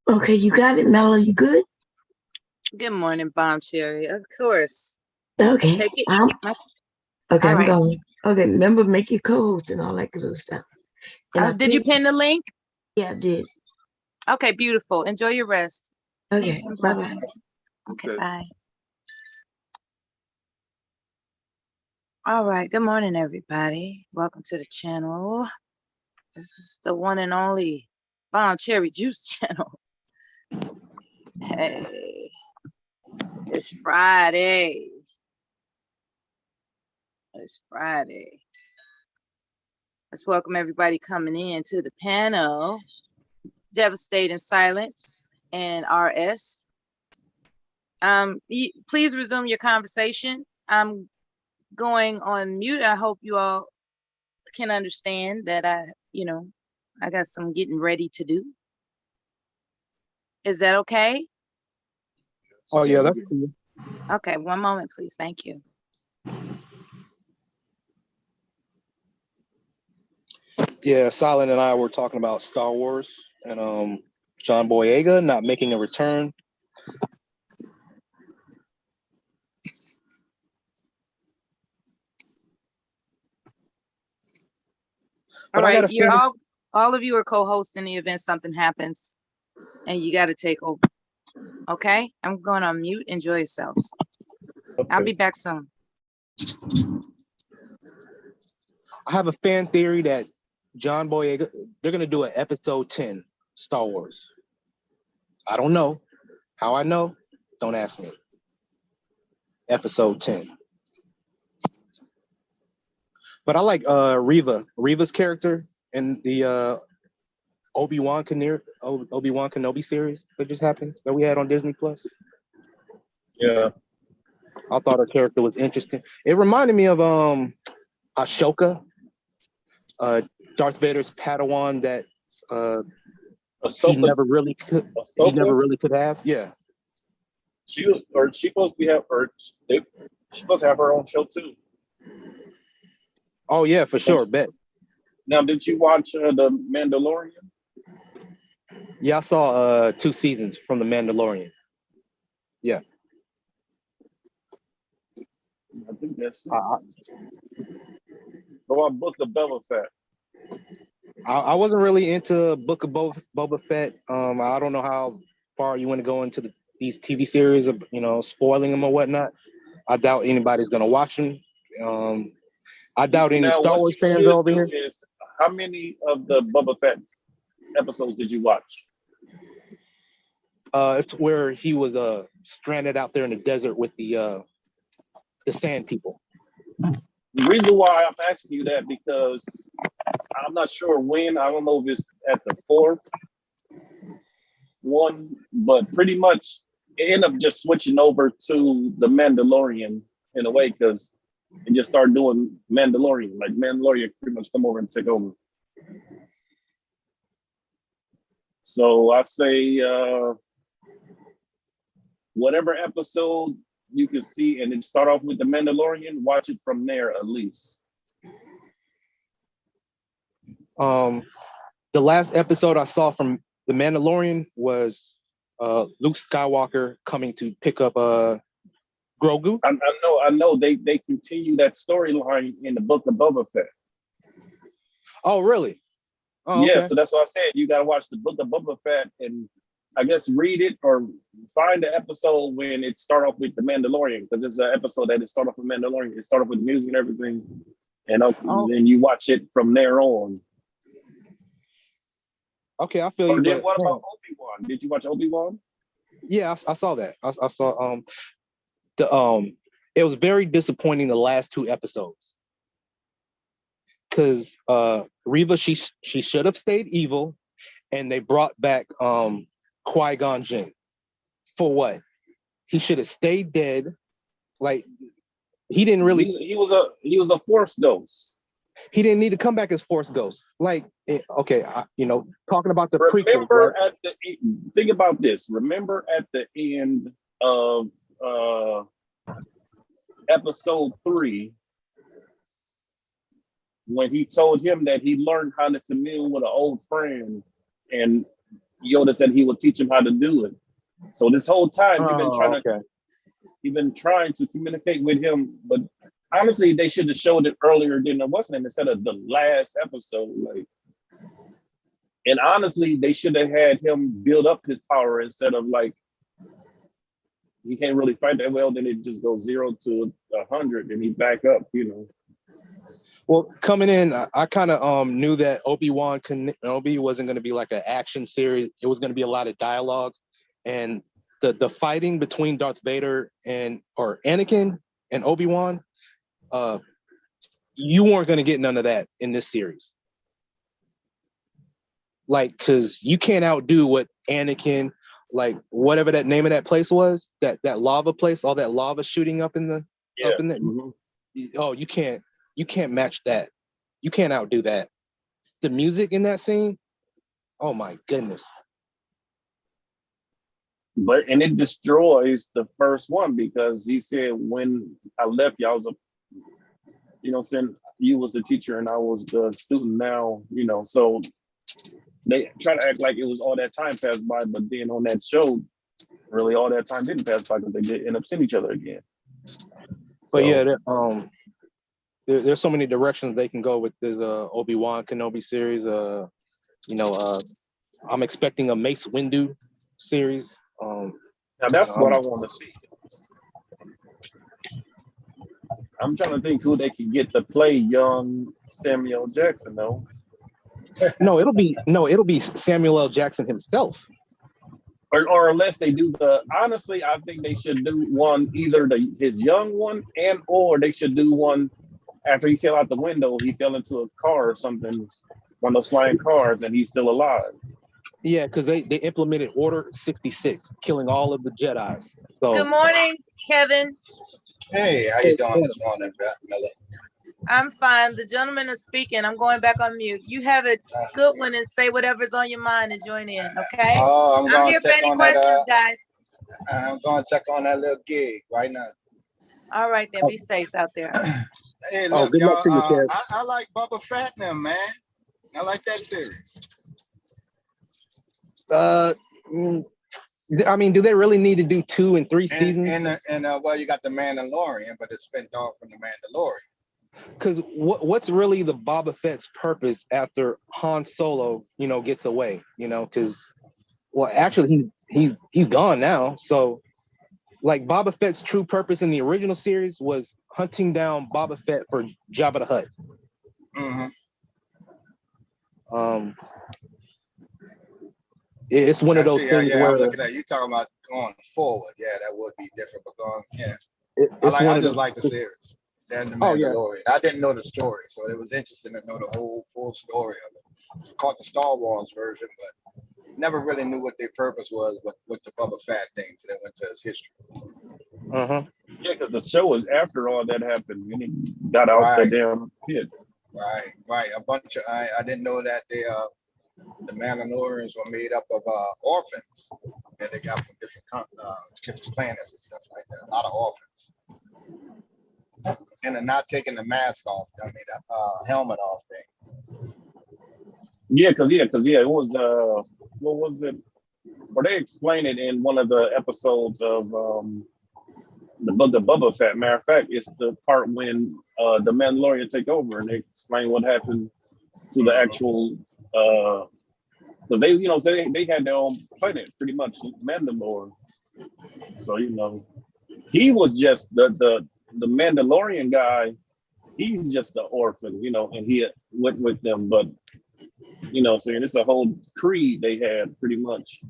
Okay, you got it, Mellow. You good? Good morning, Bomb Cherry. Of course. Okay. Take it. My, Okay, all I'm right. going. Okay, remember, make your co-host and all that good stuff. And I Did you think, pin the link? yeah, I did. Okay, beautiful. Enjoy your rest. Okay, Peace and bye bye. blessings. Okay, Okay. bye. All right. Good morning, everybody. Welcome to the channel. This is the one and only Bomb Cherry Juice channel. Hey, it's Friday. It's Friday. Let's welcome everybody coming in to the panel. Devastating Silence and RS. Please resume your conversation. I'm going on mute. I hope you all can understand that I got some getting ready to do. Is that okay? Oh yeah, that's cool. Okay, one moment, please. Thank you. Yeah, Silent and I were talking about Star Wars and John Boyega not making a return. All right, you're all of you are co-hosts in the event something happens and you got to take over. Okay, I'm going on mute. Enjoy yourselves. Okay. I'll be back soon. I have a fan theory that John Boyega, they're gonna do an episode 10 Star Wars. I don't know how I know. Don't ask me. Episode 10. But I like Reva's character in the Obi-Wan Kenobi series that just happened that we had on Disney Plus. Yeah. I thought her character was interesting. It reminded me of Ashoka, Darth Vader's Padawan that he never really could have. Yeah. She's supposed to have her own show too. Oh yeah, for sure. Bet. Now, did you watch The Mandalorian? Yeah, I saw 2 seasons from The Mandalorian. Yeah. I think that's about Book of Boba Fett. I wasn't really into Book of Boba Fett. I don't know how far you want to go into these TV series of spoiling them or whatnot. I doubt anybody's gonna watch them. I doubt any Star Wars fans are over here. How many of the Boba Fett episodes did you watch? It's where he was stranded out there in the desert with the Sand People. The reason why I'm asking you that because I'm not sure when. I don't know if it's at the 4th one, but pretty much it ended up just switching over to The Mandalorian in a way because it just started doing Mandalorian. Like Mandalorian pretty much come over and take over. So I say whatever episode you can see and then start off with The Mandalorian, watch it from there at least. The last episode I saw from The Mandalorian was Luke Skywalker coming to pick up Grogu. I know they continue that storyline in the Book of Boba Fett. Oh, really? Oh, yeah, okay. So that's what I said. You got to watch the Book of Boba Fett and I guess read it or find the episode when it start off with The Mandalorian because it's an episode that it start off with Mandalorian. It start off with music and everything, and then you watch it from there on. Okay, I feel you. Then what about Obi-Wan? Did you watch Obi-Wan? Yeah, I saw that. I saw it was very disappointing the last 2 episodes because Reva she should have stayed evil, and they brought back Qui-Gon Jinn. For what? He should have stayed dead. Like he didn't really. He was a Force ghost. He didn't need to come back as Force Ghost. Like okay, talking about the Remember prequel. Think about this. Remember at the end of episode 3 when he told him that he learned how to commune with an old friend and Yoda said he would teach him how to do it. So this whole time he's been trying to communicate with him, but honestly, they should have showed it earlier than it wasn't instead of the last episode. Like, and honestly, they should have had him build up his power instead of like he can't really fight that well. Then it just goes 0 to 100, and he back up. Well, coming in, I kind of knew that Obi-Wan Kenobi wasn't going to be like an action series. It was going to be a lot of dialogue, and the fighting between Darth Vader or Anakin and Obi-Wan, you weren't going to get none of that in this series. Like, because you can't outdo what Anakin, like whatever that name of that place was, that lava place, all that lava shooting up in the up in the. Mm-hmm. Oh, you can't match that. You can't outdo that. The music in that scene, oh my goodness. And it destroys the first one because he said when I left you, I was saying you was the teacher and I was the student now, so they try to act like it was all that time passed by, but then on that show, really all that time didn't pass by because they did end up seeing each other again. But there's so many directions they can go with this Obi-Wan Kenobi series. I'm expecting a Mace Windu series. Now that's what I want to see. I'm trying to think who they could get to play young Samuel Jackson though. No, it'll be Samuel L. Jackson himself. Or unless they do honestly, I think they should do one, either his young one or they should do one after he fell out the window, he fell into a car or something, one of those flying cars, and he's still alive. Yeah, because they implemented Order 66, killing all of the Jedis. So good morning, Kevin. Hey, how you doing this morning, Miller? I'm fine. The gentleman is speaking. I'm going back on mute. You have a good one and say whatever's on your mind and join in, okay? Oh, I'm here for any questions, guys. I'm going to check on that little gig right now. All right, then. Be safe out there. Hey, look, y'all, I like Boba Fett now, man. I like that series. I mean, do they really need to do 2 and 3 seasons? And well, you got the Mandalorian, but it's spent off from the Mandalorian. Because what's really the Boba Fett's purpose after Han Solo, gets away? Because actually he's gone now. So, like Boba Fett's true purpose in the original series was hunting down Boba Fett for Jabba the Hutt. Mm-hmm. It's one of those things where I'm looking at you talking about going forward. Yeah, that would be different, but I just like the series. And the Mandalorian. I didn't know the story, so it was interesting to know the whole full story of it. Caught the Star Wars version, but never really knew what their purpose was with the Boba Fett thing. So they went to his history. Yeah, because the show was after all that happened when he got out the damn pit. Right. A bunch of I didn't know that the Mandalorians were made up of orphans that they got from different planets and stuff like that. A lot of orphans. And they're not taking the mask off. I mean, the helmet off thing. Yeah, because it was what was it? Or they explained it in one of the episodes of the Book of Boba Fett. Matter of fact, it's the part when the Mandalorian take over and they explain what happened to the actual because they had their own planet pretty much, Mandalore. So he was just the Mandalorian guy. He's just the orphan, and he went with them, but saying it's a whole creed they had pretty much.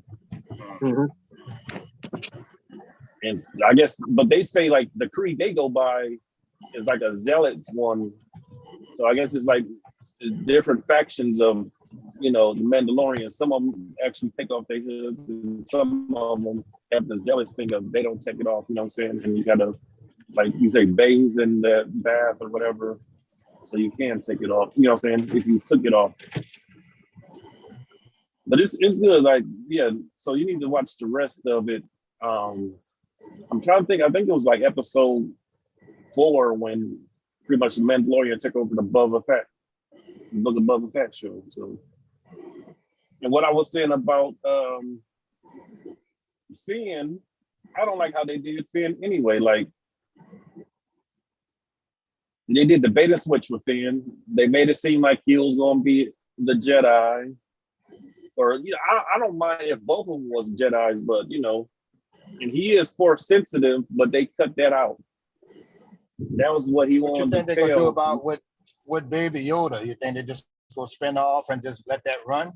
Mm-hmm. And I guess, but they say like the creed they go by is like a zealots one. So I guess it's like different factions of, the Mandalorians. Some of them actually take off their hoods, and some of them have the zealous thing of they don't take it off. You know what I'm saying? And you gotta, like you say, bathe in the bath or whatever, so you can take it off. You know what I'm saying? If you took it off. But it's good. Like, yeah. So you need to watch the rest of it. I'm trying to think. I think it was like episode 4 when pretty much the Mandalorian took over the Book of Boba Fett show. So And what I was saying about Finn, I don't like how they did Finn anyway. Like they did the bait and switch with Finn. They made it seem like he was going to be the Jedi. Or I don't mind if both of them was Jedis, but and he is force sensitive, but they cut that out. That was what he wanted to tell. What you think they're gonna do about with Baby Yoda? You think they just go spin off and just let that run?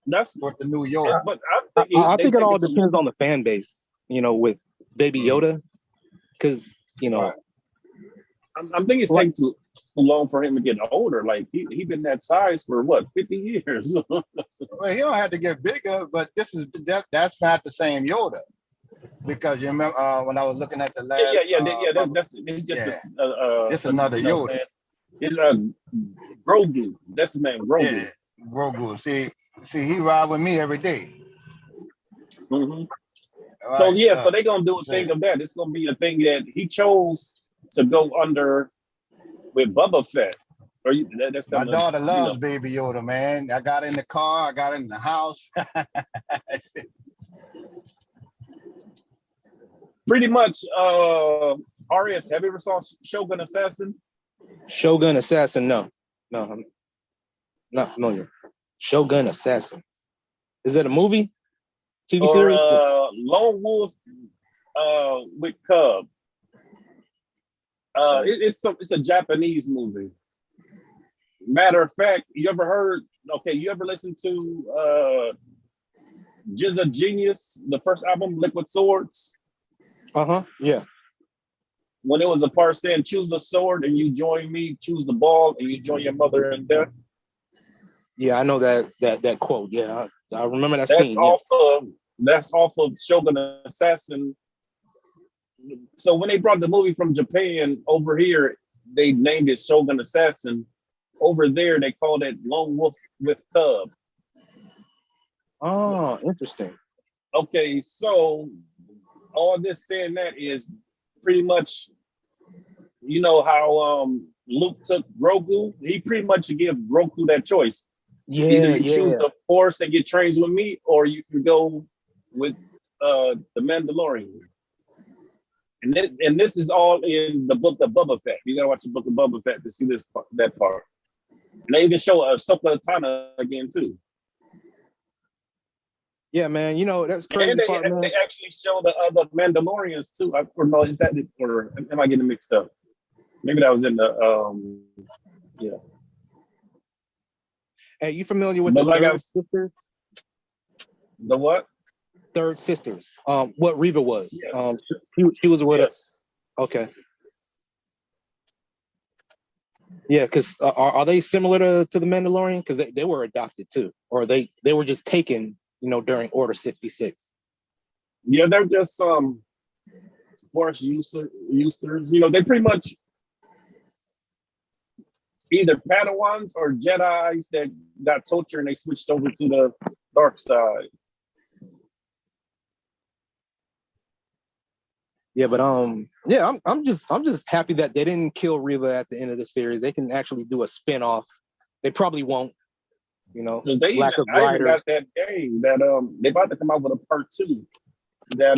That's what the new Yoda. But I think it all depends on the fan base, with Baby Yoda, because right. I'm thinking it's taking too long for him to get older. Like he been that size for what, 50 years? Well, he don't have to get bigger, but that's not the same Yoda. Because you remember when I was looking at the last it's another Yoda. It's Grogu. That's his name, Grogu. Yeah, Grogu. See, he ride with me every day. Mm-hmm. Right, so they're gonna do a thing of that. It's gonna be a thing that he chose to go under with Boba Fett. My daughter loves Baby Yoda, man. I got it in the car, I got it in the house. Pretty much, Arias, have you ever saw Shogun Assassin? Shogun Assassin, no, I'm not familiar. Shogun Assassin. Is that a movie? TV series? Lone Wolf with Cub. It's a Japanese movie. Matter of fact, you ever listened to Jizza Genius, the first album, Liquid Swords? Yeah. When it was a part saying, choose the sword and you join me, choose the ball and you join your mother in death. Yeah, I know that quote. Yeah, I remember that that's scene. That's off of Shogun Assassin. So when they brought the movie from Japan over here, they named it Shogun Assassin. Over there, they called it Lone Wolf with Cub. Oh, interesting. Okay, so all this saying that is pretty much, how Luke took Grogu. He pretty much gave Grogu that choice. Yeah, either you choose the Force and get trains with me, or you can go with the Mandalorian. And this is all in the book of Boba Fett. You gotta watch the book of Boba Fett to see that part. And they even show Ahsoka Tano again too. Yeah, man. That's crazy. And they actually show the other Mandalorians too. Or no, is that or am I getting mixed up? Maybe that was in the yeah. Hey, you familiar with the Third Sisters? The what? Third Sisters. What Reva was. Yes. She was with us. Okay. Yeah, because are they similar to the Mandalorian? Because they were adopted too, or they were just taken, during Order 66. Yeah, they're just Force users. They pretty much either Padawans or Jedis that got tortured and they switched over to the dark side. Yeah, but I'm just happy that they didn't kill Reva at the end of the series. They can actually do a spin-off. They probably won't, because I even got that game that they about to come out with a part 2 that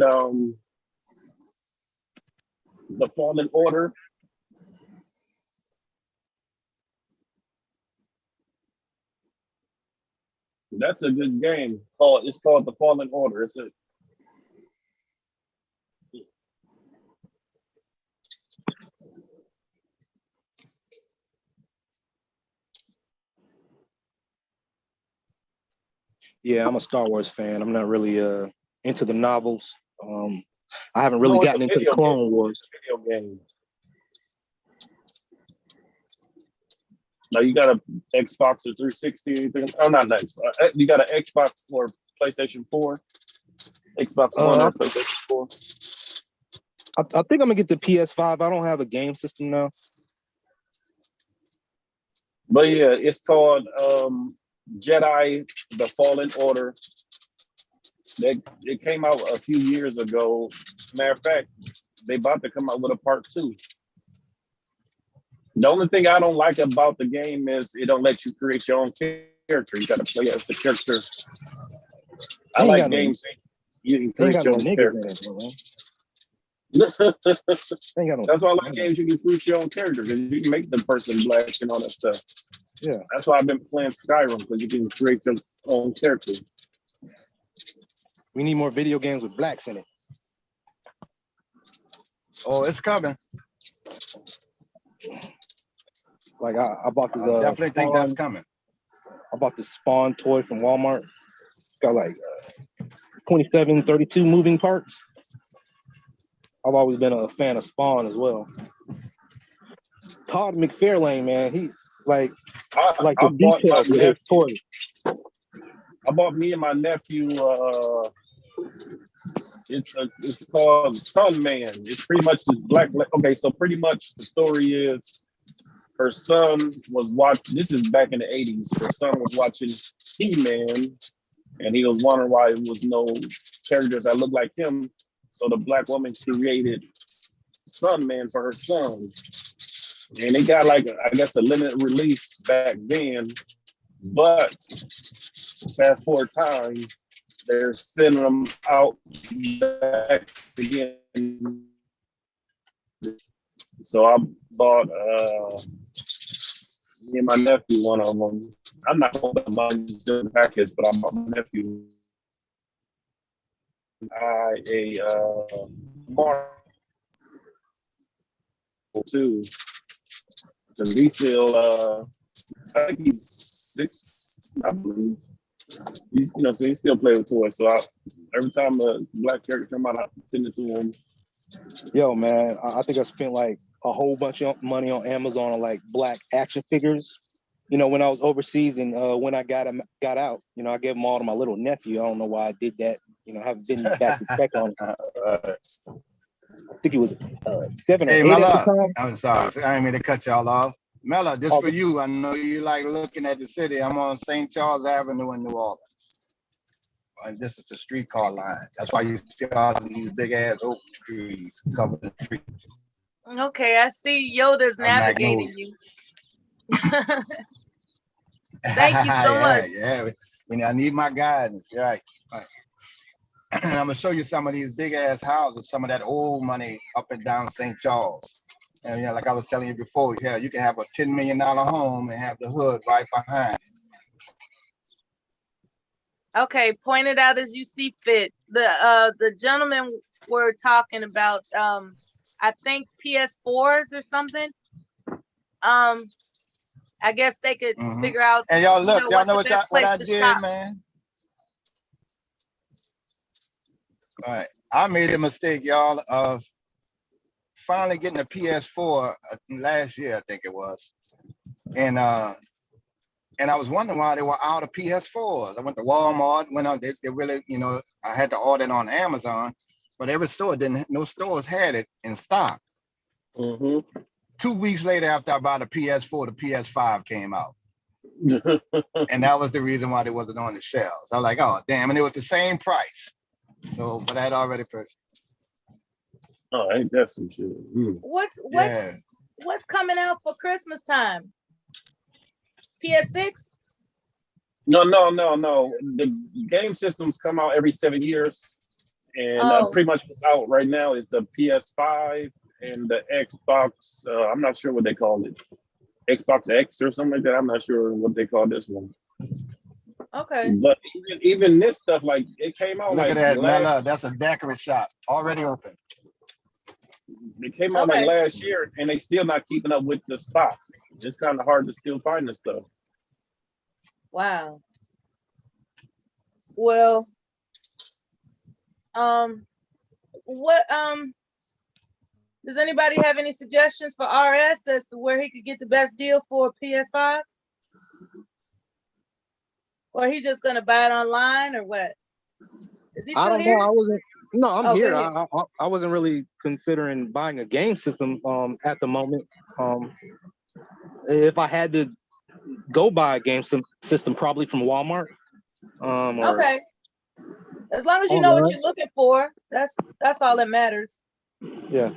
the Fallen Order. That's a good game. It's called The Fallen Order. It's a Yeah, I'm a Star Wars fan. I'm not really into the novels. I haven't really gotten into the Clone Wars. Video game. Now you got a Xbox or 360, anything? Oh, not an Xbox. You got an Xbox or PlayStation 4? Xbox One or PlayStation 4? I think I'm gonna get the PS5. I don't have a game system now. But yeah, it's called Jedi: The Fallen Order. It came out a few years ago. Matter of fact, they about to come out with a part 2. The only thing I don't like about the game is it don't let you create your own character. You got to play as the character. I like games you can create your own character. That's why I like games you can create your own character because you can make the person black and all that stuff. Yeah, that's why I've been playing Skyrim because you can create your own character. We need more video games with blacks in it. Oh, it's coming. Like I bought this. I definitely think that's coming. I bought this Spawn toy from Walmart. It's got like 27, 32 moving parts. I've always been a fan of Spawn as well. Todd McFarlane, man, he like the details of his toy. I bought me and my nephew. It's called Sun Man. It's pretty much this black. Okay, so pretty much the story is her son was watching. This is back in the 80s. Her son was watching He-Man, and he was wondering why there was no characters that looked like him. So the black woman created Sun Man for her son, and it got like I guess a limited release back then. But fast forward time, they're sending them out back again. So I bought me and my nephew one of them. I'm not going to buy still in the package, but I bought my nephew a Marvel too, because he's still I think he's 6, I believe. He's so he still play with toys. So every time a black character come out, I send it to him. Yo, man, I think I spent like a whole bunch of money on Amazon on like black action figures. When I was overseas and when I got out, I gave them all to my little nephew. I don't know why I did that. I haven't been back to check on it. I think it was 7 or 8 Mella, at the time. I'm sorry. I didn't mean to cut y'all off. Mella, just for you, I know you like looking at the city. I'm on St. Charles Avenue in New Orleans. And this is the streetcar line. That's why you see all these big ass oak trees covered in trees. Okay, I see Yoda's navigating you. Thank you so much. Yeah, I need my guidance. Right. I'm gonna show you some of these big ass houses, some of that old money up and down St. Charles. And like I was telling you before, you can have a $10 million home and have the hood right behind it. Okay, point it out as you see fit. The gentlemen were talking about I think PS4s or something. I guess they could figure out. And y'all look, y'all know what I did, shop. Man. All right, I made a mistake, y'all, of finally getting a PS4 last year, I think it was, and I was wondering why they were out of PS4s. I went to Walmart, went on. They really, I had to order it on Amazon, but every store no stores had it in stock. 2 weeks later, after I bought a PS4, the PS5 came out. And that was the reason why they wasn't on the shelves. I was like, oh, damn. And it was the same price. So, but I had already purchased. Oh, ain't that some shit? What's coming out for Christmas time? PS6? No. The game systems come out every 7 years. And pretty much what's out right now is the PS5 and the Xbox. I'm not sure what they call it. Xbox X or something like that. I'm not sure what they call this one. Okay. But even this stuff, like it came out. Look at that, Mella. That's a decorate shop already open. It came out like last year, and they still not keeping up with the stock. It's kind of hard to still find this stuff. Wow. Well, what does anybody have any suggestions for RS as to where he could get the best deal for a PS5? Or he just gonna buy it online or what? Is he still I don't here? know. I'm here. I wasn't really considering buying a game system at the moment. If I had to go buy a game system, probably from Walmart. Okay. As long as you know what you're looking for, that's all that matters. Yeah.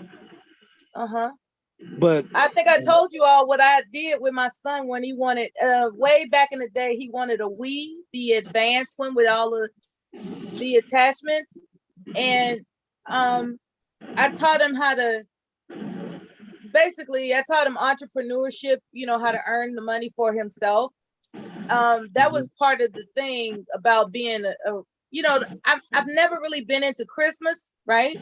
But I think I told you all what I did with my son when he wanted, way back in the day, he wanted a Wii, the advanced one with all of the attachments. And I taught him how to, basically, I taught him entrepreneurship, you know, how to earn the money for himself. That was part of the thing about being you know, I've never really been into Christmas, right?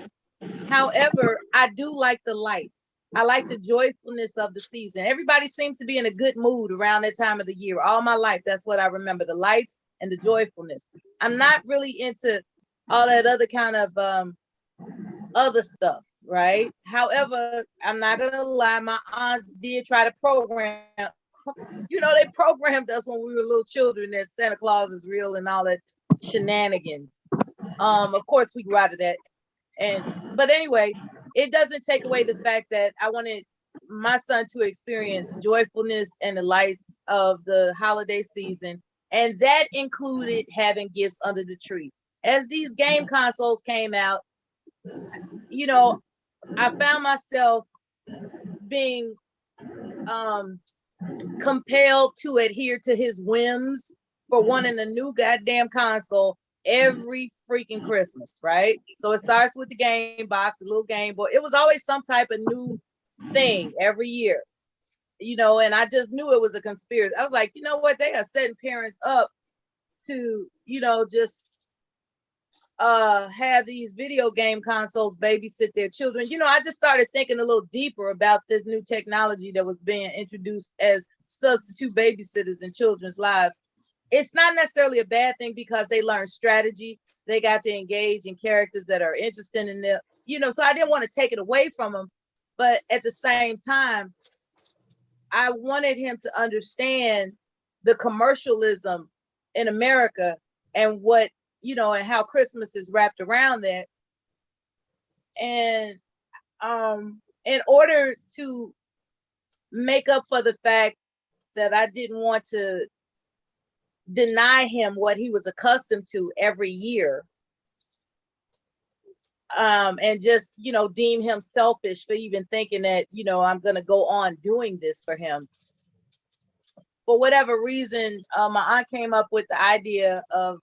However, I do like the lights. I like the joyfulness of the season. Everybody seems to be in a good mood around that time of the year. All my life, that's what I remember, the lights and the joyfulness. I'm not really into all that other kind of other stuff, right? However, I'm not gonna lie, my aunts did try to program, you know, they programmed us when we were little children that Santa Claus is real and all that shenanigans. Of course we grew out of that. But anyway, it doesn't take away the fact that I wanted my son to experience joyfulness and the lights of the holiday season. And that included having gifts under the tree. As these game consoles came out, you know, I found myself being compelled to adhere to his whims for wanting a new goddamn console every freaking Christmas, right? So it starts with the game box, a little Game Boy. It was always some type of new thing every year, you know, and I just knew it was a conspiracy. I was like, you know what? They are setting parents up to, you know, just have these video game consoles babysit their children. You know, I just started thinking a little deeper about this new technology that was being introduced as substitute babysitters in children's lives. It's not necessarily a bad thing because they learn strategy. They got to engage in characters that are interested in them, you know, so I didn't want to take it away from them. But at the same time, I wanted him to understand the commercialism in America and what, you know, and how Christmas is wrapped around that. And in order to make up for the fact that I didn't want to deny him what he was accustomed to every year, and just, you know, deem him selfish for even thinking that, you know, I'm going to go on doing this for him. For whatever reason, my aunt came up with the idea of,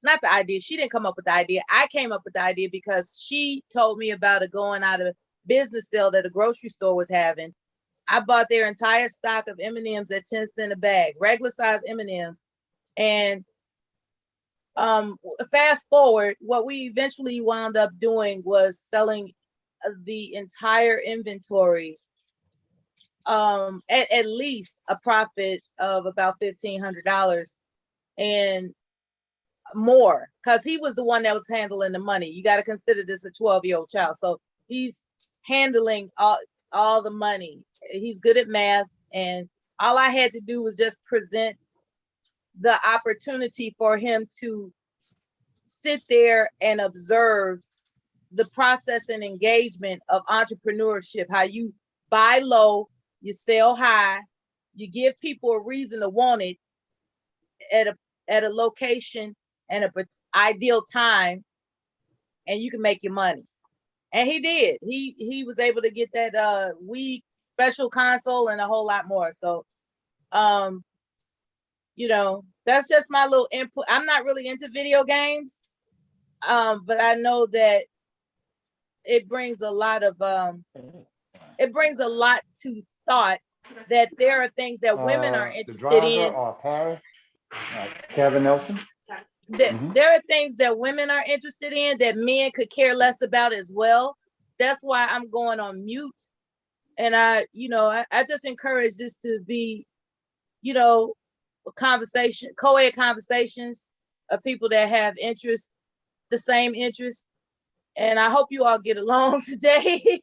not the idea, she didn't come up with the idea. I came up with the idea because she told me about a going out of business sale that a grocery store was having. I bought their entire stock of M&Ms at 10 cents a bag, regular size M&Ms. And fast forward, what we eventually wound up doing was selling the entire inventory at least a profit of about $1,500 and more, because he was the one that was handling the money. You got to consider this a 12-year-old child, so he's handling all the money. He's good at math, and all I had to do was just present the opportunity for him to sit there and observe the process and engagement of entrepreneurship, how you buy low, you sell high, you give people a reason to want it at a location and an ideal time, and you can make your money. And he did. He was able to get that Wii special console and a whole lot more. So you know, that's just my little input. I'm not really into video games, but I know that it brings a lot of to thought, that there are things that women are interested in. Kevin Nelson. There are things that women are interested in that men could care less about as well. That's why I'm going on mute. And I just encourage this to be, you know, conversation, co-ed conversations of people that have interest, the same interest. And I hope you all get along today.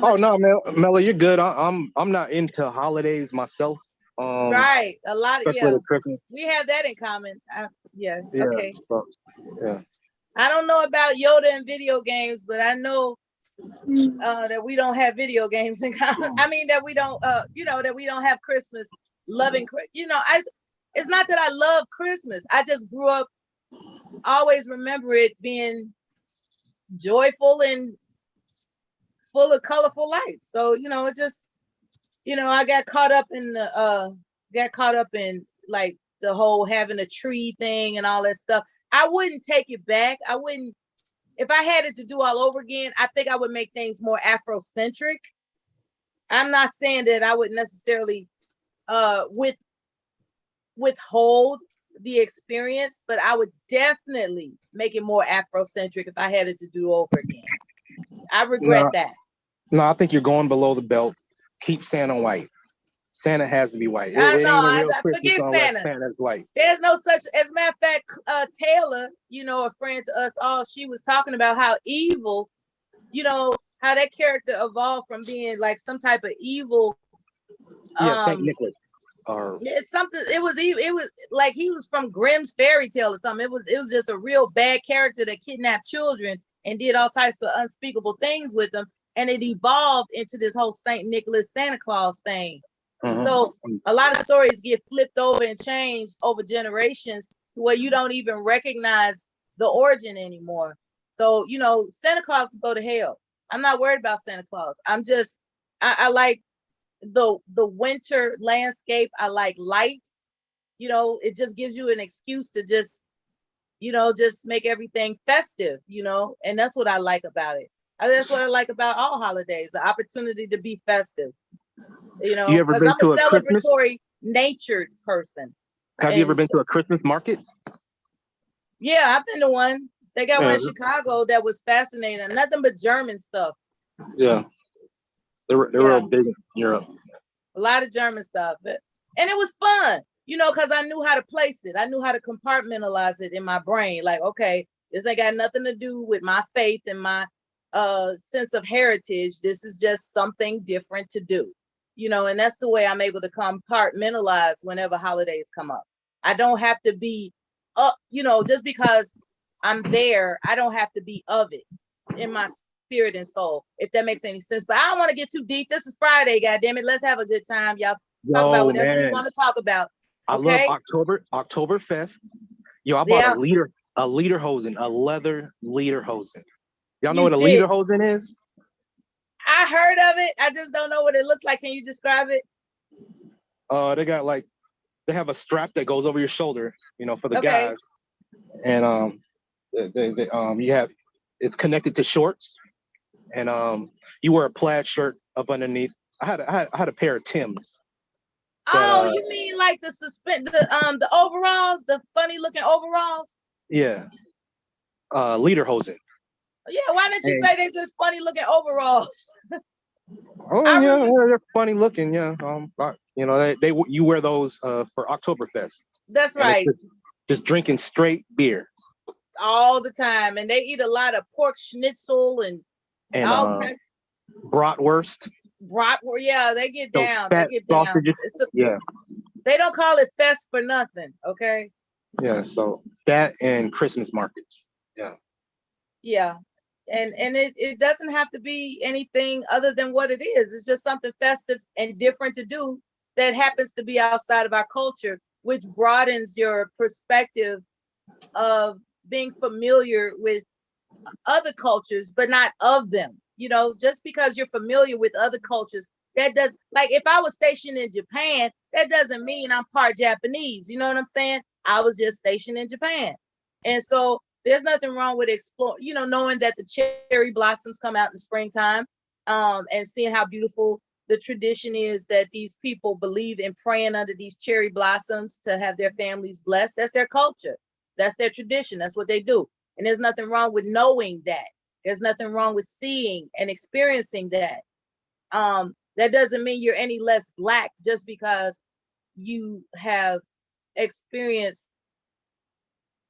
Oh no, Mela, you're good. I'm not into holidays myself. Right, a lot of Christmas. We have that in common. Yeah. Okay. So, yeah. I don't know about Yoda and video games, but I know that we don't have video games in common. I mean that we don't, that we don't have Christmas loving. You know, it's not that I love Christmas. I just grew up, always remember it being joyful and full of colorful lights. So, it just, I got caught up in like the whole having a tree thing and all that stuff. I wouldn't take it back. I wouldn't, if I had it to do all over again, I think I would make things more Afrocentric. I'm not saying that I would necessarily withhold the experience, but I would definitely make it more Afrocentric if I had it to do over again. I regret that. No, I think you're going below the belt. Keep Santa white. Santa has to be white. I forget Santa. Santa's white. There's no such, as a matter of fact, Taylor, a friend to us all, she was talking about how evil, how that character evolved from being like some type of evil. Saint Nicholas. It's something. It was like he was from Grimm's fairy tale or something. It was just a real bad character that kidnapped children and did all types of unspeakable things with them, and it evolved into this whole Saint Nicholas Santa Claus thing. Mm-hmm. So a lot of stories get flipped over and changed over generations to where you don't even recognize the origin anymore. So Santa Claus can go to hell. I'm not worried about Santa Claus. I'm just I like the winter landscape. I like lights. It just gives you an excuse to just make everything festive, and that's what I like about it. That's what I like about all holidays, the opportunity to be festive, because I'm a celebratory natured person. Have you ever been to a Christmas market? Yeah, I've been to one. They got one in Chicago that was fascinating. Nothing but German stuff. Yeah. They're real big in Europe. A lot of German stuff. And it was fun, because I knew how to place it. I knew how to compartmentalize it in my brain. Like, okay, this ain't got nothing to do with my faith and my sense of heritage. This is just something different to do, and that's the way I'm able to compartmentalize whenever holidays come up. I don't have to be just because I'm there, I don't have to be of it in my spirit and soul, if that makes any sense. But I don't want to get too deep. This is Friday, goddammit. Let's have a good time. Y'all talk about whatever you want to talk about. Okay? I love Oktoberfest. I bought a lederhosen, a leather lederhosen. Y'all know what a lederhosen is? I heard of it. I just don't know what it looks like. Can you describe it? They have a strap that goes over your shoulder, for the guys. And it's connected to shorts, and you wear a plaid shirt up underneath. I had a pair of Timbs. You mean like the overalls, the funny looking overalls? Yeah. Lederhosen. Yeah, why didn't you say they're just funny looking overalls? They're funny looking. Yeah. You wear those for Oktoberfest. That's right. Just drinking straight beer all the time, and they eat a lot of pork schnitzel and all kinds. Bratwurst. Yeah, they get down. They get down. They don't call it fest for nothing. Okay. Yeah. So that and Christmas markets. Yeah. Yeah. And it doesn't have to be anything other than what it is. It's just something festive and different to do that happens to be outside of our culture, which broadens your perspective of being familiar with other cultures, but not of them. Just because you're familiar with other cultures, that does, like if I was stationed in Japan, that doesn't mean I'm part Japanese. You know what I'm saying? I was just stationed in Japan. And so there's nothing wrong with knowing that the cherry blossoms come out in the springtime, and seeing how beautiful the tradition is that these people believe in praying under these cherry blossoms to have their families blessed. That's their culture. That's their tradition. That's what they do. And there's nothing wrong with knowing that. There's nothing wrong with seeing and experiencing that. That doesn't mean you're any less Black just because you have experienced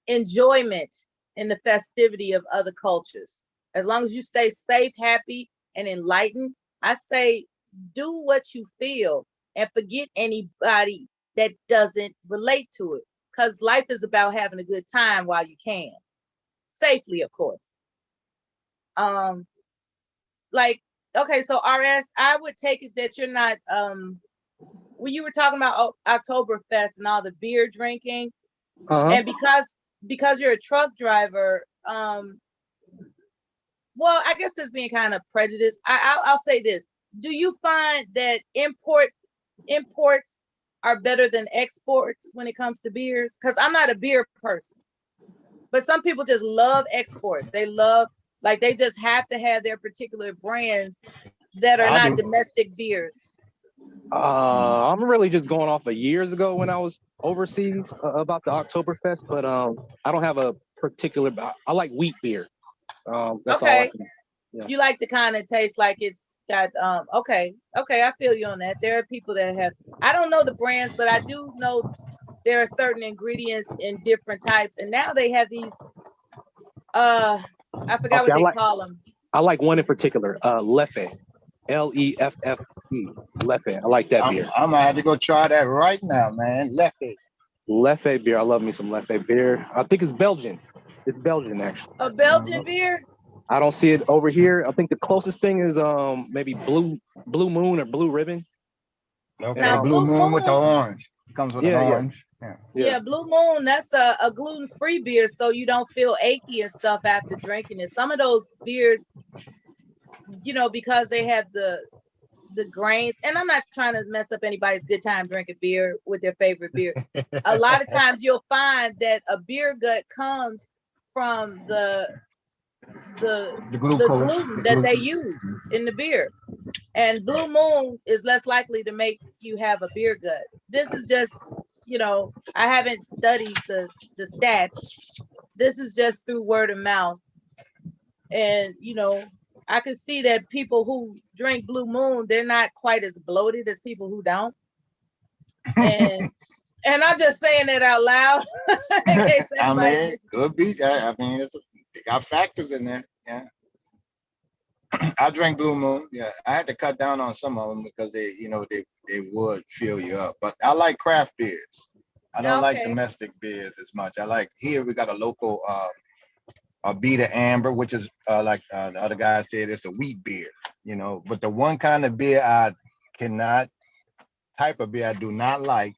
enjoyment in the festivity of other cultures. As long as you stay safe, happy, and enlightened, I say do what you feel and forget anybody that doesn't relate to it, because life is about having a good time while you can. Safely, of course. Okay, so RS, I would take it that you're not, when you were talking about Oktoberfest and all the beer drinking, and because you're a truck driver, well, I guess this being kind of prejudiced. I'll say this. Do you find that imports are better than exports when it comes to beers? Because I'm not a beer person, but some people just love exports. They love, like, they just have to have their particular brands that are not domestic beers. I'm really just going off of years ago when I was overseas about the Oktoberfest, but I don't have a particular. I like wheat beer. That's okay. All I can, yeah. You like to kind of taste like it's got okay, I feel you on that. There are people that have, I don't know the brands, but I do know there are certain ingredients in different types, and now they have these I forgot what they call them. I like one in particular, Leffe, L-E-F-F-E, Leffe. I like that beer. I'm gonna have to go try that right now, man. Leffe beer. I love me some Leffe beer. I think it's Belgian. It's Belgian, actually. A Belgian beer? I don't see it over here. I think the closest thing is maybe Blue Moon or Blue Ribbon. Okay, now, Blue Moon with the orange. Comes with an orange. Yeah, Blue Moon, that's a gluten-free beer, so you don't feel achy and stuff after drinking it. Some of those beers, you know, because they have the grains, and I'm not trying to mess up anybody's good time drinking beer with their favorite beer. A lot of times you'll find that a beer gut comes from the gluten that they use in the beer. And Blue Moon is less likely to make you have a beer gut. This is just, you know, I haven't studied the stats. This is just through word of mouth. And, you know, I can see that people who drink Blue Moon, they're not quite as bloated as people who don't. And I'm just saying that out loud. I mean, could be that. I mean, they got factors in there. Yeah. I drink Blue Moon. Yeah, I had to cut down on some of them because they would fill you up. But I like craft beers. I don't like domestic beers as much. I like, here we got a local Beta Amber, which is like the other guys said, it's a wheat beer. You know, but the one kind of beer I do not like.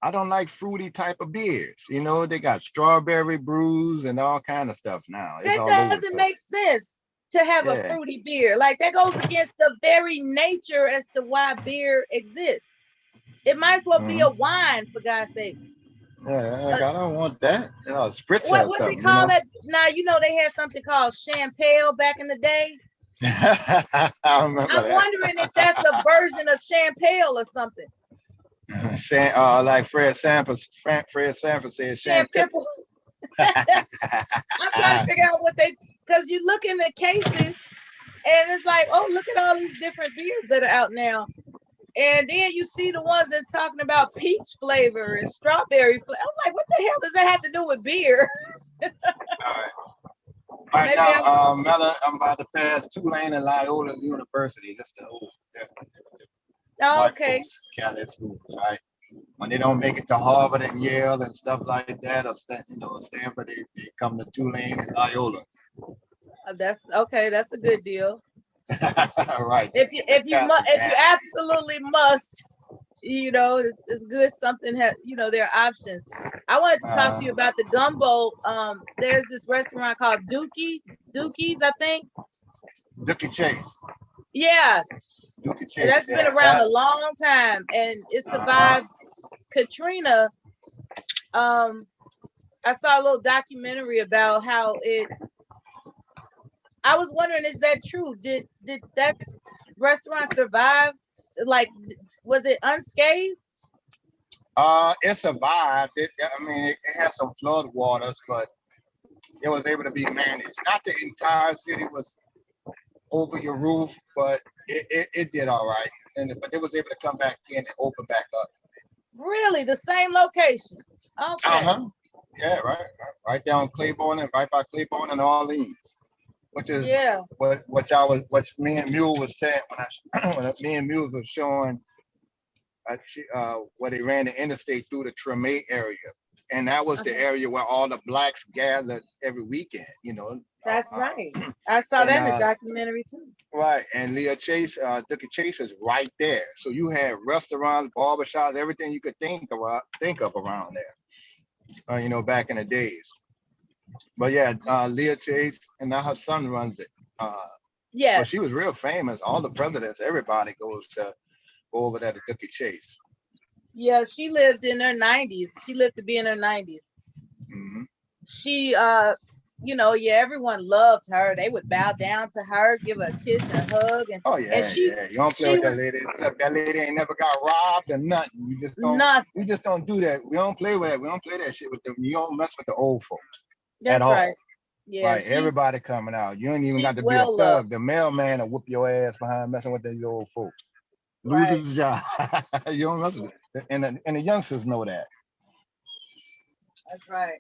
I don't like fruity type of beers. You know, they got strawberry brews and all kind of stuff now. That doesn't make sense to have a fruity beer. Like, that goes against the very nature as to why beer exists. It might as well be a wine, for God's sakes. Yeah, I don't want that. You know, spritz. What they call that? Now, you know, they had something called Champale back in the day. I'm wondering if that's a version of Champale or something. Like Fred Sanford said, Champipple. I'm trying to figure out because you look in the cases and it's like, oh, look at all these different beers that are out now. And then you see the ones that's talking about peach flavor and strawberry flavor. I'm like, what the hell does that have to do with beer? All right now, Mella, I'm about to pass Tulane and Loyola University. That's the old. Okay. Catholic schools, right? When they don't make it to Harvard and Yale and stuff like that, or Stanford, they come to Tulane and Loyola. That's okay. That's a good deal. Right. If you absolutely must, you know, it's good. Something has, you know, there are options. I wanted to talk to you about the gumbo. There's this restaurant called Dukey's, I think. Dookie Chase. Yes. Dookie Chase. That's been around a long time, and it survived Katrina. I saw a little documentary about how it. I was wondering, is that true? Did that restaurant survive? Like, was it unscathed? It survived. It had some flood waters, but it was able to be managed. Not the entire city was over your roof, but it did all right. But it was able to come back in and open back up. Really? The same location? Okay. Yeah, right down Claiborne and right by Claiborne and Orleans. Which is what me and Mule was saying when me and Mule was showing where they ran the interstate through the Treme area, and that was the area where all the blacks gathered every weekend. You know. That's right. I saw that in the documentary too. Right, and Leah Chase, Dookie Chase is right there. So you had restaurants, barbershops, everything you could think of around there. You know, back in the days. But yeah, Leah Chase, and now her son runs it. Yes. Well, she was real famous. All the presidents, everybody go over there to Dookie Chase. Yeah, she lived in her 90s. She lived to be in her 90s. Mm-hmm. She, everyone loved her. They would bow down to her, give her a kiss and a hug. And, oh, yeah, yeah. You don't play with that lady. That lady ain't never got robbed or nothing. We just don't do that. We don't play with that. We don't play that shit with them. You don't mess with the old folks. That's at right. All. Yeah. Like everybody coming out. You ain't even got to be a thug. The mailman will whoop your ass behind messing with these old folks. Lose his job. You don't mess with it. And the youngsters know that. That's right.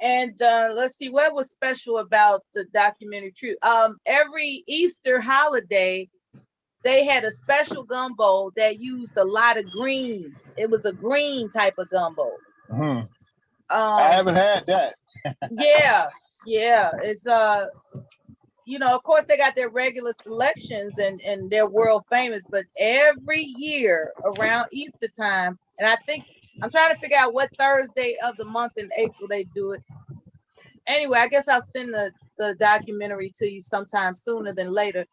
And let's see, what was special about the documentary Truth? Every Easter holiday, they had a special gumbo that used a lot of greens. It was a green type of gumbo. Mm-hmm. I haven't had that. Yeah. It's of course they got their regular selections and they're world famous, but every year around Easter time, and I think I'm trying to figure out what Thursday of the month in April they do it. Anyway, I guess I'll send the documentary to you sometime sooner than later.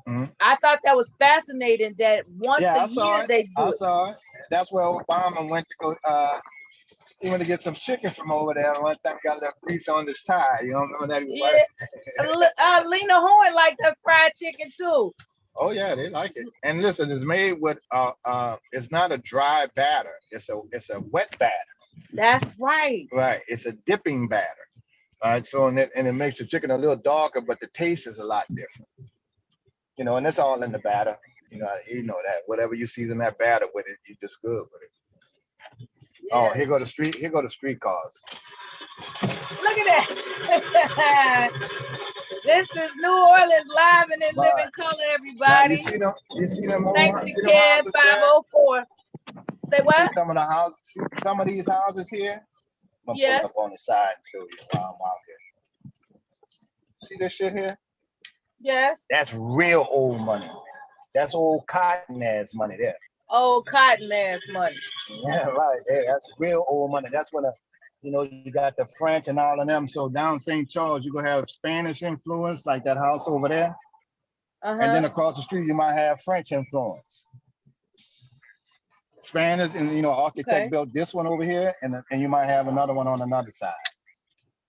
Mm-hmm. I thought that was fascinating that once a year they do it. I saw it. That's where Obama went to go. He went to get some chicken from over there. One time he got a little grease on his tie. You don't remember that? Yeah. Lena Horne liked her fried chicken too. Oh yeah, they like it. And listen, it's made with it's not a dry batter. It's a wet batter. That's right. Right. It's a dipping batter. So and it makes the chicken a little darker, but the taste is a lot different. And it's all in the batter. You know that. Whatever you season that batter with it, you're just good with it. Yeah. Oh, here go the street cars. Look at that. This is New Orleans live and in living color, everybody. You see them thanks to CAD 504. Say what? Some of these houses here. I'm gonna pull up on the side and show you while I'm out here. See this shit here? Yes. That's real old money. That's old cotton ass money there. Old cotton ass money. Yeah, right. Yeah, that's real old money. That's when you got the French and all of them. So down St. Charles, you're gonna have Spanish influence, like that house over there. And then across the street, you might have French influence. Spanish, and architect built this one over here, and you might have another one on another side.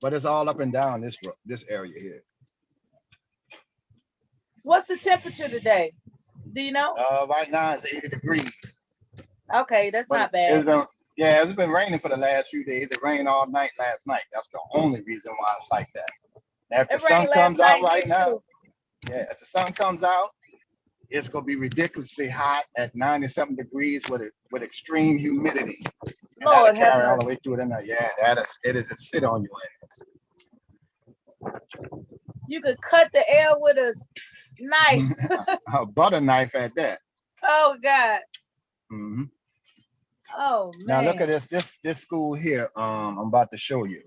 But it's all up and down this area here. What's the temperature today? Do you know? Right now it's 80 degrees. Okay, that's not bad. It's been raining for the last few days. It rained all night last night. That's the only reason why it's like that. Now, if the sun comes out right now, if the sun comes out, it's gonna be ridiculously hot at 97 degrees with extreme humidity. Lord, carry all the way through it in there. Yeah, it is a sit on your ass. You could cut the air with a knife. A butter knife at that. Oh God. Mm-hmm. Oh man. Now look at this school here. I'm about to show you.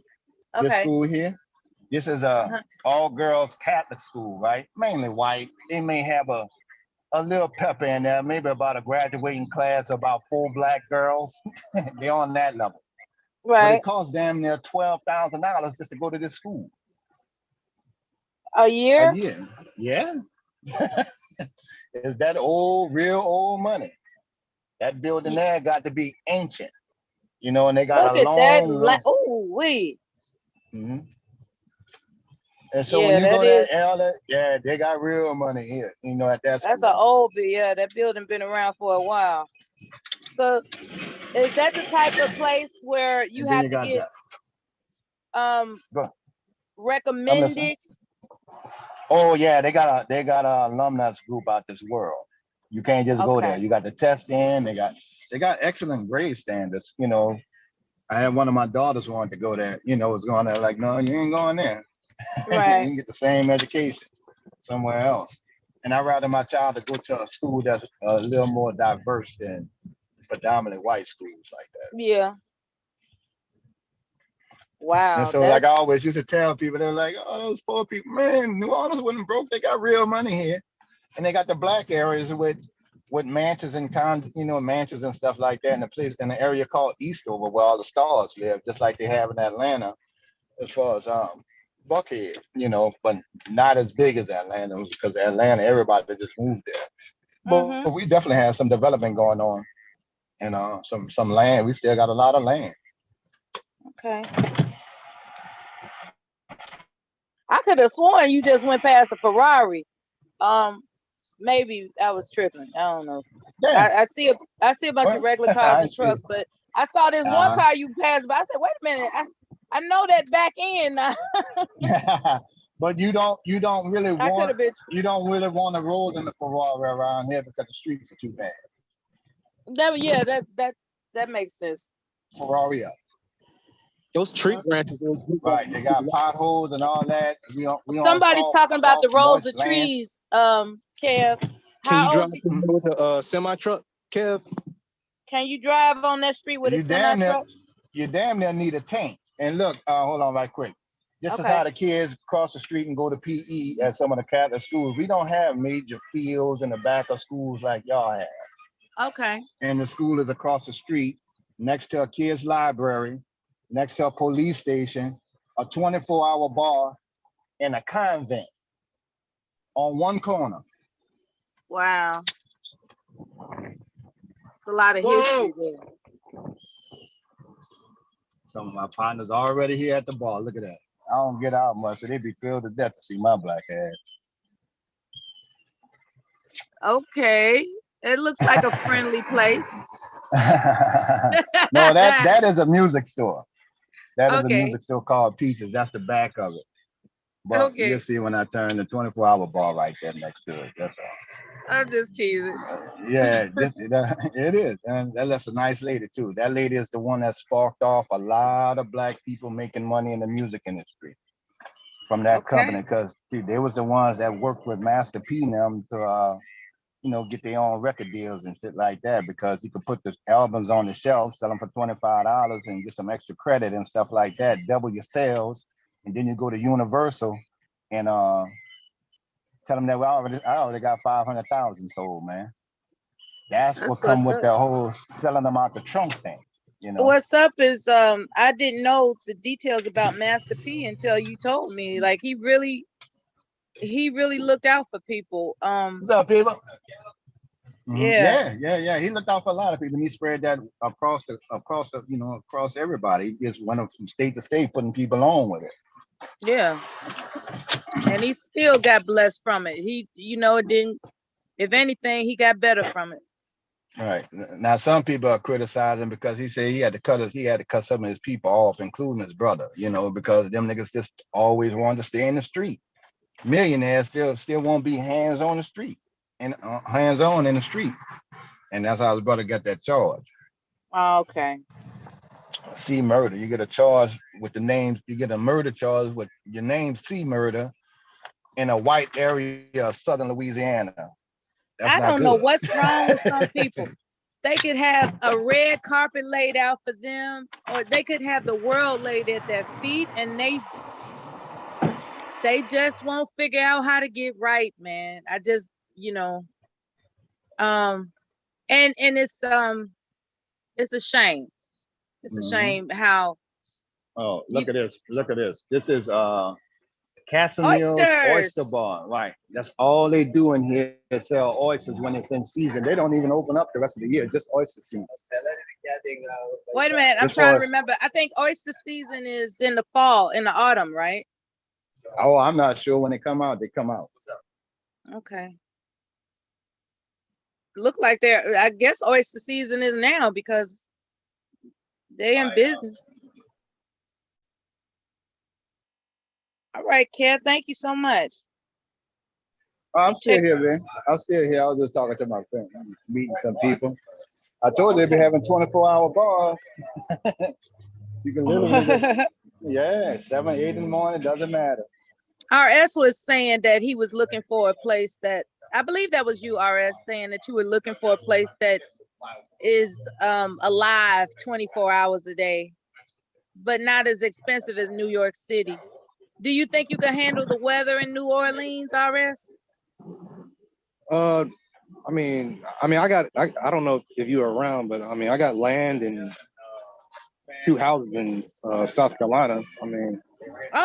Okay. This school here. This is a all girls Catholic school, right? Mainly white. They may have a little pepper in there, maybe about a graduating class of about 4 black girls. They're on that level. Right. But it costs damn near $12,000 just to go to this school. A year? A year. Yeah. Is that real old money? That building there got to be ancient, and they got Look at that. Oh, wait. Mm-hmm. And so when you go there, they got real money here, at that school. That's an old, that building been around for a while. So is that the type of place where you have to get recommended? Oh yeah, they got a alumnus group out this world. You can't just go there. You got to test in. They got excellent grade standards. I had one of my daughters wanted to go there. Was going there like, no, you ain't going there. Right. You can get the same education somewhere else. And I'd rather my child to go to a school that's a little more diverse than predominantly white schools like that. Yeah. Wow. And so like I always used to tell people, they're like, oh, those poor people, man, New Orleans wasn't broke. They got real money here. And they got the black areas with mansions and mansions and stuff like that in the area called Eastover, where all the stars live, just like they have in Atlanta, as far as Buckhead, but not as big as Atlanta because Atlanta, everybody just moved there. Mm-hmm. But we definitely have some development going on, and some land. We still got a lot of land. Okay. I could have sworn you just went past a Ferrari. Maybe I was tripping. I don't know. Yeah. I see a bunch of regular cars and trucks, but I saw this one car you passed by. I said, wait a minute, I know that back end now. But you don't really want to roll in the Ferrari around here because the streets are too bad. That makes sense. Ferrari up. Those tree branches, right? They got potholes and all that. Somebody's talking about the rows of trees. Kev, can you drive with a semi truck, Kev? Can you drive on that street with a semi truck? You damn near need a tank. And look, hold on right quick. This is how the kids cross the street and go to PE at some of the Catholic schools. We don't have major fields in the back of schools like y'all have. Okay. And the school is across the street, next to a kids' library, next to a police station, a 24-hour bar, and a convent on one corner. Wow. It's a lot of history there. Some of my partners are already here at the bar. Look at that. I don't get out much, so they'd be thrilled to death to see my black ass. Okay. It looks like a friendly place. No, that is a music store. That is a music store called Peaches. That's the back of it. But you'll see when I turn the 24-hour bar right there next to it. That's all. I'm just teasing. Yeah, it is. And that's a nice lady too. That lady is the one that sparked off a lot of black people making money in the music industry from that company, because they was the ones that worked with Master P and them to get their own record deals and shit like that, because you could put the albums on the shelf, sell them for $25 and get some extra credit and stuff like that, double your sales, and then you go to Universal and tell them that I already got 500,000 sold, man. That's what come with the whole selling them out the trunk thing. What's up is I didn't know the details about Master P until you told me. Like he really looked out for people. What's up, people? Yeah. He looked out for a lot of people. And he spread that across everybody. He just went from state to state, putting people on with it. Yeah. And he still got blessed from it. He, it didn't. If anything, he got better from it. Right. Now, some people are criticizing because he said he had to cut some of his people off, including his brother. Because them niggas just always wanted to stay in the street. Millionaires still won't be hands on the street and hands on in the street, and that's how his brother got that charge. Okay. C murder. You get a charge with the names. You get a murder charge with your name C murder in a white area of southern Louisiana. I don't know what's wrong with some people. They could have a red carpet laid out for them, or they could have the world laid at their feet, and they just won't figure out how to get right, man. I just, and it's a shame. It's a shame how. Oh, look at this. This is Casimir's Oyster Bar. Right. That's all they do in here is sell oysters when it's in season. They don't even open up the rest of the year, just oyster season. Wait a minute. I'm trying to remember. I think oyster season is in the fall, in the autumn, right? Oh, I'm not sure when they come out. They come out. Okay. Look like I guess oyster season is now because they're in business. All right, Kev, thank you so much. I'm still here, man. I'm still here. I was just talking to my friend, meeting some people. I told you they'd be having 24-hour bars. You can literally, 7, 8 in the morning, doesn't matter. RS was saying that he was looking for a place that, I believe that was you, RS, saying that you were looking for a place that is alive 24 hours a day, but not as expensive as New York City. Do you think you can handle the weather in New Orleans, RS? I don't know if you're around, but I got land and 2 houses in South Carolina.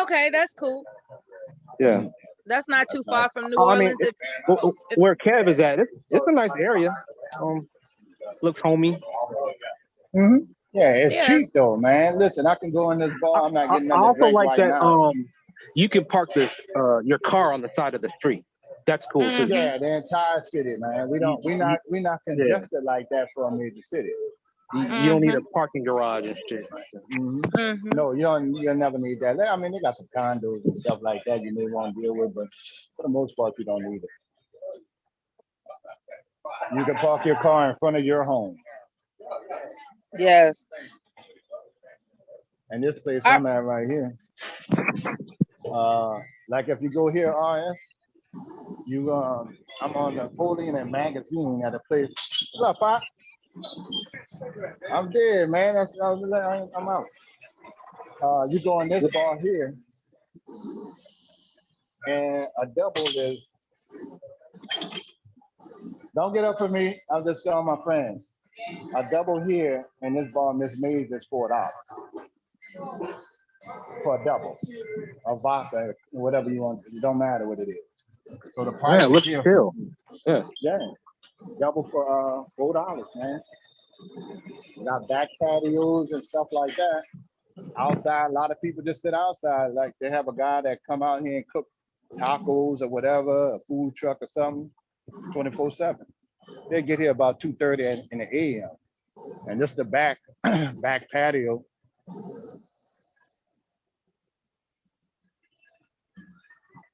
Okay, that's cool. Yeah. That's not too far from New I mean, Orleans. where Kev is at, it's a nice area. Looks homey. Yeah, it's cheap though, man. Listen, I can go in this bar. I'm not getting nothing to drink like right that. now. You can park your car on the side of the street. That's cool too. Yeah, the entire city, man. We're not congested like that for a major city. You don't need a parking garage and shit. No, you'll never need that. I mean, they got some condos and stuff like that you may want to deal with, but for the most part, you don't need it. You can park your car in front of your home. Yes. And this place I'm at right here, like if you go here, RS, I'm on Napoleon and Magazine at a place. What's up, Pop? I'm dead, man. I'm out. You go in this bar here, and a double is. Don't get up for me. I'm just telling my friends. A double here in this bar, Miss Mays, is $4 for a double, a vodka, whatever you want. It don't matter what it is. So the price looks chill. Yeah, double for $4, man. We got back patios and stuff like that. Outside, a lot of people just sit outside. Like they have a guy that come out here and cook tacos or whatever, a food truck or something, 24/7. They get here about 2:30 in the AM, and just the back patio.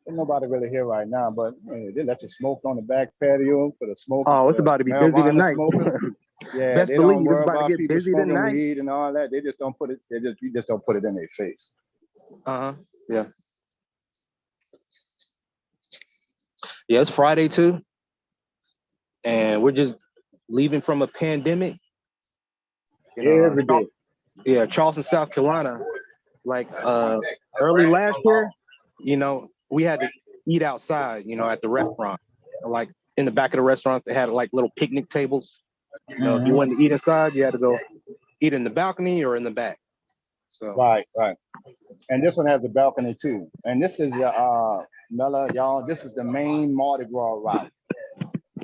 There's nobody really here right now, but they let you smoke on the back patio for the smoke. Oh, it's about to be busy tonight. Yeah, best they believe don't worry it's about about to get people busy smoking tonight. weed and all that. They just don't put it. You just don't put it in their face. Yeah. Yeah, it's Friday too, and we're just leaving from a pandemic. Every day. Yeah, Charleston, South Carolina. Like early last year, we had to eat outside, at the restaurant. Like in the back of the restaurant, they had like little picnic tables. If you wanted to eat inside, you had to go eat in the balcony or in the back. So Right. And this one has a balcony too. And this is Mella, y'all. This is the main Mardi Gras route.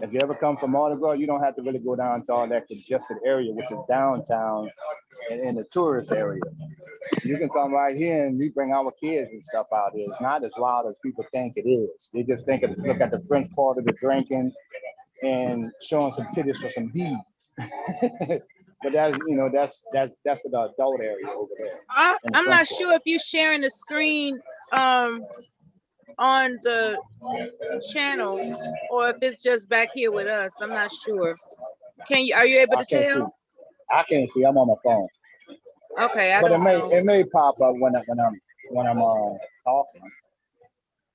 If you ever come from Mardi Gras, you don't have to really go down to all that congested area, which is downtown and in the tourist area. You can come right here and we bring our kids and stuff out here. It's not as wild as people think it is. They just look at the French part of the drinking and showing some titties for some beads. But that's the adult area over there. I'm not sure if you're sharing the screen on the channel or if it's just back here with us. I'm not sure. Are you able to tell? I can't see. I'm on my phone. Okay, but it may pop up when I'm talking,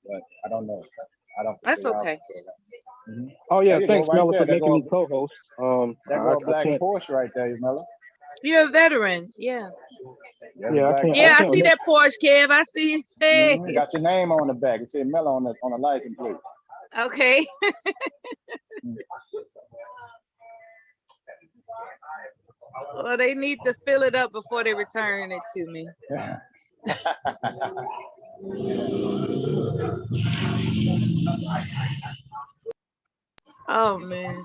but I don't know. That's okay. Oh yeah, thanks, Mella, for making me co-host. That's a black Porsche right there, Mella. You're a veteran, yeah. I see that Porsche, Kev. I see. Hey, got your name on the back. It said Mella on the license plate. Okay. Well, they need to fill it up before they return it to me. Oh man.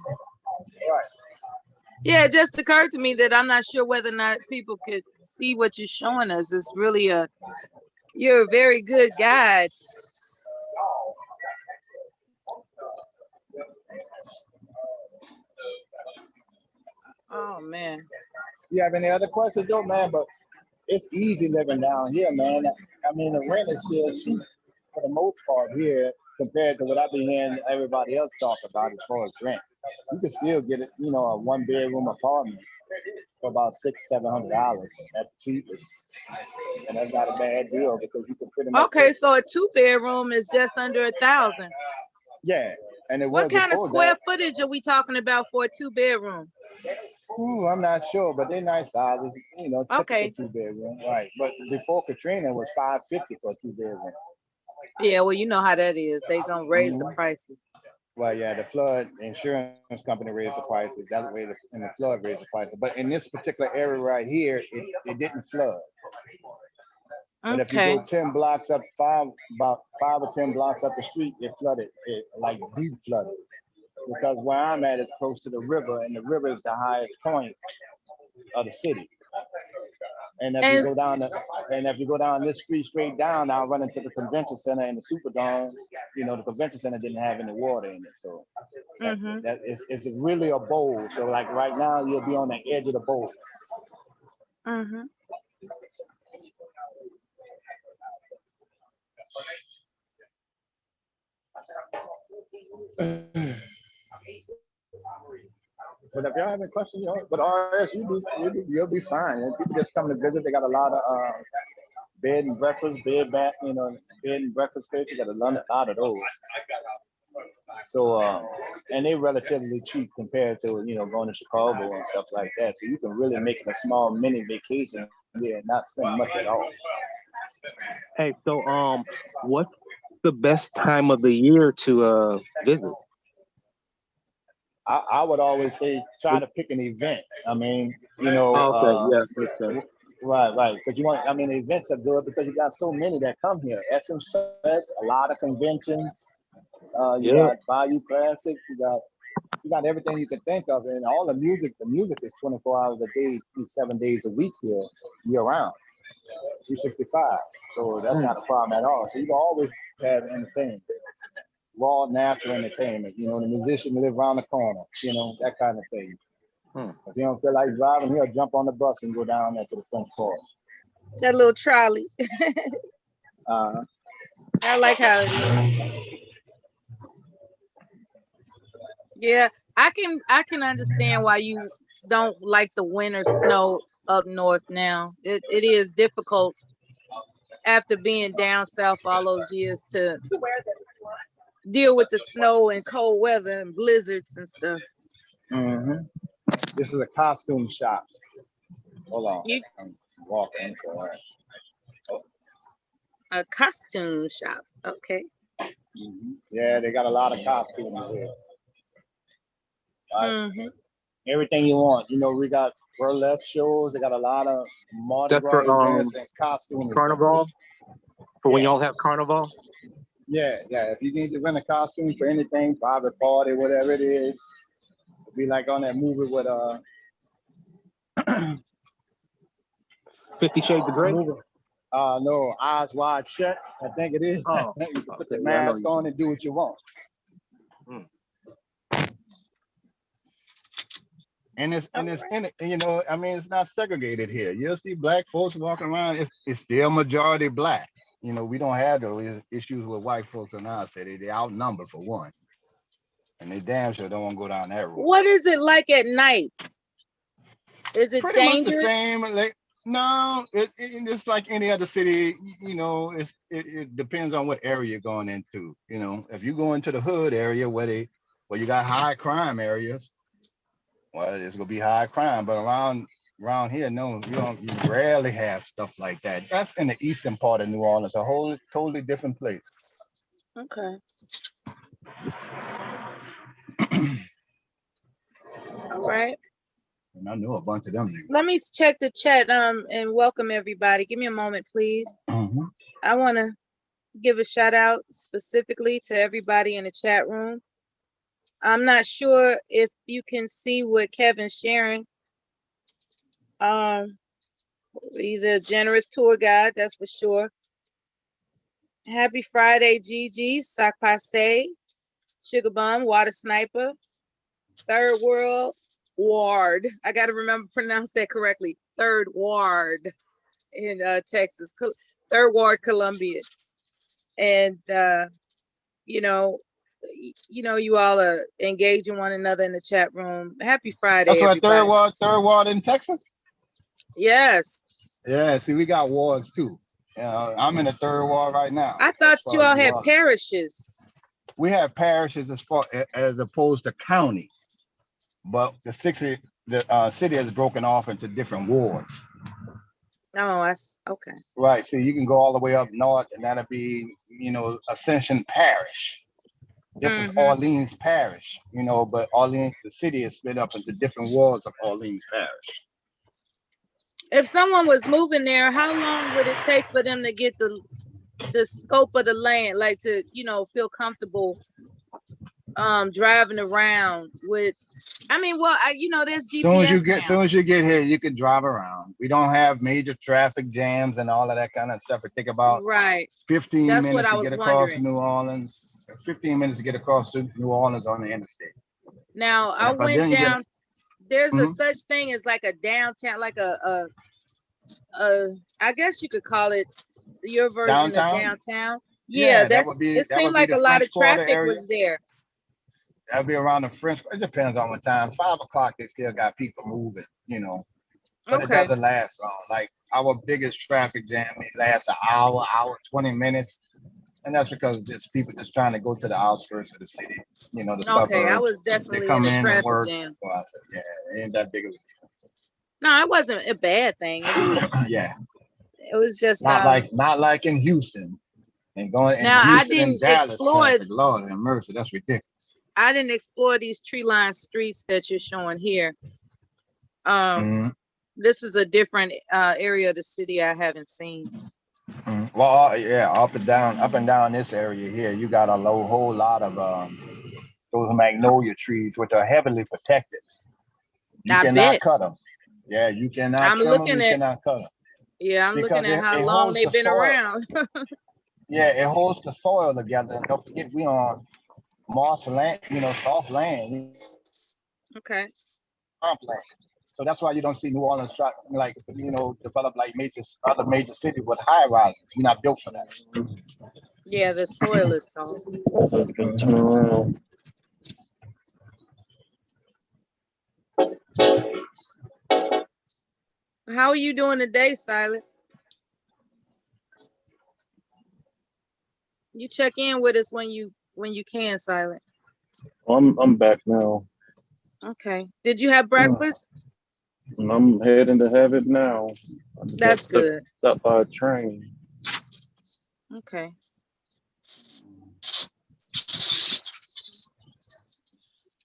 Yeah, it just occurred to me that I'm not sure whether or not people could see what you're showing us. It's really you're a very good guide. Oh man. You have any other questions though, man? But it's easy living down here, man. I mean, the rent is still cheap for the most part here compared to what I've been hearing everybody else talk about as far as rent. You can still get it, a 1-bedroom apartment for about $600-700 at the cheapest, and that's not a bad deal because you can pretty much. Okay, so a 2-bedroom is just under $1,000. Yeah, and what kind of square footage are we talking about for a 2-bedroom? Ooh, I'm not sure, but they're nice sizes, okay. 2-bedroom, right? But before Katrina, it was $550 for a 2-bedroom. Yeah, well, you know how that is. They're gonna raise the prices. Well, yeah, the flood insurance company raised the prices. That way, and the flood raised the prices. But in this particular area right here, it didn't flood. But if you go 10 blocks up, about 5 or 10 blocks up the street, it flooded, like deep flooded. Because where I'm at is close to the river, and the river is the highest point of the city. And if you go down this street straight down, I'll run into the convention center and the Superdome. You know, the convention center didn't have any water in it, so it's really a bowl. So like right now, you'll be on the edge of the bowl. But if y'all have any questions, but RS, you'll be fine. And people just come to visit. They got a lot of bed and breakfast, bed and breakfast places. Got a lot of those. So and they're relatively cheap compared to going to Chicago and stuff like that. So you can really make it a small mini vacation here and not spend much at all. Hey, so what's the best time of the year to visit? I would always say try to pick an event. I mean, right. Because events are good because you got so many that come here. Essence Fest, a lot of conventions. You got Bayou Classics. You got everything you can think of, and all the music. The music is 24 hours a day, 7 days a week here, year round, 365. So that's not a problem at all. So you can always have entertainment. Raw, natural entertainment. The musician live around the corner. That kind of thing. If you don't feel like driving, he'll jump on the bus and go down there to the French Quarter. That little trolley. I like how it is. Yeah, I can understand why you don't like the winter snow up north now. It is difficult after being down south all those years to deal with the snow and cold weather and blizzards and stuff. This is a costume shop. Hold on. I'm walking. A costume shop. Okay. Yeah, they got a lot of costumes here. Everything you want. We got burlesque shows. They got a lot of Mardi Gras events and costume Carnival. For when y'all have carnival. Yeah. If you need to rent a costume for anything, private party, whatever it is, it'll be like on that movie with 50 Shades of Grey. No, Eyes Wide Shut. I think it is. You can put the mask on and do what you want. And it's it's not segregated here. You'll see black folks walking around. It's still majority black. We don't have those issues with white folks in our city. They outnumbered for one, and they damn sure don't want to go down that road. What is it like at night? Is it pretty dangerous? much the same? No, it's like any other city. It depends on what area you're going into. If you go into the hood area where you got high crime areas, well, it's gonna be high crime. But around here, no, you rarely have stuff like that. That's in the eastern part of New Orleans, a whole totally different place. Okay. All right. And I know a bunch of them niggas. Let me check the chat and welcome everybody. Give me a moment, please. I want to give a shout out specifically to everybody in the chat room. I'm not sure if you can see what Kevin's sharing. He's a generous tour guide, that's for sure. Happy Friday, Gigi, Sac Passe, Sugar Bum, Water Sniper, Third World Ward. I got to remember to pronounce that correctly. Third Ward in Texas, Third Ward, Columbia. And, you all are engaging one another in the chat room. Happy Friday. That's what Third Ward in Texas? Yes. Yeah, see, we got wards too. I'm in the Third Ward right now. I thought you all had parishes. We have parishes as opposed to county, but the city is broken off into different wards. Oh, that's okay. Right. So you can go all the way up north, and that'll be, Ascension Parish. This is Orleans Parish, but Orleans, the city is split up into different wards of Orleans Parish. If someone was moving there, how long would it take for them to get the scope of the land, like to, you know, feel comfortable driving around with? I mean, well, you know, there's GPS soon as you get here, you can drive around. We don't have major traffic jams and all of that kind of stuff to think about. Right. 15 minutes to get across New Orleans. 15 minutes to get across to New Orleans on the interstate. Now, I went down. There's a such thing as like a downtown, like a I guess you could call it your version of downtown. Yeah, it seemed like a lot of traffic was there. That'll be around the French. It depends on what time. 5 o'clock, they still got people moving, you know. But it doesn't last long. Like our biggest traffic jam, it lasts an hour, 20 minutes. And that's because there's people just trying to go to the outskirts of the city, you know, the suburbs. I was definitely in the traffic jam. Well, I said, yeah, it ain't that big of a deal. No, it wasn't a bad thing. Yeah. It was just not like in Houston. And going now Houston I didn't Dallas, explore traffic, Lord have mercy, that's ridiculous. I didn't explore these tree-lined streets that you're showing here. This is a different area of the city I haven't seen. Well, yeah, up and down this area here, you got a whole lot of those magnolia trees, which are heavily protected. You cannot cut them. Yeah, you cannot trim them, you cannot cut them. Yeah, I'm looking at how long they've been around. Yeah, it holds the soil together. And don't forget, we on moss land, you know, soft land. Okay. Land. So that's why you don't see New Orleans try, like, you know, develop like other major cities with high rises. We're not built for that. Yeah, the soil is soft. Turn around. How are you doing today, Silent? You check in with us when you can, Silent. I'm back now. Okay. Did you have breakfast? I'm heading to have it now. That's good. Stop by a train. Okay.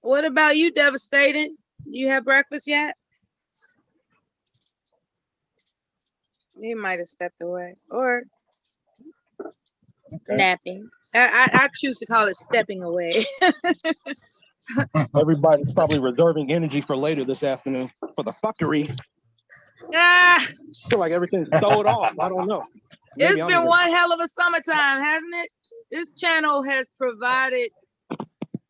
What about you, Devastated? You have breakfast yet? He might have stepped away or napping. I choose to call it stepping away. Everybody's probably reserving energy for later this afternoon for the fuckery. I feel like everything's sold off. I don't know. It's been one hell of a summertime, hasn't it? This channel has provided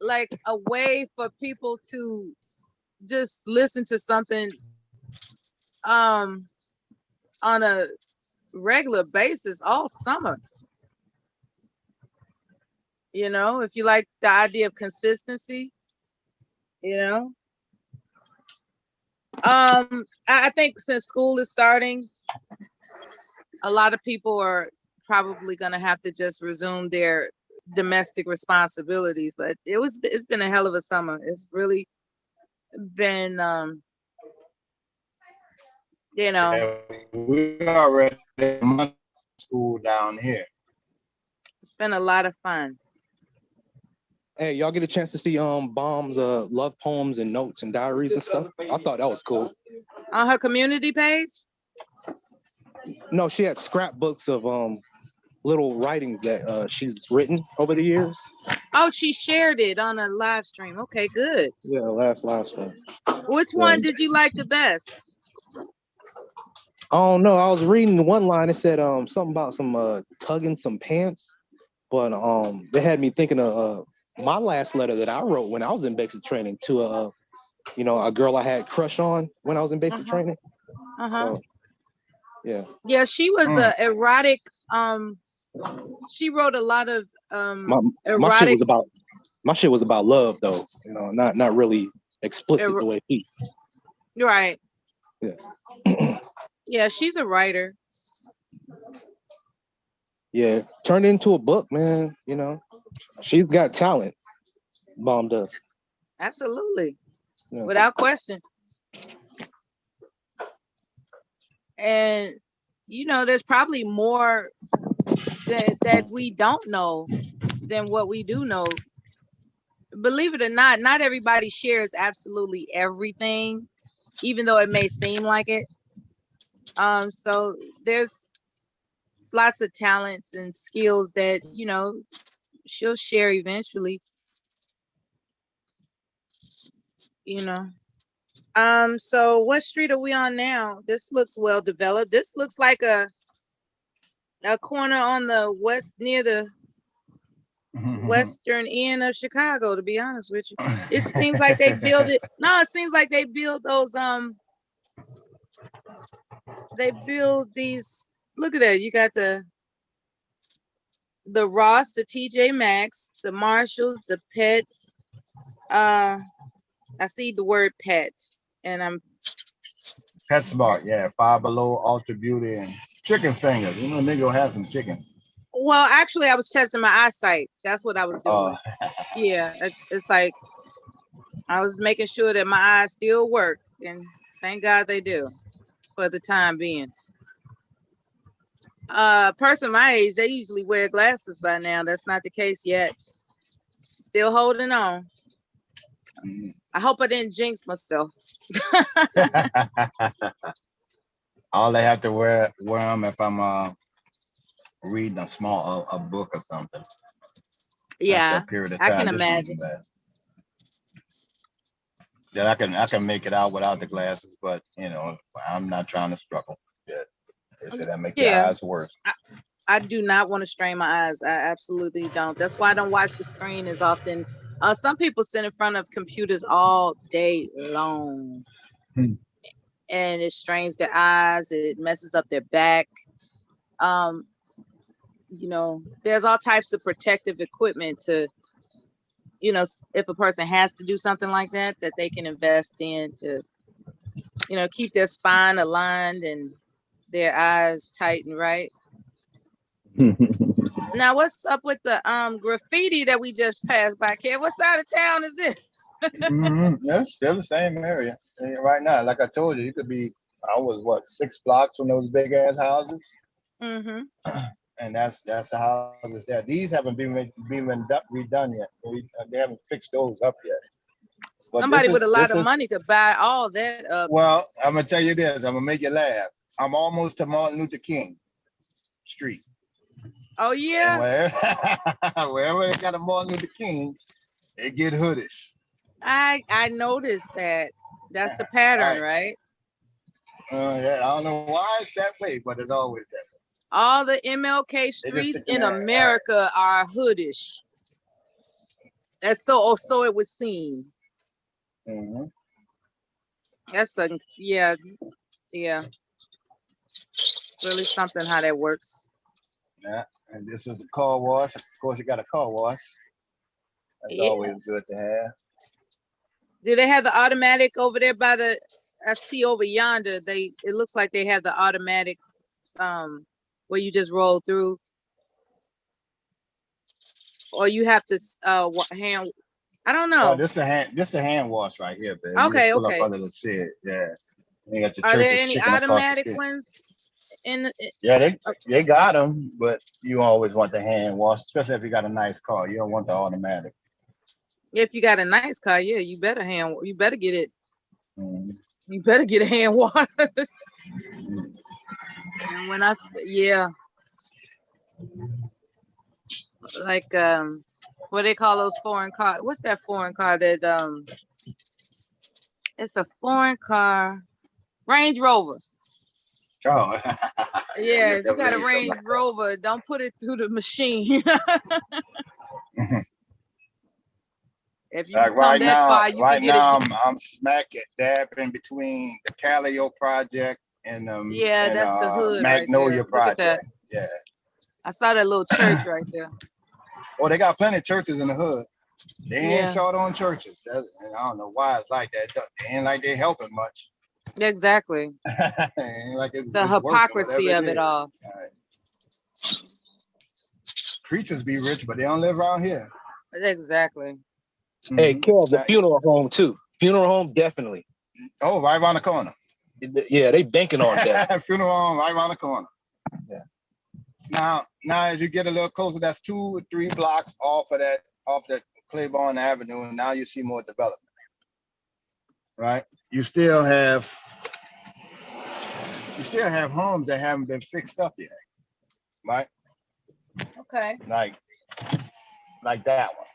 like a way for people to just listen to something on a regular basis all summer. You know, if you like the idea of consistency, you know. I think since school is starting, a lot of people are probably going to have to just resume their domestic responsibilities, but it's been a hell of a summer. It's really been you know, we already in school down here. It's been a lot of fun. Hey, y'all get a chance to see Bomb's love poems and notes and diaries and stuff? I thought that was cool. On her community page? No, she had scrapbooks of little writings that she's written over the years. Oh, she shared it on a live stream. Okay, good. Yeah, last stream. Which one did you like the best? Oh no, I was reading one line. It said something about some tugging some pants, but they had me thinking of my last letter that I wrote when I was in basic training to a girl I had crush on when I was in basic training. So, yeah. Yeah, she was erotic. She wrote a lot of erotic. My shit was about love though. You know, not really explicit the way he. Right. Yeah. Yeah, she's a writer. Yeah, turned into a book, man. You know, she's got talent. Bomb does. Absolutely. Yeah. Without question. And you know, there's probably more that we don't know than what we do know. Believe it or not, not everybody shares absolutely everything, even though it may seem like it. So there's lots of talents and skills that, you know, she'll share eventually, you know. So what street are we on now? This looks well developed. This looks like a corner on the west, near the western end of Chicago, to be honest with you. It seems like they build it. No, it seems like they build those, they build these, look at that. You got the Ross, the TJ Maxx, the Marshalls, the Pet. I see the word pet, and I'm PetSmart, yeah, Five Below, Ultra Beauty, and Chicken Fingers. You know, nigga have some chicken. Well, actually, I was testing my eyesight. That's what I was doing. Yeah, it's like I was making sure that my eyes still work, and thank God they do for the time being. Person my age, they usually wear glasses by now. That's not the case yet. Still holding on. I hope I didn't jinx myself. All I have to wear them if I'm reading a book or something. Yeah, period of I time, can imagine. Yeah, I can make it out without the glasses, but you know, I'm not trying to struggle. Yeah, they say that make your eyes worse. I do not want to strain my eyes. I absolutely don't. That's why I don't watch the screen as often. Some people sit in front of computers all day long, and it strains their eyes. It messes up their back. You know, there's all types of protective equipment to, you know, if a person has to do something like that, that they can invest in to, you know, keep their spine aligned and their eyes tight and right. Now, what's up with the graffiti that we just passed by, Kev? What side of town is this? Yeah, still the same area. And right now, like I told you, I was 6 blocks from those big ass houses. And that's the houses there. These haven't been redone yet. They haven't fixed those up yet. But somebody with a lot of money could buy all that up. Well, I'm gonna tell you this. I'm gonna make you laugh. I'm almost to Martin Luther King Street. Oh yeah. Wherever they got a Martin Luther King, they get hoodish. I noticed that. That's the pattern, right? Yeah, I don't know why it's that way, but it's always that way. All the MLK streets in America are hoodish. That's so it would seem. That's yeah. Really something how that works. Yeah, and this is the car wash. Of course, you got a car wash. That's always good to have. Do they have the automatic over there by the? I see over yonder. It looks like they have the automatic, where you just roll through, or you have to hand. I don't know. Oh, this the hand wash right here, baby. Okay, pull up under the shed. Yeah. Are there any automatic ones? Yeah, they got them, but you always want the hand wash, especially if you got a nice car. You don't want the automatic. If you got a nice car, yeah, you better get it. You better get a hand wash. And when like what they call those foreign cars? What's that foreign car that it's a foreign car, Range Rover. Oh. Yeah, if you got a Range Rover, don't put it through the machine. If you right now, I'm smack dab in between the Calio project and that's the hood Magnolia right project. Yeah, I saw that little church right there. Oh, they got plenty of churches in the hood. They ain't short on churches. And I don't know why it's like that. They ain't like they helping much. Exactly. Like the hypocrisy of it all. Preachers be rich, but they don't live around here. Exactly. Hey, Kel, the funeral home too. Funeral home, definitely. Oh, right around the corner. Yeah, they banking on that. Funeral home right around the corner. Yeah. Now, as you get a little closer, that's 2 or 3 blocks off that Claiborne Avenue, and now you see more development. Right? You still have you still have homes that haven't been fixed up yet, right? Okay. Like that one,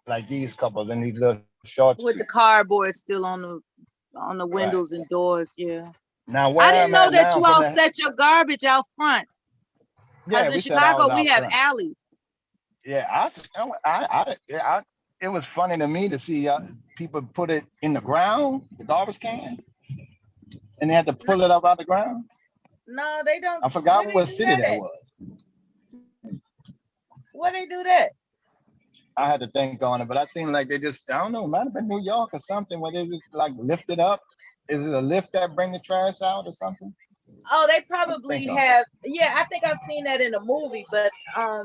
like these couples in these little short with streets. the cardboard still on the windows and doors. Yeah. Now I didn't know that you all set your garbage out front. Because in Chicago we have alleys. Yeah, it was funny to me to see people put it in the ground, the garbage can, and they had to pull it up out the ground. No, they don't. I forgot what city that was. Where they do that? I had to think on it, but I seemed like they just, I don't know, it might have been New York or something where they just like lift it up. Is it a lift that bring the trash out or something? Oh, they probably have. Yeah, I think I've seen that in a movie, but I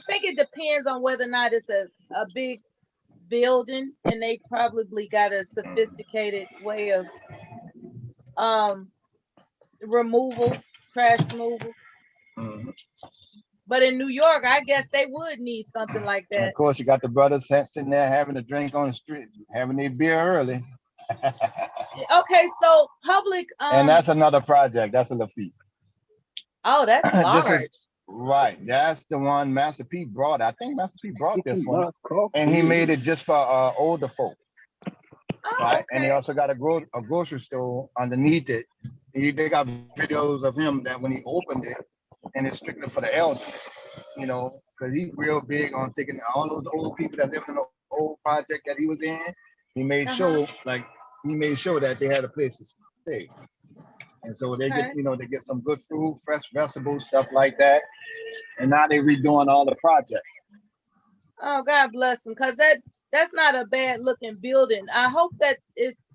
think it depends on whether or not it's a big building, and they probably got a sophisticated way of trash removal. Mm-hmm. But in New York, I guess they would need something like that. And of course, you got the brothers sitting there having a drink on the street, having their beer early. Okay, so public. And that's another project. That's a Lafitte. Oh, that's large. Right. That's the one Master P brought. I think Master P brought this one. And he made it just for older folk. Oh, right. Okay. And he also got a grocery store underneath it. They got videos of him that when he opened it, and it's strictly for the elderly, you know, because he's real big on taking all those old people that lived in the old project that he was in. He made sure that they had a place to stay. And so they get, they get some good food, fresh vegetables, stuff like that. And now they're redoing all the projects. Oh, God bless them, because that's not a bad looking building. I hope that it's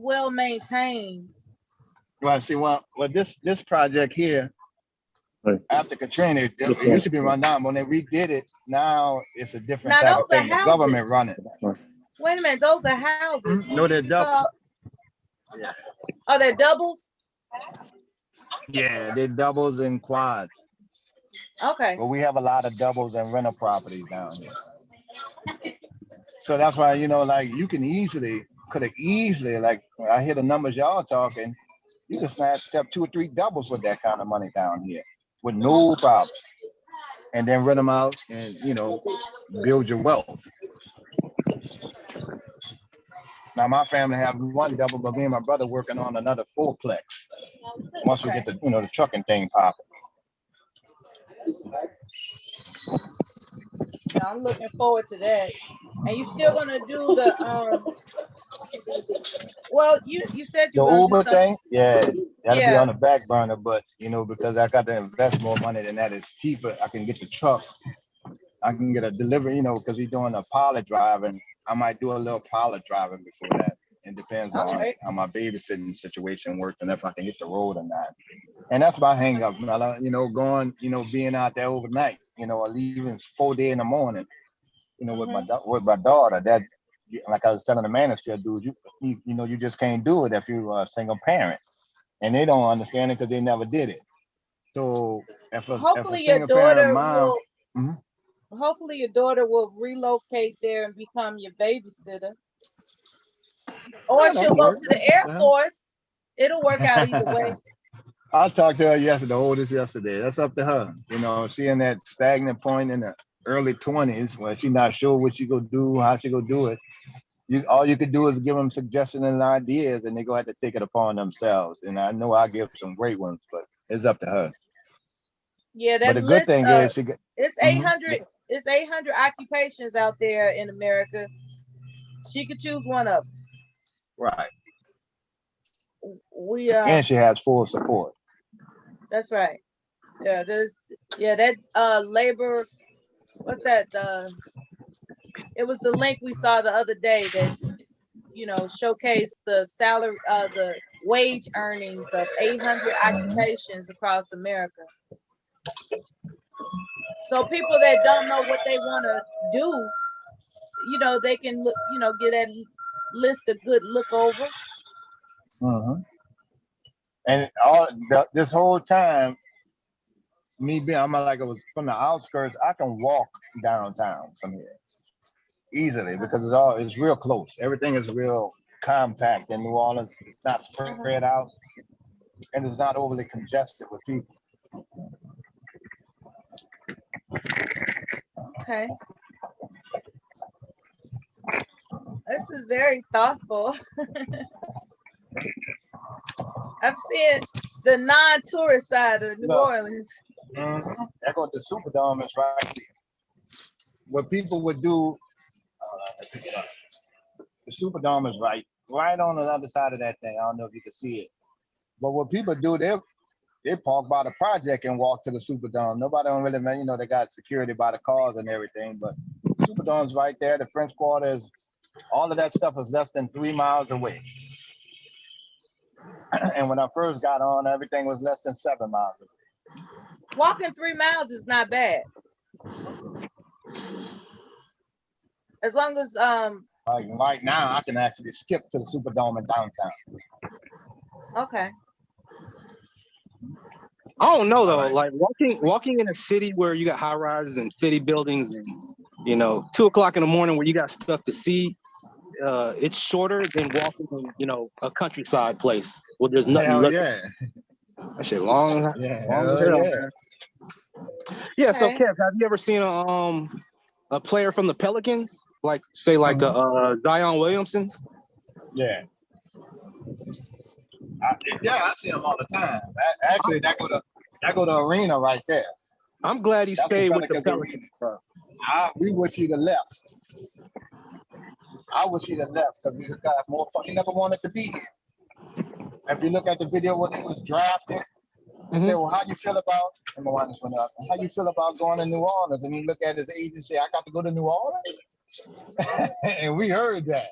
well maintained. Well, see, this project here, after Katrina, it used to be run down. When they redid it, now it's a different type of thing. The government run it. Wait a minute, those are houses. No, they're doubles. Yeah. Are they doubles? Yeah, they're doubles and quads. Okay. But we have a lot of doubles and rental properties down here. So that's why, like you could have easily, like I hear the numbers y'all talking, you can snatch up 2 or 3 doubles with that kind of money down here with no problem. And then rent them out and, build your wealth. Now my family have 1 double, but me and my brother working on another 4-plex. Once we get the, the trucking thing popping. I'm looking forward to that. And you still gonna do the well, you said you the Uber thing, that'll be on the back burner, but because I got to invest more money than that, it's cheaper. I can get the truck, I can get a delivery, because we're doing a pilot drive, and I might do a little pilot driving before that. It depends on how my babysitting situation works and if I can hit the road or not. And that's my hang up, going, being out there overnight, or leaving 4 days in the morning, with my daughter. That, like I was telling the manager, dude, you just can't do it if you're a single parent, and they don't understand it because they never did it. So hopefully your daughter will relocate there and become your babysitter, or she'll go to the Air Force. It'll work out either way. I talked to her yesterday, the oldest yesterday. That's up to her. She in that stagnant point in the early 20s where she's not sure what she gonna do, how she gonna do it. All you could do is give them suggestions and ideas, and they go have to take it upon themselves. And I know I give some great ones, but it's up to her. Yeah, that but the good thing is it's 800. It's 800 occupations out there in America. She could choose one of them. Right. And she has full support. That's right. Yeah, that labor. What's that? It was the link we saw the other day that showcased the salary, the wage earnings of 800 occupations across America. So people that don't know what they want to do, they can look, get that list a good look over. Mm-hmm. And this whole time, I'm like, it was from the outskirts. I can walk downtown from here easily because it's real close. Everything is real compact in New Orleans. It's not spread out. and it's not overly congested with people. Okay. This is very thoughtful. I'm seeing the non-tourist side of New Orleans. That goes the Superdome is right there. What people would do, the Superdome is right on the other side of that thing. I don't know if you can see it. But what people do, they park by the project and walk to the Superdome. Nobody don't really, you know, they got security by the cars and everything, but Superdome's right there. The French Quarter is, all of that stuff is less than 3 miles away. And when I first got on, everything was less than 7 miles away. Walking 3 miles is not bad. As long as like right now, I can actually skip to the Superdome in downtown. Okay. I don't know though. Like walking in a city where you got high rises and city buildings, and 2 o'clock in the morning where you got stuff to see. It's shorter than walking in, a countryside place where there's nothing. Hell yeah. That shit long. Yeah. Yeah. So Kev, have you ever seen a player from the Pelicans, like say like Zion Williamson? Yeah. I see him all the time. Actually, that go to the arena right there. I'm glad he stayed with the Pelicans. We wish he'd have left. I wish he'd have left because we got more fun. He never wanted to be here. If you look at the video when he was drafted, they say, well, how you feel about, how you feel about going to New Orleans? And he look at his agent and say, I got to go to New Orleans? And we heard that.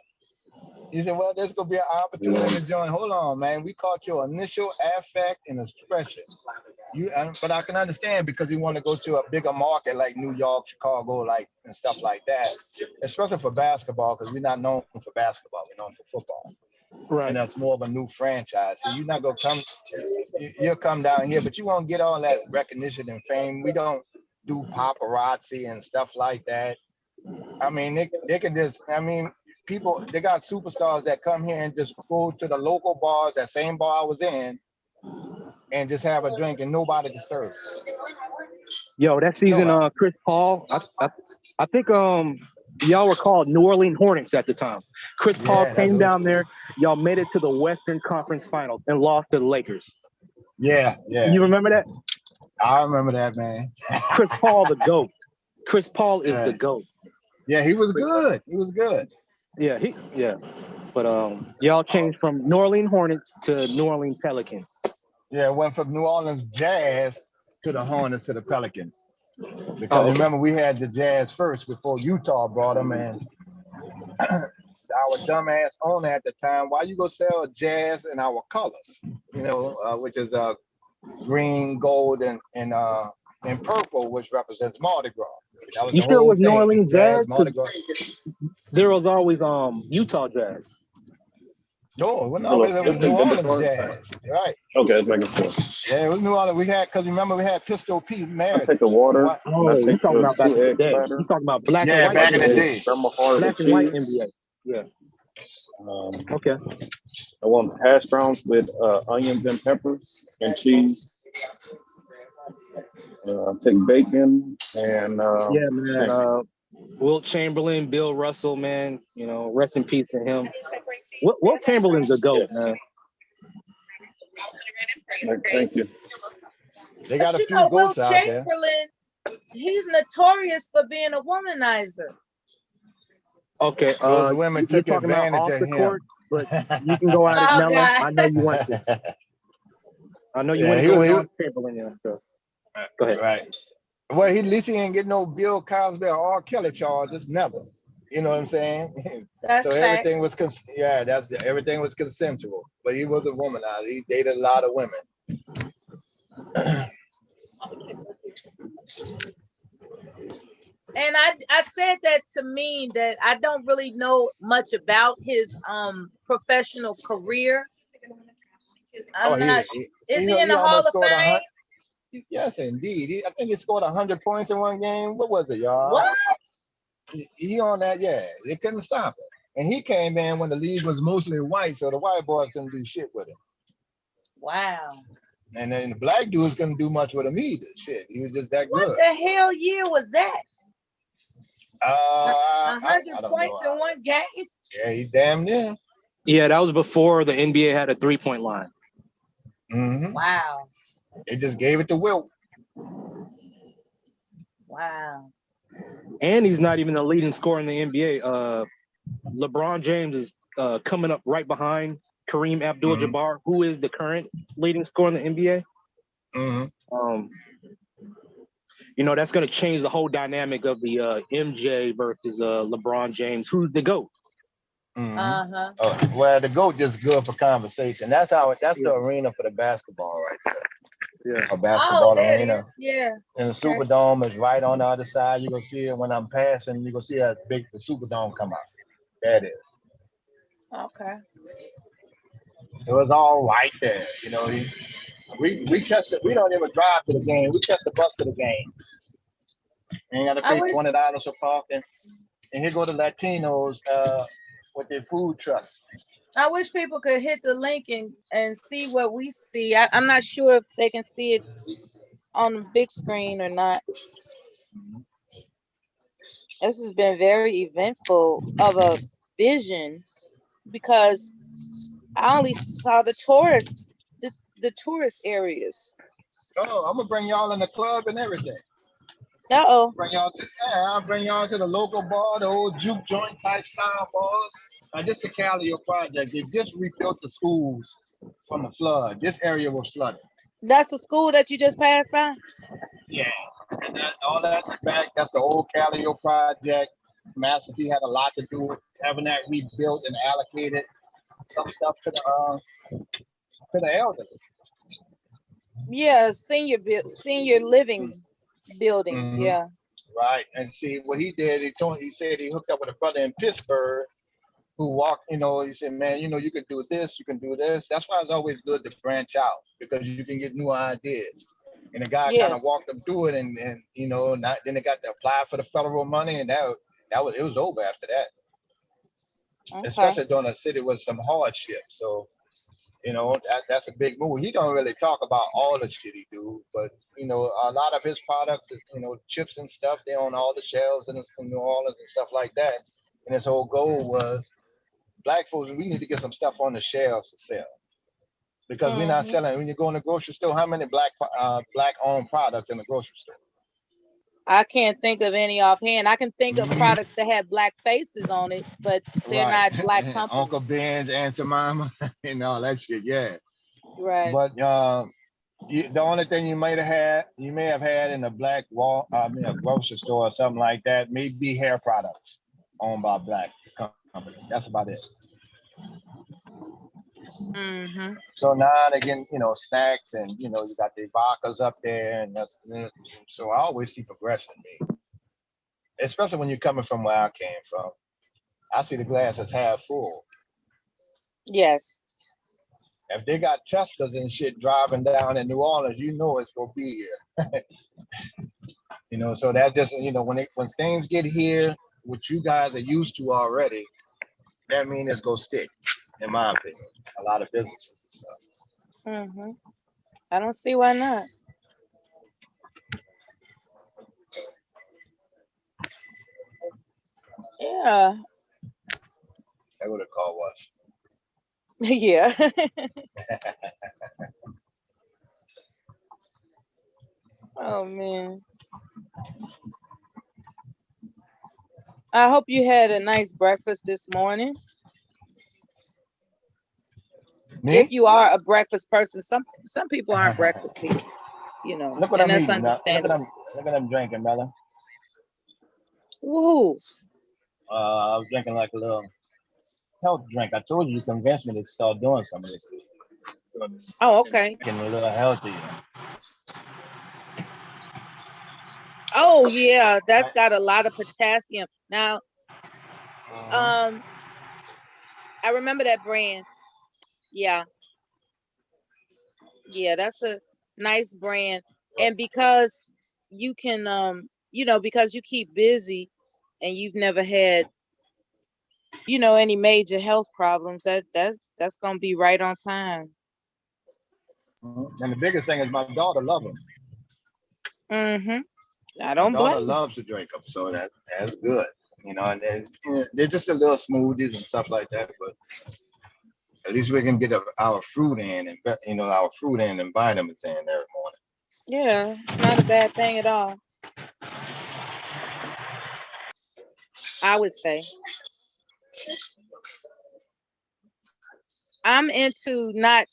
He said, well, there's going to be an opportunity to join. Hold on, man. We caught your initial affect and expression. But I can understand because you want to go to a bigger market like New York, Chicago, and stuff like that, especially for basketball, because we're not known for basketball. We're known for football. Right. And that's more of a new franchise. So you're not going to you'll come down here, but you won't get all that recognition and fame. We don't do paparazzi and stuff like that. I mean, they can just, people, they got superstars that come here and just go to the local bars, that same bar I was in, and just have a drink and nobody disturbs. Yo, that season, Chris Paul, I think y'all were called New Orleans Hornets at the time. Chris Paul came down there. Y'all made it to the Western Conference Finals and lost to the Lakers. Yeah. You remember that? I remember that, man. Chris Paul, the GOAT. Chris Paul is the GOAT. Yeah, he was good. Yeah, But y'all changed from New Orleans Hornets to New Orleans Pelicans. Yeah, it went from New Orleans Jazz to the Hornets to the Pelicans. Because remember, we had the Jazz first before Utah brought them, and our dumbass owner at the time, why you go sell Jazz in our colors? Which is green, gold, and purple, which represents Mardi Gras. You sure it was New Orleans Jazz? There was always Utah Jazz. No, it wasn't always. It was New Orleans Jazz. Right. Okay, it's back and forth. Yeah, it was New Orleans. Because remember, we had Pistol Pete married. I take the water. You talking about back in the day. You talking about black and white. Back in the day. Black and white NBA. Yeah. Okay. I want hash browns with onions and peppers and cheese. Take bacon and man. Wilt Chamberlain, Bill Russell, man. Rest in peace to him. Wilt Chamberlain's a GOAT, man. Thank you. They got a few goats out there. He's notorious for being a womanizer. Okay, those women took advantage of him. Court, but you can go out at Nella. I know you want to. I know you want to go out Chamberlain. Yeah, so. Go ahead. Right. Well, at least he didn't get no Bill Cosby or R. Kelly charges. Never. You know what I'm saying? That's so everything was everything was consensual. But he was a womanizer. He dated a lot of women. And I said that to mean that I don't really know much about his professional career. Is he in the Hall of Fame? Yes, indeed. I think he scored 100 points in one game. What was it, y'all? What? He on that, yeah. They couldn't stop it. And he came in when the league was mostly white, so the white boys couldn't do shit with him. Wow. And then the black dude's gonna do much with him either. Shit, he was just that good. What the hell year was that? 100 points know. in one game. Yeah, he damn near. Yeah, that was before the NBA had a 3-point line. Mm-hmm. Wow. They just gave it to Wilt. Wow. And he's not even the leading scorer in the NBA. LeBron James is coming up right behind Kareem Abdul-Jabbar, who is the current leading scorer in the NBA. Mm-hmm. You know, that's going to change the whole dynamic of the MJ versus LeBron James. Who's the GOAT? Mm-hmm. Uh-huh. Oh, well, the GOAT just good for conversation. That's the arena for the basketball right there. Yeah. A basketball arena. Yeah. And the Superdome is right on the other side. You're gonna see it when I'm passing, you're gonna see how big the Superdome come out. That is. Okay. So it's all right there. You know, we catch it, we don't even drive to the game. We catch the bus to the game. You ain't gotta pay $20 for parking. And here go the Latinos with their food trucks. I wish people could hit the link and see what we see. I'm not sure if they can see it on the big screen or not. This has been very eventful of a vision because I only saw the tourist areas. Oh, I'm gonna bring y'all in the club and everything. Uh-oh. I'll bring y'all to the local bar, the old juke joint type style bars. This the Calio project. They just rebuilt the schools from the flood. This area was flooded. That's the school that you just passed by? Yeah. And all that in the back, that's the old Calio project. Master P had a lot to do with having that rebuilt and allocated some stuff to the elderly. Yeah, senior living buildings. Mm-hmm. Yeah. Right. And see what he did, he said he hooked up with a brother in Pittsburgh who walked, he said, man, you can do this, you can do this. That's why it's always good to branch out because you can get new ideas. And the guy kind of walked them through it and then they got to apply for the federal money and it was over after that. Okay. Especially during a city with some hardship. So, that's a big move. He don't really talk about all the shit he do, but a lot of his products, chips and stuff, they on all the shelves in New Orleans and stuff like that. And his whole goal was, black folks, we need to get some stuff on the shelves to sell because we're not selling. When you go in the grocery store, how many black owned products in the grocery store? I can't think of any offhand. I can think of products that have black faces on it, but they're not black companies. Uncle Ben's, Aunt Jemima, and all that shit. Yeah. Right. But the only thing you may have had in a black a grocery store or something like that may be hair products owned by black company. That's about it. Mm-hmm. So now and again, snacks and you got the vodkas up there, and so I always see progression, especially when you're coming from where I came from. I see the glass as half full. Yes. If they got Teslas and shit driving down in New Orleans, it's gonna be here. So that just when things get here, which you guys are used to already, that means it's gonna stick, in my opinion. A lot of businesses and stuff. Mm-hmm. I don't see why not. Yeah. That would have called was. Yeah. Oh man. I hope you had a nice breakfast this morning. Me? If you are a breakfast person, some people aren't breakfast people, Look what and I'm that's eating. understandable. Look at them drinking, brother. Woo. I was drinking like a little health drink. I told you convinced me to start doing some of this. Oh, okay. Getting a little healthier. Oh yeah, that's got a lot of potassium. Now, I remember that brand. Yeah, that's a nice brand, and because you can, because you keep busy, and you've never had, any major health problems, that's gonna be right on time. And the biggest thing is my daughter loves them. I don't My daughter blame. loves to drink them, so that's good. And they're just a little smoothies and stuff like that, but at least we can get our fruit in and our fruit in and vitamins in every morning. Yeah, it's not a bad thing at all, I would say. I'm into not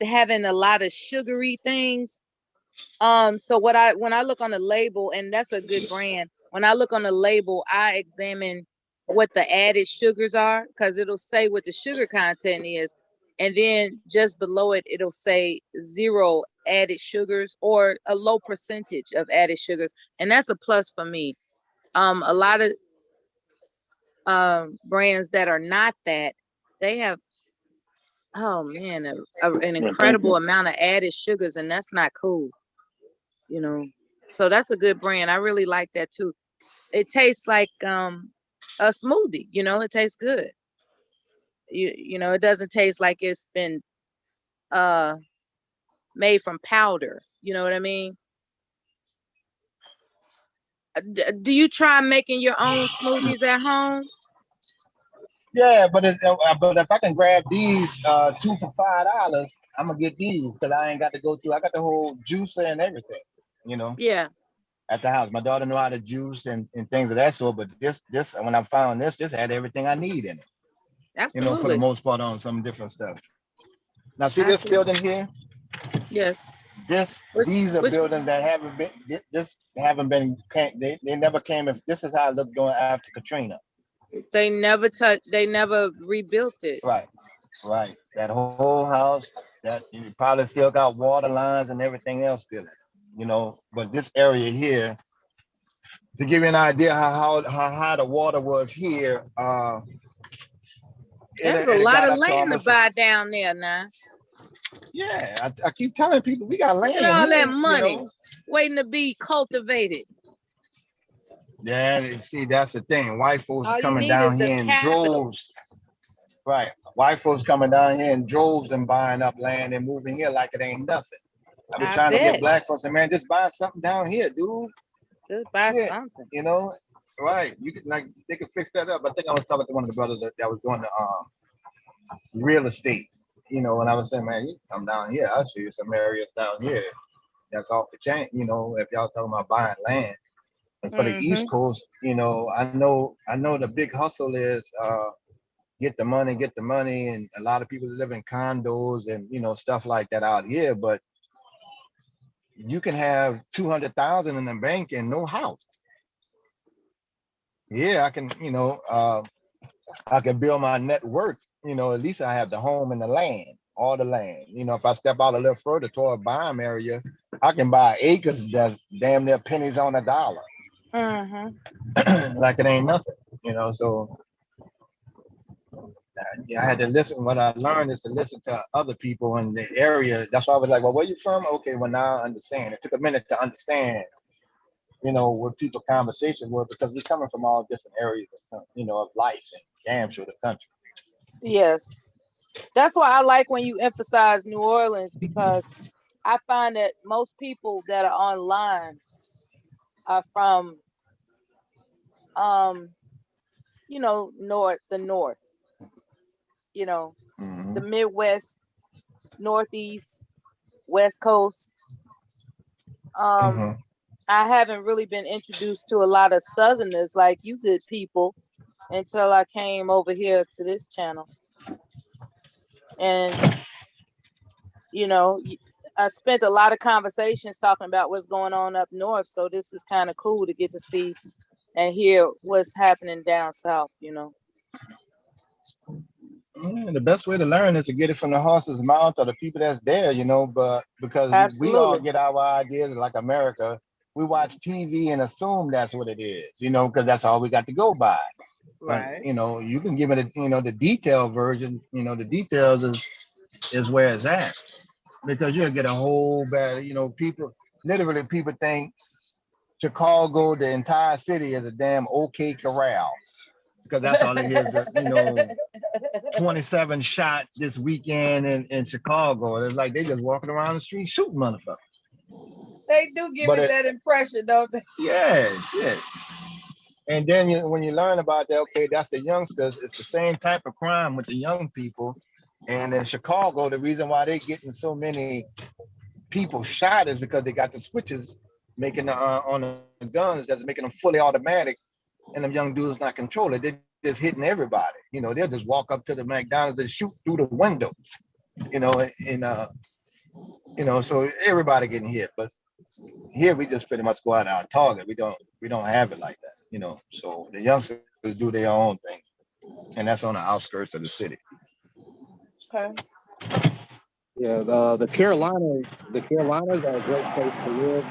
having a lot of sugary things. So when I look on the label, and that's a good brand, when I look on the label, I examine what the added sugars are, because it'll say what the sugar content is. And then just below it, it'll say 0 added sugars or a low percentage of added sugars. And that's a plus for me. A lot of brands that are not that, they have, oh man, an incredible amount of added sugars, and that's not cool. So that's a good brand. I really like that too. It tastes like a smoothie, it tastes good. It doesn't taste like it's been made from powder. You know what I mean? Do you try making your own smoothies at home? Yeah, but if I can grab these 2 for $5, I'm gonna get these because I ain't got to go through. I got the whole juicer and everything, Yeah. at the house. My daughter knew how to juice and things of that sort, but this when I found this had everything I need in it. Absolutely. For the most part on some different stuff. Now see this building here? Yes. These are buildings that haven't been they never came. If this is how it looked going after Katrina. They never rebuilt it. Right. That whole house that you probably still got water lines and everything else still in it, but this area here, to give you an idea how high the water was here, there's a lot of land to buy down there now. Yeah, I keep telling people we got land. Look at all that money waiting to be cultivated. Yeah, see, that's the thing. White folks coming down here in droves. Right. White folks coming down here in droves and buying up land and moving here like it ain't nothing. I've been trying to get black folks, man, just buy something down here, dude. Just buy something. Right. You could they could fix that up. I think I was talking to one of the brothers that was doing the real estate. And I was saying, man, you come down here, I'll show you some areas down here that's off the chain. If y'all talking about buying land. And for the East Coast, I know the big hustle is get the money, and a lot of people live in condos and stuff like that out here. But you can have 200,000 in the bank and no house. Yeah, I can, I can build my net worth. At least I have the home and the land, all the land. If I step out a little further toward Byam area, I can buy acres that's damn near pennies on a dollar. Like it ain't nothing, so I had to listen. What I learned is to listen to other people in the area. That's why I was like, well, where you from? Okay, well, now I understand. It took a minute to understand, what people's conversations were, because we're coming from all different areas of, of life and damn sure the country. Yes. That's why I like when you emphasize New Orleans, because I find that most people that are online are from the north, the Midwest, Northeast, West Coast. I haven't really been introduced to a lot of Southerners like you good people until I came over here to this channel. And I spent a lot of conversations talking about what's going on up north, so this is kind of cool to get to see and hear what's happening down south. The best way to learn is to get it from the horse's mouth or the people that's there, but because Absolutely. We all get our ideas like America. We watch TV and assume that's what it is, because that's all we got to go by. Right. But, you can give it the detailed version, the details is where it's at, because you'll get a whole bad, people think Chicago, the entire city, is a damn OK Corral. because that's all it is. 27 shot this weekend in Chicago. It's like they just walking around the street shooting motherfuckers. They do give it that impression, don't they? Yes. And then when you learn about that, okay, that's the youngsters. It's the same type of crime with the young people. And in Chicago, the reason why they're getting so many people shot is because they got the switches making on the guns that's making them fully automatic, and them young dudes not control it. They're just hitting everybody. They'll just walk up to the McDonald's and shoot through the window. So everybody getting hit. But here we just pretty much go out our target. We don't have it like that. So the youngsters do their own thing, and that's on the outskirts of the city. Okay. Yeah, the Carolinas are a great place to live.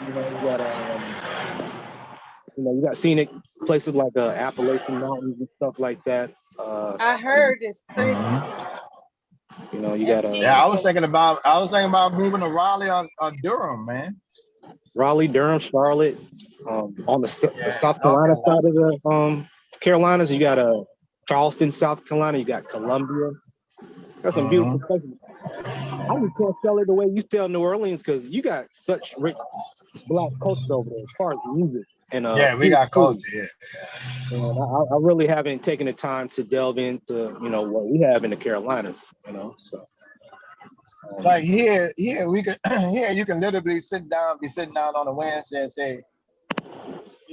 You got scenic places like Appalachian Mountains and stuff like that. I heard it's pretty. You got Yeah, I was thinking about moving to Raleigh or Durham, man. Raleigh, Durham, Charlotte. On the South Carolina side of the Carolinas, you got Charleston, South Carolina. You got Columbia. Got some beautiful places. I just can't sell it the way you sell New Orleans because you got such rich Black culture over there as far as music. And we got culture. Yeah. And I really haven't taken the time to delve into what we have in the Carolinas. So like here we can here you can literally be sitting down on a Wednesday and say,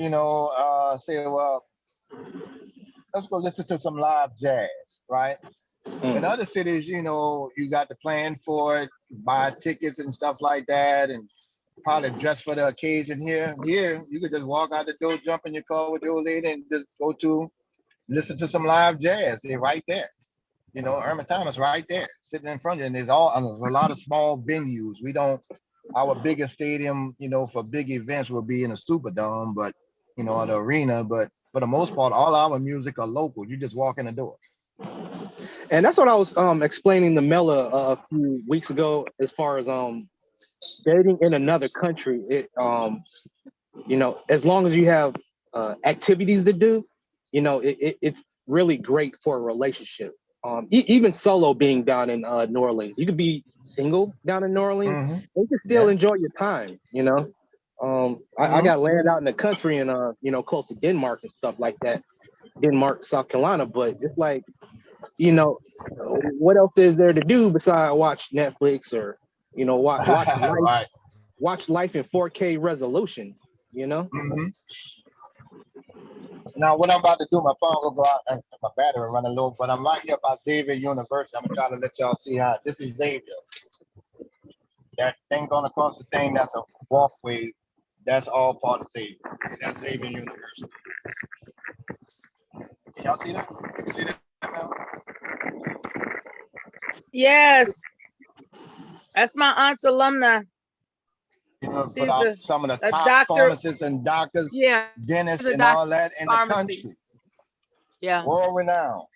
well, let's go listen to some live jazz, right? In other cities, you got to plan for it, buy tickets and stuff like that, and probably dress for the occasion. Here, you could just walk out the door, jump in your car with your old lady, and just go to listen to some live jazz. They're right there. Irma Thomas right there, sitting in front of you. And there's a lot of small venues. Our biggest stadium, for big events will be in a Superdome, but the arena. But for the most part, all our music are local. You just walk in the door. And that's what I was explaining to Mela a few weeks ago, as far as dating in another country. As long as you have activities to do, it's really great for a relationship. Even solo being down in New Orleans, you could be single down in New Orleans, and you can still enjoy your time. I got land out in the country and close to Denmark and stuff like that, Denmark, South Carolina, but it's like, what else is there to do besides watch Netflix or watch life in 4K resolution, Now, what I'm about to do, my phone will go out and my battery running low, but I'm right here by Xavier University. I'm gonna try to let y'all see how this is Xavier. That thing going across the thing, that's a walkway. That's all part of Xavier. That's Xavier University. Can y'all see that? You can see that now? Yes. That's my aunt's alumni. She's some of the top pharmacists and doctors, dentists, and all that in the country. Yeah. World renowned.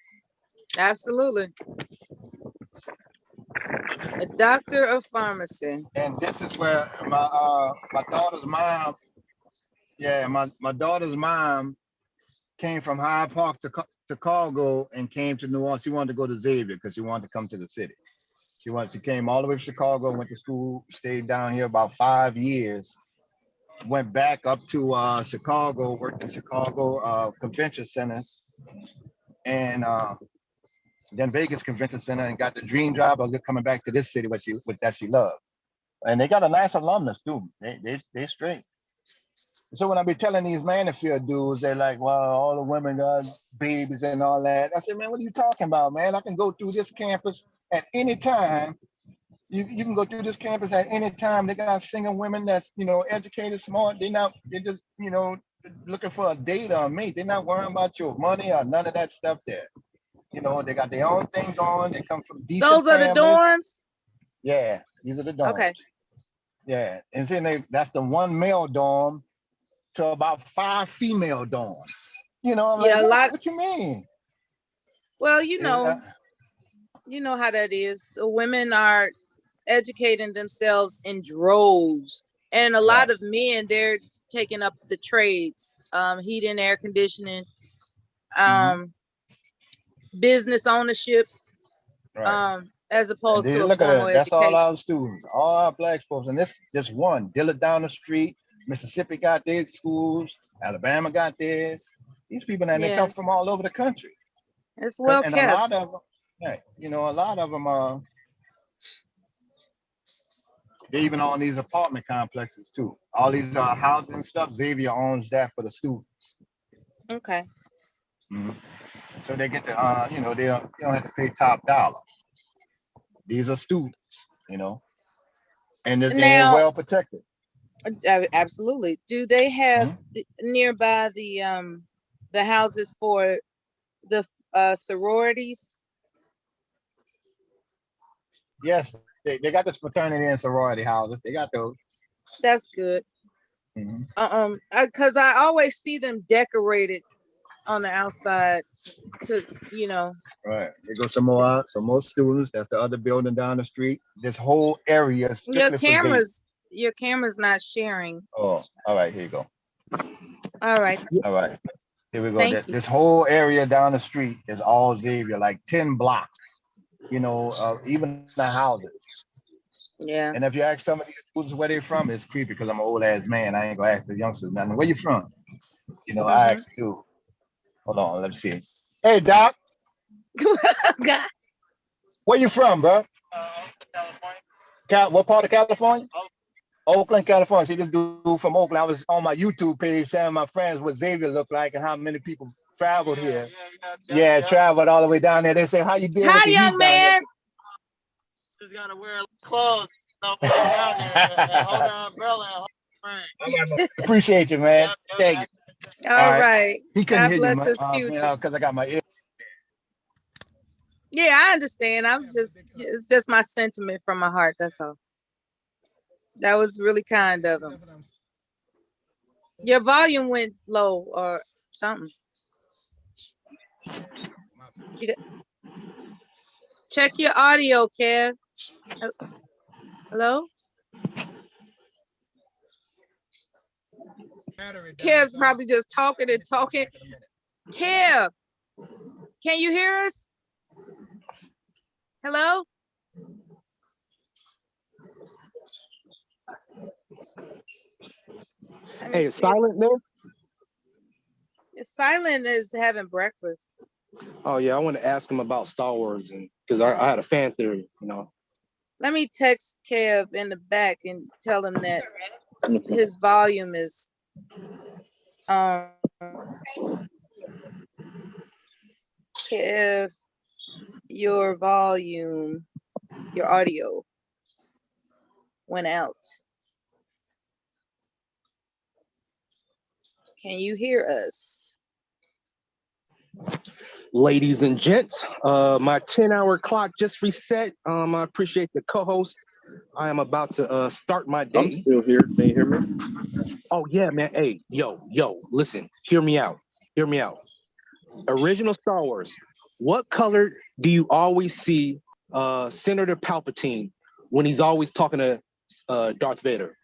Absolutely. A doctor of pharmacy. And this is where my daughter's mom, my daughter's mom came from Hyde Park to Chicago and came to New Orleans. She wanted to go to Xavier because she wanted to come to the city. She came all the way to Chicago, went to school, stayed down here about 5 years, went back up to Chicago, worked in Chicago convention centers, and then Vegas Convention Center, and got the dream job of coming back to this city, what she loved. And they got a nice alumnus too. They straight. So when I be telling these Manifield dudes, they're like, well, all the women got babies and all that. I said, man, what are you talking about, man? I can go through this campus at any time. You can go through this campus at any time. They got single women that's, educated, smart. They're just, looking for a date or a mate. They're not worrying about your money or none of that stuff there. They got their own thing going. They come from decent Those are families. the dorms? Yeah, these are the dorms. Okay. Yeah, and then that's the one male dorm to about 5 female dorms. I'm like, what you mean? Well, you know how that is. The women are educating themselves in droves, and a lot of men, they're taking up the trades, heating, air conditioning, business ownership, Right. as opposed to a Look at formal it. That's all education. our students, all our black folks, and this one. Dillard down the street, Mississippi got their schools, Alabama got theirs. These people, and they come from Yes, all over the country, it's well and a kept. lot of them, yeah, you know, a lot of them are. They even own these apartment complexes too. All these housing stuff, Xavier owns that for the students. Okay. Mhm. So they get to, you know, they don't have to pay top dollar. These are students, you know, and they're Now, well protected. absolutely. Do they have Mhm. nearby the houses for the sororities? Yes, they got this fraternity and sorority houses. They got those. That's good. Mhm. Because I always see them decorated on the outside to, you know. Right. They go some more students. That's the other building down the street. This whole area is strictly for Xavier. Your camera's not sharing. Oh, all right. Here you go. All right. All right. Here we go. Thank you. This whole area down the street is all Xavier, like 10 blocks, you know, even the houses. Yeah. And if you ask some of these schools where they're from, it's creepy because I'm an old ass man. I ain't gonna ask the youngsters nothing. Where you from? You know, I asked you. Hold on, let's see. Hey, Doc. God. Where you from, bro? What part of California? Oakland, California. See, this dude from Oakland. I was on my YouTube page sharing my friends what Xavier looked like and how many people traveled here. Yeah, traveled all the way down there. They say, how you deal with the heat young down here? man. Just gotta wear clothes. Hold the umbrella and Appreciate you, man. Thank you. All right. He couldn't God hear bless you, his future. because I got my ear. Yeah, I understand. It's just my sentiment from my heart. That's all. That was really kind of him. Your volume went low or something. Check your audio, Kev. Hello? Kev's probably just talking and talking. Kev, can you hear us? Hello? Hey, it's Silent there? Silent is having breakfast. Oh yeah, I want to ask him about Star Wars, and because I had a fan theory, you know. Let me text Kev in the back and tell him that his volume is Kev, your volume, your audio went out. Can you hear us? Ladies and gents, my 10-hour clock just reset. I appreciate the co-host. I am about to start my day. I'm still here. Can you hear me? Oh yeah, man. Hey, yo, listen, hear me out. Original Star Wars. What color do you always see Senator Palpatine when he's always talking to Darth Vader?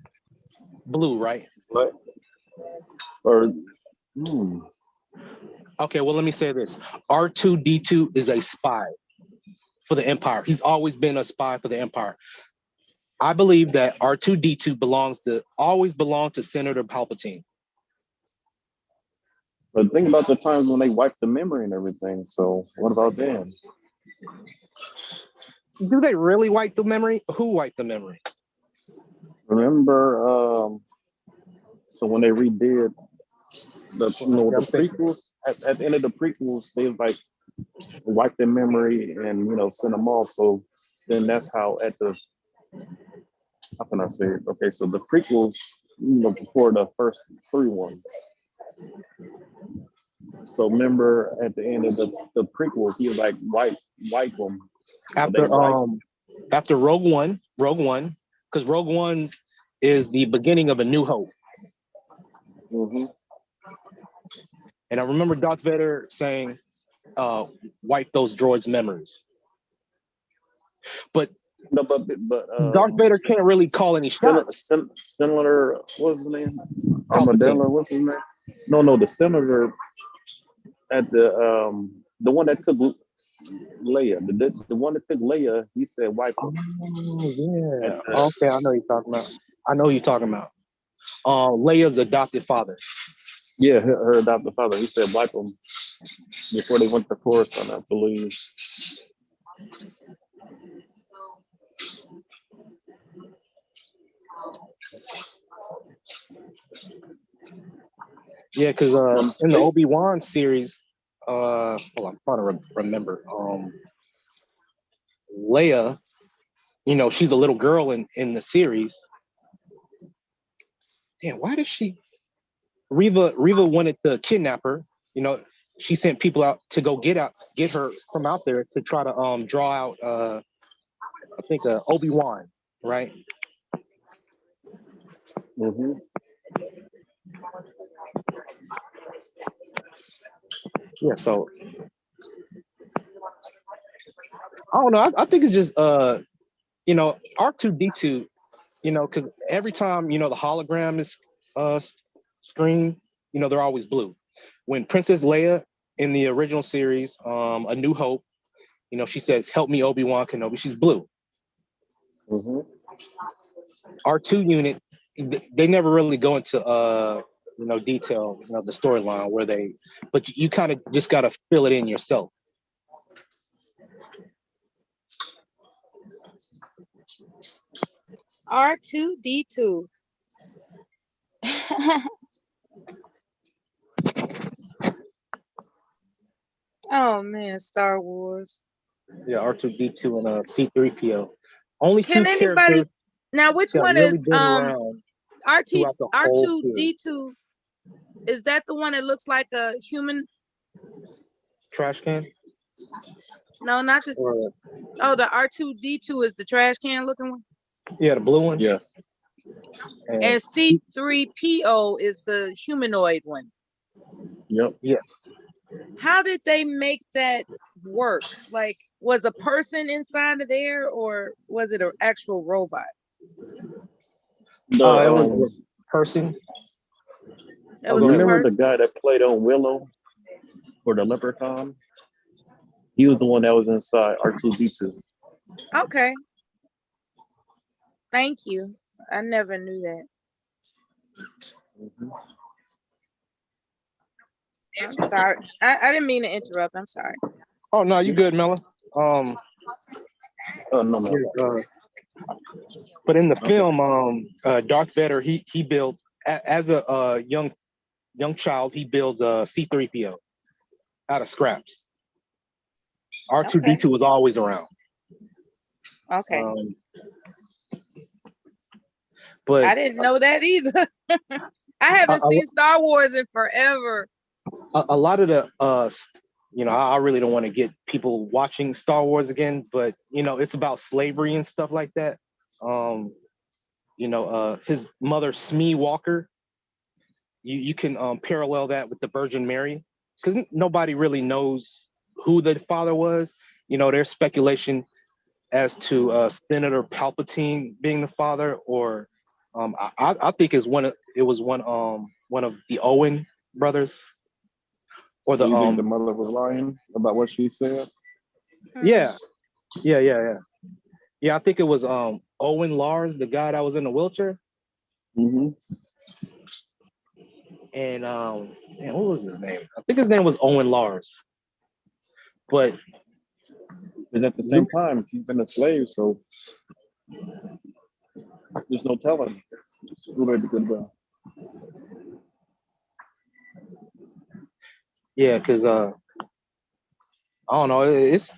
Blue, right? What? Or Okay, well, let me say this. R2-D2 is a spy for the Empire. He's always been a spy for the Empire. I believe that R2-D2 always belonged to Senator Palpatine. But think about the times when they wiped the memory and everything. So what about them? Do they really wipe the memory? Who wiped the memory? Remember, so when they redid the prequels, at the end of the prequels, they like wipe their memory and send them off. So then that's how how can I say it? Okay, so the prequels, before the first 3 ones. So remember at the end of the prequels, he was like wipe them. After Rogue One, because Rogue One is the beginning of A New Hope. Mm-hmm. And I remember Darth Vader saying, wipe those droids' memories. But Darth Vader can't really call any shots. Senator, what's his name? Armadillo, what's his name? No, the senator at the one that took Leia, the one that took Leia, he said wipe him. Oh, yeah. Okay, I know you're talking about. Leia's adopted father. Yeah, her adopted father. He said wipe him before they went to Coruscant, I believe. Yeah, because in the Obi-Wan series, I'm trying to remember. Leia, she's a little girl in the series. Damn, why did she? Reva wanted to kidnap her. She sent people out to go get her from out there to try to draw out I think Obi-Wan, right? Mm-hmm. Yeah, so I don't know. I think it's just R2D2, because every time the hologram is screen, they're always blue. When Princess Leia in the original series, A New Hope, she says, "Help me, Obi-Wan Kenobi." She's blue. Mm-hmm. R2 unit, they never really go into detail, the storyline but you kind of just got to fill it in yourself. R2D2. Oh man, Star Wars. Yeah, R2D2 and C3PO. Only Can two anybody characters now? Which one really is R2D2? Is that the one that looks like a human trash can? No, not the. The R2D2 is the trash can looking one. Yeah, the blue one. Yeah. And C3PO is the humanoid one. Yep. Yeah. How did they make that work? Like, was a person inside of there, or was it an actual robot? It was a person. It was remember the guy that played on Willow for the Leprechaun? He was the one that was inside R2D2. Okay. Thank you. I never knew that. Mm-hmm. I'm sorry. I didn't mean to interrupt. I'm sorry. Oh no, you good, Mella. No. But in the film, Darth Vader, he builds as a young child. He builds a C3PO out of scraps. R2D2 was always around. Okay. But I didn't know that either. I haven't seen Star Wars in forever. A lot of the I really don't want to get people watching Star Wars again, but it's about slavery and stuff like that. His mother, Smee Walker, you can parallel that with the Virgin Mary, because nobody really knows who the father was. There's speculation as to Senator Palpatine being the father, or I think it was one of the Owen brothers. Or do you think the mother was lying about what she said? Yeah. I think it was Owen Lars, the guy that was in the wheelchair. Mm-hmm. And what was his name? I think his name was Owen Lars. But because at the same time, she's been a slave, so there's no telling who made the good guy. Yeah, because I don't know, it's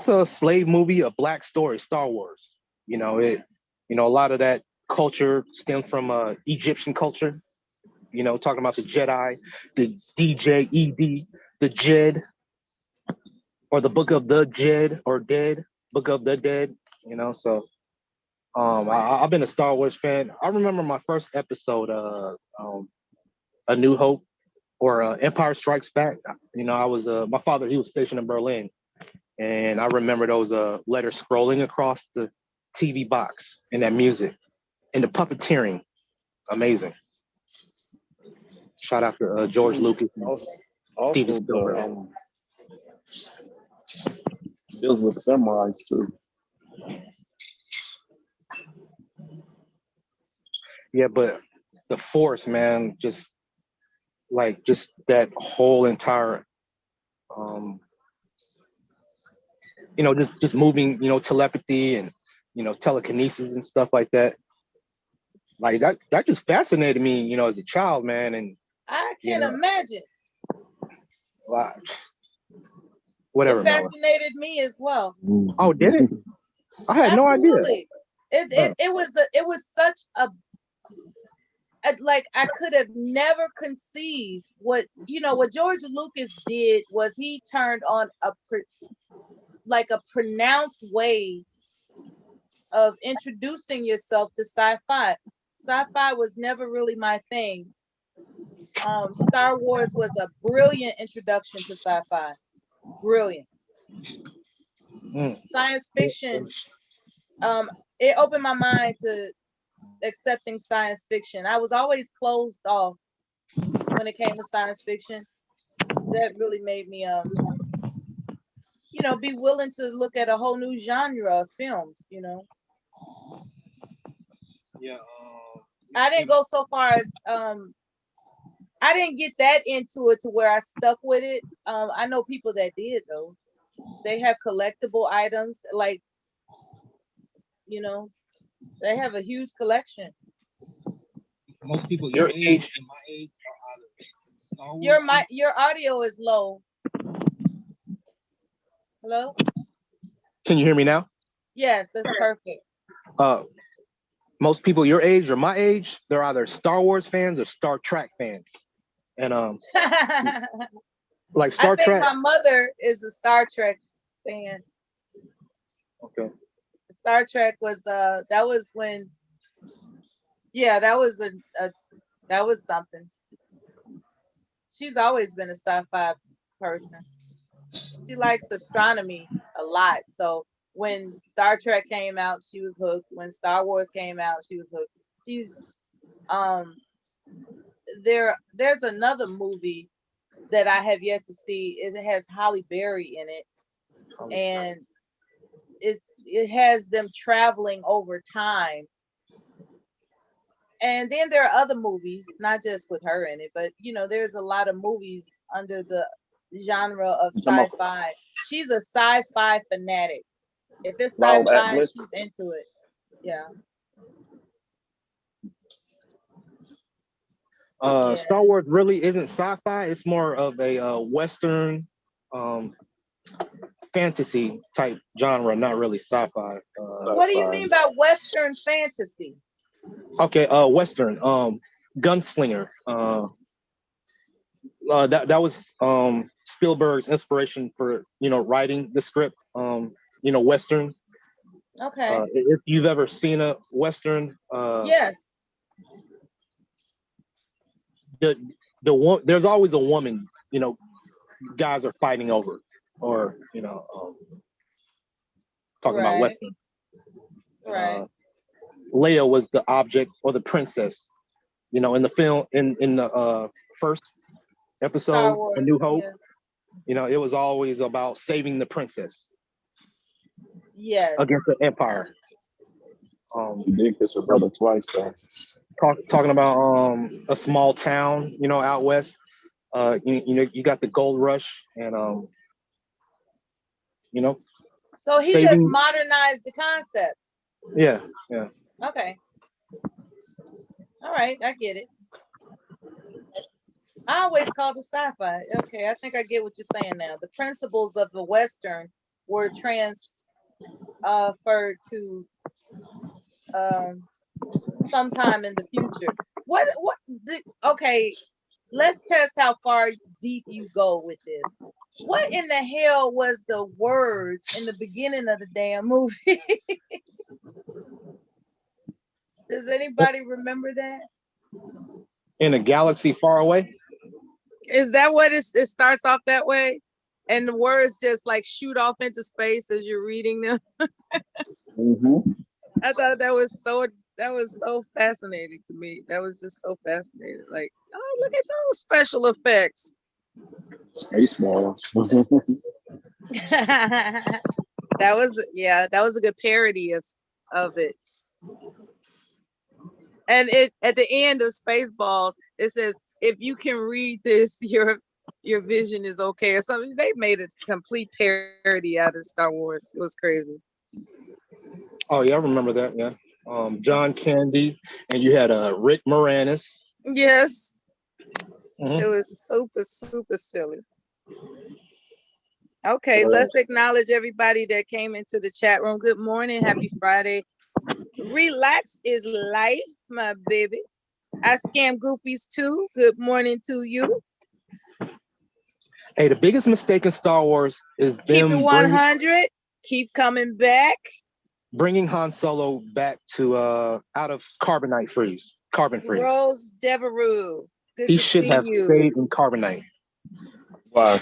a slave movie, a black story, Star Wars. A lot of that culture stemmed from Egyptian culture. Talking about the Jedi, the DJED, the Jed, or the Book of the Jed, or Dead, Book of the Dead. So I've been a Star Wars fan. I remember my first episode, A New Hope, or Empire Strikes Back. I was my father, he was stationed in Berlin, and I remember those letters scrolling across the TV box, and that music and the puppeteering, amazing. Shout out to George Lucas and Steven Spielberg. Deals with samurais too. Yeah, but the Force, man, just that whole entire, just moving, telepathy and, telekinesis and stuff like that. Like that just fascinated me, as a child, man. And I can imagine. Whatever. It fascinated me as well. Oh, did it? I had no idea. It was such a like I could have never conceived what George Lucas did was he turned on a pronounced way of introducing yourself to sci-fi. Sci-fi was never really my thing. Star Wars was a brilliant introduction to sci-fi. Brilliant. Science fiction. It opened my mind to accepting science fiction. I was always closed off when it came to science fiction. That really made me be willing to look at a whole new genre of films, Yeah. I didn't go so far as I didn't get that into it to where I stuck with it. I know people that did though. They have collectible items, like they have a huge collection. Most people your age and my age are your audio is low. Hello? Can you hear me now? Yes, that's perfect. Most people your age or my age, they're either Star Wars fans or Star Trek fans. And like Star Trek. My mother is a Star Trek fan. Okay. Star Trek was that was when that was something. She's always been a sci-fi person. She likes astronomy a lot. So when Star Trek came out, she was hooked. When Star Wars came out, she was hooked. She's there's another movie that I have yet to see. It has Halle Berry in it. And it has them traveling over time. And then there are other movies, not just with her in it, but there's a lot of movies under the genre of sci-fi. She's a sci-fi fanatic. If it's sci-fi, she's into it. Yeah. Star Wars really isn't sci-fi. It's more of a Western fantasy type genre, not really sci-fi. What do you mean by Western fantasy? Okay, Western, Gunslinger. That was Spielberg's inspiration for writing the script. Western. Okay. If you've ever seen a Western, yes. There's always a woman, guys are fighting over, or talking about Western. Right. Leia was the object or the princess, in the film, in the first episode, Wars, A New Hope. Yeah. It was always about saving the princess. Yes. Against the Empire. You did kiss her brother twice, though. Talking about a small town, out west. You got the gold rush, and So he just modernized the concept. Yeah. Okay. All right, I get it. I always called it sci-fi. Okay, I think I get what you're saying now. The principles of the Western were transferred to sometime in the future. Okay, let's test how far deep you go with this. What in the hell was the words in the beginning of the damn movie? Does anybody remember that? In a galaxy far away? Is that what it starts off that way? And the words just like shoot off into space as you're reading them. Mm-hmm. I thought that was so fascinating to me. That was just so fascinating. Like, oh, look at those special effects. Space Wars. That was a good parody of it. And it at the end of Spaceballs, it says, if you can read this, your vision is okay or something. They made a complete parody out of Star Wars. It was crazy. Oh yeah, I remember that. Yeah, John Candy, and you had Rick Moranis. Yes, Mm-hmm. It was super silly. Okay, let's acknowledge everybody that came into the chat room. Good morning, happy Friday. Relax is life, my baby. I scam goofies too. Good morning to you. Hey, the biggest mistake in Star Wars is keep it 100. Keep coming back. Bringing Han Solo back to out of carbonite freeze. Carbon freeze. Rose Devereaux. Good he to should see have you. stayed in carbonite. Wow.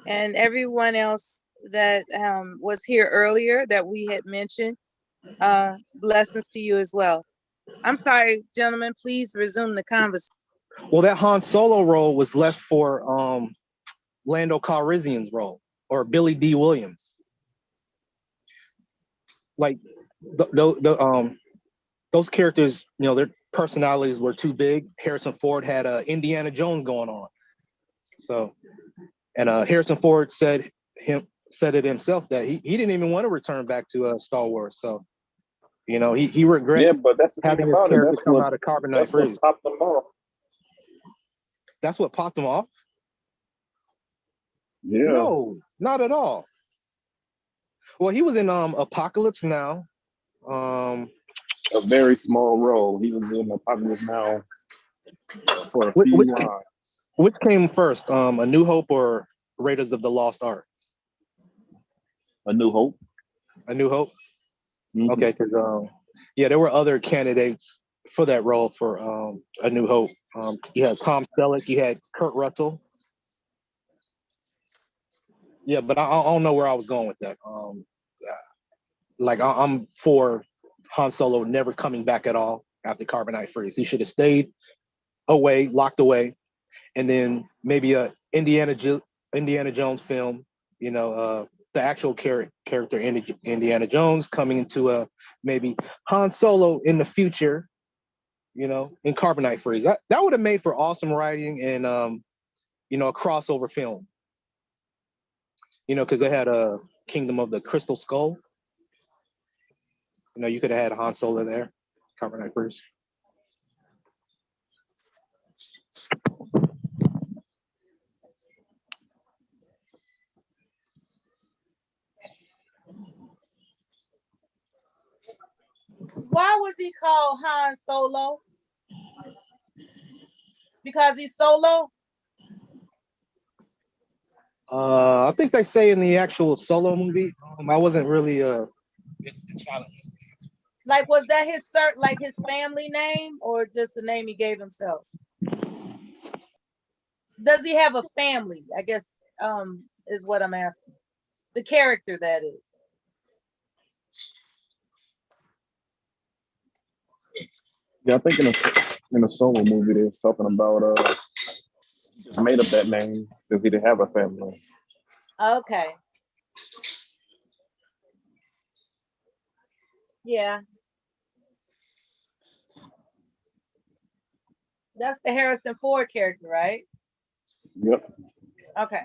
And everyone else that was here earlier that we had mentioned, blessings to you as well. I'm sorry, gentlemen, please resume the conversation. Well, that Han Solo role was left for Lando Calrissian's role, or Billy D. Williams. Like those characters, their personalities were too big. Harrison Ford had Indiana Jones going on. So, and Harrison Ford said it himself that he didn't even want to return back to Star Wars. So, he regret. Yeah, but that's the thing having about his it. character That's come what, out of carbonite that's freeze. what popped them off. That's what popped him off? Yeah. No, not at all. Well, he was in Apocalypse Now. A very small role. He was in Apocalypse Now for a few lines. Which came first, A New Hope or Raiders of the Lost Ark? A New Hope. A New Hope? Mm-hmm. Okay, because there were other candidates for that role for A New Hope. You had Tom Selleck, you had Kurt Russell. Yeah, but I don't know where I was going with that. I'm for Han Solo never coming back at all after carbonite freeze. He should have stayed away, locked away, and then maybe a Indiana Jones film. The actual character Indiana Jones coming into maybe Han Solo in the future. In carbonite freeze. That would have made for awesome writing and a crossover film. Because they had a Kingdom of the Crystal Skull. You could have had Han Solo there, carbonite freeze. Why was he called Han Solo? Because he's solo? I think they say in the actual Solo movie. I wasn't really like, was that his his family name or just the name he gave himself? Does he have a family? I guess is what I'm asking. The character, that is. Yeah, I think in a Solo movie they're talking about he just made up that name because he didn't have a family. Okay. Yeah. That's the Harrison Ford character, right? Yep. Okay.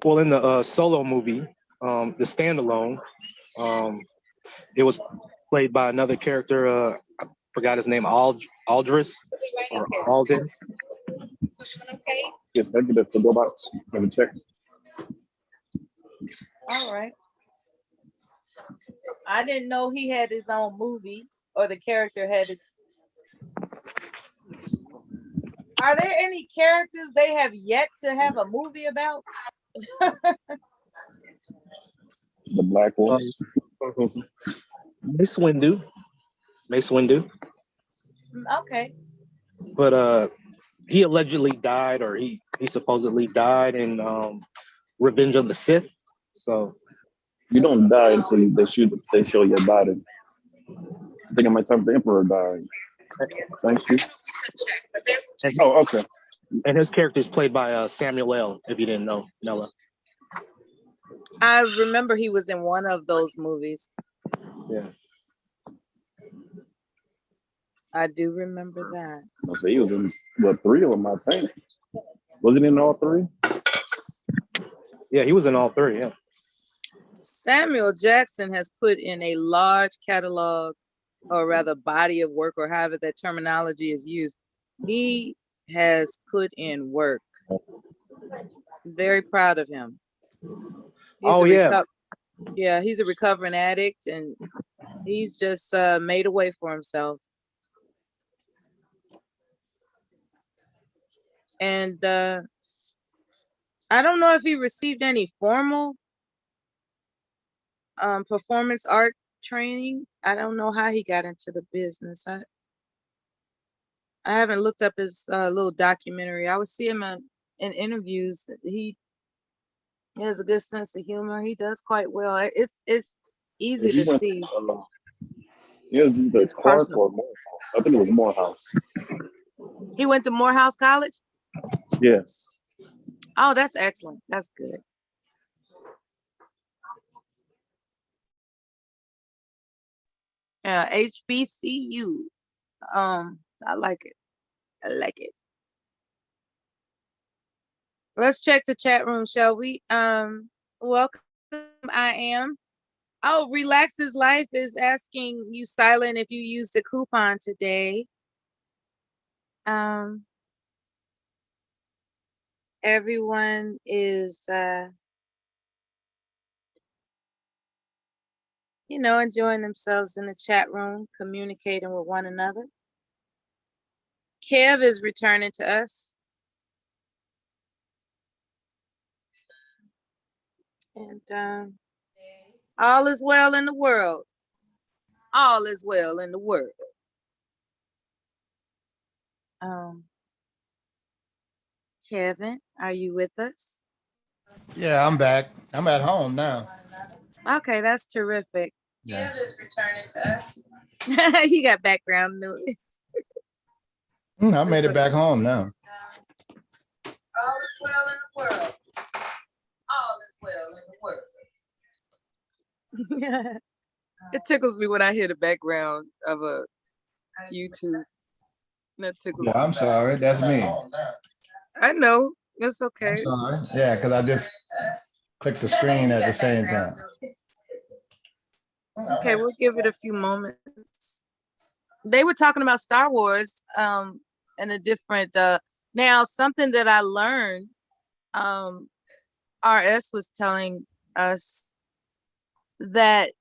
Well, in the Solo movie, the standalone, it was played by another character. I forgot his name, Aldris or Alden. Yes, I get it to go back and check. All right. I didn't know he had his own movie or the character had its. Are there any characters they have yet to have a movie about? The Black Horse. Mace Windu. Okay. But he allegedly died, or he supposedly died in Revenge of the Sith. So you don't die until they show your body. I think at my time the Emperor died. Thank you. Okay. And his character is played by Samuel L. If you didn't know, Nella. I remember he was in one of those movies. Yeah. I do remember that. I say he was in what, 3 of them, I think. Was it in all 3? Yeah, he was in all 3. Yeah. Samuel Jackson has put in a large catalog, or rather body of work, or however that terminology is used. He has put in work. Very proud of him. Yeah, he's a recovering addict, and he's just made a way for himself. And I don't know if he received any formal performance art training. I don't know how he got into the business. I haven't looked up his little documentary. I would see him in interviews. He has a good sense of humor. He does quite well. It's easy to see. He was either Clark or Morehouse. I think it was Morehouse. He went to Morehouse College? Yes. Oh, that's excellent. That's good. HBCU. I like it. I like it. Let's check the chat room, shall we? Welcome. I am. Oh, Relax His Life is asking you, Silent, if you used a coupon today. Everyone is enjoying themselves in the chat room, communicating with one another. Kev is returning to us. And all is well in the world. All is well in the world. Kevin, are you with us? Yeah, I'm back. I'm at home now. Okay, that's terrific. Yeah. Kev is returning to us. You got background noise. I made it back home now. All is well in the world. All is well in the world. It tickles me when I hear the background of a YouTube. That tickles me. Yeah, I'm sorry. That's me. I know. That's okay. I'm sorry. Yeah, because I just clicked the screen at the same time. Okay, we'll give it a few moments. They were talking about Star Wars and a different now something that I learned, RS was telling us that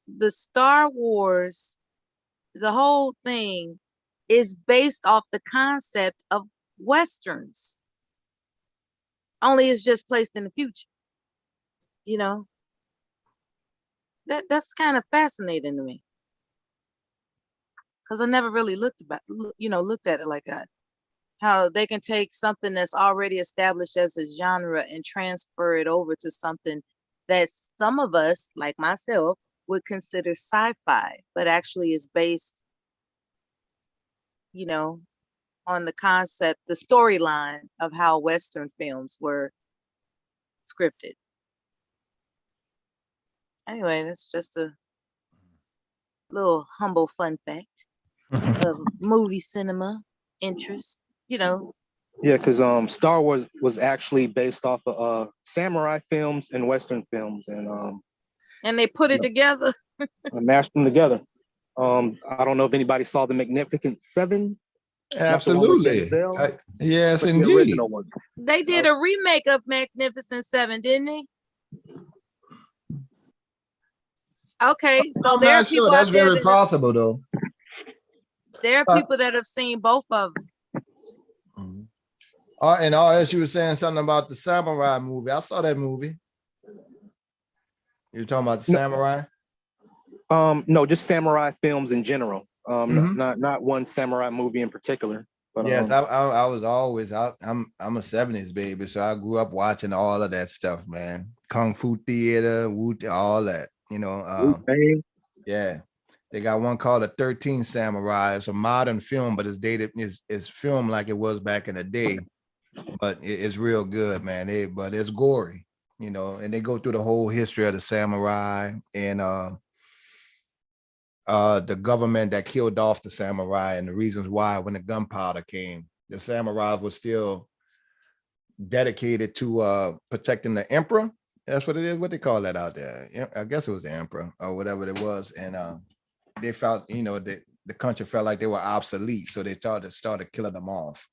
the Star Wars, the whole thing is based off the concept of Westerns. Only it's just placed in the future. That's kind of fascinating to me. Because I never really looked at it like that. How they can take something that's already established as a genre and transfer it over to something that some of us, like myself, would consider sci-fi, but actually is based, on the concept, the storyline of how Western films were scripted. Anyway, that's just a little humble fun fact of movie cinema interest, Yeah, because Star Wars was actually based off of samurai films and Western films, and they put it together. Mashed them together. I don't know if anybody saw the Magnificent Seven. Absolutely. Yes, indeed. The original one. They did a remake of Magnificent Seven, didn't they? Okay, so there are people that's very possible, though. There are people that have seen both of them. And as you were saying something about the samurai movie, I saw that movie. You're talking about the samurai? No, just samurai films in general. Not one samurai movie in particular. But, yes, I was always out. I'm a 70s baby, so I grew up watching all of that stuff, man. Kung Fu Theater, all that. Yeah. They got one called The 13th Samurai. It's a modern film, but it's filmed like it was back in the day. But it's real good, man. But it's gory. you know, and they go through the whole history of the samurai and the government that killed off the samurai and the reasons why when the gunpowder came, the samurais were still dedicated to protecting the emperor. That's what it is, what they call that out there. I guess it was the emperor or whatever it was. And they felt, you know, that the country felt like they were obsolete. So they started killing them off.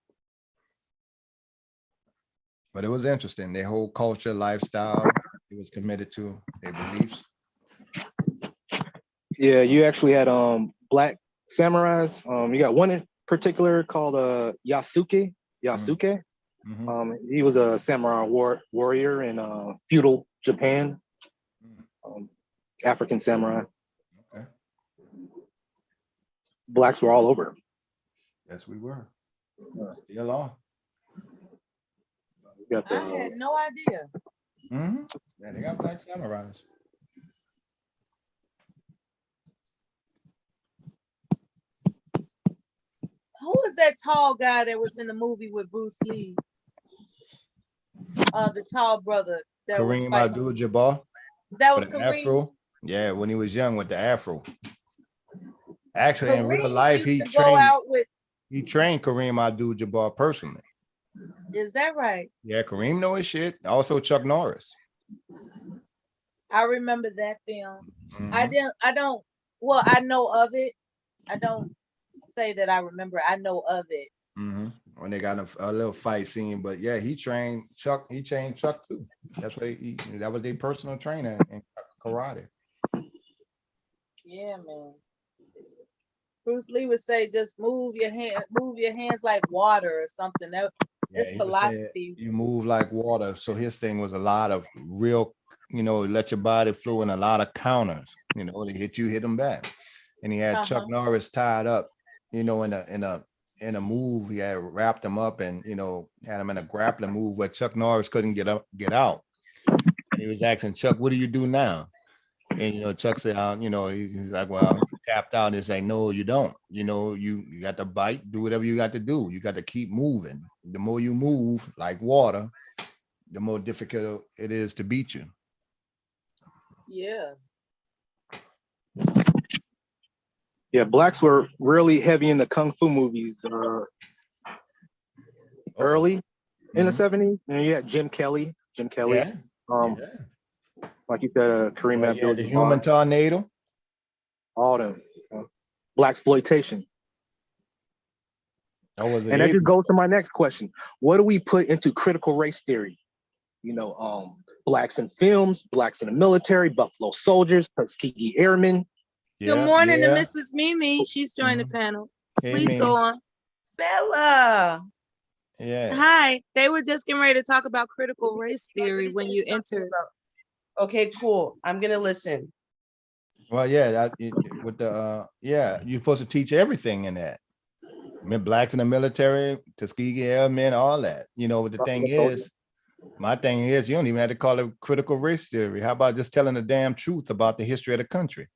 But it was interesting. Their whole culture, lifestyle, it was committed to their beliefs. Yeah, you actually had black samurais. You got one in particular called Yasuke. Mm-hmm. He was a samurai warrior in feudal Japan. African samurai. Okay. Blacks were all over. Yes, we were. Still are. I had no idea. Mm-hmm. Yeah, they got black samurais. Who was that tall guy that was in the movie with Bruce Lee? The tall brother. Kareem Abdul-Jabbar. That was Kareem. Kareem. Afro. Yeah, when he was young with the afro. Actually, in real Kareem life, he trained Kareem Abdul-Jabbar personally. Is that right? Yeah, Kareem knows his shit. Also Chuck Norris. I remember that film. Mm-hmm. I know of it. I don't say that I remember. I know of it. Mm-hmm. When they got a little fight scene, but yeah, he trained Chuck too. That's why that was their personal trainer in karate. Yeah, man. Bruce Lee would say, just move your hands like water or something. That's philosophy. You move like water. So his thing was a lot of real, you know, let your body flow and a lot of counters. You know, they hit you, hit them back. And he had Chuck Norris tied up, you know, in a move. He had wrapped him up and, you know, had him in a grappling move where Chuck Norris couldn't get out. And he was asking Chuck, what do you do now? And, you know, Chuck said, you know, he's like, well, tapped out. He's like, no, you don't. You know, you got to bite, do whatever you got to do. You got to keep moving. The more you move like water, the more difficult it is to beat you. Yeah. Yeah, blacks were really heavy in the kung fu movies early in the 70s. And you had Jim Kelly. Yeah. Like you said, Kareem Abdul-Jabbar. The Human Tornado. All them. Blaxploitation. And that just goes to my next question. What do we put into critical race theory? You know, blacks in films, blacks in the military, Buffalo Soldiers, Tuskegee Airmen. Yeah, good morning to Mrs. Mimi. She's joined the panel. Hey, please go on. Bella. Yeah. Hi. They were just getting ready to talk about critical race theory when you entered. Okay, cool. I'm gonna listen. Well, yeah, with the you're supposed to teach everything in that. I mean, blacks in the military, Tuskegee Airmen, all that. You know, but my thing is, you don't even have to call it critical race theory. How about just telling the damn truth about the history of the country?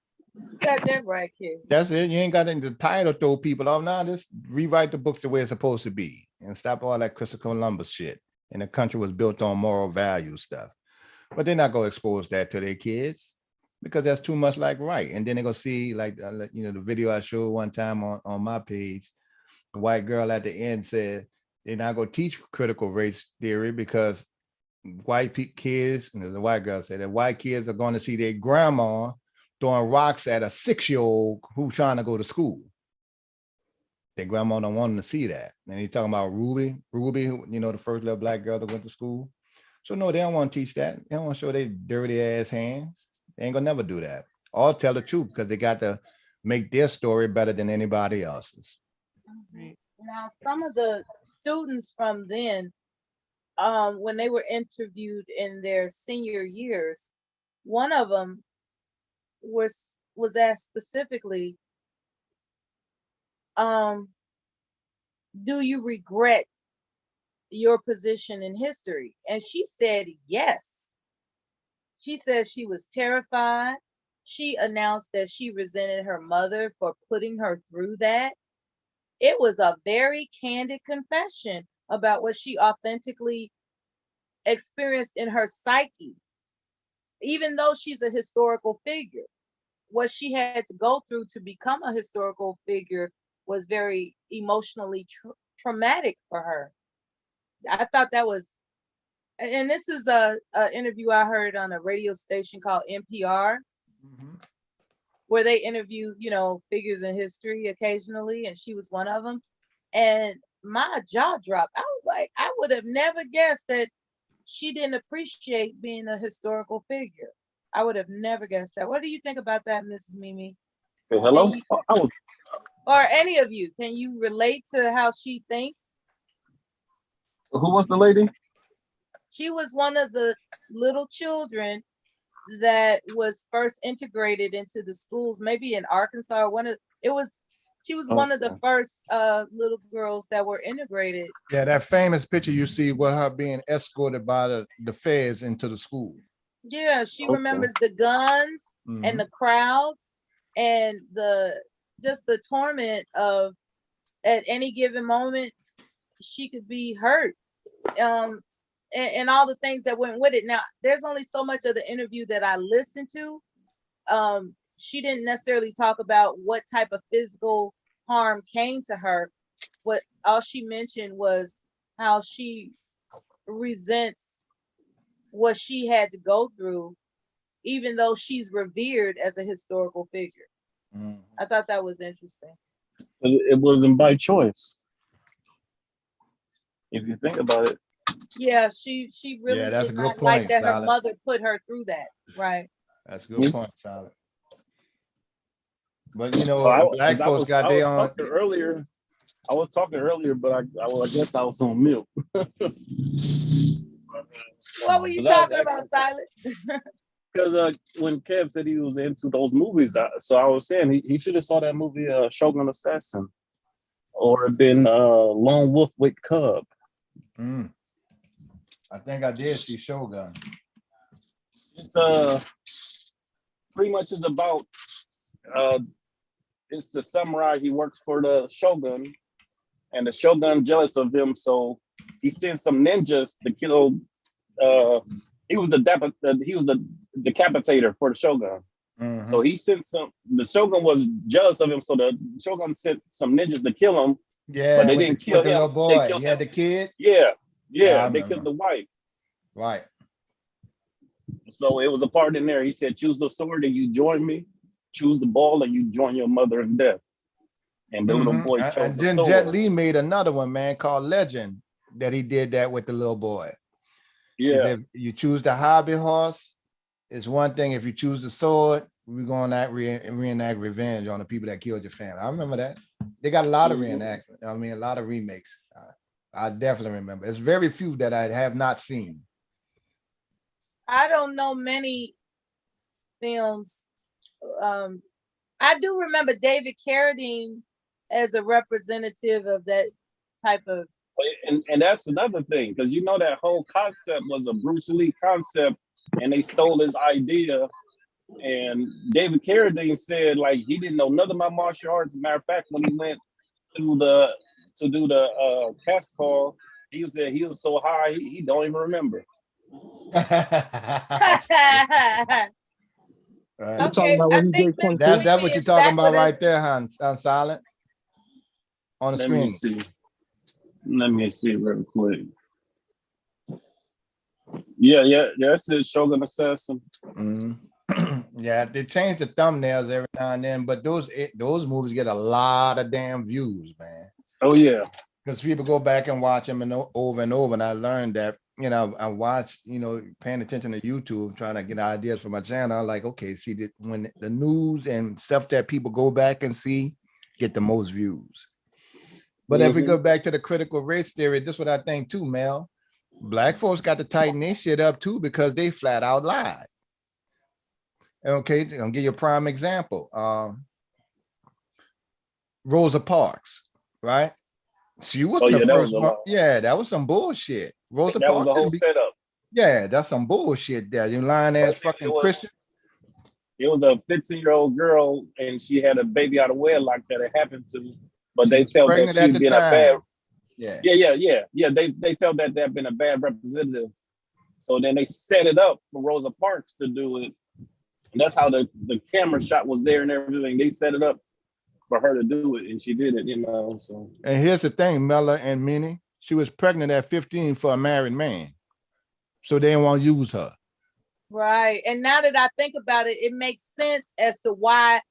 Got that right, kid. That's it. You ain't got the title to throw people off. Now just rewrite the books the way it's supposed to be and stop all that Christopher Columbus shit. And the country was built on moral value stuff. But they're not going to expose that to their kids because that's too much like right. And then they're going to see, like, you know, the video I showed one time on my page, the white girl at the end said, they're not going to teach critical race theory because white kids, and the white girl said that white kids are going to see their grandma throwing rocks at a 6-year-old who's trying to go to school. Their grandma don't want them to see that. And he's talking about Ruby, you know, the first little black girl that went to school. So no, they don't want to teach that. They don't want to show their dirty ass hands. They ain't gonna never do that. Or tell the truth because they got to make their story better than anybody else's. Now, some of the students from then, when they were interviewed in their senior years, one of them was asked specifically, do you regret your position in history? And she said yes. She said she was terrified. She announced that she resented her mother for putting her through that. It was a very candid confession about what she authentically experienced in her psyche, even though she's a historical figure. What she had to go through to become a historical figure was very emotionally traumatic for her. I thought that was, and this is a interview I heard on a radio station called NPR, where they interview, figures in history occasionally, and she was one of them. And my jaw dropped. I was like, I would have never guessed that she didn't appreciate being a historical figure. I would have never guessed that. What do you think about that, Mrs. Mimi? Hey, hello? Or any of you, can you relate to how she thinks? Who was the lady? She was one of the little children that was first integrated into the schools, maybe in Arkansas. She was one of the first little girls that were integrated. Yeah, that famous picture you see with her being escorted by the feds into the school. Yeah, she remembers the guns and the crowds and just the torment of at any given moment she could be hurt. And all the things that went with it. Now, there's only so much of the interview that I listened to. She didn't necessarily talk about what type of physical harm came to her. All she mentioned was how she resents what she had to go through, even though she's revered as a historical figure. I thought that was interesting. It wasn't by choice, if you think about it. Yeah, she really that's did a good not point, like that Solid. her mother put her through that. Right. That's a good point, Solid. But black folks got their own. I was talking earlier, but I guess I was on mute. What were you talking about, Silent? Because when Kev said he was into those movies, so I was saying he should have saw that movie Shogun Assassin, or been Lone Wolf with Cub. I think I did see Shogun. It's pretty much is about it's the samurai. He works for the shogun, and the shogun jealous of him, so he sends some ninjas to kill. He was the decapitator for the shogun. So he sent the shogun was jealous of him, so the shogun sent some ninjas to kill him. Yeah, but they didn't kill the him. little boy. He had the kid. Yeah, they killed the wife. Right. So it was a part in there. He said, "Choose the sword and you join me. Choose the ball and you join your mother in death." And the little boy chose and the then sword. Jet Li made another one, man, called Legend, that he did that with the little boy. Yeah. If you choose the hobby horse, it's one thing. If you choose the sword, we're going to reenact revenge on the people that killed your family. I remember that. They got a lot of reenactment. I mean, a lot of remakes. I definitely remember. It's very few that I have not seen. I don't know many films. I do remember David Carradine as a representative of that type of. And that's another thing, because that whole concept was a Bruce Lee concept, and they stole his idea. And David Carradine said, like, he didn't know nothing about martial arts. As a matter of fact, when he went to do the cast call, he was so high he don't even remember. Okay, I think that's what you're talking about right there, Hans. On Silent on the screen. Let me see real quick. Yeah, that's it. Shogun Assassin. Yeah, they change the thumbnails every now and then, but those movies get a lot of damn views, man. Oh yeah, because people go back and watch them over and over. And I learned that, I watch, paying attention to YouTube, trying to get ideas for my channel. I'm like, okay, see that when the news and stuff that people go back and see get the most views. But if we go back to the critical race theory, this is what I think too, Mel. Black folks got to tighten their shit up too, because they flat out lied. Okay, I'm gonna give you a prime example. Rosa Parks, right? She wasn't the first one. Yeah, that was some bullshit. Rosa Parks was a whole setup. Yeah, that's some bullshit there. You lying ass fucking Christian. It was a 15-year-old girl, and she had a baby out of wedlock that it happened to, but they felt that she'd been a bad. Yeah. They felt that they'd been a bad representative So then they set it up for Rosa Parks to do it. And that's how the camera shot was there and everything. They set it up for her to do it, and she did it, so. And here's the thing, Mella and Minnie, she was pregnant at 15 for a married man. So they didn't want to use her. Right. And now that I think about it, it makes sense as to why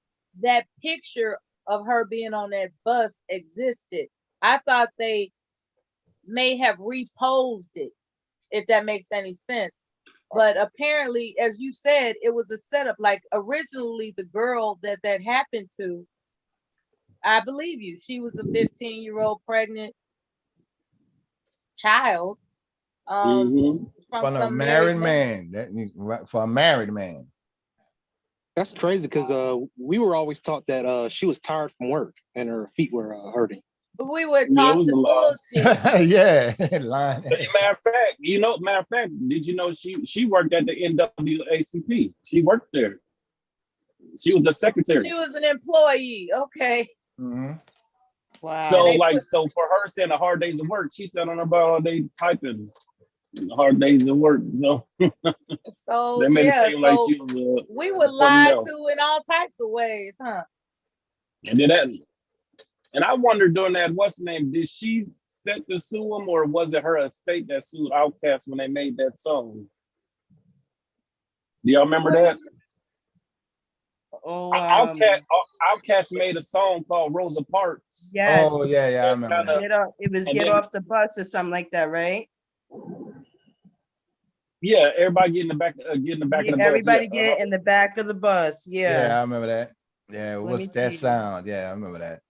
that picture of her being on that bus existed. I thought they may have reposed it, if that makes any sense. But apparently, as you said, it was a setup. Like originally, the girl that happened to, I believe you, she was a 15-year-old pregnant child. From a married man. For a married man. That's crazy because we were always taught that she was tired from work and her feet were hurting. We were taught the bullshit. Yeah. Matter of fact, did you know she worked at the NAACP? She worked there. She was the secretary. She was an employee. Okay. Mm-hmm. Wow. So for her saying the hard days of work, she sat on her butt all day typing hard days of work. So that made it seem like she was we were lied to in all types of ways, huh? And then and I wondered during that, what's the name? Did she set to sue him, or was it her estate that sued Outkast when they made that song? Do y'all remember that? Oh, Outkast made a song called Rosa Parks. Yes. Oh yeah, I remember that. It was Get Off the Bus or something like that, right? Yeah, everybody get in the back of the bus. Everybody get in the back of the bus. Yeah. Yeah, I remember that. Yeah, what's that sound? Yeah, I remember that.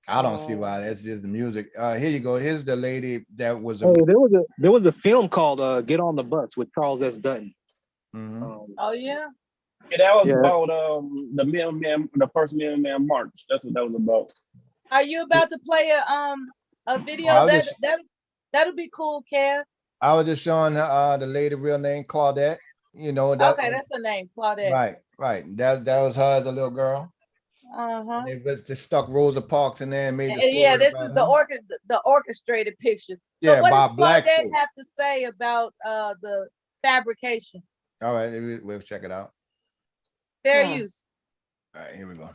I don't see why. That's just the music. Here you go. Here's the lady that was. There was a film called "Get on the Bus" with Charles S. Dutton. Mm-hmm. Oh yeah. Yeah, that was about the Mailman, the first Mailman March. That's what that was about. Are you about to play a video that'll be cool, Kev? I was just showing the lady real name Claudette. Okay, that's her name, Claudette. Right. That was her as a little girl. They just stuck Rosa Parks in there and made. This is the orchestrated picture. So what does Claudette have to say about the fabrication? All right, we'll check it out. Fair use. All right, here we go.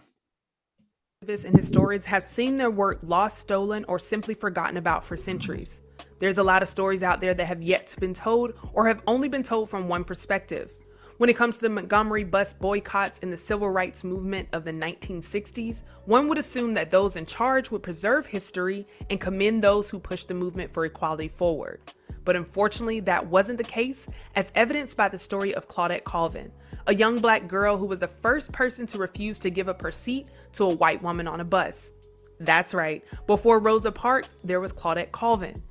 And his stories have seen their work lost, stolen, or simply forgotten about for centuries. There's a lot of stories out there that have yet to been told or have only been told from one perspective. When it comes to the Montgomery bus boycotts and the civil rights movement of the 1960s, one would assume that those in charge would preserve history and commend those who pushed the movement for equality forward. But unfortunately, that wasn't the case, as evidenced by the story of Claudette Colvin, a young Black girl who was the first person to refuse to give up her seat to a white woman on a bus. That's right, before Rosa Parks, there was Claudette Colvin.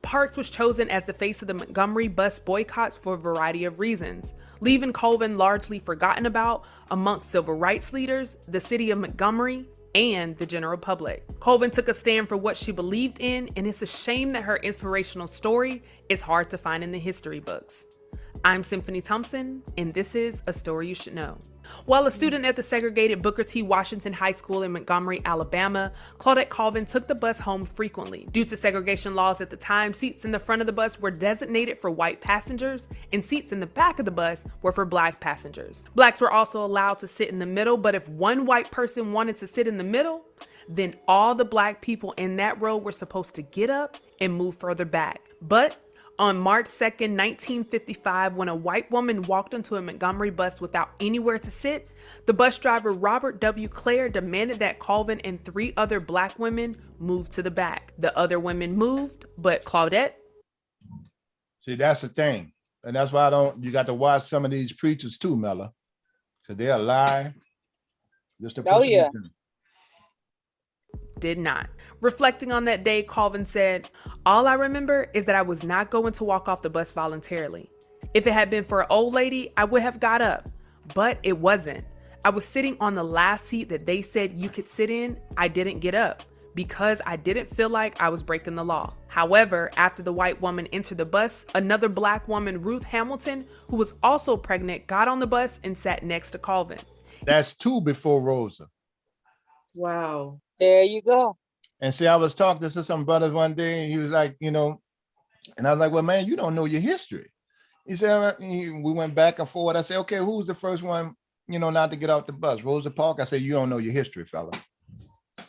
Parks was chosen as the face of the Montgomery bus boycotts for a variety of reasons, leaving Colvin largely forgotten about amongst civil rights leaders, the city of Montgomery, and the general public. Colvin took a stand for what she believed in, and it's a shame that her inspirational story is hard to find in the history books. I'm Symphony Thompson, and this is A Story You Should Know. While a student at the segregated Booker T. Washington High School in Montgomery, Alabama, Claudette Colvin took the bus home frequently. Due to segregation laws at the time, seats in the front of the bus were designated for white passengers, and seats in the back of the bus were for Black passengers. Blacks were also allowed to sit in the middle, but if one white person wanted to sit in the middle, then all the Black people in that row were supposed to get up and move further back. But on March 2nd, 1955, when a white woman walked onto a Montgomery bus without anywhere to sit, the bus driver Robert W. Clare demanded that Colvin and 3 other Black women move to the back. The other women moved, but Claudette? See, that's the thing. And that's why you got to watch some of these preachers too, Mella, because they'll lie. Just to did not. Reflecting on that day, Colvin said, "All I remember is that I was not going to walk off the bus voluntarily. If it had been for an old lady, I would have got up, but it wasn't. I was sitting on the last seat that they said you could sit in. I didn't get up because I didn't feel like I was breaking the law." However, after the white woman entered the bus, another Black woman, Ruth Hamilton, who was also pregnant, got on the bus and sat next to Colvin. That's 2 before Rosa. Wow. There you go. And see, I was talking to some brothers one day, and he was like, And I was like, well, man, you don't know your history. He said, we went back and forth. I said, okay, who's the first one, not to get off the bus? Rosa Parks. I said, you don't know your history, fella.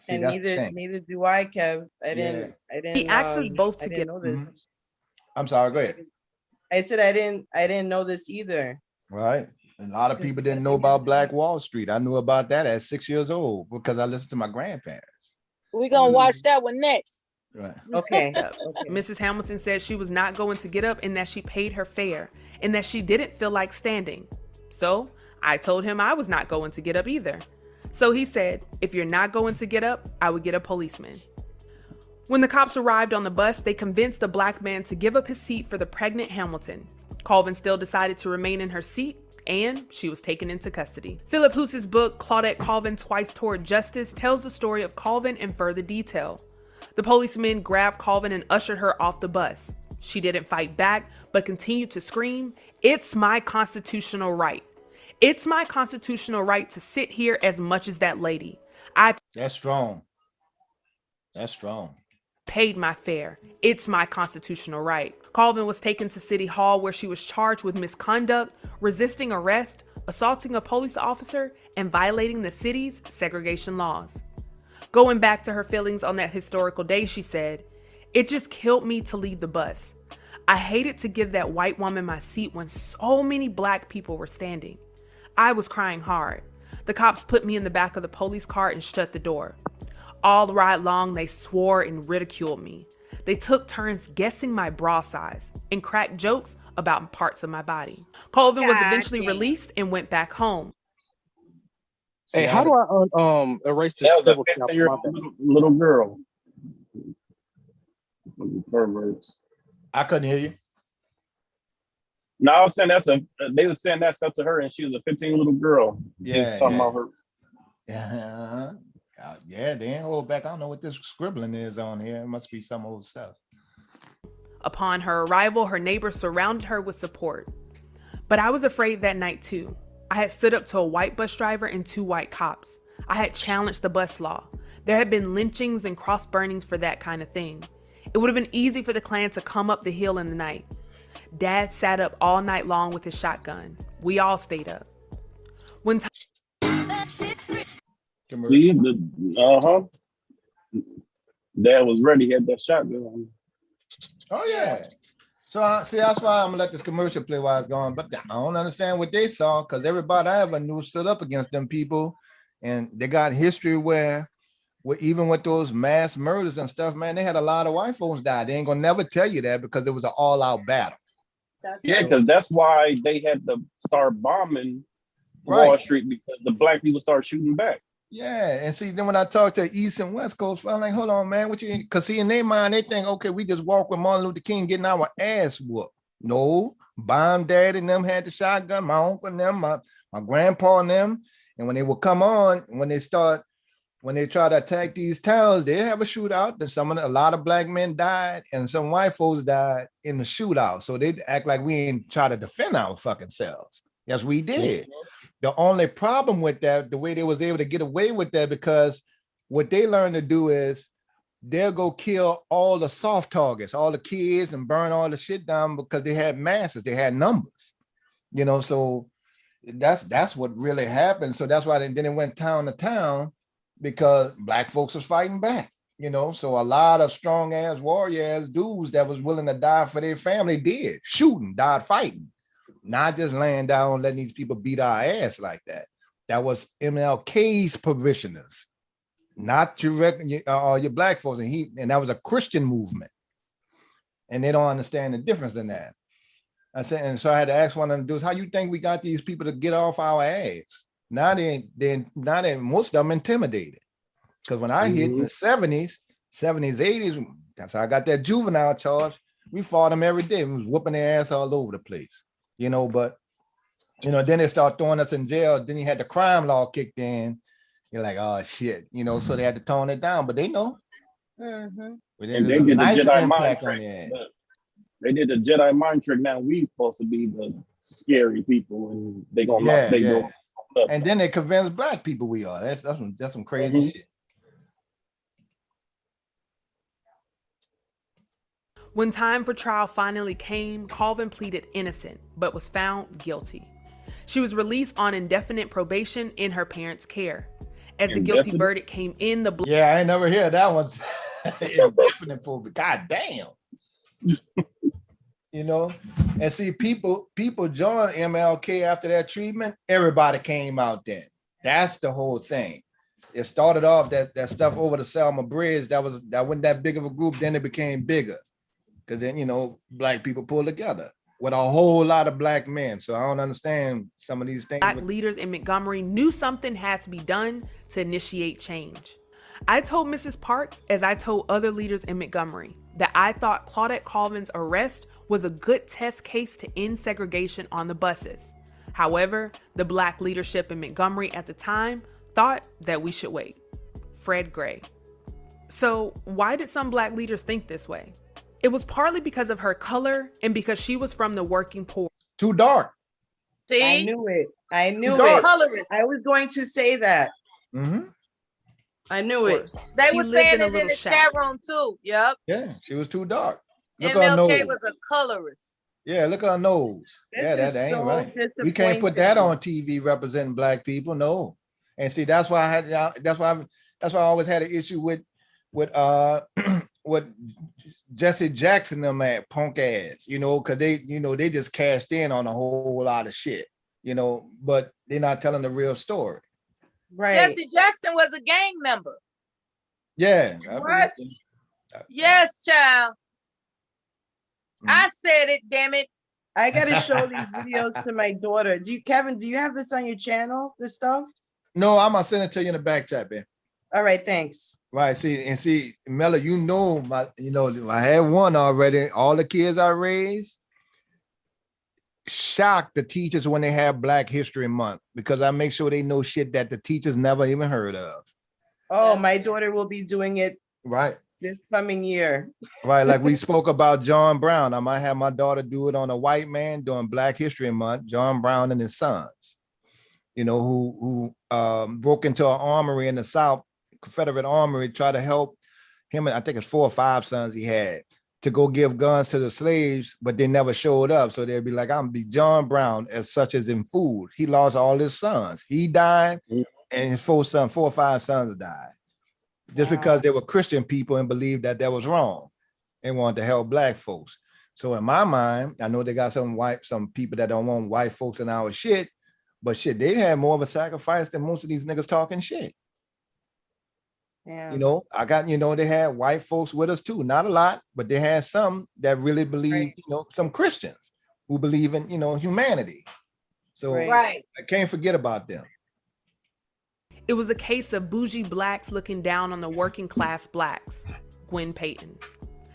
See, and neither do I, Kev. I didn't. He asked us both to get. Know this. Mm-hmm. I'm sorry. Go ahead. I said I didn't know this either. Right. A lot of people didn't know about Black Wall Street. I knew about that at 6 years old because I listened to my grandparents. We're gonna watch that one next. Right. Okay. Mrs. Hamilton said she was not going to get up and that she paid her fare and that she didn't feel like standing. So I told him I was not going to get up either. So he said, if you're not going to get up, I would get a policeman. When the cops arrived on the bus, they convinced the Black man to give up his seat for the pregnant Hamilton. Colvin still decided to remain in her seat, and she was taken into custody. Philip Hoose's book, Claudette Colvin Twice Toward Justice, tells the story of Colvin in further detail. The policemen grabbed Colvin and ushered her off the bus. She didn't fight back, but continued to scream, "It's my constitutional right. It's my constitutional right to sit here as much as that lady. That's strong. That's strong. Paid my fare. It's my constitutional right." Colvin was taken to City Hall where she was charged with misconduct, resisting arrest, assaulting a police officer, and violating the city's segregation laws. Going back to her feelings on that historical day, she said, "It just killed me to leave the bus. I hated to give that white woman my seat when so many Black people were standing. I was crying hard. The cops put me in the back of the police car and shut the door. All the ride long, they swore and ridiculed me. They took turns guessing my bra size and cracked jokes about parts of my body." Colvin was eventually released and went back home. Hey, how do I erase this? That was a 15-year-old little girl. Perverts. I couldn't hear you. No, I was saying they were saying that stuff to her, and she was a 15 little girl. Yeah, talking about her. Yeah, yeah. They ain't hold back. I don't know what this scribbling is on here. It must be some old stuff. Upon her arrival, her neighbors surrounded her with support. But I was afraid that night too. I had stood up to a white bus driver and 2 white cops. I had challenged the bus law. There had been lynchings and cross burnings for that kind of thing. It would have been easy for the Klan to come up the hill in the night. Dad sat up all night long with his shotgun. We all stayed up. When See, Dad was ready. He had that shotgun. Oh yeah. So that's why I'm gonna let this commercial play while it's going. But I don't understand what they saw because everybody I ever knew stood up against them people, and they got history where even with those mass murders and stuff, man, they had a lot of white folks die. They ain't gonna never tell you that because it was an all-out battle. Yeah, because that's why they had to start bombing Wall Street because the Black people started shooting back. Yeah, and see, then when I talk to East and West Coast, I'm like, hold on, man, what you? Because see, in their mind, they think, okay, we just walk with Martin Luther King getting our ass whooped. No, Bomb Daddy and them had the shotgun, my uncle and them, my grandpa and them, and when they would come on, when they try to attack these towns, they have a shootout. And a lot of Black men died, and some white folks died in the shootout. So they act like we ain't try to defend our fucking selves. Yes, we did. The only problem with that, the way they was able to get away with that, because what they learned to do is they'll go kill all the soft targets, all the kids, and burn all the shit down because they had masses, they had numbers, so that's what really happened. So that's why then it went town to town because Black folks was fighting back, so a lot of strong ass warrior ass dudes that was willing to die for their family died fighting. Not just laying down, letting these people beat our ass like that. That was MLK's parishioners, not your Black folks. And that was a Christian movement. And they don't understand the difference in that. I said, and so I had to ask one of them dudes, how you think we got these people to get off our ass? Now they most of them intimidated. Because when I hit in the 70s, 80s, that's how I got that juvenile charge. We fought them every day. We was whooping their ass all over the place. But then they start throwing us in jail. Then you had the crime law kicked in. You're like, oh shit, so they had to tone it down, but they know. And they did the Jedi mind trick. They did the Jedi mind trick. Now we supposed to be the scary people, and they gonna go. And then they convince Black people we are. That's some crazy shit. When time for trial finally came, Colvin pleaded innocent, but was found guilty. She was released on indefinite probation in her parents' care. As the guilty verdict came in, yeah, I ain't never heard that one. Indefinite probation. God damn. You know, and see, people joined MLK after that treatment. Everybody came out then. That's the whole thing. It started off that stuff over the Selma Bridge. That wasn't that big of a group. Then it became bigger because then, you know, black people pulled together with a whole lot of black men. So I don't understand some of these things. Black leaders in Montgomery knew something had to be done to initiate change. I told Mrs. Parks, as I told other leaders in Montgomery, that I thought Claudette Colvin's arrest was a good test case to end segregation on the buses. However, the black leadership in Montgomery at the time thought that we should wait. Fred Gray. So why did some black leaders think this way? It was partly because of her color and because she was from the working poor. Too dark. See? I knew it. I knew it. Colorist. I was going to say that. Mm-hmm. I knew it. They were saying it in the chat room too. Yep. Yeah, she was too dark. Look MLK was a colorist. Yeah, look at her nose. That ain't so right. We can't put that on TV representing black people. No. And see, that's why I always had an issue with what Jesse Jackson them at punk ass, you know, because they just cashed in on a whole lot of shit, you know, but they're not telling the real story. Right. Jesse Jackson was a gang member. Yeah. What? Yes, child. I said it, damn it. I gotta show these videos to my daughter. Kevin, do you have this on your channel, this stuff? No, I'm gonna send it to you in the back chat, man. All right, thanks. Right, see, Mella, I had one already. All the kids I raised shock the teachers when they have Black History Month because I make sure they know shit that the teachers never even heard of. Oh, my daughter will be doing it right this coming year. Right, like we spoke about John Brown. I might have my daughter do it on a white man during Black History Month, John Brown and his sons, you know, who broke into an armory in the South, Confederate armory, tried to help him, and I think it's 4 or 5 sons he had, to go give guns to the slaves, but they never showed up. So they'd be like, I'm gonna be John Brown, as such as in food. He lost all his sons. He died, and his 4 or 5 sons died. Just because they were Christian people and believed that was wrong and wanted to help black folks. So in my mind, I know they got some people that don't want white folks in our shit, but shit, they had more of a sacrifice than most of these niggas talking shit. Yeah. You know, they had white folks with us too. Not a lot, but they had some that really believe, some Christians who believe in, humanity. So I can't forget about them. It was a case of bougie blacks looking down on the working class blacks. Gwen Payton.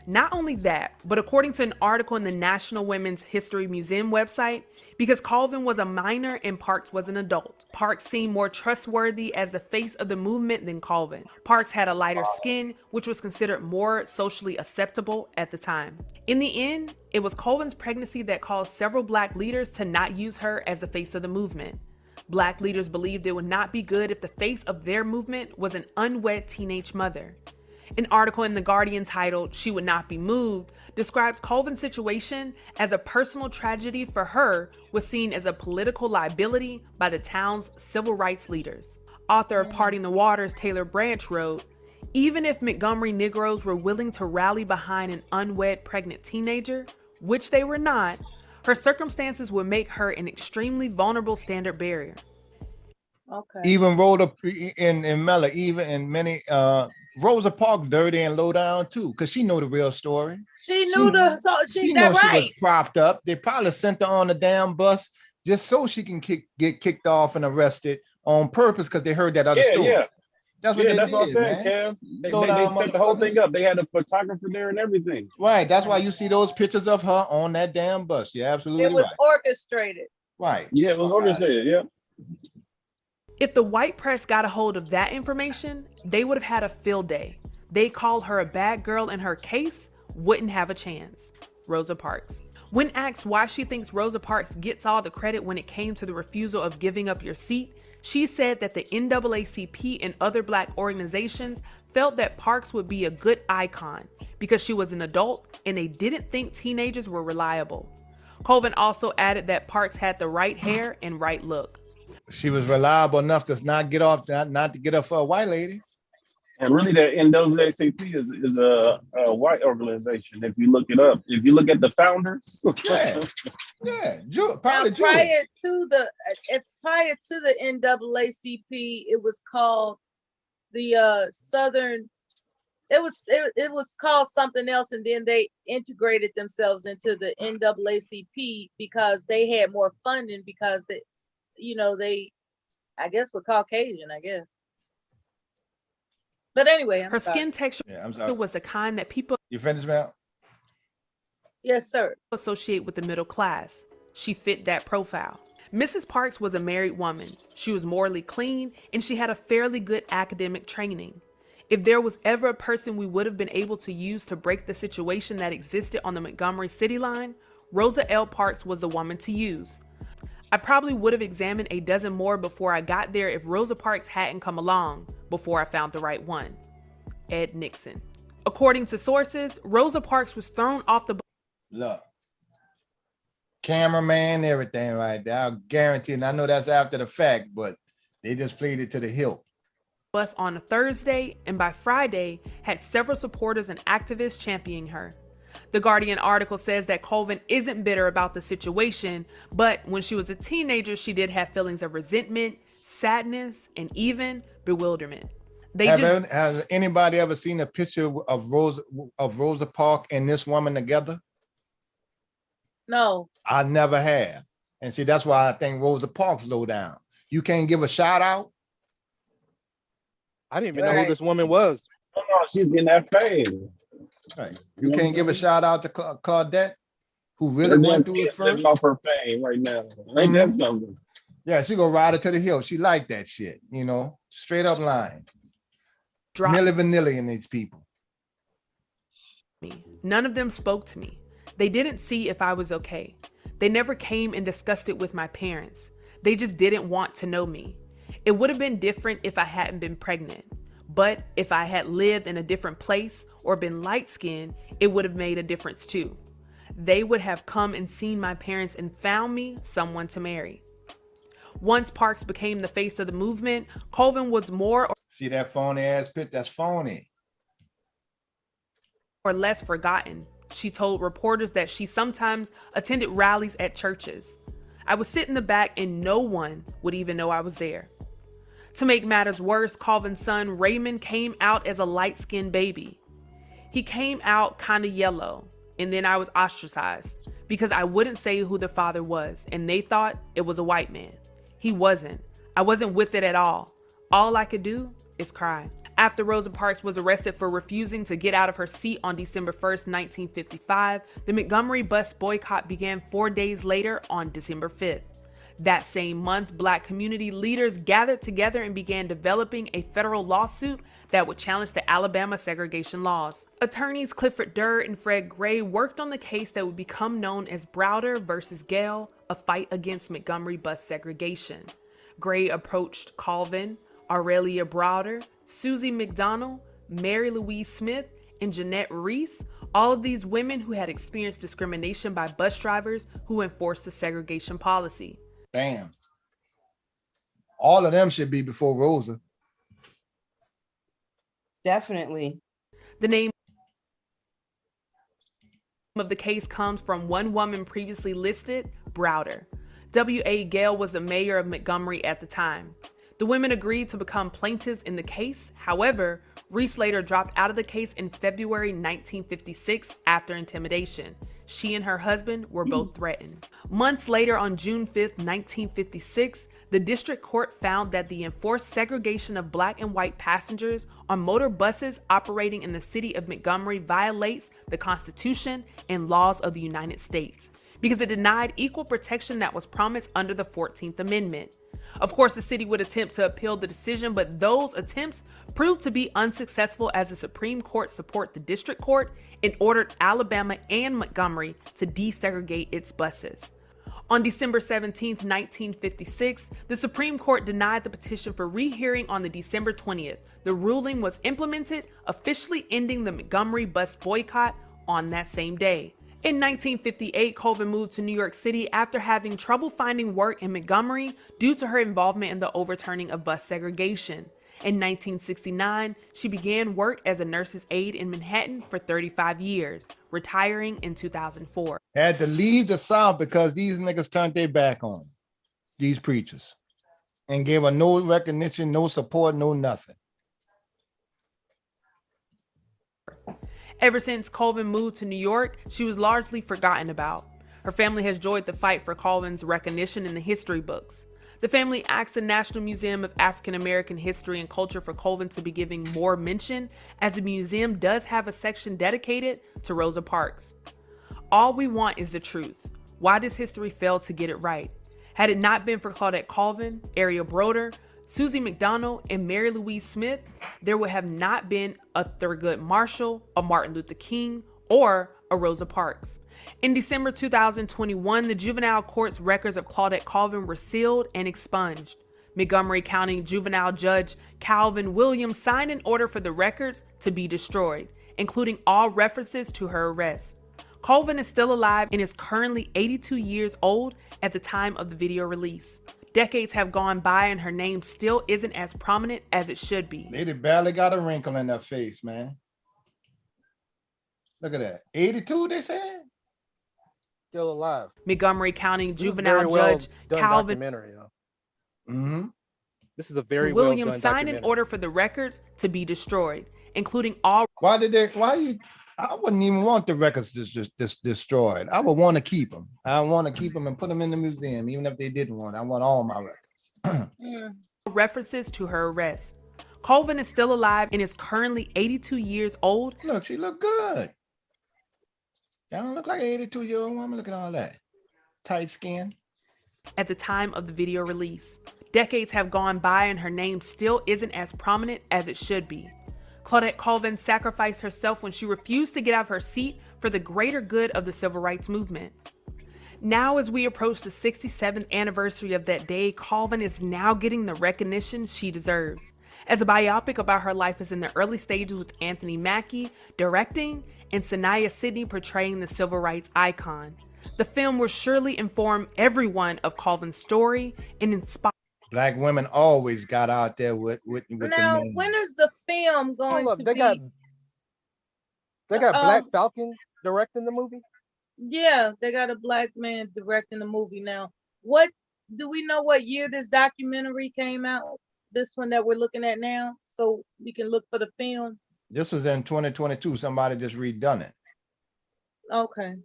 Not only that, but according to an article in the National Women's History Museum website, because Colvin was a minor and Parks was an adult, Parks seemed more trustworthy as the face of the movement than Colvin. Parks had a lighter skin, which was considered more socially acceptable at the time. In the end, it was Colvin's pregnancy that caused several black leaders to not use her as the face of the movement. Black leaders believed it would not be good if the face of their movement was an unwed teenage mother. An article in The Guardian titled "She Would Not Be Moved" describes Colvin's situation as a personal tragedy for her was seen as a political liability by the town's civil rights leaders. Author of Parting the Waters, Taylor Branch wrote, "Even if Montgomery Negroes were willing to rally behind an unwed pregnant teenager, which they were not, her circumstances would make her an extremely vulnerable standard bearer." Okay. Even Rhoda in Mella, even in many Rosa Parks dirty and low down too, because she know the real story. She knew she know right. She was propped up. They probably sent her on the damn bus just so she can get kicked off and arrested on purpose because they heard that other story. Yeah. That's what that's what I said, Cam. They set the whole thing up. They had a photographer there and everything. Right. That's why you see those pictures of her on that damn bus. Yeah, absolutely. It was orchestrated. Right. Yeah, it was orchestrated. Yeah. If the white press got a hold of that information, they would have had a field day. They called her a bad girl and her case wouldn't have a chance. Rosa Parks. When asked why she thinks Rosa Parks gets all the credit when it came to the refusal of giving up your seat, she said that the NAACP and other black organizations felt that Parks would be a good icon because she was an adult and they didn't think teenagers were reliable. Colvin also added that Parks had the right hair and right look. She was reliable enough to not get off, not to get up for a white lady. And really, the NAACP is a white organization. If you look it up, if you look at the founders, probably prior to the NAACP, it was called the Southern. It was called something else, and then they integrated themselves into the NAACP because they had more funding because they, I guess, were Caucasian, I guess. But anyway, her skin texture was the kind that people. You finished, Mel? Yes, sir. Associate with the middle class. She fit that profile. Mrs. Parks was a married woman. She was morally clean, and she had a fairly good academic training. If there was ever a person we would have been able to use to break the situation that existed on the Montgomery City line, Rosa L. Parks was the woman to use. I probably would have examined a dozen more before I got there if Rosa Parks hadn't come along before I found the right one. Ed Nixon. According to sources, Rosa Parks was thrown off the Look, cameraman, everything right there. I guarantee, and I know that's after the fact, but they just played it to the hilt. Bus on a Thursday, and by Friday had several supporters and activists championing her. The Guardian article says that Colvin isn't bitter about the situation, but when she was a teenager, she did have feelings of resentment, sadness, and even bewilderment. Has anybody ever seen a picture of Rosa Parks and this woman together? No. I never have. And see, that's why I think Rosa Parks low down. You can't give a shout out? I didn't even know who this woman was. Oh, no, she's getting that fame. Right. You can't give a shout out to Claudette, who really went through it first. Off her fame right now. Ain't that something? Yeah, she go ride her to the hill. She like that shit, straight up line. Milli Vanilli in these people. None of them spoke to me. They didn't see if I was okay. They never came and discussed it with my parents. They just didn't want to know me. It would have been different if I hadn't been pregnant. But if I had lived in a different place or been light-skinned, it would have made a difference too. They would have come and seen my parents and found me someone to marry. Once Parks became the face of the movement, Colvin was more See that phony ass pit? That's phony. Or less forgotten. She told reporters that she sometimes attended rallies at churches. I would sit in the back and no one would even know I was there. To make matters worse, Colvin's son Raymond came out as a light-skinned baby. He came out kind of yellow, and then I was ostracized because I wouldn't say who the father was, and they thought it was a white man. He wasn't. I wasn't with it at all. All I could do is cry. After Rosa Parks was arrested for refusing to get out of her seat on December 1st, 1955, the Montgomery bus boycott began 4 days later on December 5th. That same month, Black community leaders gathered together and began developing a federal lawsuit that would challenge the Alabama segregation laws. Attorneys Clifford Durr and Fred Gray worked on the case that would become known as Browder versus Gale, a fight against Montgomery bus segregation. Gray approached Colvin, Aurelia Browder, Susie McDonald, Mary Louise Smith, and Jeanette Reese, all of these women who had experienced discrimination by bus drivers who enforced the segregation policy. Damn. All of them should be before Rosa. Definitely. The name of the case comes from one woman previously listed, Browder. W.A. Gale was the mayor of Montgomery at the time. The women agreed to become plaintiffs in the case. However, Reese later dropped out of the case in February 1956 after intimidation. She and her husband were both threatened. Months later, on June 5th, 1956, the district court found that the enforced segregation of Black and white passengers on motor buses operating in the city of Montgomery violates the Constitution and laws of the United States because it denied equal protection that was promised under the 14th Amendment. Of course, the city would attempt to appeal the decision, but those attempts proved to be unsuccessful as the Supreme Court supported the district court and ordered Alabama and Montgomery to desegregate its buses. On December 17, 1956, the Supreme Court denied the petition for rehearing on the December 20th. The ruling was implemented, officially ending the Montgomery bus boycott on that same day. In 1958, Colvin moved to New York City after having trouble finding work in Montgomery due to her involvement in the overturning of bus segregation. In 1969, she began work as a nurse's aide in Manhattan for 35 years, retiring in 2004. Had to leave the South because these niggas turned their back on these preachers and gave her no recognition, no support, no nothing. Ever since Colvin moved to New York, she was largely forgotten about. Her family has joined the fight for Colvin's recognition in the history books. The family asked the National Museum of African American History and Culture for Colvin to be giving more mention, as the museum does have a section dedicated to Rosa Parks. All we want is the truth. Why does history fail to get it right? Had it not been for Claudette Colvin, Ariel Broder, Susie McDonald, and Mary Louise Smith, there would have not been a Thurgood Marshall, a Martin Luther King, or a Rosa Parks. In December 2021, the juvenile court's records of Claudette Colvin were sealed and expunged. Montgomery County Juvenile Judge Calvin Williams signed an order for the records to be destroyed, including all references to her arrest. Colvin is still alive and is currently 82 years old at the time of the video release. Decades have gone by and her name still isn't as prominent as it should be. Lady barely got a wrinkle in her face, man. Look at that. 82, they said? Still alive. Montgomery County Juvenile Judge Calvin This is a very Williams well signed an order for the records to be destroyed, including all. I wouldn't even want the records just destroyed. I would want to keep them. I want to keep them and put them in the museum, even if they didn't want it. I want all my records. References to her arrest. Colvin is still alive and is currently 82 years old. Look, she look good. That don't look like an 82-year-old woman. Look at all that. Tight skin. At the time of the video release. Decades have gone by and her name still isn't as prominent as it should be. Claudette Colvin sacrificed herself when she refused to get out of her seat for the greater good of the civil rights movement. Now, as we approach the 67th anniversary of that day, Colvin is now getting the recognition she deserves. As a biopic about her life is in the early stages with Anthony Mackie directing and Sanaya Sidney portraying the civil rights icon. The film will surely inform everyone of Colvin's story and inspire. Black women always got out there with now, the when is the film going to they be? They got Black Falcon directing the movie? Yeah, they got a black man directing the movie now. What do we know what year this documentary came out? This one that we're looking at now, so we can look for the film. This was in 2022. Somebody just redone it. Okay.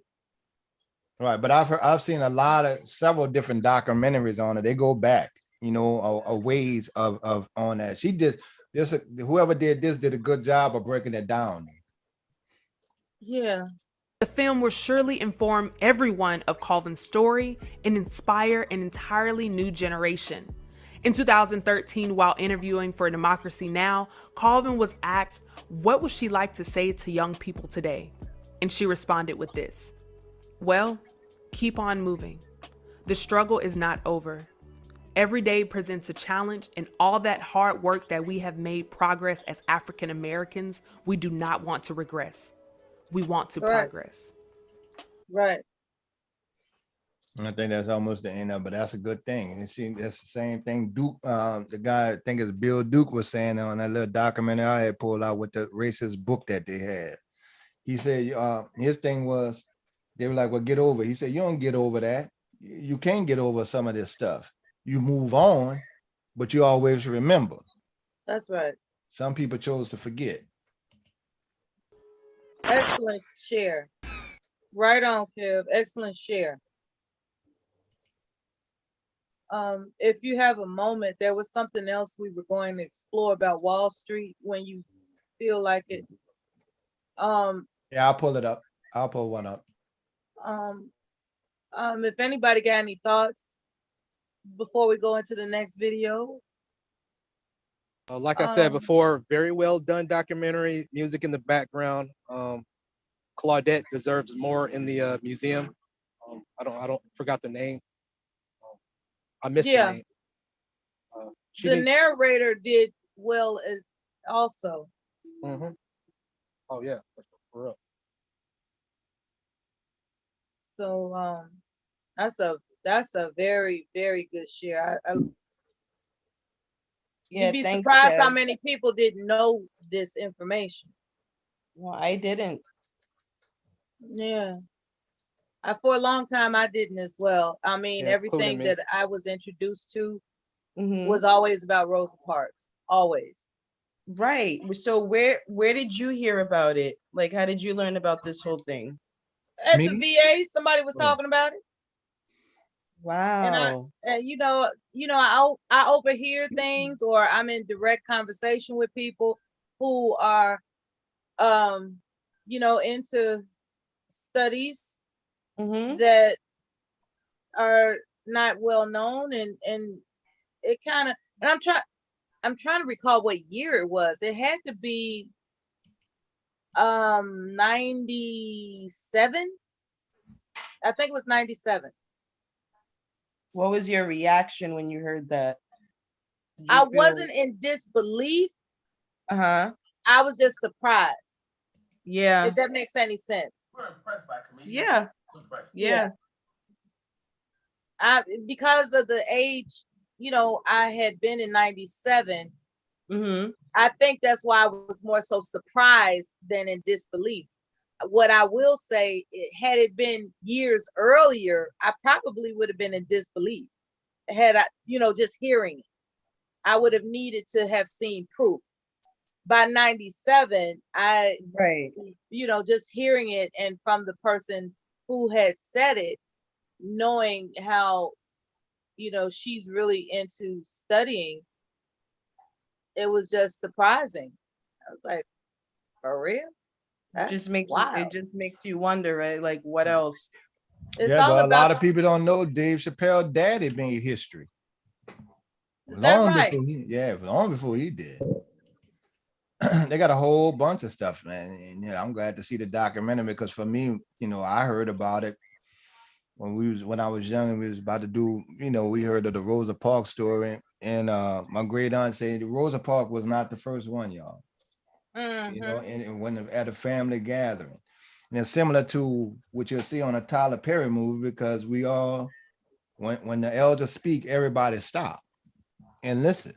Right, but I've seen several different documentaries on it. They go back, a ways of on that. Whoever did this did a good job of breaking it down. Yeah. The film will surely inform everyone of Colvin's story and inspire an entirely new generation. In 2013, while interviewing for Democracy Now!, Colvin was asked, what would she like to say to young people today? And she responded with this: well, keep on moving. The struggle is not over. Every day presents a challenge, and all that hard work that we have made progress as African Americans, we do not want to regress. We want to progress. Right. I think that's almost the end of it, but that's a good thing. You see, that's the same thing Duke, the guy, I think it's Bill Duke, was saying on that little documentary I had pulled out with the racist book that they had. He said his thing was, they were like, well, get over it. He said, you don't get over that. You can't get over some of this stuff. You move on, but you always remember. That's right. Some people chose to forget. Excellent share. Right on, Kev. Excellent share. If you have a moment, there was something else we were going to explore about Wall Street when you feel like it. Yeah, I'll pull it up. I'll pull one up. If anybody got any thoughts before we go into the next video. Like I said before, very well done documentary, music in the background. Claudette deserves more in the museum. I don't forgot the name. I missed the Yeah, name. the narrator did well as also. Oh yeah, for real. So that's a very, very good share. Yeah, You'd be thanks, surprised how Kev. many people didn't know this information. Well, I didn't. Yeah. For a long time, I didn't as well. I mean, Yeah, everything including me. that I was introduced to Mhm. was always about Rosa Parks, always. Right. So where did you hear about it? Like, how did you learn about this whole thing? At Me? the VA, somebody was talking about it. Wow. And I overhear things, or I'm in direct conversation with people who are, into studies that are not well known, and it kind of, and I'm trying to recall what year it was. It had to be 97. I think it was 97. What was your reaction when you heard that? I wasn't in disbelief. I was just surprised. Yeah. If that makes any sense. Yeah. Yeah. Because of the age, I had been in 97. I think that's why I was more so surprised than in disbelief. What I will say, had it been years earlier, I probably would have been in disbelief. Had I, just hearing it, I would have needed to have seen proof. By 97, just hearing it, and from the person who had said it, knowing how, she's really into studying, it was just surprising. I was like, for real? It just makes you wonder, right? Like, what else? It's yeah, all but a about lot of people don't know Dave Chappelle daddy made history. Is that right? Long before he did. They got a whole bunch of stuff, man. And I'm glad to see the documentary, because for me, I heard about it when I was young, and we was about to do, we heard of the Rosa Parks story, and my great aunt said Rosa Parks was not the first one, y'all. And when at a family gathering, and it's similar to what you'll see on a Tyler Perry movie, because we all, when the elders speak, everybody stop and listen.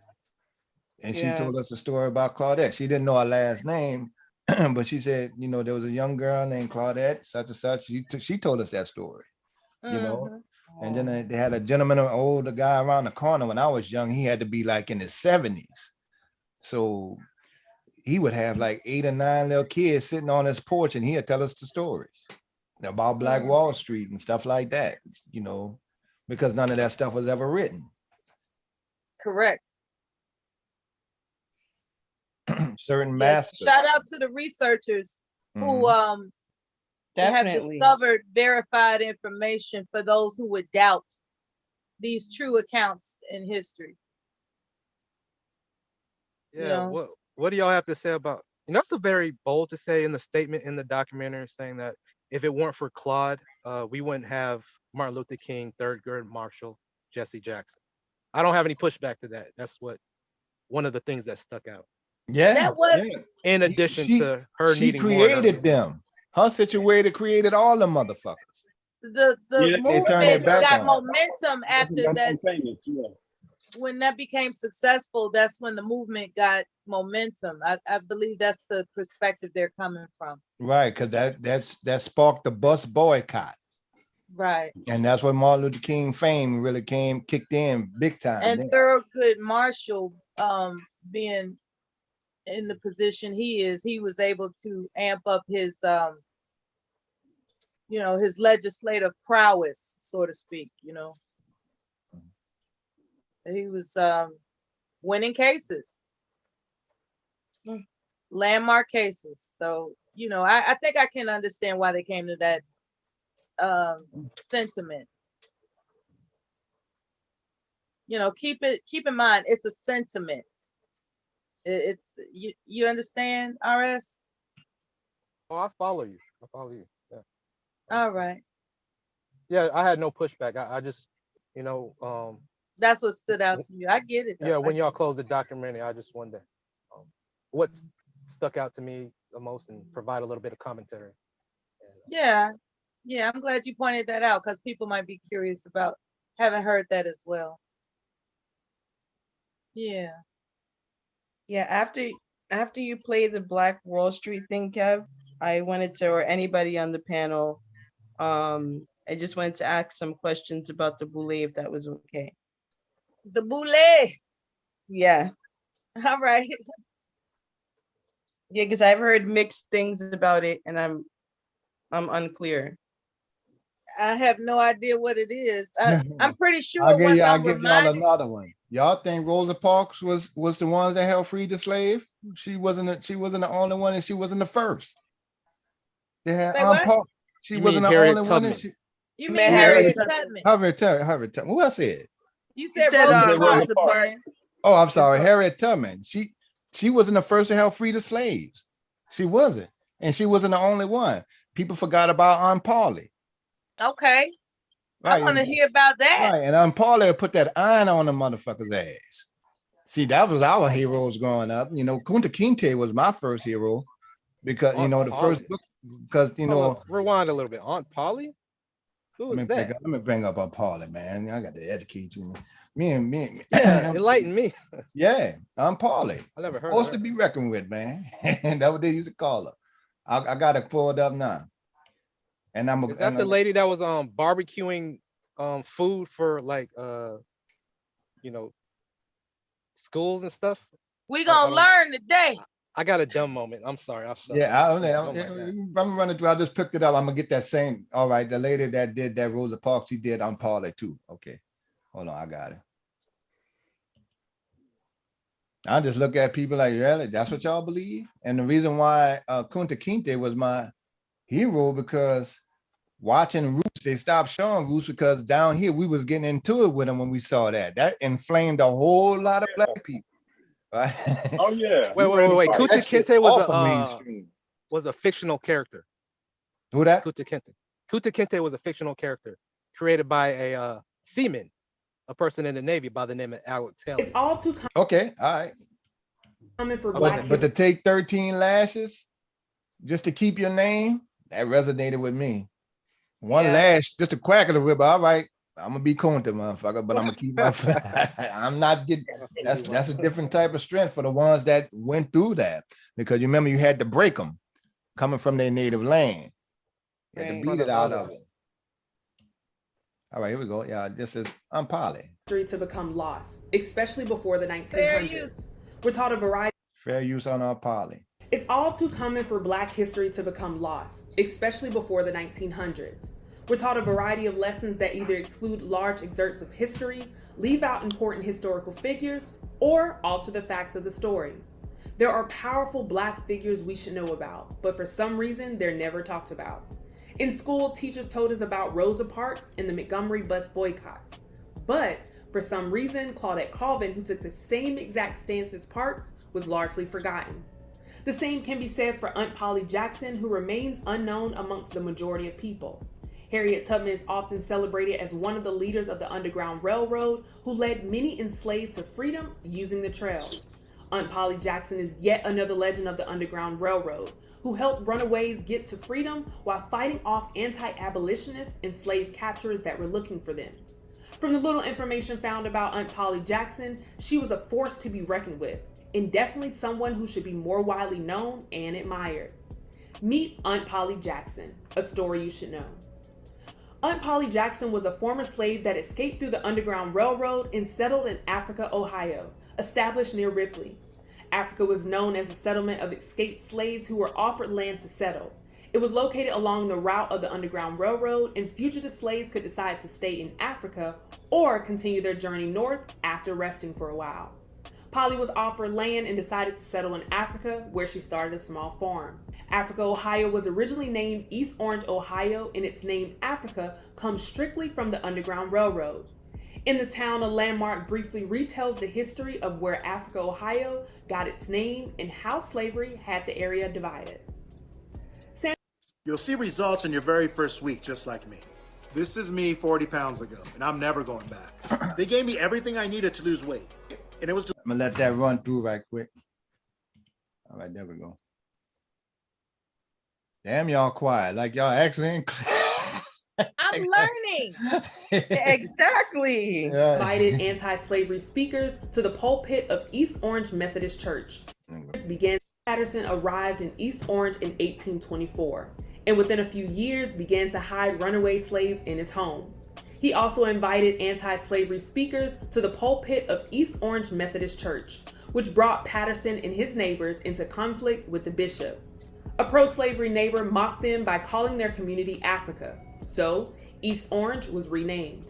And she told us a story about Claudette. She didn't know her last name, but she said, there was a young girl named Claudette, such and such. She told us that story, And then they had a gentleman, an older guy around the corner. When I was young, he had to be like in his 70s. So he would have like 8 or 9 little kids sitting on his porch, and he'd tell us the stories about Black Wall Street and stuff like that, because none of that stuff was ever written. Correct. Certain masters. Shout out to the researchers who have discovered verified information for those who would doubt these true accounts in history. Yeah. What do y'all have to say about? That's a very bold to say in the statement in the documentary, saying that if it weren't for Claude, we wouldn't have Martin Luther King, Thurgood Marshall, Jesse Jackson. I don't have any pushback to that. That's one of the things that stuck out. Yeah, that was in addition to her she needing created them. Her situated created all the motherfuckers. The movement got momentum after that. Famous, When that became successful, that's when the movement got momentum. I believe that's the perspective they're coming from. Right, because that sparked the bus boycott. Right. And that's when Martin Luther King fame really kicked in big time. And Thurgood Marshall, being in the position he was able to amp up his his legislative prowess, so to speak. He was winning cases, landmark cases. So I think I can understand why they came to that sentiment. Keep in mind, it's a sentiment. It's you understand, RS? Oh, I follow you. Yeah. All right. Yeah, I had no pushback. I just, you know, That's what stood out to you. I get it. Though. yeah, when y'all closed the documentary, I just wondered what stuck out to me the most and provide a little bit of commentary. Yeah, yeah, I'm glad you pointed that out because people might be curious about, haven't heard that as well. Yeah. Yeah, after you play the Black Wall Street thing, Kev, I wanted to, or anybody on the panel, I just wanted to ask some questions about the boule, if that was okay. The boule. Yeah. All right. Yeah, because I've heard mixed things about it, and I'm unclear. I have no idea what it is. I'm pretty sure. I'll give y'all another one. Y'all think Rosa Parks was the one that helped free the slave? She wasn't the only one, and she wasn't the first. They had she wasn't the only one. And you mean Harriet Tubman? Harriet Tubman. Who I said? You said Rosa Parks. Oh, I'm sorry, Harriet Tubman. She wasn't the first to help free the slaves. She wasn't, and she wasn't the only one. People forgot about Aunt Polly. Okay. Right. I want to hear about that. Right, and Aunt Polly put that iron on the motherfucker's ass. See, that was our heroes growing up. You know, Kunta Kinte was my first hero because the first book. Because rewind a little bit. Aunt Polly. Who was that? Let me bring up Aunt Polly, man. I got to educate you. Me. Enlighten me. Yeah, Aunt Polly. I never heard. Supposed to be reckoned with, man. And that's what they used to call her. I got it pulled up now. And Is that the lady that was barbecuing food for like schools and stuff? We gonna learn today. I got a dumb moment. I'm sorry. I'm running through. I just picked it up. I'm gonna get that same. All right, the lady that did that Rosa Parks, she did Aunt Polly too. Okay, hold on, I got it. I just look at people like, really, that's what y'all believe? And the reason why Kunta Kinte was my hero, because watching Roots, they stopped showing Roots because down here we was getting into it with them when we saw that. That inflamed a whole lot of black people. Right? Oh yeah. Wait. Kunta Kinte was a fictional character. Who that? Kunta Kinte was a fictional character created by a seaman, a person in the Navy by the name of Alex Haley. It's all too common. Okay, all right. For but to take 13 lashes just to keep your name, that resonated with me. One lash, just a crack of the whip. All right, I'm gonna be Kunta, motherfucker, but I'm gonna keep my. I'm not getting. That's a different type of strength for the ones that went through that, because you remember you had to break them, coming from their native land. You had to beat it out of them. All right, here we go. Yeah, this is Aunt Polly. To become lost, especially before the 1900s. Fair use. We're taught a variety. Fair use on Aunt Polly. It's all too common for Black history to become lost, especially before the 1900s. We're taught a variety of lessons that either exclude large excerpts of history, leave out important historical figures, or alter the facts of the story. There are powerful Black figures we should know about, but for some reason, they're never talked about. In school, teachers told us about Rosa Parks and the Montgomery bus boycotts. But for some reason, Claudette Colvin, who took the same exact stance as Parks, was largely forgotten. The same can be said for Aunt Polly Jackson, who remains unknown amongst the majority of people. Harriet Tubman is often celebrated as one of the leaders of the Underground Railroad, who led many enslaved to freedom using the trail. Aunt Polly Jackson is yet another legend of the Underground Railroad, who helped runaways get to freedom while fighting off anti-abolitionists and slave capturers that were looking for them. From the little information found about Aunt Polly Jackson, she was a force to be reckoned with, and definitely someone who should be more widely known and admired. Meet Aunt Polly Jackson, a story you should know. Aunt Polly Jackson was a former slave that escaped through the Underground Railroad and settled in Africa, Ohio, established near Ripley. Africa was known as a settlement of escaped slaves who were offered land to settle. It was located along the route of the Underground Railroad, and fugitive slaves could decide to stay in Africa or continue their journey north after resting for a while. Polly was offered land and decided to settle in Africa, where she started a small farm. Africa, Ohio was originally named East Orange, Ohio, and its name Africa comes strictly from the Underground Railroad. In the town, a landmark briefly retells the history of where Africa, Ohio got its name and how slavery had the area divided. You'll see results in your very first week, just like me. This is me 40 pounds ago, and I'm never going back. They gave me everything I needed to lose weight, and it was just. I'm gonna let that run through right quick. All right, there we go. Damn, y'all quiet, like y'all actually in I'm learning. Exactly. Invited anti-slavery speakers to the pulpit of East Orange Methodist Church. Patterson arrived in East Orange in 1824, and within a few years began to hide runaway slaves in his home. He also invited anti-slavery speakers to the pulpit of East Orange Methodist Church, which brought Patterson and his neighbors into conflict with the bishop. A pro-slavery neighbor mocked them by calling their community Africa, so East Orange was renamed.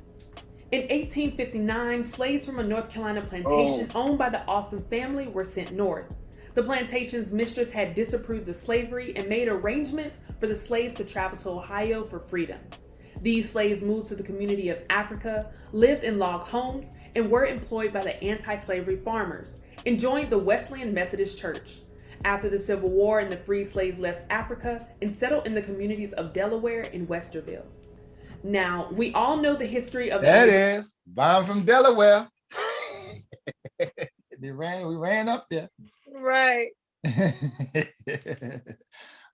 In 1859, slaves from a North Carolina plantation owned by the Austin family were sent north. The plantation's mistress had disapproved of slavery and made arrangements for the slaves to travel to Ohio for freedom. These slaves moved to the community of Africa, lived in log homes, and were employed by the anti-slavery farmers, and joined the Wesleyan Methodist Church. After the Civil War and the free slaves left Africa and settled in the communities of Delaware and Westerville. Now, we all know the history of that is Baum from Delaware. We ran up there. Right.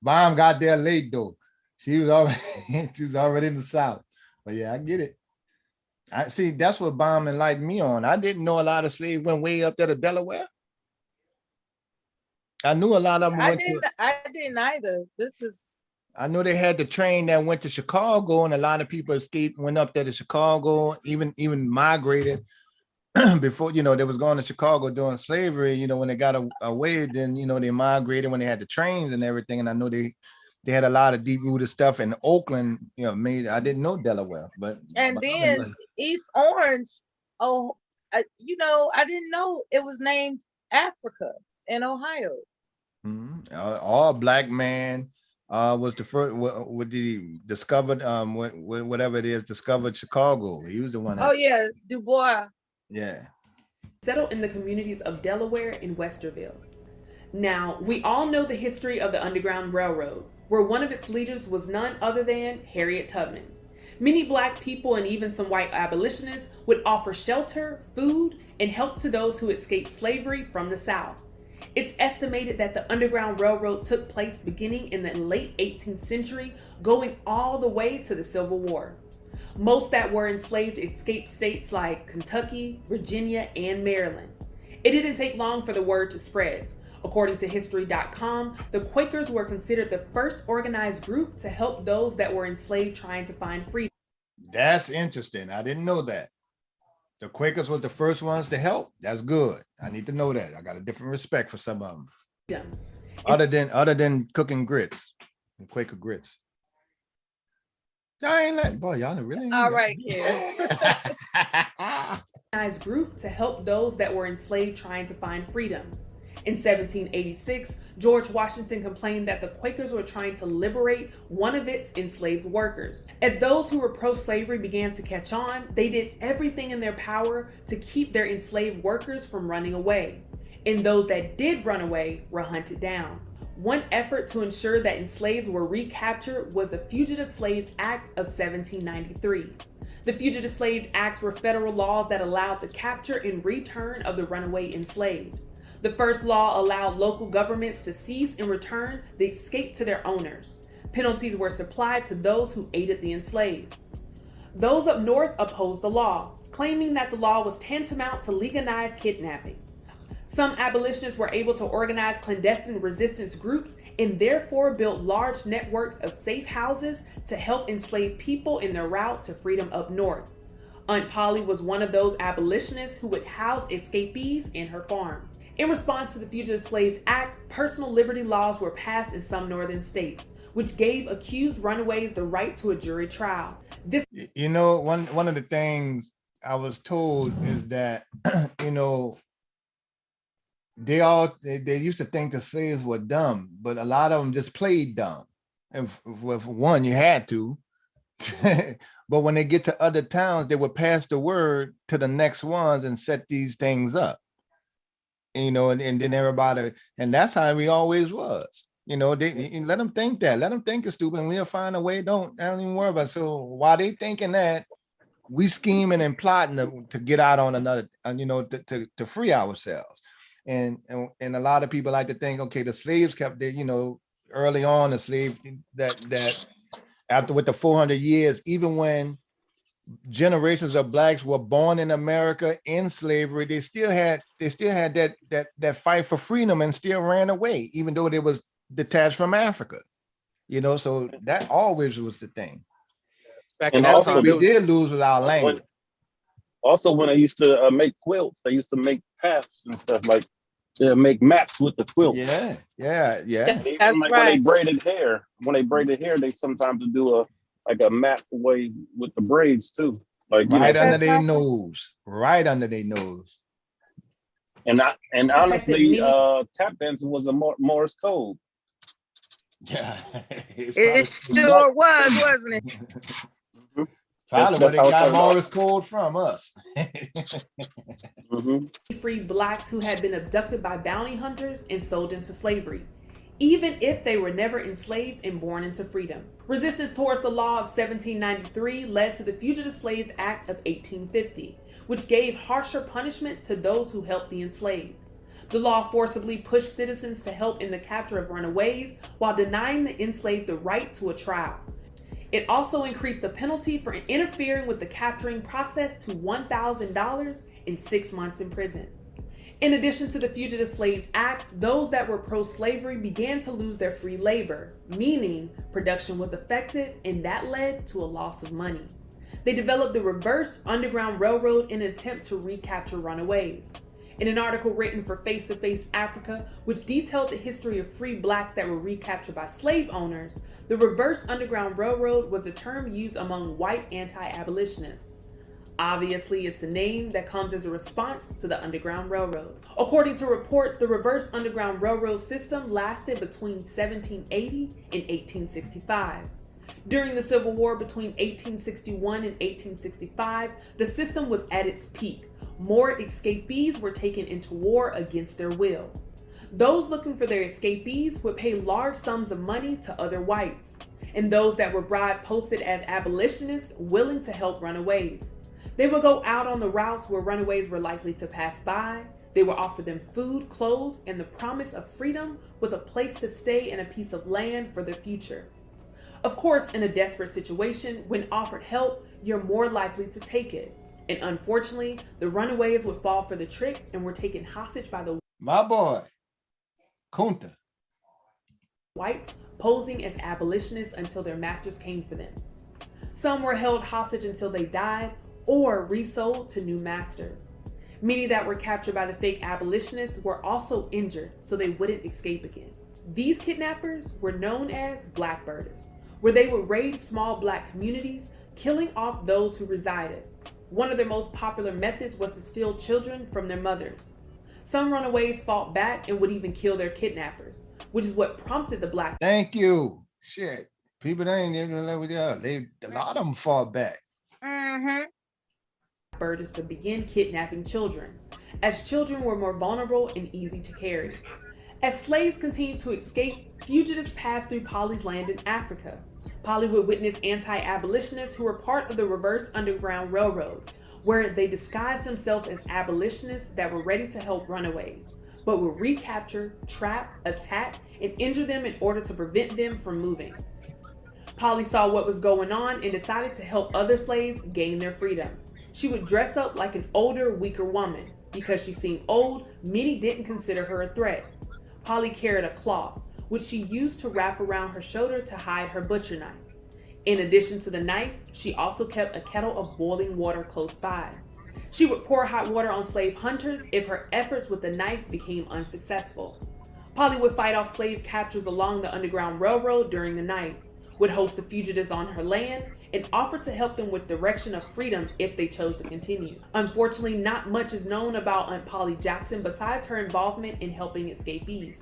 Baum got there late though. She was already in the South. But yeah, I get it. I see that's what Baum enlightened me on. I didn't know a lot of slaves went way up there to Delaware. I knew a lot of them I didn't either. I know they had the train that went to Chicago, and a lot of people escaped, went up there to Chicago, even migrated before, they was going to Chicago during slavery, when they got away, then, they migrated when they had the trains and everything. And I know they had a lot of deep rooted stuff in Oakland, I didn't know Delaware, but. And then East Orange, I didn't know it was named Africa in Ohio. Mm-hmm. All black man was the first with the discovered whatever it is, discovered Chicago. He was the one. Du Bois. Yeah. Settled in the communities of Delaware and Westerville. Now, we all know the history of the Underground Railroad, where one of its leaders was none other than Harriet Tubman. Many black people and even some white abolitionists would offer shelter, food, and help to those who escaped slavery from the South. It's estimated that the Underground Railroad took place beginning in the late 18th century, going all the way to the Civil War. Most that were enslaved escaped states like Kentucky, Virginia, and Maryland. It didn't take long for the word to spread. According to History.com, the Quakers were considered the first organized group to help those that were enslaved trying to find freedom. That's interesting. I didn't know that. The Quakers were the first ones to help. That's good. I need to know that. I got a different respect for some of them. Yeah. Other than cooking grits, and Quaker grits. Y'all ain't like, boy, y'all really ain't all right, yeah. Organized group to help those that were enslaved trying to find freedom. In 1786, George Washington complained that the Quakers were trying to liberate one of its enslaved workers. As those who were pro-slavery began to catch on, they did everything in their power to keep their enslaved workers from running away. And those that did run away were hunted down. One effort to ensure that enslaved were recaptured was the Fugitive Slave Act of 1793. The Fugitive Slave Acts were federal laws that allowed the capture and return of the runaway enslaved. The first law allowed local governments to seize and return the escaped to their owners. Penalties were supplied to those who aided the enslaved. Those up north opposed the law, claiming that the law was tantamount to legalized kidnapping. Some abolitionists were able to organize clandestine resistance groups and therefore built large networks of safe houses to help enslaved people in their route to freedom up north. Aunt Polly was one of those abolitionists who would house escapees in her farm. In response to the Fugitive Slave Act, personal liberty laws were passed in some northern states, which gave accused runaways the right to a jury trial. One of the things I was told is that, they used to think the slaves were dumb, but a lot of them just played dumb. And with one, you had to. But when they get to other towns, they would pass the word to the next ones and set these things up. And then everybody, and that's how we always was. You know, they let them think that. Let them think it's stupid, and we'll find a way. Don't even worry about it. So while they thinking that, we scheming and plotting to get out on another, you know, to free ourselves. And a lot of people like to think, okay, the slaves kept their, you know, early on the slave that after with the 400 years, even when generations of blacks were born in America in slavery, they still had that fight for freedom and still ran away, even though they was detached from Africa. You know, so that always was the thing. And also we did lose with our language. Also, when they used to make quilts, they used to make paths and stuff, like make maps with the quilts. Yeah. That's like right. When they braided hair, they sometimes do a map way with the braids too, like right under their nose, right under their nose. And honestly, tap dancing was a Morse code. Yeah, it sure was, wasn't it? Probably where they got Morse code from us. Freed blacks who had been abducted by bounty hunters and sold into slavery, even if they were never enslaved and born into freedom. Resistance towards the law of 1793 led to the Fugitive Slave Act of 1850, which gave harsher punishments to those who helped the enslaved. The law forcibly pushed citizens to help in the capture of runaways while denying the enslaved the right to a trial. It also increased the penalty for interfering with the capturing process to $1,000 and 6 months in prison. In addition to the Fugitive Slave Act, those that were pro-slavery began to lose their free labor, meaning production was affected, and that led to a loss of money. They developed the reverse Underground Railroad in an attempt to recapture runaways. In an article written for Face to Face Africa, which detailed the history of free blacks that were recaptured by slave owners, the reverse Underground Railroad was a term used among white anti-abolitionists. Obviously, it's a name that comes as a response to the Underground Railroad. According to reports, the reverse Underground Railroad system lasted between 1780 and 1865. During the Civil War between 1861 and 1865, the system was at its peak. More escapees were taken into war against their will. Those looking for their escapees would pay large sums of money to other whites, and those that were bribed posted as abolitionists willing to help runaways. They would go out on the routes where runaways were likely to pass by. They would offer them food, clothes, and the promise of freedom with a place to stay and a piece of land for their future. Of course, in a desperate situation, when offered help, you're more likely to take it. And unfortunately, the runaways would fall for the trick and were taken hostage by the Kunta whites, posing as abolitionists until their masters came for them. Some were held hostage until they died or resold to new masters. Many that were captured by the fake abolitionists were also injured so they wouldn't escape again. These kidnappers were known as blackbirders, where they would raid small black communities, killing off those who resided. One of their most popular methods was to steal children from their mothers. Some runaways fought back and would even kill their kidnappers, which is what prompted the black. Thank you. Shit. People ain't even gonna let with y'all. A lot of them fought back. Birders to begin kidnapping children, as children were more vulnerable and easy to carry. As slaves continued to escape, fugitives passed through Polly's land in Africa. Polly would witness anti-abolitionists who were part of the reverse Underground Railroad, where they disguised themselves as abolitionists that were ready to help runaways, but would recapture, trap, attack, and injure them in order to prevent them from moving. Polly saw what was going on and decided to help other slaves gain their freedom. She would dress up like an older, weaker woman. Because she seemed old, many didn't consider her a threat. Polly carried a cloth, which she used to wrap around her shoulder to hide her butcher knife. In addition to the knife, she also kept a kettle of boiling water close by. She would pour hot water on slave hunters if her efforts with the knife became unsuccessful. Polly would fight off slave captors along the Underground Railroad during the night, would host the fugitives on her land, and offer to help them with direction of freedom if they chose to continue. Unfortunately, not much is known about Aunt Polly Jackson besides her involvement in helping escapees.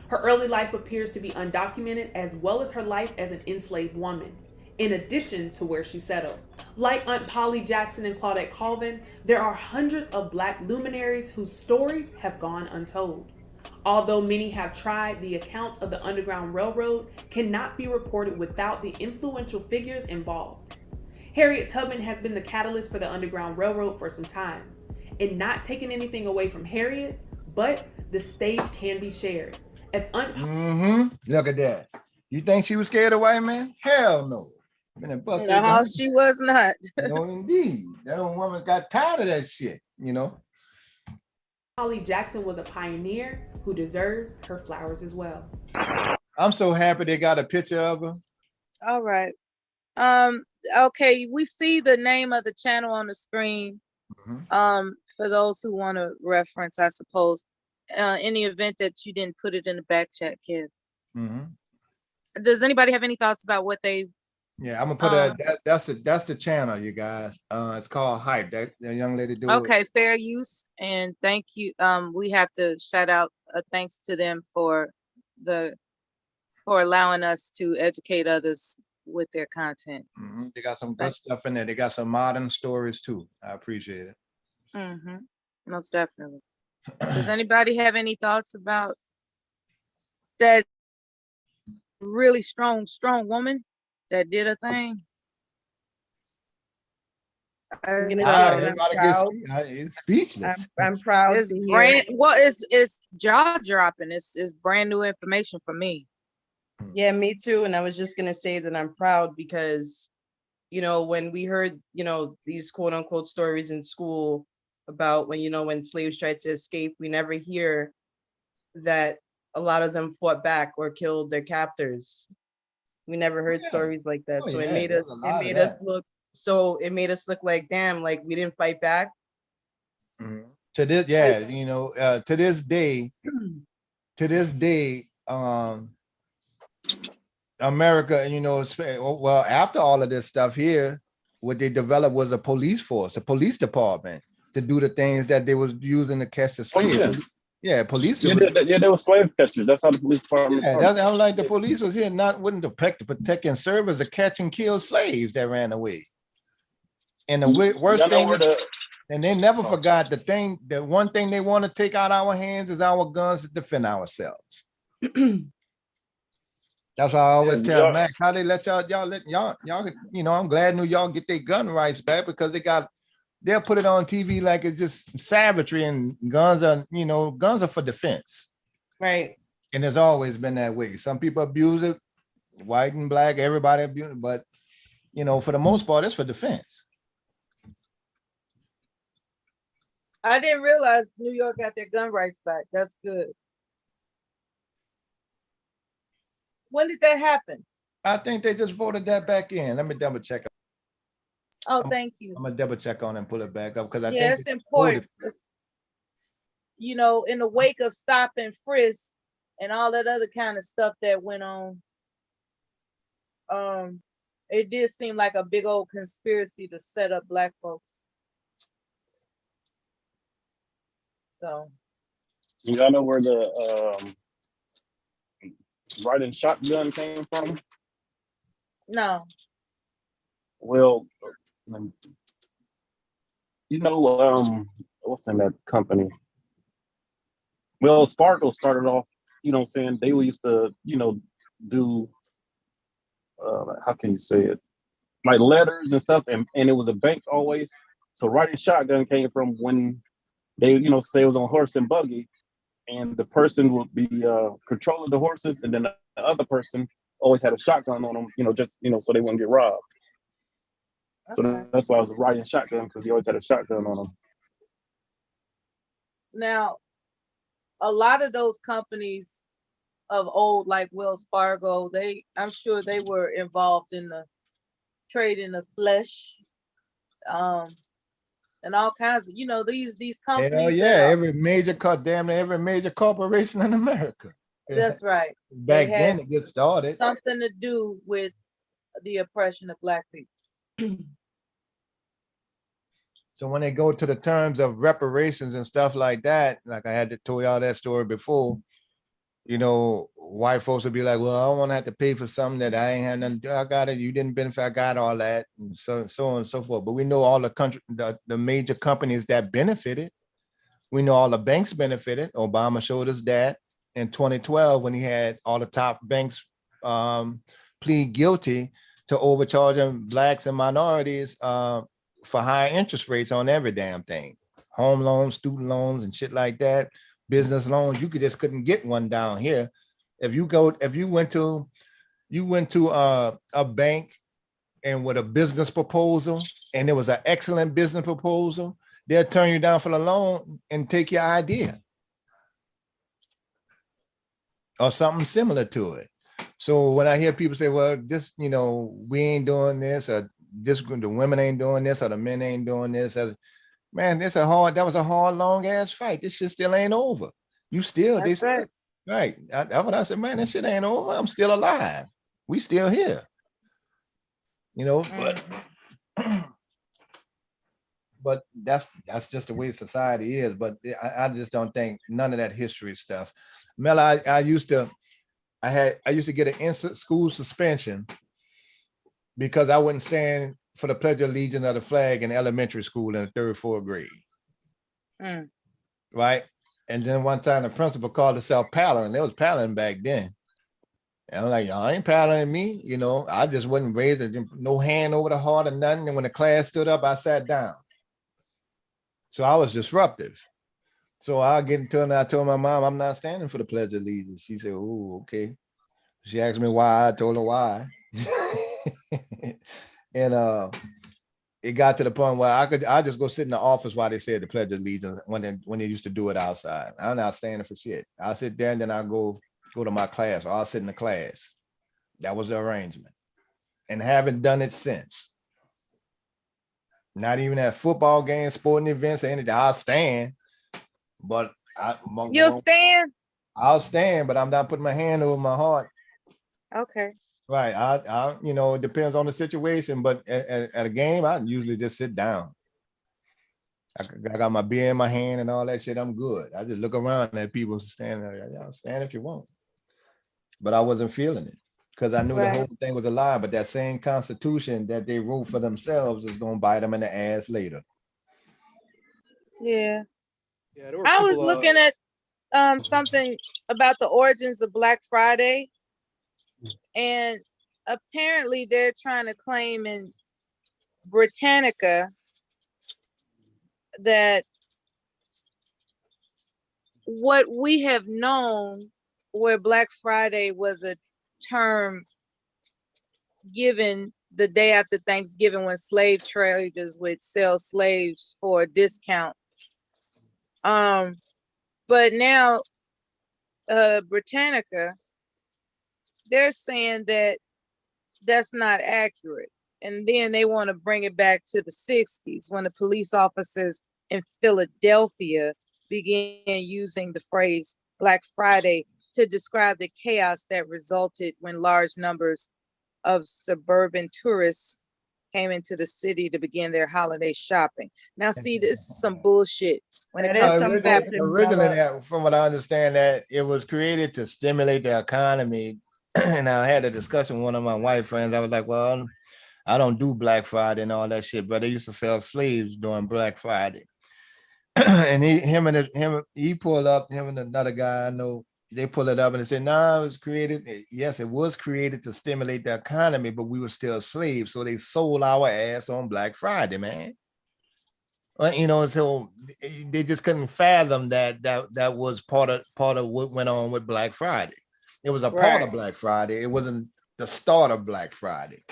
Her early life appears to be undocumented, as well as her life as an enslaved woman, in addition to where she settled. Like Aunt Polly Jackson and Claudette Colvin, there are hundreds of Black luminaries whose stories have gone untold. Although many have tried, the account of the Underground Railroad cannot be reported without the influential figures involved. Harriet Tubman has been the catalyst for the Underground Railroad for some time. And not taking anything away from Harriet, but the stage can be shared. As Look at that. You think she was scared of white men? Hell no. No, she was not. No, indeed. That old woman got tired of that shit, you know. Holly Jackson was a pioneer who deserves her flowers as well. I'm so happy they got a picture of her. All right. Okay, we see the name of the channel on the screen. For those who want to reference, I suppose, in the event that you didn't put it in the back chat, kid. Does anybody have any thoughts about what they? Yeah, I'm gonna put that's the channel, you guys. It's called Hype. That young lady do. Okay, fair use, and thank you. We have to shout out thanks to them for allowing us to educate others with their content. They got some good stuff in there. They got some modern stories too. I appreciate it. Most definitely. Does anybody have any thoughts about that really strong woman that did a thing? It's speechless. I'm proud. It's jaw dropping. It's brand new information for me. Yeah, me too. And I was just gonna say that I'm proud because, you know, when we heard, you know, these quote unquote stories in school about when slaves tried to escape, we never hear that a lot of them fought back or killed their captors. We never heard stories like that. So it made us look like, damn, like we didn't fight back. To this, to this day, America, well, after all of this stuff here, what they developed was a police force, a police department to do the things that they was using to catch the slaves. Yeah, police. Yeah, they were slave catchers. That's how the police department. Yeah, that's how like the police was here, wouldn't protect and serve as a catch and kill slaves that ran away. And the worst thing, and they never forgot the one thing they want to take out our hands is our guns to defend ourselves. That's why I always tell Max, how they let y'all, I'm glad New York get their gun rights back because they'll put it on TV like it's just savagery and guns are for defense. Right. And it's always been that way. Some people abuse it, white and black, everybody abuse it, but for the most part, it's for defense. I didn't realize New York got their gun rights back. That's good. When did that happen? I think they just voted that back in. Let me double check. Oh, thank you. I'm gonna double check on and pull it back up because I think it's important. In the wake of stop and frisk and all that other kind of stuff that went on, it did seem like a big old conspiracy to set up Black folks. So, y'all know where the riding shotgun came from? No. Well, what's in that company? Well, Sparkle started off, they used to, do, how can you say it? Like letters and stuff, and it was a bank always. So riding shotgun came from when they, say it was on horse and buggy, and the person would be controlling the horses, and then the other person always had a shotgun on them, so they wouldn't get robbed. Okay. So that's why I was riding shotgun, because he always had a shotgun on him. Now, a lot of those companies of old, like Wells Fargo, I'm sure they were involved in the trade in the flesh, and all kinds of, these companies. Hell yeah, every major corporation in America. That's right. Back then it gets started. Something to do with the oppression of Black people. So when they go to the terms of reparations and stuff like that, like I had to tell y'all that story before, white folks would be like, well, I don't want to have to pay for something that I ain't had nothing to do. I got it. You didn't benefit. I got all that. And so on and so forth. But we know all the major companies that benefited. We know all the banks benefited. Obama showed us that in 2012 when he had all the top banks plead guilty to overcharging blacks and minorities for higher interest rates on every damn thing. Home loans, student loans, and shit like that. Business loans, you couldn't get one down here. If you went to a bank and with a business proposal, and it was an excellent business proposal, they'll turn you down for the loan and take your idea or something similar to it. So when I hear people say, well, this, we ain't doing this, or this, the women ain't doing this, or the men ain't doing this, man, that was a hard, long ass fight. This shit still ain't over. That's right. Right. That's what I said, man, this shit ain't over. I'm still alive. We still here. But that's just the way society is. But I just don't think none of that history stuff. Mel, I used to get an instant school suspension because I wouldn't stand for the Pledge of Allegiance of the flag in elementary school in the 3rd, 4th grade. Right. And then one time the principal called herself paddling. There was paddling back then. And I'm like, y'all ain't paddling me. I just wasn't raised, no hand over the heart or nothing. And when the class stood up, I sat down. So I was disruptive. So I get into it and I told my mom, I'm not standing for the Pledge of Allegiance. She said, oh, okay. She asked me why. I told her why. And it got to the point where I just go sit in the office while they said the Pledge of Allegiance when they used to do it outside. I'm not standing for shit. I'll sit there and then I'll go to my class, or I'll sit in the class. That was the arrangement. And haven't done it since. Not even at football games, sporting events, or anything. I'll stand, but you'll stand? I'll stand, but I'm not putting my hand over my heart. Okay. Right. I it depends on the situation, but at a game, I usually just sit down. I got my beer in my hand and all that shit. I'm good. I just look around at people standing there. Y'all stand if you want. But I wasn't feeling it because I knew the whole thing was a lie. But that same Constitution that they wrote for themselves is going to bite them in the ass later. Yeah. I was looking at something about the origins of Black Friday. And apparently they're trying to claim in Britannica that what we have known where Black Friday was a term given the day after Thanksgiving when slave traders would sell slaves for a discount. But now Britannica, they're saying that that's not accurate. And then they want to bring it back to the 60s when the police officers in Philadelphia began using the phrase Black Friday to describe the chaos that resulted when large numbers of suburban tourists came into the city to begin their holiday shopping. Now, see, this is some bullshit. When it comes to originally, from what I understand, that it was created to stimulate the economy. And I had a discussion with one of my white friends. I was like, well, I don't do Black Friday and all that shit, but they used to sell slaves during Black Friday. And he pulled up, him and another guy I know, they pull it up and they said, no, it was created. Yes, it was created to stimulate the economy, but we were still slaves. So they sold our ass on Black Friday, man. Well, so they just couldn't fathom that was part of what went on with Black Friday. It was a part of Black Friday. It wasn't the start of Black Friday.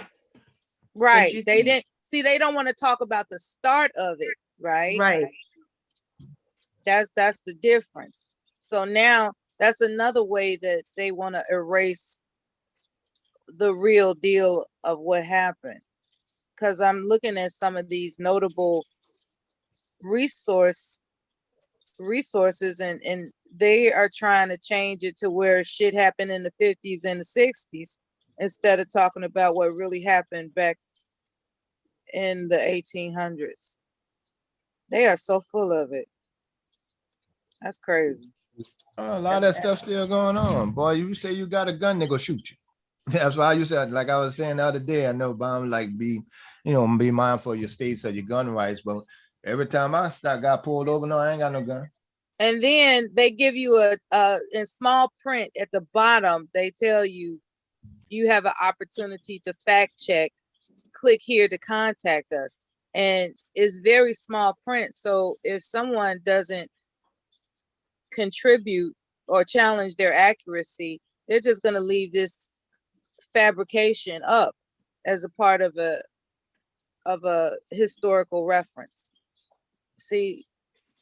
Right. They don't want to talk about the start of it, right? Right. That's the difference. So now that's another way that they want to erase the real deal of what happened. Because I'm looking at some of these notable resources and they are trying to change it to where shit happened in the 50s and the 60s instead of talking about what really happened back in the 1800s. They are so full of it. That's crazy. A lot of that stuff still going on. Boy, you say you got a gun, they go shoot you. That's why I used to, like I was saying the other day, I know Bob like be mindful of your states or your gun rights, but every time I got pulled over, no, I ain't got no gun. And then they give you in small print at the bottom, they tell you, you have an opportunity to fact check, click here to contact us. And it's very small print. So if someone doesn't contribute or challenge their accuracy, they're just going to leave this fabrication up as a part of a historical reference. See,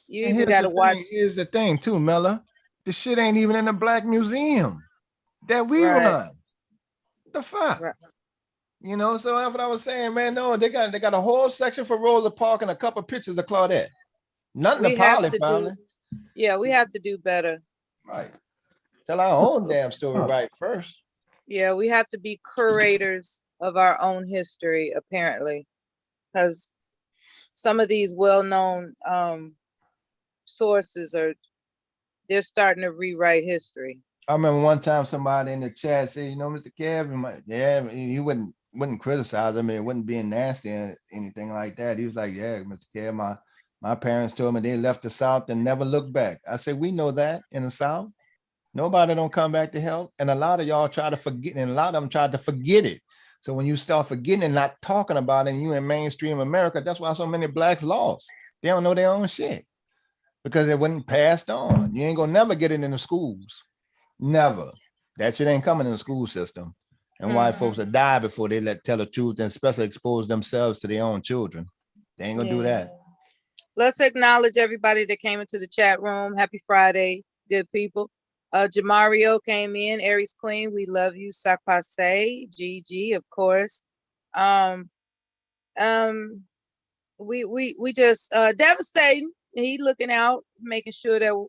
you even got to watch. Here's the thing too, Mella. The shit ain't even in the Black Museum that we run. The fuck? Right. You know, so that's what I was saying, man. No, they got a whole section for Rosa Parks and a couple pictures of Claudette. Nothing to Polly finally. Yeah, we have to do better. Right. Tell our own damn story right first. Yeah, we have to be curators of our own history, apparently, because some of these well-known sources they're starting to rewrite history. I remember one time somebody in the chat said, you know, Mr. Kevin, yeah, he wouldn't criticize him, it wasn't being nasty or anything like that. He was like, yeah, Mr. Kevin, my parents told me they left the South and never looked back. I said, we know that in the South. Nobody don't come back to help. And a lot of y'all try to forget, and a lot of them tried to forget it. So when you start forgetting and not talking about it, and you in mainstream America, that's why so many blacks lost. They don't know their own shit because it wasn't passed on. You ain't gonna never get it in the schools. Never. That shit ain't coming in the school system. And white folks will die before they tell the truth and especially expose themselves to their own children. They ain't gonna do that. Let's acknowledge everybody that came into the chat room. Happy Friday, good people. Jamario came in, Aries Queen, we love you. Sakpase, Gigi, of course. We just devastating. He looking out, making sure that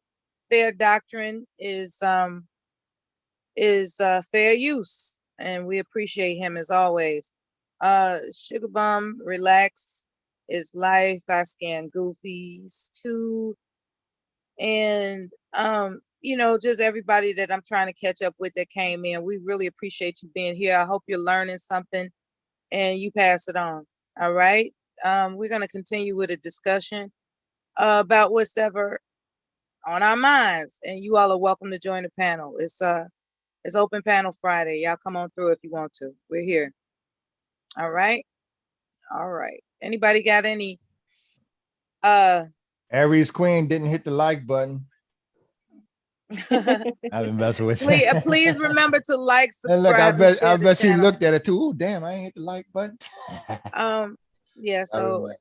fair doctrine is fair use, and we appreciate him as always. Sugar Bum, relax is life. I scan goofies too, and you know, just everybody that I'm trying to catch up with that came in. We really appreciate you being here. I hope you're learning something and you pass it on. All right. We're going to continue with a discussion about what's ever on our minds, and you all are welcome to join the panel. It's open panel Friday. Y'all come on through if you want to. We're here. All right. All right. Anybody got any? Aries Queen didn't hit the like button. I've been messing with you. Please remember to like, subscribe. And look, I bet she looked at it too. Oh, damn, I ain't hit the like button. Yeah, so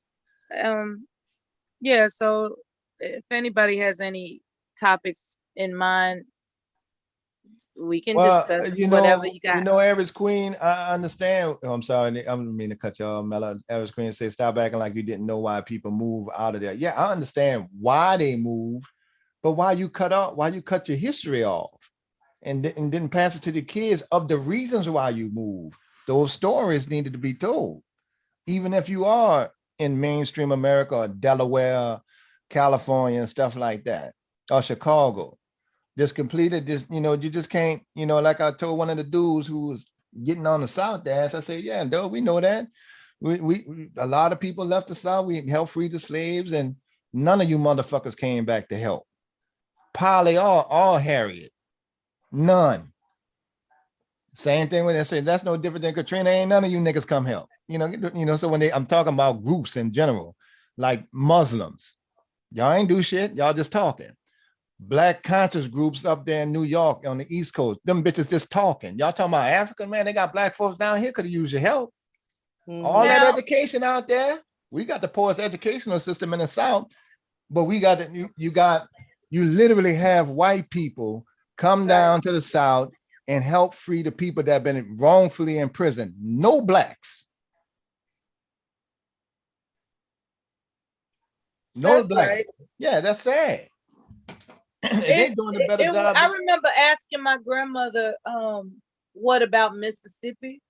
yeah, so if anybody has any topics in mind, we can discuss whatever you got. You know, Aries Queen, I understand. Oh, I'm sorry, I don't mean to cut you off, Mella. Aries Queen said, stop acting like you didn't know why people move out of there. Yeah, I understand why they moved. But why you cut your history off and didn't pass it to the kids of the reasons why you moved? Those stories needed to be told. Even if you are in mainstream America or Delaware, California, and stuff like that, or Chicago, just completed this, you know, you just can't, you know, like I told one of the dudes who was getting on the South dance, I said, yeah, dude, we know that. We a lot of people left the South, we helped free the slaves, and none of you motherfuckers came back to help. Polly or Harriet, none. Same thing when they say that's no different than Katrina. Ain't none of you niggas come help. You know. So when I'm talking about groups in general, like Muslims, y'all ain't do shit. Y'all just talking. Black conscious groups up there in New York on the East Coast, them bitches just talking. Y'all talking about Africa, man? They got black folks down here could have used your help. All that education out there. We got the poorest educational system in the South, but we got you literally have white people come down to the South and help free the people that have been wrongfully imprisoned. No blacks. No blacks. Right. Yeah, that's sad. They doing a better job. I remember asking my grandmother, what about Mississippi?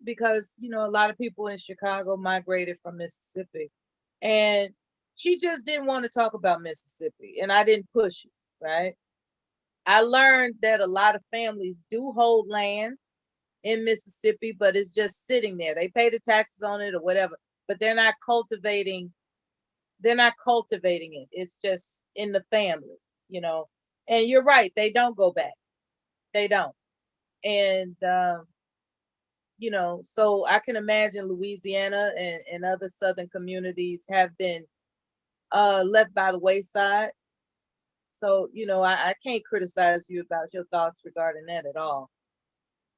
Because, you know, a lot of people in Chicago migrated from Mississippi. And she just didn't want to talk about Mississippi, and I didn't push it, right? I learned that a lot of families do hold land in Mississippi, but it's just sitting there. They pay the taxes on it or whatever, but they're not cultivating it. It's just in the family. you know. And you're right, they don't go back. They don't. And you know, so I can imagine Louisiana and other southern communities have been left by the wayside. So, you know, I can't criticize you about your thoughts regarding that at all.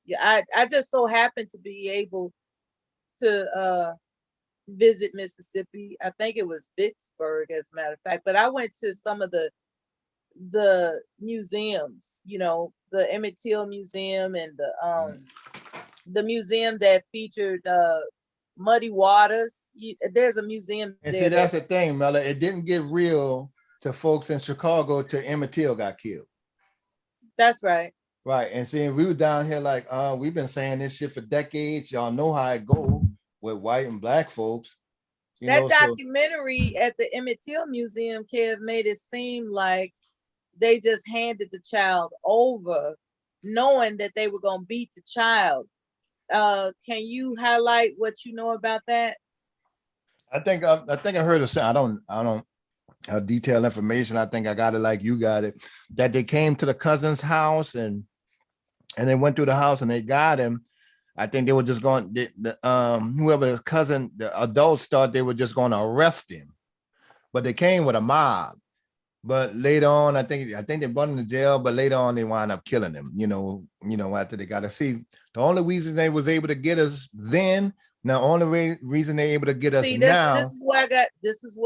Yeah, I just so happen to be able to visit Mississippi. I think it was Vicksburg, as a matter of fact. But I went to some of the museums, you know, the Emmett Till Museum and the museum that featured Muddy Waters. There's a museum And there. see, that's the thing, Mella. It didn't get real to folks in Chicago till Emmett Till got killed. That's right. Right. And seeing we were down here like, we've been saying this shit for decades. Y'all know how it go with white and black folks. That documentary at the Emmett Till Museum, Kev, made it seem like they just handed the child over, knowing that they were gonna beat the child. Can you highlight what you know about that? I think I heard of. I don't detailed information. I think I got it like you got it. That they came to the cousin's house and they went through the house and they got him. I think they were just going. Whoever the cousin, the adults thought they were just going to arrest him, but they came with a mob. But later on, I think they brought him to jail. But later on, they wound up killing him. You know, after they got to see. The only reason they was able to get us then, the only reason they able to get us now. This is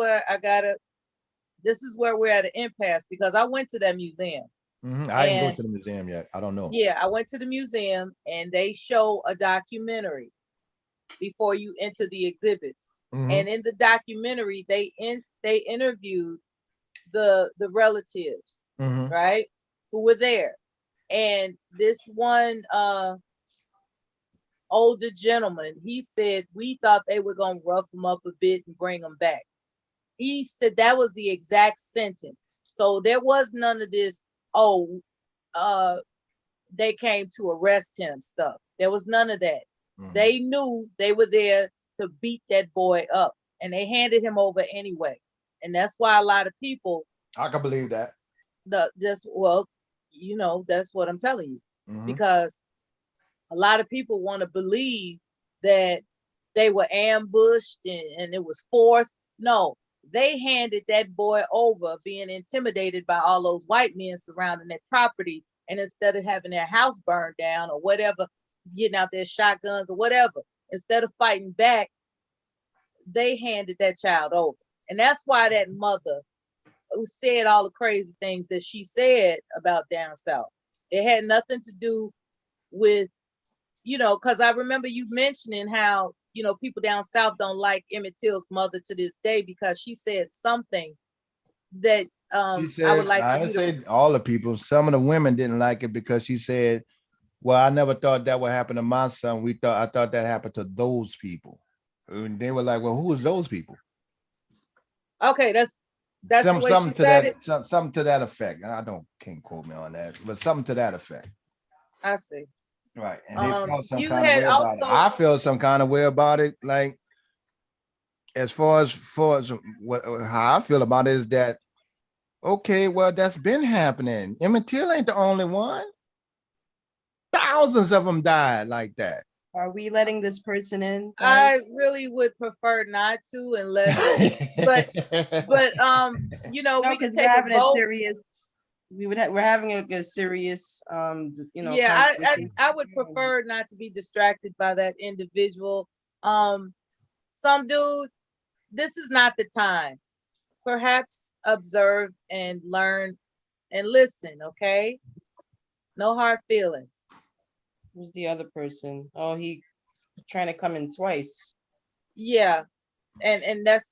where we're at an impasse, because I went to that museum. I didn't go to the museum yet. I don't know. Yeah, I went to the museum and they show a documentary before you enter the exhibits. And in the documentary, they interviewed the relatives, right, who were there. And this one older gentleman, he said, we thought they were going to rough him up a bit and bring him back. He said that was the exact sentence. So there was none of this, they came to arrest him stuff. There was none of that. They knew they were there to beat that boy up, and they handed him over anyway. And that's why a lot of people, I can believe that. That's what I'm telling you, because a lot of people want to believe that they were ambushed and it was forced. No, they handed that boy over, being intimidated by all those white men surrounding their property. And instead of having their house burned down or whatever, getting out their shotguns or whatever, instead of fighting back, they handed that child over. And that's why that mother who said all the crazy things that she said about down south, it had nothing to do with, because I remember you mentioning how, people down south don't like Emmett Till's mother to this day because she said something that said, I would like. I didn't say all the people. Some of the women didn't like it because she said, "Well, I never thought that would happen to my son. I thought that happened to those people." And they were like, "Well, who is those people?" Okay, that's something to that. Something to that effect. Can't quote me on that, but something to that effect. I see. Right, and they felt some kind of way about it. I feel some kind of way about it. Like, as far as how I feel about it is that, okay, well, that's been happening. Emmett Till ain't the only one. Thousands of them died like that. Are we letting this person in, guys? I really would prefer not to, unless, but we can take a vote. We're having a serious, Yeah, I would prefer not to be distracted by that individual. Some dude, this is not the time. Perhaps observe and learn and listen, okay? No hard feelings. Who's the other person? Oh, he trying to come in twice. Yeah. And that's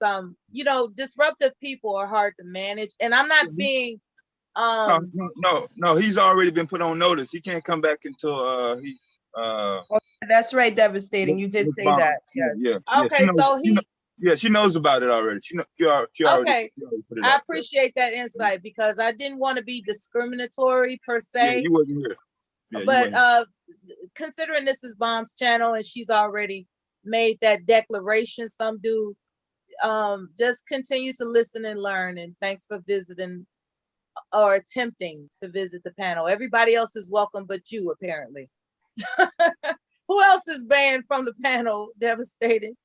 disruptive people are hard to manage. And I'm not being no, he's already been put on notice. He can't come back until he that's right, devastating. You did say that. Yes. Yeah. Okay, she knows about it already. She already okay. I appreciate that insight, because I didn't want to be discriminatory per se. Yeah, you wasn't here. Yeah, but considering this is Bomb's channel and she's already made that declaration, some do just continue to listen and learn. And thanks for visiting are attempting to visit the panel. Everybody else is welcome but you, apparently. Who else is banned from the panel, Devastated,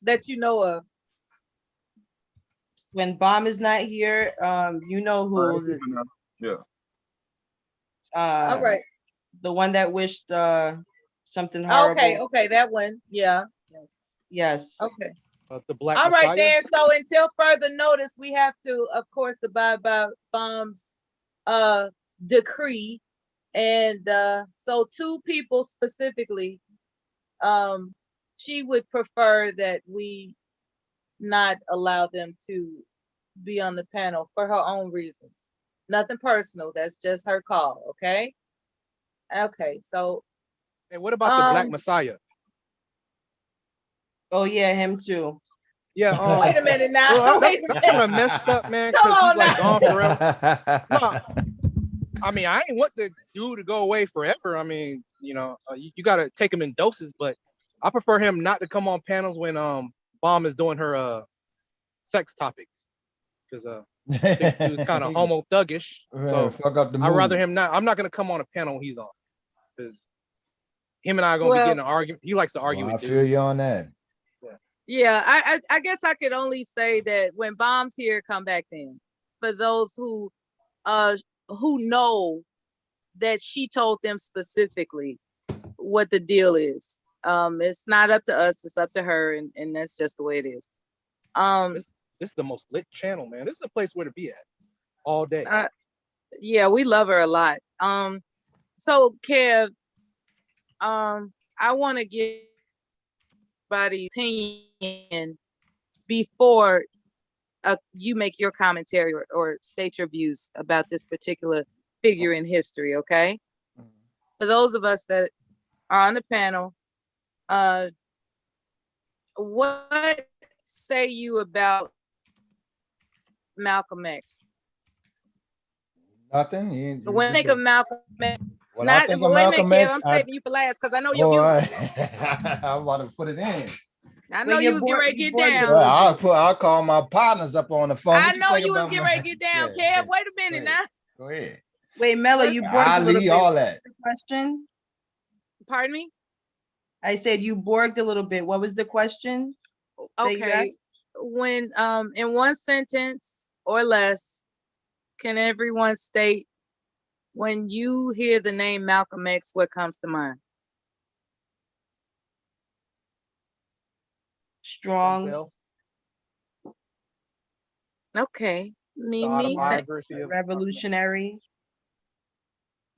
that you know of? When Bomb is not here, you know who. Yeah. All right. The one that wished something horrible. Okay, that one. Yeah. Yes. Okay. The Black All right, Messiah? then. So until further notice, we have to, of course, abide by Bomb's decree. And so 2 people specifically, she would prefer that we not allow them to be on the panel for her own reasons. Nothing personal. That's just her call. Okay. Okay. So. Hey, what about the Black Messiah? Oh yeah, him too. Yeah. Wait a minute now. Wait a minute. That's kind of messed up, man. Come on he's like now. gone forever. No, I mean, I ain't want the dude to go away forever. I mean, you know, you got to take him in doses, but I prefer him not to come on panels when Bomb is doing her sex topics, because he was kind of homo thuggish. So fuck up the I'd rather mood. him not. I'm not gonna come on a panel when he's on, because him and I are gonna be getting an argument. He likes to argue I with feel dudes. you on that. Yeah, I guess I could only say that when Bomb's here, come back then. For those who know that she told them specifically what the deal is. It's not up to us, it's up to her, and that's just the way it is. This is the most lit channel, man. This is the place where to be at all day. Yeah, we love her a lot. So Kev, I want to give everybody's opinion before you make your commentary or state your views about this particular figure in history, okay? For those of us that are on the panel, what say you about Malcolm X? Nothing. When I think of Malcolm X, When I think of Malcolm X, I'm saving you for last because I know your views. I want to put it in. I know you was getting ready to get down. Well, I'll call my partners up on the phone. I know you was getting ready to get down, Kev. Wait a minute now. Go ahead. Wait, Mela, you borged a little bit. all that. Question? Pardon me? I said you borged a little bit. What was the question? Okay. When in one sentence or less, can everyone state when you hear the name Malcolm X, what comes to mind? Strong. Okay. Mimi. Revolutionary.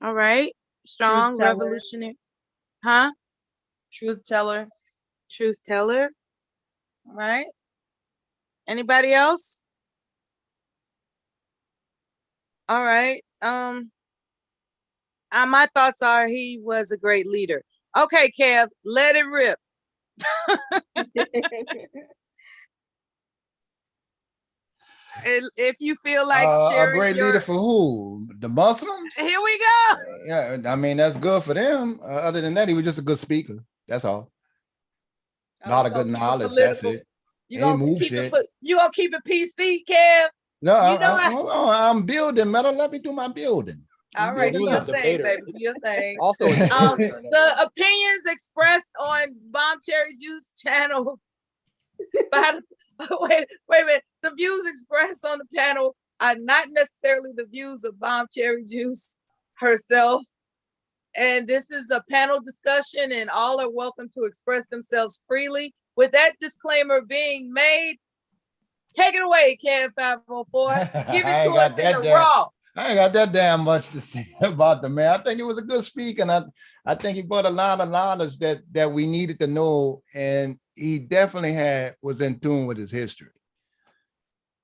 All right. Strong, revolutionary. Huh? Truth teller. Truth teller. All right. Anybody else? All right. My thoughts are he was a great leader. Okay, Kev, let it rip. If you feel like a great leader for who? The Muslims? Here we go. Yeah, I mean that's good for them. Other than that, he was just a good speaker. That's all. A lot of good knowledge. That's it. You gonna keep it PC, Kev? No, I'm building, Meta. Let me do my building. All right, do your thing, baby. Do your thing. Also, the opinions expressed on Bomb Cherry Juice channel by wait a minute. The views expressed on the panel are not necessarily the views of Bomb Cherry Juice herself. And this is a panel discussion, and all are welcome to express themselves freely. With that disclaimer being made, take it away, Kev 504. Give it to us in the raw. I ain't got that damn much to say about the man. I think he was a good speaker, and I think he brought a lot of knowledge that we needed to know, and he definitely was in tune with his history.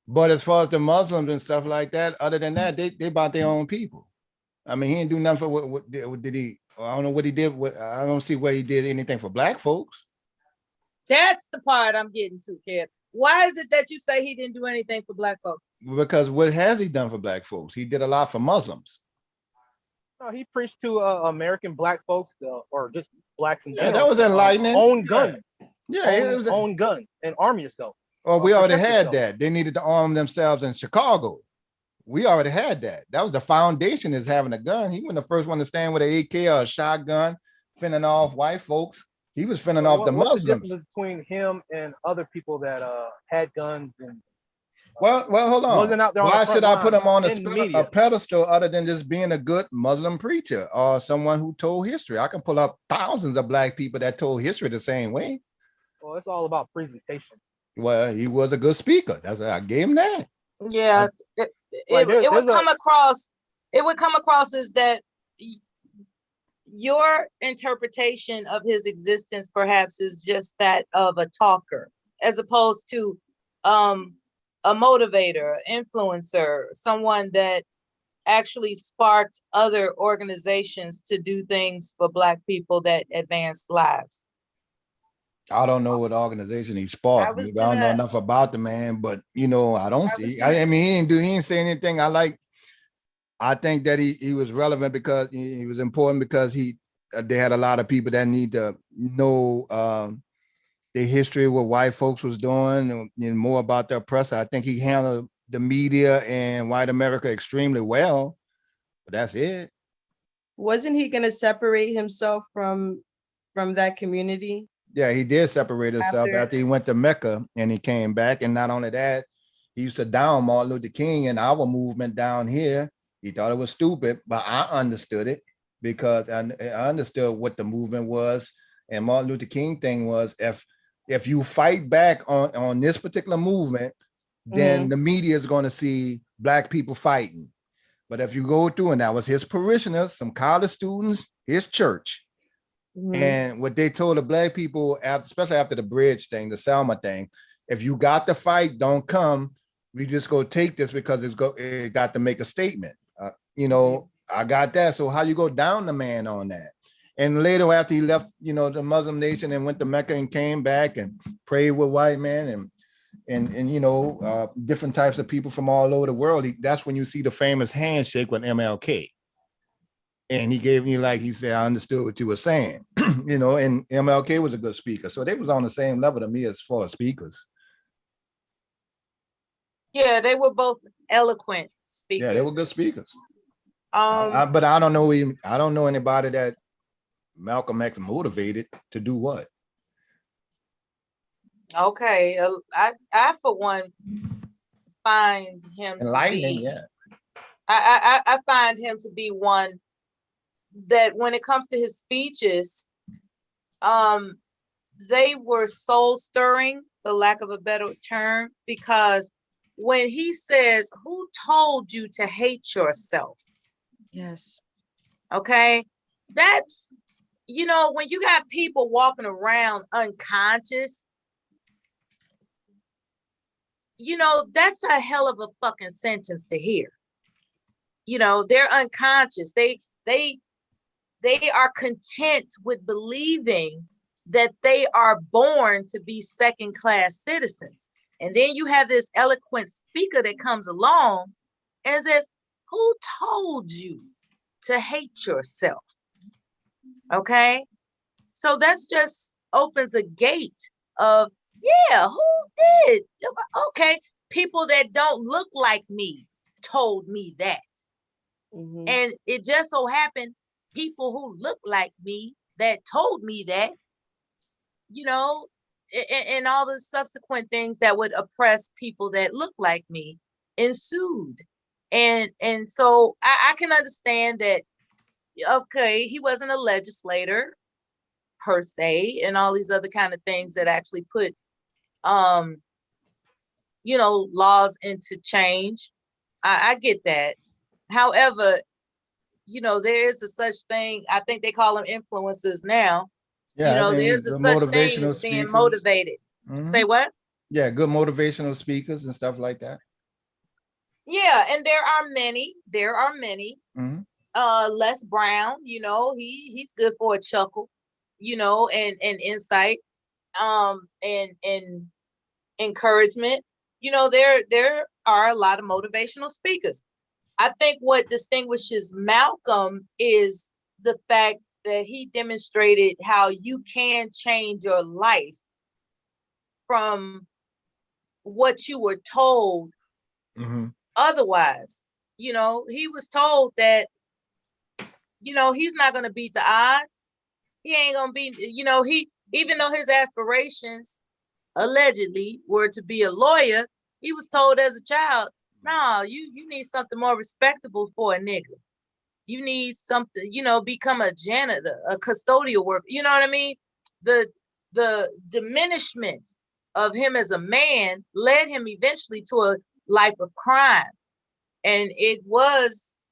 But as far as the Muslims and stuff like that, other than that, they about their own people. I mean, he didn't do nothing for what did he? I don't know what he did. I don't see where he did anything for black folks. That's the part I'm getting to, Kev. Why is it that you say he didn't do anything for black folks? Because what has he done for black folks? He did a lot for Muslims. No, he preached to American black folks, or just blacks in general. Yeah, that was enlightening. Own gun. Yeah, own gun and arm yourself. Or we already had that. They needed to arm themselves in Chicago. We already had that. That was the foundation, is having a gun. He wasn't the first one to stand with an AK or a shotgun, fending off white folks. He was fending off the Muslims. What's the difference between him and other people that had guns and? Well, hold on. Wasn't out there Why should I put him on a pedestal other than just being a good Muslim preacher or someone who told history? I can pull up thousands of black people that told history the same way. Well, it's all about presentation. Well, he was a good speaker. That's why I gave him that. Yeah, it would come across. It would come across as that your interpretation of his existence perhaps is just that of a talker, as opposed to a motivator, influencer, someone that actually sparked other organizations to do things for Black people that advance lives. I don't know what organization he sparked. I don't know enough about the man, but you know, I don't see. I mean, he didn't say anything. I think that he was relevant because he was important because they had a lot of people that need to know the history of what white folks was doing and more about the oppressor. I think he handled the media and white America extremely well, but that's it. Wasn't he going to separate himself from that community? Yeah, he did separate himself after he went to Mecca and he came back. And not only that, he used to down Martin Luther King and our movement down here. He thought it was stupid, but I understood it because I understood what the movement was. And Martin Luther King thing was, if you fight back on this particular movement, then the media is going to see Black people fighting. But if you go through, and that was his parishioners, some college students, his church, and what they told the Black people, especially after the bridge thing, the Selma thing, if you got to fight, don't come. We just go take this because it got to make a statement. You know, I got that. So how you go down the man on that? And later, after he left, you know, the Muslim nation and went to Mecca and came back and prayed with white men and you know, different types of people from all over the world. That's when you see the famous handshake with MLK. And he gave me, like he said, I understood what you were saying, you know, and MLK was a good speaker. So they was on the same level to me as far as speakers. Yeah, they were both eloquent speakers. Yeah, they were good speakers. But I don't know anybody that Malcolm X motivated to do what. Okay, I for one find him enlightening. To be, yeah. I find him to be one that when it comes to his speeches, they were soul stirring, for lack of a better term, because when he says, "Who told you to hate yourself?" Yes. Okay, that's, you know, when you got people walking around unconscious, you know, that's a hell of a fucking sentence to hear. You know, they're unconscious. They are content with believing that they are born to be second-class citizens. And then you have this eloquent speaker that comes along and says, "Who told you to hate yourself?" Okay, so that's just opens a gate of, yeah, who did? Okay, people that don't look like me told me that. And it just so happened people who look like me that told me that, you know, and all the subsequent things that would oppress people that look like me ensued. And so I can understand that, okay, he wasn't a legislator per se, and all these other kind of things that actually put, you know, laws into change. I get that. However, you know, there is a such thing. I think they call them influencers now. Yeah, you know, there's a such thing as being motivated. Say what? Yeah, good motivational speakers and stuff like that. Yeah, and there are many. Les Brown, you know, he's good for a chuckle, you know, and insight, and encouragement. You know, there are a lot of motivational speakers. I think what distinguishes Malcolm is the fact that he demonstrated how you can change your life from what you were told otherwise. You know, he was told that, you know, he's not going to beat the odds. He ain't going to be, you know, even though his aspirations allegedly were to be a lawyer, he was told as a child, no, you need something more respectable for a nigga. You need something, you know, become a janitor, a custodial worker. You know what I mean? The diminishment of him as a man led him eventually to a life of crime. And it was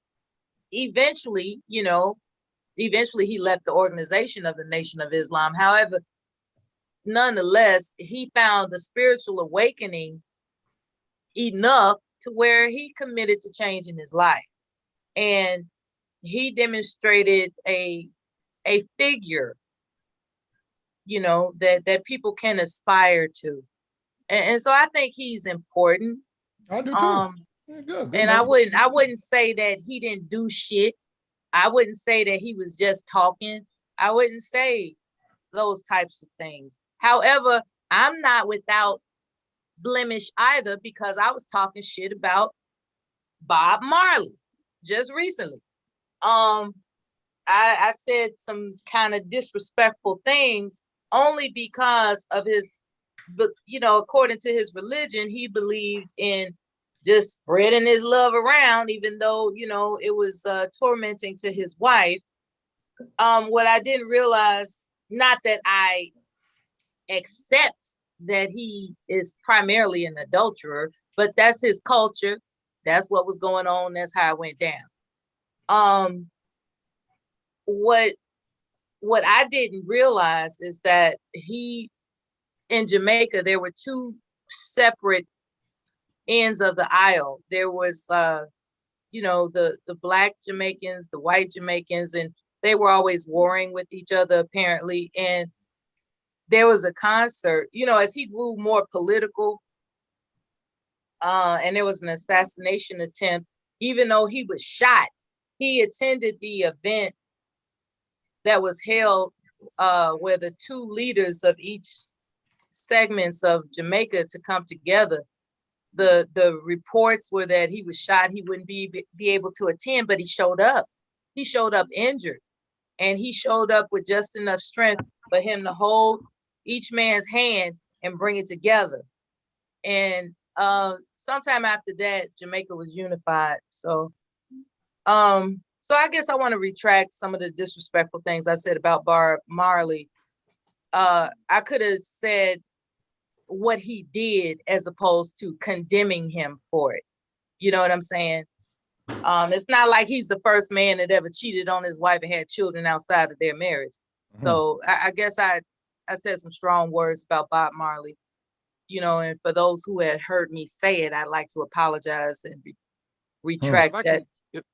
eventually, you know, eventually he left the organization of the Nation of Islam. However, nonetheless, he found the spiritual awakening enough to where he committed to changing his life. And he demonstrated a figure, you know, that people can aspire to. And so I think he's important. I do too. Good and I wouldn't say that he didn't do shit. I wouldn't say that he was just talking. I wouldn't say those types of things. However, I'm not without blemish either, because I was talking shit about Bob Marley just recently. I said some kind of disrespectful things only because of his, you know, according to his religion, he believed in just spreading his love around, even though, you know, it was tormenting to his wife. What I didn't realize, not that I accept that he is primarily an adulterer, but that's his culture. That's what was going on. That's how it went down. What I didn't realize is that in Jamaica, there were two separate ends of the aisle. There was, you know, the Black Jamaicans, the white Jamaicans, and they were always warring with each other, apparently. And there was a concert, you know, as he grew more political, and there was an assassination attempt. Even though he was shot, he attended the event that was held where the two leaders of each segments of Jamaica to come together. The reports were that he was shot. He wouldn't be able to attend, but he showed up. He showed up injured, and he showed up with just enough strength for him to hold each man's hand and bring it together. And sometime after that, Jamaica was unified. So I guess I want to retract some of the disrespectful things I said about Bob Marley. I could have said what he did as opposed to condemning him for it. You know what I'm saying? It's not like he's the first man that ever cheated on his wife and had children outside of their marriage. So I guess I said some strong words about Bob Marley, you know, and for those who had heard me say it, I'd like to apologize and retract that.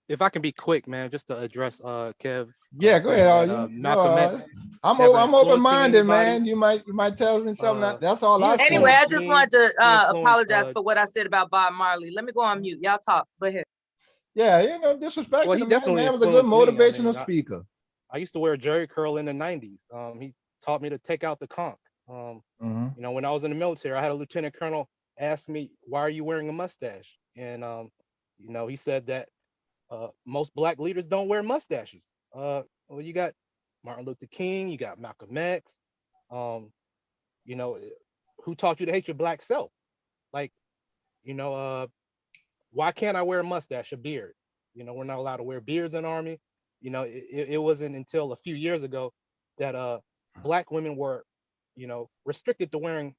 If I can be quick, man, just to address Kev. Yeah, go ahead. Malcolm X. I'm open-minded, man. You might tell me something. That's all I say. Anyway, I just wanted to apologize for what I said about Bob Marley. Let me go on mute. Y'all talk. Go ahead. Yeah, you know, disrespecting well, him, man was a good motivational speaker. I used to wear Jerry curl in the 90s. He taught me to take out the conch. You know, when I was in the military, I had a lieutenant colonel ask me, "Why are you wearing a mustache?" And you know, he said that most Black leaders don't wear mustaches. Well, you got Martin Luther King, you got Malcolm X. You know, who taught you to hate your Black self? Like, you know, why can't I wear a mustache, a beard? You know, we're not allowed to wear beards in the Army. You know, it wasn't until a few years ago that Black women were, you know, restricted to wearing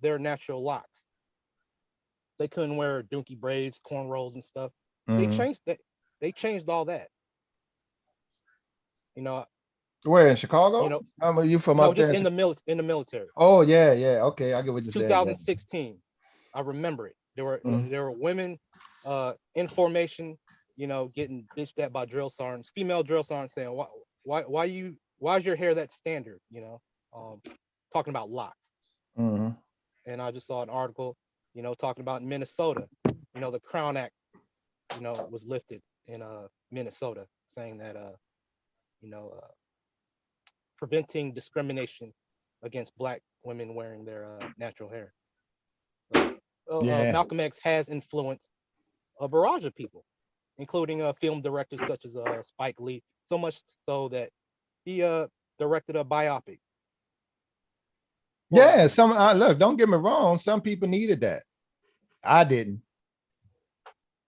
their natural locks. They couldn't wear dookie braids, cornrows, and stuff. They changed that. They changed all that. You know. Where in Chicago? You know, are you from no, up there? in the military. Oh yeah. Okay, I get what you're saying. 2016, I remember it. There were women in formation, you know, getting bitched at by drill sergeants, female drill sergeants, saying, why is your hair that standard? You know, talking about locks. And I just saw an article, you know, talking about Minnesota. You know, the Crown Act, you know, was lifted in Minnesota, saying that you know, preventing discrimination against Black women wearing their natural hair. So Malcolm X has influenced a barrage of people, including film directors such as Spike Lee, so much so that he directed a biopic. Yeah, look, don't get me wrong, some people needed that. I didn't.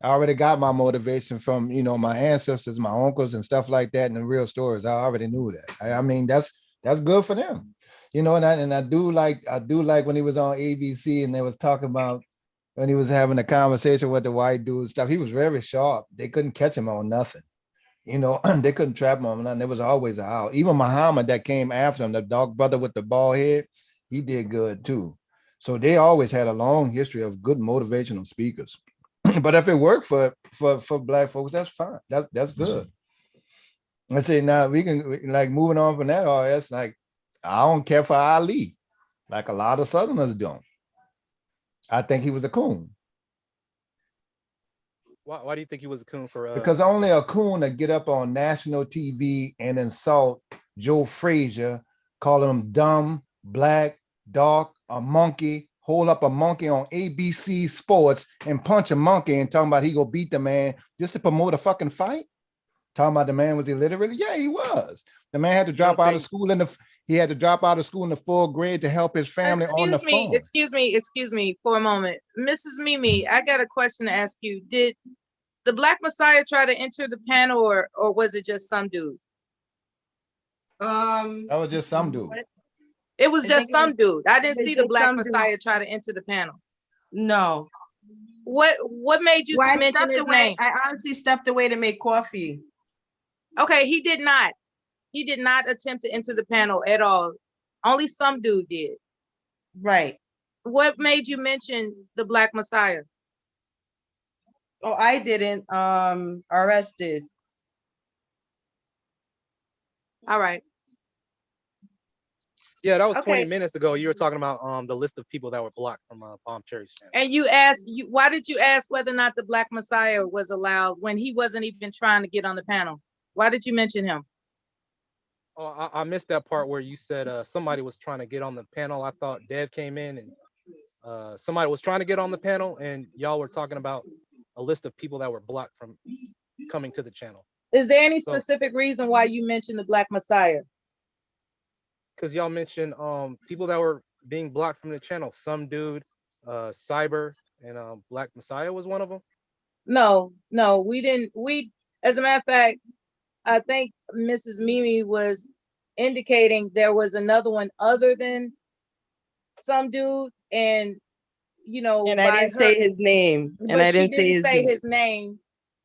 I already got my motivation from, my ancestors, my uncles and stuff like that, and the real stories. I already knew that. I mean, that's good for them. And I do like when he was on ABC and they was talking about when he was having a conversation with the white dude stuff. He was very sharp. They couldn't catch him on nothing. They couldn't trap him on nothing. There was always a out. Even Muhammad that came after him, the dark brother with the bald head, he did good too. So they always had a long history of good motivational speakers. But if it worked for Black folks, that's fine. That's good. I say now we can like moving on from that. Or it's like I don't care for Ali, like a lot of Southerners don't. I think he was a coon. Why do you think he was a coon for? Because only a coon that get up on national TV and insult Joe Frazier, call him dumb, black, dark, a monkey, hold up a monkey on ABC Sports and punch a monkey and talking about he go beat the man just to promote a fucking fight. Talking about the man was illiterate. Yeah, he was. The man had to drop out of school he had to drop out of school in the 4th grade to help his family on the phone. Excuse me for a moment. Mrs. Mimi, I got a question to ask you. Did the Black Messiah try to enter the panel or was it just some dude? That was just some dude. It was just some dude. I didn't see the Black Messiah try to enter the panel. No. What made you mention his name? I honestly stepped away to make coffee. Okay, he did not. He did not attempt to enter the panel at all. Only some dude did. Right. What made you mention the Black Messiah? Oh, I didn't. RS did. All right. Yeah, that was 20 minutes ago. You were talking about the list of people that were blocked from Bomb Cherry's channel. And why did you ask whether or not the Black Messiah was allowed when he wasn't even trying to get on the panel? Why did you mention him? Oh, I missed that part where you said somebody was trying to get on the panel. I thought Dev came in and somebody was trying to get on the panel and y'all were talking about a list of people that were blocked from coming to the channel. Is there any specific reason why you mentioned the Black Messiah? Because y'all mentioned people that were being blocked from the channel. Some dude, Cyber, and Black Messiah was one of them. No, we didn't. As a matter of fact, I think Mrs. Mimi was indicating there was another one other than some dude, and and I didn't say his name. And I didn't say his name.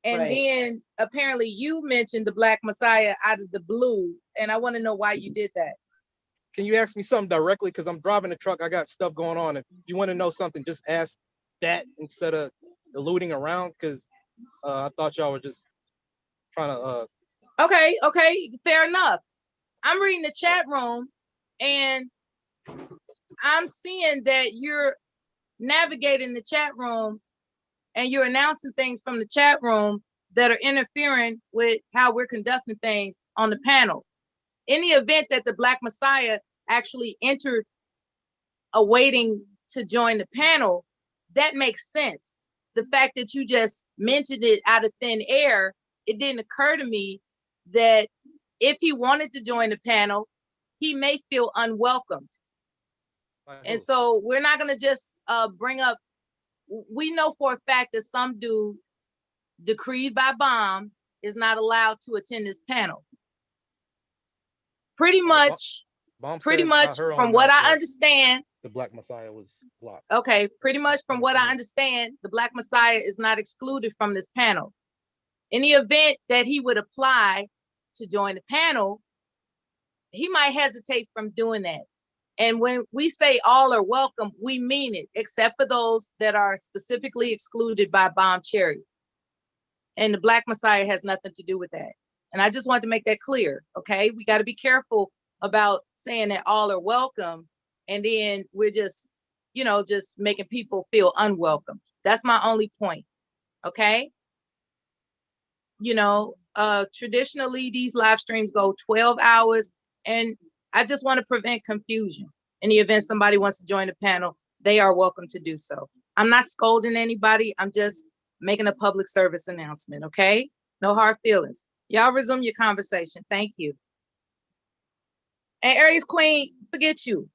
And then apparently you mentioned the Black Messiah out of the blue, and I want to know why you did that. Can you ask me something directly? Because I'm driving a truck. I got stuff going on. If you want to know something, just ask that instead of eluding around. Because I thought y'all were just trying to. Okay, fair enough. I'm reading the chat room, and I'm seeing that you're navigating the chat room, and you're announcing things from the chat room that are interfering with how we're conducting things on the panel. In the event that the Black Messiah actually entered awaiting to join the panel, that makes sense. The fact that you just mentioned it out of thin air, it didn't occur to me that if he wanted to join the panel, he may feel unwelcomed. And so we're not going to just bring up, we know for a fact that some dude decreed by Bomb is not allowed to attend this panel. Pretty much from what I understand, the Black Messiah was blocked. Okay, pretty much from what I understand, the Black Messiah is not excluded from this panel. In the event that he would apply to join the panel, he might hesitate from doing that. And when we say all are welcome, we mean it, except for those that are specifically excluded by Bomb Cherry. And the Black Messiah has nothing to do with that. And I just wanted to make that clear, okay? We got to be careful about saying that all are welcome, and then we're just, just making people feel unwelcome. That's my only point, okay? Traditionally, these live streams go 12 hours, and I just want to prevent confusion. In the event somebody wants to join the panel, they are welcome to do so. I'm not scolding anybody. I'm just making a public service announcement, okay? No hard feelings. Y'all resume your conversation. Thank you. And Aries Queen, forget you.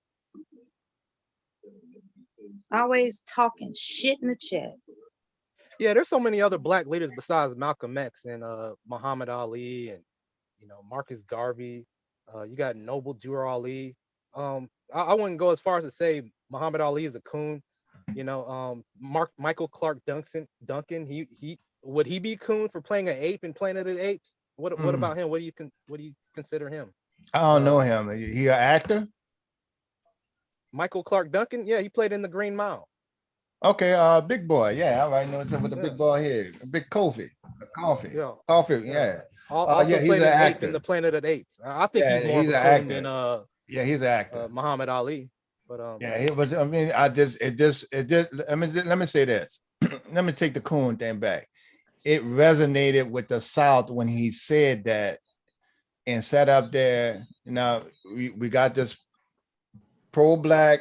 Always talking shit in the chat. Yeah, there's so many other black leaders besides Malcolm X and Muhammad Ali and Marcus Garvey. You got Noble Drew Ali. I wouldn't go as far as to say Muhammad Ali is a coon. Michael Clark Duncan. He would he be coon for playing an ape in Planet of the Apes? What about him? What do you consider him? I don't know him. He an actor? Michael Clark Duncan? Yeah, he played in The Green Mile. Okay, big boy. Yeah, I know it's with the big boy here. Big Kofi. Coffee. Yeah. Coffee, yeah. Also he's an actor in the Planet of the Apes. I think he's an actor. Than he's an actor. Muhammad Ali. But he was. I mean, let me say this. Let me take the coon thing back. It resonated with the South when he said that and sat up there. Now we got this pro-black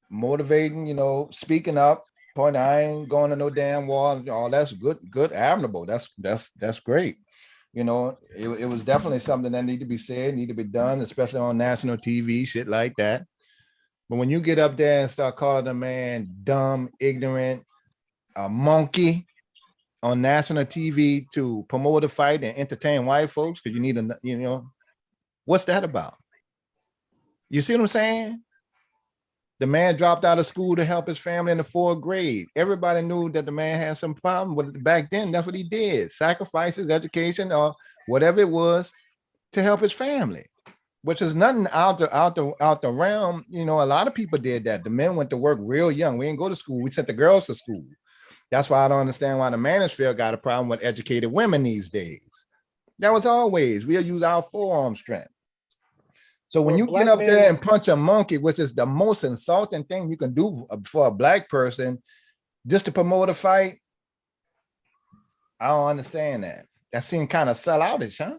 motivating, speaking up, point I ain't going to no damn war. All that's good, admirable. That's great. It was definitely something that need to be said, need to be done, especially on national TV, shit like that. But when you get up there and start calling a man dumb, ignorant, a monkey on national TV to promote a fight and entertain white folks, because you need what's that about? You see what I'm saying? The man dropped out of school to help his family in the 4th grade. Everybody knew that the man had some problem with it back then. That's what he did. Sacrifices, education, or whatever it was to help his family, which is nothing out the realm. A lot of people did that. The men went to work real young. We didn't go to school. We sent the girls to school. That's why I don't understand why the manosphere got a problem with educated women these days. That was always, we'll use our forearm strength. So when you get up there and punch a monkey, which is the most insulting thing you can do for a black person, just to promote a fight, I don't understand that. That seemed kind of selloutish, huh?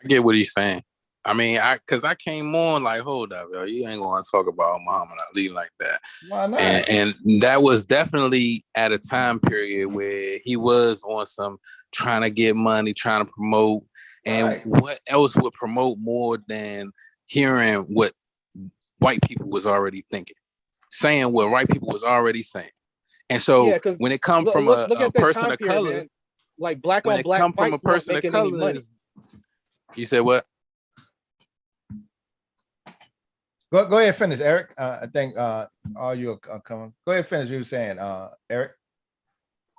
I get what he's saying. I mean, because I came on like, hold up, yo, you ain't going to talk about Muhammad Ali like that. Why not? And that was definitely at a time period where he was on some trying to get money, trying to promote. And what else would promote more than hearing what white people was already thinking, saying what white people was already saying? And so when it comes from a person of color, man, like black on black, come from a person of color, you said what? Go ahead, finish, Eric. I think all you are coming. Go ahead, finish. You were saying, Eric.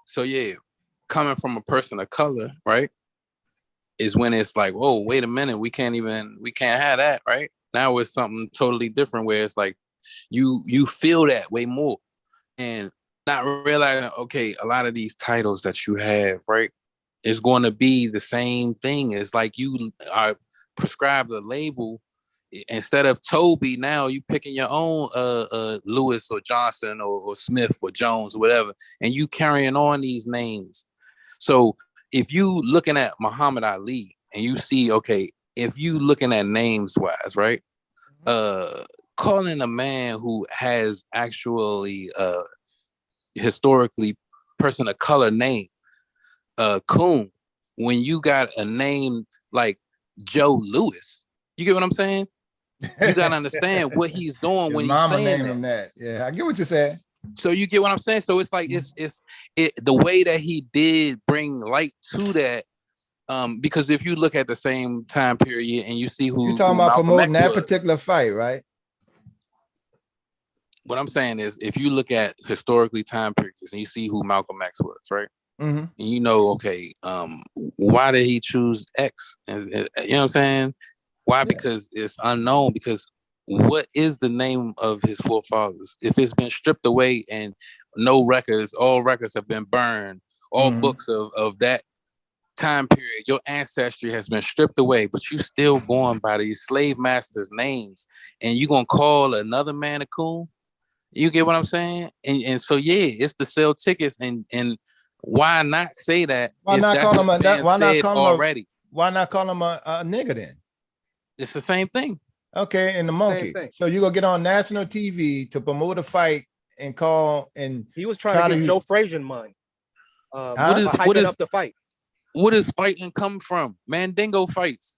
So yeah, coming from a person of color, right? Is when it's like, whoa, wait a minute, we can't have that, right? Now it's something totally different where it's like you feel that way more and not realizing, okay, a lot of these titles that you have, right, is going to be the same thing. It's like you are prescribed a label. Instead of Toby, now you picking your own Lewis or Johnson or Smith or Jones or whatever, and you carrying on these names. So if you looking at Muhammad Ali and you see, okay, if you looking at names wise, right? Calling a man who has actually historically person of color name, coon, when you got a name like Joe Louis, you get what I'm saying? You gotta understand what he's doing when he's saying that. Yeah, I get what you're saying. So you get what I'm saying? So it's like it's the way that he did bring light to that. Because if you look at the same time period and you see who you're talking about promoting that particular fight, right? What I'm saying is, if you look at historically time periods and you see who Malcolm X was, right? Mm-hmm. And you know, okay, why did he choose X? And, you know what I'm saying? Why? Yeah. Because it's unknown. Because what is the name of his forefathers? If it's been stripped away and no records, all records have been burned, all books of that time period, your ancestry has been stripped away, but you still going by these slave masters' names, and you gonna call another man a coon? You get what I'm saying? And so yeah, it's to sell tickets, and why not say that? Why not call him already? Why not call him a nigga then? It's the same thing. Okay, and the monkey. So you gonna get on national TV to promote a fight and call and he was trying to get Joe Frazier money. What is up the fight? What is fighting come from? Mandingo fights.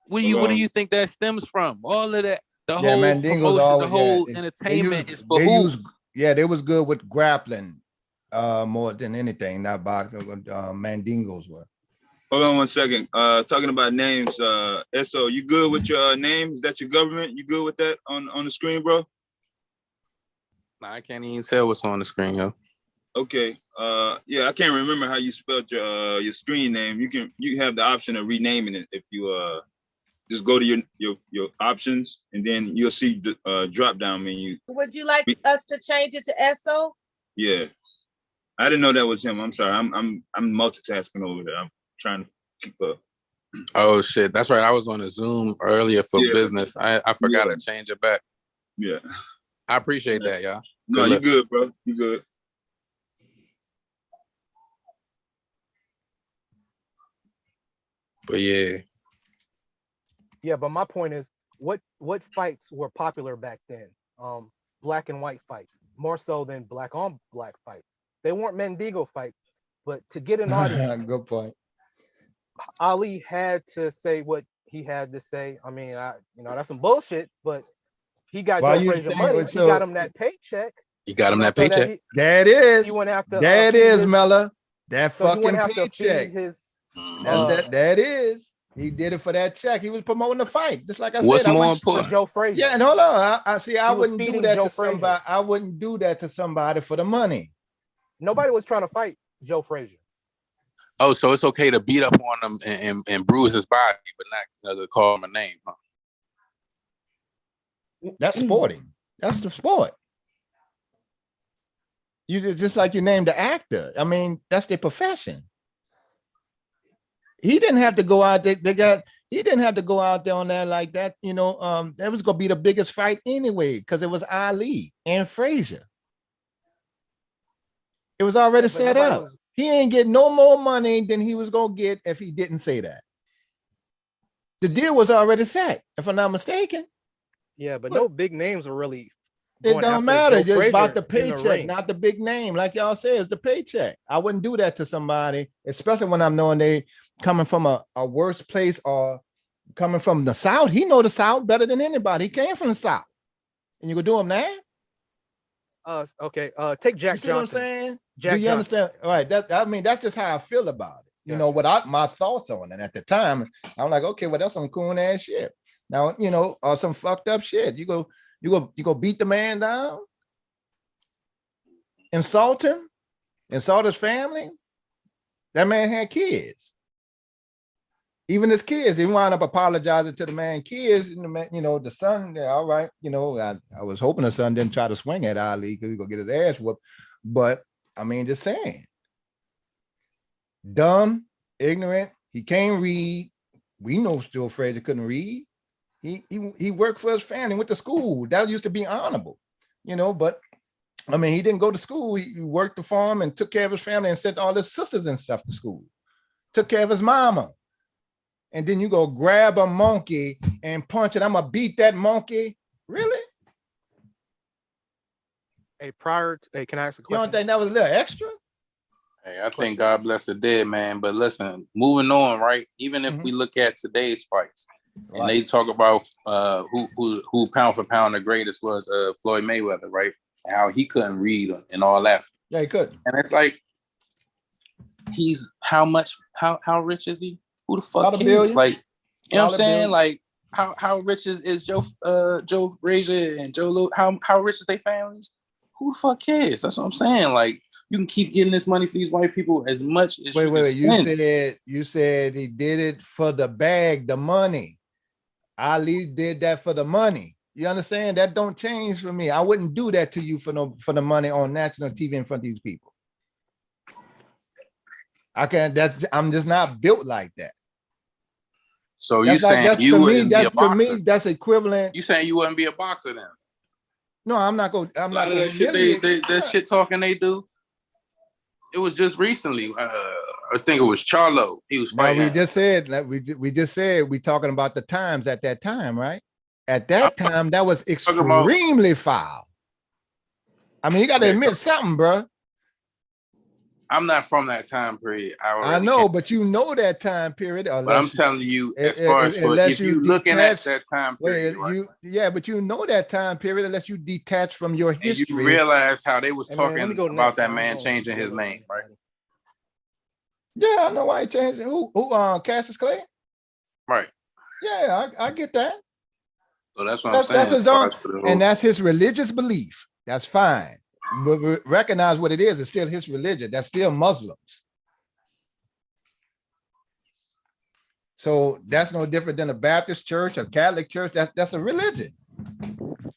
What do you think that stems from? All of that, the whole Mandingo's promotion, the whole entertainment is for who? They was good with grappling more than anything, not boxing. Mandingos were. Hold on 1 second. Talking about names, SO, you good with your name? Is that your government? You good with that on the screen, bro? Nah, I can't even tell what's on the screen, yo. Okay. Yeah, I can't remember how you spelled your screen name. You have the option of renaming it if you just go to your options, and then you'll see the drop down menu. Would you like us to change it to SO? Yeah. I didn't know that was him. I'm sorry. I'm multitasking over there. I'm trying to keep up. Oh shit, that's right. I was on a Zoom earlier for business. I forgot to change it back. Yeah. I appreciate that, y'all. No, you good, bro. You good. But yeah. Yeah, but my point is, what fights were popular back then? Black and white fights, more so than black on black fights. They weren't Mandingo fights, but to get an audience, good point. Ali had to say what he had to say. I mean, that's some bullshit, but he got Joe Frazier money. He got him that paycheck. He got him that paycheck. That is. He wouldn't have to. That is, Mella. That so fucking paycheck. That is. He did it for that check. He was promoting the fight, just like I said. What's more important? Joe Frazier. Yeah, and hold on. I see. I wouldn't do that to somebody. I wouldn't do that to somebody for the money. Nobody was trying to fight Joe Frazier. Oh, so it's okay to beat up on him and bruise his body, but not to call him a name, huh? That's sporting. That's the sport. You just like you named the actor. I mean, that's their profession. He didn't have to go out there. He didn't have to go out there on that like that. That was gonna be the biggest fight anyway, because it was Ali and Frazier. It was already set up. He ain't getting no more money than he was gonna get if he didn't say that. The deal was already set, if I'm not mistaken. Yeah, but no big names are really. It don't matter. Just about the paycheck, not the big name. Like y'all say, it's the paycheck. I wouldn't do that to somebody, especially when I'm knowing they coming from a worse place or coming from the South. He know the South better than anybody. He came from the South. And you gonna do him now? Okay. Take Jack You see Johnson. what I'm saying? Jack do you understand? All right. That's just how I feel about it. You know, my thoughts on it at the time. I'm like, okay, well, that's some cool ass shit. Now, or some fucked up shit. You go beat the man down, insult him, insult his family. That man had kids. Even his kids, he wound up apologizing to the man kids, and the man, the son, yeah, all right, I was hoping the son didn't try to swing at Ali because he's gonna get his ass whooped. But I mean, just saying. Dumb, ignorant, he can't read. We know still Frazier couldn't read. He worked for his family, went to school. That used to be honorable, but I mean, he didn't go to school. He worked the farm and took care of his family and sent all his sisters and stuff to school. Took care of his mama. And then you go grab a monkey and punch it. I'm gonna beat that monkey. Really? Hey, can I ask a question? You don't think that was a little extra? Hey, I think God bless the dead, man. But listen, moving on, right? Even if we look at today's fights, and they talk about who pound for pound the greatest was Floyd Mayweather, right? And how he couldn't read and all that. Yeah, he couldn't. And it's like, he's how rich is he? Who the fuck cares? Like, you know what I'm saying? Like, how rich is Joe Frazier and Joe Lou? How rich is their families? Who the fuck cares? That's what I'm saying. Like, you can keep getting this money for these white people as much as you said he did it for the bag, the money. Ali did that for the money. You understand? That don't change for me. I wouldn't do that to you for the money on national TV in front of these people. I'm just not built like that. So you saying you wouldn't be a boxer? To me, that's equivalent. You saying you wouldn't be a boxer then? No, I'm not going. I'm not going. That shit talking they do. It was just recently. I think it was Charlo. He was fighting. We just said we talking about the times at that time, right? At that time, that was extremely foul. I mean, you got to admit something, bro. I'm not from that time period. I know, but you know that time period. But I'm telling you, as far as if you looking at that time period, but you know that time period unless you detach from your history. And you realize how they was talking about that man changing his name, right? Yeah, I know why he changed it. Who Cassius Clay? Right. Yeah, I get that. So that's what I'm saying. That's his own, and that's his religious belief. That's fine. But recognize what it is. It's still his religion. That's still Muslims. So that's no different than a Baptist church, a Catholic church. That's a religion.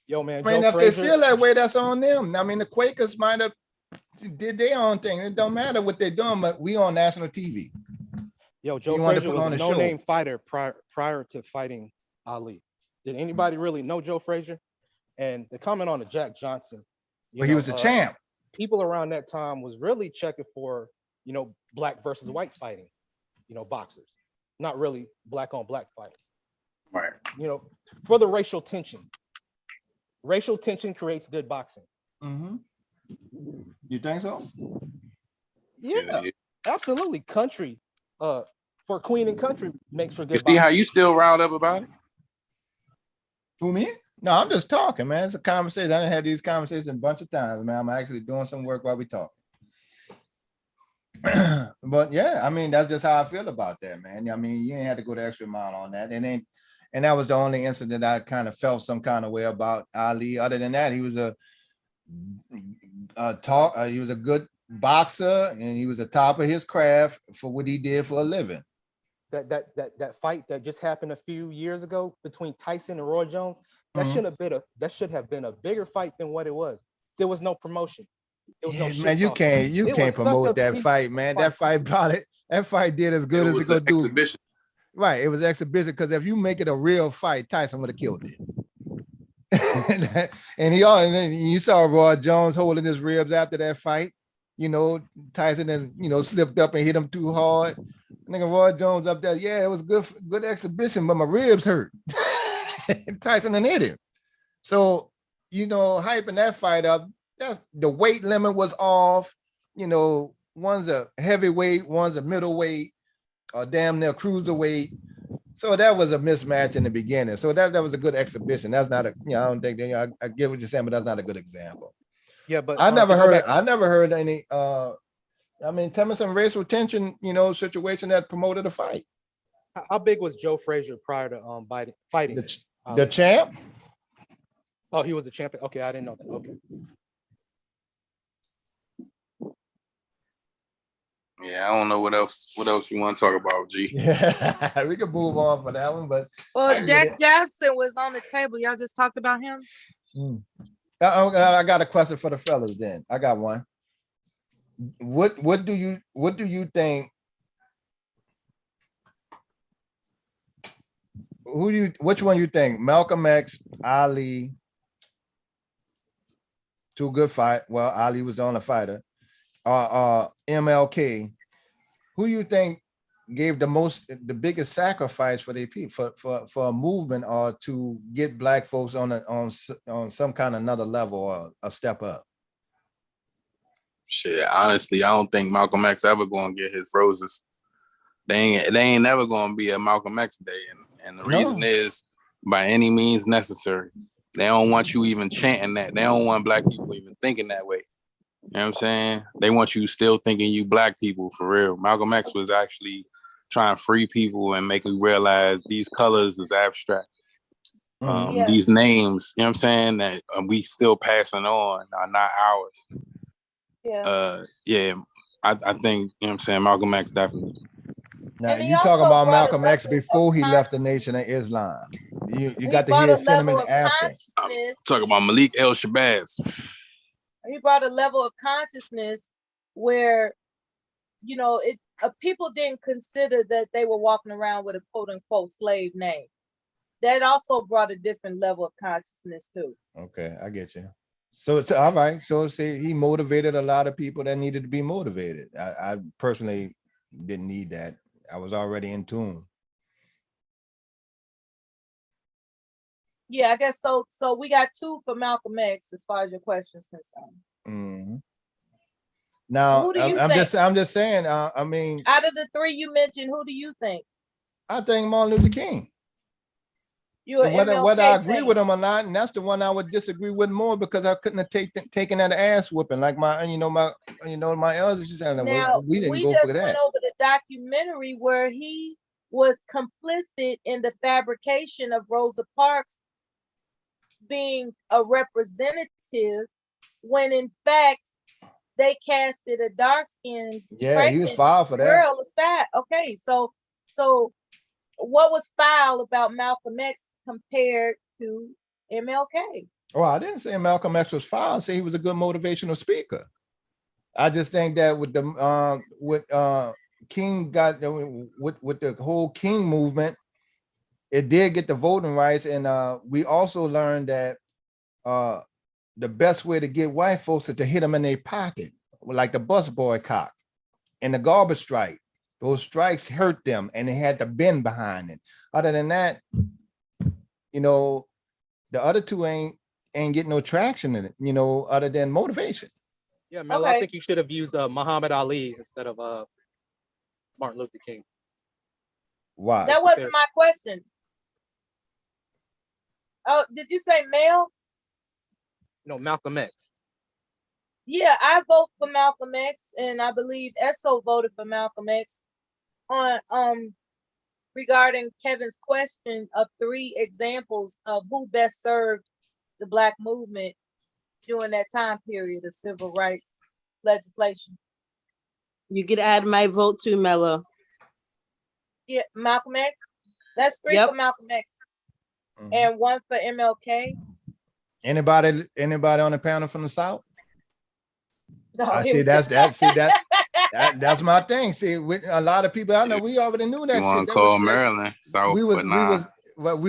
Yo, man. I mean, if they feel that way, that's on them. I mean, the Quakers might have did their own thing. It don't matter what they're doing, but we on national TV. Yo, Joe Frazier was a no-name fighter prior to fighting Ali. Did anybody really know Joe Frazier? And the comment on the Jack Johnson. Well, he was a champ. People around that time was really checking for, black versus white fighting, boxers, not really black on black fighting. Right. For the racial tension. Racial tension creates good boxing. Mm-hmm. You think so? Yeah, absolutely. Country, for Queen and Country makes for good boxing. See how you still riled up about it? Who, me? No, I'm just talking, man. It's a conversation. I done had these conversations a bunch of times, man. I'm actually doing some work while we talking. But yeah, I mean, that's just how I feel about that, man. I mean, you ain't had to go the extra mile on that. And that was the only incident I kind of felt some kind of way about Ali. Other than that, he was he was a good boxer, and he was the top of his craft for what he did for a living. That fight that just happened a few years ago between Tyson and Roy Jones, that should have been a bigger fight than what it was. There was no promotion. Man, you can't promote that fight, man. That fight did as good as it could do. Exhibition. Right, it was exhibition, because if you make it a real fight, Tyson would have killed it. and you saw Roy Jones holding his ribs after that fight. Tyson then slipped up and hit him too hard. Nigga, Roy Jones up there, yeah, it was good exhibition, but my ribs hurt. Tyson done hit him. So, hyping that fight up, the weight limit was off. One's a heavyweight, one's a middleweight, or damn near cruiserweight. So that was a mismatch in the beginning. So that was a good exhibition. That's not I don't think I get what you're saying, but that's not a good example. Yeah, but I never heard any tell me some racial tension, situation that promoted a fight. How big was Joe Frazier prior to fighting? The champ? Oh, he was the champion. Okay, I didn't know that. Okay. Yeah, I don't know what else you want to talk about, G. Yeah, we can move on for that one, but Jack Johnson was on the table. Y'all just talked about him. I got a question for the fellas. Then I got one. What do you think? Which one you think? Malcolm X, Ali, two good fight. Well, Ali was the only fighter. MLK. Who you think gave the biggest sacrifice for their people for a movement or to get black folks on some kind of another level or a step up? Shit, honestly, I don't think Malcolm X ever gonna get his roses. They ain't never gonna be a Malcolm X day, and the reason is by any means necessary. They don't want you even chanting that. They don't want black people even thinking that way. You know what I'm saying? They want you still thinking you black people for real. Malcolm X was actually trying to free people and make you realize these colors is abstract. These names, you know what I'm saying, that we still passing on are not ours. I think, you know what I'm saying, Malcolm X definitely. Now you talking about Malcolm X before he left the Nation of Islam. You got to hear sentiment after. I'm talking about Malik El Shabazz. He brought a level of consciousness where, people didn't consider that they were walking around with a quote unquote slave name. That also brought a different level of consciousness too. Okay, I get you. So it's all right. So say he motivated a lot of people that needed to be motivated. I personally didn't need that. I was already in tune. Yeah, I guess so. So we got two for Malcolm X as far as your question is concerned. Mhm. Now, Who do you I'm think? just saying. I mean, Out of the three you mentioned, who do you think? I think Martin Luther King. You And whether I agree with him or not, and that's the one I would disagree with more because I couldn't have taken that ass whooping like my elders. Now, We didn't we go just for that. went over the documentary where he was complicit in the fabrication of Rosa Parks being a representative when in fact they casted a dark-skinned He was filed for that. girl aside. Okay, so what was foul about Malcolm X compared to MLK? Oh, I didn't say Malcolm X was foul. I say he was a good motivational speaker. I just think that with the King got with the whole King movement, it did get the voting rights, and we also learned that the best way to get white folks is to hit them in their pocket, like the bus boycott and the garbage strike. Those strikes hurt them, and they had to bend behind it. Other than that, the other two ain't getting no traction in it, other than motivation. Yeah, Mel, I think you should have used Muhammad Ali instead of Martin Luther King. Why? That wasn't my question. Oh, did you say Mel? No, Malcolm X. Yeah, I vote for Malcolm X, and I believe Esso voted for Malcolm X on regarding Kevin's question of 3 examples of who best served the Black movement during that time period of civil rights legislation. You could add my vote too, Mello. Yeah, Malcolm X. That's 3 for Malcolm X, and 1 for MLK. Anybody on the panel from the South? No, I see that's my thing. See, with a lot of people I know, we already knew that. You want to call Maryland South, we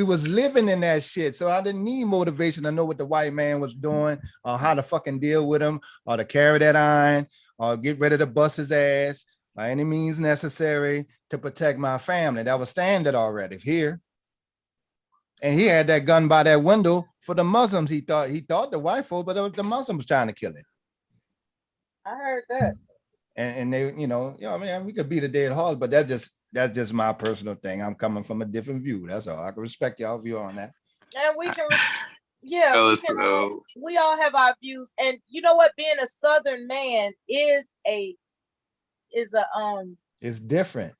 was living in that shit, so I didn't need motivation to know what the white man was doing, or how to fucking deal with him, or to carry that iron, or get ready to bust his ass by any means necessary to protect my family. That was standard already here. And he had that gun by that window for the Muslims. He thought the white folk, but it was the Muslims trying to kill him. I heard that. And they, I mean, we could beat a dead horse, but that's just my personal thing. I'm coming from a different view. That's all. I can respect y'all view on that. And we can, we all have our views. And you know what? Being a Southern man is it's different.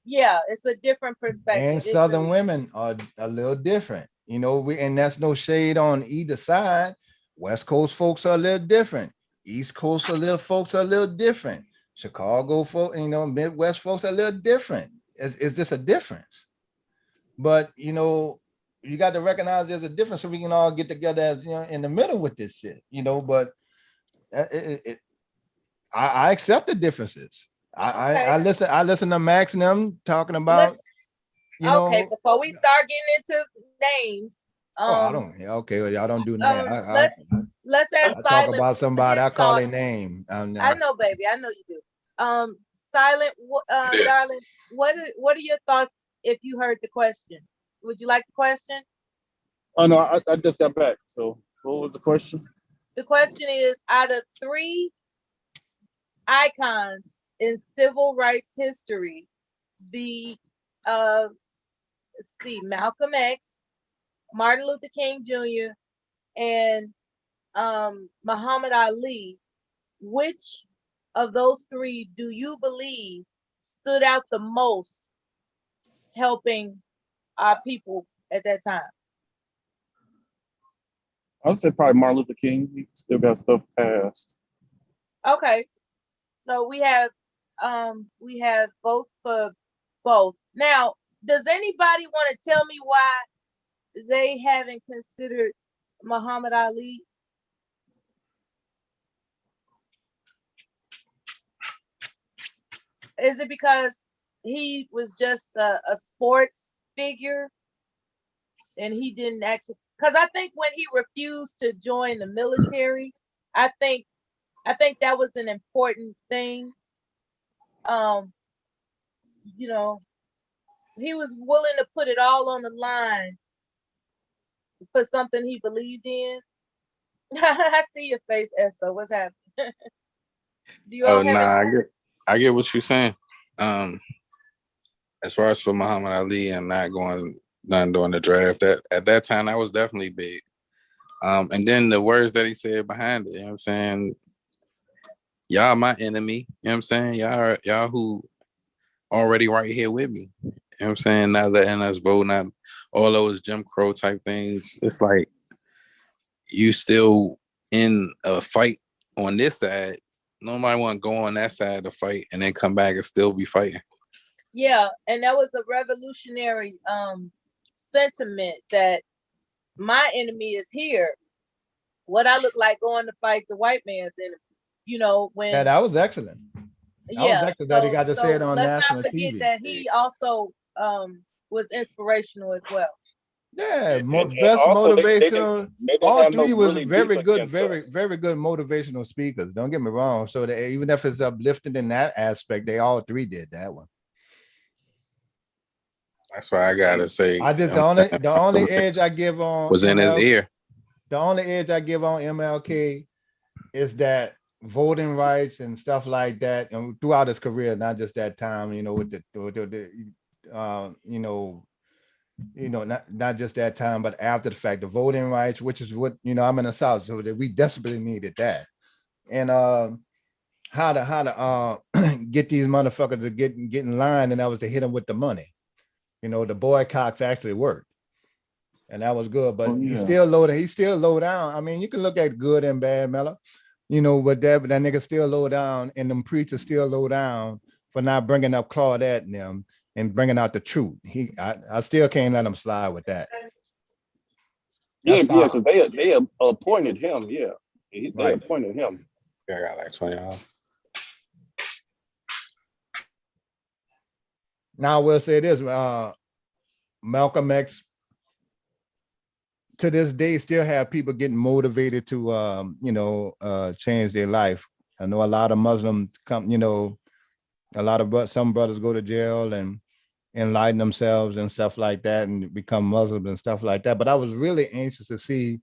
Yeah, it's a different perspective. And Southern women are a little different. And that's no shade on either side. West Coast folks are a little different. East Coast folks are a little different. Chicago folks, Midwest folks are a little different. It's just a difference. But you got to recognize there's a difference so we can all get together as in the middle with this shit. But I accept the differences. I listen to Max and them talking about okay, before we start getting into names. I don't. Okay, well, y'all don't do that. Let's ask I Silent. Talk about somebody. I call their name. I know, baby. I know you do. Silent, darling. What are your thoughts if you heard the question? Would you like the question? Oh no, I just got back. So what was the question? The question is: out of 3 icons in civil rights history, Malcolm X, Martin Luther King Jr., and Muhammad Ali, which of those 3 do you believe stood out the most helping our people at that time? I would say probably Martin Luther King. He still got stuff passed. Okay, so we have votes for both. Now, does anybody want to tell me why they haven't considered Muhammad Ali? Is it because he was just a sports figure and he didn't actually? Because I think when he refused to join the military, I think that was an important thing. He was willing to put it all on the line for something he believed in. I see your face, Esso. What's happening? Do you all have I get what you're saying. As far as for Muhammad Ali and not during the draft, that at that time that was definitely big. And then the words that he said behind it, you know what I'm saying? Y'all my enemy, you know what I'm saying? Y'all who already right here with me. You know what I'm saying? Not letting us vote, not all those Jim Crow type things. It's like you still in a fight on this side. Nobody want to go on that side to fight and then come back and still be fighting. Yeah, and that was a revolutionary sentiment that my enemy is here. What I look like going to fight the white man's enemy. You know, when that was excellent. That he got to say it on national TV. Let's not forget that he also was inspirational as well. Yeah, best motivational. All three was very good, very good motivational speakers. Don't get me wrong. So even if it's uplifting in that aspect, they all three did that one. That's why I gotta say. The only edge I give on was in his ear. The only edge I give on MLK is that voting rights and stuff like that, and throughout his career, not just that time, you know, with not just that time, but after the fact, the voting rights, which is what, you know, I'm in the South, so that we desperately needed that. And how to get these motherfuckers to get in line, and that was to hit them with the money. You know, the boycotts actually worked. And that was good, but he's still low down. I mean, you can look at good and bad, Mello. You know, but that nigga still low down, and them preachers still low down for not bringing up Claudette and them and bringing out the truth. I still can't let him slide with that. Yeah, because they appointed him. Yeah, they appointed him. Yeah, I got like 20 hours. Now I will say this: Malcolm X, to this day, still have people getting motivated to change their life. I know a lot of Muslims come, you know, some brothers go to jail and enlighten themselves and stuff like that and become Muslims and stuff like that. But I was really anxious to see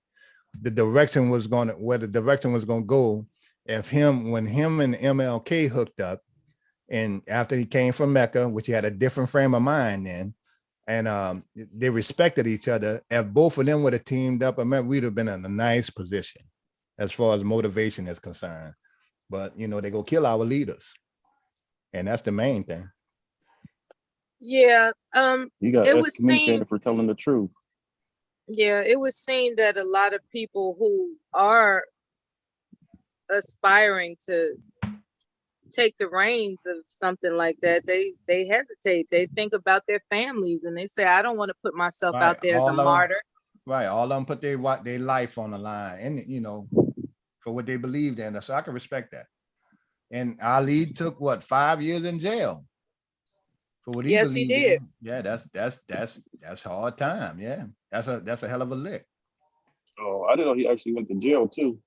where the direction was going to go when him and MLK hooked up, and after he came from Mecca, which he had a different frame of mind then. And they respected each other. If both of them would have teamed up, I mean, we'd have been in a nice position as far as motivation is concerned. But, you know, they go kill our leaders. And that's the main thing. Yeah. You got excommunicated for telling the truth. Yeah, it was seen that a lot of people who are aspiring to take the reins of something like that, they hesitate. They think about their families and they say, I don't want to put myself out there as a martyr. Right. All of them put their life on the line, and, you know, for what they believed in. So I can respect that. And Ali took 5 years in jail for what he believed. Yes, he did. Yeah, that's hard time. Yeah, that's a hell of a lick. Oh, I didn't know he actually went to jail too.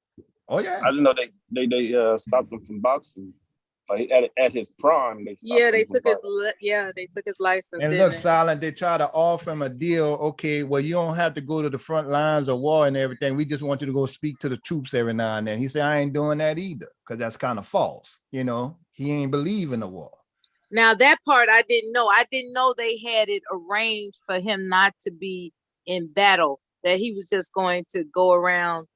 Oh yeah, I just know they stopped him from boxing. Like at his prime, they took his license. And look, Silent, they try to offer him a deal. Okay, well, you don't have to go to the front lines of war and everything. We just want you to go speak to the troops every now and then. He said, I ain't doing that either, because that's kind of false. You know, he ain't believe in the war. Now that part I didn't know. I didn't know they had it arranged for him not to be in battle, that he was just going to go around,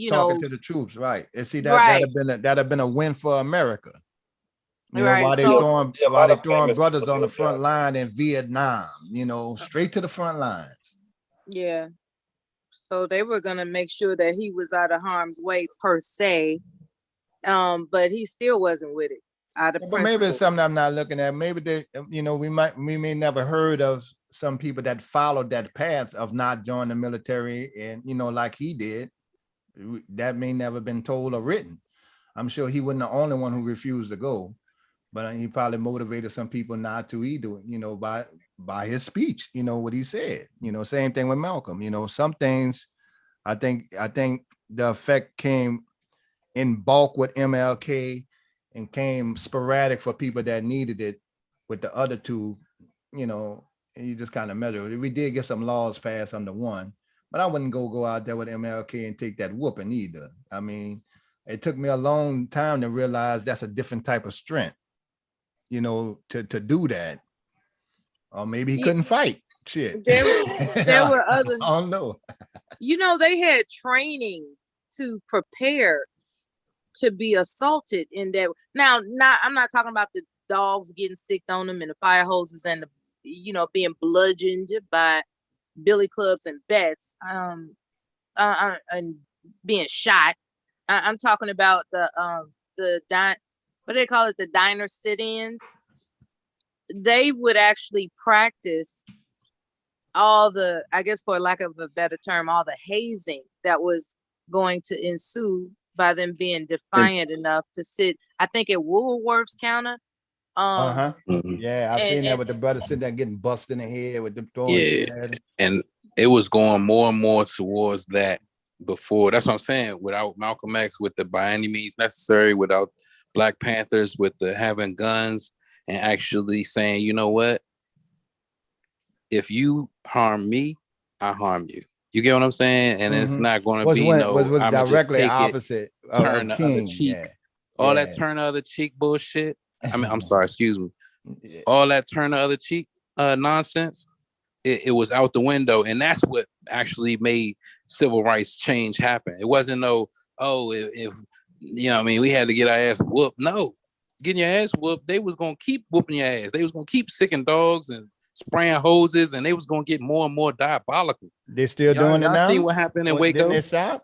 talking to the troops, right? And see, that'd have been a win for America. You know, while they throwing brothers on the front line in Vietnam, you know, straight to the front lines. Yeah. So they were gonna make sure that he was out of harm's way per se. But he still wasn't with it. But maybe it's something I'm not looking at. Maybe we may never heard of some people that followed that path of not joining the military, and like he did. That may never been told or written. I'm sure he wasn't the only one who refused to go, but he probably motivated some people not to either, by his speech, what he said. Same thing with Malcolm. Some things I think the effect came in bulk with MLK and came sporadic for people that needed it with the other two, and you just kind of measure it. We did get some laws passed under one. But I wouldn't go out there with MLK and take that whooping either. I mean, It took me a long time to realize that's a different type of strength, you know, to do that. Or maybe he couldn't fight. Shit. There were other. I don't know. You know, they had training to prepare to be assaulted in that. Now, I'm not talking about the dogs getting sick on them and the fire hoses and the, you know, being bludgeoned by billy clubs and bats, and being shot. I'm talking about what do they call it? The diner sit-ins. They would actually practice all the, I guess for lack of a better term, all the hazing that was going to ensue by them being defiant enough to sit, I think at Woolworth's counter. Yeah, I seen that with the brother sitting there getting busted in the head with the throwing. Yeah, and it was going more and more towards that before. That's what I'm saying. Without Malcolm X, with the by any means necessary, without Black Panthers, with the having guns and actually saying, you know what? If you harm me, I harm you. You get what I'm saying? And it's not going to be I'm directly opposite. Turn the other cheek. All that turn the other cheek bullshit. I mean, I'm sorry, excuse me. All that turn the other cheek nonsense. It was out the window, and that's what actually made civil rights change happen. It wasn't if you know what I mean, we had to get our ass whooped. No, getting your ass whooped, they was gonna keep whooping your ass. They was gonna keep sicking dogs and spraying hoses, and they was gonna get more and more diabolical. They still doing it now. See what happened in Waco? Didn't they stop?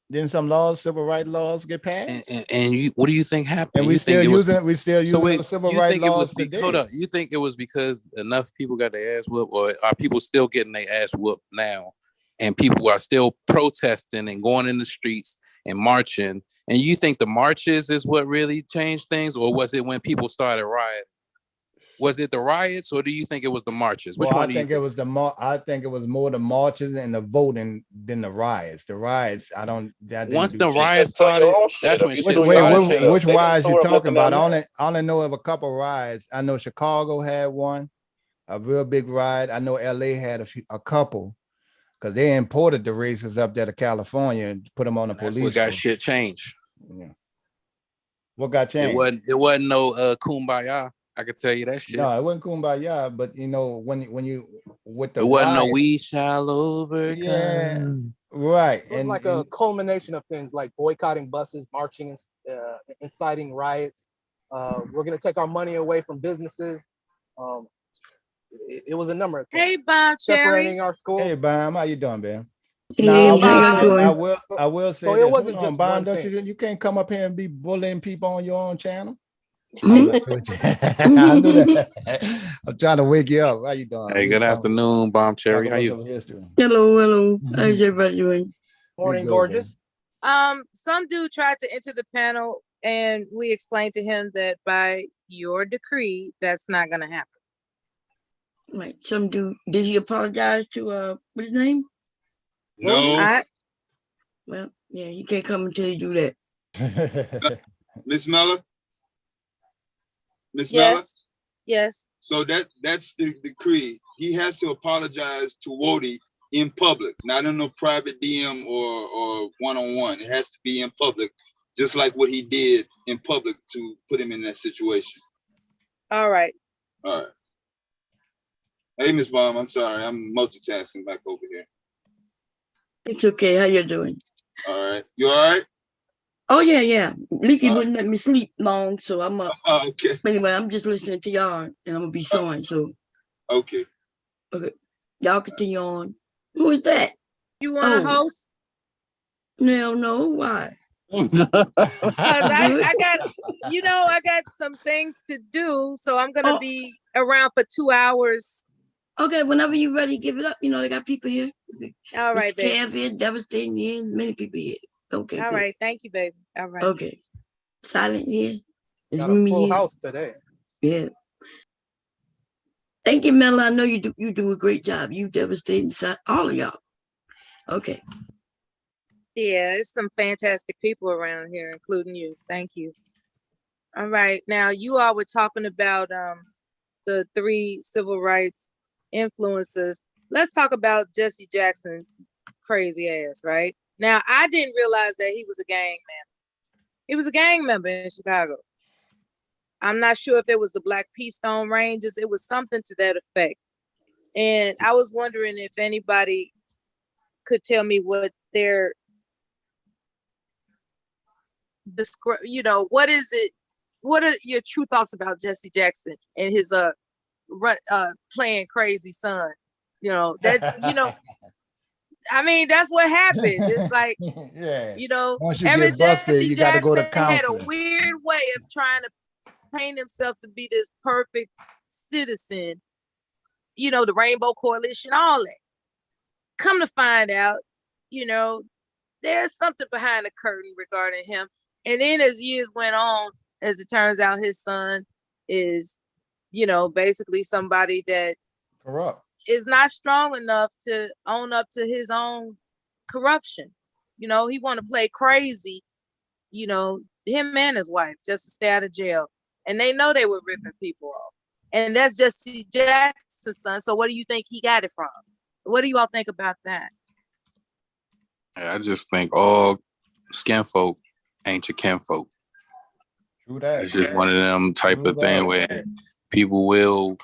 Didn't some laws, civil rights laws, get passed? And what do you think happened? And we still using the civil rights laws today. Hold up, you think it was because enough people got their ass whooped, or are people still getting their ass whooped now? And people are still protesting and going in the streets and marching. And you think the marches is what really changed things, or was it when people started rioting? Was it the riots, or do you think it was the marches? Which one I think it was I think it was more the marches and the voting than the riots. The riots, once the riots started, that's when shit started. Which riots you talking about? I only know of a couple riots. I know Chicago had one, a real big riot. I know LA had a couple, because they imported the racists up there to California and put them on the police. What got shit changed? Yeah. What got changed? It wasn't no kumbaya. I can tell you that shit. No, it wasn't kumbaya, but you know, when you with the it wasn't no we shall overcome. Yeah, right. It was like a culmination of things like boycotting buses, marching, inciting riots. We're gonna take our money away from businesses. It was a number of things. Hey, Bob separating our school. Hey, Bam, how you doing, man? Hey, I will say so this. it wasn't just Bam, don't you can't come up here and be bullying people on your own channel. Mhm. I knew that. I'm trying to wake you up. How you doing? Hey, good afternoon, Bomb Cherry. How you? Hello. How's everybody doing? Morning, gorgeous. Some dude tried to enter the panel, and we explained to him that by your decree, that's not gonna happen. Right. Some dude, did he apologize to what's his name? No. Well, yeah, you can't come until you do that. Miss Miller? Miss Yes. Miller? Yes. So that's the decree. He has to apologize to Wody in public, not in a private DM or one-on-one. It has to be in public, just like what he did in public to put him in that situation. All right. All right. Hey, Miss Baum, I'm sorry. I'm multitasking back over here. It's okay. How you doing? All right. You all right? Oh, yeah. Leaky wouldn't let me sleep long, so I'm up. Okay. Anyway, I'm just listening to y'all, and I'm going to be sewing, so. Okay. Okay. Y'all continue on. Who is that? You want to host? No. Why? Because I got some things to do, so I'm going to be around for 2 hours. Okay, whenever you're ready, give it up. You know, they got people here. All right, Mr. Kev here, Devastating here, many people here. Okay, all good. right. Thank you, baby. All right. Okay. Silent here. It's Got a me full here. house today. Yeah. Thank you, Mel. I know you do a great job. You Devastating, all of y'all. Okay. Yeah, it's some fantastic people around here, including you. Thank you. All right. Now, you all were talking about the 3 civil rights influencers. Let's talk about Jesse Jackson, crazy ass, right? Now, I didn't realize that he was a gang member. He was a gang member in Chicago. I'm not sure if it was the Black Keystone Rangers. It was something to that effect. And I was wondering if anybody could tell me what their, what is it? What are your true thoughts about Jesse Jackson and his playing crazy son? I mean, that's what happened. It's like, yeah. Once you Jesse get busted, you got to go to Jackson had a counseling. weird way of trying to paint himself to be this perfect citizen, the Rainbow Coalition, all that. Come to find out, there's something behind the curtain regarding him. And then as years went on, as it turns out, his son is, basically somebody that corrupt, is not strong enough to own up to his own corruption. He want to play crazy, him and his wife, just to stay out of jail. And they know they were ripping people off. And that's Jesse Jackson's son. So what do you think he got it from? What do you all think about that? I just think all skin folk ain't your kinfolk. True that. It's just one of them type of thing where people will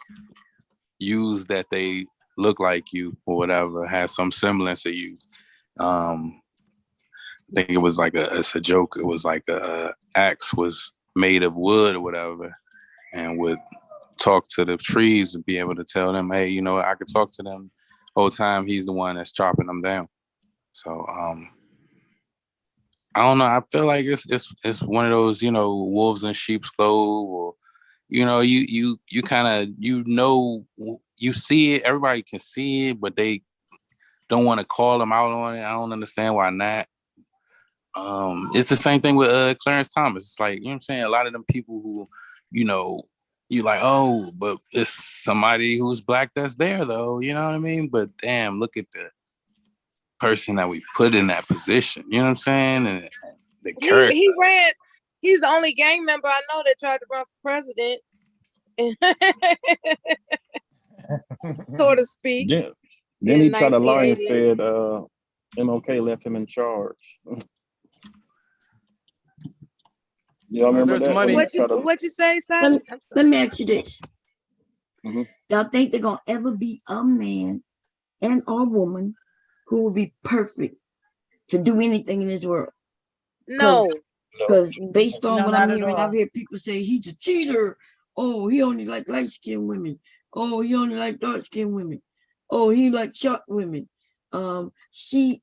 use that they look like you or whatever, have some semblance of you. I think it was like it's a joke. It was like a axe was made of wood or whatever, and would talk to the trees and be able to tell them, hey, I could talk to them whole time. He's the one that's chopping them down. So I don't know. I feel like it's one of those, wolves in sheep's clothes, or you kind of you see it. Everybody can see it, but they don't want to call them out on it. I don't understand why not. It's the same thing with Clarence Thomas. It's like, what I'm saying, a lot of them people who, you like, oh, but it's somebody who's Black that's there though. You know what I mean? But damn, look at the person that we put in that position. You know what I'm saying? And the character. He ran. He's the only gang member I know that tried to run for president, so to speak. Yeah. Then he tried to lie and said MLK left him in charge. Y'all remember that? Money. What you say, Simon? Let me ask you this. Mm-hmm. Y'all think they're going to ever be a man and or woman who will be perfect to do anything in this world? No. Because based on what I'm hearing, I've heard people say he's a cheater. Oh, he only like light-skinned women. Oh, he only like dark-skinned women. Oh, he like short women. She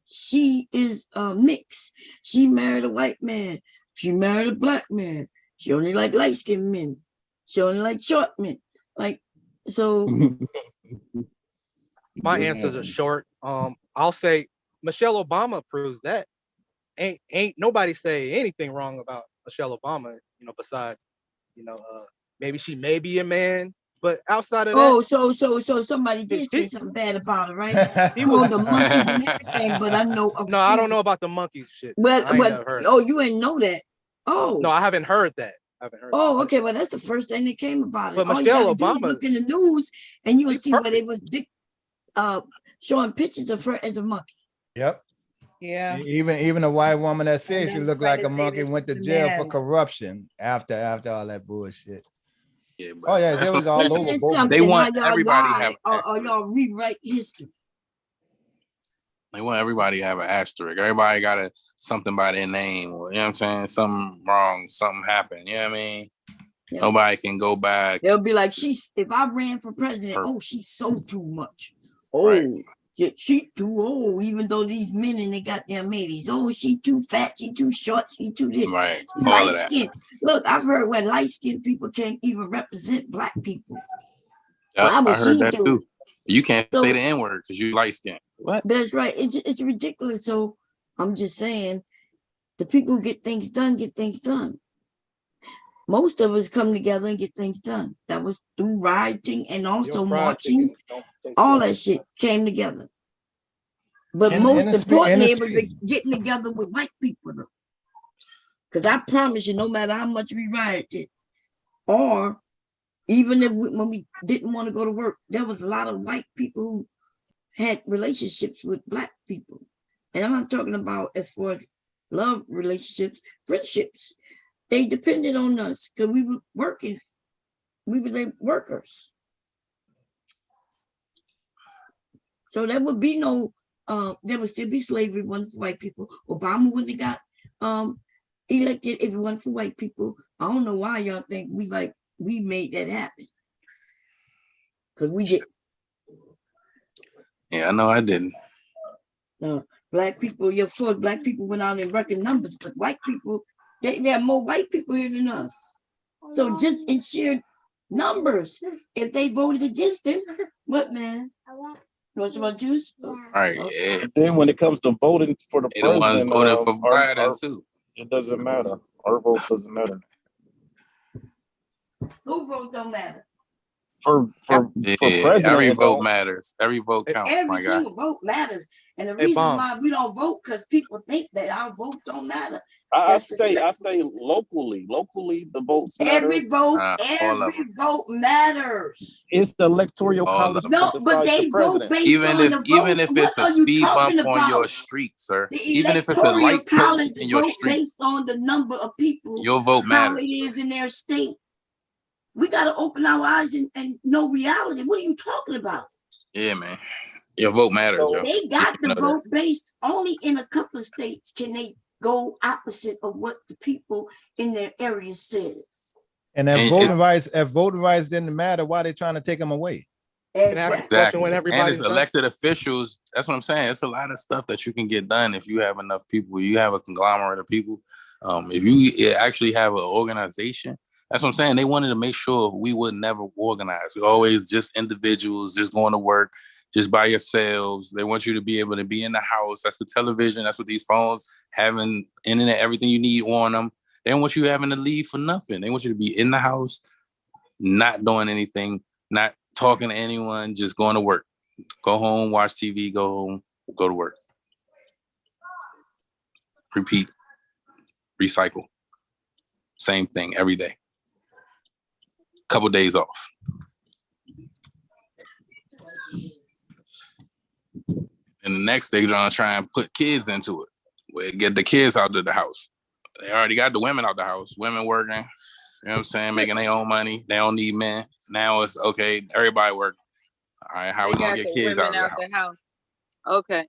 is mixed. She married a white man. She married a Black man. She only like light-skinned men. She only like short men. Like, so. My answers are short. I'll say Michelle Obama proves that. Ain't nobody say anything wrong about Michelle Obama, besides, maybe she may be a man, but outside of that. Oh, so somebody did say something bad about her, right? He was the monkeys and everything, but I know. No, I don't know about the monkeys shit. But you ain't know that. Oh. No, I haven't heard that. Oh, okay. Well, that's the first thing that came about it. But all Michelle you gotta Obama, do is look in the news and you will see where they was showing pictures of her as a monkey. Yep. Yeah. Even a white woman that said she looked like a monkey went to jail for corruption after all that bullshit. Yeah, oh yeah, they was all over. They want everybody to have or y'all rewrite history. They want everybody to have an asterisk. Everybody got something by their name, or, you know what I'm saying? Something wrong, something happened. You know what I mean? Yeah. Nobody can go back. They'll be like, if I ran for president, oh, she sold too much. Oh, right. Yeah, she too old, even though these men in the goddamn 80s. Oh, she too fat, she too short, she too this. Right. Light skin. Look, I've heard where light skinned people can't even represent Black people. Yep, I heard that too. You can't say the N-word because you light skinned. What? That's right. It's ridiculous. So I'm just saying, the people who get things done get things done. Most of us come together and get things done. That was through rioting and also marching. All that shit came together. But most importantly, it was getting together with white people, though. Because I promise you, no matter how much we rioted, or even when we didn't want to go to work, there was a lot of white people who had relationships with Black people. And I'm not talking about as far as love relationships, friendships. They depended on us because we were working. We were their workers. So there would be no, there would still be slavery, one for white people. Obama wouldn't have got elected if it wasn't for white people. I don't know why y'all think we made that happen. Because we did. Yeah, I know I didn't. No, black people, of course, black people went out in record numbers, but white people, they have more white people here than us. So just in sheer numbers, if they voted against him, what, man? Want some more juice? All right. Yeah. Then when it comes to voting for the They the ones president, voting for Biden too. It doesn't matter. Our vote doesn't matter. Who vote don't matter? For president, every vote matters. Every vote counts. Every single vote matters. And the reason why we don't vote, because people think that our vote don't matter. I say locally the votes matter. Every vote matters. It's the electoral college. No, but they vote based on the vote. Even if it's a speed bump on your street, sir. Even if it's a light post in your street, based on the number of people, your vote matters. How it is in their state. We got to open our eyes and know reality. What are you talking about? Yeah, man. Your vote matters. So they got the vote based only in a couple of states. Can they go opposite of what the people in their area says? And if voting rights didn't matter, why are they trying to take them away? Exactly. And it's elected officials. That's what I'm saying. It's a lot of stuff that you can get done if you have enough people. You have a conglomerate of people. If you actually have an organization. That's what I'm saying. They wanted to make sure we would never organize. We always just individuals, just going to work, just by yourselves. They want you to be able to be in the house. That's with television. That's with these phones, having internet, everything you need on them. They don't want you having to leave for nothing. They want you to be in the house, not doing anything, not talking to anyone, just going to work. Go home, watch TV, go home, go to work. Repeat, recycle. Same thing every day. Couple days off. And the next day, they're gonna try and put kids into it. We get the kids out of the house. They already got the women out the house. Women working, you know what I'm saying, making their own money. They don't need men. Now it's okay. Everybody work. All right, how we gonna get kids out of the house? Okay.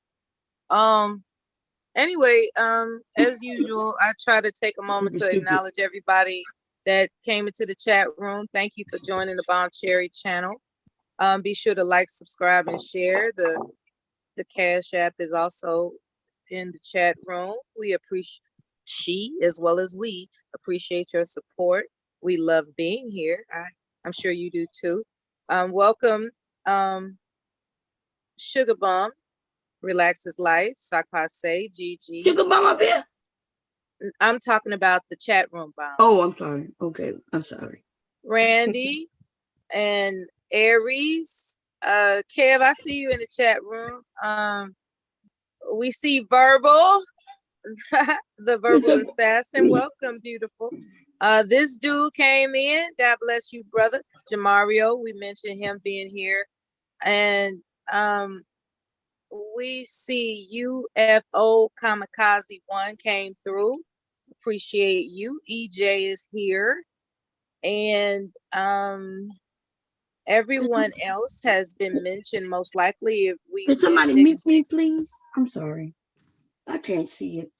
Anyway, as usual, I try to take a moment to acknowledge everybody that came into the chat room. Thank you for joining the Bomb Cherry channel. Be sure to like, subscribe, and share. The Cash App is also in the chat room. We appreciate, as well as we appreciate your support. We love being here. I'm sure you do too. Welcome, Sugar Bum, Relaxes Life, Sakpase, Gigi. Sugar Bum up here? I'm talking about the chat room bomb. Oh, I'm sorry. Okay, I'm sorry. Randy and Aries. Kev, I see you in the chat room. We see Verbal, the Verbal Assassin. Welcome, beautiful. This dude came in. God bless you, brother. Jamario, we mentioned him being here. And we see UFO Kamikaze 1 came through. Appreciate you. EJ is here. And everyone else has been mentioned, most likely. If we Can somebody mute me, please? I'm sorry. I can't see it.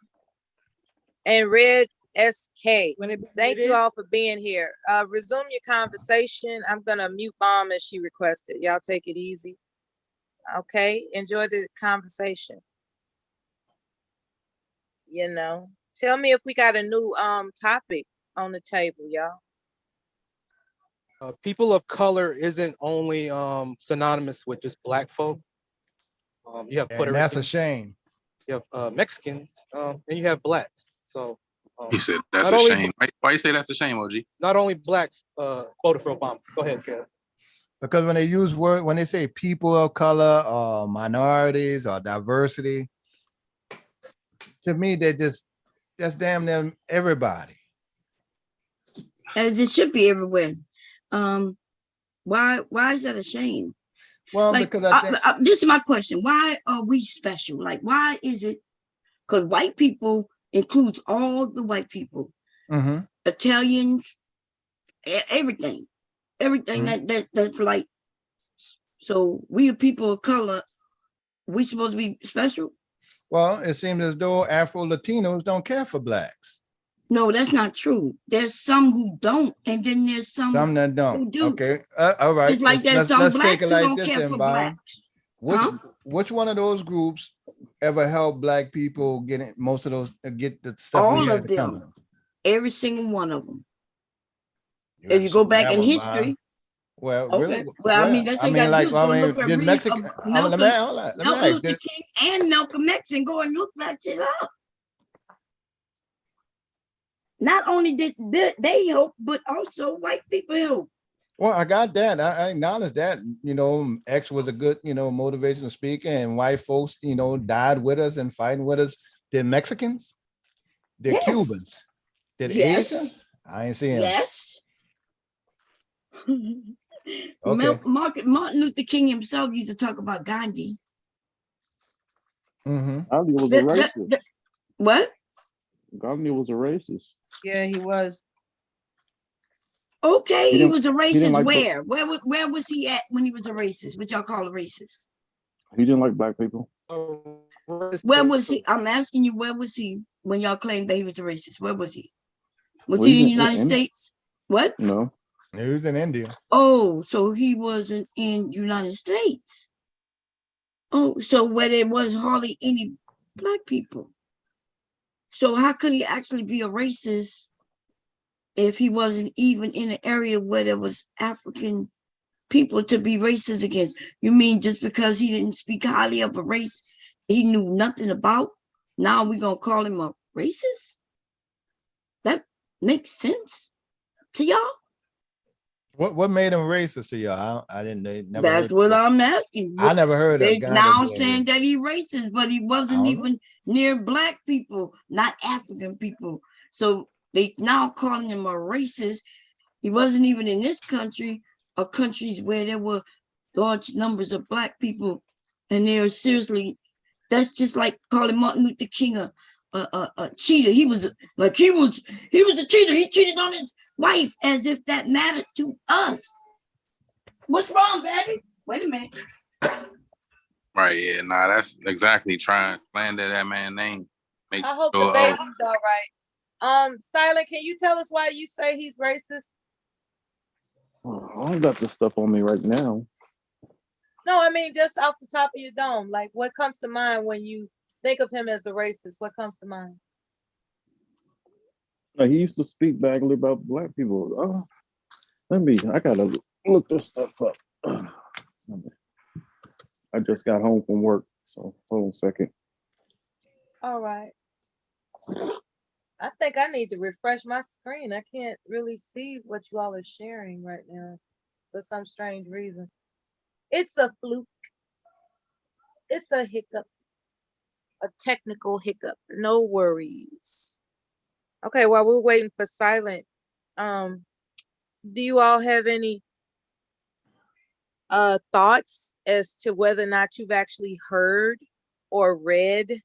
And Red SK. Thank you all for being here. Resume your conversation. I'm gonna mute Bomb as she requested. Y'all take it easy. Okay, enjoy the conversation. You know, tell me if we got a new topic on the table, y'all. People of color isn't only synonymous with just black folk. You have Puerto Ricans. That's a shame. You have Mexicans, and you have blacks. So he said that's a shame. Why you say that's a shame, OG? Not only blacks voted for Obama. Go ahead, Kev. Because when they use when they say people of color or minorities or diversity, to me, that's damn near everybody. And it just should be everywhere. Why is that a shame? Well, like, because I think this is my question. Why are we special? Like, why is it because white people includes all the white people, Italians, everything that's like. So we are people of color. We supposed to be special? Well, it seems as though Afro Latinos don't care for blacks. No, that's not true. There's some who don't, and then there's some that don't. Who do. Okay, all right. It's like there's some blacks who don't care for blacks. Which one of those groups ever helped black people get most of those get the stuff? All of them, every single one of them. If you go back in history. Well, okay. Really? Well, I mean, that's what you got to do. Go look at Mexican, Martin Luther King and Malcolm X and go and look that shit up. Not only did they help, but also white people help. Well, I got that. I acknowledge that. You know, X was a good, motivational speaker, and white folks, died with us and fighting with us. They're Mexicans. They're Cubans. They're Asians. I ain't seeing. Yes. Okay. Martin Luther King himself used to talk about Gandhi. Gandhi was a racist. What? Gandhi was a racist. Yeah, he was. Okay, he was a racist. Like where was he at when he was a racist? What y'all call a racist? He didn't like black people. Where was he? I'm asking you, where was he when y'all claimed that he was a racist? Where was he? Was he in the United States? What? No. He was in India. Oh, so he wasn't in United States. Oh, so where there was hardly any black people. So how could he actually be a racist if he wasn't even in an area where there was African people to be racist against? You mean just because he didn't speak highly of a race he knew nothing about, now we're going to call him a racist? That makes sense to y'all? What made him racist to y'all? I didn't. Never. That's what I'm asking. I never heard they of. They now saying that he racist, but he wasn't even near black people, not African people. So they now calling him a racist. He wasn't even in this country or countries where there were large numbers of black people, and they're seriously. That's just like calling Martin Luther King a cheater. He was a cheater. He cheated on his wife as if that mattered to us. What's wrong, baby? Wait a minute. Right, yeah, nah, that's exactly trying to slander that man's name. I hope the baby's all right. Silent, can you tell us why you say he's racist? I got this stuff on me right now. No, I mean just off the top of your dome. Like, what comes to mind when you think of him as a racist? What comes to mind? He used to speak badly about black people. I gotta look this stuff up. I just got home from work, so hold on a second. All right. I think I need to refresh my screen. I can't really see what you all are sharing right now for some strange reason. It's a fluke. It's a hiccup. A technical hiccup. No worries. Okay, while we're waiting for Silent, do you all have any thoughts as to whether or not you've actually heard or read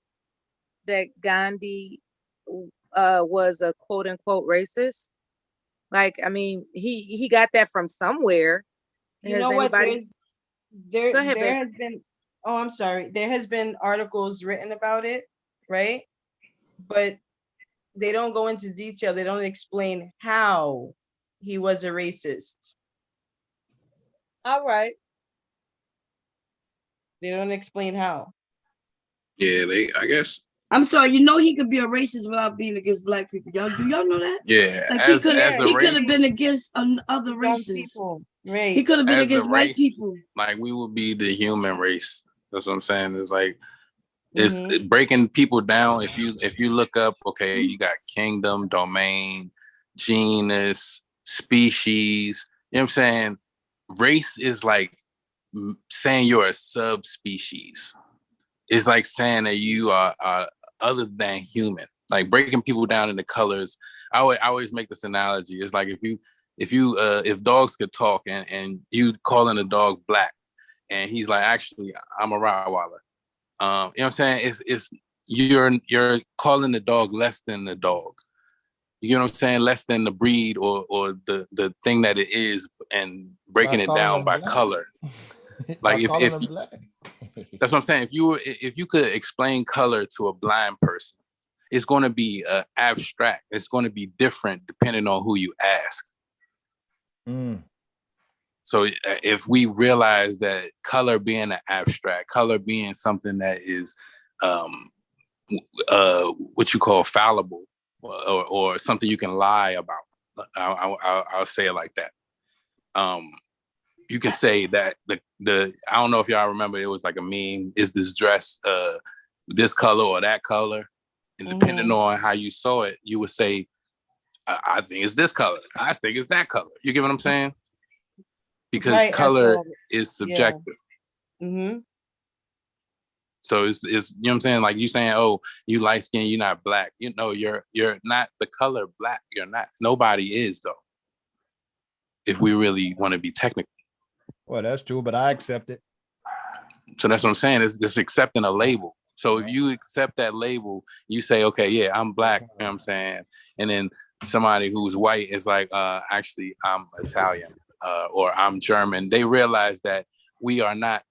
that Gandhi was a quote unquote racist? Like, I mean, he got that from somewhere. You know what? There has been, oh, I'm sorry. There has been articles written about it, right? But they don't go into detail. They don't explain how he was a racist. All right. They don't explain how. Yeah, I guess. I'm sorry, he could be a racist without being against black people. Do y'all know that? Yeah. Like he could have been against other races. Right. He could have been against white people. Like, we would be the human race. That's what I'm saying. It's like it's breaking people down. If you look up, okay, you got kingdom, domain, genus, species. You know what I'm saying? Race is like saying you're a subspecies. It's like saying that you are other than human. Like breaking people down into colors. I always make this analogy. It's like if dogs could talk and you calling a dog black, and he's like, actually, I'm a Rottweiler. You know what I'm saying? you're calling the dog less than the dog. You know what I'm saying? Less than the breed or the thing that it is, and breaking it down by color. Like if that's what I'm saying. If you could explain color to a blind person, it's going to be abstract. It's going to be different depending on who you ask. So if we realize that color being an abstract, color being something that is what you call fallible, or something you can lie about, I'll say it like that. You can say that the I don't know if y'all remember, it was like a meme. Is this dress this color or that color? And depending on how you saw it, you would say, I think it's this color. I think it's that color. You get what I'm saying? Because color is subjective. Yeah. So it's you know what I'm saying? Like you saying, oh, you light skin, you're not black. You know, you're not the color black. You're not. Nobody is though. If we really want to be technical. Well, that's true, but I accept it. So that's what I'm saying. It's accepting a label. So if you accept that label, you say, okay, yeah, I'm black, you know what I'm saying? And then somebody who's white is like, actually, I'm Italian, or I'm German. They realize that we are not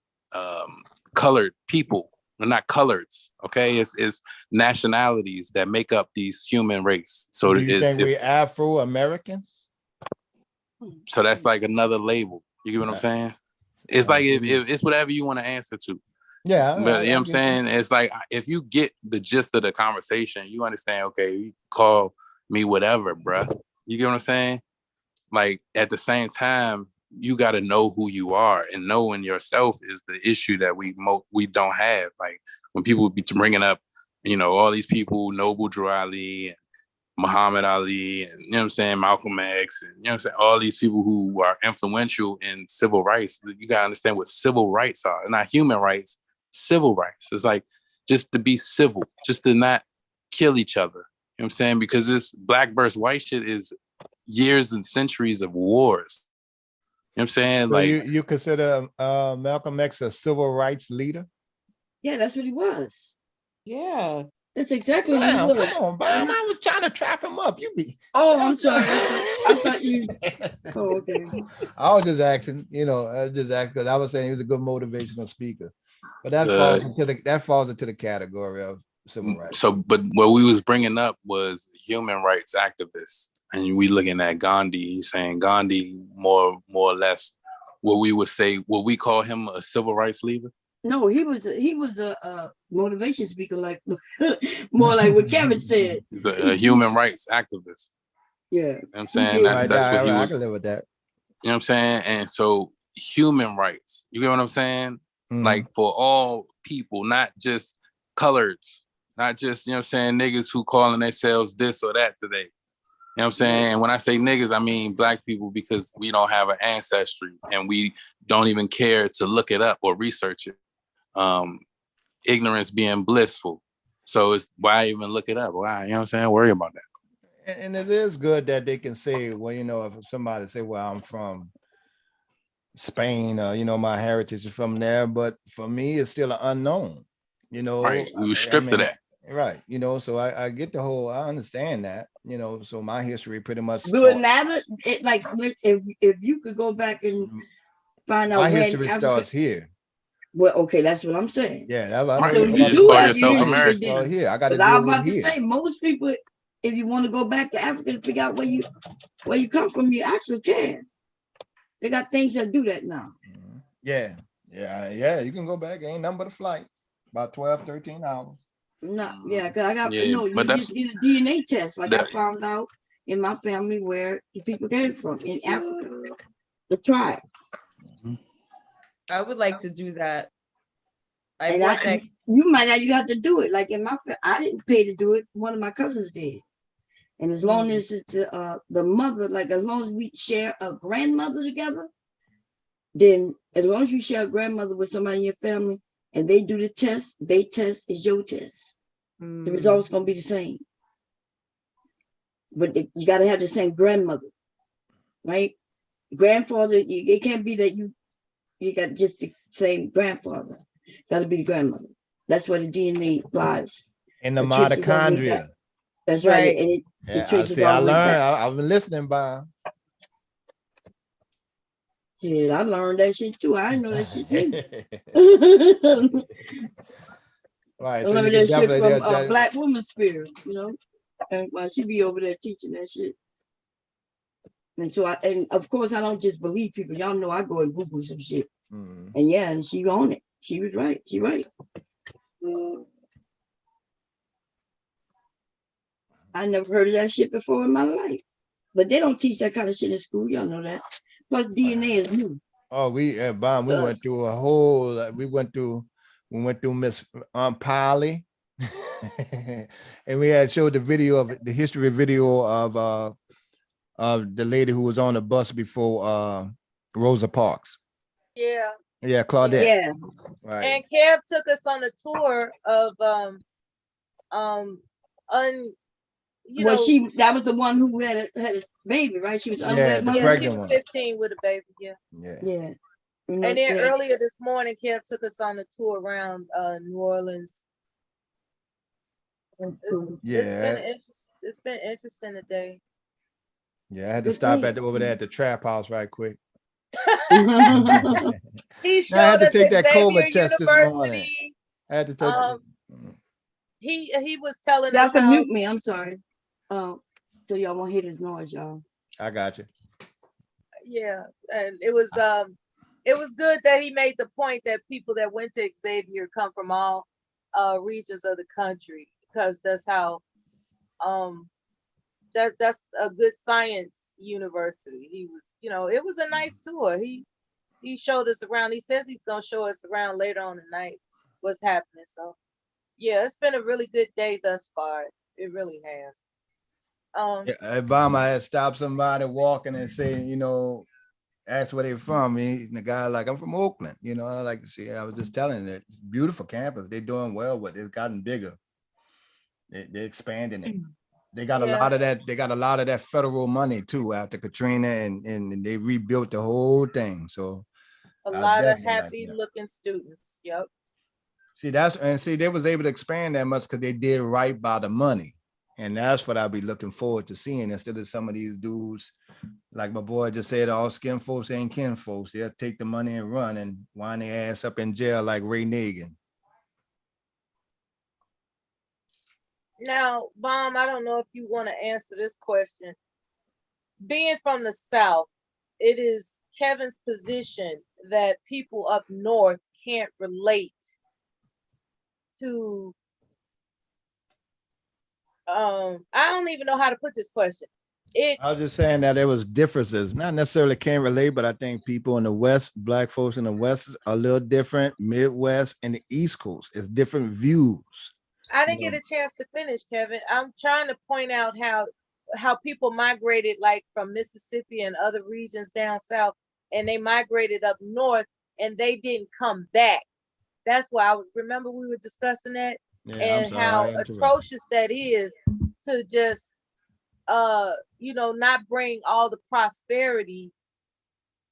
colored people. We're not coloreds, okay? It's nationalities that make up these human race. So do you think we're Afro-Americans? So that's like another label. You get what I'm saying? It's like if it's whatever you want to answer to. Yeah. But you know what I'm saying? It's like if you get the gist of the conversation, you understand, okay, you call me whatever, bruh. You get what I'm saying? Like at the same time, you got to know who you are, and knowing yourself is the issue that we don't have. Like when people be bringing up, you know, all these people, Noble Drew Ali and Muhammad Ali, and you know what I'm saying, Malcolm X, and you know what I'm saying, all these people who are influential in civil rights. You gotta understand what civil rights are. It's not human rights, civil rights. It's like just to be civil, just to not kill each other. You know what I'm saying? Because this black versus white shit is years and centuries of wars. You know what I'm saying? So like you consider Malcolm X a civil rights leader? Yeah, that's what he was. Yeah. That's exactly what he was. Come on, Bob. I was trying to trap him up. You be. Oh, I'm sorry. I thought you. Oh, okay. I was just asking, you know, because I was saying he was a good motivational speaker, but that falls into the category of civil rights. So, but what we was bringing up was human rights activists, and we looking at Gandhi, saying Gandhi more or less what we would say, what we call him a civil rights leader. No, he was a motivation speaker, like more like what Kevin said. He's a human rights activist. Yeah. You know what I'm saying? That's what he was. I can live with that. You know what I'm saying? And so human rights, you get what I'm saying? Like for all people, not just coloreds, not just, you know what I'm saying, niggas who calling themselves this or that today. You know what I'm saying? And when I say niggas, I mean black people, because we don't have an ancestry and we don't even care to look it up or research it. Ignorance being blissful. So it's why even look it up? Why? You know what I'm saying? Worry about that. And it is good that they can say, well, you know, if somebody say, well, I'm from Spain, you know, my heritage is from there, but for me, it's still an unknown, you know. Right. We were stripped of that. Right. You know, so I get the whole, I understand that, you know, so my history pretty much. Do it matter? Like if you could go back and find out my when history starts here. Well, okay, that's what I'm saying. Yeah, that's what right. So you do have your American. Here, I got to. I was about to say, most people, if you want to go back to Africa to figure out where you come from, you actually can. They got things that do that now. Yeah. You can go back. Ain't nothing but a flight, about 12, 13 hours. No, yeah, because I got you but just get a DNA test, like I found out in my family where the people came from in Africa, the tribe. I would like to do that. You might not. You have to do it. Like in my family, I didn't pay to do it. One of my cousins did. And as long as it's the mother, like as long as we share a grandmother together, then as long as you share a grandmother with somebody in your family and they do the test, they test is your test. The result's gonna be the same. But you gotta have the same grandmother, right? Grandfather, it can't be that you got just the same grandfather. Got to be the grandmother. That's where the DNA lies. In the traces all the way back. mitochondria. That's right. And Yeah, it traces I all the way learned. back. I've been listening, Bob. Yeah, I learned that shit too. I didn't know that shit neither. Right. I So you learned can that shit definitely from Black Women's Spirit, and while she be over there teaching that shit. And so and of course I don't just believe people. Y'all know I go and Google some shit. Mm-hmm. And yeah, and she on it. She was right. She right. I never heard of that shit before in my life. But they don't teach that kind of shit in school. Y'all know that. Plus DNA is new. Oh, Bob, we went through a whole. We went through Miss Polly, and we had showed the history video of the lady who was on the bus before Rosa Parks. Yeah. Yeah, Claudette. Yeah. Right. And Kev took us on a tour of that was the one who had a baby, right? She was unwed. Yeah, she was 15 with a baby. Yeah. And then earlier this morning, Kev took us on a tour around New Orleans. It's been interesting today. Yeah, I had to stop over there at the trap house right quick. He showed I had to us take that Xavier COVID test this morning. University. I had to take He was telling y'all us can mute me. I'm sorry. So y'all won't hear this noise, y'all. I got you. Yeah, and it was good that he made the point that people that went to Xavier come from all regions of the country, because that's how that's a good science university. He was, it was a nice tour. He showed us around. He says he's gonna show us around later on tonight what's happening. So yeah, it's been a really good day thus far. It really has. Obama had stopped somebody walking and saying, asked where they're from. And the guy like, I'm from Oakland. I like to see. I was just telling it, beautiful campus. They're doing well, but it's gotten bigger. They're expanding it. They got a lot of that. They got a lot of that federal money too after Katrina, and they rebuilt the whole thing. So a lot of happy looking students. Yep. See, they was able to expand that much because they did right by the money. And that's what I'll be looking forward to seeing, instead of some of these dudes, like my boy just said, all skin folks ain't kin folks. They'll take the money and run and wind their ass up in jail like Ray Nagin. Now, Baum, I don't know if you want to answer this question. Being from the South, it is Kevin's position that people up north can't relate to I don't even know how to put this question. I was just saying that there was differences, not necessarily can't relate, but I think people in the West, Black folks in the West are a little different. Midwest and the East Coast, it's different views. I didn't get a chance to finish, Kevin. I'm trying to point out how people migrated, like from Mississippi and other regions down south, and they migrated up north and they didn't come back. That's why I remember we were discussing that. Yeah, and how atrocious that is to just not bring all the prosperity,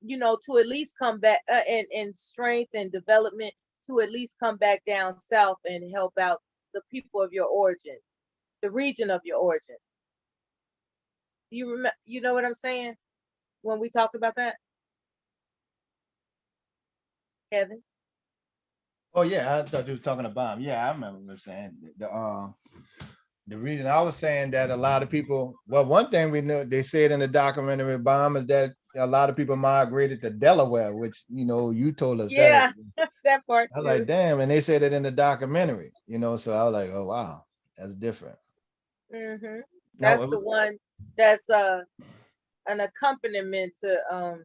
to at least come back and strength and development, to at least come back down south and help out the people of your origin, the region of your origin. You know what I'm saying when we talk about that, Kevin? Oh yeah, I thought you were talking about him. Yeah, I remember what you were saying. The reason I was saying that a lot of people, well, one thing we know, they said in the documentary Bomb, is that a lot of people migrated to Delaware, which you told us that. That part I was like, damn, and they said it in the documentary, so I was like, oh wow, that's different. Mm-hmm. That's the one that's an accompaniment to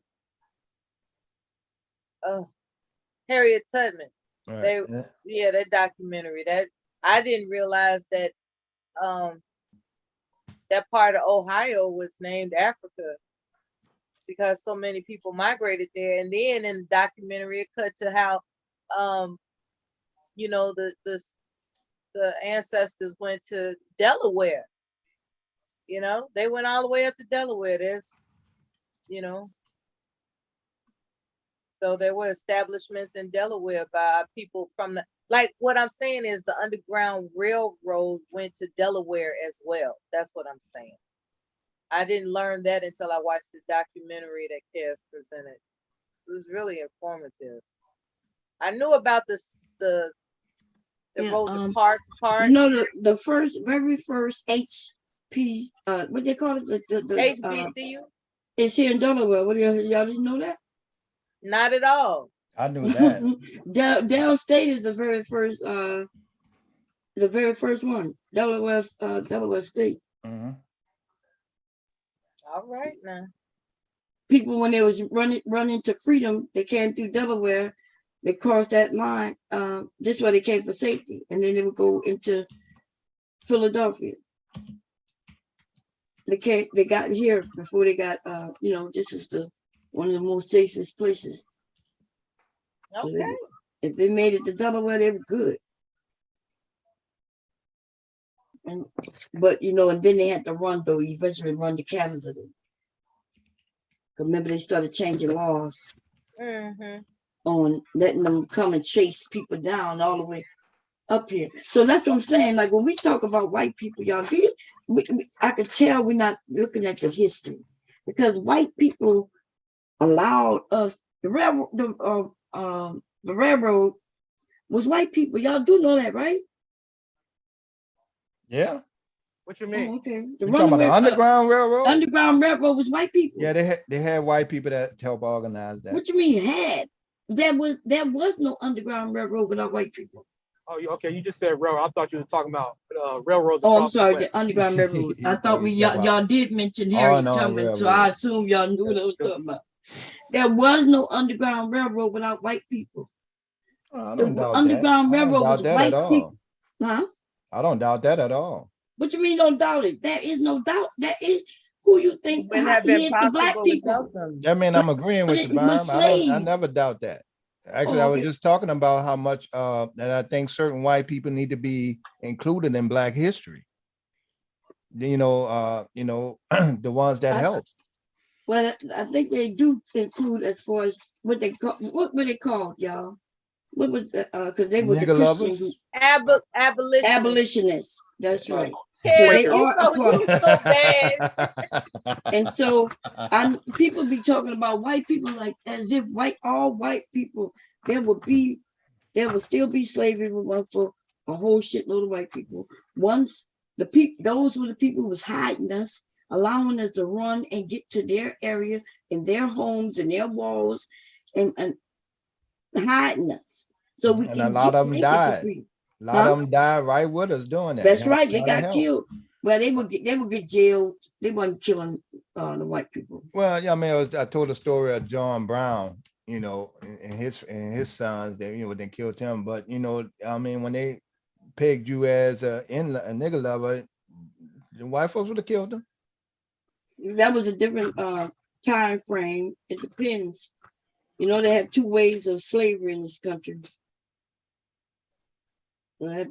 Harriet Tubman. Right. That documentary, that I didn't realize that that part of Ohio was named Africa because so many people migrated there. And then in the documentary it cut to how the ancestors went to Delaware. They went all the way up to Delaware. There's so there were establishments in Delaware by people from Like what I'm saying is the Underground Railroad went to Delaware as well. That's what I'm saying. I didn't learn that until I watched the documentary that Kev presented. It was really informative. I knew about the Rosa Parks part. You know, the very first HP, what they call it? The HBCU? It's here in Delaware. What y'all didn't know that? Not at all. I knew that. Downstate is the very first one. Delaware State. Mm-hmm. All right now. People, when they was running to freedom, they came through Delaware. They crossed that line. This way they came for safety, and then they would go into Philadelphia. They got here before they got. This is one of the most safest places. Okay. So if they made it to Delaware, they were good. But and then they had to run though. Eventually run to Canada. Remember, they started changing laws on letting them come and chase people down all the way up here. So that's what I'm saying. Like when we talk about white people, y'all, I could tell we're not looking at the history, because white people allowed us. The railroad was white people. Y'all do know that, right? Yeah. What you mean? Oh, okay. You talking about the Underground Railroad? Underground Railroad was white people. Yeah, they had white people that help organize that. What you mean had? There was no Underground Railroad without white people. Oh, okay. You just said railroad. I thought you were talking about railroads. Oh, I'm sorry, the Underground Railroad. I thought y'all did mention Harriet Tubman, so I assume y'all knew what I was talking about. There was no Underground Railroad without white people. The Underground Railroad was white people. Huh? I don't doubt that at all. What you mean don't doubt it? There is no doubt. That is who you think hid the black people. That mean I'm agreeing with you, I never doubt that. Actually, I was just talking about how much that I think certain white people need to be included in Black history. The ones that help. Well, I think they do include as far as what were they called, y'all? What was because they were the Christian group. Abolitionists. That's right. So they are so bad. And so people be talking about white people like as if all white people, there will still be slavery for a whole shitload of white people. Once those were the people who was hiding us, allowing us to run and get to their area in their homes and their walls and hiding us. So we can a lot of them died. A lot of them died right with us doing that. That's right. They got killed. Well, they would get jailed. They wasn't killing the white people. Well, yeah, I mean, I told the story of John Brown, and his sons, they they killed him. But I mean, when they pegged you as a nigger lover, the white folks would have killed them. That was a different time frame. It depends. They had two ways of slavery in this country. When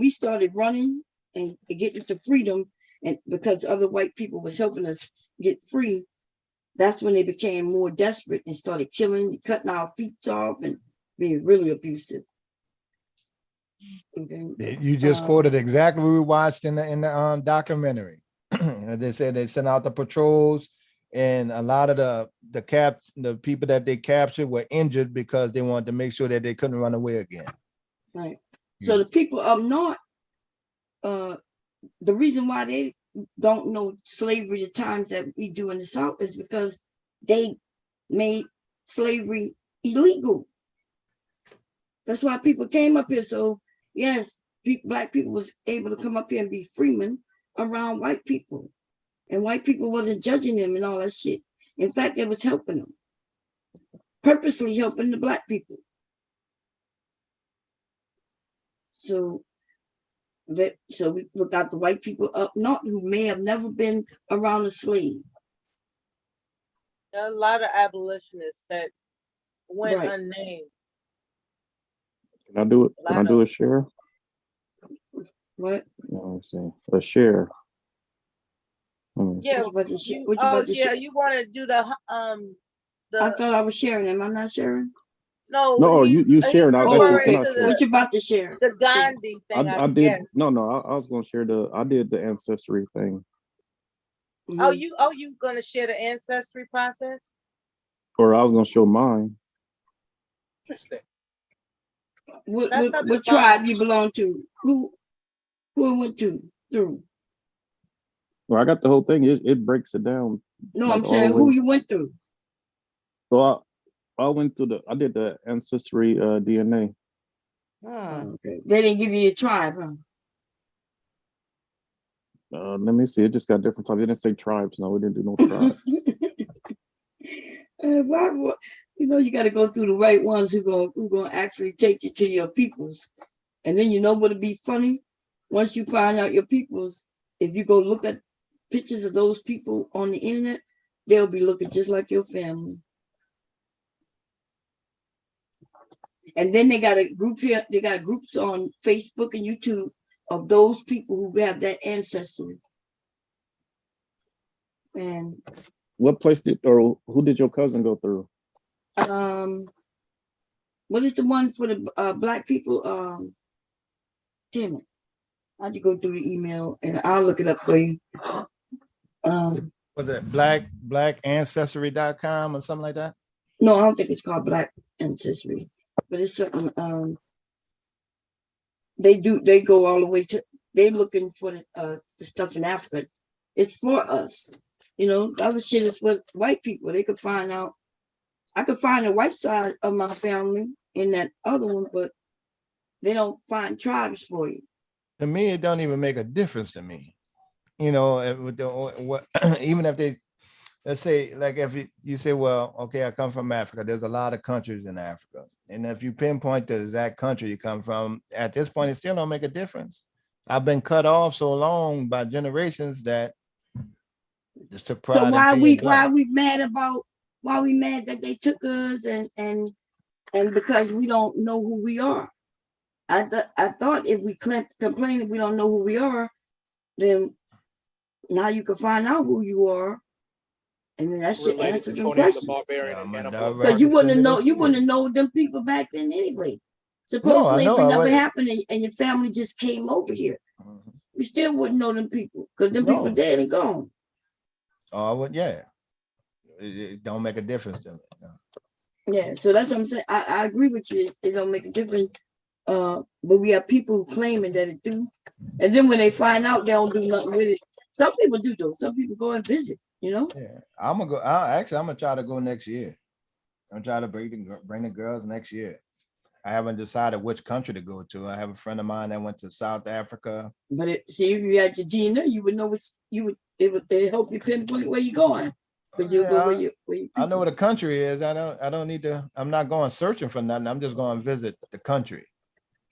we started running and getting to freedom, and because other white people was helping us get free, that's when they became more desperate and started killing, cutting our feet off, and being really abusive. Okay. You just quoted exactly what we watched in the documentary. They said they sent out the patrols, and a lot of the people that they captured were injured because they wanted to make sure that they couldn't run away again. Right. So the people up north, the reason why they don't know slavery the times that we do in the South is because they made slavery illegal. That's why people came up here. So yes, black people was able to come up here and be freemen around white people. And white people wasn't judging them and all that shit. In fact, it was helping them. Purposely helping the black people. So we look at the white people up north who may have never been around a slave. There are a lot of abolitionists that went unnamed. Can I do it? Can I do a share? What? Let's see. A share. Yeah, you want to do the I thought I was sharing. Am I not sharing? No, you sharing. I Oh, said, can okay. I share? What you about to share? The Gandhi thing, I did. No, I was gonna share I did the ancestry thing. Oh, you gonna share the ancestry process? Or I was gonna show mine. Interesting. What tribe you belong to? Who went through? Well, I got the whole thing. It breaks it down. No, like, I'm saying who you went through. So I went through I did the ancestry DNA. Okay. They didn't give you the tribe, huh? Let me see. It just got different types. It didn't say tribes. No, we didn't do no tribes. Why, you got to go through the right ones who gonna actually take you to your peoples, and then what'll be funny? Once you find out your peoples, if you go look at pictures of those people on the internet, they'll be looking just like your family. And then they got a group here. They got groups on Facebook and YouTube of those people who have that ancestry. And what place who did your cousin go through? What is the one for the black people? Damn it. I had to go through the email and I'll look it up for you. Was it blackancestry.com or something like that? No, I don't think it's called Black Ancestry, but it's certain they go all the way to, they looking for the stuff in Africa. It's for us. The other shit is for white people. They could find out. I could find the white side of my family in that other one, but they don't find tribes for you. To me, it don't even make a difference to me. Even if they, let's say, like if you say, well, okay, I come from Africa. There's a lot of countries in Africa. And if you pinpoint the exact country you come from, at this point, it still don't make a difference. I've been cut off so long by generations that just took pride. So why we mad that they took us and because we don't know who we are. I thought if we complain that we don't know who we are, then now you can find out who you are, and then that should answer some questions. Because you wouldn't have known them people back then anyway. Suppose slavery never happened and your family just came over here. You still wouldn't know them people because them people dead and gone. Oh, yeah. It don't make a difference to me. No. Yeah, so that's what I'm saying. I agree with you. It don't make a difference. But we have people who claiming that it do. And then when they find out, they don't do nothing with it. Some people do though. Some people go and visit, Yeah, I'm gonna go. I'm gonna try to go next year. I'm trying to bring the girls next year. I haven't decided which country to go to. I have a friend of mine that went to South Africa. But if you had your DNA, you would know it would help you pinpoint where you're going. But you go where you I know what a country is. I don't need to. I'm not going searching for nothing. I'm just going to visit the country.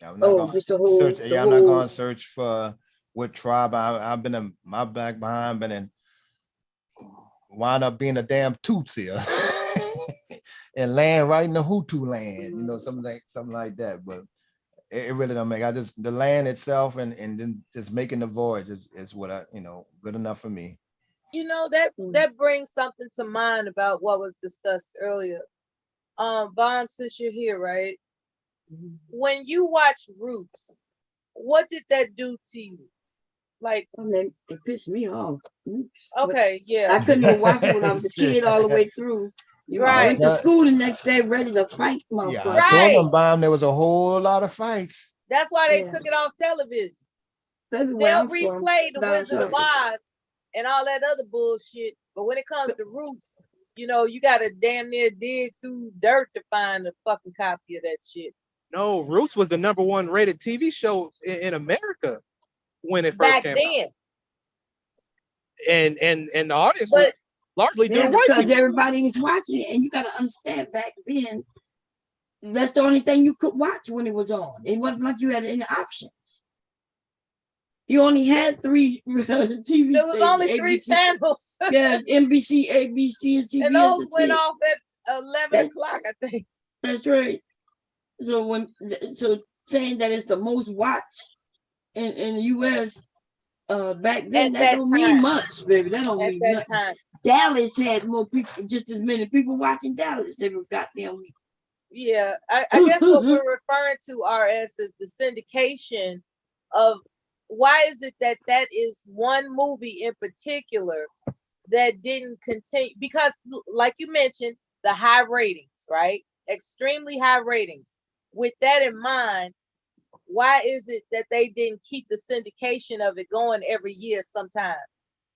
I'm not just the whole. Search, I'm not going to search for what tribe. I've been in my back behind, been in, wind up being a damn Tutsi and land right in the Hutu land, something like that. But it really don't make. The land itself and then just making the voyage is what I good enough for me. That brings something to mind about what was discussed earlier. Bomb, since you're here, right? When you watch Roots, what did that do to you? Like, it pissed me off. Oops. Okay, yeah. I couldn't even watch it when I was a kid all the way through. I went to school the next day ready to fight, motherfucker. I told them, Bomb, there was a whole lot of fights. That's why they took it off television. They'll replay the Wizard of Oz and all that other bullshit. But when it comes to Roots, you gotta damn near dig through dirt to find a fucking copy of that shit. No, Roots was the #1 rated TV show in America when it first came out. And the audience was largely doing white because people. Everybody was watching it, and you gotta understand back then, that's the only thing you could watch when it was on. It wasn't like you had any options. You only had 3 TV stations. There was only 3 channels. Yes, NBC, ABC, and CBS. And those went off at 11 o'clock, I think. That's right. So saying that it's the most watched in the US back then, that don't mean much, baby. That don't mean nothing. Dallas had more people, just as many people watching Dallas every goddamn week. Yeah, I guess what we're referring to, RS, is the syndication of why is it that is one movie in particular that didn't continue? Because like you mentioned, the high ratings, right? Extremely high ratings. With that in mind, why is it that they didn't keep the syndication of it going every year sometime?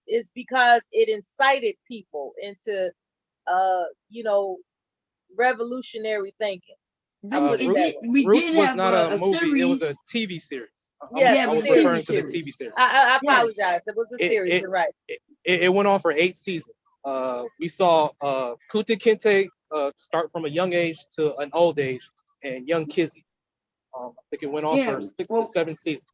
It's because it incited people into revolutionary thinking. We did have not a movie, series. It was a TV series. Yeah, I was referring to the TV series. I apologize. It was a series. You're right. It went on for 8 seasons. We saw Kunta Kinte start from a young age to an old age, and young Kizzy. I think it went on for 6 to 7 seasons.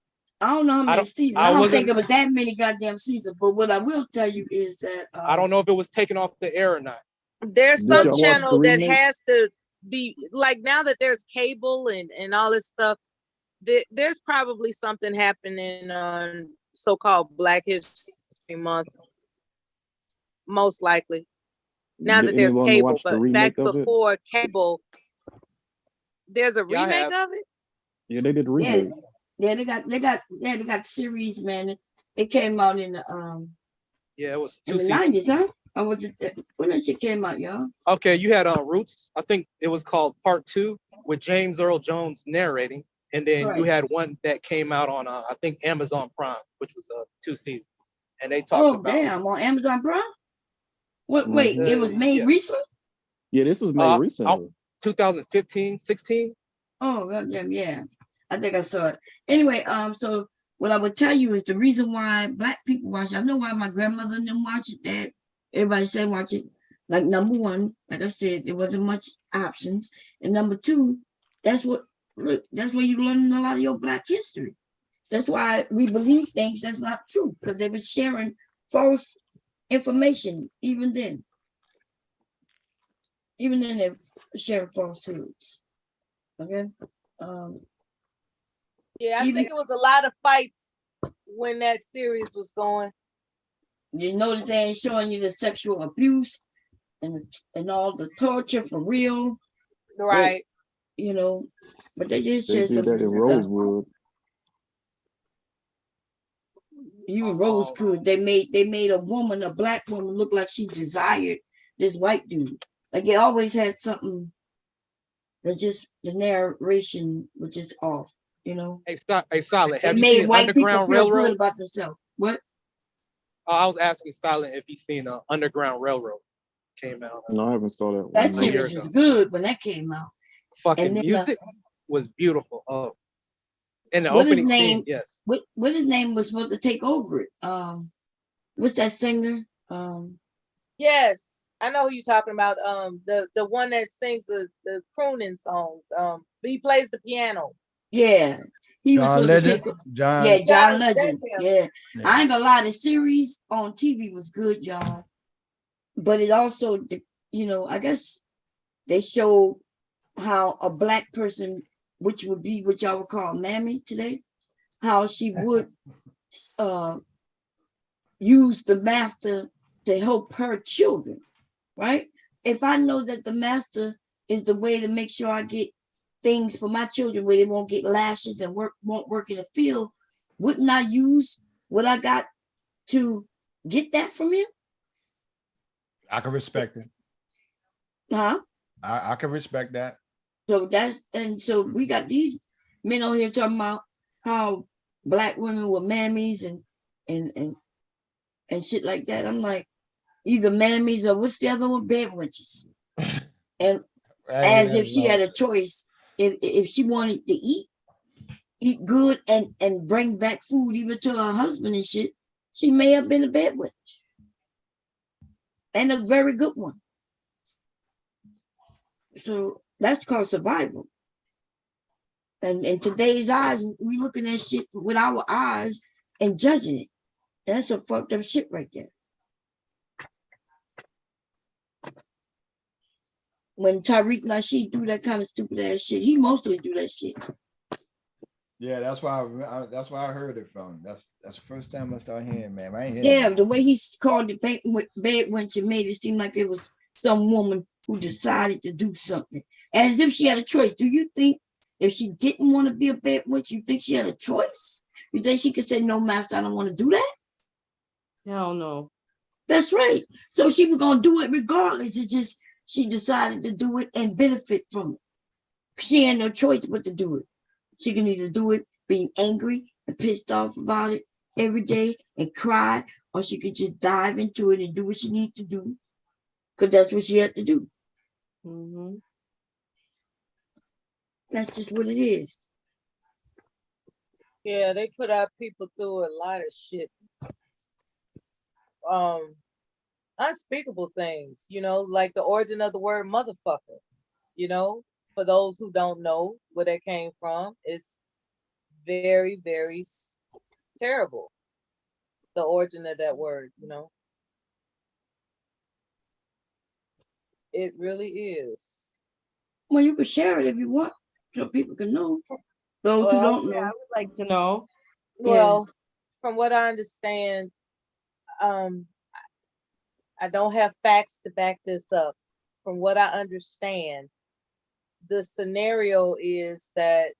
I don't know how many seasons. I don't think it was that many goddamn seasons. But what I will tell you is that I don't know if it was taken off the air or not. There's some channel that has to be like, now that there's cable and all this stuff, there's probably something happening on so-called Black History Month, most likely. Now that there's cable, but back before cable, there's a remake of it. Yeah, they did a remake. Yeah, they got series, man. It came out in the it was in the 90s, huh? Or was it when that shit came out, y'all? Okay, you had Roots. I think it was called Part 2 with James Earl Jones narrating, and then you had one that came out on I think Amazon Prime, which was 2 seasons, and they talked about. Oh damn, on Amazon Prime. What? Wait, it was made recently. Yeah, this was made recently. 2015, 16. Oh goddamn, yeah. I think I saw it. Anyway, so what I would tell you is the reason why Black people watch it. I know why my grandmother and them watch it. That everybody said watch it. Like number one, like I said, there wasn't much options, and number two, that's where you learn a lot of your Black history. That's why we believe things that's not true, because they were sharing false information even then. Even then, they're sharing falsehoods. Okay. Yeah, I think it was a lot of fights when that series was going. You notice they ain't showing you the sexual abuse and all the torture for real. Right. But they just share some that in Rosewood. Even Rosewood, they made a Black woman, look like she desired this white dude. Like they always had something that just the narration was just off. Hey, Silent. Have you seen Underground Railroad? About themselves. What? I was asking Silent if he's seen Underground Railroad. Came out. No, I haven't saw that one. That series was good when that came out. Fucking music was beautiful. Oh, and the what opening his name? Scene, yes. What his name was supposed to take over it? What's that singer? Yes, I know who you're talking about. The one that sings the crooning songs. But he plays the piano. Yeah, he was supposed to take John Legend. Yeah, I ain't gonna lie, the series on TV was good, y'all. But it also, I guess they showed how a Black person, which would be what y'all would call Mammy today, how she would use the master to help her children, right? If I know that the master is the way to make sure I get things for my children where they won't get lashes and won't work in the field, wouldn't I use what I got to get that from him? I can respect it. Huh? I can respect that. So we got these men on here talking about how Black women were mammies and shit like that. I'm like, either mammies or what's the other one? Bed wenches. And as if she had a choice. If she wanted to eat good and bring back food even to her husband and shit, she may have been a bed wench. And a very good one. So that's called survival. And in today's eyes, we looking at shit with our eyes and judging it. That's a fucked up shit right there. When Tariq Nasheed do that kind of stupid ass shit, he mostly do that shit. Yeah, that's why I heard it from. That's the first time I started hearing, man. I ain't hearing the way he called the bed wench and made it seem like it was some woman who decided to do something as if she had a choice. Do you think if she didn't want to be a bad witch, you think she had a choice? You think she could say, no, master, I don't want to do that? Hell no. That's right. So she was going to do it regardless. It's just she decided to do it and benefit from it. She had no choice but to do it. She can either do it being angry and pissed off about it every day and cry, or she could just dive into it and do what she needs to do, because that's what she had to do. Mm-hmm. That's just what it is. Yeah, they put our people through a lot of shit. Unspeakable things, you know, like the origin of the word motherfucker, you know, for those who don't know where that came from, it's very, very terrible. The origin of that word, you know. It really is. Well, you can share it if you want, so people can know. Those who don't know. I would like to know. Well, from what I understand, I don't have facts to back this up. From what I understand, the scenario is that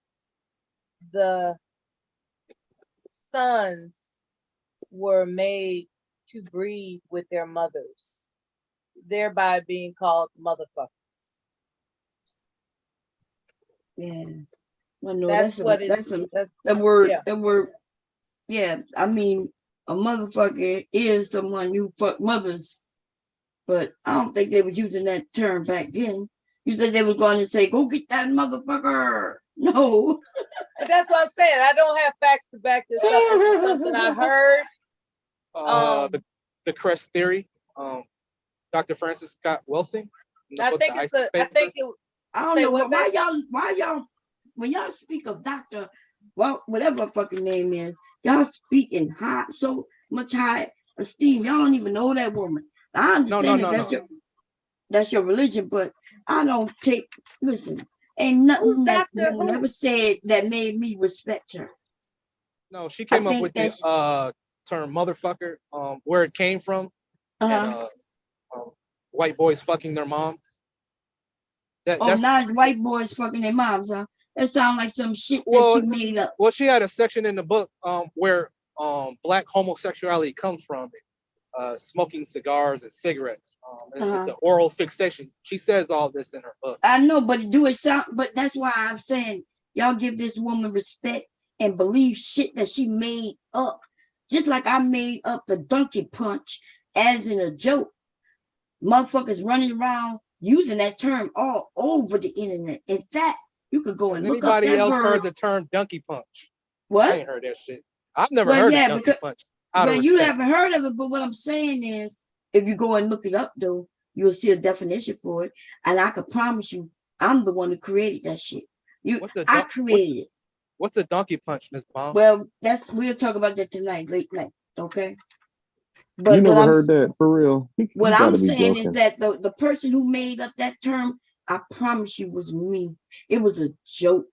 the sons were made to breed with their mothers, thereby being called motherfuckers. Yeah. Well, no, That's what it that's is. that word. Yeah. That word. Yeah, I mean, a motherfucker is someone who fuck mothers, but I don't think they were using that term back then. You said they were going to say, "Go get that motherfucker." No. But that's what I'm saying. I don't have facts to back this up. It's something I heard. The Crest theory. Dr. Francis Scott Wilson. I think I don't know why y'all when y'all speak of Dr. well, whatever her fucking name is, y'all speak in so much high esteem. Y'all don't even know that woman. I understand that's your religion, but I don't listen, ain't nothing that woman ever said that made me respect her. No, she came up with this term motherfucker, where it came from. And, white boys fucking their moms. Now it's white boys fucking their moms, huh? That sounds like some shit that she made up. Well, she had a section in the book where black homosexuality comes from. Smoking cigars and cigarettes. It's the oral fixation. She says all this in her book. I know, but but that's why I'm saying y'all give this woman respect and believe shit that she made up. Just like I made up the donkey punch as in a joke. Motherfuckers running around using that term all over the internet. In fact, you could go and look up that word. Anybody else heard the term donkey punch? What? I ain't heard that shit. I've never heard of donkey punch. Well, you haven't heard of it, but what I'm saying is, if you go and look it up, though, you'll see a definition for it. And I can promise you, I'm the one who created that shit. I created it. What's a donkey punch, Ms. Baum? Well, we'll talk about that tonight, late night, okay? But you never heard that for real. What I'm saying is that the person who made up that term, I promise you, was me. It was a joke.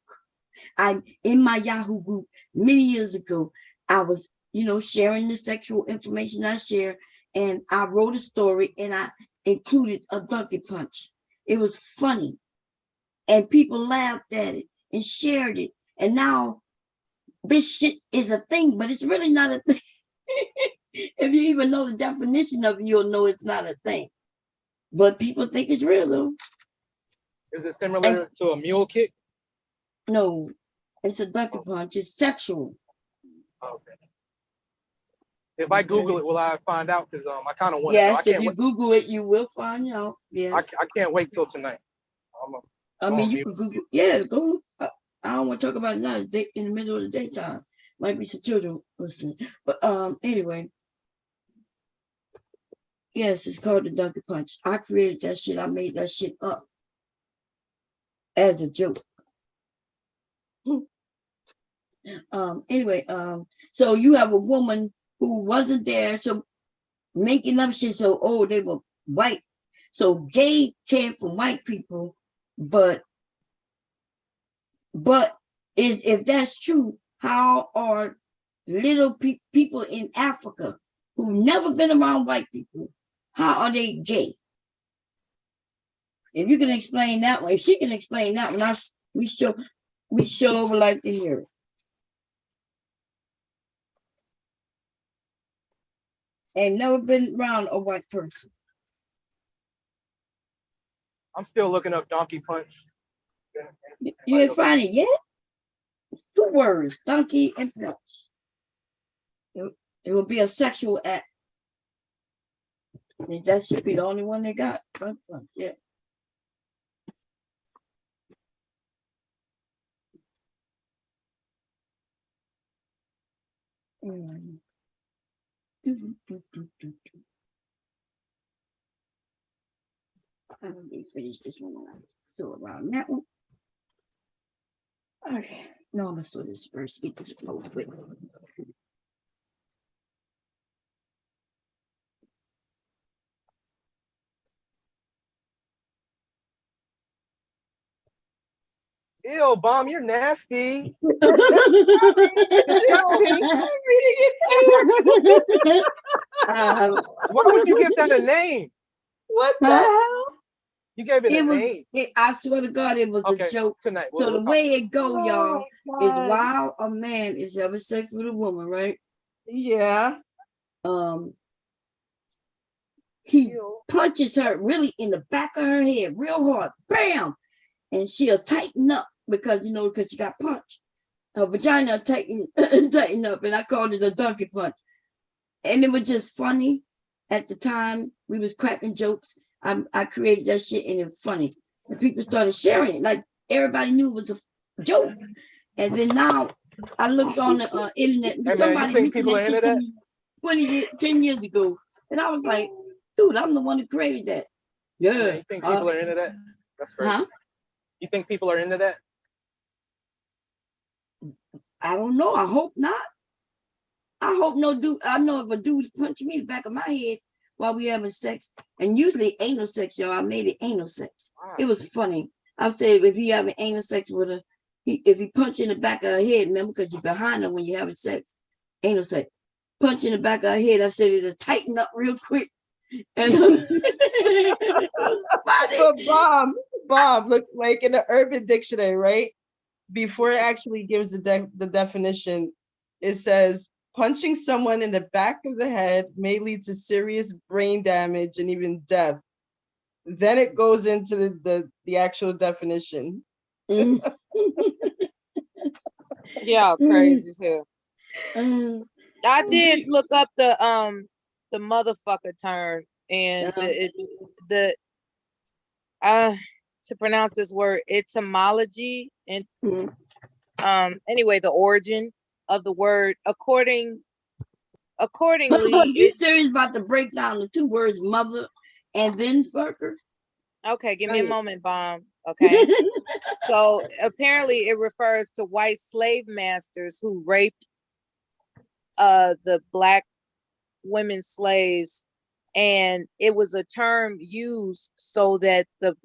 In my Yahoo group many years ago, I was sharing the sexual information I share, and I wrote a story and I included a donkey punch. It was funny, and people laughed at it and shared it. And now this shit is a thing, but it's really not a thing. If you even know the definition of it, you'll know it's not a thing. But people think it's real, though. Is it similar to a mule kick? No, it's a donkey punch. It's sexual. Okay. If I Google it, will I find out? Because I kind of want to know. If you Google it, you will find out. Yes. I can't wait till tonight. You can Google. Yeah, go look. I don't want to talk about it now. It's in the middle of the daytime. Might be some children listening. But anyway. Yes, it's called the donkey punch. I created that shit. I made that shit up as a joke. Anyway, so you have a woman who wasn't there, so making up shit. So, they were white. So gay came from white people, but if that's true, how are little people in Africa who've never been around white people, how are they gay? If you can explain that one, if she can explain that one, we sure would like to hear it. Ain't never been around a white person. I'm still looking up donkey punch. You ain't find it yet? 2 words, donkey and punch. It will be a sexual act. That should be the only one they got. Yeah. Let me finish this one. Still around that one. Okay. No, let's do this first. Get this over with. Ew, Bomb, you're nasty. I'm reading it too. Why would you give that a name? What the hell? You gave it a name. I swear to God, it was a joke. Tonight, so the way it go, y'all, is God. while a man is having sex with a woman, right? Yeah. He punches her really in the back of her head, real hard, bam, and she'll tighten up because she got punched. Her vagina tighten up, and I called it a donkey punch. And it was just funny at the time. We was cracking jokes. I created that shit and it was funny. And people started sharing it. Like everybody knew it was a joke. And then now I looked on the internet and somebody mentioned that shit to me 10 years ago. And I was like, dude, I'm the one who created that. Yeah. You think people are into that? That's crazy. Huh? You think people are into that? I don't know. I hope not. I hope no dude. I know if a dude punched me in the back of my head while we having sex, and usually anal sex, y'all. I made it anal sex. Wow. It was funny. I said if he having anal sex with her, if he punch in the back of her head, remember, because you're behind her when you're having sex, anal sex. Punch in the back of her head. I said it'll tighten up real quick. And it was funny. So Bob, look, like in the Urban Dictionary, right? Before it actually gives the definition, it says punching someone in the back of the head may lead to serious brain damage and even death. Then it goes into the actual definition. Yeah, crazy as hell. I did look up the motherfucker term and to pronounce this word, etymology and anyway, the origin of the word accordingly. You serious about to break down the 2 words mother and then fucker? Okay, give me a moment, Bomb. Okay. So apparently it refers to white slave masters who raped the black women slaves, and it was a term used so that the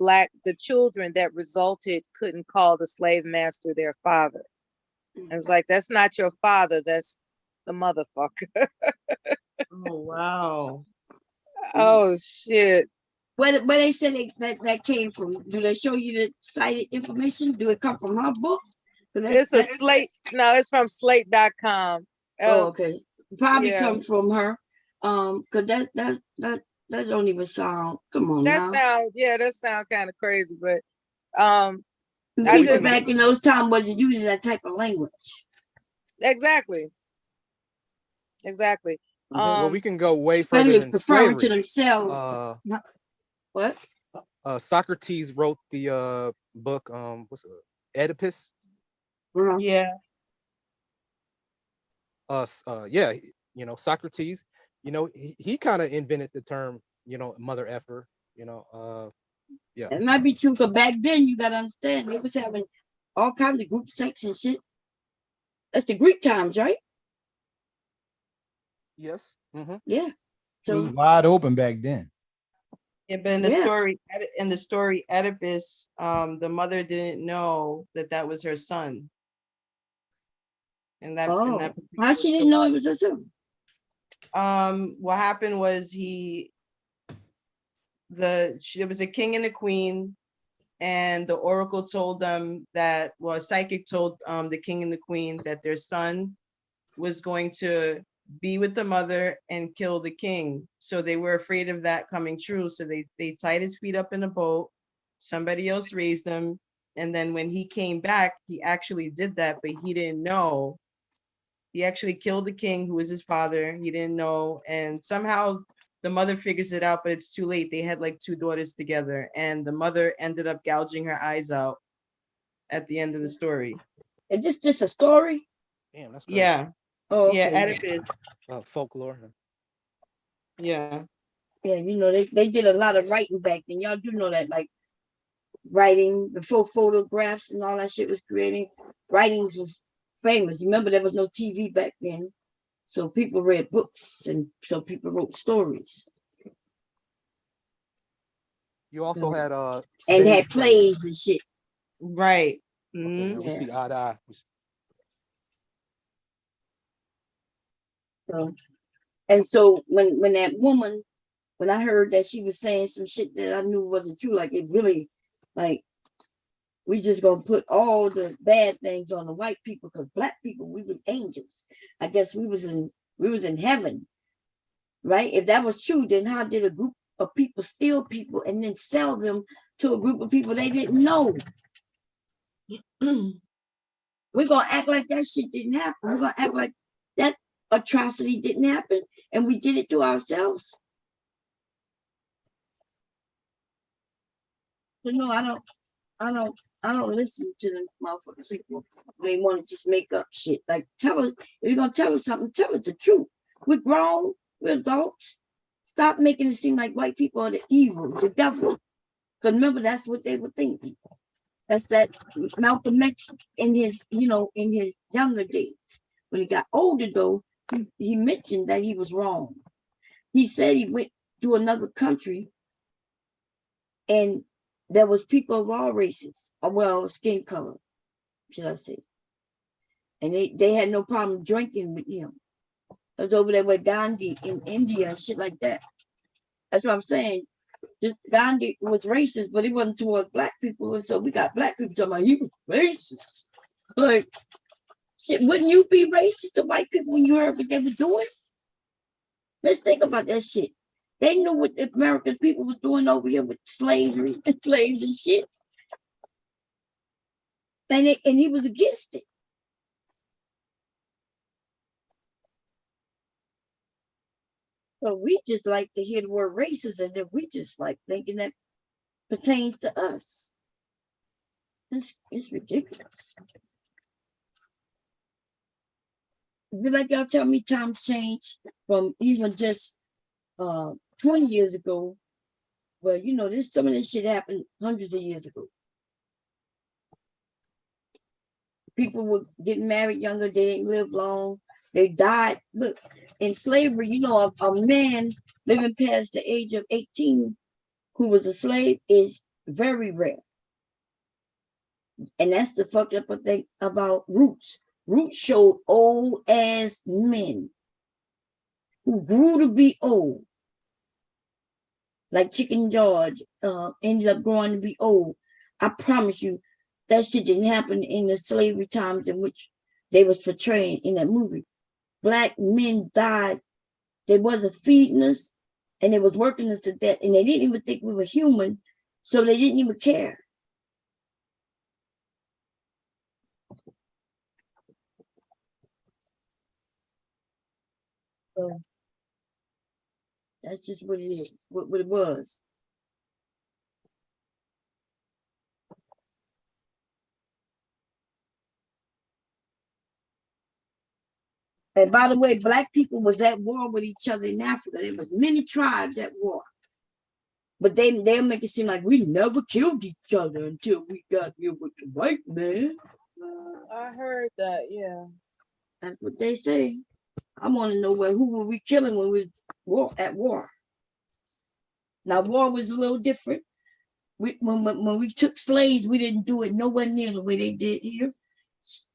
children that resulted couldn't call the slave master their father. And it's like, that's not your father, that's the motherfucker. Oh wow. Oh shit. Where they said that came from? Do they show you the cited information? Do it come from her book? It's a Slate. No, it's from slate.com. Oh, okay. Probably come from her. Cause that don't even sound. Come on now. That sound kind of crazy, but people back in those times wasn't using that type of language. Exactly. Well, we can go way further than referring to themselves. What? Socrates wrote the book. What's it? Oedipus. Yeah. Yeah. Socrates. He kind of invented the term. Mother effer. Yeah. It might be true, but back then you gotta understand they was having all kinds of group sex and shit. That's the Greek times, right? Yes. Mm-hmm. Yeah. So it was wide open back then. Yeah, but in the story Oedipus, the mother didn't know that was her son. And how she didn't know it was her son? What happened was there was a king and a queen, and the oracle told them that, well, a psychic told the king and the queen that their son was going to be with the mother and kill the king. So they were afraid of that coming true. So they tied his feet up in a boat. Somebody else raised him. And then when he came back, he actually did that, but he didn't know. He actually killed the king, who was his father. He didn't know. And somehow the mother figures it out, but it's too late. They had like 2 daughters together, and the mother ended up gouging her eyes out at the end of the story. Is this just a story? Damn, that's crazy. Yeah. Oh, yeah, okay. Oedipus. Folklore. Yeah. Yeah, you know, they did a lot of writing back then. Y'all do know that, like writing before photographs and all that shit was creating. Writings was famous. Remember, there was no TV back then. So people read books, and so people wrote stories. You also had and had plays and shit. Right. Okay, we see eye to eye. So, and so when that woman, when I heard that she was saying some shit that I knew wasn't true, like it really, like we just gonna put all the bad things on the white people, because black people, we were angels. I guess we was in heaven, right? If that was true, then how did a group of people steal people and then sell them to a group of people they didn't know? We're gonna act like that shit didn't happen. We're gonna act like that atrocity didn't happen, and we did it to ourselves. You know, I don't listen to them motherfuckers people. They want to just make up shit. Like, tell us, if you're gonna tell us something, tell us the truth. We're grown, we're adults. Stop making it seem like white people are the evil, the devil. Because remember, that's what they were thinking. That's that Malcolm X in his, in his younger days. When he got older, though, he mentioned that he was wrong. He said he went to another country and there was people of all races, or well, skin color, should I say. And they had no problem drinking with him. I was over there with Gandhi in India and shit like that. That's what I'm saying. Gandhi was racist, but he wasn't towards black people. And so we got black people talking about he was racist. Like, shit, wouldn't you be racist to white people when you heard what they were doing? Let's think about that shit. They knew what the American people was doing over here with slavery and slaves and shit. And he was against it. So we just like to hear the word racist, and then we just like thinking that pertains to us. It's ridiculous. Be like y'all tell me times change from even just 20 years ago. Well, there's some of this shit happened hundreds of years ago. People were getting married younger, they didn't live long, they died. Look, in slavery, a man living past the age of 18 who was a slave is very rare. And that's the fucked up thing about Roots. Roots showed old ass men who grew to be old. Like Chicken George ended up growing to be old. I promise you, that shit didn't happen in the slavery times in which they was portraying in that movie. Black men died. They wasn't feeding us, and they was working us to death, and they didn't even think we were human, so they didn't even care. So that's just what it is, what it was. And by the way, black people was at war with each other in Africa. There was many tribes at war. But they'll make it seem like we never killed each other until we got here with the white man. I heard that, yeah. That's what they say. I want to know who were we killing when we were at war. Now, war was a little different. When we took slaves, we didn't do it nowhere near the way they did here.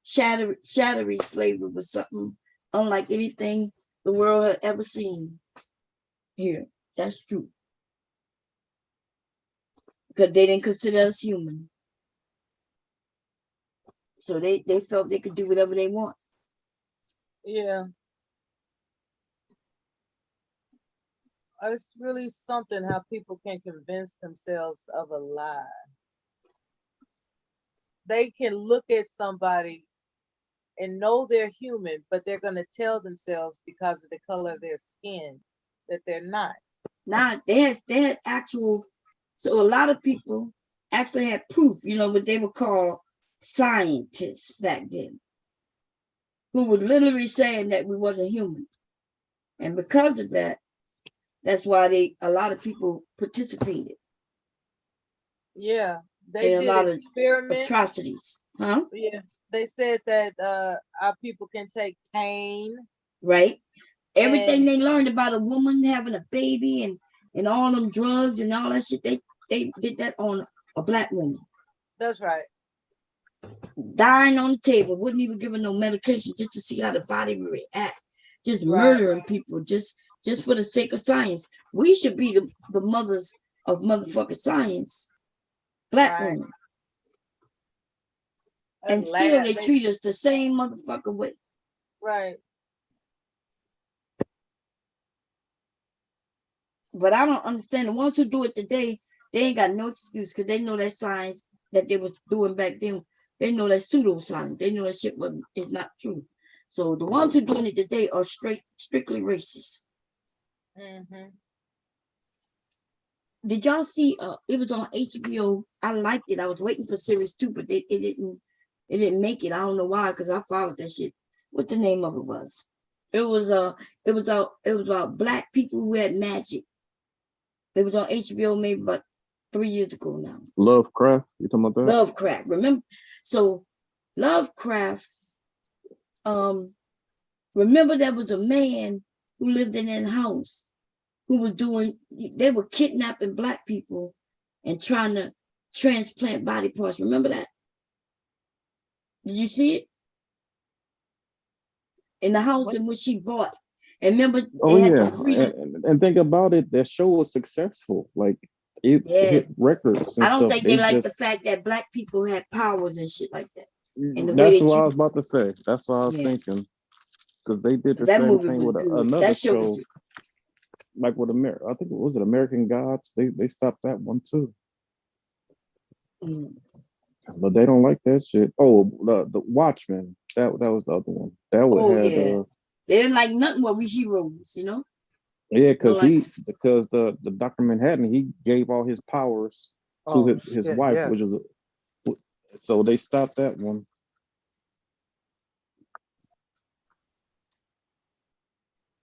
Shattering slavery was something unlike anything the world had ever seen here. That's true. because they didn't consider us human. So they felt they could do whatever they want. Yeah. It's really something how people can convince themselves of a lie. They can look at somebody and know they're human, but they're going to tell themselves because of the color of their skin that they're not. Now they had actual, so a lot of people actually had proof, what they would call scientists back then, who were literally saying that we wasn't human. And because of that, that's why a lot of people participated. Yeah, they did experiments. Atrocities, huh? Yeah, they said that our people can take pain. Right. Everything they learned about a woman having a baby and all them drugs and all that shit, they did that on a black woman. That's right. Dying on the table, wouldn't even give her no medication just to see how the body would react. Just murdering people just for the sake of science. We should be the mothers of motherfucking science. Black women. And still they treat us the same motherfucking way. Right. But I don't understand. The ones who do it today, they ain't got no excuse because they know that science that they was doing back then. They know that pseudoscience. They know that shit is not true. So the ones who doing it today are strictly racist. Mm-hmm. Did y'all see? It was on HBO. I liked it. I was waiting for series 2, but it didn't make it. I don't know why, because I followed that shit. What the name of it was? It was about black people who had magic. It was on HBO maybe about 3 years ago now. Lovecraft, you talking about that? Lovecraft, remember? So Lovecraft, remember there was a man who lived in that house who was they were kidnapping black people and trying to transplant body parts. Remember that? Did you see it? In the house in which she bought. And remember, and think about it, that show was successful. Like it hit records. I don't think they like the fact that black people had powers and shit like that. And that's what I was about to say. That's what I was thinking. Because they did the same thing with another show. Like with I think it was American Gods. They stopped that one too. But they don't like that shit. Oh, the Watchmen. That was the other one. That would they didn't like nothing where we heroes, Yeah, because the Dr. Manhattan, he gave all his powers to his wife, which was so they stopped that one.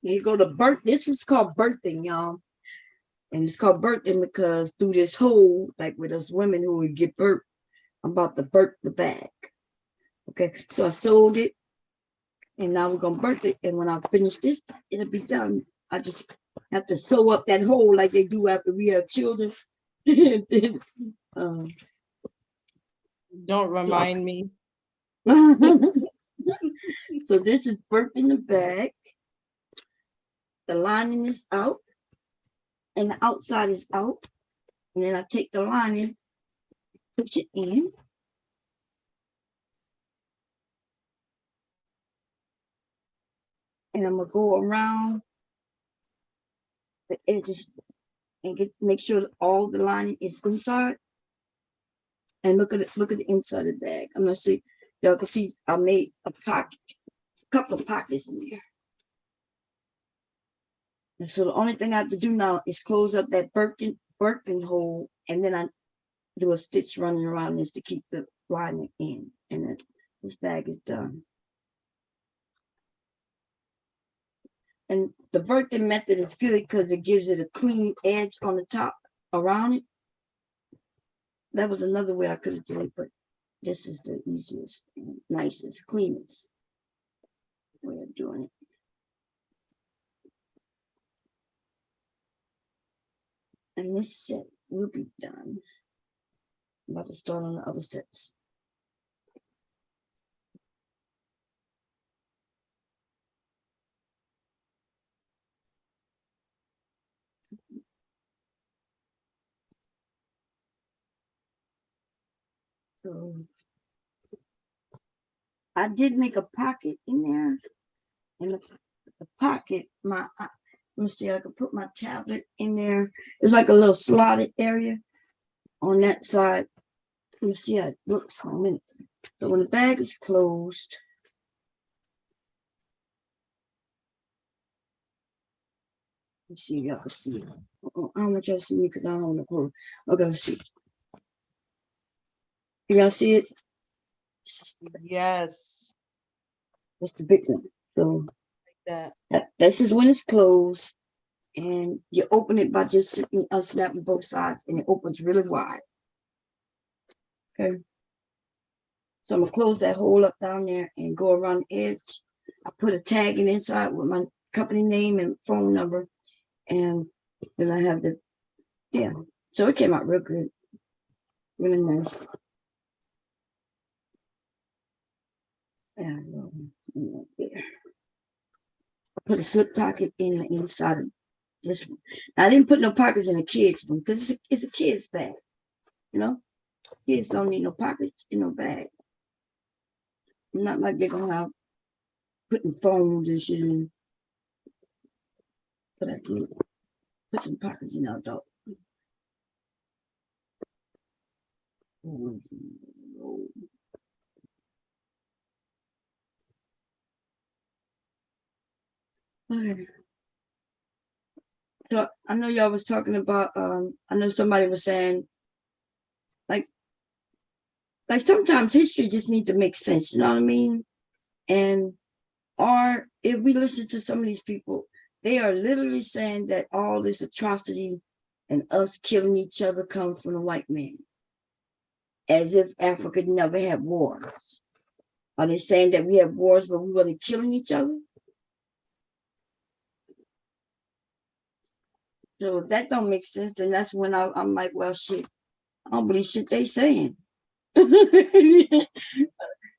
You go to birth. This is called birthing, y'all. And it's called birthing because through this hole, like with us women who would get birth, I'm about to birth the bag. Okay, so I sold it. And now we're going to birth it. And when I finish this, it'll be done. I just have to sew up that hole like they do after we have children. Don't remind me. So this is birthed in the bag. The lining is out. And the outside is out. And then I take the lining, push it in. And I'm gonna go around the edges and make sure that all the lining is inside. And look at it, look at the inside of the bag. I'm gonna see, y'all can see I made a pocket, a couple of pockets in there. And so the only thing I have to do now is close up that birthing hole, and then I do a stitch running around this to keep the lining in. And then this bag is done. And the birthing method is good because it gives it a clean edge on the top around it. That was another way I could have done it, but this is the easiest, nicest, cleanest way of doing it. And this set will be done. I'm about to start on the other sets. So I did make a pocket in there. In the pocket, let me see, I could put my tablet in there. It's like a little slotted area on that side. Let me see how it looks for a minute. So when the bag is closed, let's see if y'all can see it. I don't want y'all to see me because I don't want to close. Okay, let's see. Can y'all see it? Yes. That's the big one. So That. This is when it's closed, and you open it by just unsnapping both sides, and it opens really wide. Okay. So I'm gonna close that hole up down there and go around the edge. I put a tag in inside with my company name and phone number, and then I have yeah. So it came out real good, really nice. Yeah, there. Put a slip pocket in the inside of this one. Now, I didn't put no pockets in the kids' one because it's a kid's bag. You know, kids don't need no pockets in no bag. Not like they're gonna have putting phones and shit in. But I did put some pockets in our dog. Okay. So I know y'all was talking about I know somebody was saying like sometimes history just needs to make sense, you know what I mean? And or if we listen to some of these people, they are literally saying that all this atrocity and us killing each other comes from the white man, as if Africa never had wars. Are they saying that we have wars but we really killing each other? So if that don't make sense, then that's when I'm like, well, shit, I don't believe shit they saying.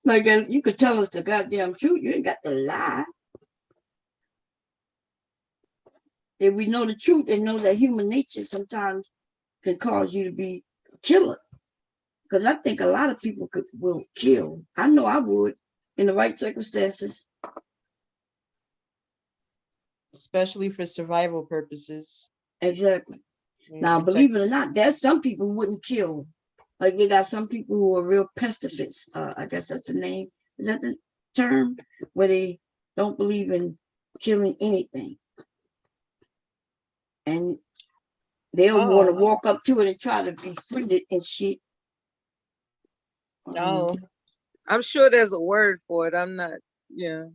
Like you could tell us the goddamn truth. You ain't got to lie. If we know the truth and know that human nature sometimes can cause you to be a killer. Because I think a lot of people will kill. I know I would in the right circumstances. Especially for survival purposes. Exactly. Now, believe it or not, there's some people who wouldn't kill. Like you got some people who are real pestifists. I guess that's the name. Is that the term? Where they don't believe in killing anything. And they'll want to walk up to it and try to befriend it and shit. Oh, I'm sure there's a word for it. I'm not, yeah.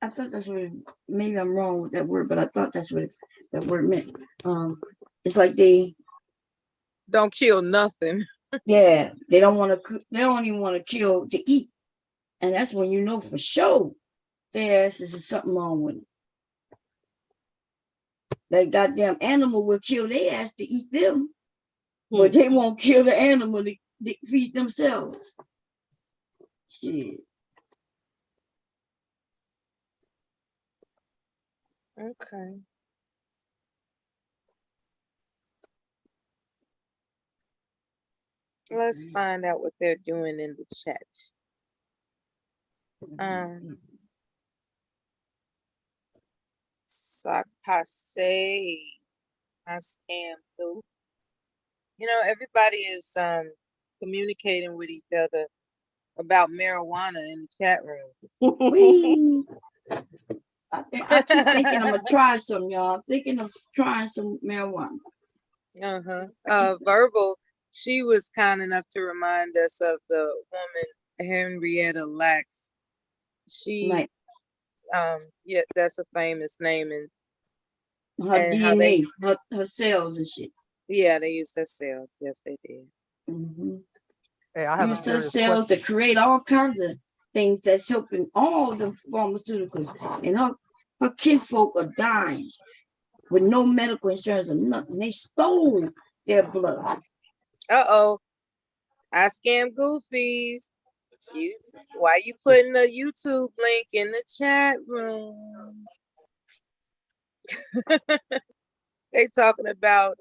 I thought that's what maybe I'm wrong with that word, but I thought that's what that word meant. It's like they don't kill nothing. Yeah, they don't even want to kill to eat. And that's when you know for sure their asses is something wrong with it. That goddamn animal will kill their ass to eat them, but they won't kill the animal to feed themselves. Shit. Okay. Let's find out what they're doing in the chat. Sakpase, I scam too. You know, everybody is communicating with each other about marijuana in the chat room. I keep thinking I'm gonna try some, y'all. I'm thinking of trying some marijuana. Verbal, she was kind enough to remind us of the woman Henrietta Lacks. She, yeah, that's a famous name, and her DNA, her cells and shit. Yeah, they used her cells. Yes, they did. Mm-hmm. Hey, I have used her cells to create all kinds of things that's helping all the pharmaceuticals, and her kinfolk are dying with no medical insurance or nothing. They stole their blood. I scam goofies. Why you putting a YouTube link in the chat room? They talking about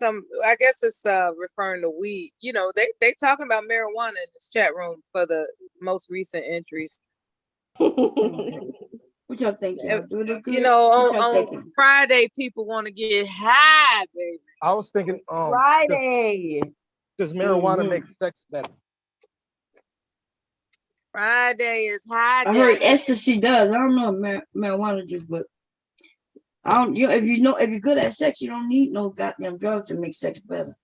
I guess it's referring to weed. You know, they talking about marijuana in this chat room for the most recent entries. What y'all think? Y'all doing it good? You know, on Friday, people want to get high, baby. I was thinking, Friday. Does marijuana make sex better? Friday is high day. I heard ecstasy does. I don't know marijuana just, but I don't. If you're good at sex, you don't need no goddamn drugs to make sex better.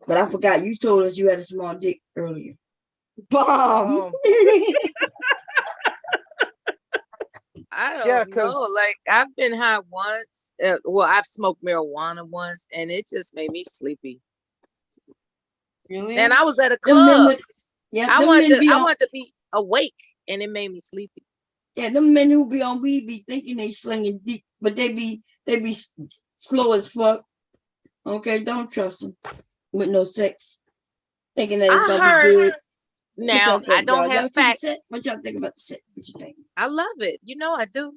But I forgot you told us you had a small dick earlier. Bomb. I don't know. Like, I've been high once. Well, I've smoked marijuana once, and it just made me sleepy. Really? And I was at a club. I wanted to be awake, and it made me sleepy. Yeah, them men who be on weed be thinking they slinging deep, but they be slow as fuck. Okay, don't trust them with no sex, thinking that it's gonna be good. Now I don't have facts. What y'all think about the set? What you think? I love it. You know I do.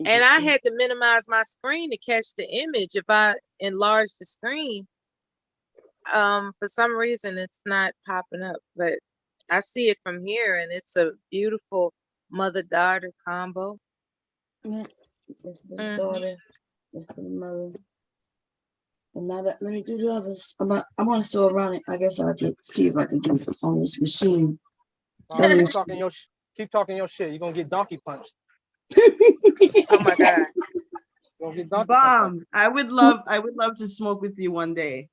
And I had to minimize my screen to catch the image. If I enlarge the screen, for some reason it's not popping up. But I see it from here, and it's a beautiful mother-daughter combo. Yeah, that's for the daughter. That's for the mother. And now that let me do the others. I want to sew around it. I guess I'll just see if I can do it on this machine. Keep talking your shit. You're gonna get donkey punched. Oh my god. Bomb. I would love to smoke with you one day.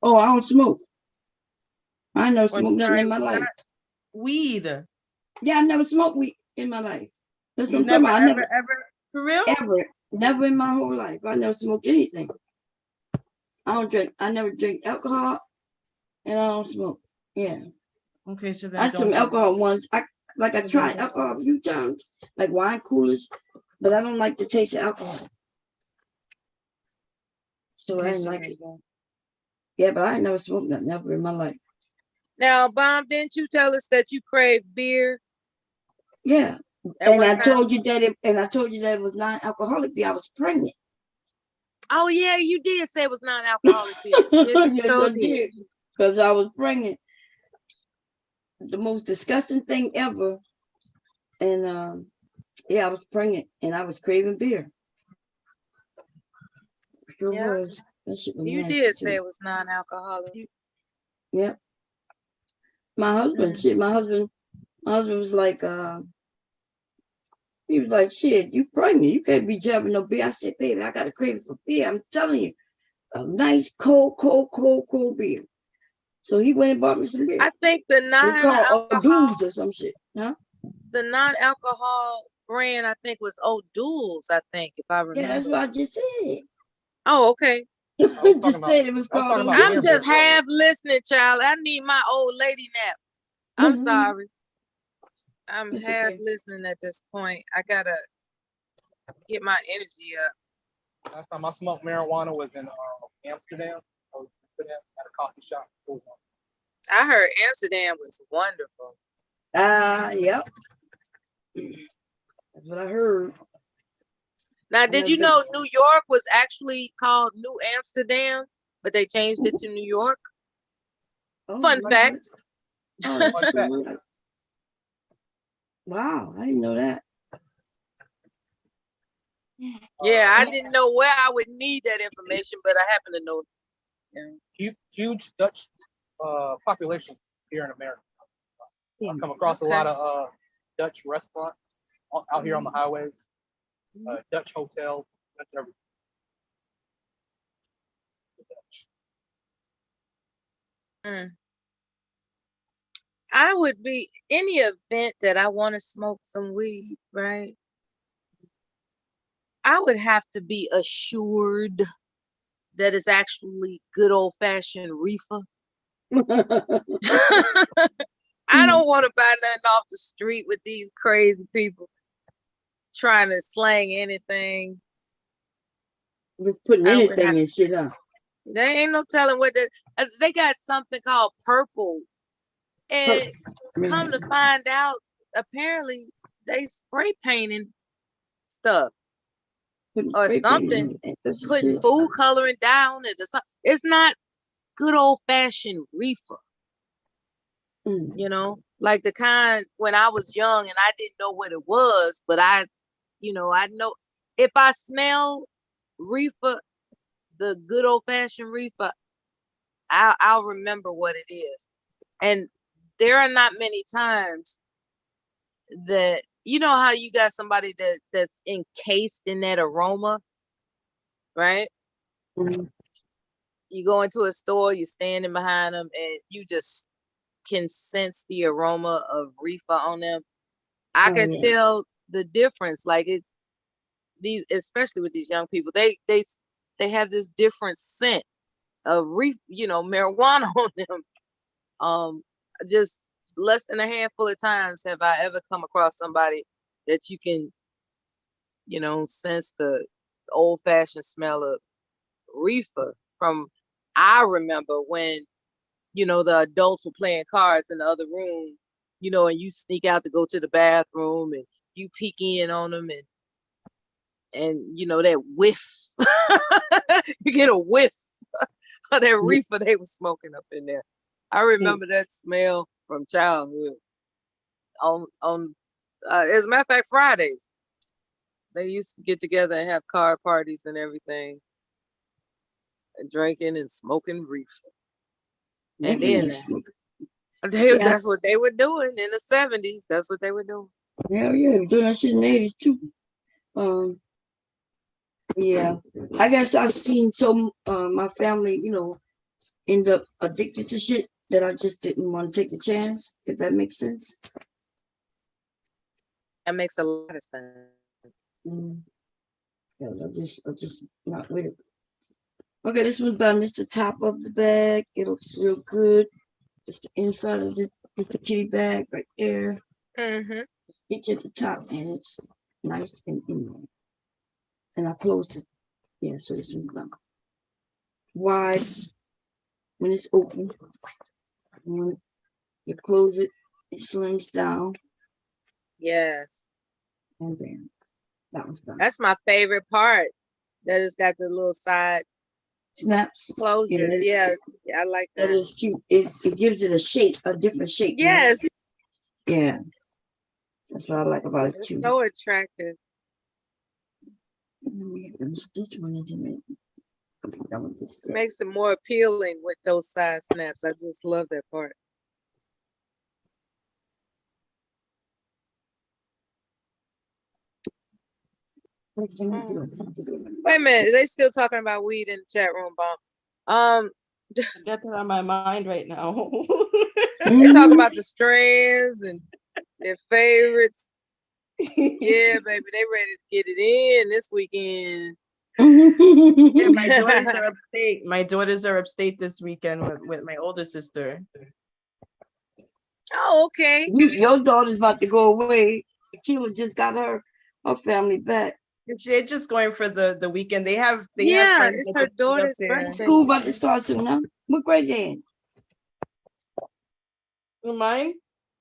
Oh, I don't smoke. I never smoked nothing in my life. Weed. Yeah, I never smoked weed in my life. That's what I'm Never, talking about. ever, for real? Never in my whole life. I never smoked anything. I don't drink. I never drink alcohol, and I don't smoke. Yeah. Okay, so then I had some alcohol once. I tried alcohol a few times, like wine coolers, but I don't like the taste of alcohol. So I didn't like it. Yeah, but I ain't never smoked nothing ever in my life. Now, Bomb, didn't you tell us that you crave beer? Yeah. And I told you that it was non-alcoholic beer. I was pregnant. Oh yeah, you did say it was non-alcoholic beer. Yes, I did. Because I was pregnant. The most disgusting thing ever. And yeah, I was pregnant and I was craving beer. Sure was. That shit was you nasty did too. say it was non-alcoholic. Yep. My husband, my husband was like, he was like, shit, you pregnant. You can't be jabbing no beer. I said, baby, I got a craving for beer. I'm telling you, a nice cold beer. So he went and bought me some beer. I think the non-alcohol or some shit, huh? The non-alcohol brand, I think, was O'Doul's, I think, if I remember. Yeah, that's what I just said. Oh, okay. I just said it was called. I'm just half listening, child. I need my old lady nap. I'm sorry. I'm half listening at this point. I gotta get my energy up. Last time I smoked marijuana was in Amsterdam. I was at a coffee shop. I heard Amsterdam was wonderful. Yep. That's what I heard. Now, did you know New York was actually called New Amsterdam, but they changed it to New York? Oh, Fun fact. Oh, wow, I didn't know that. Yeah, I didn't know where I would need that information, but I happen to know. Huge Dutch population here in America. I come across a lot of Dutch restaurants out here on the highways, Dutch hotels, Dutch everything. I would be any event that I want to smoke some weed, right? I would have to be assured that it's actually good old-fashioned reefer. I don't want to buy nothing off the street with these crazy people trying to slang anything. We're putting anything in shit up. There ain't no telling what they got something called purple. And come to find out, apparently they spray painting stuff. or something, putting food coloring down it or something. It's not good old fashioned reefer. You know, like the kind when I was young and I didn't know what it was, but I know if I smell reefer, the good old fashioned reefer, I'll remember what it is. And there are not many times that, you know how you got somebody that's encased in that aroma, right? Mm-hmm. You go into a store, you're standing behind them, and you just can sense the aroma of reefer on them. I can tell the difference. Like these, especially with these young people, they have this different scent of marijuana on them. Just less than a handful of times have I ever come across somebody that you can, sense the old-fashioned smell of reefer from. I remember when, the adults were playing cards in the other room, and you sneak out to go to the bathroom and you peek in on them and that whiff, you get a whiff of that reefer they were smoking up in there. I remember that smell from childhood. On as a matter of fact, Fridays, they used to get together and have card parties and everything, and drinking and smoking reefer. And then that's what they were doing in the 70s. That's what they were doing. Hell yeah, doing that shit in the 80s too. Yeah, I guess I've seen my family, end up addicted to shit that I just didn't want to take the chance, if that makes sense. That makes a lot of sense. Yeah, I'm just not with it. Okay, this one's done. This is the top of the bag. It looks real good. It's the inside of it's the kitty bag right there. Mm-hmm. It's at the top, and it's nice and in there. And I closed it. Yeah, so this one's done. Wide. When it's open, when you close it, it slims down. Yes. And then that one's done. That's my favorite part. That it's got the little side snaps. Closures. Yeah, I like that. That is cute. It gives it a shape, a different shape. Yes. Yeah. That's what I like about it too. It's so attractive. Makes it more appealing with those side snaps. I just love that part. Wait a minute, they still talking about weed in the chat room, Bomb. Got that on my mind right now. They talking about the strands and their favorites. Yeah, baby, they ready to get it in this weekend. Yeah, my daughters are upstate. My daughters are upstate this weekend with my older sister. Oh, okay. Your daughter's about to go away. Akila just got her family back. They're just going for the weekend. They have it's her daughter's birthday. School about to start soon, huh? What grade they in? Mine?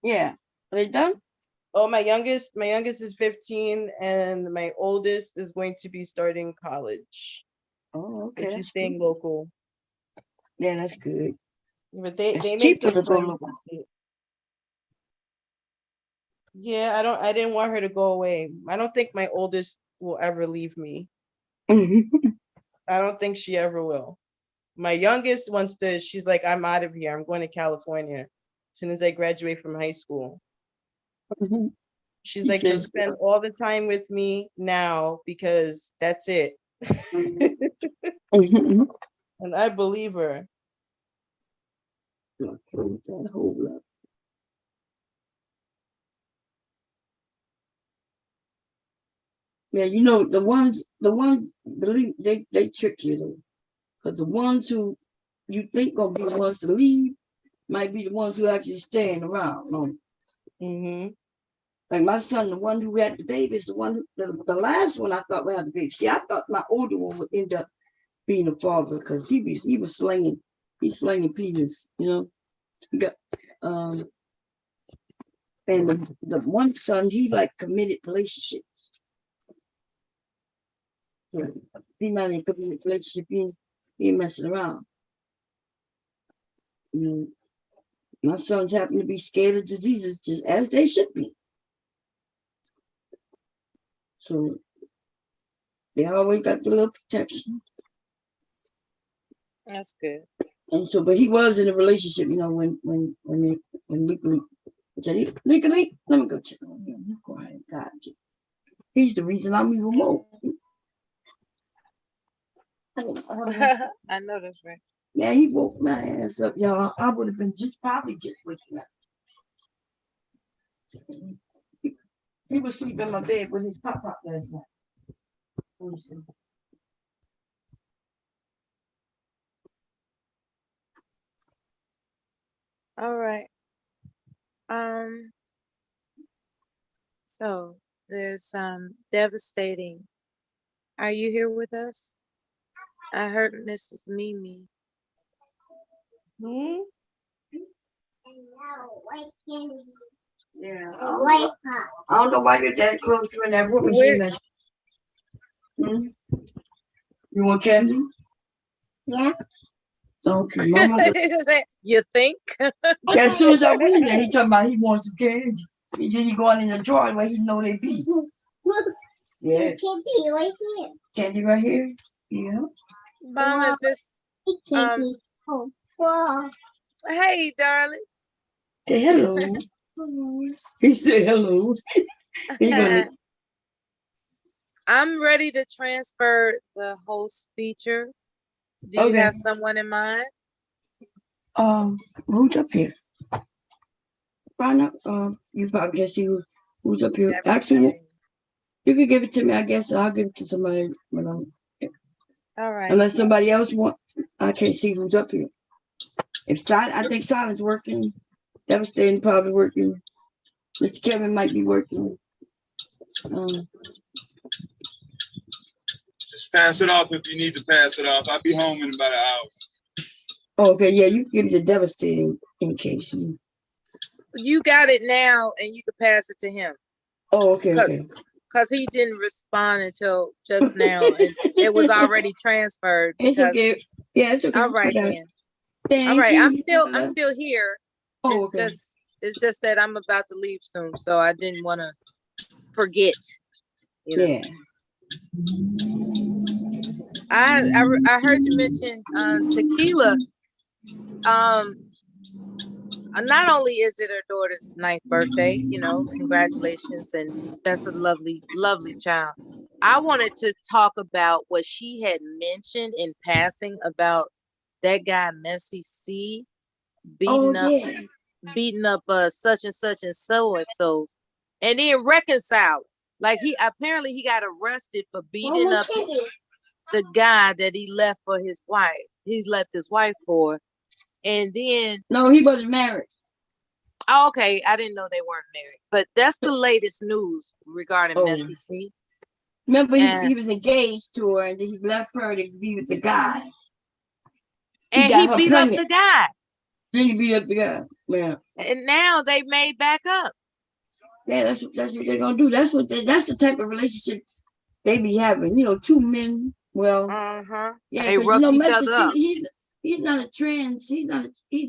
Yeah. Are they done? Oh, my youngest is 15, and my oldest is going to be starting college. Oh, okay. She's staying local. Yeah, that's good. But they make cheaper to go local. Yeah, I didn't want her to go away. I don't think my oldest will ever leave me. I don't think she ever will. My youngest she's like, I'm out of here. I'm going to California as soon as I graduate from high school. She's like, so spend all the time with me now because that's it. And I believe her. Yeah, the ones believe they trick you though. Because the ones who you think gonna be the ones to leave might be the ones who actually staying around. Like my son, the one who had the baby is the one the last one I thought would have the baby. See, I thought my older one would end up being a father because he was slinging penis, He got and the one son, he like committed relationships. He not in a committed relationship. He ain't messing around. My sons happen to be scared of diseases just as they should be. So they always got the little protection. That's good. And so, but he was in a relationship, when legally, legally, let me go check on him. You quiet, God. He's the reason I'm even more. I know that's right. Yeah, he woke my ass up, y'all. I would have been probably just waking up. He was sleeping in my bed with his pop last night. All right. So there's devastating. Are you here with us? I heard Mrs. Mimi. Yeah. I don't know why your dad closed you in that room. You want candy? Yeah. Okay, Mama. You think? Yeah, as soon as I went in there, he talking about he wants some candy. And then he going in the drawer where he know they be. Yeah. Candy right here. Candy right here? Yeah. Mom, if it's hey, darling. Say hello. He said hello. I'm ready to transfer the host feature. Do you have someone in mind? Who's up here? Rhonda, you probably can see who's up here. Actually, you can give it to me. I guess I'll give it to somebody. All right. Unless somebody else wants, I can't see who's up here. I think Silent's working. Devastating probably working. Mr. Kevin might be working. Just pass it off if you need to pass it off. I'll be home in about an hour. Okay, yeah, you can give it to Devastating in case you got it now, and you can pass it to him. Oh, okay. Because he didn't respond until just now, and it was already transferred. It's okay. Yeah, it's okay. All right, then. All right, I'm still here. Oh, It's just that I'm about to leave soon, so I didn't want to forget. Yeah. I heard you mention Tequila. Not only is it her daughter's 9th birthday, congratulations, and that's a lovely, lovely child. I wanted to talk about what she had mentioned in passing about that guy Messy C beating up such and such and so, and then reconcile. Like he got arrested for beating up the guy that he left for his wife. He left his wife for. And then no, he wasn't married. Oh, okay, I didn't know they weren't married, but that's the latest news regarding Messy C. Remember, he was engaged to her, and then he left her to be with the guy. And he beat up the guy. Then he beat up the guy. Yeah. And now they made back up. Yeah, that's what they're gonna do. That's the type of relationship they be having. Two men. Well, yeah, they rough each other up. He's not a trans. He's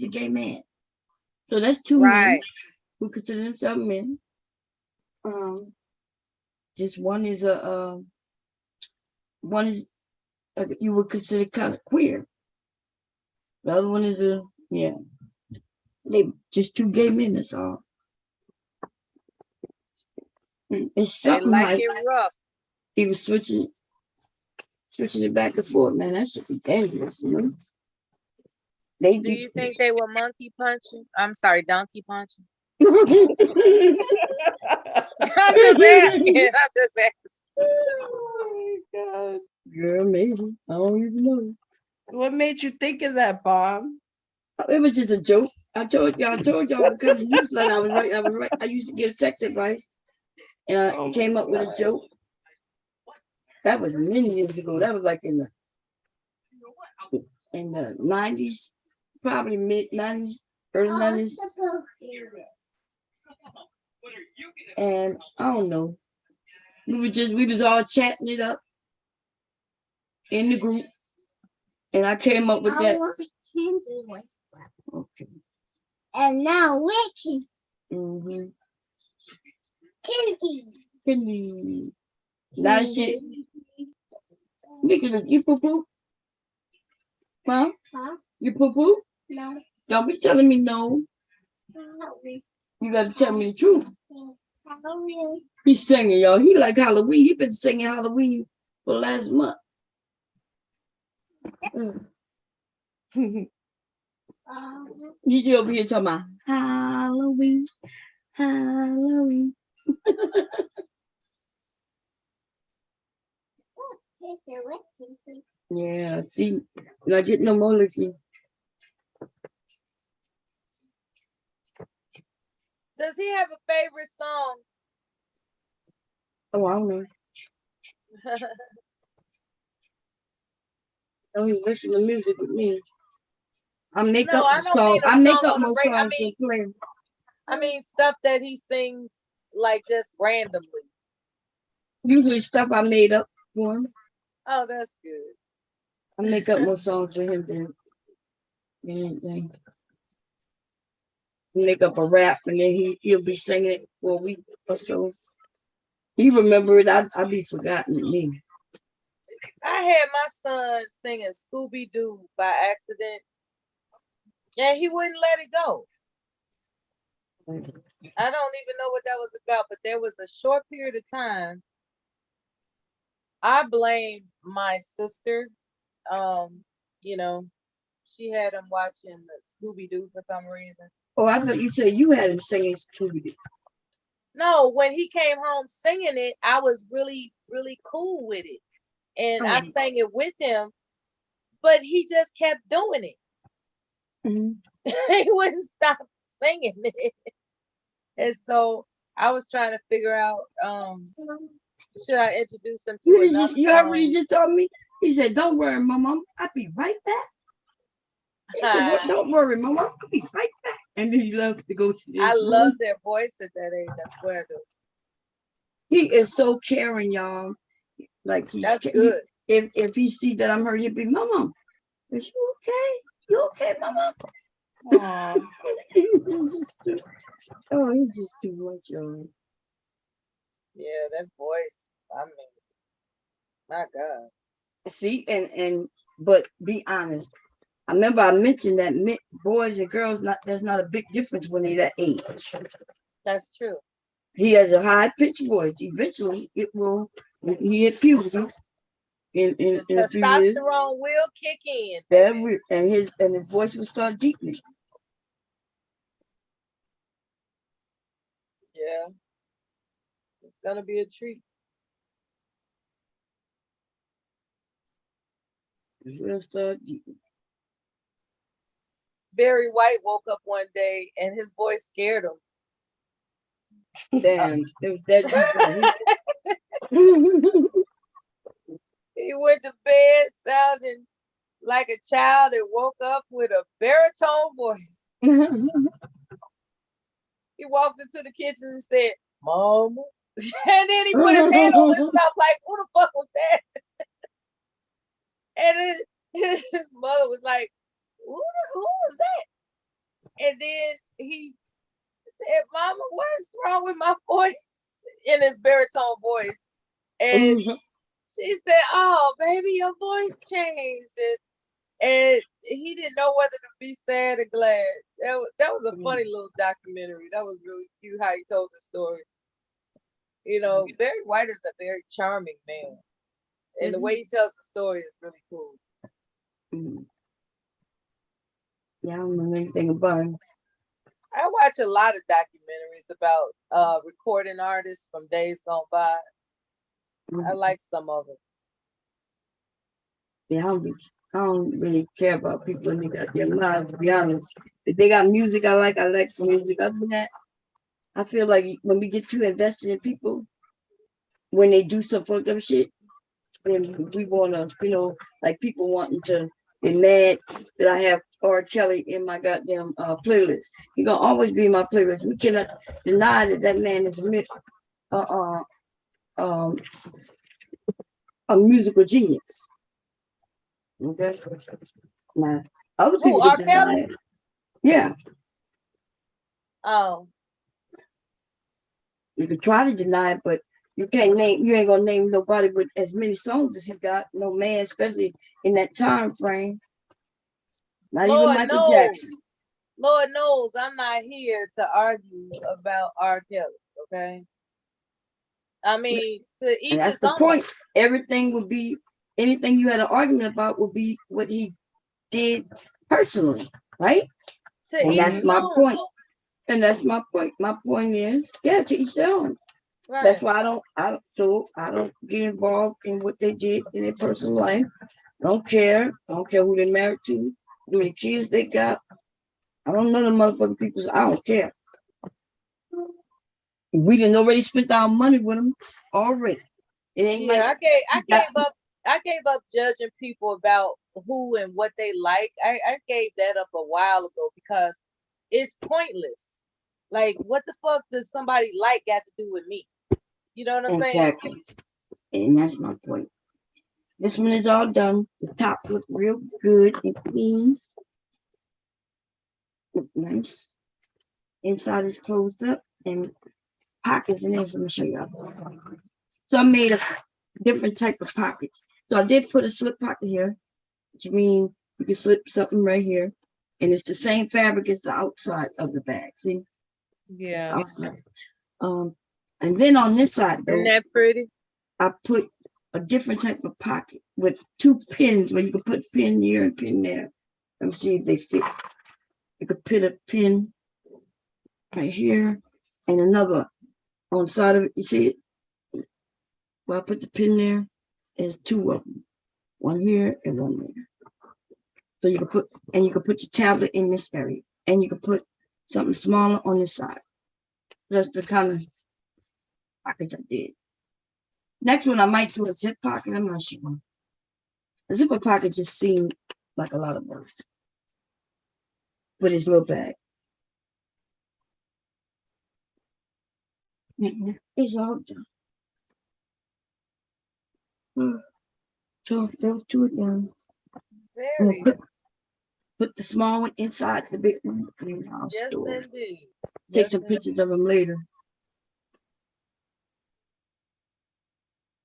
a gay man. So that's two men who consider themselves men. Just one is you would consider kind of queer. The other one is they just two gay men. That's all. It's something like it rough. He was switching it back and forth, man. That should be dangerous, Do you think they were monkey punching? I'm sorry, donkey punching. I'm just asking. Oh my God. Girl, maybe. I don't even know. What made you think of that, Bob? It was just a joke. I told y'all because I was right. I used to give sex advice. And I came up with a joke. That was many years ago. That was like in the 90s, probably mid-90s, early 90s. And I don't know. We was all chatting it up. in the group, and I came up with that. Okay. And now Ricky. Mm-hmm. Candy. That shit. You poo poo? Huh? You poo poo? No. Don't be telling me no. You gotta tell me the truth. Halloween. He's singing, y'all. He like Halloween. He been singing Halloween for the last month. You over here talking about Halloween, Halloween. Yeah, see, not getting no more looking. Does he have a favorite song? Oh, I don't know. Don't even listen to music with me. I make up songs. I make up more songs than play. I mean, stuff that he sings like just randomly. Usually stuff I made up for him. Oh, that's good. I make up more songs for him than anything. Make up a rap and then he'll be singing it for a week or so. He remember it. I be forgotten me. I had my son singing Scooby Doo by accident, and he wouldn't let it go. I don't even know what that was about, but there was a short period of time. I blamed my sister. You know, she had him watching Scooby Doo for some reason. Oh, I thought you said you had him singing Scooby Doo. No, when he came home singing it, I was really, really cool with it. And I sang it with him, but he just kept doing it. Mm-hmm. He wouldn't stop singing it. And so I was trying to figure out, should I introduce him to another You heard what he just told me? He said, don't worry, Mama, I'll be right back. He said, don't worry, Mama, I'll be right back. And then he loved to go to this. I love their voice at that age, I swear to. He is so caring, y'all. Like that's good. If he see that I'm hurt, he'll be, Mama, is you okay? You okay, Mama? Oh, he's just too much, y'all. Yeah, that voice. I mean, my God. See, but be honest. I remember I mentioned that boys and girls, there's not a big difference when they're that age. That's true. He has a high pitched voice. Eventually, it will. He hit puberty. In a few years, testosterone will kick in. And his voice will start deepening. Yeah, it's gonna be a treat. It will start deepening. Barry White woke up one day and his voice scared him. Damn, it was that He went to bed sounding like a child and woke up with a baritone voice. He walked into the kitchen and said, Mama. And then he put his hand on his mouth like, who the fuck was that? And his mother was like, who was that? And then he said, Mama, what is wrong with my voice? In his baritone voice. And she said, oh, baby, your voice changed. And he didn't know whether to be sad or glad. That was a funny little documentary. That was really cute how he told the story. You know, Barry White is a very charming man. And the way he tells the story is really cool. Yeah, I don't know anything about him. I watch a lot of documentaries about recording artists from days gone by. I like some of them. Yeah, I don't really care about people in their lives, to be honest. If they got music I like music. Other than that, I feel like when we get too invested in people, when they do some fucked up shit, then we want to, like people wanting to be mad that I have R. Kelly in my goddamn playlist. He's going to always be in my playlist. We cannot deny that man is a musical genius. Okay. Now, other Who, people R. could deny Kelly? it. Yeah, Oh, you could try to deny it, but you ain't gonna name nobody with as many songs as he got. No man, especially in that time frame. Not even Lord Michael knows. Jackson. Lord knows I'm not here to argue about R. Kelly, okay? I mean, to each And that's his the own. point. Everything would be, anything you had an argument about would be what he did personally, right? And that's my point. And that's my point. My point is, yeah, to each their own. Right. That's why I don't get involved in what they did in their personal life. I don't care. I don't care who they're married to, how many kids they got. I don't know the motherfucking people. So I don't care. We done already spent our money with them already. It ain't Yeah, like I gave up judging people about who and what they like. I gave that up a while ago because it's pointless. Like, what the fuck does somebody like got to do with me? You know what I'm saying? Exactly. And that's my point. This one is all done. The top looks real good and clean. Look nice. Inside is closed up and pockets in there. So let me show y'all. So I made a different type of pockets. So I did put a slip pocket here, which means you can slip something right here. And it's the same fabric as the outside of the bag. See? Yeah. Outside. And then on this side, though, isn't that pretty? I put a different type of pocket with 2 pins where you can put pin here and pin there. Let me see if they fit. You could put a pin right here and another on the side of it. You see it? Well, I put the pin there. There's 2 of them. One here and one there. So you can put your tablet in this area, and you can put something smaller on this side. That's the kind of pockets I did. Next one, I might do a zip pocket. I'm not sure. A zipper pocket just seemed like a lot of work with his little bag. It's all done. So those 2 down. Very. Put the small one inside the big one, and I'll Yes, store it. indeed. Take Yes, some pictures of them later.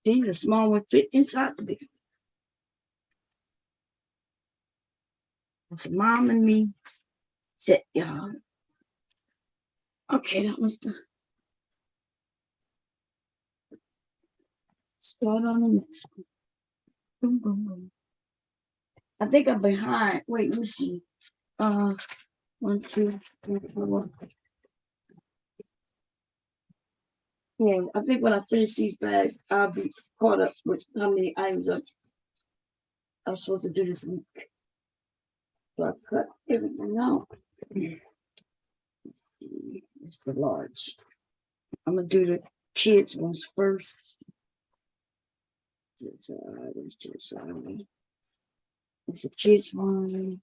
Then the small one fit inside the big one. So mom and me said, y'all. Okay, that was done. Start on the next one. Boom, boom, boom. I think I'm behind. Wait, let me see. 1, 2, 3, 4. Yeah, I think when I finish these bags, I'll be caught up with how many items I'm supposed to do this week. So I cut everything out. Let's see. It's the large. I'm gonna do the kids ones first. It's to the side. It's a kids one.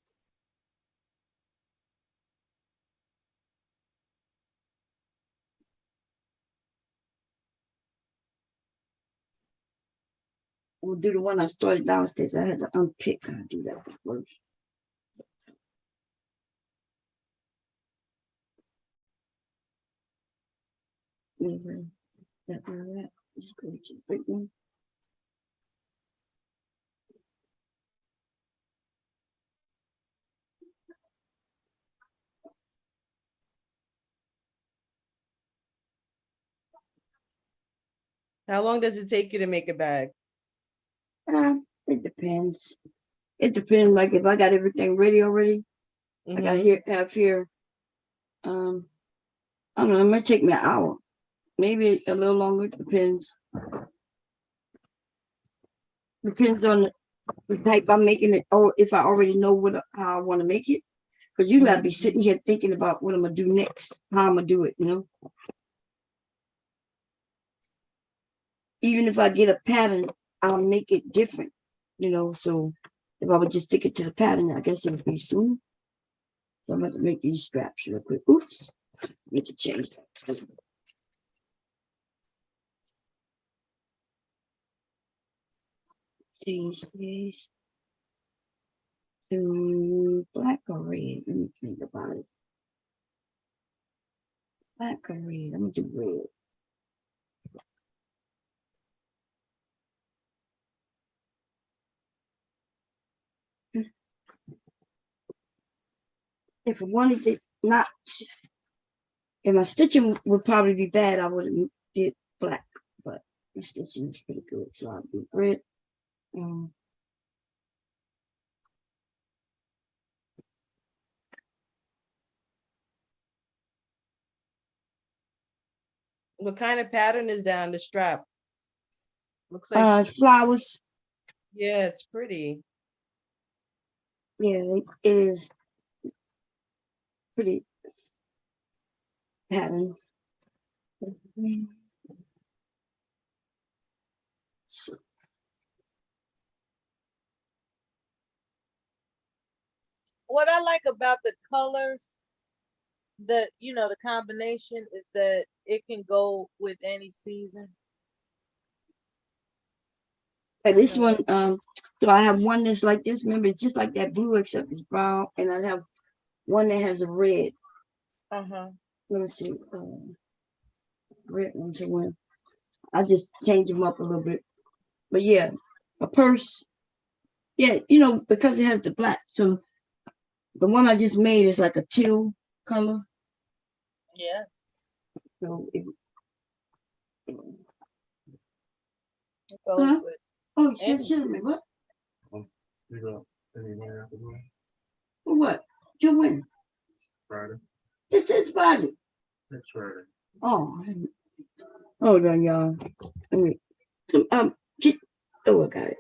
We'll do the one I started downstairs. I had to unpick. I'll do that one first. That. Just go to the big one. How long does it take you to make a bag? It depends. It depends. Like if I got everything ready already, like I have here. I don't know. It might take me an hour, maybe a little longer. Depends. Depends on the type I'm making it, or if I already know how I want to make it. Because you gotta be sitting here thinking about what I'm gonna do next, how I'm gonna do it. Even if I get a pattern, I'll make it different. So if I would just stick it to the pattern, I guess it would be soon. So I'm going to make these straps real quick. Oops. Need to change that. Change these. do black or red? Let me think about it. Black or red? I'm gonna do red. If I wanted it not, if my stitching would probably be bad, I would have did black, but my stitching is pretty good, so I'll do red. What kind of pattern is that on the strap? Looks like flowers. Yeah, it's pretty. Yeah, it is pretty pattern. So, what I like about the colors, the combination is that it can go with any season. And this one, so I have one that's like this. Remember, it's just like that blue, except it's brown, and I have one that has a red. Let me see, red one to one. I just change them up a little bit, but yeah, a purse. Yeah, because it has the black. So the one I just made is like a teal color. Yes. So it goes with. Oh, excuse me, what? What? You win. Friday. This is Friday. Next Friday. Oh, hold on, y'all. Let me. I got it.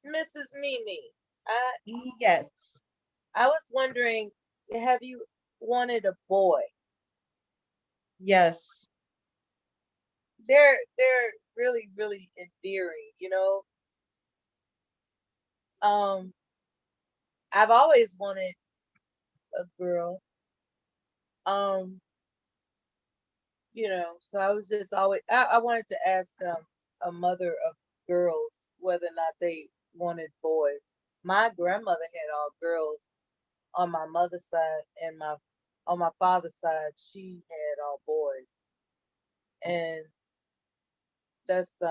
Mrs. Mimi, yes. I was wondering, have you wanted a boy? Yes. They're really, really endearing, I've always wanted a girl. So I was just always I wanted to ask a mother of girls whether or not they wanted boys. My grandmother had all girls on my mother's side, and on my father's side, she had all boys. And that's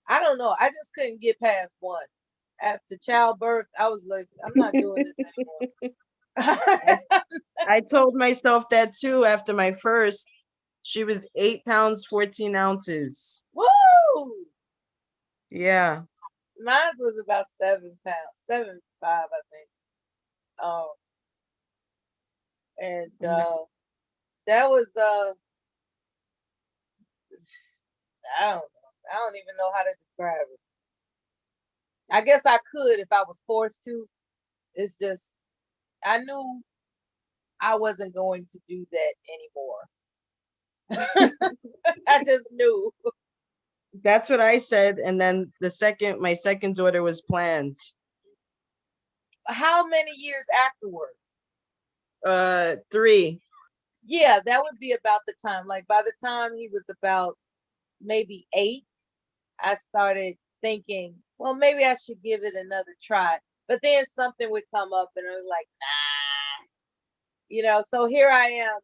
I don't know. I just couldn't get past one. After childbirth, I was like, I'm not doing this anymore. I told myself that too after my first. She was 8 pounds, 14 ounces. Woo! Yeah. Mine was about 7 pounds, 7'5", I think. And that was I don't know. I don't even know how to describe it. I guess I could if I was forced to. It's just I knew I wasn't going to do that anymore. I just knew. That's what I said. And then my second daughter was planned. How many years afterwards? 3. Yeah, that would be about the time. Like by the time he was about maybe 8, I started thinking, well, maybe I should give it another try. But then something would come up and I was like, nah. So here I am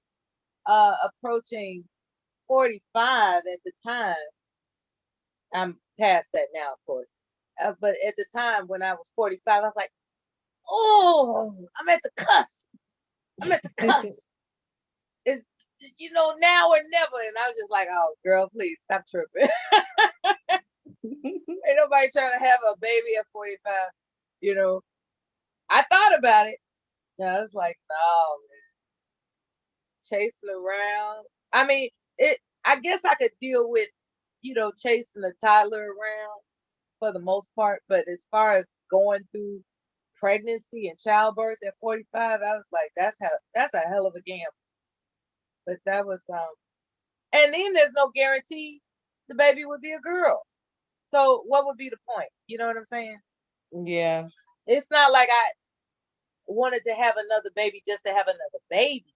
approaching 45 at the time. I'm past that now, of course. But at the time when I was 45, I was like, oh, I'm at the cusp. I'm at the cusp. It's, now or never. And I was just like, oh, girl, please stop tripping. Ain't nobody trying to have a baby at 45. I thought about it. I was like, no, man. Chasing around. I mean, I guess I could deal with, chasing a toddler around for the most part. But as far as going through pregnancy and childbirth at 45, I was like, that's a hell of a gamble. But that was and then there's no guarantee the baby would be a girl. So what would be the point? You know what I'm saying? Yeah. It's not like wanted to have another baby just to have another baby.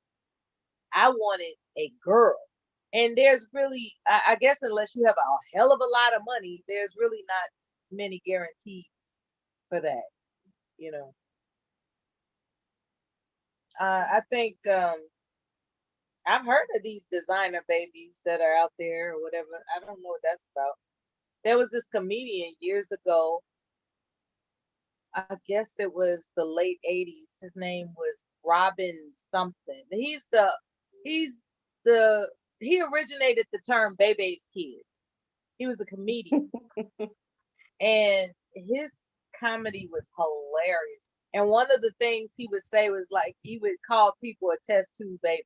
I wanted a girl. And there's really, I guess, unless you have a hell of a lot of money, there's really not many guarantees for that, you know. I think I've heard of these designer babies that are out there or whatever. I don't know what that's about. There was this comedian years ago. I guess it was the late 80s. His name was Robin something. He originated the term Bebe's Kid. He was a comedian. And his comedy was hilarious. And one of the things he would say was like, he would call people a test tube baby.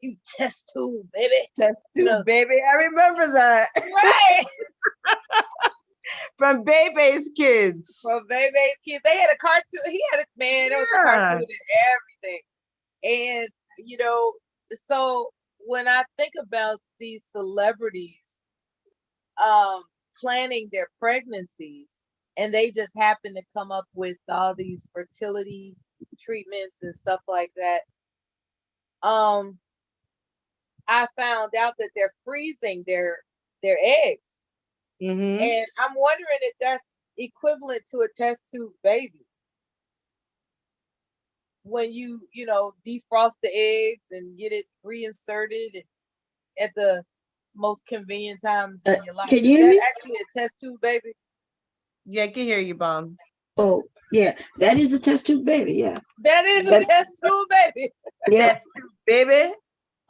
You test tube, baby. Test tube, baby. I remember that. Right. From Bebe's Kids. From Bebe's Kids. They had a cartoon. He had a man. There was a cartoon and everything. And, you know, so when I think about these celebrities planning their pregnancies, and they just happen to come up with all these fertility treatments and stuff like that, I found out that they're freezing their eggs. Mm-hmm. And I'm wondering if that's equivalent to a test tube baby. When you defrost the eggs and get it reinserted at the most convenient times in your life. Can you hear me? Actually a test tube baby? Yeah, I can hear you, Bomb. Oh, yeah, that is a test tube baby. Yeah, that is a test tube baby. Yeah, test tube baby.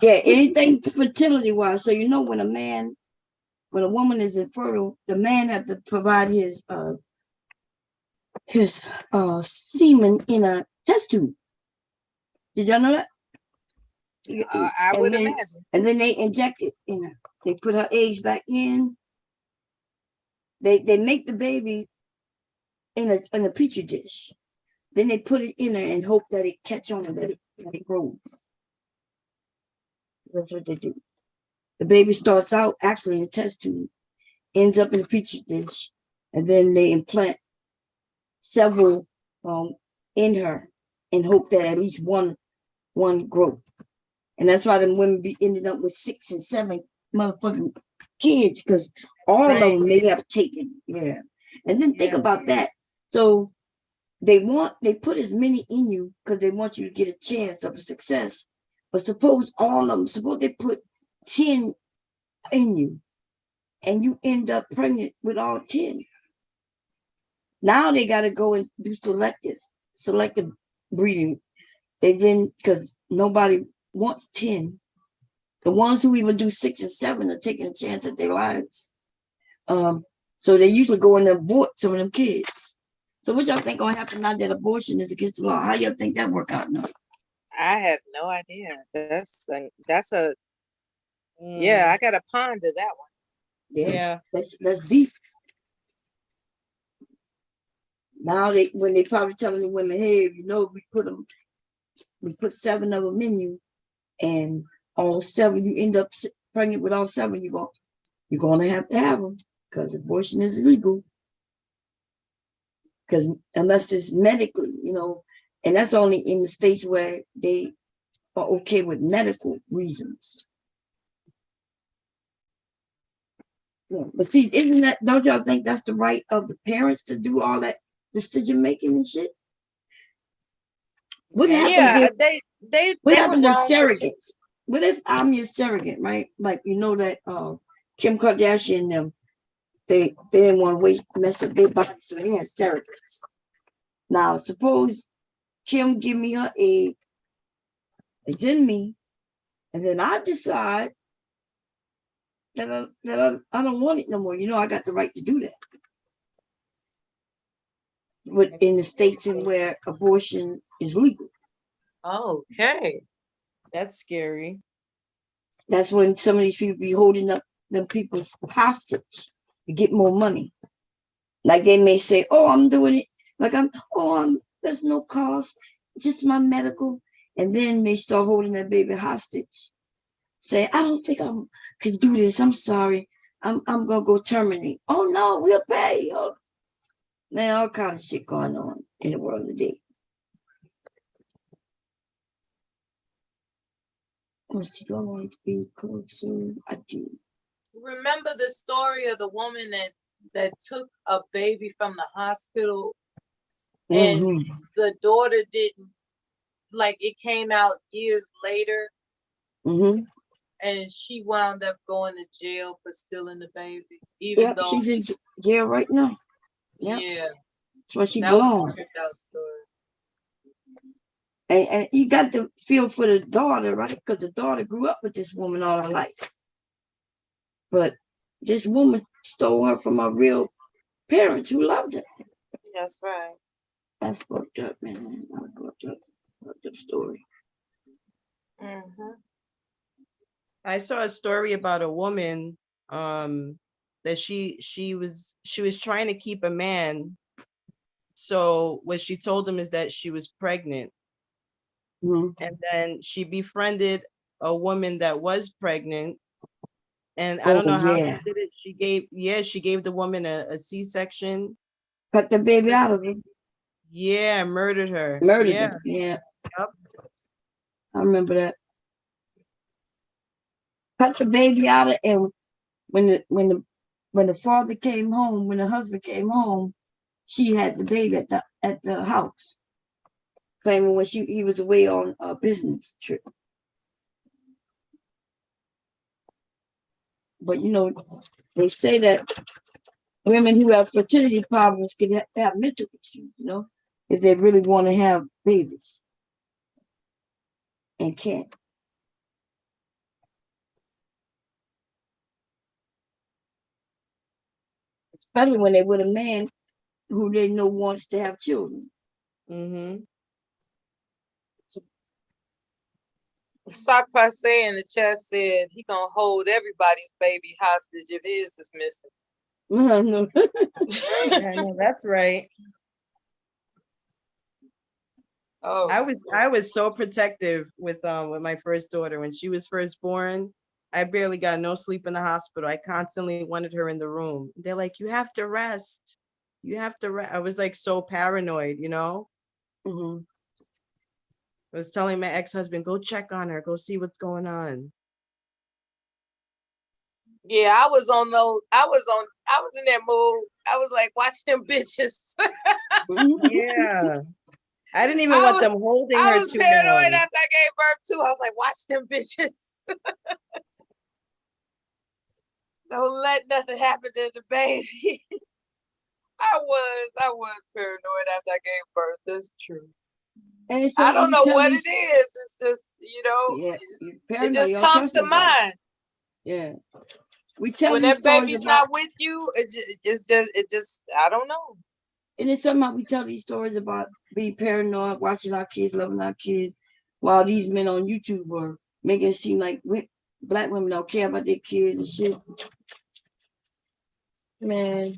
Yeah, anything fertility wise. So you know when a woman is infertile, the man have to provide his semen in a test tube. Did y'all know that? I would imagine. And then they inject it in her. They put her eggs back in. They make the baby in a petri dish. Then they put it in there and hope that it catch on and that it grows. That's what they do. The baby starts out actually in a test tube, ends up in a petri dish, and then they implant several in her and hope that at least one grow. And that's why them women be ending up with 6 and 7 motherfucking kids, because all of them they have taken. Yeah. And then think about that. So they put as many in you because they want you to get a chance of a success. But suppose they put 10 in you and you end up pregnant with all 10. Now they got to go and do selective breeding. Because nobody wants 10. The ones who even do 6 and 7 are taking a chance at their lives. So they usually go and abort some of them kids. So what y'all think gonna happen now that abortion is against the law? How y'all think that work out now? I have no idea. Yeah, I gotta ponder that one. Yeah. That's deep. Now when they probably telling the women, hey, we put 7 of them in you, and all 7 you end up pregnant with all 7. You're gonna have to have them because abortion is illegal. Because unless it's medically, and that's only in the states where they are okay with medical reasons. Yeah, but see, don't y'all think that's the right of the parents to do all that decision making and shit? What happens if what happens to surrogates? What if I'm your surrogate, right? Like that Kim Kardashian and them, they didn't want to mess up their body, so they had surrogates. Now suppose Kim give me her egg, it's in me, and then I decide that I don't want it no more. I got the right to do that. But in the states in where abortion is legal. Okay. That's scary. That's when some of these people be holding up them people hostage to get more money. Like they may say, oh, I'm doing it. Like there's no cost, just my medical. And then they start holding that baby hostage. Say, I don't think I can do this. I'm sorry. I'm gonna go terminate. Oh no, we'll pay. Man, all kinds of shit going on in the world today. Let's see, do I want it to be closer? I do. Remember the story of the woman that took a baby from the hospital and the daughter didn't, like, it came out years later and she wound up going to jail for stealing the baby, even though she's in jail right now. Yeah, that's why she that was belongs. a tripped out story. And you got to feel for the daughter, right? Because the daughter grew up with this woman all her life. But this woman stole her from her real parents who loved her. That's right. That's fucked up, man. Fucked up story. I saw a story about a woman that she was trying to keep a man. So what she told him is that she was pregnant. And then she befriended a woman that was pregnant. And I don't know how she did it. She gave the woman a C-section. Cut the baby out of her. Yeah, murdered her. Murdered her. Yeah. Yep. I remember that. Cut the baby out of, and when the father came home, when the husband came home, she had the baby at the house, claiming when he was away on a business trip. But you know, they say that women who have fertility problems can have mental issues, you know, if they really want to have babies and can't. Especially when they're with a man who they know wants to have children. Sock Passe in the chat said he gonna hold everybody's baby hostage if his is missing. No. I know that's right. Oh, I was so protective with my first daughter when she was first born. I barely got no sleep in the hospital. I constantly wanted her in the room. They're like, you have to rest. You have to rest. I was like so paranoid, you know? I was telling my ex-husband, go check on her, go see what's going on. Yeah, I was in that mood. I was like, watch them bitches. Yeah. I didn't even want them holding her too long. I was paranoid after I gave birth too. I was like, watch them bitches. Don't let nothing happen to the baby. I was paranoid after I gave birth. That's true. And I don't know what it is. It's just, you know, it just comes to mind. Yeah. We tell when that baby's not with you, it just, I don't know. And it's somehow we tell these stories about being paranoid, watching our kids, loving our kids, while these men on YouTube are making it seem like Black women don't care about their kids and shit. Man,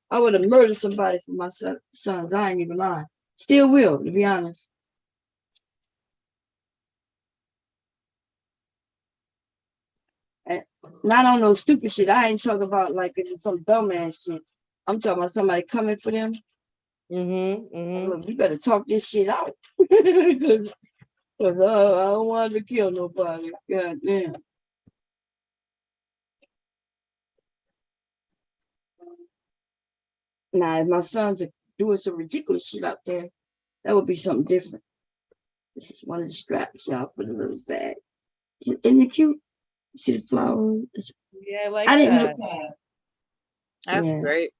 I would have murdered somebody for my sons. I ain't even lying. Still will, to be honest. And not on no stupid shit. I ain't talking about like if it's some dumbass shit. I'm talking about somebody coming for them. Look, you better talk this shit out. Because I don't want to kill nobody. God damn. Now, if my sons are doing some ridiculous shit out there, that would be something different. This is one of the straps, y'all, for the little bag. Isn't it cute? See the flowers? Yeah, I like that. Didn't know. That's great.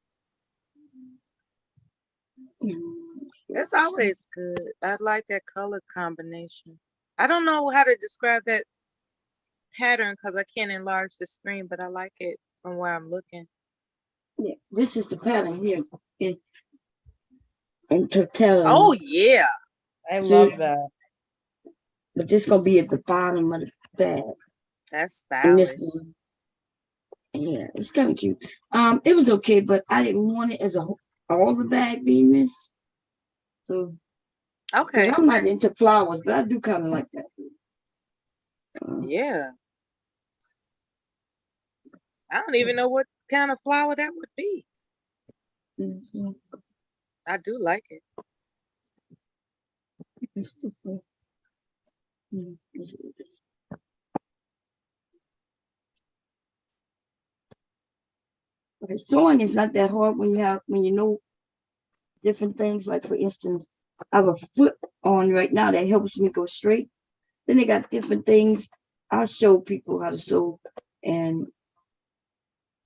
That's always good. I like that color combination. I don't know how to describe that pattern because I can't enlarge the screen, but I like it from where I'm looking. Yeah, this is the pattern here in totality. Oh yeah, I love that. But this gonna be at the bottom of the bag. That's stylish. Yeah, it's kind of cute. It was okay, but I didn't want it as all the bag being this. So okay, I'm not into flowers, but I do kind of like that. Yeah. I don't even know what kind of flower that would be. I do like it. It's different. Okay, sewing is not that hard when you know different things. Like for instance, I have a foot on right now that helps me go straight. Then they got different things. I'll show people how to sew, and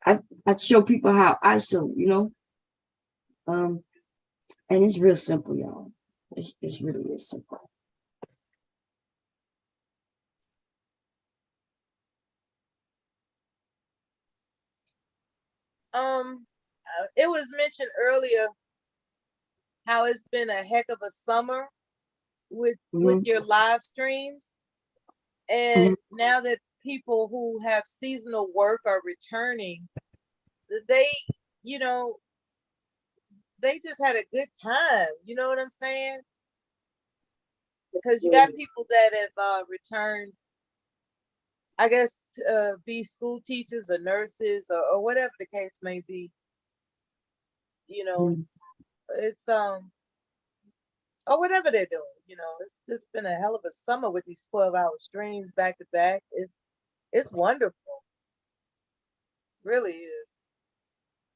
I show people how I sew. And it's real simple, y'all. It's really simple. It was mentioned earlier how it's been a heck of a summer with your live streams, and now that people who have seasonal work are returning, they they just had a good time. You know what I'm saying? Because you got people that have returned, I guess, be school teachers or nurses or whatever the case may be. It's or whatever they're doing. It's been a hell of a summer with these 12-hour streams back to back. It's wonderful. Really is.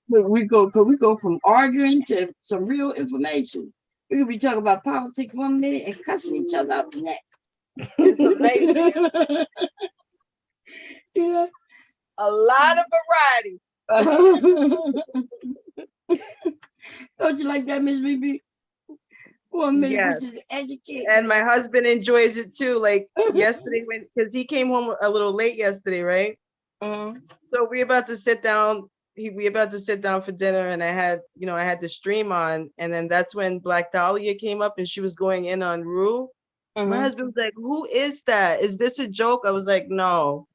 We go from arguing to some real information. We could be talking about politics 1 minute and cussing each other out the next. It's amazing. Yeah. A lot of variety. Don't you like that, Miss BB? 1 minute, Yes. which is educated. And my husband enjoys it too. Like yesterday, because he came home a little late yesterday, right? So we about to sit down. We about to sit down for dinner, and I had the stream on, and then that's when Black Dahlia came up, and she was going in on Rue. My husband was like, "Who is that? Is this a joke?" I was like, "No."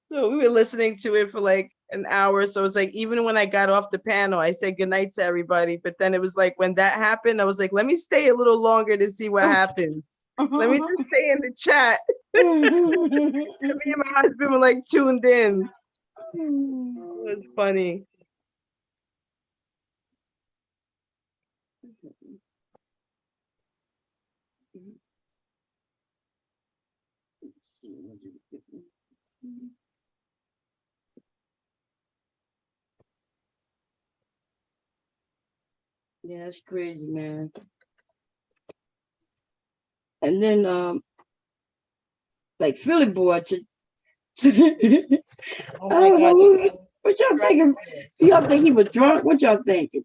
So we were listening to it for like an hour. So it's like, even when I got off the panel, I said goodnight to everybody. But then it was like, when that happened, I was like, let me stay a little longer to see what happens. Let me just stay in the chat. Me and my husband were like tuned in. It was funny. Yeah, it's crazy, man. And then like Philly boy Oh my God. What y'all thinking? Y'all think he was drunk? What y'all thinking?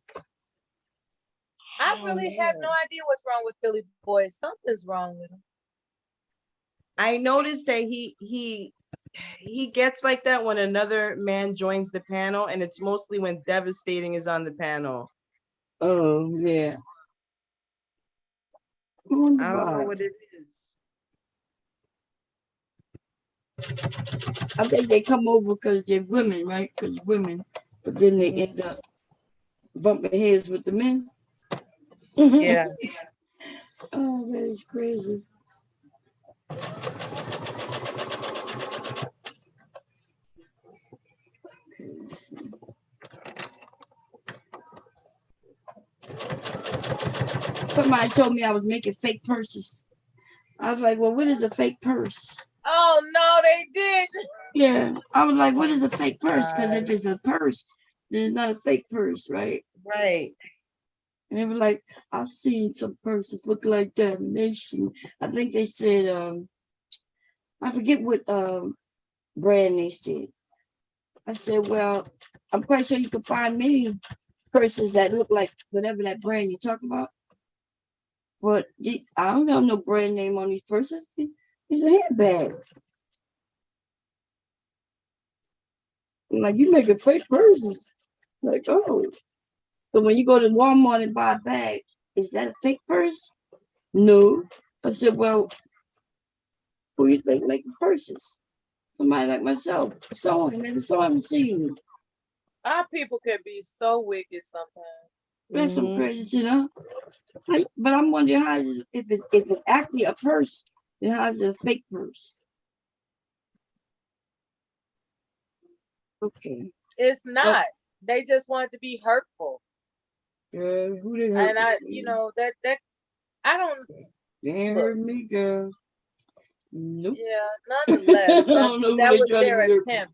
I really have no idea what's wrong with Philly boy. Something's wrong with him. I noticed that he gets like that when another man joins the panel, and it's mostly when Devastating is on the panel. Oh yeah. I don't know what it is. I think they come over because they're women, right? Because women, but then they end up bumping heads with the men. Yeah. Oh, that is crazy. Somebody told me I was making fake purses. I was like, well, what is a fake purse? Oh, no, they did. Yeah. I was like, what is a fake purse? Because if it's a purse, then it's not a fake purse, right? Right. And they were like, I've seen some purses look like that. And I think they said, I forget what brand they said. I said, well, I'm quite sure you can find many purses that look like whatever that brand you're talking about. But I don't have no brand name on these purses. These are handbags. I'm like, you making fake purses. Like, oh. So when you go to Walmart and buy a bag, is that a fake purse? No. I said, well, who you think making purses? Somebody like myself, sewing in the sewing machine. Our people can be so wicked sometimes. That's some crazy shit, huh? But I'm wondering how is it, if it's actually a purse, then how is it a fake purse? Okay. It's not. They just wanted to be hurtful. Yeah, who did hurt and I, me? that I don't. They hurt me, girl. Nope. Yeah, nonetheless, that was their attempt.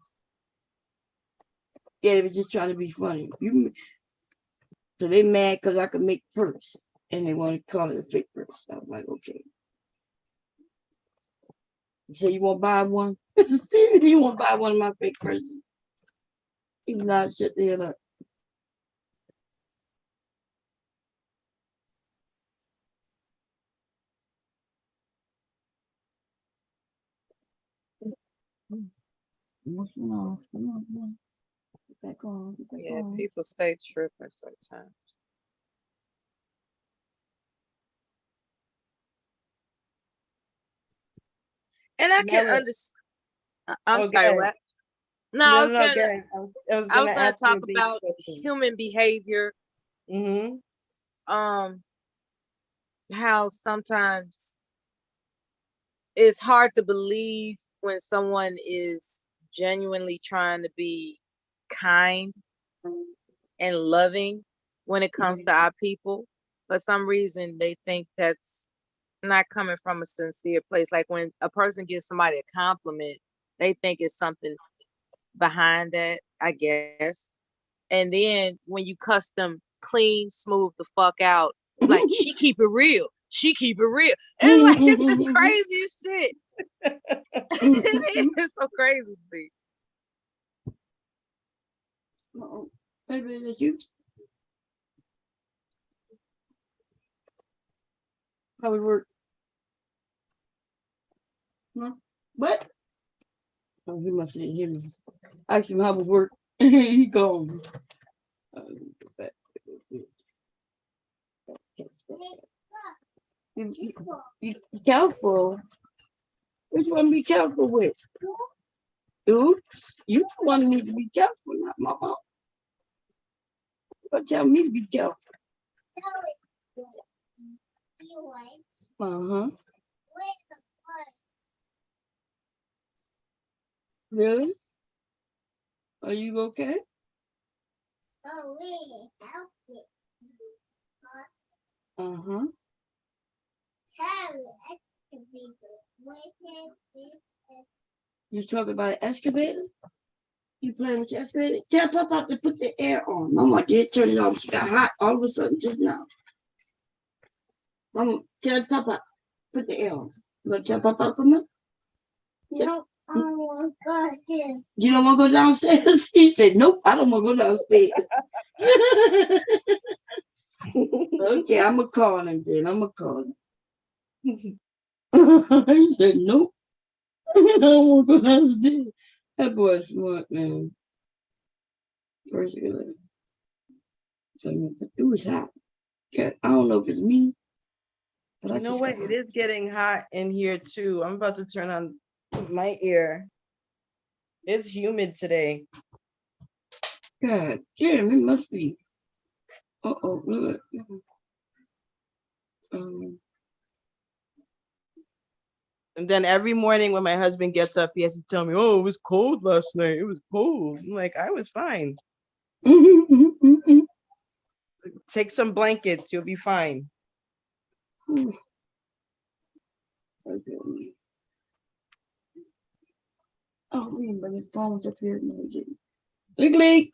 Yeah, they were just trying to be funny. So they mad because I could make purse, and they want to call it a fake purse. I was like, okay. You say you want to buy one? You want to buy one of my fake purses? You not shut the hell up. Come on. Get back on. Yeah, people stay tripping sometimes. And I can understand. I'm sorry, what? No, I was gonna talk about human behavior. How sometimes it's hard to believe when someone is genuinely trying to be kind and loving when it comes to our people. For some reason, they think that's not coming from a sincere place. Like when a person gives somebody a compliment, they think it's something behind that, I guess. And then when you cuss them clean, smooth the fuck out, it's like, she keep it real. She keep it real. And it's like, it's the craziest shit. It's so crazy to me. Baby, did you? How it work? No? What? Oh, he must have hear me. I asked him how it work. He gone. You careful. Which one be careful with? Oops, you want me to be careful, not my mom. But tell me to be careful. Really? Are you okay? You talking about an excavator? You playing with your excavator? Tell Papa to put the air on. Mama did turn it off. She got hot all of a sudden just now. Mama, tell Papa, put the air on. You want to tell Papa for me? No, I don't want to go downstairs. You don't want to go downstairs? He said, nope, I don't want to go downstairs. Okay, I'm going to call him then. I'm going to call him. He said, nope. I don't want to go downstairs. That boy's smart, man. First good. It was hot. Yeah, I don't know if it's me. But you know what? It is getting hot in here too. I'm about to turn on my ear. It's humid today. God damn, it must be. Look. And then every morning when my husband gets up, he has to tell me, oh, it was cold last night. It was cold. I'm like, I was fine. Take some blankets. You'll be fine. Okay. Oh, we didn't bring his phones up here. No, we didn't. Wiggly.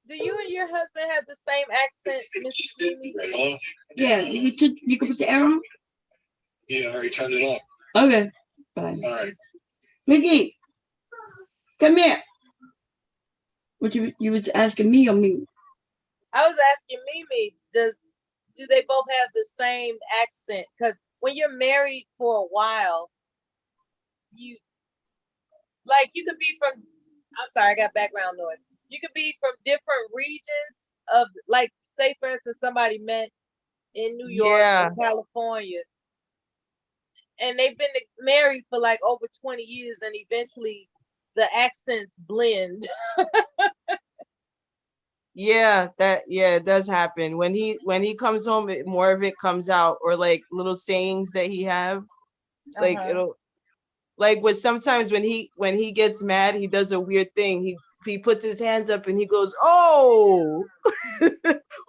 Do you and your husband have the same accent, Mr. Mimi? Yeah, you can put the air on? Yeah, I already turned it on. Okay. Bye. All right. Mickey, come here. What you was asking me or me? I was asking Mimi, do they both have the same accent? Because when you're married for a while, you could be from, I'm sorry, I got background noise. You could be from different regions of, like, say for instance, somebody met in New York or California, and they've been married for like over 20 years, and eventually the accents blend. It does happen. When he comes home, more of it comes out, or like little sayings that he have. Like it'll, like with sometimes when he gets mad, he does a weird thing. He puts his hands up and he goes, oh,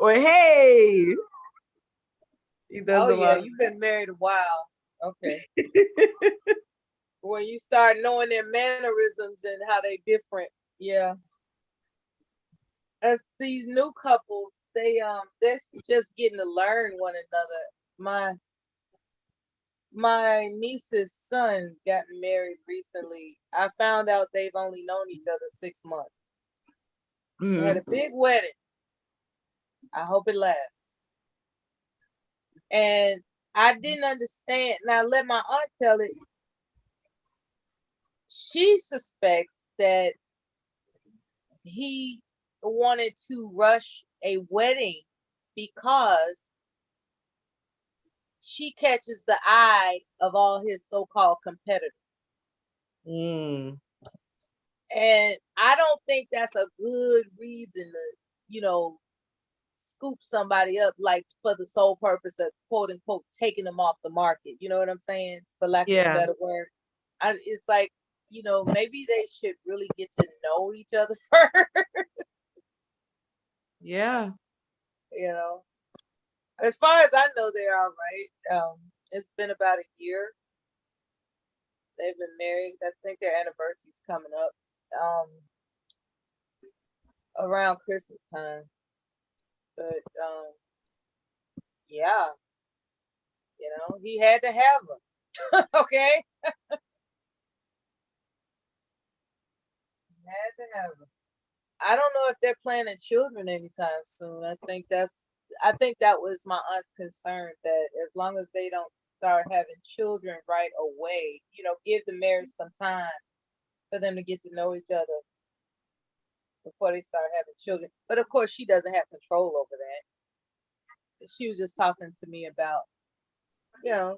or hey. He does oh a yeah, lot. you've been married a while. Okay. When you start knowing their mannerisms and how they different, yeah. As these new couples, they're just getting to learn one another. My niece's son got married recently. I found out they've only known each other 6 months. They had a big wedding. I hope it lasts. And I didn't understand. Now let my aunt tell it. She suspects that he wanted to rush a wedding because she catches the eye of all his so-called competitors. And I don't think that's a good reason to, scoop somebody up like for the sole purpose of quote unquote taking them off the market. You know what I'm saying? For lack of a better word. It's like, maybe they should really get to know each other first. Yeah. As far as I know, they're all right. It's been about a year. They've been married. I think their anniversary's coming up around Christmas time. But yeah, he had to have them. Okay. Had to have them. I don't know if they're planning children anytime soon. I think that was my aunt's concern, that as long as they don't start having children right away, give the marriage some time for them to get to know each other before they start having children. But of course, she doesn't have control over that. She was just talking to me about, the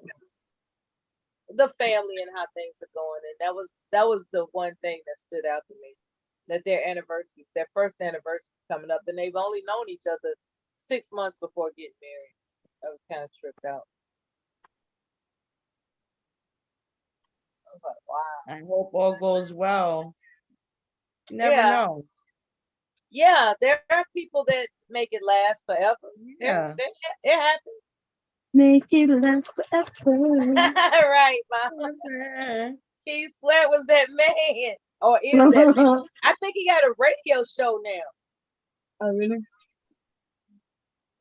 family and how things are going, and that was the one thing that stood out to me. That their first anniversary is coming up, and they've only known each other 6 months before getting married. I was kind of tripped out. I was like, wow. I hope all goes well. You never know. Yeah, there are people that make it last forever. Yeah. It happens. Make it last forever. Right, Mom. Keith Sweat was that man. Or is that man? I think he got a radio show now. Oh, really?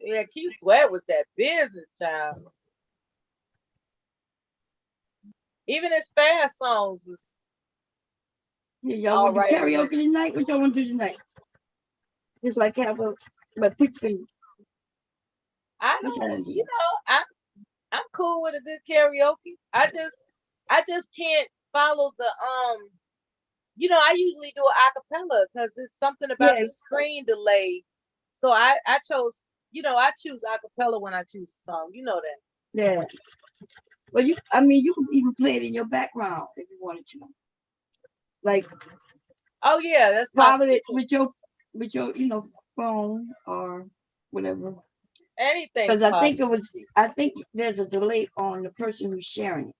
Yeah, Keith Sweat was that business child. Even his fast songs was. Yeah, y'all want to do karaoke tonight? What y'all want to do tonight? Just like but people can. I don't, I'm cool with a good karaoke. I just can't follow the I usually do an acapella because it's something about the screen delay. So I chose, I choose acapella when I choose a song. You know that. Yeah. Well, you could even play it in your background if you wanted to. Like. Oh yeah, that's follow it with your phone or whatever. Anything. Because I think there's a delay on the person who's sharing it.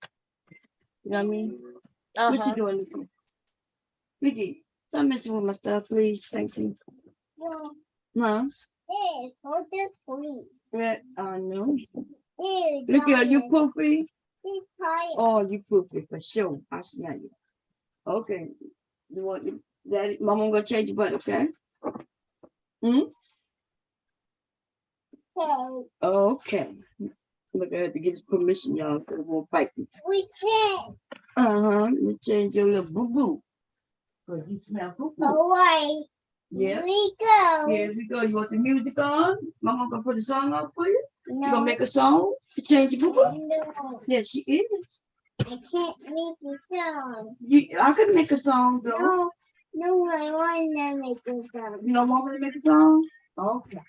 You know what I mean? What you doing, Vicky? Stop messing with my stuff, please. Thank you. No. Huh? Hey, hold this for me. Yeah, no. Hey, look here, you poopy? He's tired. Oh, you poopy for sure. I smell you. Okay. You want Daddy? Mama gonna change your butt, okay? Okay. Look, I had to get his permission, y'all, because it won't fight me. We can't. Let me change your little boo-boo. Because you smell boo-boo. All right. Yeah. Here we go. Here we go. You want the music on? Mama gonna put a song on for you? No. You gonna make a song to change your boo-boo? No. Yes, she is. I can't make a song. I could make a song, though. No, I want to make a song. You don't want me to make a song? Okay.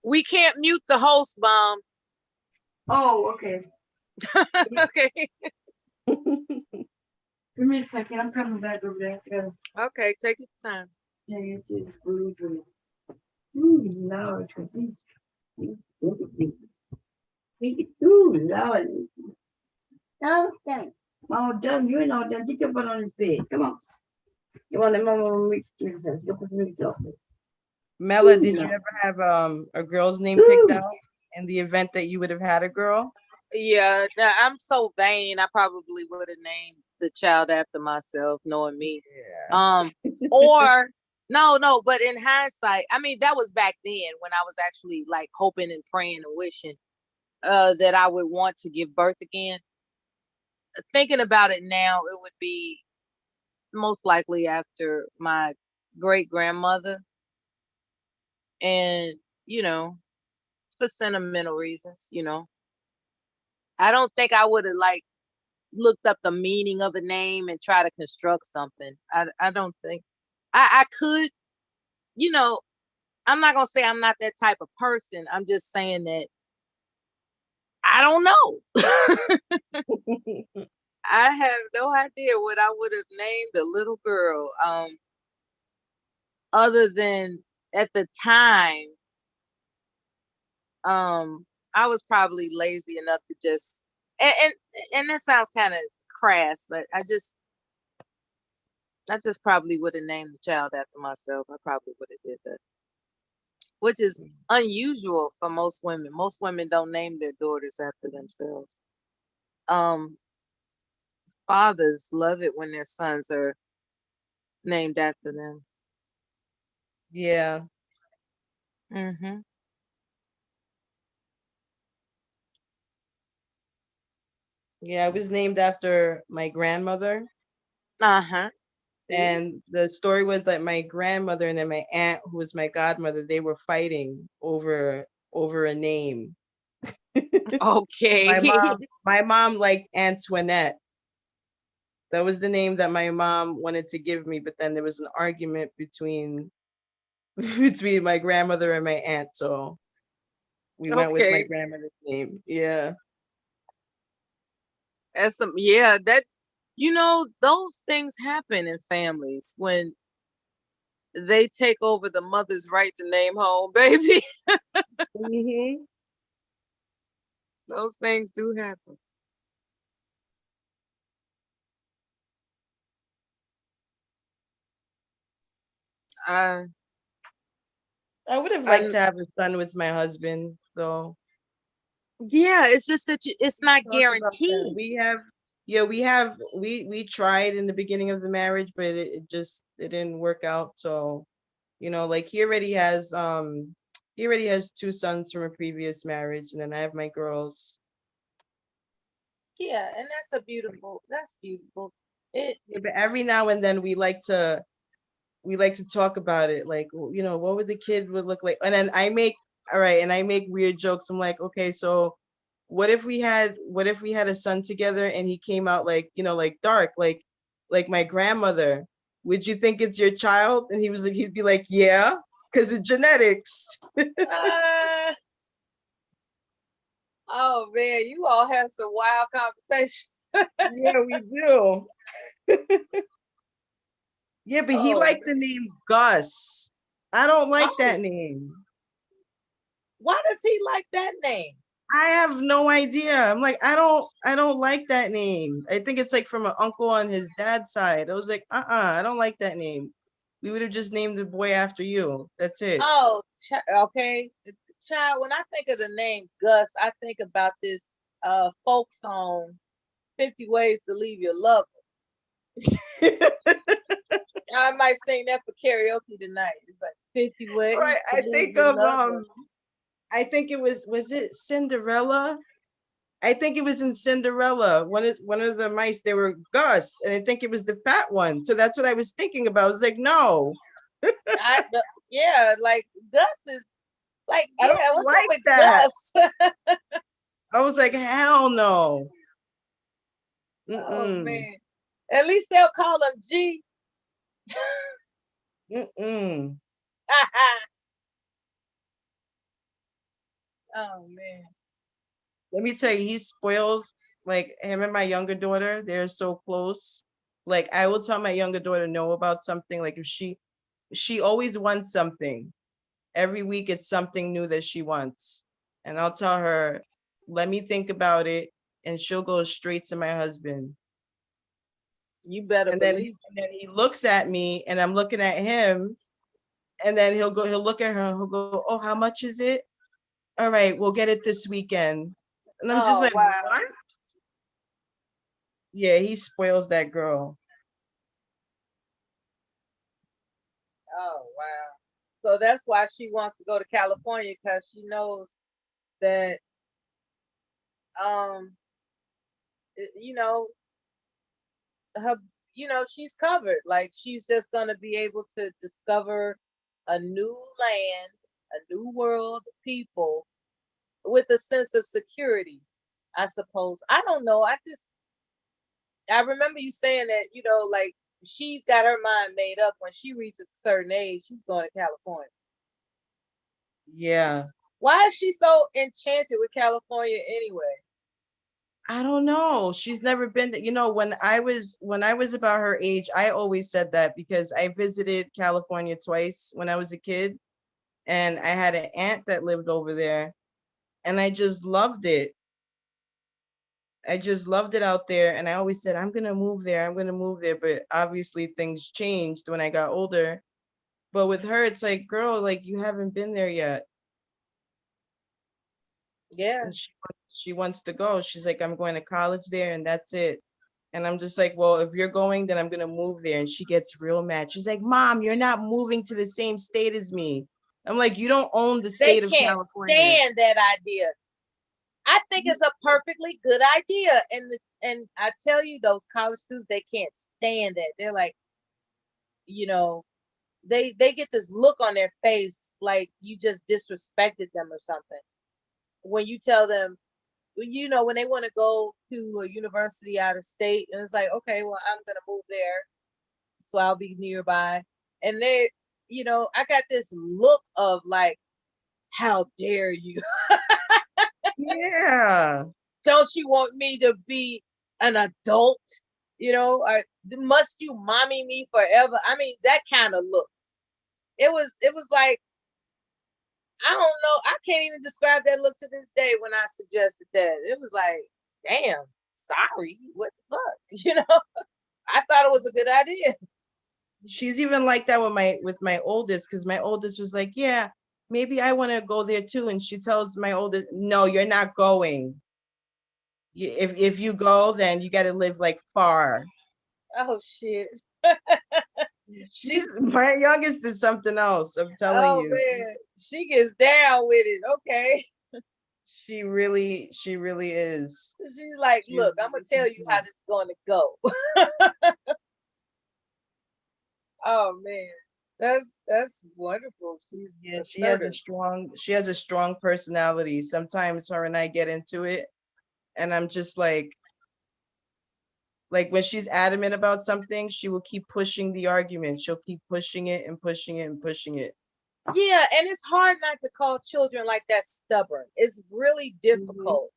We can't mute the host, Mom. Oh, okay. Okay. Give me a second. I'm coming back over there. Yeah. Okay, take your time. Yeah, you too. Lord. Lord. No, done. Oh, done. You ain't all done. Get your butt on this bed. Come on. You want to mama reach yourself. Mela, did you ever have a girl's name picked out in the event that you would have had a girl? Yeah, I'm so vain. I probably would have named the child after myself, knowing me. Yeah. Or no, but in hindsight, I mean, that was back then when I was actually like hoping and praying and wishing that I would want to give birth again. Thinking about it now, it would be most likely after my great grandmother, and for sentimental reasons. I don't think I would have like looked up the meaning of a name and try to construct something. I don't think I could. I'm not gonna say I'm not that type of person. I'm just saying that I don't know. I have no idea what I would have named a little girl. Other than at the time, I was probably lazy enough to just and that sounds kind of crass, but I just probably would have named the child after myself. I probably would have did that, which is unusual for most women. Most women don't name their daughters after themselves. Fathers love it when their sons are named after them. Yeah. Mm-hmm. Yeah, I was named after my grandmother. Uh-huh. And the story was that my grandmother and then my aunt, who was my godmother, they were fighting over a name. Okay. my mom liked Antoinette. That was the name that my mom wanted to give me, but then there was an argument between my grandmother and my aunt, so we went with my grandmother's name. Yeah. That those things happen in families when they take over the mother's right to name home baby. Mm-hmm. Those things do happen. I would have liked to have a son with my husband, though. Yeah, it's just that it's not guaranteed. We tried in the beginning of the marriage, but it didn't work out. So, like he already has 2 sons from a previous marriage, and then I have my girls. Yeah, and that's beautiful. But every now and then we like to talk about it, like, what would the kid look like, and then I make weird jokes. I'm like, okay, so what if we had a son together and he came out like, like dark, like my grandmother? Would you think it's your child? And he'd be like, yeah, because it's genetics. Oh man, you all have some wild conversations. Yeah, we do. Yeah, but he liked the name Gus. I don't like that name. Why does he like that name? I have no idea. I'm like, I don't like that name. I think it's like from an uncle on his dad's side. I was like, I don't like that name. We would have just named the boy after you. That's it. Oh, okay. Child, when I think of the name Gus, I think about this folk song, 50 Ways to Leave Your Lover. I might sing that for karaoke tonight. It's like 50 Ways. Right. I think of I think it was it Cinderella? I think it was in Cinderella. One of the mice, they were Gus, and I think it was the fat one. So that's what I was thinking about. I was like, no. Yeah, like Gus is like, yeah, what's like up with that. Gus? I was like, hell no. Oh man. At least they'll call him G. Oh man. Let me tell you, he spoils, like, him and my younger daughter. They're so close. Like, I will tell my younger daughter no about something. Like, if she always wants something. Every week it's something new that she wants. And I'll tell her, let me think about it. And she'll go straight to my husband. You better believe. And then he looks at me and I'm looking at him. And then he'll look at her and he'll go, oh, how much is it? all right, we'll get it this weekend. And I'm just like, wow. what? Yeah, he spoils that girl. Oh, wow. So that's why she wants to go to California, because she knows that, you know, she's covered. Like, she's just going to be able to discover a new land, a new world of people with a sense of security, I suppose. I don't know. I remember you saying that, like, she's got her mind made up. When she reaches a certain age, she's going to California. Yeah. Why is she so enchanted with California anyway? I don't know. She's never been there. When I was about her age, I always said that because I visited California twice when I was a kid, and I had an aunt that lived over there, and I just loved it. I just loved it out there, and I always said, I'm gonna move there. I'm gonna move there. But obviously things changed when I got older. But with her, it's like, girl, like, you haven't been there yet. Yeah. And she wants to go. She's like, I'm going to college there, and that's it. And I'm just like, well, if you're going, then I'm gonna move there. And she gets real mad. She's like, Mom, you're not moving to the same state as me. I'm like, you don't own the state of California. They can't stand that idea. I think it's a perfectly good idea. And I tell you, those college students, they can't stand that. They're like, they get this look on their face like you just disrespected them or something. When you tell them, when they want to go to a university out of state, and it's like, okay, well, I'm going to move there, so I'll be nearby. And they, I got this look of like, how dare you? Yeah. Don't you want me to be an adult? Or must you mommy me forever? I mean, that kind of look. It was like, I don't know. I can't even describe that look to this day when I suggested that. It was like, damn, sorry. What the fuck? I thought it was a good idea. She's even like that with my oldest, because my oldest was like, yeah, maybe I want to go there too. And she tells my oldest, no, you're not going. If you go, then you got to live like far. Oh, shit. My youngest is something else. I'm telling you. Man. She gets down with it. Okay. She really is. She's like, look, I'm going to tell you how this is going to go. Oh, man. That's wonderful. She has a strong personality. Sometimes her and I get into it, and I'm just like when she's adamant about something, she will keep pushing the argument. She'll keep pushing it and pushing it and pushing it. Yeah, and it's hard not to call children like that stubborn. It's really difficult.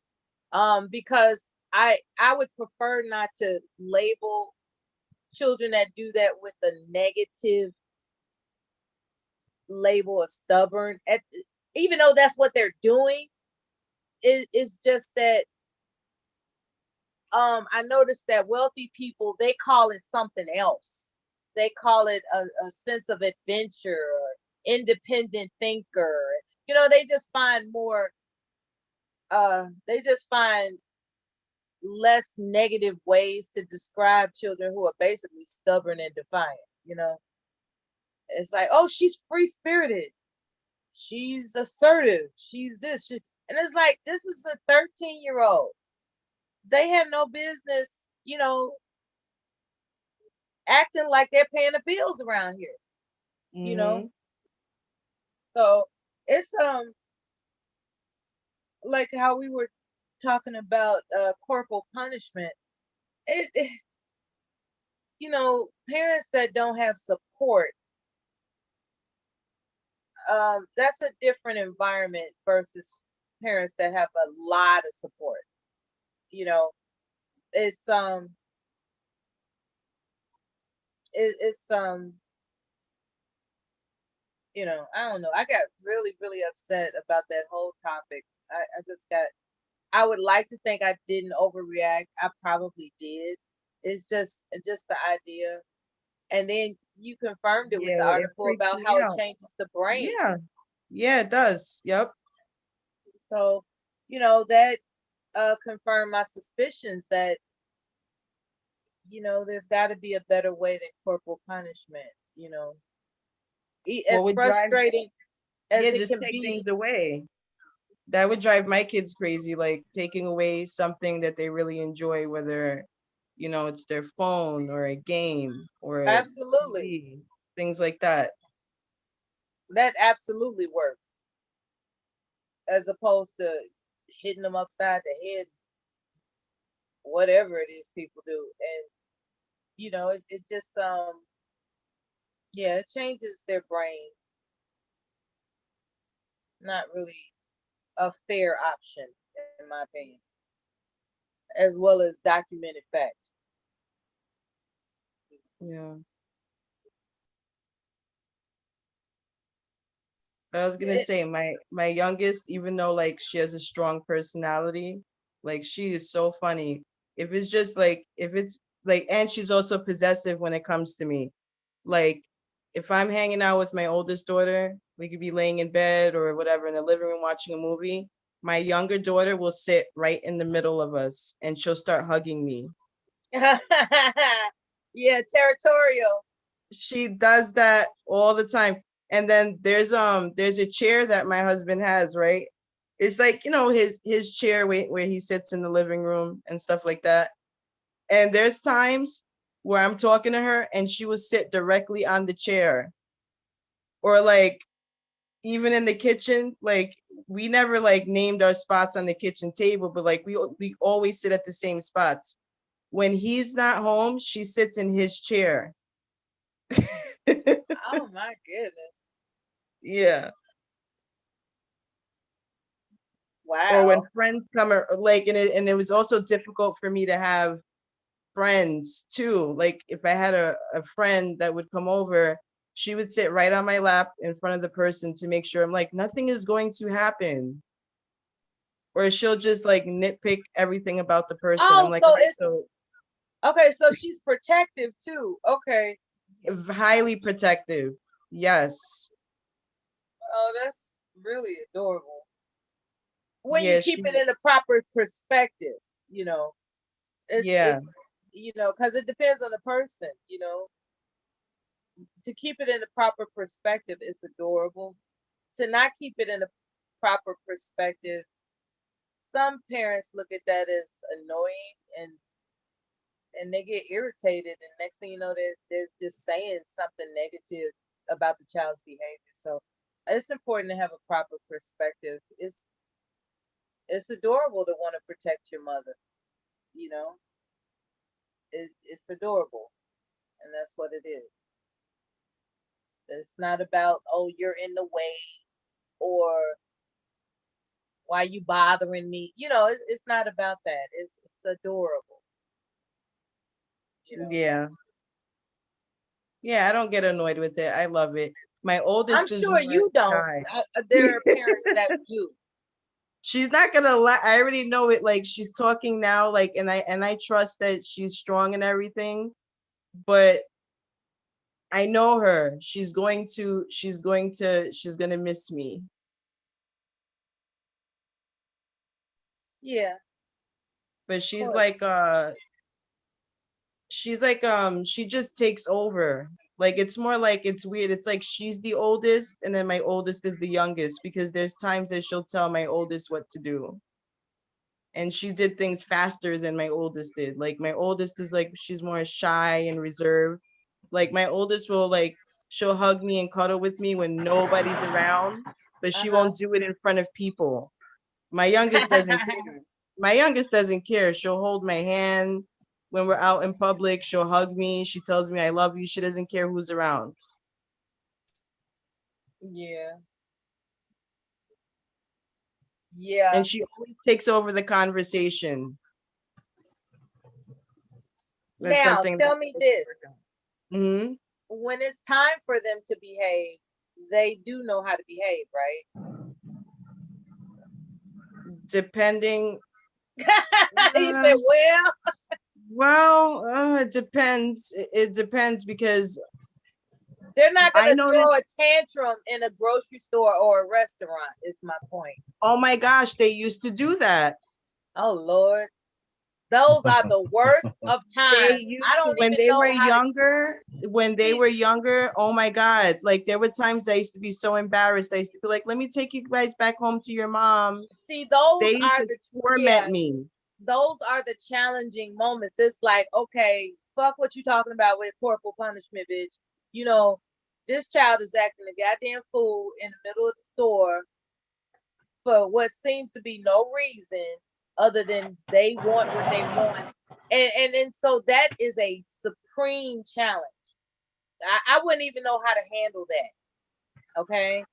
Because I would prefer not to label children that do that with a negative label of stubborn, even though that's what they're doing. It's just that I noticed that wealthy people, they call it something else. They call it a sense of adventure or independent thinker. They just find more less negative ways to describe children who are basically stubborn and defiant. It's like, oh, she's free-spirited, she's assertive, she's this, and it's like, this is a 13-year-old. They have no business, acting like they're paying the bills around here. So it's like how we were talking about corporal punishment. Parents that don't have support, that's a different environment versus parents that have a lot of support. It's I don't know. I got really, really upset about that whole topic. I would like to think I didn't overreact. I probably did. It's just the idea. And then you confirmed it with the article about how it changes the brain. Yeah, it does. Yep. So, that confirmed my suspicions that, there's got to be a better way than corporal punishment, as frustrating as it just can take be. things away. That would drive my kids crazy, like taking away something that they really enjoy, whether, it's their phone or a game or Absolutely. TV, things like that. That absolutely works. As opposed to hitting them upside the head, whatever it is people do. And, it just, it changes their brain. Not really a fair option, in my opinion, as well as documented fact. Yeah. I was gonna say my youngest, even though like she has a strong personality, like she is so funny. If it's like, and she's also possessive when it comes to me. Like if I'm hanging out with my oldest daughter, we could be laying in bed or whatever in the living room watching a movie. My younger daughter will sit right in the middle of us and she'll start hugging me. Yeah, territorial. She does that all the time. And then there's a chair that my husband has, right? It's like, his chair where he sits in the living room and stuff like that. And there's times where I'm talking to her and she will sit directly on the chair. Or like even in the kitchen, like we never like named our spots on the kitchen table, but like we always sit at the same spots. When he's not home, she sits in his chair. Oh my goodness. Yeah. Wow. Or when friends come, or like, and it was also difficult for me to have friends too. Like if I had a friend that would come over, she would sit right on my lap in front of the person to make sure I'm like, nothing is going to happen. Or she'll just like nitpick everything about the person. Oh, I'm like, so it's okay. So she's protective too. Okay. Highly protective. Yes. Oh, that's really adorable. When you keep it in a proper perspective, it's because it depends on the person, to keep it in the proper perspective is adorable. To not keep it in a proper perspective, some parents look at that as annoying and they get irritated, and next thing you know, they're just saying something negative about the child's behavior. So it's important to have a proper perspective. It's adorable to want to protect your mother, it's adorable, and that's what it is. It's not about, oh, you're in the way, or why you bothering me. It's not about that. It's adorable. Yeah. Yeah, I don't get annoyed with it. I love it. My oldest. I'm sure you don't. There are parents that do. She's not gonna lie. I already know it. Like she's talking now, like, and I trust that she's strong and everything, but I know her. She's gonna miss me. Yeah. But she's like she just takes over. Like it's more like, it's weird. It's like she's the oldest and then my oldest is the youngest, because there's times that she'll tell my oldest what to do. And she did things faster than my oldest did. Like my oldest is like, she's more shy and reserved. Like my oldest will like, she'll hug me and cuddle with me when nobody's around, but she won't do it in front of people. My youngest doesn't care. My youngest doesn't care. She'll hold my hand when we're out in public. She'll hug me. She tells me I love you. She doesn't care who's around. Yeah. Yeah. And she always takes over the conversation. That's now, tell me this. Mm-hmm. When it's time for them to behave, they do know how to behave, right? Depending. He said, well. It depends. It depends because They're not I gonna know throw a tantrum in a grocery store or a restaurant, is my point. Oh my gosh, they used to do that. Oh Lord. Those are the worst of times. I don't when even they know were how younger, when they were younger, oh my God. Like there were times I used to be so embarrassed. I used to be like, let me take you guys back home to your mom. See, those They used are to the torment me. Those are the challenging moments. It's like, okay, fuck what you talking about with corporal punishment, bitch. You know, this child is acting a goddamn fool in the middle of the store for what seems to be no reason other than they want what they want. And so that is a supreme challenge. I wouldn't even know how to handle that. Okay.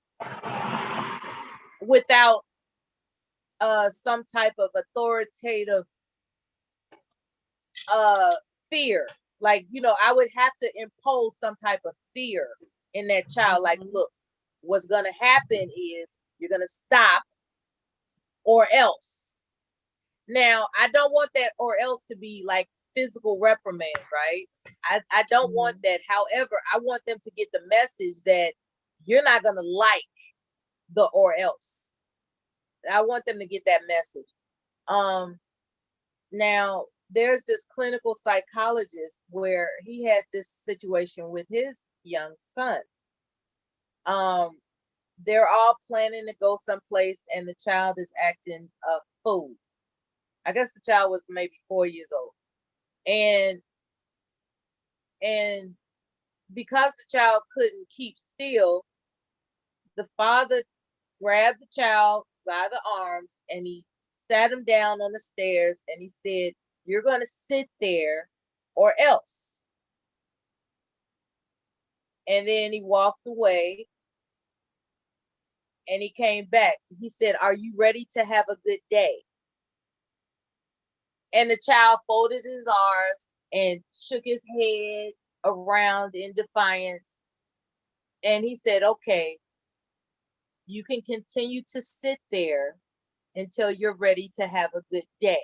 Without some type of authoritative fear. Like, you know, I would have to impose some type of fear in that child. Like, look, what's gonna happen is you're gonna stop or else. Now, I don't want that or else to be like physical reprimand, right? I don't want that. However, I want them to get the message that you're not gonna like the or else. I want them to get that message. Now there's this clinical psychologist where he had this situation with his young son. They're all planning to go someplace and the child is acting a fool. I guess the child was maybe 4 years old. And because the child couldn't keep still, the father grabbed the child by the arms and he sat him down on the stairs and he said, you're going to sit there or else. And then he walked away and he came back. He said, are you ready to have a good day? And the child folded his arms and shook his head around in defiance. And he said, okay, you can continue to sit there until you're ready to have a good day.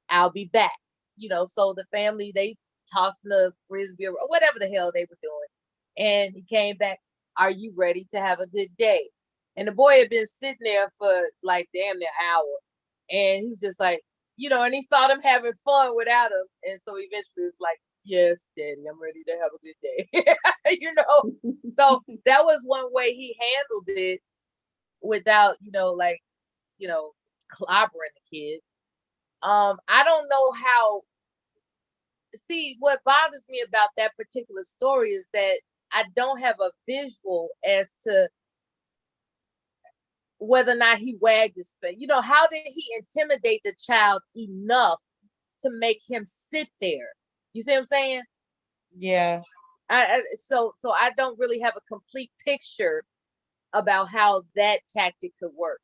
I'll be back. You know, so the family, they tossed the frisbee or whatever the hell they were doing. And he came back, are you ready to have a good day? And the boy had been sitting there for like damn near an hour. And he was just like, you know, and he saw them having fun without him. And so eventually was like, yes, Daddy, I'm ready to have a good day. You know, so that was one way he handled it without, you know, like, you know, clobbering the kid. I don't know how. See, what bothers me about that particular story is that I don't have a visual as to whether or not he wagged his face. You know, how did he intimidate the child enough to make him sit there? You see what I'm saying? Yeah. So I don't really have a complete picture about how that tactic could work.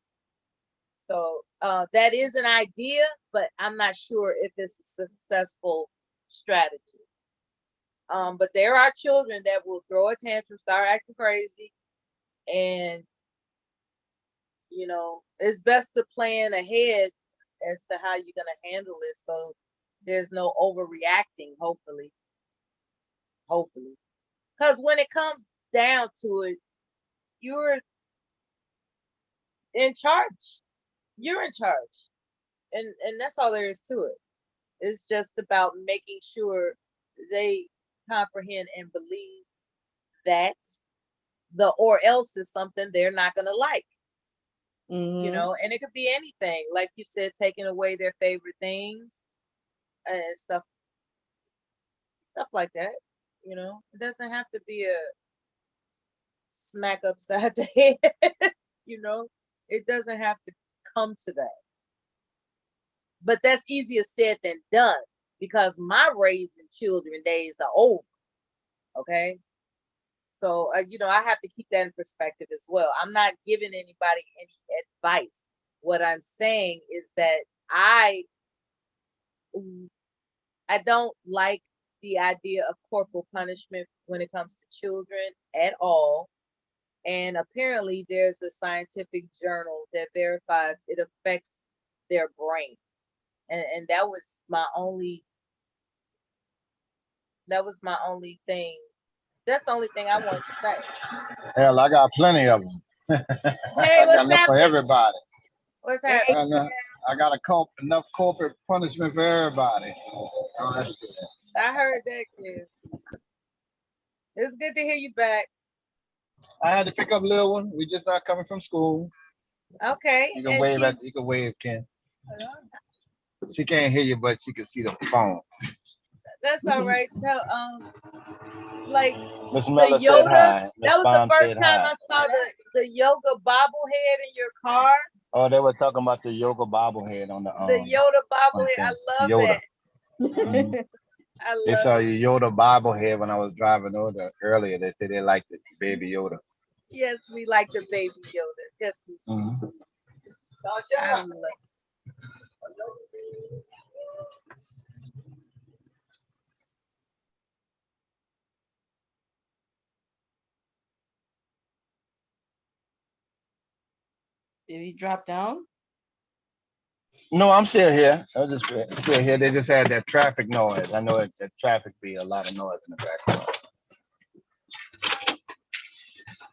So that is an idea, but I'm not sure if it's a successful strategy. But there are children that will throw a tantrum, start acting crazy, and you know, it's best to plan ahead as to how you're gonna handle it, so there's no overreacting. Hopefully, because when it comes down to it, you're in charge. You're in charge, and that's all there is to it. It's just about making sure they comprehend and believe that the or else is something they're not going to like. You know, and it could be anything, like you said, taking away their favorite things and stuff like that. You know, it doesn't have to be a smack upside the head. You know, it doesn't have to come to that. But that's easier said than done, because my raising children days are over. Okay. So, you know, I have to keep that in perspective as well. I'm not giving anybody any advice. What I'm saying is that I don't like the idea of corporal punishment when it comes to children at all. And apparently there's a scientific journal that verifies it affects their brain. And that was my only thing That's the only thing I wanted to say. Hell, I got plenty of them. Hey, I got what's enough for happening? everybody. What's happening? I got enough corporate punishment for everybody. Oh, that's good. I heard that, kid. It's good to hear you back. I had to pick up little one. We just not coming from school. Okay. You can wave you can wave, Ken. She can't hear you, but she can see the phone. That's all right. Tell like Miss the Miller Yoda. said hi. Miss That was Bond the first said time hi. I saw the yoga bobblehead in your car. Oh, they were talking about the yoga bobblehead on the Yoda bobblehead. I love Yoda. that. I They love saw it. your Yoda bobblehead when I was driving over earlier. They said they liked it, baby Yoda. Yes, we like the baby Yoda. Yes, we do. I love it. Did he drop down? No, I'm still here. I'm just still here. They just had that traffic noise. I know that traffic be a lot of noise in the background.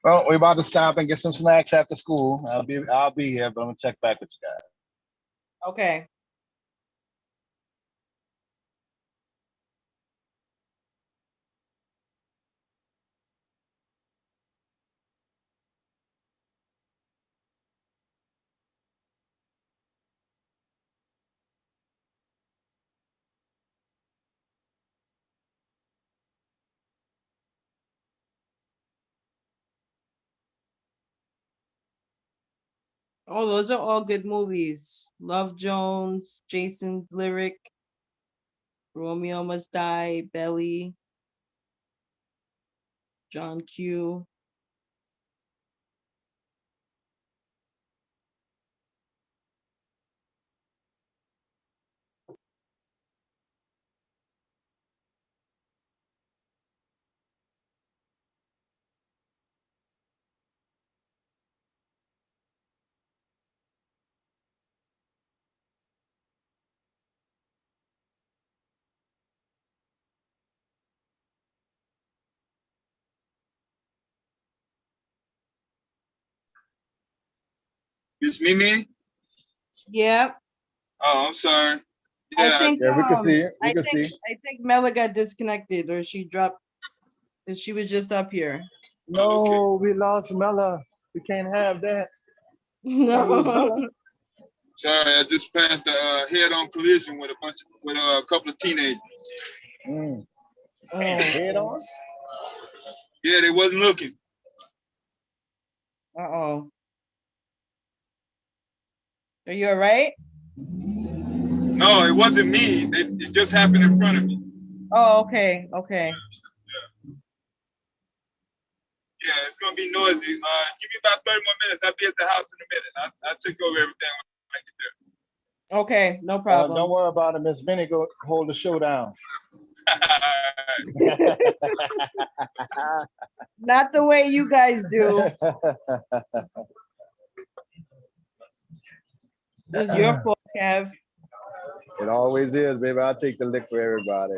Well, we're about to stop and get some snacks after school. I'll be here, but I'm gonna check back with you guys. Okay. Oh, those are all good movies. Love Jones, Jason's Lyric, Romeo Must Die, Belly, John Q. Miss Mimi? Yeah. Oh, I'm sorry. I think we can see it. We can see. I think Mela got disconnected or she dropped. She was just up here. No, we lost Mella. We can't have that. No. Sorry, I just passed a head-on collision with a couple of teenagers. Head on? Yeah, they wasn't looking. Uh-oh. Are you all right? No, it wasn't me. It just happened in front of me. Oh, okay. Okay. Yeah, it's gonna be noisy. Give me about 30 more minutes. I'll be at the house in a minute. I'll take over everything when I get there. Okay, no problem. Don't worry about it. Miss Vinny, go hold the show down. Not the way you guys do. This is your fault, Kev. It always is, baby. I'll take the lick for everybody.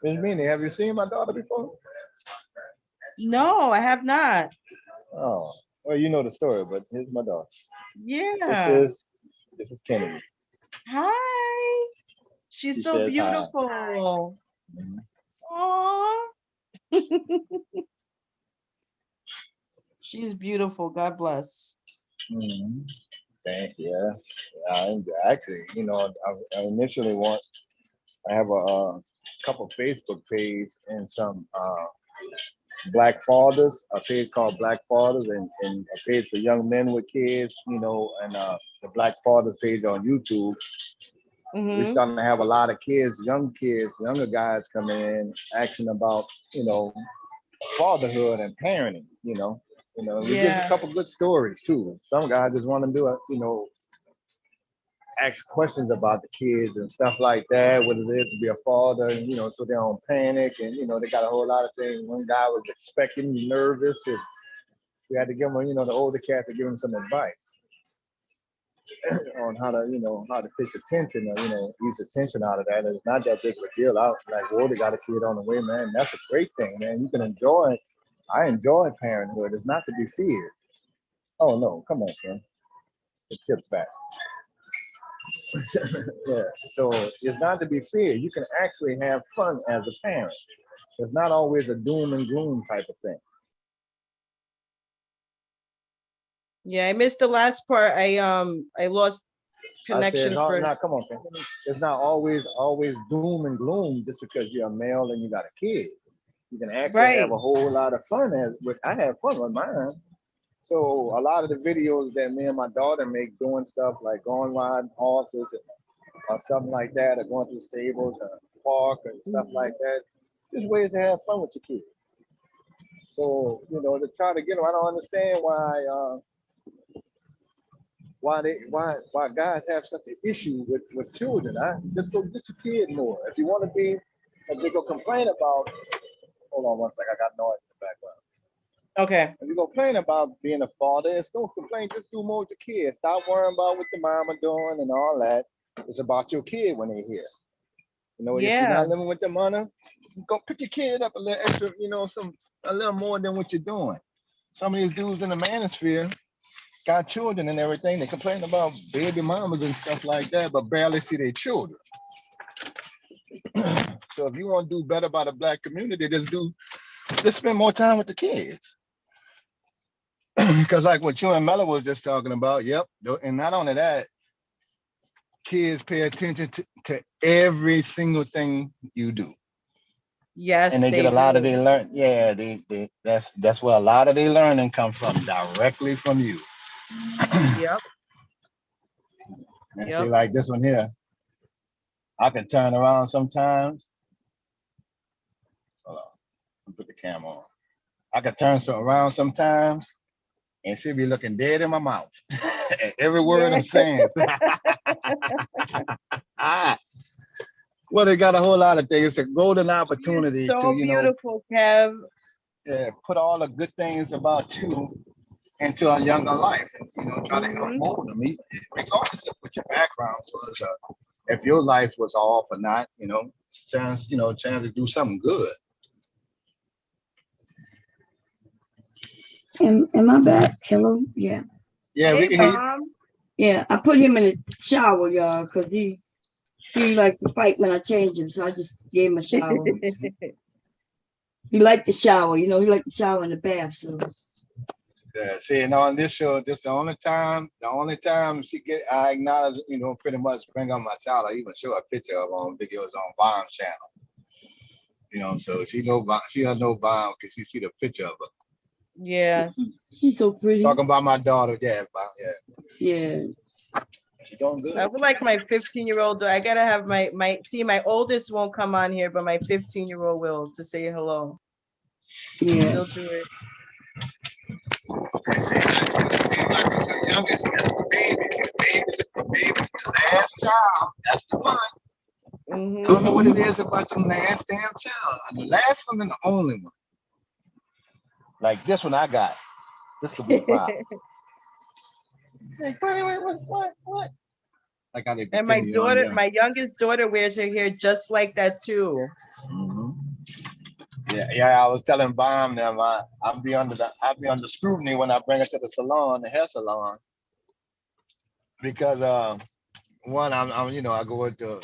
Miss Minnie, have you seen my daughter before? No, I have not. Oh, well, you know the story, but here's my daughter. Yeah. This is Kennedy. Hi. She's so says hi. beautiful. Aww. She's beautiful. God bless. Thank you. Yeah, actually, I initially I have a couple Facebook pages and some Black Fathers, a page called Black Fathers, and a page for young men with kids, and the Black Fathers page on YouTube. We're starting to have a lot of younger guys coming in, asking about, fatherhood and parenting, we get a couple good stories too. Some guys just want to do it, ask questions about the kids and stuff like that, what it is to be a father, so they don't panic, and they got a whole lot of things. One guy was expecting, nervous, and we had to give them, you know, the older cats to give them some advice on how to, you know, how to take the tension or, you know, ease the tension out of that. And it's not that big of a deal. I like, well, they got a kid on the way, man. That's a great thing, man. You can enjoy it. I enjoy parenthood. It's not to be feared. Oh no, come on, son. The chip's back. Yeah, so it's not to be feared. You can actually have fun as a parent. It's not always a doom and gloom type of thing. Yeah, I missed the last part. I lost connection. Come on, man. It's not always doom and gloom just because you're a male and you got a kid. You can actually have a whole lot of fun I have fun with mine. So a lot of the videos that me and my daughter make doing stuff like going riding horses or something like that, or going through stables or park and stuff like that, just ways to have fun with your kids. So, you know, to try to get them, I don't understand why guys have such an issue with children. Just go get your kid more. If you want to be, if they go complain about, hold on one second, I got noise in the background. Okay. If you complain about being a father, it's don't complain, just do more with your kids. Stop worrying about what the mama doing and all that. It's about your kid when they're here. You know, if you're not living with the mother, go pick your kid up a little extra, you know, a little more than what you're doing. Some of these dudes in the manosphere got children and everything. They complain about baby mamas and stuff like that, but barely see their children. So if you want to do better by the Black community, just spend more time with the kids. Because like what you and Mella was just talking about, yep. And not only that, kids pay attention to every single thing you do. Yes, and they get a lot of their learn. Yeah, that's where a lot of their learning comes from, directly from you. Yep. And see, like this one here, I can turn around sometimes. Hold on, put the camera on. I can turn around sometimes, and she'll be looking dead in my mouth at every word I'm saying. Well, they got a whole lot of things. It's a golden opportunity so to, you know, beautiful, Kev. Yeah, put all the good things about you into a younger life, and you know, try to help mold them, regardless of what your background was. If your life was off or not, you know, chance to do something good. Am I back? Hello? Yeah. Yeah, hey, we can hear you. Yeah, I put him in the shower, y'all, because he likes to fight when I change him, so I just gave him a shower. He liked the shower, you know, he liked the shower in the bath, so. Yeah, see, and on this show, this the only time I acknowledge, you know, pretty much bring up my child. I even show a picture of on videos on Bomb channel. You know, so she'll know Bomb because she see the picture of her. Yeah. She's so pretty. Talking about my daughter, yeah. She's doing good. I would like my 15-year-old. I gotta have my oldest won't come on here, but my 15-year-old will to say hello. Yeah. She'll do it. Okay, see, like the youngest, that's the baby, the last child. That's the one. I don't know what it is about the last damn child. The last one and the only one. Like this one I got. This could be proud. Like, what? Like how they and my daughter, my youngest daughter wears her hair just like that too. Yeah. I was telling Bomb them I'll be under scrutiny when I bring her to the hair salon, because one, I go into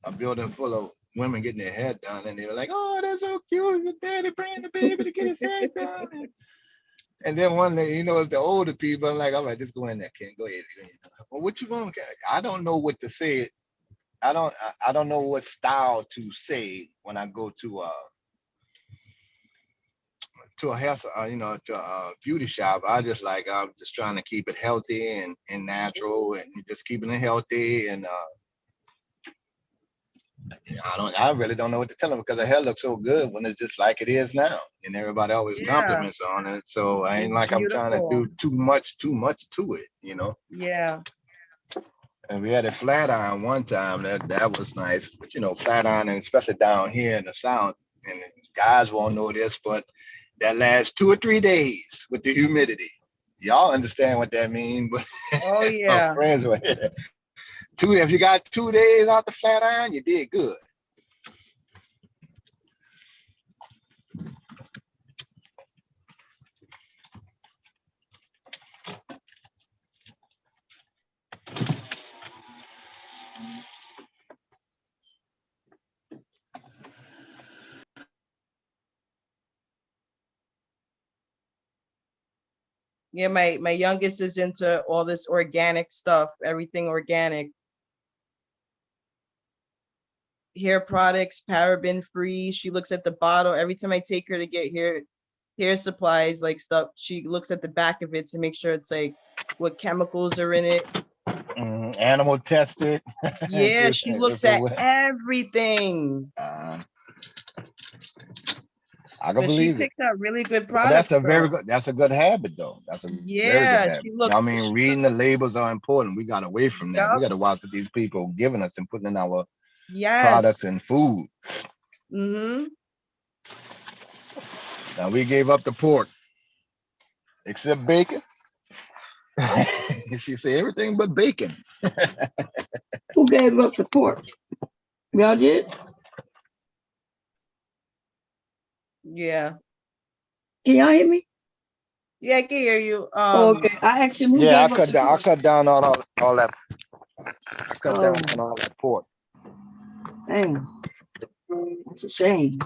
a building full of women getting their hair done, and they're like, "Oh, that's so cute! Your daddy bringing the baby to get his hair done." And then one day, it's the older people. I'm like, just go in there, Ken. Go ahead. Well, what you want? I don't know what to say. I don't know what style to say when I go to a hair, to a beauty shop. I'm just trying to keep it healthy and natural, and just keeping it healthy. And I really don't know what to tell them, because the hair looks so good when it's just like it is now, and everybody always compliments on it. So I ain't I'm trying to do too much to it, Yeah. And we had a flat iron one time. That was nice, but flat iron, and especially down here in the South, and guys won't know this, but that lasts 2 or 3 days with the humidity. Y'all understand what that means, but Oh yeah. friends with if you got 2 days out the flat iron, you did good. Yeah, my youngest is into all this organic stuff, everything organic. Hair products, paraben free. She looks at the bottle every time I take her to get hair supplies, like stuff. She looks at the back of it to make sure it's like what chemicals are in it. Animal tested. Yeah, she looks at everything. I can believe she it. picked out really good Well, products. that's a good habit though. That's a very good habit. She looks. I mean, reading the labels are important. We got away from that. Yep. We got to watch what these people giving us and putting in our Yes. products and food. Mm-hmm. Now we gave up the pork, except bacon. She said everything but bacon. Who gave up the pork? Y'all did? Yeah. Can y'all hear me? Yeah, I can hear you. Okay. I asked him who Yeah, I gave up the pork. cut down on all that. I cut down on all that pork. Dang. That's a shame.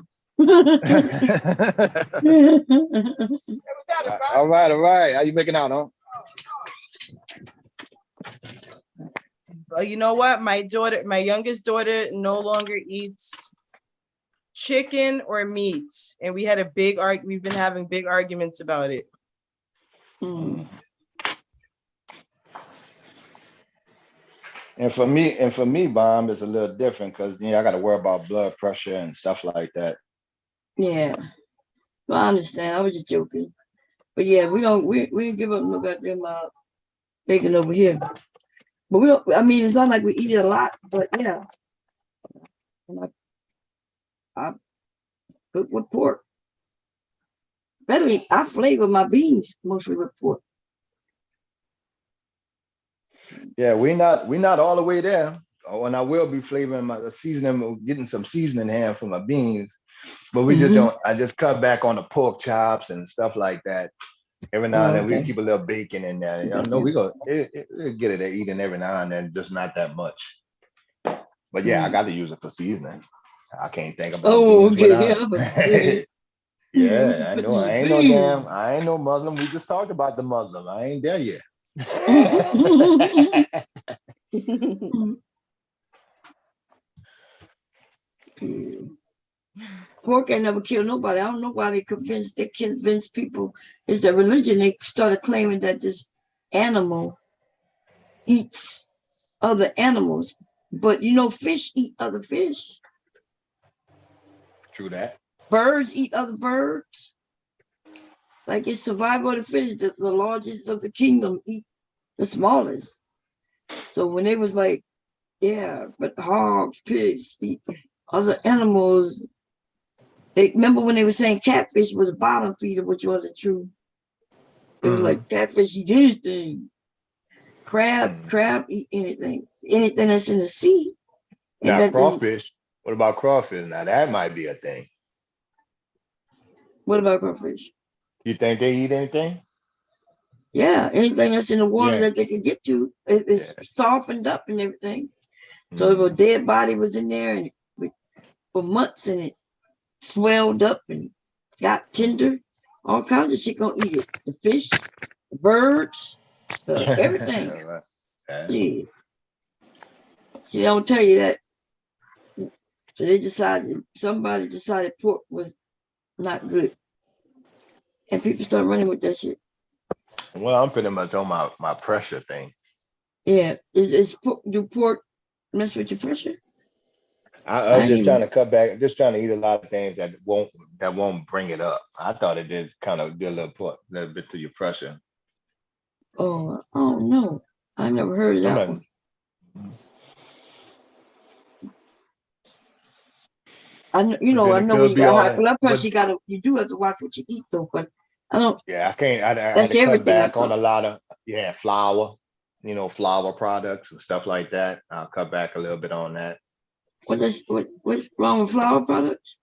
All right. How you making out, huh? You know what? My youngest daughter no longer eats chicken or meat. And we had we've been having big arguments about it. And for me, Bomb is a little different because I got to worry about blood pressure and stuff like that. Yeah. Well, I understand. I was just joking. But yeah, we ain't give up no goddamn bacon over here. But we don't, I mean, it's not like we eat it a lot, but yeah. And I cook with pork. Better, I flavor my beans mostly with pork. Yeah, we're not all the way there. Oh, and I will be flavoring getting some seasoning ham for my beans. But we just don't. I just cut back on the pork chops and stuff like that. Every now and then we keep a little bacon in there. We go get it eating every now and then, just not that much. But yeah, I got to use it for seasoning. I can't think about. Yeah, I know. I ain't no Muslim. We just talked about the Muslim. I ain't there yet. Pork ain't never killed nobody. I don't know why they convince people it's their religion. They started claiming that this animal eats other animals, but fish eat other fish. True that. Birds eat other birds. Like it's survival of the fittest. The largest of the kingdom eat the smallest. So when they was like, yeah, but hogs, pigs eat other animals. They remember when they were saying catfish was a bottom feeder, which wasn't true. It was like catfish eat anything. Crab eat anything that's in the sea. Now crawfish. What about crawfish? Now that might be a thing. What about crawfish? You think they eat anything? Yeah, anything that's in the water that they can get to, it's softened up and everything. So if a dead body was in there and for months and it swelled up and got tender, all kinds of shit gonna eat it. The fish, the birds, everything. Yeah. She don't tell you that. So somebody decided pork was not good. And people start running with that shit. Well, I'm pretty much on my pressure thing. Yeah. Do pork mess with your pressure? I'm just trying to cut back, just trying to eat a lot of things that won't bring it up. I thought it did kind of do a little bit to your pressure. Oh no. I never heard of that one. I know, you know, I know when you got high blood pressure, you do have to watch what you eat though, but I don't. Yeah, I can't. I That's had to cut everything I back on a thought. lot of flour, flour products and stuff like that. I'll cut back a little bit on that. What's wrong with flour products?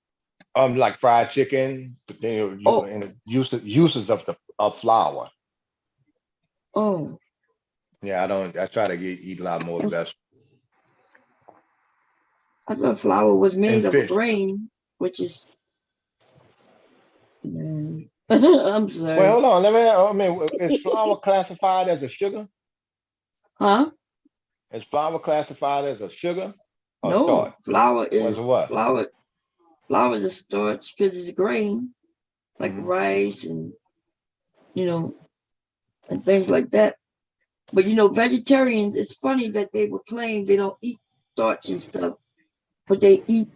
Like fried chicken, but then and uses of flour. Oh. Yeah, I try to eat a lot more vegetables. I thought flour was made of a grain, which is. I'm sorry. Well, hold on. Is flour classified as a sugar? Huh? Is flour classified as a sugar? Or No, starch? flour is what? Flour is a starch because it's a grain, like rice and and things like that. But vegetarians, it's funny that they would claim they don't eat starch and stuff, but they eat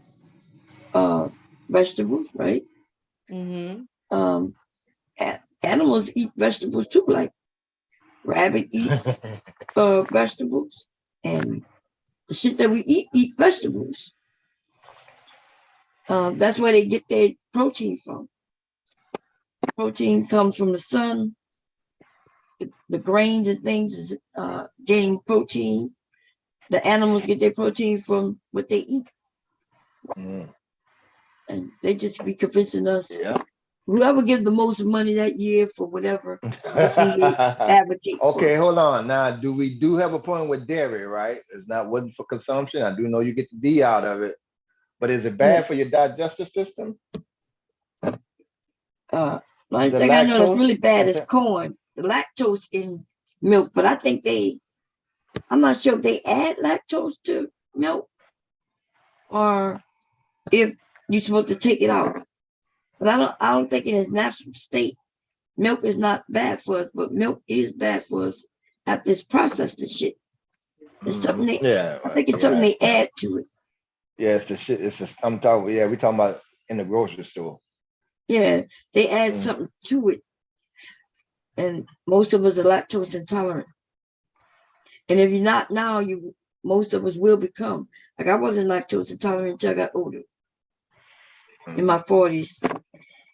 vegetables, right? Mm-hmm. Animals eat vegetables too, like rabbit eat vegetables, and the shit that we eat vegetables. That's where they get their protein from. Protein comes from the sun. The grains and things gain protein. The animals get their protein from what they eat. And they just be convincing us. Yeah. Whoever gives the most money that year for whatever, that's who we advocate Okay, for. hold on. Now, we have a point with dairy, right? It's not wasn't for consumption. I do know you get the D out of it, but is it bad for your digestive system? The only thing I know that's really bad is corn, the lactose in milk. But I think I'm not sure if they add lactose to milk or if you're supposed to take it out. But I don't think in its natural state, milk is not bad for us, but milk is bad for us after it's processed and shit. It's something I think it's something they add to it. Yeah, it's the shit. I'm talking. Yeah, we're talking about in the grocery store. Yeah, they add something to it. And most of us are lactose intolerant. And if you're not now, most of us will become. Like I wasn't lactose intolerant until I got older. In my 40s.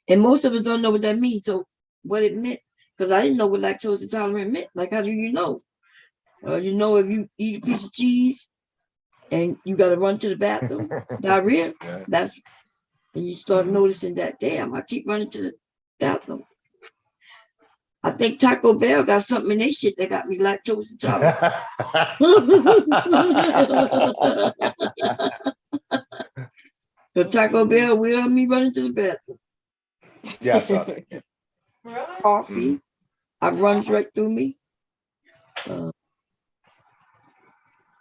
And most of us don't know what that means. So what it meant, because I didn't know what lactose intolerant meant. Like, how do you know? If you eat a piece of cheese and you got to run to the bathroom, diarrhea, that's when you start noticing that, damn, I keep running to the bathroom. I think Taco Bell got something in their shit that got me lactose intolerant. The Taco Bell will have me running to the bathroom. Yeah, I saw that. Coffee, it runs right through me.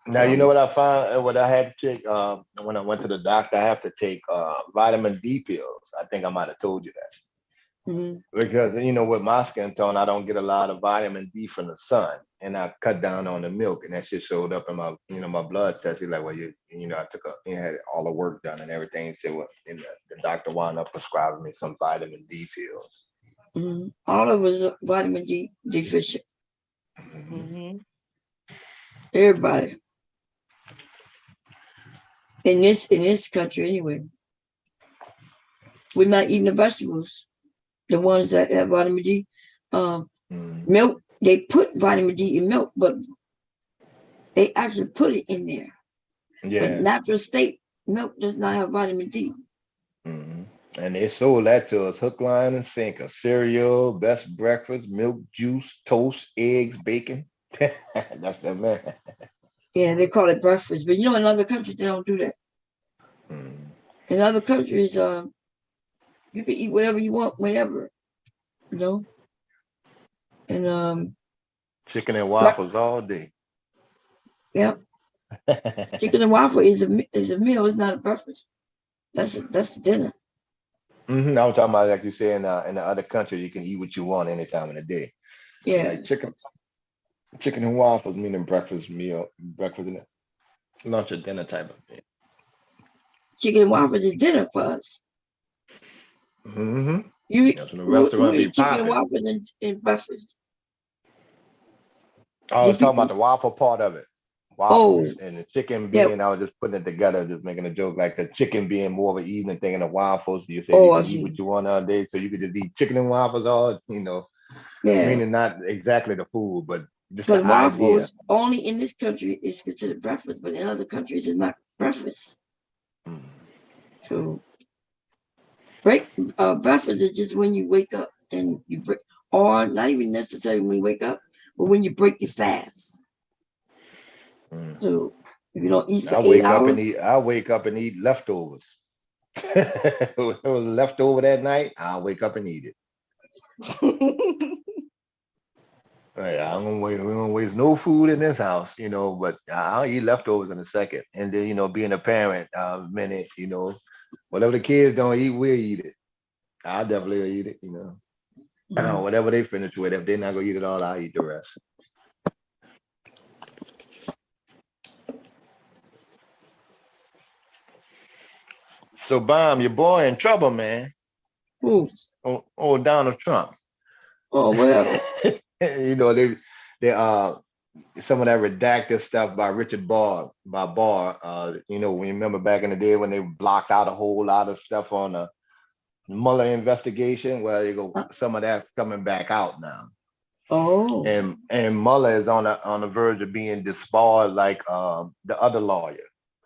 Now, you know what I found? What I had to take when I went to the doctor, I have to take vitamin D pills. I think I might have told you that. Mm-hmm. Because, with my skin tone, I don't get a lot of vitamin D from the sun. And I cut down on the milk, and that shit showed up in my, my blood test. He's like, well, I took had all the work done and everything. He said, well, the doctor wound up prescribing me some vitamin D pills. Mm-hmm. All of us are vitamin D deficient. Mm-hmm. Everybody. In this country, anyway. We're not eating the vegetables. The ones that have vitamin D. Milk, they put vitamin D in milk, but they actually put it in there. Yeah. But natural state, milk does not have vitamin D. Mm-hmm. And they sold that to us hook, line, and sinker. Cereal, best breakfast, milk, juice, toast, eggs, bacon. That's the man. Yeah, they call it breakfast. But in other countries, they don't do that. In other countries, you can eat whatever you want, whenever, And chicken and waffles all day. Yep. Chicken and waffle is a meal. It's not a breakfast. That's the dinner. Mm-hmm. I was talking about, like you say, in the other country, you can eat what you want any time of the day. Yeah. Like chicken and waffles, meaning breakfast meal, breakfast and lunch or dinner type of thing. Chicken and waffles is dinner for us. Mm-hmm. You restaurant eat chicken and waffles and breakfast. I was talking about the waffle part of it. waffles and the chicken being, I was just putting it together, just making a joke, like the chicken being more of an evening thing and the waffles. You say you can eat what you want all day, so you could just eat chicken and waffles all, meaning not exactly the food, but just the waffles idea. Only in this country is considered breakfast, but in other countries it's not breakfast. So breakfast is just when you wake up and you break, or not even necessarily when you wake up, but when you break your fast. So if you don't eat for 8 hours, I wake up and eat leftovers. If it was leftover that night, I'll wake up and eat it. Right, we don't waste no food in this house, but I'll eat leftovers in a second. And then, being a parent, minute, whatever the kids don't eat, we'll eat it. I'll definitely eat it, whatever they finish with. If they're not gonna eat it all, I'll eat the rest. So, Bomb, your boy in trouble, man. Who? Oh, Donald Trump. Oh, well. They some of that redacted stuff by Richard Barr, when you remember back in the day when they blocked out a whole lot of stuff on the Mueller investigation, some of that's coming back out now. Oh. And Mueller is on the verge of being disbarred like the other lawyer,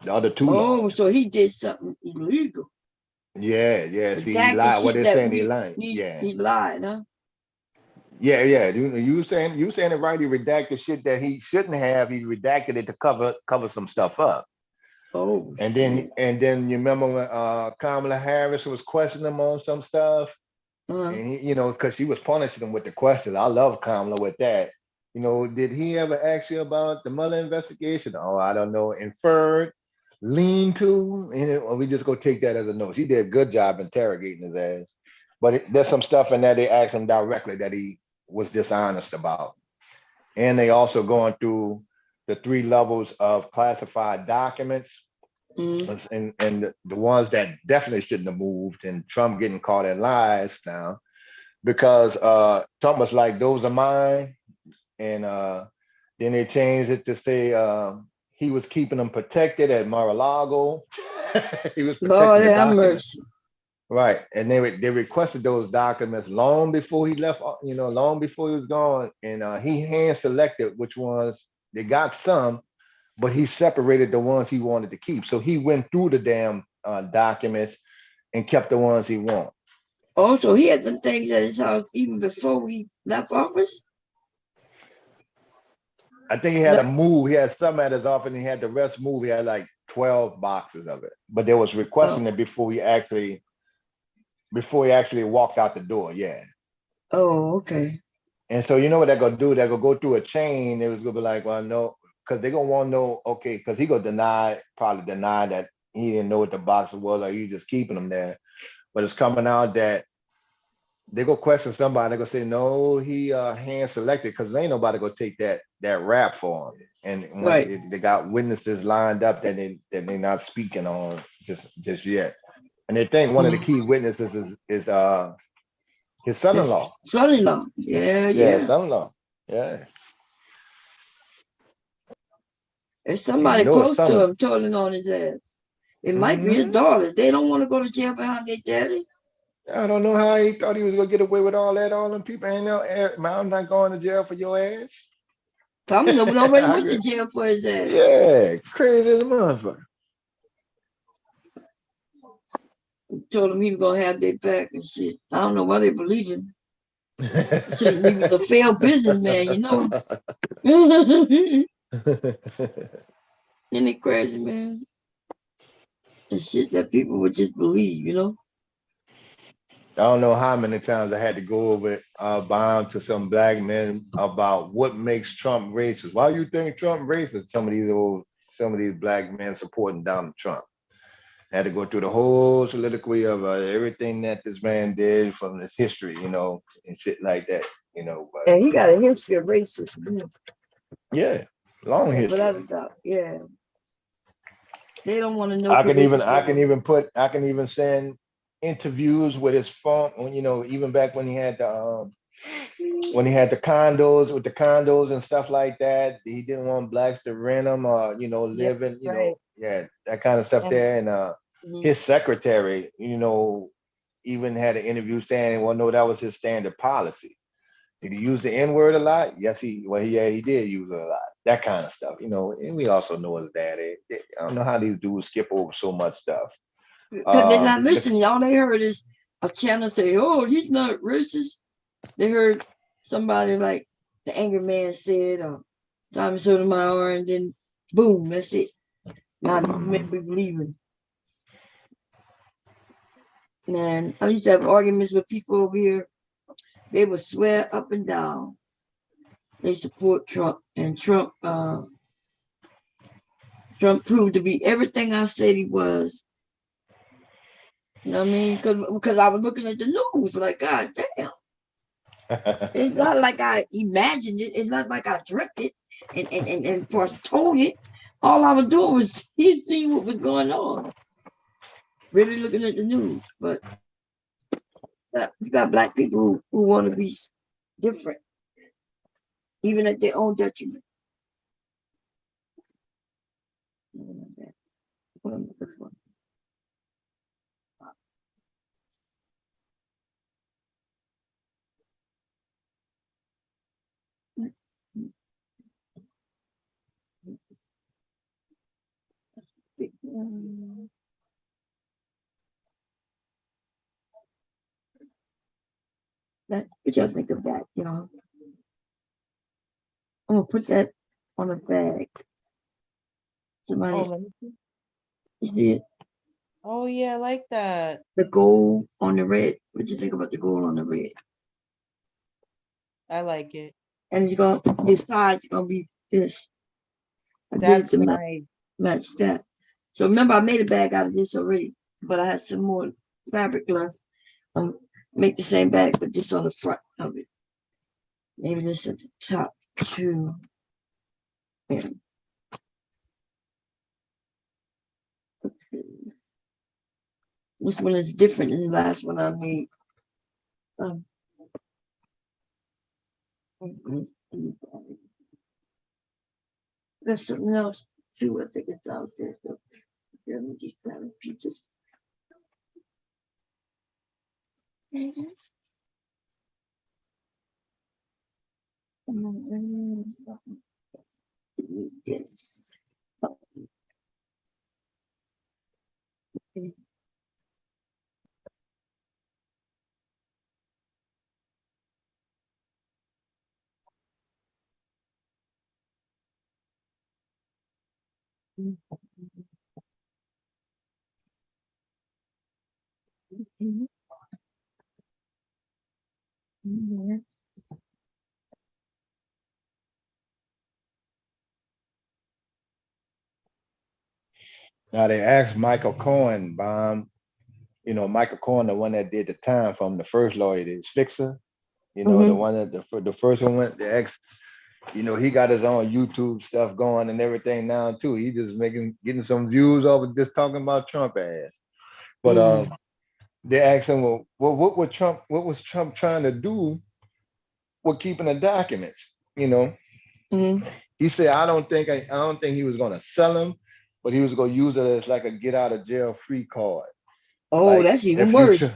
the other two lawyers. So he did something illegal. Yeah. See, he lied. What they're saying, he lied. He lied, huh? Yeah. You saying it right. He redacted shit that he shouldn't have. He redacted it to cover some stuff up. Oh. And then you remember when Kamala Harris was questioning him on some stuff, and he, because she was punishing him with the questions. I love Kamala with that. Did he ever ask you about the Mueller investigation? Oh, I don't know. Inferred, lean to, and we just go take that as a no. She did a good job interrogating his ass. But there's some stuff in there they asked him directly that he was dishonest about. And they also going through the 3 levels of classified documents. And the ones that definitely shouldn't have moved, and Trump getting caught in lies now, because Trump was like, those are mine. And then they changed it to say he was keeping them protected at Mar-a-Lago. He was protecting the documents. Right. And they requested those documents long before he left, long before he was gone. And he hand selected which ones. They got some, but he separated the ones he wanted to keep. So he went through the damn documents and kept the ones he wanted. Oh, so he had them things at his house even before he left office? I think he had to move. He had some at his office and he had the rest move. He had like 12 boxes of it. But they was requesting it before he actually walked out the door. Yeah. Oh, okay. And so you know what they're gonna do? They're gonna go through a chain. It was gonna be like, well, no, because they're gonna want to know, okay, because he gonna probably deny that he didn't know what the box was, or you just keeping them there. But it's coming out that they go question somebody. They're gonna say, no, he hand selected, because there ain't nobody gonna take that rap for him. And when they got witnesses lined up that they're not speaking on just yet. And they think one of the key witnesses is his son-in-law. Son-in-law. Yeah. Son-in-law. Yeah. If somebody close to him turning on his ass, it might be his daughters. They don't want to go to jail behind their daddy. I don't know how he thought he was gonna get away with all that. All them people ain't no. I'm not going to jail for your ass. Probably nobody went to jail for his ass. Yeah, crazy as a motherfucker. Told him he was gonna have their back and shit. I don't know why they believe him. He was a failed businessman, Isn't it crazy, man? The shit that people would just believe, I don't know how many times I had to go over it, bound to some black men about what makes Trump racist. Why you think Trump racist? Some of these black men supporting Donald Trump. I had to go through the whole soliloquy of everything that this man did from his history, and shit like that, But, and he got a history of racism. Yeah, long history. Without a doubt, yeah. They don't want to know. I can even send interviews with his phone, even back when he had the when he had the condos and stuff like that, he didn't want blacks to rent them or live in that kind of stuff there. And his secretary, even had an interview saying, well, no, that was his standard policy. Did he use the N-word a lot? Yes, he did use it a lot. That kind of stuff, and we also know his daddy. I don't know how these dudes skip over so much stuff. Because they're not listening. All they heard is a channel say, oh, he's not racist. They heard somebody like the Angry Man said, or Tommy Sotomayor, and then boom, that's it. Now these men be believing. Man, I used to have arguments with people over here. They would swear up and down they support Trump, and Trump proved to be everything I said he was. You know what I mean? Because I was looking at the news like, God damn. It's not like I imagined it. It's not like I dreamt it and foretold it. All I was doing was seeing what was going on. Really looking at the news. But you got black people who want to be different, even at their own detriment. What y'all think of that, y'all? I'm gonna put that on a bag. Somebody, you see it? Oh yeah, I like that. The gold on the red. What you think about the gold on the red? I like it. And his side's gonna be this. I That's did it to nice. match that. So remember, I made a bag out of this already, but I had some more fabric left. Make the same bag, but this on the front of it. Maybe this at the top too. Yeah. This one is different than the last one I made. There's something else too. I think it's out there. So let me just grab pieces. Yes. Now they asked Michael Cohen, Michael Cohen, the one that did the time from the first lawyer, the Fixer, the one that the first one went, the ex, he got his own YouTube stuff going and everything now too. He just getting some views off of just talking about Trump ass. But they asked him, well, what was Trump trying to do with keeping the documents? He said, I don't think he was gonna sell them, but he was gonna use it as like a get out of jail free card. Oh, like, that's even worse.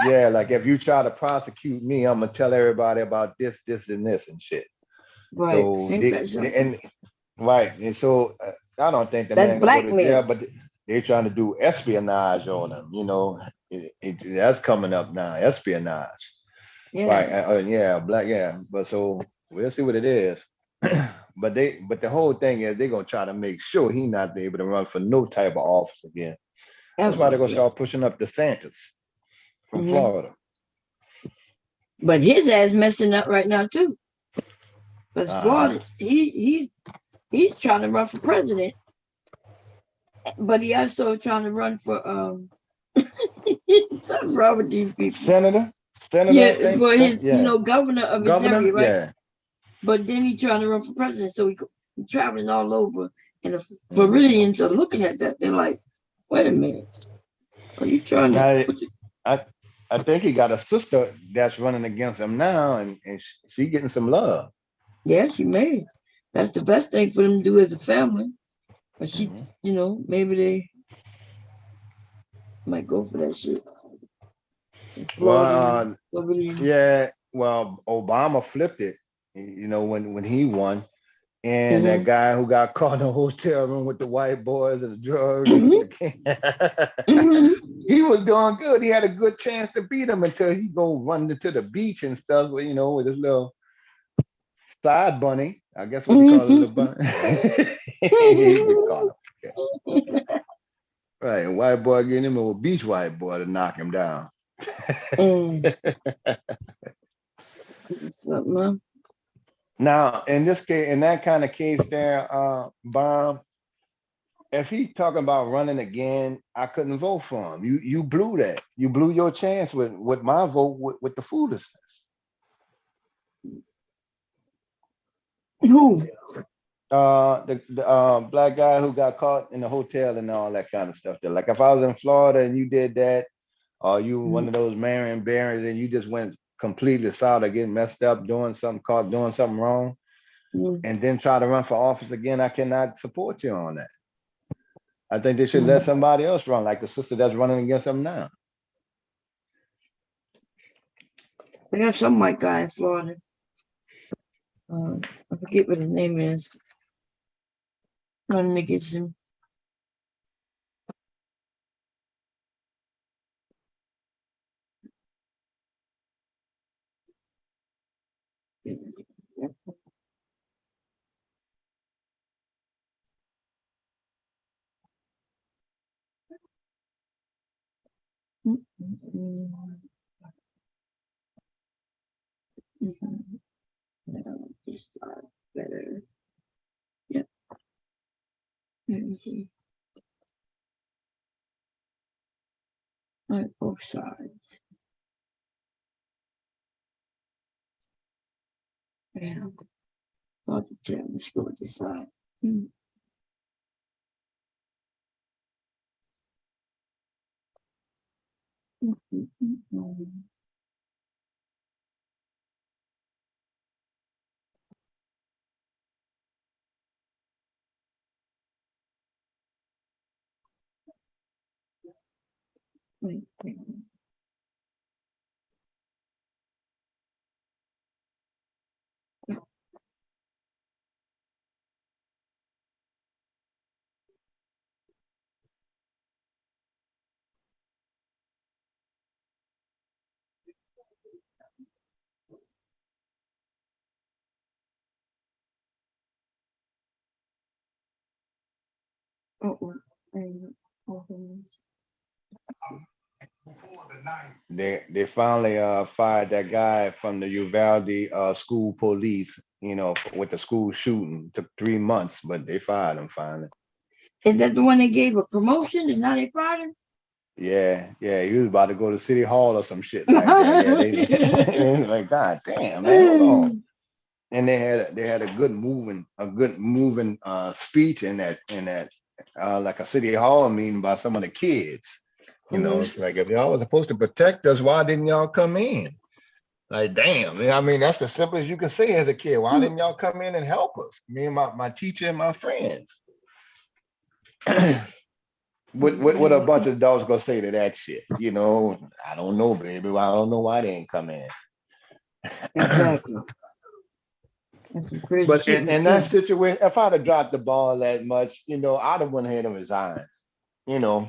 Yeah, like if you try to prosecute me, I'm gonna tell everybody about this, and this and shit. Right. So and so I don't think the man gonna go to jail, but they're trying to do espionage on him. That's coming up now, espionage. Yeah. Right. But so we'll see what it is. But the whole thing is they're gonna try to make sure he's not able to run for no type of office again. That's why they're gonna start pushing up DeSantis from Florida. But his ass messing up right now too. Because Florida, he's trying to run for president, but he also trying to run for something wrong with these people. Senator, yeah, for his governor of his area, right? Yeah. But then he trying to run for president, so he traveling all over, and the Floridians are looking at that. They're like, "Wait a minute, are you trying to?" I I think he got a sister that's running against him now, and she getting some love. Yeah, she may. That's the best thing for them to do as a family. But she, you know, maybe they might go for that shit. Well, yeah. Well, Obama flipped it. You know, when he won, and that guy who got caught in the hotel room with the white boys and the drugs, he was doing good. He had a good chance to beat him until he go run to the beach and stuff. You know, with his little side bunny. I guess what you call it, a bunny. Right, white boy getting him a beach white boy to knock him down. Now, in this case, in that kind of case there, Bob, if he talking about running again, I couldn't vote for him. You blew that. You blew your chance with my vote with the foolishness. Who? The black guy who got caught in the hotel and all that kind of stuff. There. Like if I was in Florida and you did that, or you were one of those Marion Barons and you just went completely solid, getting messed up, doing something wrong, and then try to run for office again, I cannot support you on that. I think they should let somebody else run, like the sister that's running against them now. They got some white guy in Florida. I forget what his name is. Running against him. This side better. Yep. All right, both sides. Yeah. About to tell. Let's go with this side. They finally fired that guy from the Uvalde school police, you know, with the school shooting. Took 3 months, but they fired him finally. Is that the one they gave a promotion and now they fired him? Yeah, he was about to go to City Hall or some shit like that. Yeah, like, God damn, man, hold on. And they had a good moving speech in that like a City Hall meeting by some of the kids. You know, it's like, if y'all was supposed to protect us, why didn't y'all come in? Like, damn, I mean, that's as simple as you can say as a kid. Why didn't y'all come in and help us? Me and my teacher and my friends. What a bunch of dogs gonna say to that shit? You know, I don't know, baby. I don't know why they ain't come in. Exactly. But in that situation, if I'd have dropped the ball that much, you know, I'd have went ahead and resigned. You know,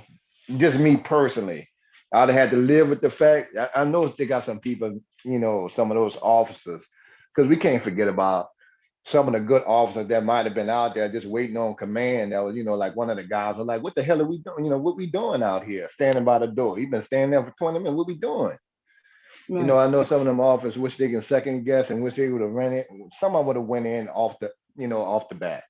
just me personally. I'd have had to live with the fact. I know they got some people, you know, some of those officers, because we can't forget about some of the good officers that might have been out there just waiting on command. That was, you know, like one of the guys was like, what the hell are we doing? You know, what we doing out here standing by the door? He's been standing there for 20 minutes. What we doing? Right. You know, I know some of them officers wish they can second guess and wish they would have run it. Some of them would have went in off the bat.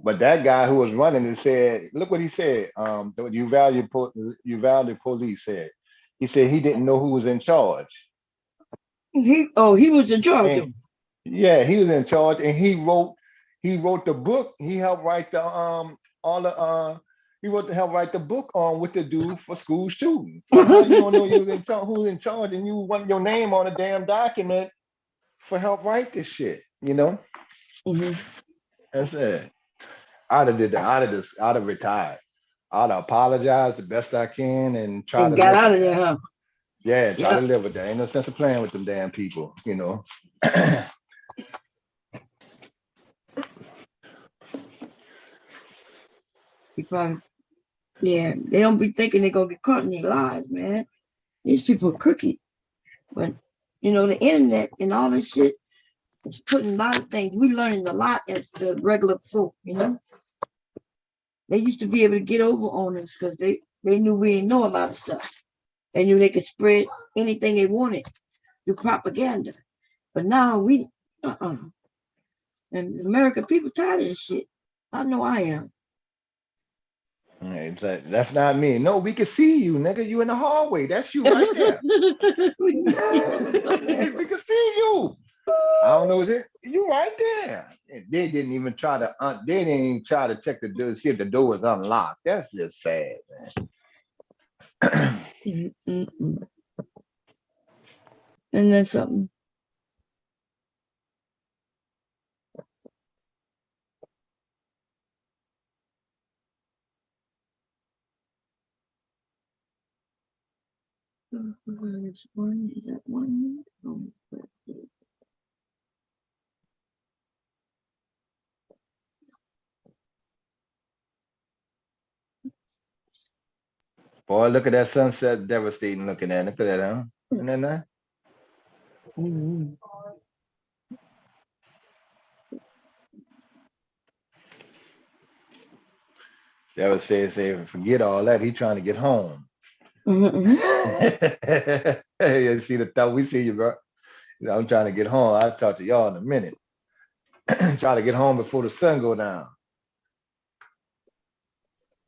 But that guy who was running and said, look what he said. The Uvalde police said. He said he didn't know who was in charge. He was in charge. Yeah, he was in charge, and he wrote the book. He helped write the all the He wrote to help write the book on what to do for school shootings. So how you don't know who's in charge, and you want your name on a damn document for help write this shit, you know? That's it. I'd have retired. I'd have apologized the best I can and try to got out of there, huh? Yeah, try to live with that. Ain't no sense of playing with them damn people, you know. Yeah, they don't be thinking they're gonna get caught in their lies, man. These people are crooked. But you know, the internet and all this shit is putting a lot of things. We learning a lot as the regular folk, you know. They used to be able to get over on us because they knew we didn't know a lot of stuff. They knew they could spread anything they wanted through propaganda. But now we and American people tired of this shit. I know I am. That's not me. No, we can see you, nigga. You in the hallway. That's you right there. We can see you. I don't know. You right there. They didn't even try to. They didn't even try to check the door, see if the door was unlocked. That's just sad, man. And then something. Is that one? Oh, boy, look at that sunset, devastating looking at. Look at that, huh? Isn't that nice? That would say, forget all that. He trying to get home. You see the thought, we see you, bro. I'm trying to get home. I'll talk to y'all in a minute. Try to get home before the sun go down.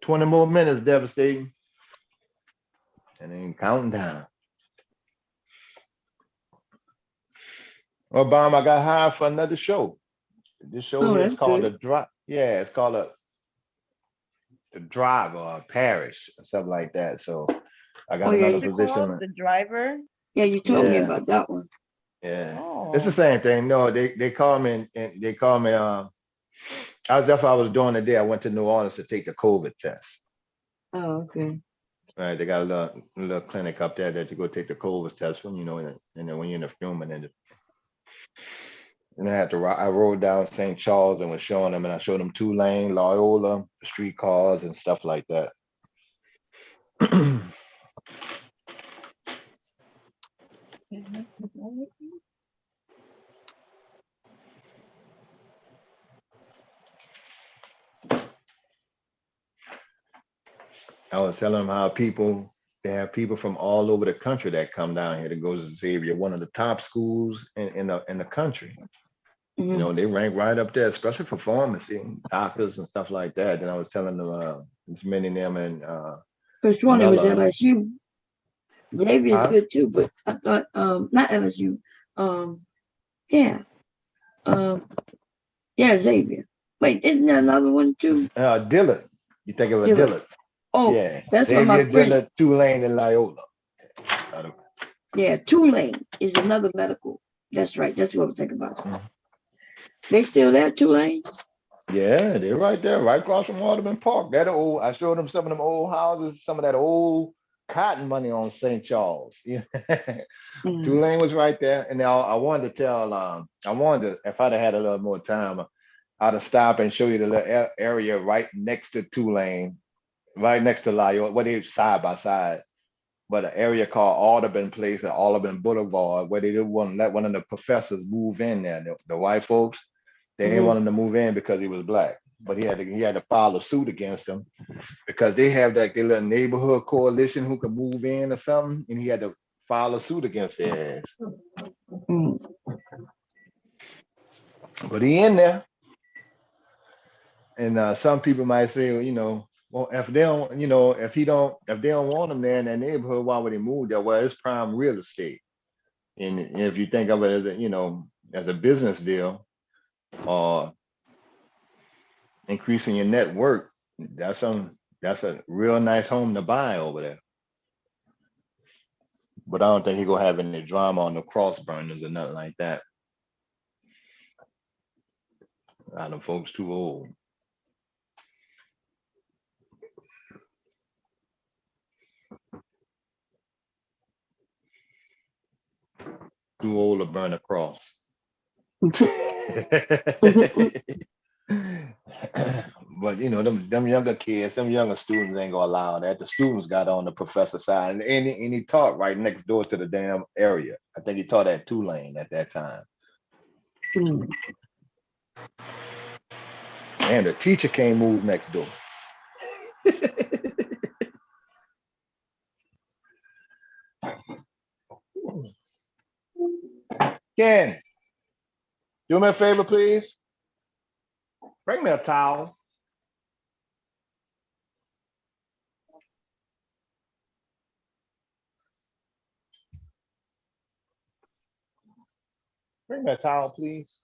20 more minutes, devastating. And then counting down. Well, Bomb, I got hired for another show. This show here is called The Drive. Yeah, it's called The Drive or Parish or something like that. So I got another position. The Driver? Yeah, you told me about that one. Yeah, it's the same thing. No, they call me and they call me. That's what I was doing today. I went to New Orleans to take the COVID test. Oh, okay. Right, they got a little clinic up there that you go take the COVID test from, you know, and then when you're in the film and I rode down St. Charles and was showing them, and I showed them Tulane, Loyola, streetcars and stuff like that. I was telling them how they have people from all over the country that come down here to go to Xavier, one of the top schools in the country. You know, they rank right up there, especially for pharmacy and doctors and stuff like that. And I was telling them, there's many of them and first one was LSU. Xavier's good too, but I thought not LSU. Xavier. Wait, isn't there another one too? Dillard. You think of a Dillard? Oh, yeah, that's what my friend. Dillard, Tulane, and Loyola. Yeah, Tulane is another medical. That's right. That's what I was thinking about. They still there, Tulane? Yeah, they're right there, right across from Audubon Park. That old. I showed them some of them old houses, some of that old cotton money on St. Charles. Yeah. Tulane was right there, and now I wanted to tell. If I'd have had a little more time, I'd have stopped and show you the little area right next to Tulane, right next to Loyola. Well, they're side by side, but an area called Audubon Place or Audubon Boulevard, where they didn't want to let one of the professors move in there. The white folks, they didn't want him to move in because he was black, but he had to file a suit against them because they have like their little neighborhood coalition who can move in or something, and he had to file a suit against their ass. But he in there, and some people might say, well, you know, well, if they don't, you know, if they don't want him there in that neighborhood, why would he move there? Well, it's prime real estate, and if you think of it as a, you know, as a business deal, or increasing your net worth, that's That's a real nice home to buy over there. But I don't think he gonna have any drama on the cross burners or nothing like that. A lot of folks too old. Too old to burn a cross. But you know, them younger kids, them younger students ain't gonna allow that. The students got on the professor side, and he taught right next door to the damn area. I think he taught at Tulane at that time. And the teacher can't move next door. Ken, do me a favor, please. Bring me a towel. Bring me a towel, please.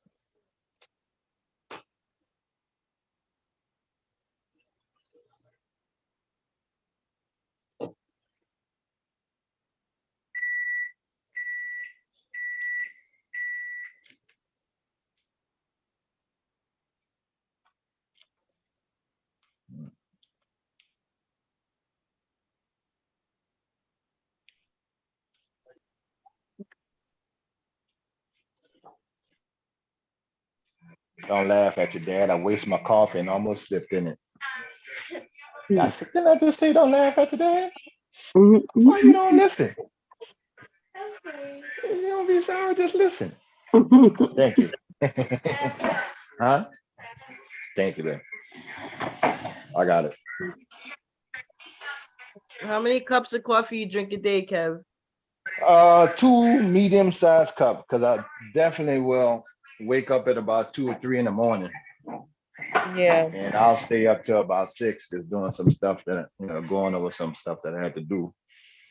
Don't laugh at your dad. I waste my coffee and almost slipped in it. I said, didn't I just say don't laugh at your dad? Why you don't listen? You don't be sorry, just listen. Thank you. Huh? Thank you, man. I got it. How many cups of coffee you drink a day, Kev? 2 medium-sized cups, because I definitely will wake up at about 2 or 3 in the morning. Yeah. And I'll stay up till about 6, just doing some stuff that, going over some stuff that I had to do.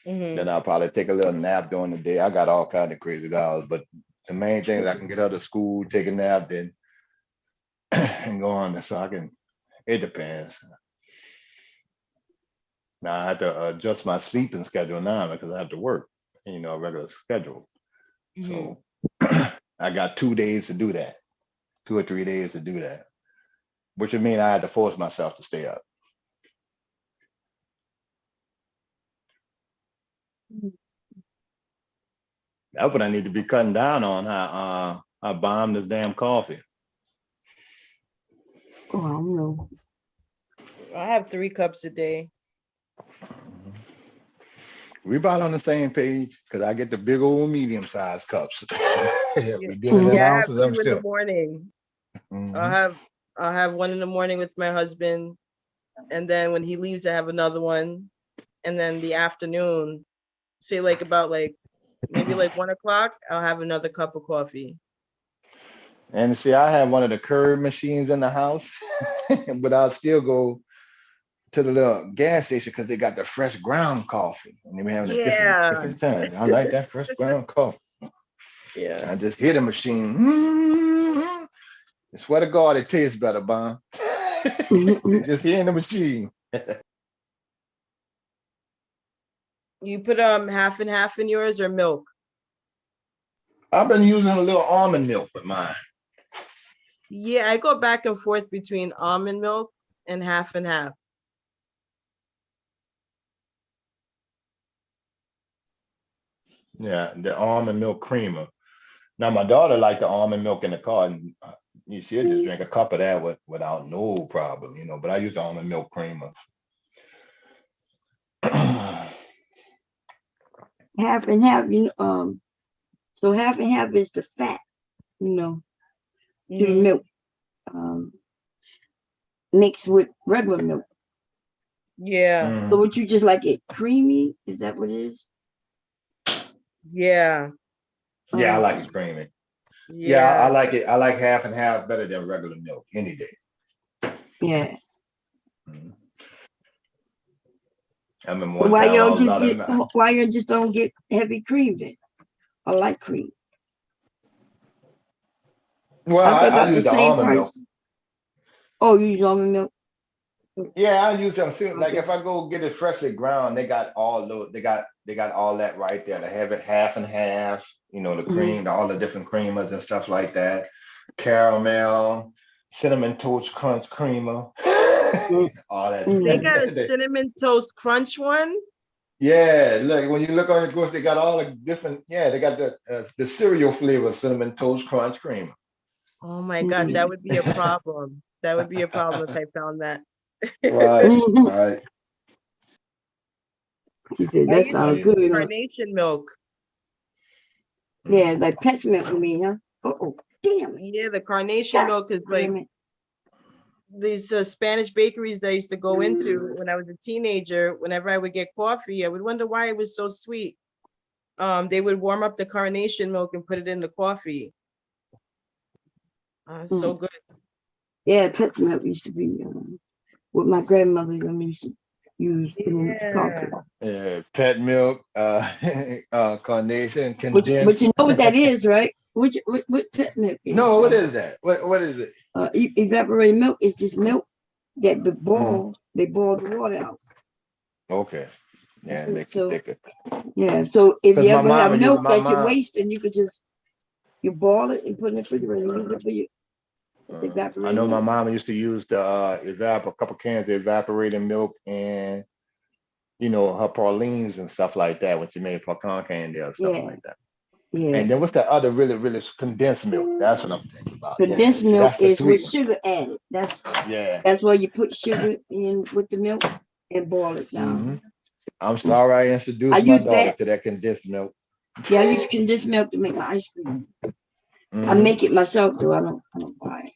Then I'll probably take a little nap during the day. I got all kinds of crazy hours, but the main thing is I can get out of school, take a nap, then and go on. So I can, it depends. Now I have to adjust my sleeping schedule now because I have to work, a regular schedule. So I got 2 days to do that, 2 or 3 days to do that, which would mean I had to force myself to stay up. That's what I need to be cutting down on. I bomb this damn coffee. Oh, I don't know. I have 3 cups a day. We about on the same page because I get the big old medium-sized cups. We did I it have in 2 in the morning. I'll have one in the morning with my husband, and then when he leaves, I have another one, and then the afternoon, say maybe 1 o'clock, I'll have another cup of coffee. And see, I have one of the Keurig machines in the house, but I'll still go to the little gas station because they got the fresh ground coffee, and they be having a different time. I like that fresh ground coffee. Yeah, I just hit a machine. I swear to God, it tastes better, Bon. Just hitting the machine. You put half and half in yours or milk? I've been using a little almond milk with mine. Yeah, I go back and forth between almond milk and half. Yeah, the almond milk creamer. Now my daughter liked the almond milk in the car, and she'll just drink a cup of that without no problem, But I use the almond milk creamer. Half and half, so half and half is the fat, to the milk, mixed with regular milk. Yeah. So would you just like it creamy? Is that what it is? Yeah. Yeah, I like it creamy. Yeah, I like it. I like half and half better than regular milk any day. Yeah. I remember why you just don't get heavy cream then? I like cream. Well, I use the almond milk. Oh, you use almond milk? Yeah, I use them soon. Like if I go get it freshly ground, they got all those, they got all that right there. They have it half and half, you know, the cream, all the different creamers and stuff like that. Caramel, cinnamon toast crunch creamer, all that. They got a cinnamon toast crunch one. Yeah, look, when you look on the course, they got all the different, they got the cereal flavor cinnamon toast crunch creamer. Oh my God, that would be a problem. That would be a problem if I found that. Right. She said that's not good. Carnation milk. Yeah, like pet milk with me, huh? Oh, damn. Yeah, the carnation milk is like these Spanish bakeries that I used to go into when I was a teenager. Whenever I would get coffee, I would wonder why it was so sweet. They would warm up the carnation milk and put it in the coffee. So good. Yeah, pet milk used to be what my grandmother used to use in coffee. Yeah, pet milk, carnation, condensed. But you know what that is, right? What pet milk is? No, what is that? What is it? Evaporated milk is just milk that they boil the water out. Okay. Yeah, make it thicker. Yeah, so if you ever have milk that you're wasting, you could you boil it and put it in the refrigerator and use it for you. I know my mom used to use the a couple cans of evaporated milk and her pralines and stuff like that when she made pecan candy or something like that. Yeah. And then what's that other really condensed milk? That's what I'm thinking about. Condensed milk is with sugar added. That's where you put sugar in with the milk and boil it down. I'm sorry I introduced my daughter to that condensed milk. Yeah, I use condensed milk to make my ice cream. I make it myself though. I don't buy it.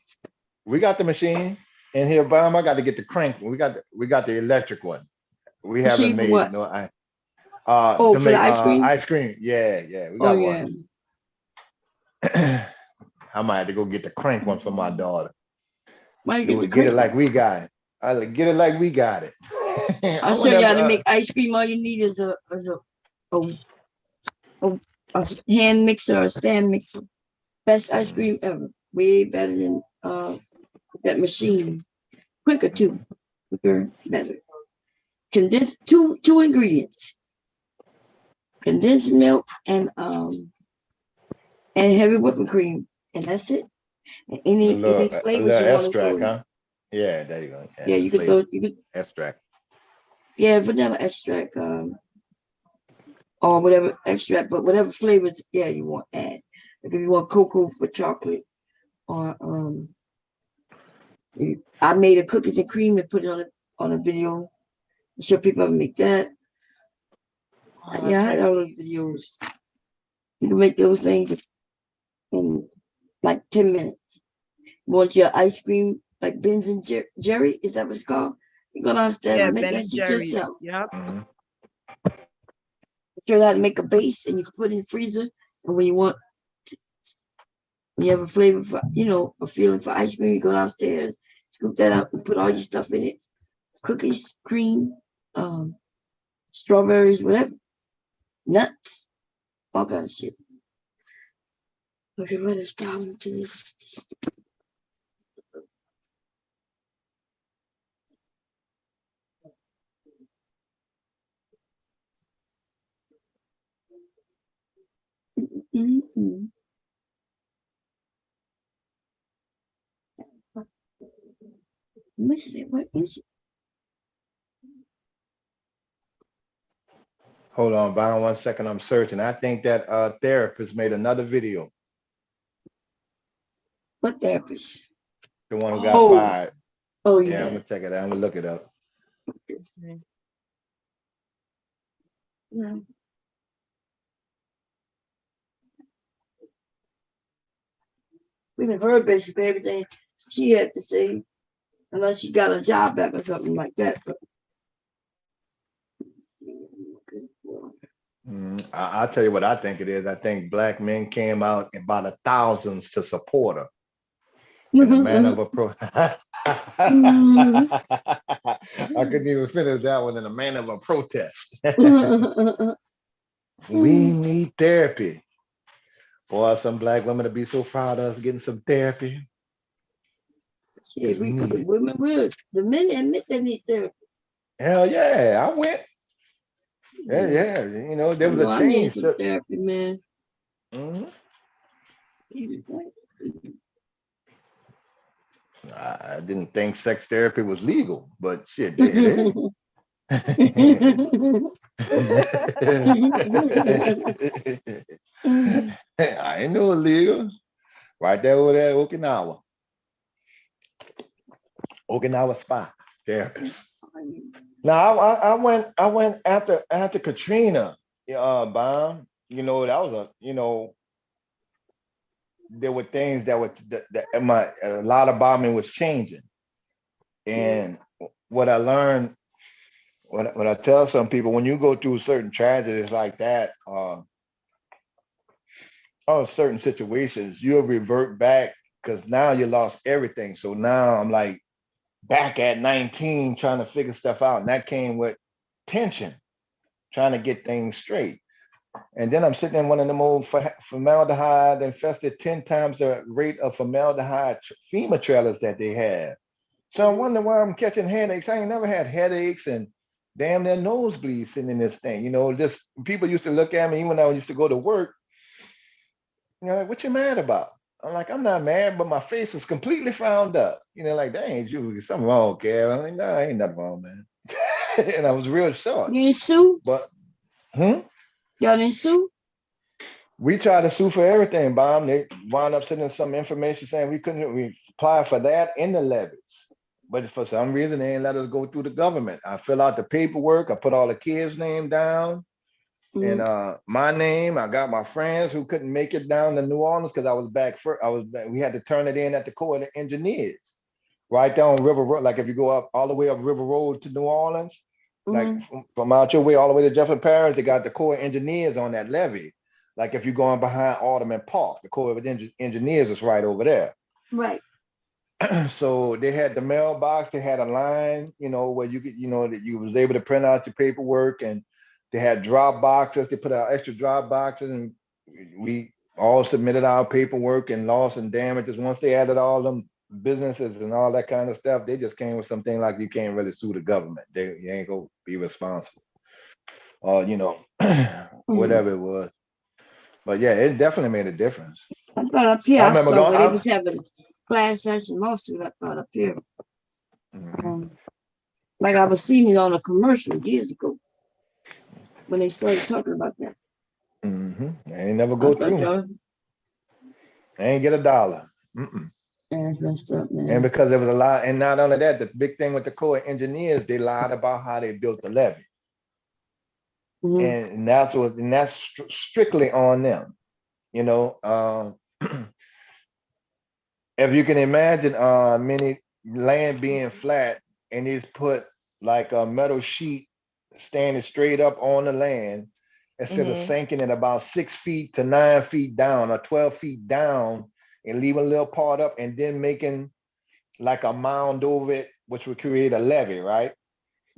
We got the machine in here, but I got to get the crank. We got the electric one. We haven't made what? for the ice cream? Ice cream. Yeah. We got one. I might have to go get the crank one for my daughter. Why you get it like we got it. I get it like we got it. I'll show you how to make ice cream. All you need is a hand mixer or a stand mixer. Best ice cream ever. Way better than that machine. Quicker too. Quicker, better. Condensed two ingredients. Condensed milk and heavy whipping cream. And that's it. And any flavors you want to throw in. Huh? Yeah, there you go. Yeah, you could extract. Yeah, vanilla extract, or whatever extract, but whatever flavors you want to add. Like if you want cocoa for chocolate, or I made a cookies and cream and put it on a video. I'm sure people have make that. I had all those videos. You can make those things in like 10 minutes. You want your ice cream like Ben and Jerry? Is that what it's called? You go downstairs and make that shit yourself. Yep. Show how to make a base and you can put it in the freezer. And when you have a flavor for, a feeling for ice cream, you go downstairs, scoop that up and put all your stuff in it. Cookies, cream, strawberries, whatever. Nuts, all kinds of shit. Okay, what is down to this? Missing it. What is it? Hold on, Byron, 1 second. I'm searching. I think that therapist made another video. What therapist? The one who got fired. Oh yeah. I'm gonna check it out. I'm gonna look it up. Yeah. We've heard basically everything she had to say, unless she got a job back or something like that. But I'll tell you what I think it is. I think black men came out by the thousands to support her. In a man of I couldn't even finish that one. In a man of a protest. We need therapy. Boy, some black women to be so proud of us getting some therapy. Yeah, the women will. The men admit they need therapy. Hell yeah, I went. Yeah, you know, there was a I need change. some therapy, man. I didn't think sex therapy was legal, but shit, it is. I ain't know illegal. Right there over there, Okinawa spa therapist. Now I went after Katrina, bomb. You know, that was there were things that a lot of bombing was changing, and what I learned, what I tell some people, when you go through certain tragedies like that, or certain situations, you'll revert back because now you lost everything. So now I'm like back at 19 trying to figure stuff out, and that came with tension, trying to get things straight. And then I'm sitting in one of them old formaldehyde infested 10 times the rate of formaldehyde FEMA trailers that they have. So I'm wondering why I'm catching headaches. I ain't never had headaches and damn near nosebleeds sitting in this thing. You know, just people used to look at me even when I used to go to work. You know, like, what you mad about? I'm like, I'm not mad, but my face is completely frowned up. You know, like, that ain't you. Something wrong, Kev. I'm like, no, ain't nothing wrong, man. And I was real short. You sue? But, Y'all didn't sue? We tried to sue for everything, Bomb. They wound up sending some information saying we apply for that in the levies. But for some reason, they ain't let us go through the government. I fill out the paperwork. I put all the kids' name down. And my name. I got my friends who couldn't make it down to New Orleans because I was back. We had to turn it in at the Corps of Engineers, right down River Road. Like if you go up all the way up River Road to New Orleans, like from out your way all the way to Jefferson Parish, they got the Corps of Engineers on that levee. Like if you're going behind Alderman Park, the Corps of Engineers is right over there. Right. So they had the mailbox. They had a line, you know, where you could, you know, that you was able to print out your paperwork, and they had drop boxes. They put out extra drop boxes, and we all submitted our paperwork and loss and damages. Once they added all them businesses and all that kind of stuff, they just came with something like you can't really sue the government. You ain't gonna be responsible, or you know, whatever it was. But yeah, it definitely made a difference. I thought up here I saw where they was having class action lawsuit. I thought up here, like I was seeing it on a commercial years ago when they started talking about that. I ain't never go through. I ain't get $1. That's messed up, man. And because there was a lot, and not only that, the big thing with the Corps of Engineers, they lied about how they built the levee. And that's strictly on them. You know, if you can imagine many land being flat and he's put like a metal sheet standing straight up on the land instead of sinking it about 6 feet to 9 feet down or 12 feet down and leaving a little part up and then making like a mound over it, which would create a levee, right?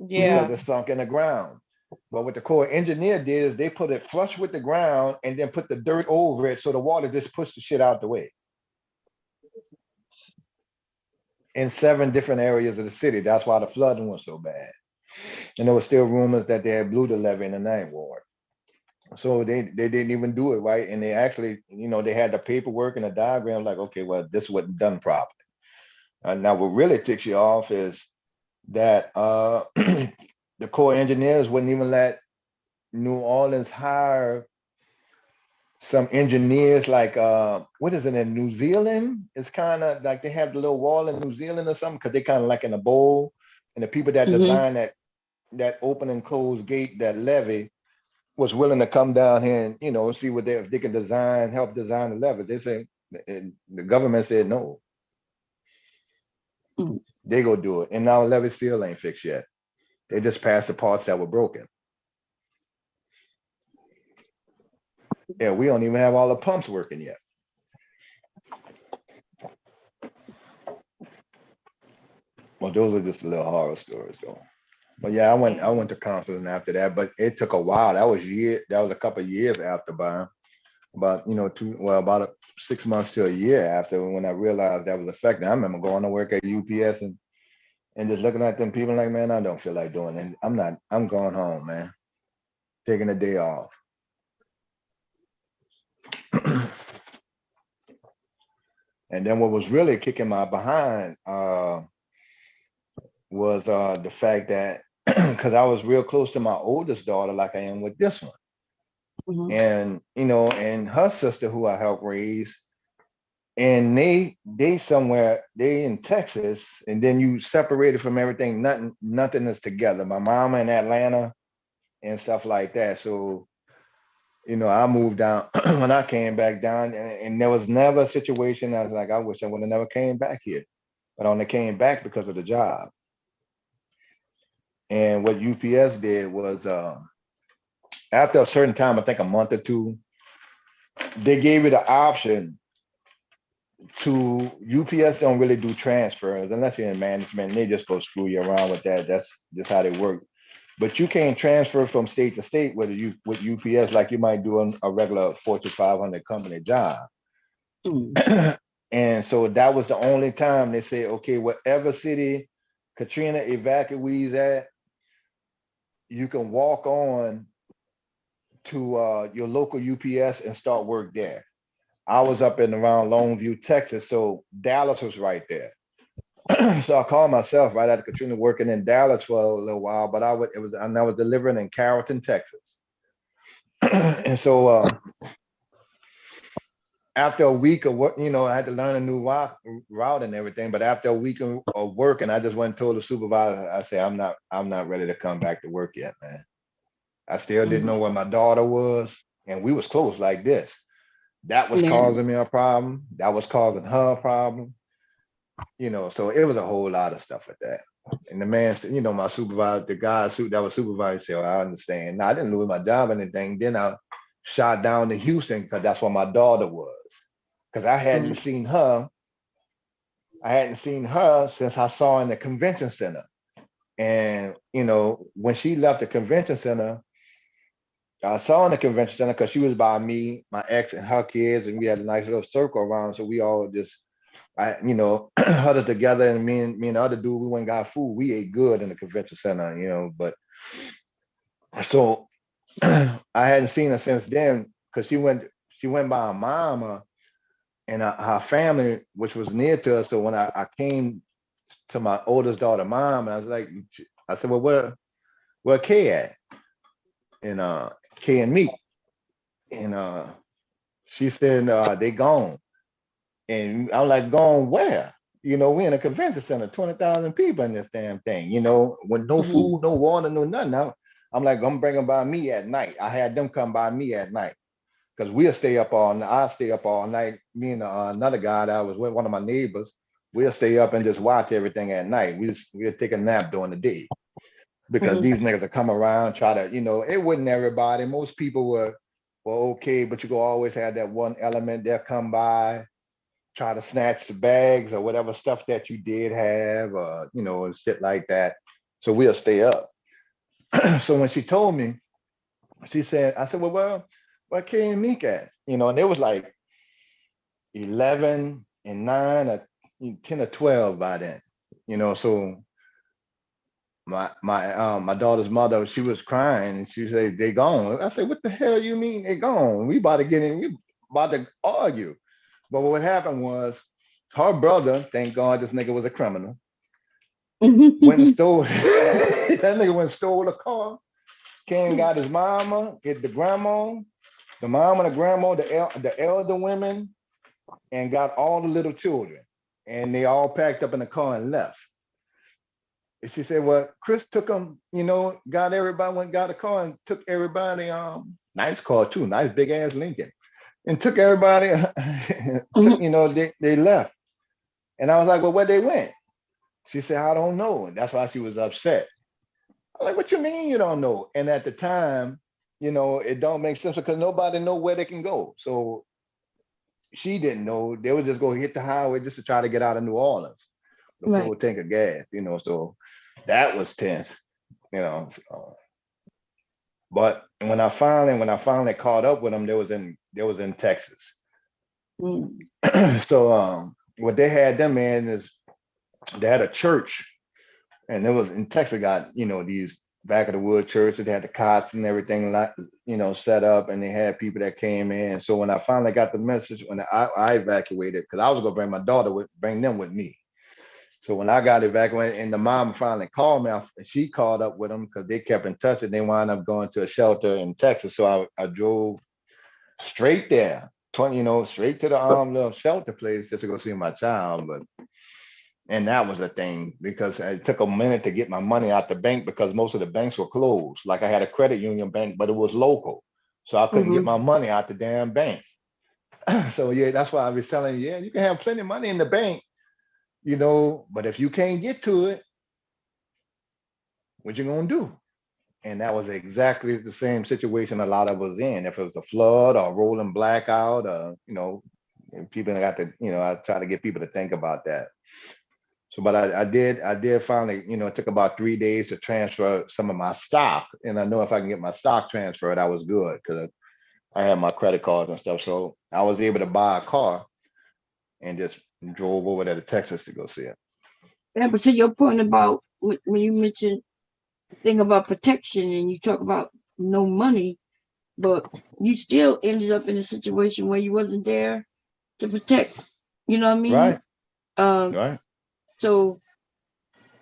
Yeah. Because it's sunk in the ground. But what the Corps Engineer did is they put it flush with the ground and then put the dirt over it so the water just pushed the shit out the way. In 7 different areas of the city. That's why the flooding was so bad. And there were still rumors that they had blew the levee in the 9th Ward. So they didn't even do it right. And they actually, you know, they had the paperwork and the diagram like, okay, well, this wasn't done properly. Now what really ticks you off is that the Corps Engineers wouldn't even let New Orleans hire some engineers like what is it in New Zealand? It's kind of like they have the little wall in New Zealand or something because they kind of like in a bowl, and the people that design that open and close gate, that levee, was willing to come down here and, you know, see what if they can help design the levee. They say the government said no. They go do it, and now the levee still ain't fixed yet. They just passed the parts that were broken. Yeah, we don't even have all the pumps working yet. Well, those are just little horror stories, though. But yeah, I went to counseling after that, but it took a while. That was a couple of years after Byron. about, about 6 months to a year after, when I realized that was affecting. I remember going to work at UPS and just looking at them people like, man, I don't feel like doing it. I'm going home, man. Taking a day off. And then what was really kicking my behind was the fact that, because I was real close to my oldest daughter, like I am with this one. Mhm. And, and her sister who I helped raise, and they somewhere, they in Texas, and then you separated from everything, nothing is together. My mama in Atlanta and stuff like that. So, I moved down when I came back down, and there was never a situation I was like, I wish I would have never came back here. But I only came back because of the job. And what UPS did was, after a certain time, I think a month or two, they gave you the option to, UPS don't really do transfers unless you're in management. They just go screw you around with that. That's just how they work. But you can't transfer from state to state with UPS like you might do a regular Fortune 500 company job. And so that was the only time they said, okay, whatever city Katrina evacuees at, you can walk on to your local UPS and start work there. I was up in around Longview, Texas, so Dallas was right there. So I called myself right after Katrina, working in Dallas for a little while, but I was delivering in Carrollton, Texas. And so after a week of work, I had to learn a new route and everything. But after a week of working, I just went and told the supervisor, I said, I'm not ready to come back to work yet, man. I still didn't know where my daughter was, and we was close like this. That was causing me a problem. That was causing her a problem. So it was a whole lot of stuff with that. And the man, my supervisor, the guy that was supervisor said, well, I understand. Now, I didn't lose my job or anything. Then I shot down to Houston because that's where my daughter was. Because I hadn't seen her. I hadn't seen her since I saw her in the convention center. And, when she left the convention center, I saw in the convention center because she was by me, my ex, and her kids, and we had a nice little circle around. So we all just, huddled together, and me and the other dude, we went and got food. We ate good in the convention center, but so I hadn't seen her since then because she went by her mama and her family, which was near to us. So when I came to my oldest daughter, mom, and I said, well, where Kay at? And Kay and me. And she said, they gone. And I'm like, gone where? We in a convention center, 20,000 people in this damn thing, with no food, no water, no nothing. Now, I'm like, I'm bringing by me at night. I had them come by me at night because I'll stay up all night. Me and another guy that was with, one of my neighbors, we'll stay up and just watch everything at night. We'll take a nap during the day because these niggas will come around, try to, it wasn't everybody. Most people were okay, but you go always have that one element. They'll come by, try to snatch the bags or whatever stuff that you did have, and shit like that. So we'll stay up. So when she told me, I said, well, where Kay and Meek at? And it was like 11 and 9 or 10 or 12 by then. So my daughter's mother, she was crying and she said, they gone. I said, what the hell you mean they gone? We about to argue. But what happened was her brother, thank God this nigga was a criminal, went and stole, that nigga went and stole a car, came and got his mama, get the grandma, the mom and the grandma, the elder women, and got all the little children. And they all packed up in the car and left. And she said, well, Chris took them, got everybody, got a car and took everybody, nice car too, nice big ass Lincoln. And took everybody, they left. And I was like, well, where they went? She said, I don't know. And that's why she was upset. I'm like, what you mean you don't know? And at the time, it don't make sense because nobody know where they can go. So she didn't know. They would just go hit the highway just to try to get out of New Orleans. The full tank of gas, so that was tense, So. But when I finally caught up with them, they was in Texas. So what they had them in is they had a church, and it was in Texas. Got these back of the wood churches. They had the cots and everything set up, and they had people that came in. So when I finally got the message, when I evacuated, because I was gonna bring my daughter bring them with me. So when I got evacuated, and the mom finally called me, she called up with them because they kept in touch, and they wound up going to a shelter in Texas. So I drove straight there, straight to the little shelter place just to go see my child. And that was the thing, because it took a minute to get my money out the bank because most of the banks were closed. Like I had a credit union bank, but it was local, so I couldn't get my money out the damn bank. So yeah, that's why I was telling you, you can have plenty of money in the bank. But if you can't get to it, what you gonna do? And that was exactly the same situation a lot of us in. If it was a flood or a rolling blackout, people got to, I try to get people to think about that. So, but I did finally, it took about 3 days to transfer some of my stock. And I know if I can get my stock transferred, I was good because I had my credit cards and stuff. So I was able to buy a car and just drove over there to Texas to go see it. Yeah, but to your point about when you mentioned the thing about protection and you talk about no money, but you still ended up in a situation where you wasn't there to protect, you know what I mean? Right. Right. So,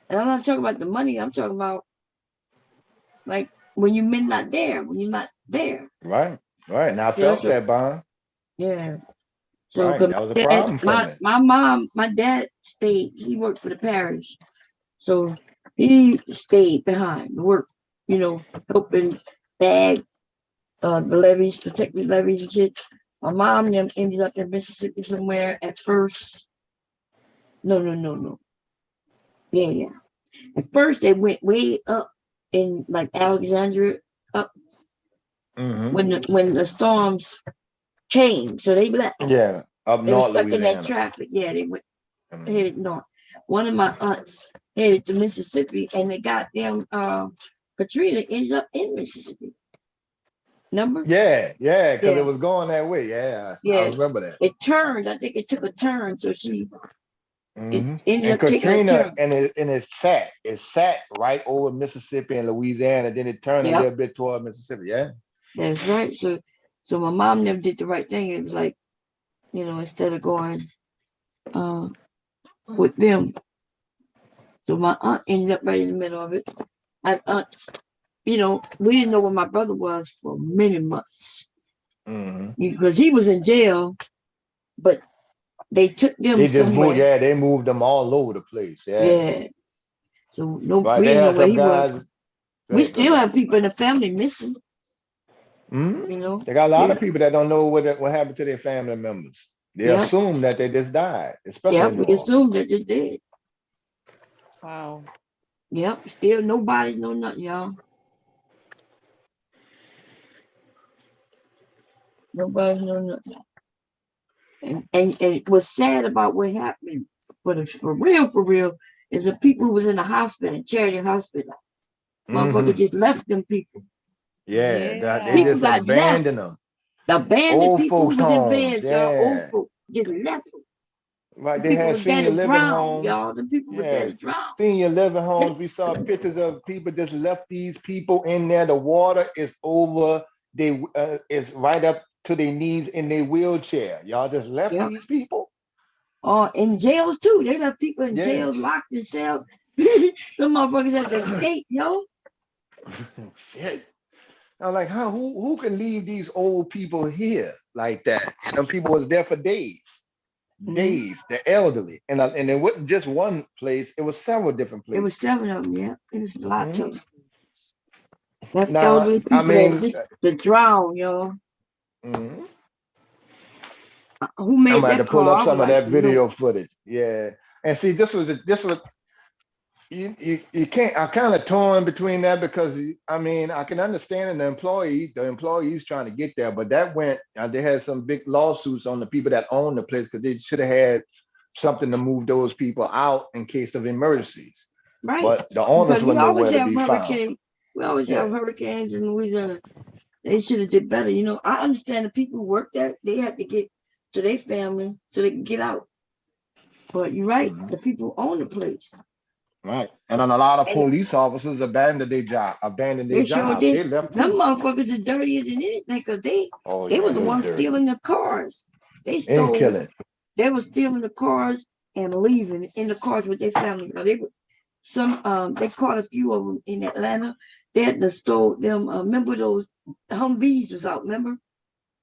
and I'm not talking about the money, I'm talking about like when you're not there, when you're not there. Right. And I felt that, Bond. Yeah. So right. That was a problem for me. My dad stayed, he worked for the parish. So he stayed behind, worked, helping bag the levees, protect the levees and shit. My mom and them ended up in Mississippi somewhere at first. No. Yeah. At first they went way up in like Alexandria up when the storms came. So they left. Yeah, up they north. Were stuck Louisiana. In that traffic. Yeah, they went headed north. One of my aunts headed to Mississippi, and they got them Katrina ended up in Mississippi. Remember? Yeah, because it was going that way. Yeah, I remember that. It turned. I think it took a turn, so she and Katrina and it sat right over Mississippi and Louisiana. Then it turned a little bit toward Mississippi. Yeah, that's right. So my mom never did the right thing. It was like, instead of going with them. So my aunt ended up right in the middle of it. I had aunts, we didn't know where my brother was for many months because he was in jail, but they took them. They just moved. Yeah, they moved them all over the place. Yeah. So we didn't know where he was. We still have people in the family missing. They got a lot of people that don't know what happened to their family members. They assume that they just died, especially. We assume that they did. Wow. Yep. Still nobody know nothing, y'all. Nobody know nothing. And what's sad about what happened, for real, is the people who was in the hospital, Charity Hospital. Motherfucker just left them people. Yeah. They just abandoned them. The abandoned people was in bed, y'all. Old folk just left them. Right, they had senior living homes. Y'all, the people were dead drowned. Senior living homes. We saw pictures of people just left these people in there. The water is over. They is right up to their knees in their wheelchair. Y'all just left these people. In jails too. They left people in jails, locked in cells. The motherfuckers had to escape, yo. Shit. I'm like, who can leave these old people here like that? And people was there for days. The elderly. And it wasn't just one place, it was several different places. It was 7 of them, yeah. It was lots of them. Left elderly people that drown, yo. Who made I'm about that to pull call? up some of that video footage. Yeah. And see, this was you can't. I'm kind of torn between that because I can understand the employees trying to get there, but that went. They had some big lawsuits on the people that own the place because they should have had something to move those people out in case of emergencies. Right. But the owners were nowhere to be found. We always have hurricanes in Louisiana. They should have did better. You know, I understand the people who work there, they have to get to their family so they can get out. But you're right, the people who own the place. Right. And then a lot of police officers abandoned their job. They sure did. They left. Them motherfuckers are dirtier than anything because they were the ones stealing the cars. They stole. They were stealing the cars and leaving in the cars with their family. Now, they caught a few of them in Atlanta. They had to stole them. Remember those Humvees was out, remember?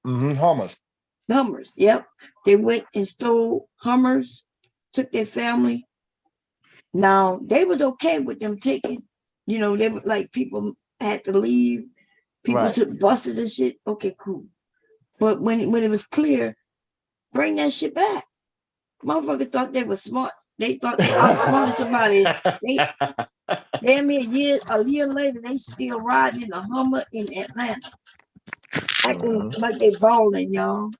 Hummers, yep. They went and stole Hummers, took their family. Now, they was okay with them taking, you know, they were like people had to leave. People took buses and shit. Okay, cool. But when it was clear, bring that shit back. Motherfuckers thought they were smart. They thought they outsmarted somebody. Damn it, a year later, they still riding in a Hummer in Atlanta. Acting like they balling, y'all.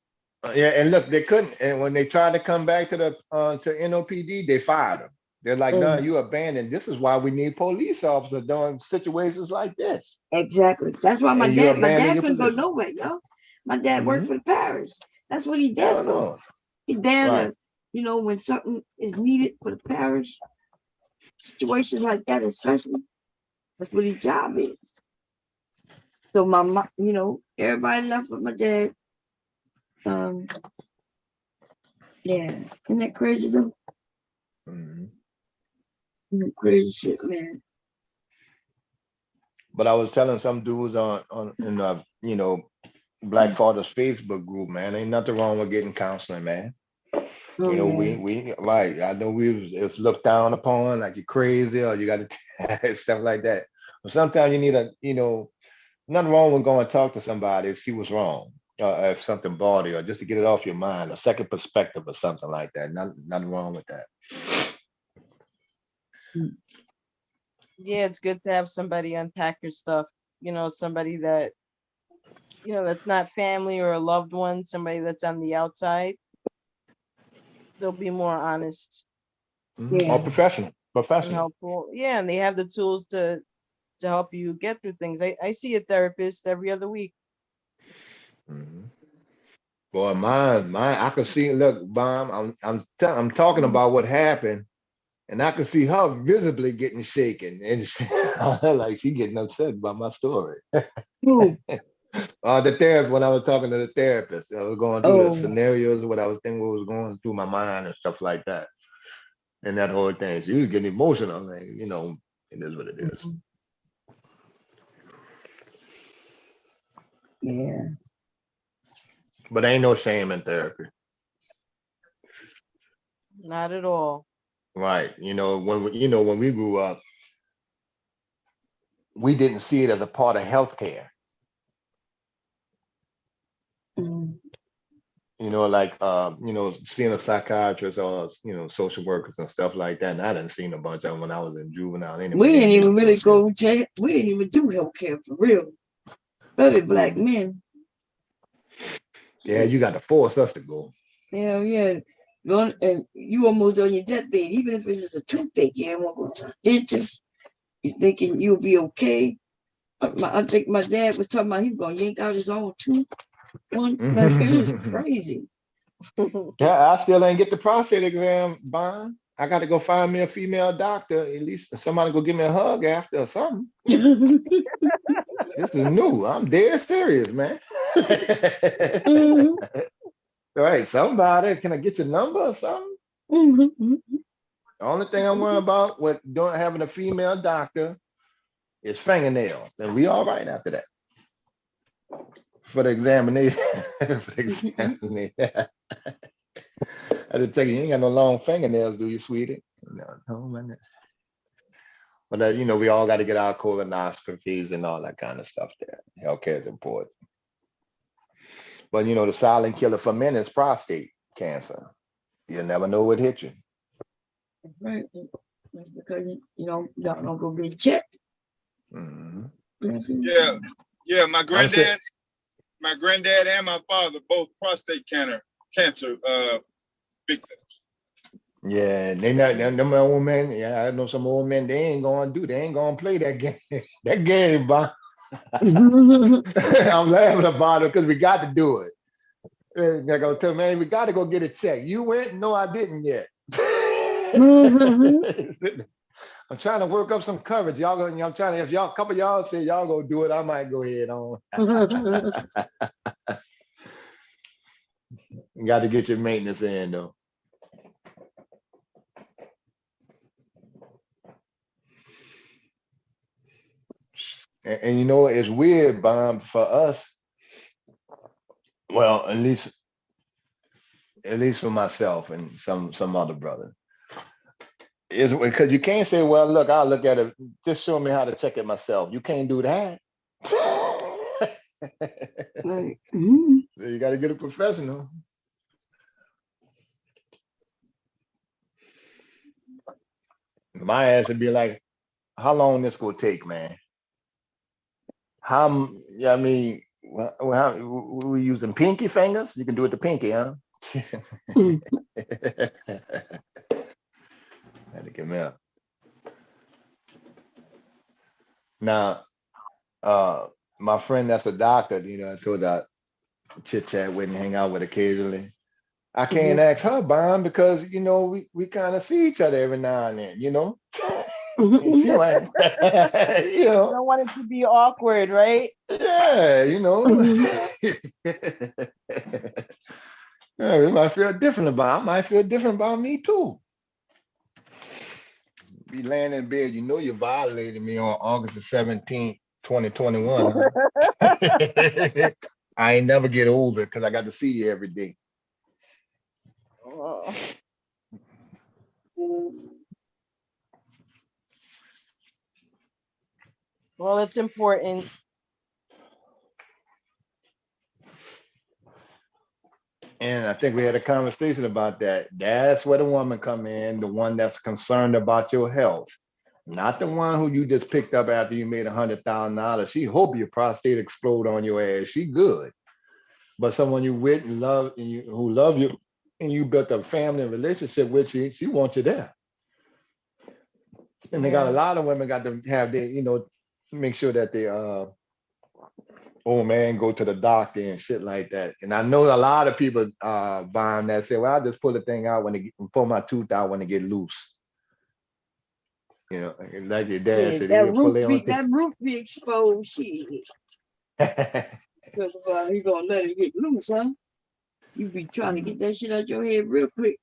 Yeah, and look, they couldn't. And when they tried to come back to the to NOPD, they fired them. They're like, no, you abandoned. This is why we need police officers during situations like this. Exactly. That's why my dad couldn't go nowhere, yo. My dad worked for the parish. That's what he did for. He there, you know, when something is needed for the parish, situations like that, especially, that's what his job is. So my mom, you know, everybody left with my dad. Yeah, isn't that crazy though? Crazy shit, man. But I was telling some dudes in you know, Black Fathers Facebook group, man, ain't nothing wrong with getting counseling, man. You know, we right. I know we was looked down upon, like you're crazy or you got to stuff like that. But sometimes you need nothing wrong with going to talk to somebody and see what's wrong. If something bothers you, or just to get it off your mind, a second perspective or something like that. Nothing wrong with that. Yeah, it's good to have somebody unpack your stuff. You know, somebody that, you know, that's not family or a loved one, somebody that's on the outside. They'll be more honest. Or professional. And helpful. Yeah, and they have the tools to help you get through things. I see a therapist every other week. Boy, mine, I can see. Look, Bomb. I'm talking about what happened, and I can see her visibly getting shaken, and like she getting upset about my story. The therapist, when I was talking to the therapist, I was going through the scenarios, what I was thinking, what was going through my mind, and stuff like that, and that whole thing. She was getting emotional, like, you know, it is what it is. Yeah. But ain't no shame in therapy. Not at all. Right. You know, when we grew up, we didn't see it as a part of healthcare. You know, like you know, seeing a psychiatrist or, you know, social workers and stuff like that. And I didn't see a bunch of them when I was in juvenile. Anyway, we didn't even really go jail. We didn't even do healthcare for real. Very Black men. Yeah, you got to force us to go. Hell yeah. And you almost on your deathbed, even if it was a toothache, you ain't want to go to the dentist. You thinking you'll be okay. I think my dad was talking about he was going to yank out his own tooth. Like, it was crazy. Yeah, I still ain't get the prostate exam, Bond. I got to go find me a female doctor. At least somebody go give me a hug after or something. This is new. I'm dead serious, man. All right, somebody, can I get your number or something? The only thing I'm worried about with having a female doctor is fingernails, and we all right after that. For the examination. I just tell you ain't got no long fingernails, do you, sweetie? No, man. But you know, we all got to get our colonoscopies and all that kind of stuff there. Healthcare is important. But you know, the silent killer for men is prostate cancer. You'll never know what hit you. Right. That's because, you know, y'all don't go get checked. Yeah, my granddad and my father both prostate cancer victims. Yeah, they not them old men. Yeah, I know some old men. They ain't gonna play that game. That game, but I'm laughing about it because we got to do it. They're gonna tell me, man, we got to go get a check. You went? No, I didn't yet. I'm trying to work up some courage. Y'all going, I'm trying to, if y'all, a couple of y'all say y'all go do it, I might go ahead on. You got to get your maintenance in though. And you know, it's weird, Bomb, for us. Well, at least for myself and some other brother. Is because you can't say, well, look, I'll look at it. Just show me how to check it myself. You can't do that. Right. So you got to get a professional. My ass would be like, how long this gonna take, man? How? Yeah, I mean, how, we using pinky fingers? You can do it to pinky, huh? Had to get me up. Now, my friend that's a doctor, you know, I told that chit chat with and hang out with occasionally. I can't ask her, Bond, because you know we kind of see each other every now and then, you know. She like, you know. I don't want it to be awkward, right? Yeah, you know. Yeah, it might feel different about. I might feel different about me too. Be laying in bed, you know, you violated me on August the 17th, 2021. Huh? I ain't never get over it because I got to see you every day. Oh. Well, it's important. And I think we had a conversation about that. That's where the woman come in, the one that's concerned about your health, not the one who you just picked up after you made $100,000. She hope your prostate explode on your ass. She good, but someone you with and love and you who love you and you built a family and relationship with, she wants you there. And they got a lot of women got to have their, you know, make sure that they old man go to the doctor and shit like that. And I know a lot of people buying that say, well, I just pull the thing out pull my tooth out when it get loose. You know, like your dad said, that roof be exposed, shit. He gonna let it get loose, huh? You be trying to get that shit out your head real quick.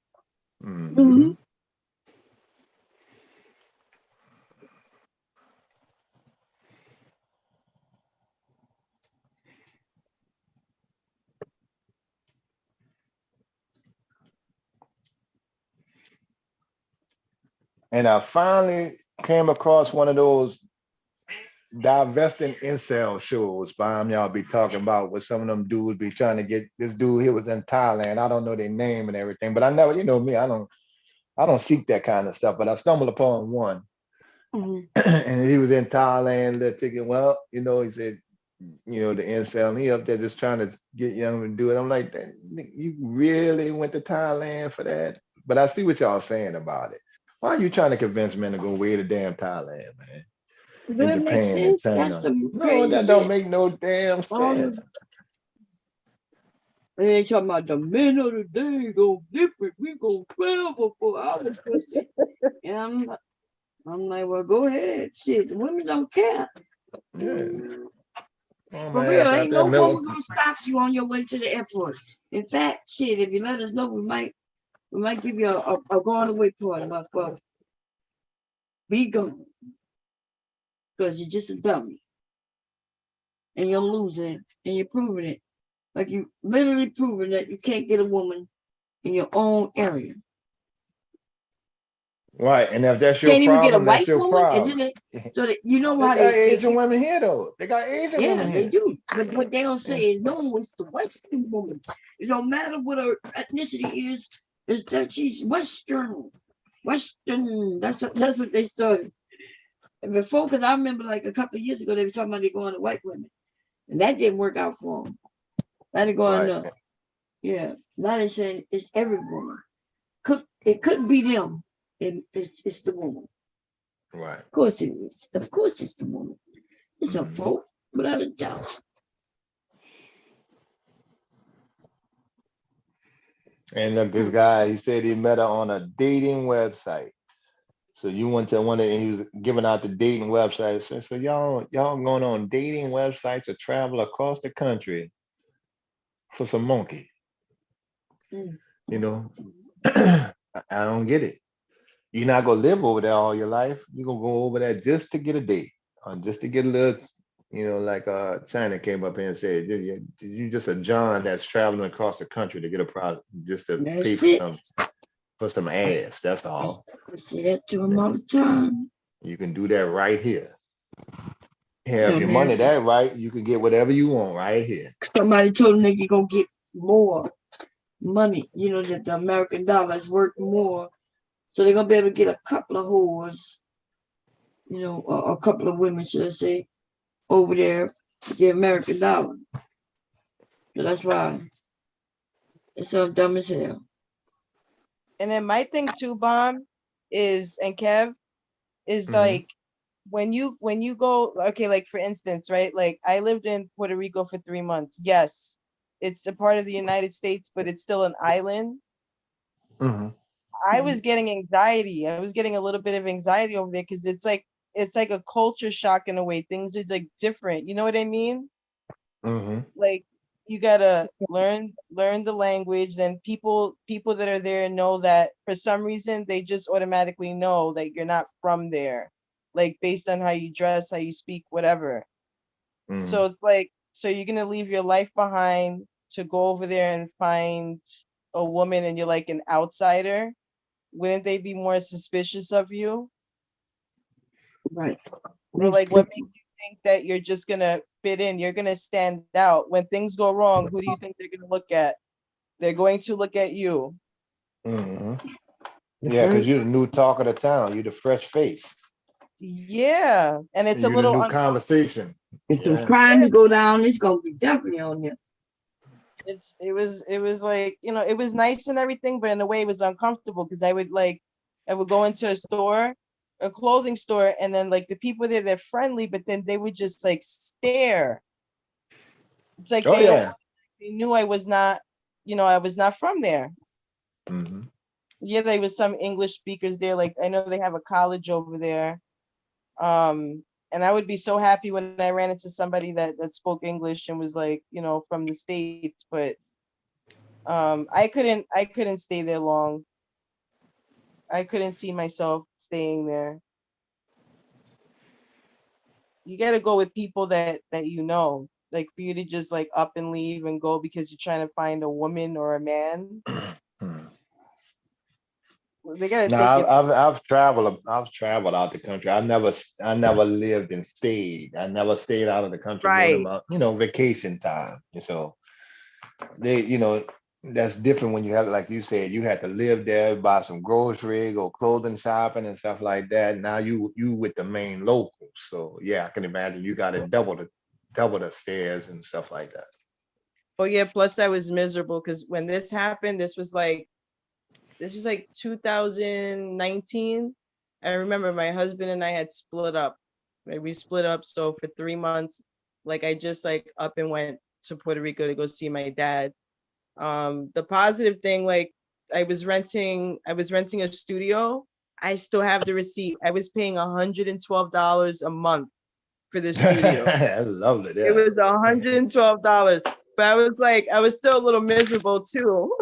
And I finally came across one of those divesting incel shows, Bomb, y'all be talking about what some of them dudes be trying to get. This dude, he was in Thailand. I don't know their name and everything, but I never, you know me, I don't seek that kind of stuff, but I stumbled upon one. And he was in Thailand, thinking, well, you know, he said, you know, the incel, and he up there just trying to get young and do it. I'm like, you really went to Thailand for that? But I see what y'all saying about it. Why are you trying to convince men to go way to damn Thailand, man? That makes sense. That's some no, that don't make no damn sense. They ain't talking about the men of the day go different. We go 12 or 4 hours, pussy. And I'm like, well, go ahead. Shit, the women don't care. Yeah. For real, ain't no woman gonna stop you on your way to the airport. In fact, shit, if you let us know, we might give you a going away party. Well, be gone. Because you're just a dummy. And you're losing. And you're proving it. Like you literally proving that you can't get a woman in your own area. Right, and if that's your problem, can't even get a white woman, isn't it? So that you know how they got Asian women here though. They got Asian women here. Yeah, they do. But what they don't say is no, it's the Western woman. It don't matter what her ethnicity is that she's Western. Western. That's what they started. And before, because I remember like a couple of years ago, they were talking about they going to white women, and that didn't work out for them. Now they're going up. Yeah. Now they're saying it's every woman. It couldn't be them. It's the woman. Right. Of course it is. Of course it's the woman. It's her fault, without a doubt. And look, this guy, he said he met her on a dating website. So you went to one, and he was giving out the dating websites. So y'all going on dating websites to travel across the country for some monkey. You know, I don't get it. You're not gonna live over there all your life. You're gonna go over there just to get a date, or just to get a little, like China came up here and said, you just a John that's traveling across the country to get a product, just to pay for some ass. That's all. I say that to him all the time. You can do that right here. Yeah, if your money that right, you can get whatever you want right here. Somebody told him they could go get more money. That the American dollar is worth more. So they're gonna be able to get a couple of whores, or a couple of women, should I say, over there to get American dollar. So that's why it's so dumb as hell. And then my thing too, Bomb, is, and Kev, is like when you go, okay, like for instance, right? Like I lived in Puerto Rico for 3 months. Yes, it's a part of the United States, but it's still an island. I was getting anxiety. I was getting a little bit of anxiety over there because it's like a culture shock in a way. Things are like different. You know what I mean? Like you gotta learn the language. Then people that are there know that for some reason they just automatically know that you're not from there, like based on how you dress, how you speak, whatever. So it's like, so you're gonna leave your life behind to go over there and find a woman, and you're like an outsider. Wouldn't they be more suspicious of you? Right. Or like, what makes you think that you're just gonna fit in? You're gonna stand out. When things go wrong, who do you think they're gonna look at? They're going to look at you. Yeah, because you're the new talk of the town. You're the fresh face. Yeah, and it's you're a little the new conversation. If some crime go down, it's gonna be definitely on you. It was like, it was nice and everything, but in a way it was uncomfortable because I would go into a clothing store, and then like the people there, they're friendly, but then they would just like stare. It's like they knew I was not, I was not from there. Yeah, there was some English speakers there. Like I know they have a college over there. And I would be so happy when I ran into somebody that spoke English and was like, from the States, but I couldn't stay there long. I couldn't see myself staying there. You got to go with people that like for you to just like up and leave and go because you're trying to find a woman or a man. They gotta I've traveled out the country. I never lived and stayed. I never stayed out of the country during vacation time. And so that's different when you have, like you said, you had to live there, buy some grocery, go clothing shopping and stuff like that. Now you with the main locals. So yeah, I can imagine you got to double the stairs and stuff like that. Oh yeah, plus I was miserable because when this happened, this was like 2019. I remember my husband and I had split up. We split up. So for 3 months, like I just like up and went to Puerto Rico to go see my dad. The positive thing, like I was renting a studio. I still have the receipt. I was paying $112 a month for the studio. I loved it. Yeah. It was $112. But I was still a little miserable too.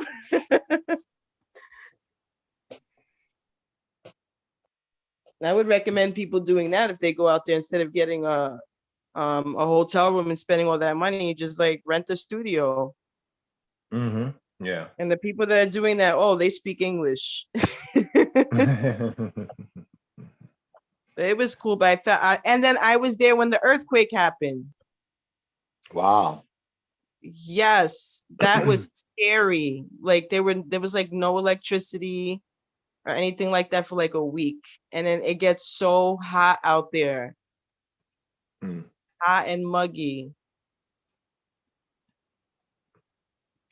I would recommend people doing that if they go out there, instead of getting a hotel room and spending all that money, just like rent a studio. Yeah. And the people that are doing that, they speak English. It was cool, but and then I was there when the earthquake happened. Wow. Yes, that was scary. Like there was like no electricity or anything like that for like a week. And then it gets so hot out there. Hot and muggy.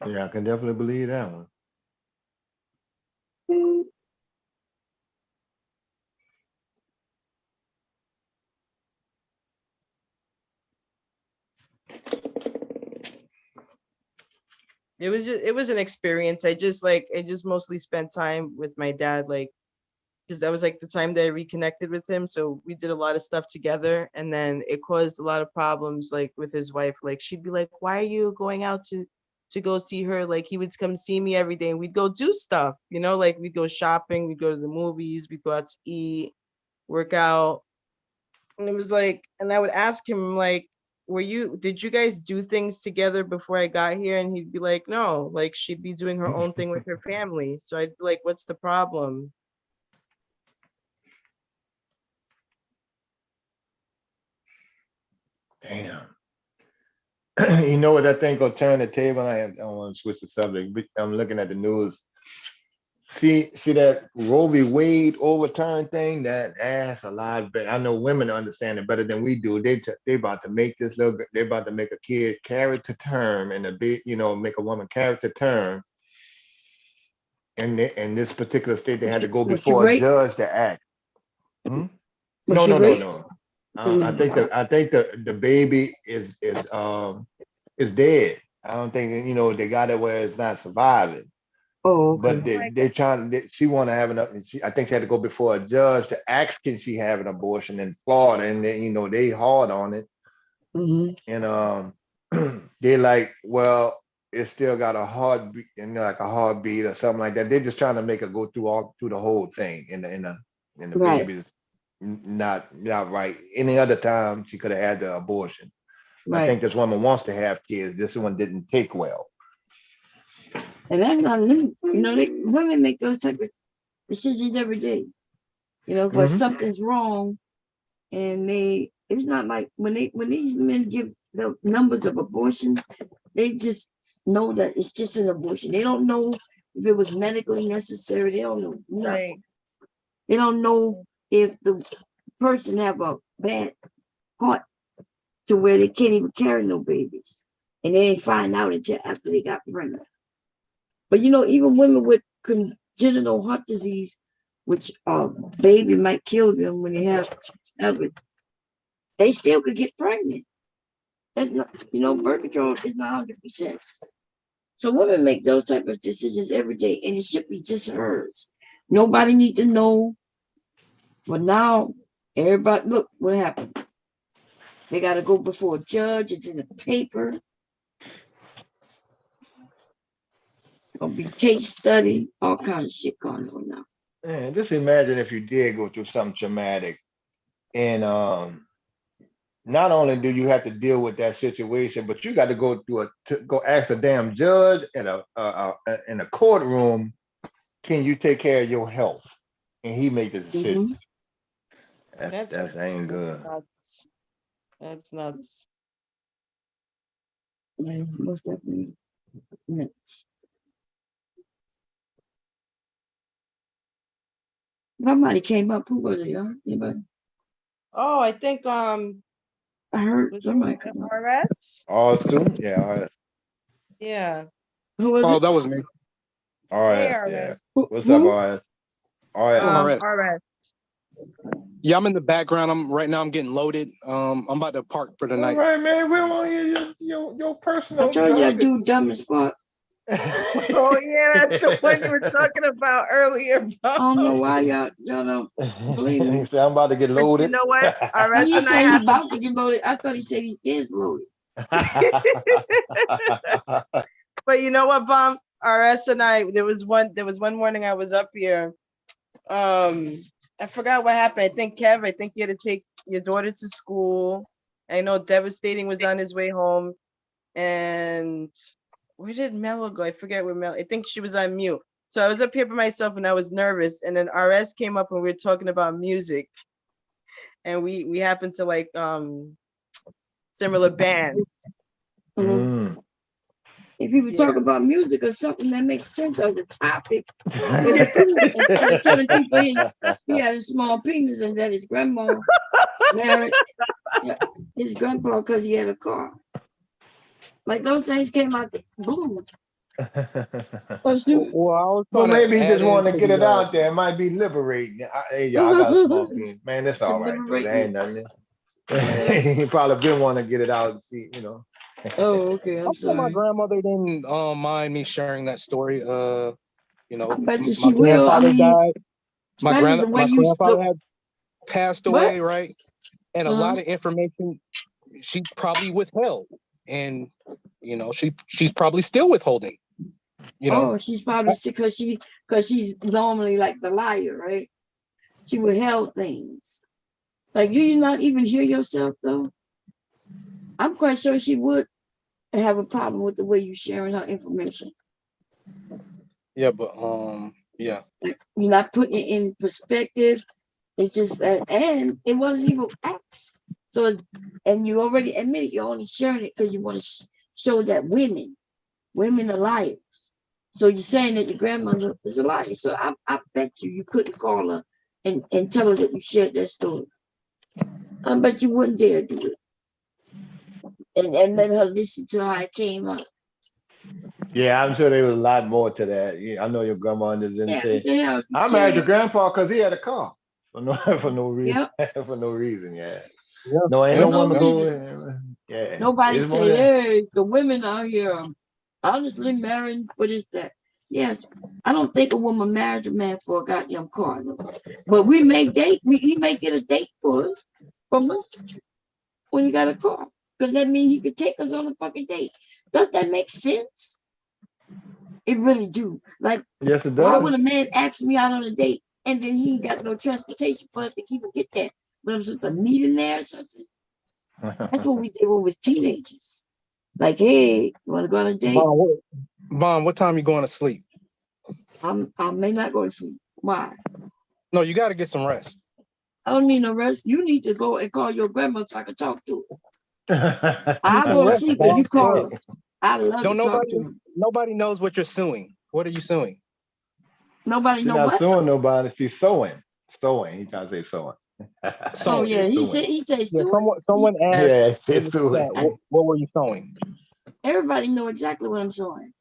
Yeah, I can definitely believe that one. It was an experience. I just mostly spent time with my dad, like, because that was like the time that I reconnected with him. So we did a lot of stuff together, and then it caused a lot of problems, like with his wife. Like she'd be like, "Why are you going out to go see her?" Like he would come see me every day, and we'd go do stuff, like we'd go shopping, we'd go to the movies, we'd go out to eat, work out. And it was like, and I would ask him, like, did you guys do things together before I got here? And he'd be like, no, like she'd be doing her own thing with her family. So I'd be like, what's the problem? Damn. You know what? I think gonna turn the table. I don't want to switch the subject, but I'm looking at the news. See that Roe v. Wade overturn thing? That's a lot better. I know women understand it better than we do. They about to make this they're about to make a kid carry to term, and make a woman carry to term. And in this particular state, they had to go before a judge to act. No. I think the baby is dead. I don't think they got it where it's not surviving. Oh, but they're trying. She want to have I think she had to go before a judge to ask, can she have an abortion in Florida? And they hard on it. And they're like, well, it still got a heartbeat, like a heartbeat or something like that. They're just trying to make her go through the whole thing. And the right. baby's not right. Any other time she could have had the abortion. Right. I think this woman wants to have kids. This one didn't take well. And that's not new. Women make those type of decisions every day. But something's wrong, and it's not like when these men give the numbers of abortions, they just know that it's just an abortion. They don't know if it was medically necessary. They don't know nothing. Right. They don't know if the person have a bad heart to where they can't even carry no babies, and they didn't find out until after they got pregnant. But even women with congenital heart disease, which baby might kill them when they have it, they still could get pregnant. That's not, birth control is not 100%. So women make those type of decisions every day, and it should be just hers. Nobody needs to know. But now everybody, look what happened. They got to go before a judge. It's in the paper. Gonna be case study, all kinds of shit going on now. Man, just imagine if you did go through something traumatic, and not only do you have to deal with that situation, but you got to go go ask a damn judge in a courtroom, can you take care of your health? And he make the decision. That ain't good. That's nuts. Yeah, most definitely nuts. Somebody came up. Who was it? Anybody? Oh, I think I heard somebody come up. RS. Awesome. Yeah, RS. Yeah. Who was it? That was me. RS. Hey, Yeah. RS. What's up, RS? RS. Yeah, I'm in the background. Right now I'm getting loaded. I'm about to park for the night. All right, man. We don't want to hear your personal. I told you that dude dumb as fuck. Oh yeah, that's the one you were talking about earlier. I don't know why y'all don't believe me. I'm about to get loaded. You know what? When he said he's about to get loaded, I thought he said he is loaded. But you know what, Bum? RS and I, there was one morning I was up here. I forgot what happened. I think you had to take your daughter to school. I know Devastating was on his way home. And where did Mello go? I forget where Mello. I think she was on mute. So I was up here by myself and I was nervous. And then RS came up and we were talking about music. And we happened to like similar bands. Mm-hmm. If people talk about music or something that makes sense of the topic, instead of telling people he had a small penis and that his grandma married his grandpa because he had a car. Like those things came out the blue. Well, maybe he just wanted to get it out there. It might be liberating. Hey, y'all, I got a small penis. Man, that's all right. Though. That ain't nothing. He probably didn't want to get it out and see, you know. Oh, okay. I'm sure my sorry. grandmother didn't mind me sharing that story. You know, I bet you my she will. I grandfather mean, died. My especially the way you grandfather had passed away, What? right? And a lot of information she probably withheld, and you know, she's probably still withholding. You know, Oh, she's probably because she's normally like the liar, right? She withheld things. Like you not even hear yourself though. I'm quite sure she would have a problem with the way you sharing her information. yeah, but yeah. You're not putting it in perspective. It's just that, and it wasn't even asked. So, and you already admitted you're only sharing it because you want to show that women are liars. So you're saying that your grandmother is a liar. So I bet you couldn't call her and tell her that you shared that story. I bet you wouldn't dare do it. And let her listen to how it came up. Yeah, I'm sure there was a lot more to that. Yeah, I know your grandma didn't say, Yeah, I married your grandpa because he had a car. For no reason. Yep. For no reason, yeah. Yeah. No, ain't no woman reason. go. Yeah. Nobody It's say, hey, the women out here honestly marrying for this, that. Yes, I don't think a woman married a man for a goddamn car. No. But we may date, he may get a date for us from us when you got a car. Because that means he could take us on a fucking date. Don't that make sense? It really do. Like, yes, it why does. would a man ask me out on a date and then he ain't got no transportation for us to keep and get there? But I'm supposed to meet him there or something. That's what we did when we was teenagers. Like, hey, you want to go on a date? Vaughn, what time you going to sleep? I may not go to sleep. Why? No, you got to get some rest. I don't need no rest. You need to go and call your grandma so I can talk to her. I'll go to sleep if you call her. I love to talk to her. Nobody knows what you're suing. What are you suing? Nobody knows what? She's not suing nobody. She's sewing. Sewing. He trying to say sewing. Oh yeah, he said sewing. Someone asked. Yeah, sewing. What were you sewing? Everybody know exactly what I'm sewing.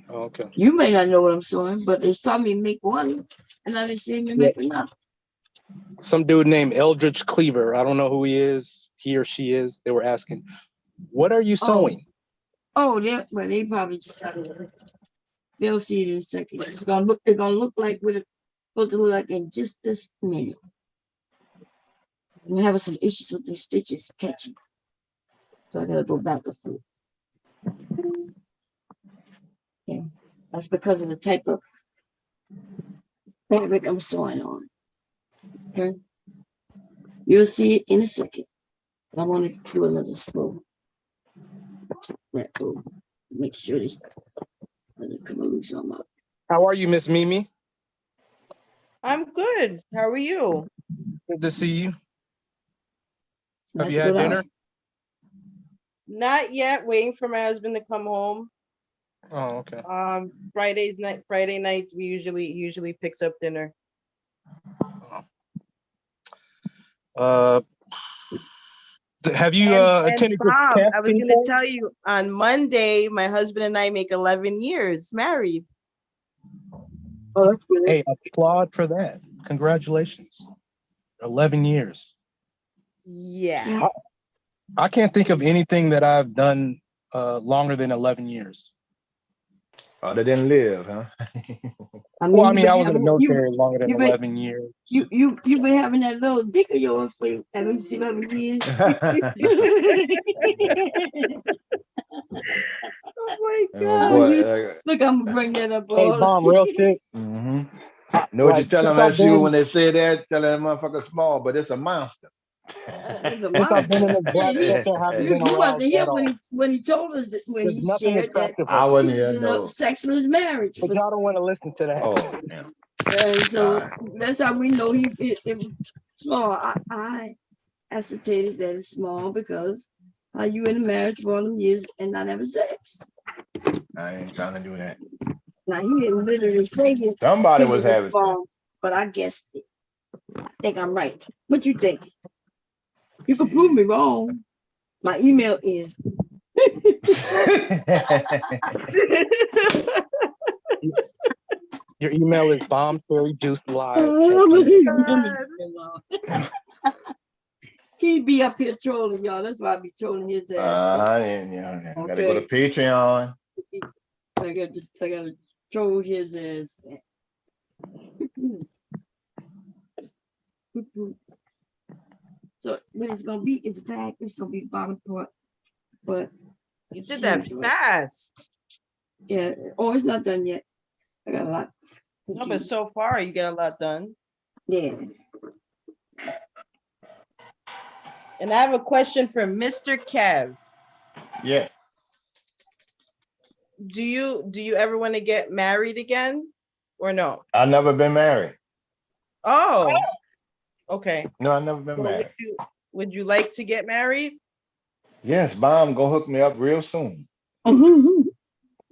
Oh, okay. You may not know what I'm sewing, but they saw me make one, and I didn't see me make another. Some dude named Eldridge Cleaver. I don't know who he is. He or she is. They were asking, "What are you sewing?" Oh, they probably just got it. They'll see it in a second. It's gonna look like what it's supposed to look like in just this minute. I'm having some issues with the stitches catching, so I gotta go back and forth. Yeah, that's because of the type of fabric I'm sewing on. Okay, you'll see it in a second. I want to do another scroll. That go. Make sure this doesn't come loose on my. How are you, Miss Mimi? I'm good. How are you? Good to see you. Have you had dinner? Not yet. Waiting for my husband to come home. Oh, okay. Friday nights we usually picks up dinner. Have you attended Bob, this I was going to tell you on Monday, my husband and I make 11 years married. Oh, that's good. Hey, applaud for that. Congratulations. 11 years. Yeah. I can't think of anything that I've done longer than 11 years. Oh, they didn't live, huh? I mean, I was in the military longer than 11 years. You've been having that little dick of yours for at least 11 years. Oh my God! Boy, look, I'm gonna bring that up. Hey, Mom, real quick. Mm-hmm. Know what you tell them that's you when they say that? Tell that motherfucker small, but it's a monster. You wasn't here when he told us that when he shared that I wasn't here. No. Sexless marriage. But y'all don't want to listen to that. Oh, damn. And so that's how we know it was small. I ascertained that it's small because you in a marriage for all them years and not having sex. I ain't trying to do that. Now he didn't literally say it. Somebody was having small, but I guessed it. I think I'm right. What you think? You can prove me wrong. My email is. Your email is bombfairyjuicelive. He be up here trolling y'all. That's why I be trolling his ass. Yeah. Gotta go to Patreon. I gotta troll his ass. So when it's gonna be, it's back. It's gonna be the bottom part. But you did that fast. Yeah. Oh, it's not done yet. I got a lot. No, but so far you get a lot done. Yeah. And I have a question for Mr. Kev. Yeah. Do you ever want to get married again or no? I've never been married. Oh, okay. No, I've never been married. Would you like to get married? Yes, Mom, go hook me up real soon.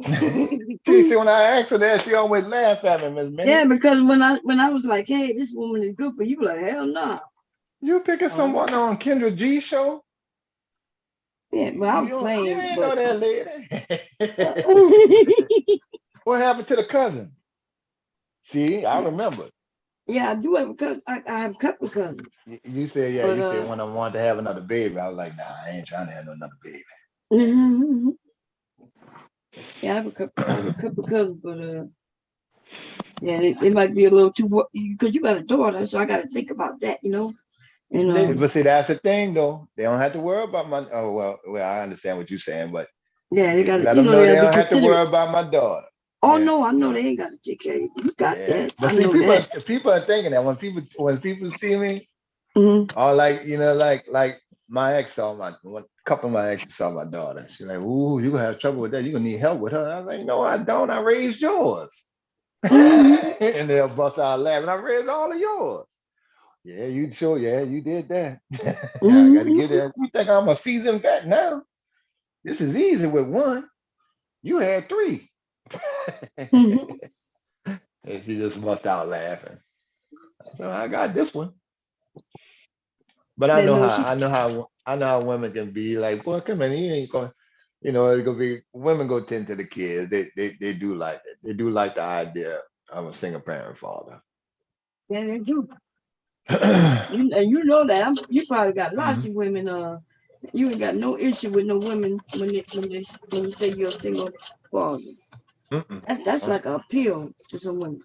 See, when I ask her that, she always laugh at me, Miss Minnie. Yeah, because when I was like, hey, this woman is good for you, like, hell no. You picking someone on Kendra G show? Yeah, well, I'm playing. You ain't know that lady. What happened to the cousin? See, I remember. Yeah, I do have a cousin. I have a couple of cousins. You said, yeah, but, you said when I wanted to have another baby. I was like, nah, I ain't trying to have another baby. Yeah, I have a couple of cousins, but yeah, it might be a little too, because you got a daughter, so I got to think about that, you know. And, but see, that's the thing, though. They don't have to worry about my. Oh well, I understand what you're saying, but yeah, they got to. Let them know they don't have to worry about my daughter. Oh no, I know they ain't got to take care of you. You got that. But see, people are thinking that when people see me, or like like my ex saw a couple of my exes saw my daughter. She's like, "Ooh, you gonna have trouble with that. You gonna need help with her." I was like, "No, I don't. I raised yours." And they'll bust out laughing. I raised all of yours. Yeah, you sure? Yeah, you did that. I gotta get that. You think I'm a seasoned vet now? This is easy with one. You had three. And she just bust out laughing. So I got this one. But I know how women can be like, boy, come on, you ain't going. You know, it's gonna be women go tend to the kids. They do like it. They do like the idea of a single parent father. Yeah, they do. you know that. You probably got lots of women. You ain't got no issue with no women when you say you're a single father. That's like an appeal to some women.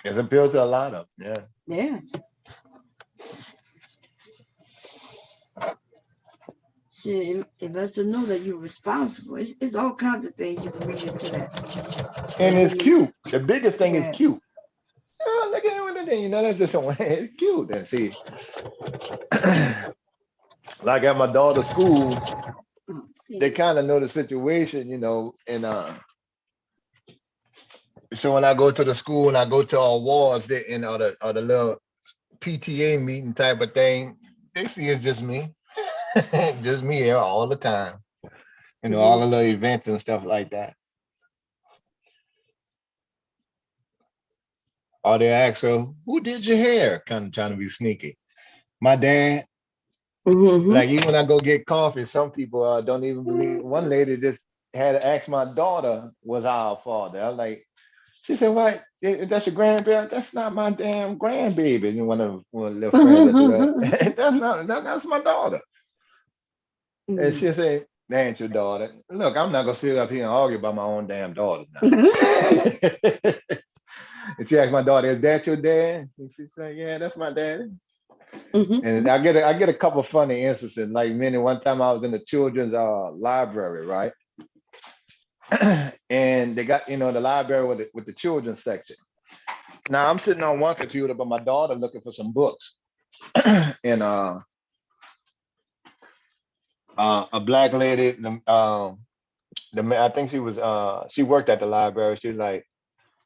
It's an appeal to a lot of them. Yeah. Shit, it lets them know that you're responsible. It's all kinds of things you can read into that. And it's cute. The biggest thing is cute. Oh, look at it. You know, that's just something. It's cute. And see, like at my daughter's school, they kind of know the situation, you know, and so when I go to the school and I go to awards, or the little PTA meeting type of thing, they see it's just me. Just me here all the time. You know, all the little events and stuff like that. Or they ask her, who did your hair? Kind of trying to be sneaky. My dad. Like even when I go get coffee, some people don't even believe. One lady just had to ask my daughter, was our father. I was like, she said, "What? That's your grandparent? That's not my damn grandbaby." And one of the little friends, that's my daughter. And she said, "That ain't your daughter." Look, I'm not gonna sit up here and argue about my own damn daughter now. And she asked my daughter, "Is that your dad?" And she said, "Yeah, that's my daddy." And I get a couple of funny instances. Like one time I was in the children's library, right? And they got, you know, the library with the children's section. Now I'm sitting on one computer, but my daughter looking for some books. And a black lady, I think she worked at the library.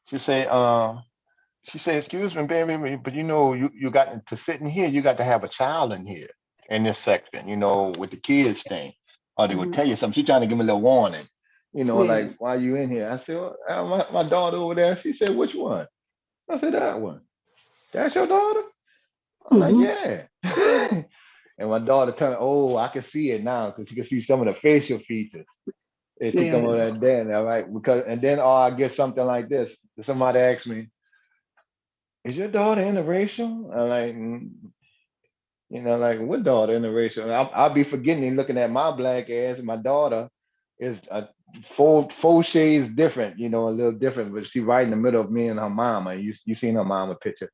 She said, "Excuse me, baby, but you know, you got to sit in here. You got to have a child in here in this section, you know, with the kids thing, or they would tell you something." She's trying to give me a little warning, you know, like, "Why are you in here?" I said, well, my daughter over there." She said, "Which one?" I said, "That one." "That's your daughter?" I'm like, "Yeah." And my daughter turned, "Oh, I can see it now," because you can see some of the facial features. And she come over there, all right, and then I get something like this. Somebody asked me, "Is your daughter interracial?" I'm like, You know, like what daughter interracial? I'll be forgetting and looking at my black ass. My daughter is a four shades different, you know, a little different, but she's right in the middle of me and her mama. You seen her mama picture.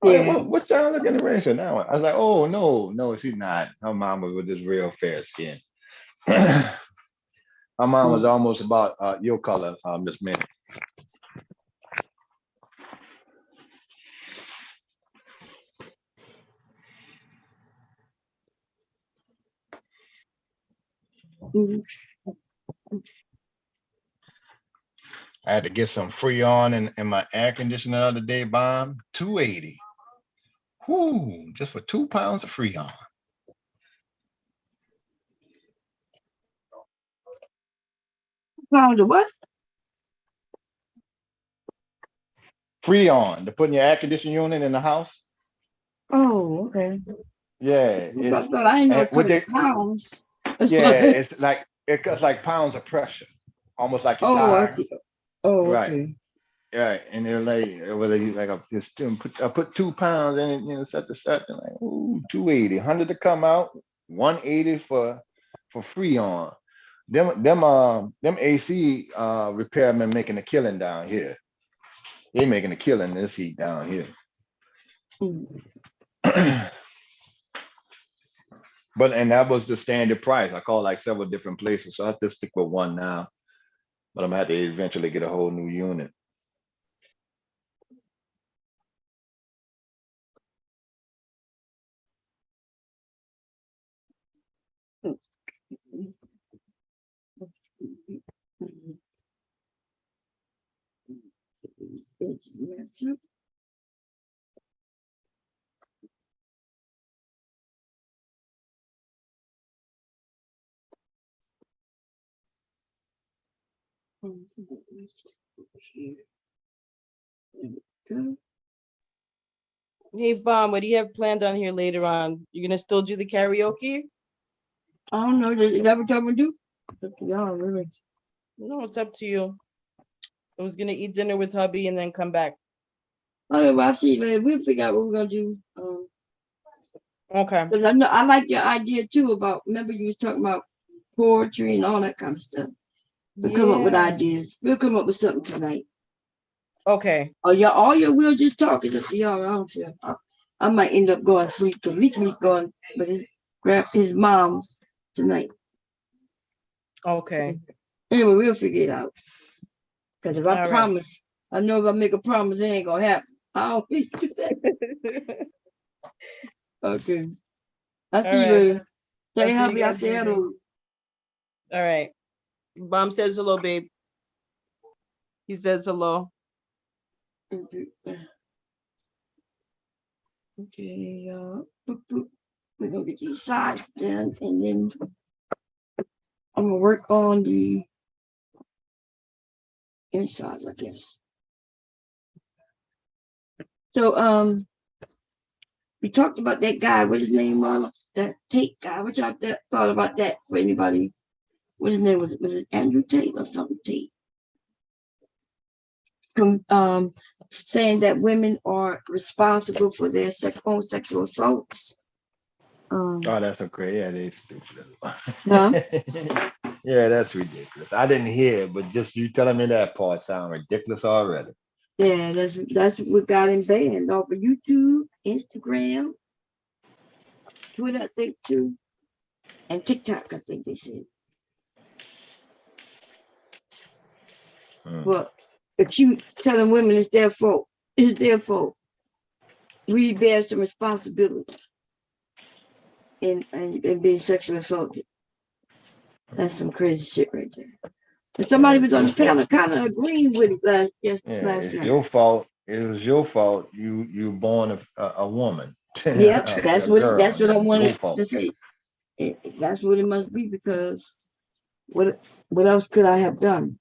Yeah. What y'all looking interracial now? I was like, oh no, she's not. Her mama was just real fair skin. Her mom was almost about your color, Miss Minnie. I had to get some Freon in my air conditioner the other day, Bomb. $280. Whoo, just for 2 pounds of Freon. Pounds of what? Freon to put in your air conditioning unit in the house. Oh, okay. Yeah. But I ain't know it could pounds. Yeah, it's like pounds of pressure, almost like a tire. Right. Okay. Right, and they're like I put 2 pounds in it, you know, such and such, and like, ooh, 280, 100 to come out, 180 for Freon. Them AC repairmen making a killing down here. They making a killing this heat down here. And that was the standard price. I called like several different places, so I have to stick with one now. But I'm gonna have to eventually get a whole new unit. Hey, Bomb, what do you have planned on here later on? You're gonna still do the karaoke? I don't know. Is that what y'all gonna do? It's up to y'all, really. No, it's up to you. I was gonna eat dinner with hubby and then come back. Okay, well, I'll see you later. We'll figure out what we're gonna do. Okay. Because I like your idea too about, remember you was talking about poetry and all that kind of stuff. We'll come up with ideas. We'll come up with something tonight. Okay. Oh, we'll just talk. It's up to y'all. I don't care. I might end up going to sleep because Leak going with his mom tonight. Okay. Anyway, we'll figure it out. Because if I promise, I know if I make a promise, it ain't gonna happen. I always do that. Okay. I'll see you later. Say hubby, I say hello. All right. Bomb says hello, babe. He says hello. Okay, we're gonna get these sides done, and then I'm gonna work on the insides, I guess. So, we talked about that guy. What his name was? That Tate guy. What y'all thought about that? For anybody? What his name was? Was it Andrew Tate or something Tate? Saying that women are responsible for their own sexual assaults. Oh, that's okay. Yeah, they stupid. Huh? Yeah, that's ridiculous. I didn't hear it, but just you telling me that part sound ridiculous already. Yeah, that's what got him banned off of YouTube, Instagram, Twitter, I think too, and TikTok, I think they said. But telling women it's their fault. It's their fault. We bear some responsibility in being sexually assaulted. That's some crazy shit right there. And somebody was on the panel kind of agreeing with it last It's night. your fault. It was your fault. You were born a woman. Yep, that's what I wanted to say. That's what it must be, because what else could I have done?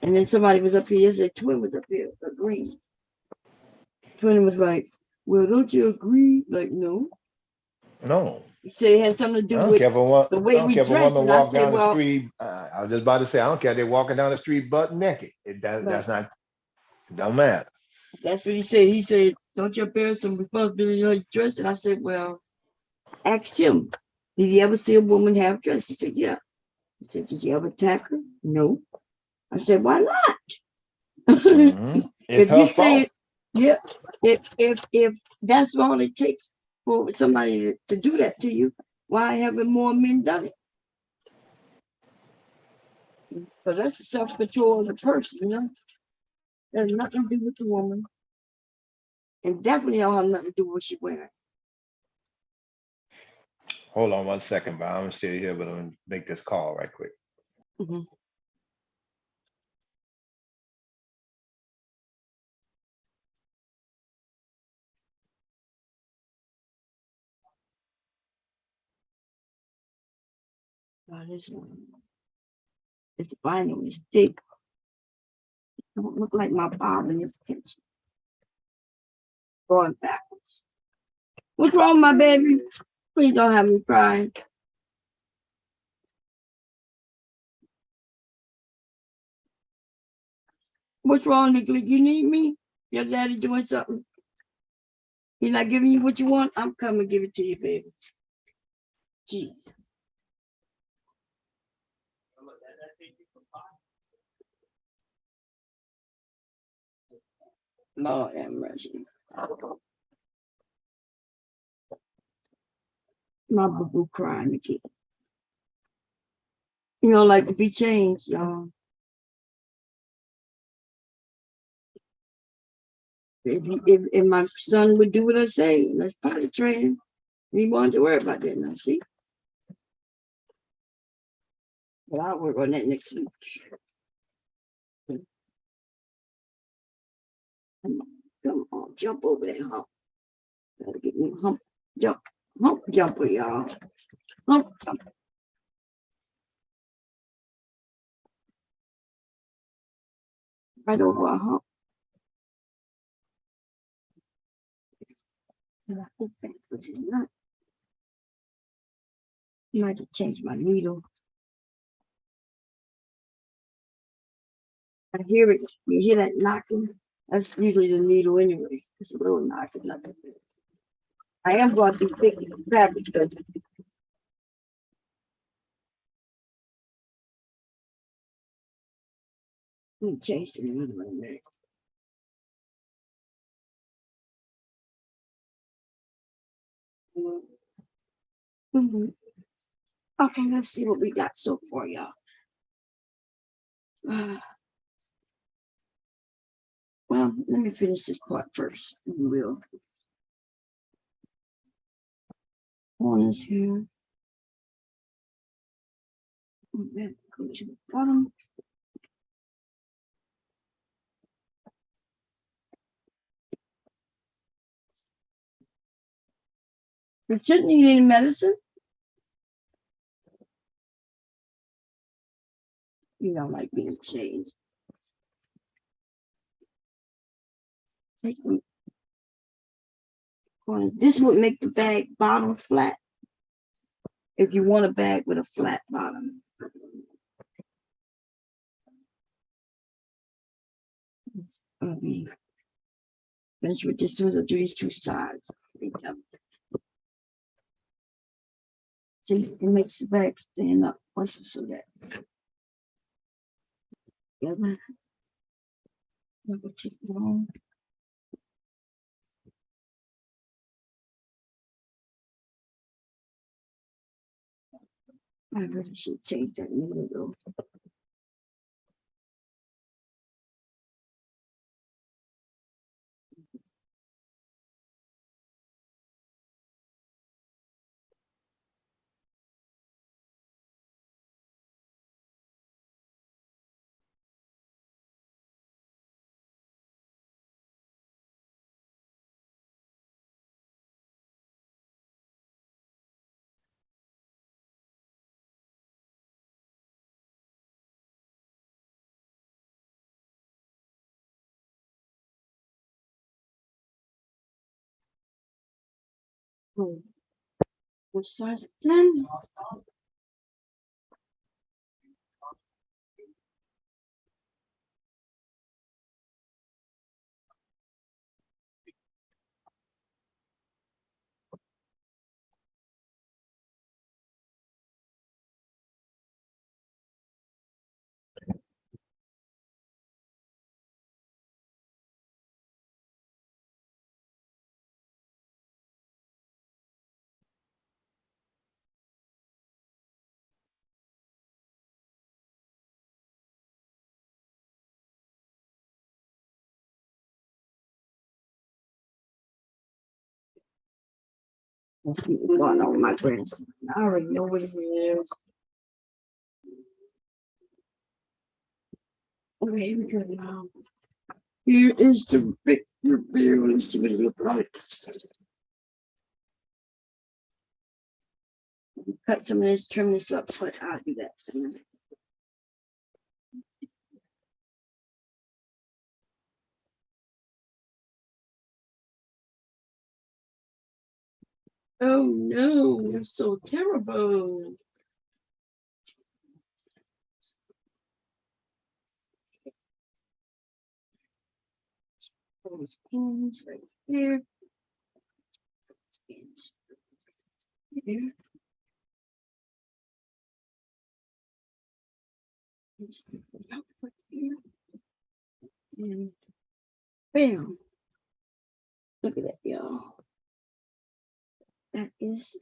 And then somebody was up here yesterday, Twin was up here agreeing. Twin was like, well, don't you agree? Like, no. No. You say it has something to do with the way we dress. And I say, well, I was just about to say, I don't care if they're walking down the street butt naked. That's not, it don't matter. That's what he said. He said, don't you bear some responsibility on your dress? And I said, well, asked him, did you ever see a woman have dress? He said, yeah. I said, did you ever attack her? No. I said, why not? If you say it, yeah, if that's all it takes for somebody to do that to you, why haven't more men done it? Because that's the self-control of the person, you know. There's nothing to do with the woman. And definitely don't have nothing to do with what she's wearing. Hold on 1 second, but I'm gonna stay here, but I'm gonna make this call right quick. Mm-hmm. This one. If the vinyl is thick, it don't look like my bottom in this kitchen. Going backwards. What's wrong, my baby? Please don't have me crying. What's wrong, Nicholas? You need me? Your daddy doing something? He's not giving you what you want? I'm coming to give it to you, baby. Gee. Lord have mercy. My boo-boo crying again. You know, like to be changed, y'all. If my son would do what I say, let's potty train him. We wanted to worry about that now, see? But I'll work on that next week. Come on, jump over that hump. Gotta get me hump jumper, y'all. Hump jumper. Right over a hump. And I put back, which is not. I might have to change my needle. I hear it. You hear that knocking? That's usually the needle anyway. It's a little knocking, nothing. I am going to be picking the fabric because let me change the needle in there. Okay, let's see what we got so far, y'all. Well, let me finish this part first. We'll corners here. Then go to the bottom. You shouldn't need any medicine. You don't like being changed. Take them. This would make the bag bottom flat. If you want a bag with a flat bottom. It's gonna be finished with this as soon as I do these two sides. See, it makes the bag stand up once it's so that. Together. Never take long. I really should change that needle though. Which size is 10? Going on my grandson. I already know what it is. Okay, here we go now. Here is the Victor beer. Let's see what it looks like. Cut some of this, trim this up, but I'll do that. Oh no, it's so terrible. Those skins right here. Skins here. And bam. Look at that, y'all. That is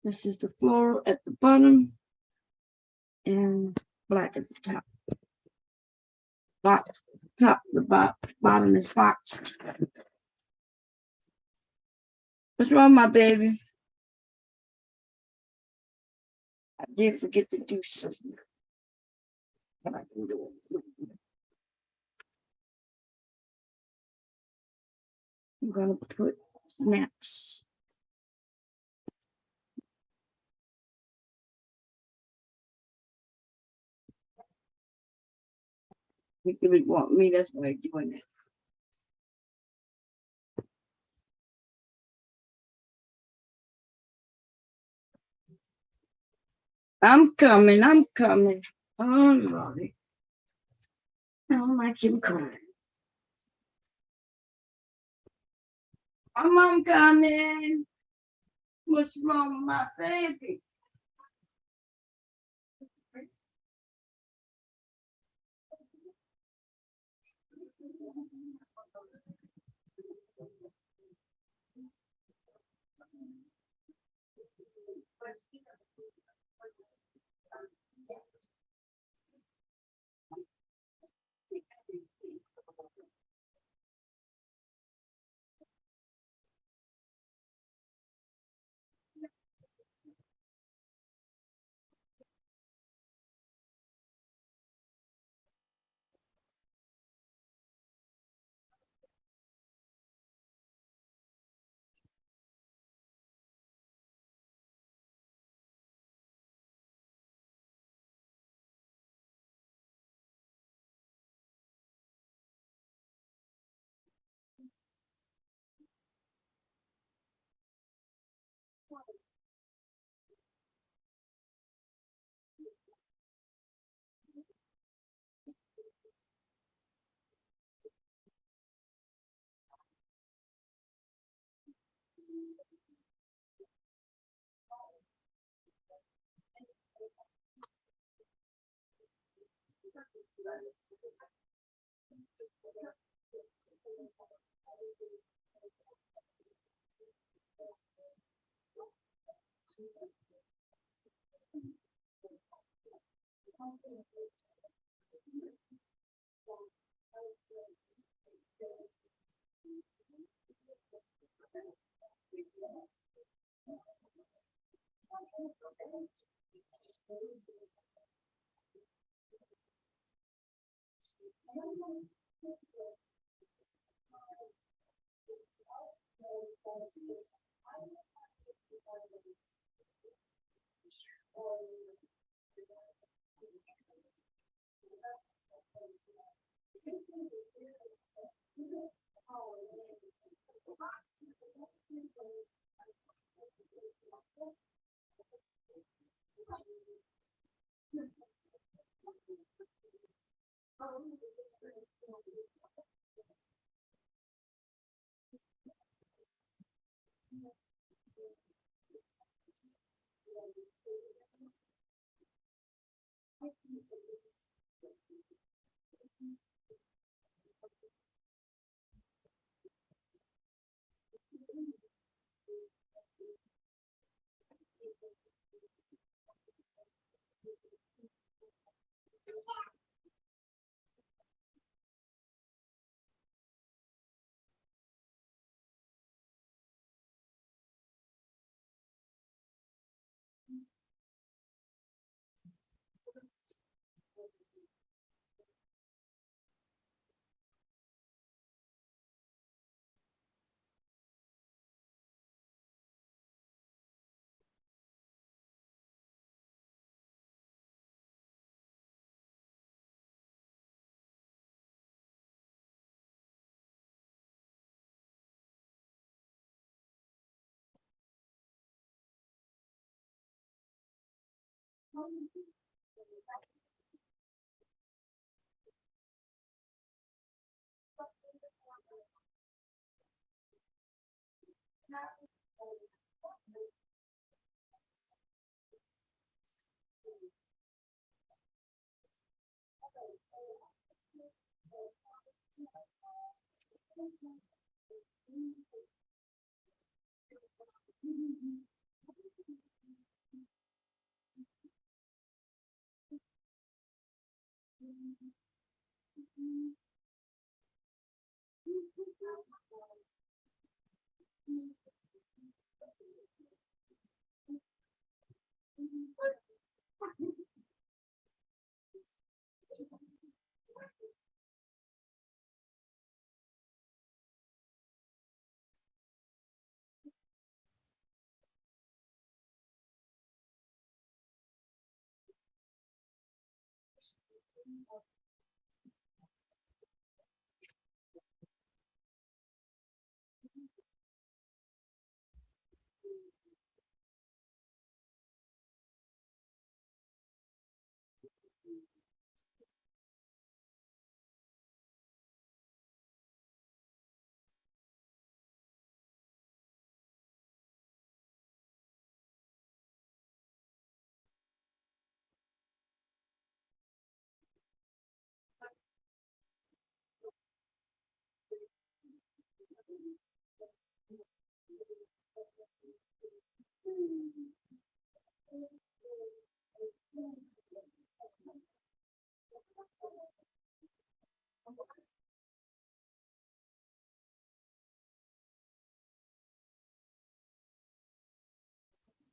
this is the floral at the bottom and black at the top. The bottom is boxed. What's wrong, my baby? I did forget to do something. But I can do it. I'm gonna put snaps. You really want me, that's why I'm doing it. I'm coming. Oh, Lordy. I don't like him crying. I'm coming. What's wrong with my baby?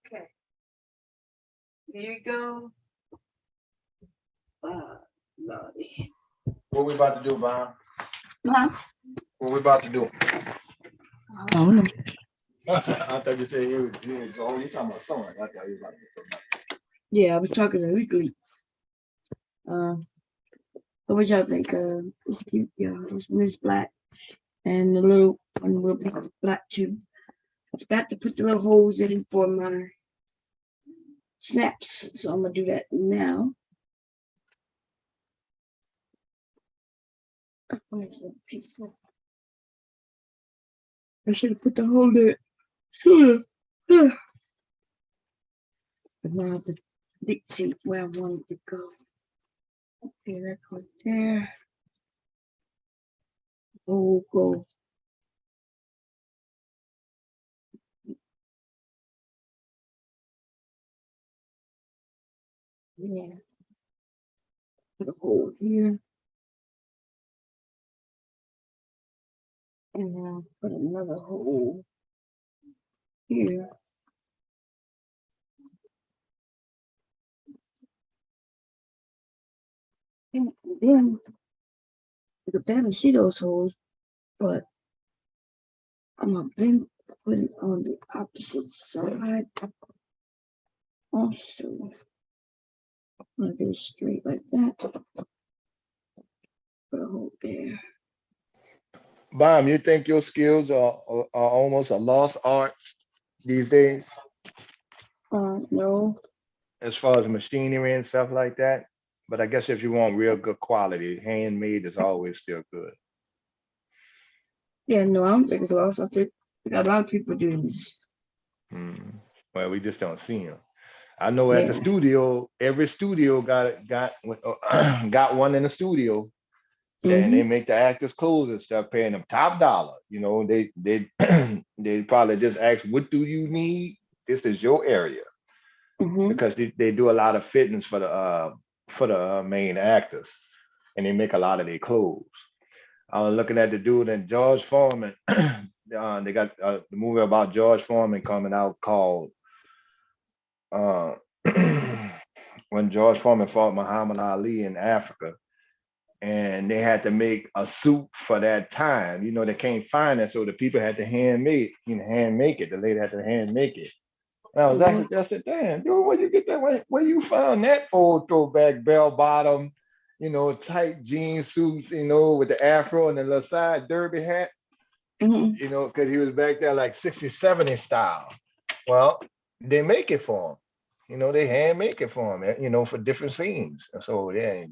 Okay. Here you go. Lordy. What we about to do, Bob? Huh? What we about to do? I don't know. I thought you said you talking about someone. I thought you were about to do something. Yeah, I was talking to Weekly. What y'all think? It's cute, yeah. This one is black, and the little one will be black too. I forgot to put the little holes in for my snaps, so I'm gonna do that now. Where's the pizza? I should have put the hole there sooner. But now I have to dictate where I want it to go. Okay, that goes there. Oh, go. Yeah. Put a hole here. And now put another hole here. And then you can barely see those holes, but I'm gonna then put it on the opposite side. Also, I'm gonna get it straight like that. Put a hole there. Bam, you think your skills are almost a lost art these days? No. As far as machinery and stuff like that. But I guess if you want real good quality, handmade is always still good. Yeah, no, I don't think it's lost. I think we got a lot of people doing this. Well, we just don't see them. I know at the studio, every studio got one in the studio. And they make the actors clothes and stuff, paying them top dollar. You know, they they probably just ask, what do you need? This is your area. Because they do a lot of fittings for the main actors, and they make a lot of their clothes. I was looking at the dude and George Foreman. They got the movie about George Foreman coming out called when George Foreman fought Muhammad Ali in Africa. And they had to make a suit for that time. You know, they can't find it, so the people had to hand make it. The lady had to hand make it. And I was actually just said, damn, dude, where you get that? Where you found that old throwback bell bottom, you know, tight jean suits, you know, with the afro and the little side derby hat, you know, because he was back there like 60s, 70s style. Well, they make it for him. You know, they hand make it for them, you know, for different scenes. And so yeah,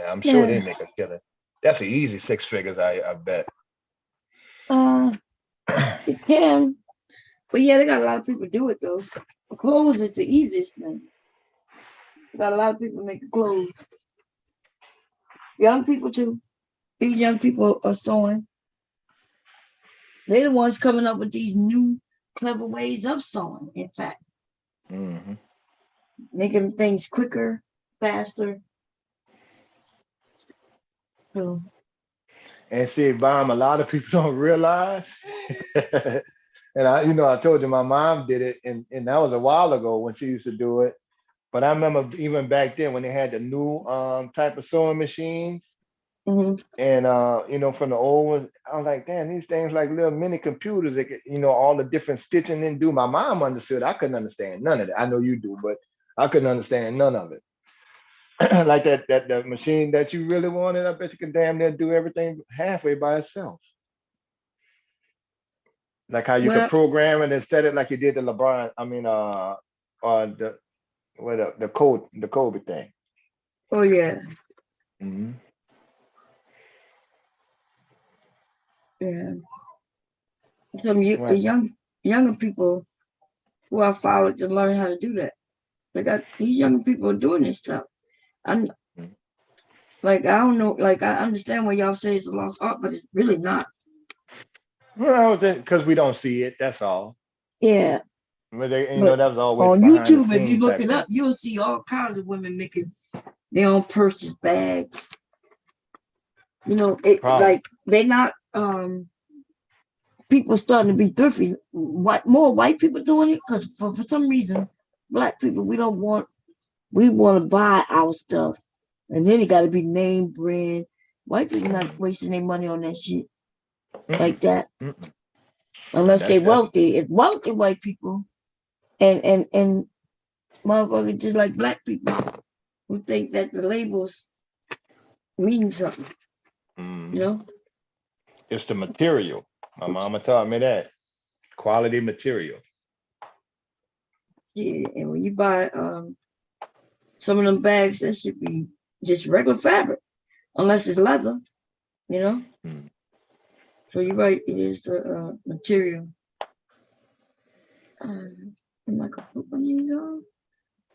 I'm sure they make a killing. That's an easy 6 figures, I bet. It can, but yeah, they got a lot of people do it though. Clothes is the easiest thing. Got a lot of people making clothes. Young people too. These young people are sewing. They're the ones coming up with these new clever ways of sewing, in fact. Making things quicker, faster. So. And see, Bam, a lot of people don't realize. And I told you my mom did it, and that was a while ago when she used to do it. But I remember even back then when they had the new type of sewing machines. And from the old ones, I was like, damn, these things like little mini computers that could, all the different stitching and do. My mom understood. I couldn't understand none of it. I know you do, but I couldn't understand none of it. Like that machine that you really wanted, I bet you can damn near do everything halfway by itself. Like how you could program it and set it like you did the LeBron. I mean, the Kobe thing. Oh yeah. Yeah. Some younger people who I followed to learn how to do that. These younger people are doing this stuff. I'm like, I don't know, like I understand what y'all say it's a lost art, but it's really not. Well, because we don't see it, that's all. Yeah. But that was always on YouTube. If you look it up, you'll see all kinds of women making their own purses, bags. Like they're not people starting to be thrifty. More white people doing it because for some reason, Black people we want to buy our stuff, and then it got to be name brand. White people not wasting their money on that shit like that, unless they're wealthy. It's wealthy white people, and motherfuckers just like Black people who think that the labels mean something. It's the material. My mama taught me that. Quality material. Yeah, and when you buy some of them bags, that should be just regular fabric, unless it's leather, So you're right, it is the material. I'm not gonna put one of these on.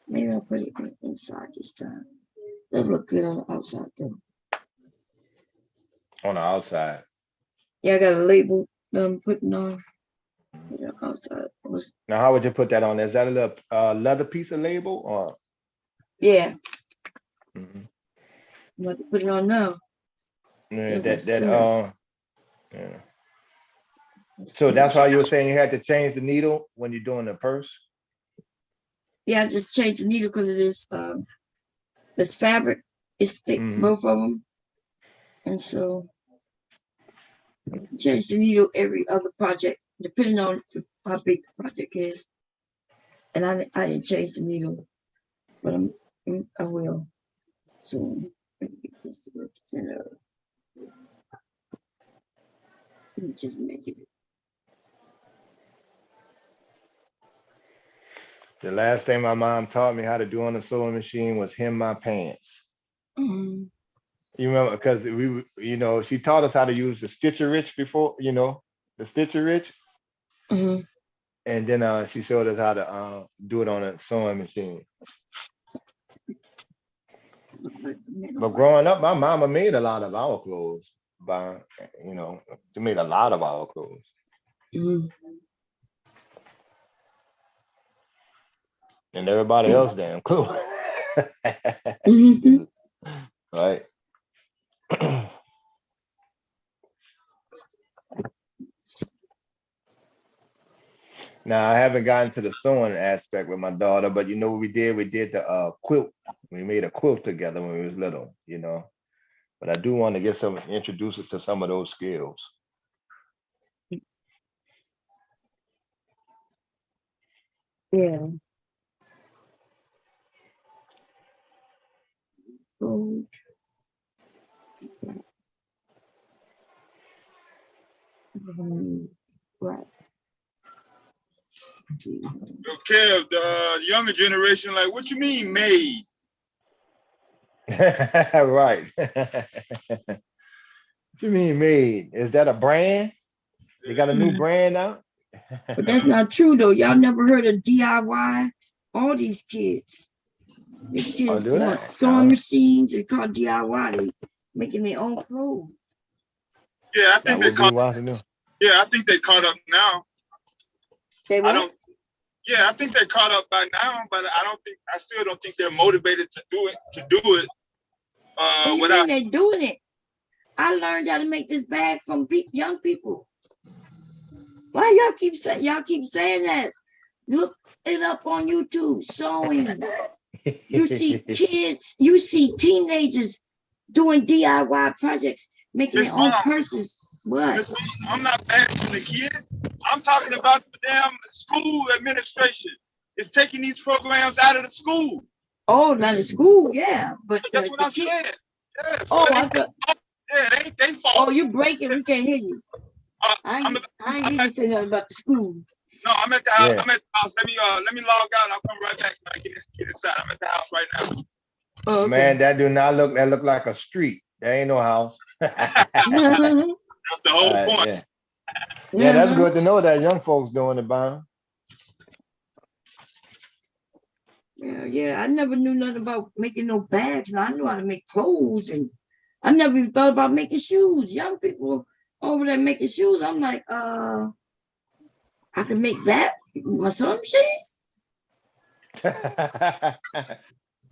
Maybe I'll put it inside this time. Does look good on the outside though. On the outside. Yeah, I got a label that I'm putting on. Outside. Now, how would you put that on? Is that a little leather piece of label or? Yeah. I'm about to put it on now. Yeah, yeah. So that's why you were saying you had to change the needle when you're doing the purse? Yeah, I just changed the needle because it is this fabric is thick, both of them. And so change the needle every other project, depending on how big the project is. And I didn't change the needle, but I will soon. Just make it. The last thing my mom taught me how to do on the sewing machine was hem my pants. You remember, because she taught us how to use the Stitcher-Rich before, the Stitcher-Rich. And then she showed us how to do it on a sewing machine. But growing up, my mama made a lot of our clothes. She made a lot of our clothes. And everybody else damn clothes. Right. Now I haven't gotten to the sewing aspect with my daughter, but what we did? We did the quilt. We made a quilt together when we was little, But I do want to introduce us to some of those skills. Yeah. Gold. Right. Yo, Kev, the younger generation, like, what you mean made? Right. What you mean made? Is that a brand? They got a new brand out? But that's not true though. Y'all never heard of DIY? All these kids. These kids want sewing machines. It's called DIY. They making their own clothes. Yeah, I think they caught up. Yeah, I think they caught up now. They what? I think they caught up by now, but I still don't think they're motivated to do it. What do you mean they doing it? I learned how to make this bag from young people. Why y'all keep saying that? Look it up on YouTube, sewing. You see kids, you see teenagers doing DIY projects, making their own purses. What? I'm not bashing the kids. I'm talking about the damn school administration. It's taking these programs out of the school. Oh, not the school, yeah. But that's what I'm saying. Yeah, so I thought. Yeah, they fault. Oh, you breaking? We can't hear you. I ain't hear you say nothing about the school. No, I'm at the house. Yeah. I'm at the house. Let me log out. I'll come right back when I get inside. I'm at the house right now. Oh, okay. Man, that look like a street. There ain't no house. That's the whole point. Yeah, that's good to know that young folks doing it, Bob. Yeah. I never knew nothing about making no bags. Now I knew how to make clothes, and I never even thought about making shoes. Young people over there making shoes. I'm like, I can make that my son machine.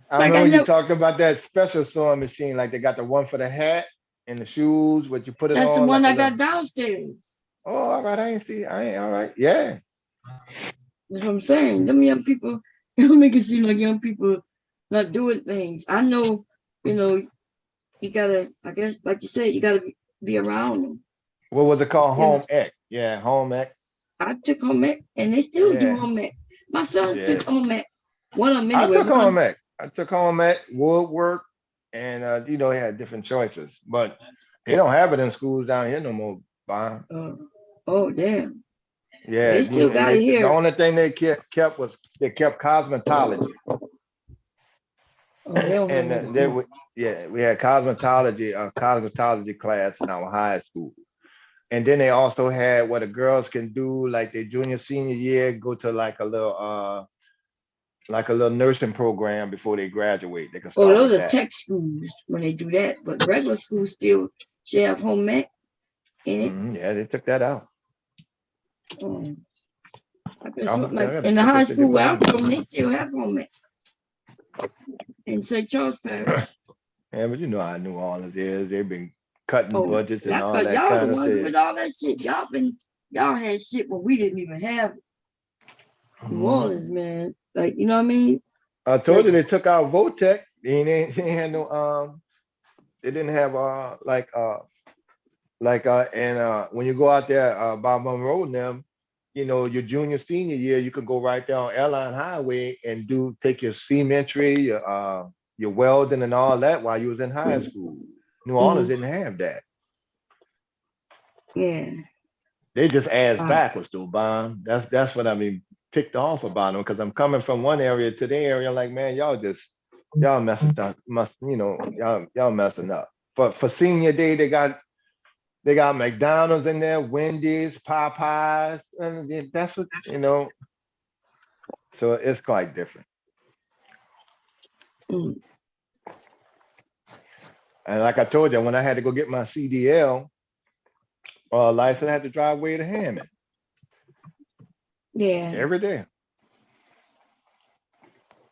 I know you talked about that special sewing machine, like they got the one for the hat and the shoes, but you put it on. That's the one I got downstairs. Oh, all right. I ain't all right. Yeah. That's what I'm saying. Them young people, make it seem like young people not doing things. I know, you gotta, I guess, like you said, you gotta be around them. What was it called? Home ec. Yeah, home ec. I took home ec, and they still do home ec. My son took home ec. One of them anyway. I took home ec, woodwork, and he had different choices, but they don't have it in schools down here no more. Oh damn. Yeah, they still got it here. The only thing they kept was cosmetology. And we had cosmetology class in our high school. And then they also had what the girls can do, like their junior, senior year, go to like a little nursing program before they graduate. They can start those are tech schools when they do that, but regular schools still should have home ec in it. Yeah, they took that out. In the high school where I'm from, they still have home ec in St. Charles Parish. Yeah, but I New Orleans is. They've been cutting budgets and all that. Y'all the ones with all that shit. Y'all had shit when we didn't even have it. New Orleans, man. Like, you know what I mean? I told you they took out Votech. They had no they didn't have when you go out there by Monroe and them, your junior, senior year, you could go right there on Airline Highway and take your cemetery, your welding and all that while you was in high school. New Orleans didn't have that. Yeah. They just ass backwards though, Bon. That's what I mean. Ticked off about them, because I'm coming from one area to the area, like, man, y'all messing up, y'all messing up. But for senior day, they got McDonald's in there, Wendy's, Popeyes, and that's what so it's quite different. And like I told you, when I had to go get my CDL license, I had to drive way to Hammond. Yeah. Every day.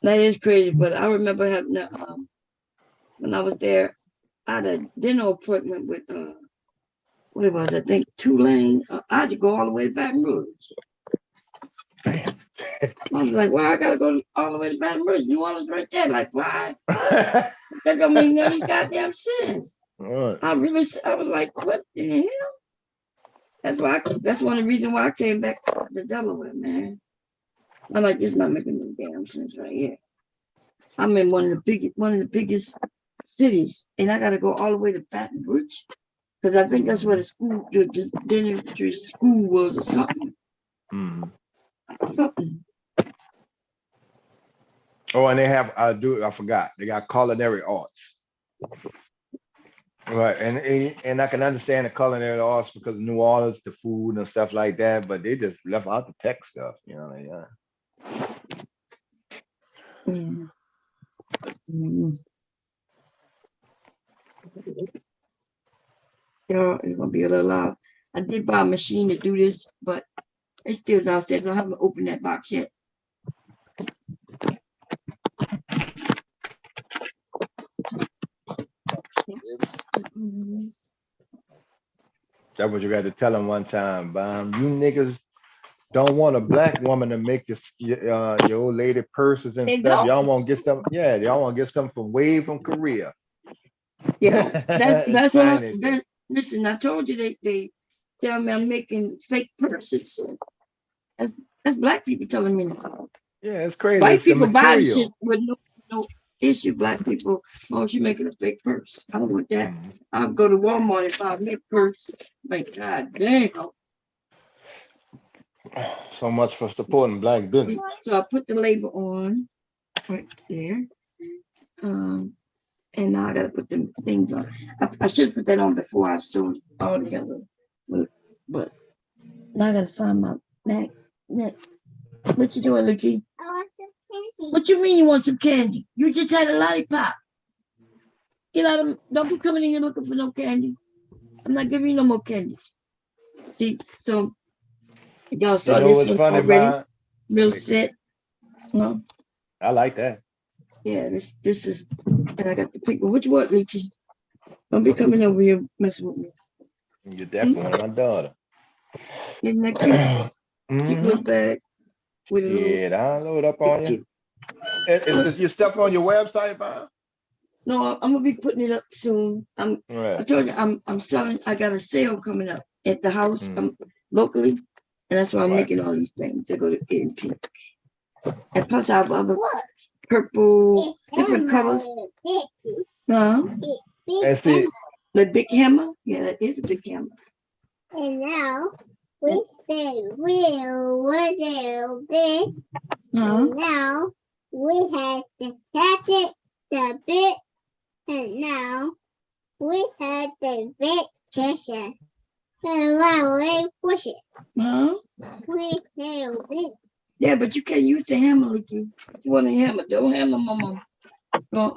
That is crazy, but I remember having when I was there, I had a dinner appointment with what it was, I think Tulane. I had to go all the way to Baton Rouge. I was like, well, I gotta go all the way to Baton Rouge. New Orleans right there. Like, why? That don't make no goddamn sense. Right. I was like, what the hell? That's one of the reasons why I came back to Delaware, man. I'm like, this is not making no damn sense right here. I'm in one of the biggest cities, and I gotta go all the way to Baton Rouge, because I think that's where the school, your dentistry school was or something. something. Oh, and they have, I forgot, they got culinary arts. Right, and I can understand the culinary arts because of New Orleans, the food and stuff like that, but they just left out the tech stuff, you know, yeah. Yeah, it's gonna be a little loud. I did buy a machine to do this, but it's still downstairs. I haven't opened that box yet. That's what you got to tell them one time, Bam. You niggas don't want a black woman to make your old lady purses and stuff. Y'all want to get some, yeah, y'all want to get something from way from Korea. Yeah, that's what listen, I told you they tell me I'm making fake purses. That's black people telling me now. Yeah, it's crazy. White people buy shit with no issue. Black people, oh, she making a fake purse. I don't want that. I'll go to Walmart and buy a fake purse. Like, God damn. So much for supporting black business. So I put the label on right there. And now I gotta put them things on. I should put that on before I sewed all together. But now I gotta find my bag. What you doing, Lucky? I want some candy. What you mean you want some candy? You just had a lollipop. Get out of, don't be coming in here looking for no candy. I'm not giving you no more candy. See, so y'all saw this one funny already. Real set. No. I like that. Yeah, this is, and I got the people. What you want, Leachy? Don't be coming over here messing with me. You're definitely my daughter. Isn't that cute? Cute little bag. With a yeah, download up on you. Is your stuff on your website, Bob? No, I'm gonna be putting it up soon. I told you I'm selling. I got a sale coming up at the house locally, and that's why I'm making all these things. I go to A&P. And plus I have other purple, different colors. The big hammer? Yeah, that is a big hammer. And now we spin real big. And now we have the packet, the bit, and now we have the big session. And now we push it. We have it. Yeah, but you can't use the hammer, Licky. You want a hammer? Don't hammer my mom.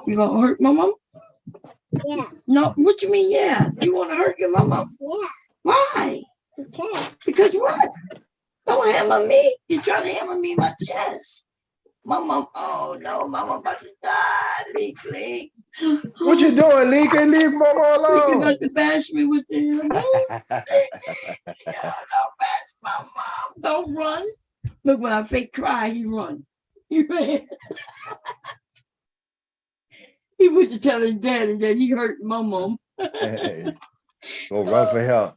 You gonna hurt my mom? Yeah. No, what you mean? Yeah, you want to hurt your mama? Yeah. Why? Because what? Don't hammer me. You're trying to hammer me in my chest. My mom. Oh no, mama about to die, Leaky. What you doing, Leaky? Leave mama alone. You about to bash me with the hammer. Don't bash my mom. Don't run. Look, when I fake cry, he run. He ran. He went to tell his dad, and then he hurt my mom. Go run for help.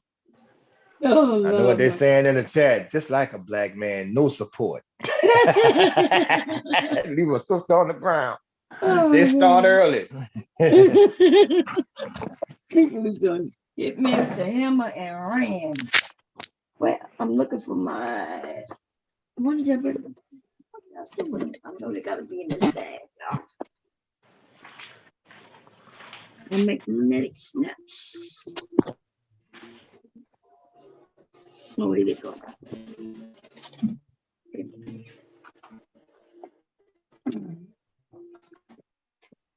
Oh, I know what they're saying in the chat. Just like a black man, no support. Leave a sister on the ground. They start early. People is gonna get me with the hammer and ran. Well, I'm looking for my. What did you bring? I know they gotta be in this bag, y'all. And make magnetic snaps. Oh, where did it go?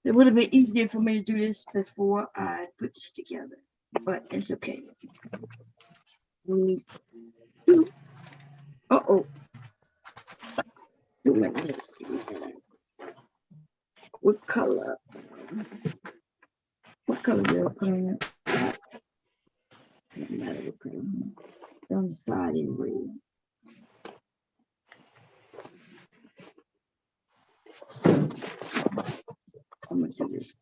It would have been easier for me to do this before I put this together, but it's okay. We need two. Uh-oh. What color? What color will I put on it? Doesn't matter what color. On the side in red. How much of this?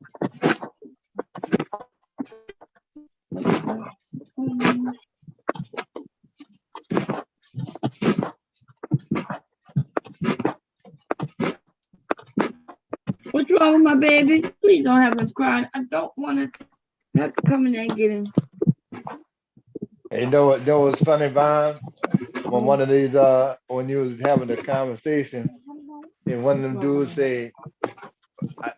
What's wrong with my baby? Please don't have him crying. I don't want to have to come in there and get him. Hey, you know what's funny, Vaughn? when one of these when you was having a conversation and one of them dudes say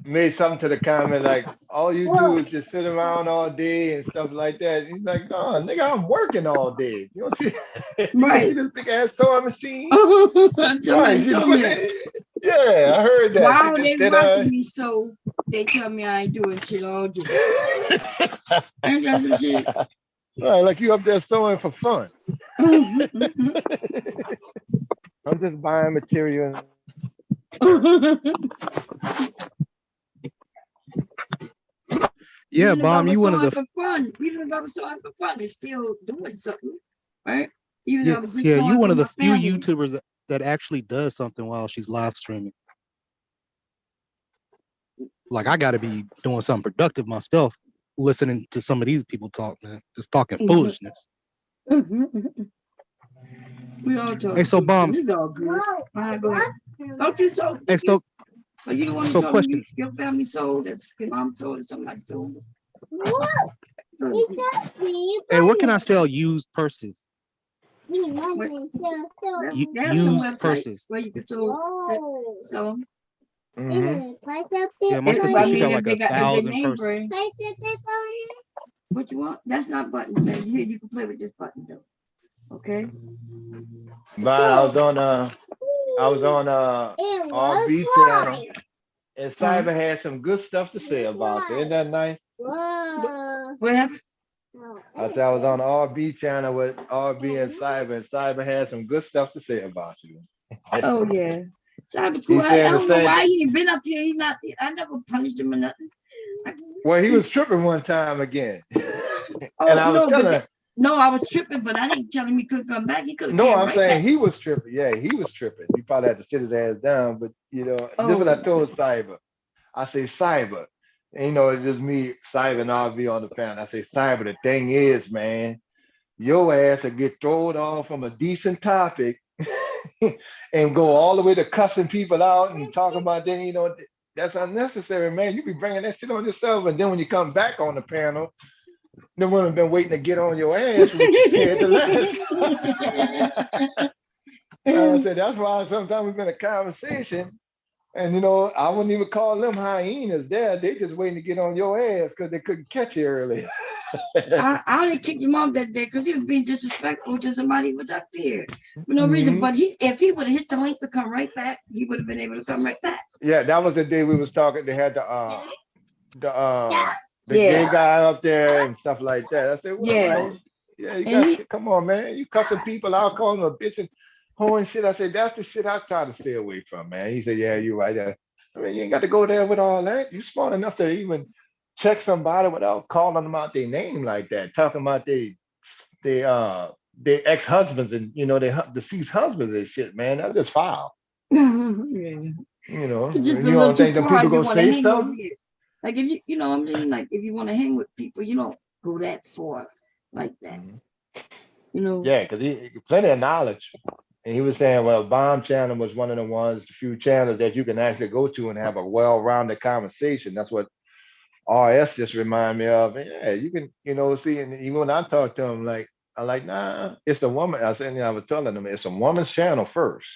made something to the comment like all you do is just sit around all day and stuff like that. He's like, oh nigga, I'm working all day. You don't see Right. you see this big ass sewing machine? Somebody told me that. Yeah, I heard that. Wow, they watching me, so they tell me I ain't doing shit all day. Ain't that some shit? Right, like you up there sewing for fun. I'm just buying material. Yeah, Bomb, you one of the for fun. Even if I was sewing for fun, it's still doing something, right? Even if I was just you sewing one for of the my few family. YouTubers that actually does something while she's live streaming. Like I gotta be doing something productive myself, listening to some of these people talk, man. Just talking foolishness. We all talk. Hey, so Bomb, it's all good. All right, go ahead. Don't you so? Hey, so, you don't want to so tell question. me your family sold, that's your mom sold, or somebody sold. Hey, where can I sell used purses? Used purses. Where you can sell. Yeah, my sister got like 1,000 purses. What you want? That's not buttons, man. Here, you can play with this button though. Okay. But I was on RB channel, and Cyber had some good stuff to say about it. Isn't that nice? What happened? I said I was on RB channel with RB and Cyber had some good stuff to say about you. Oh yeah. Cyber cool. I don't know why he ain't been up here. I never punished him or nothing. Well, he was tripping one time again. Oh, and I was telling no, I was tripping, but I didn't tell him he couldn't come back. He could have. No, I'm saying he was tripping. Yeah, he was tripping. He probably had to sit his ass down. But this is what I told Cyber. I say, Cyber, and, it's just me, Cyber, and RB on the panel. I say, Cyber, the thing is, man, your ass will get thrown off from a decent topic and go all the way to cussing people out and talking about them. That's unnecessary, man. You be bringing that shit on yourself, and then when you come back on the panel, no one have been waiting to get on your ass when you said the last. I said that's why sometimes we've been a conversation, and I wouldn't even call them hyenas. There, they just waiting to get on your ass because they couldn't catch you earlier. I only kicked him off that day because he was being disrespectful to somebody who was up there for no reason. But if he would have hit the link to come right back, he would have been able to come right back. Yeah, that was the day we was talking. They had the gay guy up there and stuff like that. I said, well, you got come on, man. You cussing people out, calling them a bitch and whore and shit. I said, that's the shit I try to stay away from, man. He said, yeah, you're right. I mean, you ain't got to go there with all that. You smart enough to even check somebody without calling them out their name like that, talking about their ex-husbands and their deceased husbands and shit, man. That's just foul. You don't think that people gonna say something? Like if I mean, like if you want to hang with people, you don't go that far like that. Yeah, because he plenty of knowledge. And he was saying, well, Bomb Channel was one of the few channels that you can actually go to and have a well-rounded conversation. That's what RS just remind me of. And yeah, you can, see, and even when I talk to him, like, I'm like, nah, it's a woman. I was telling him it's a woman's channel first,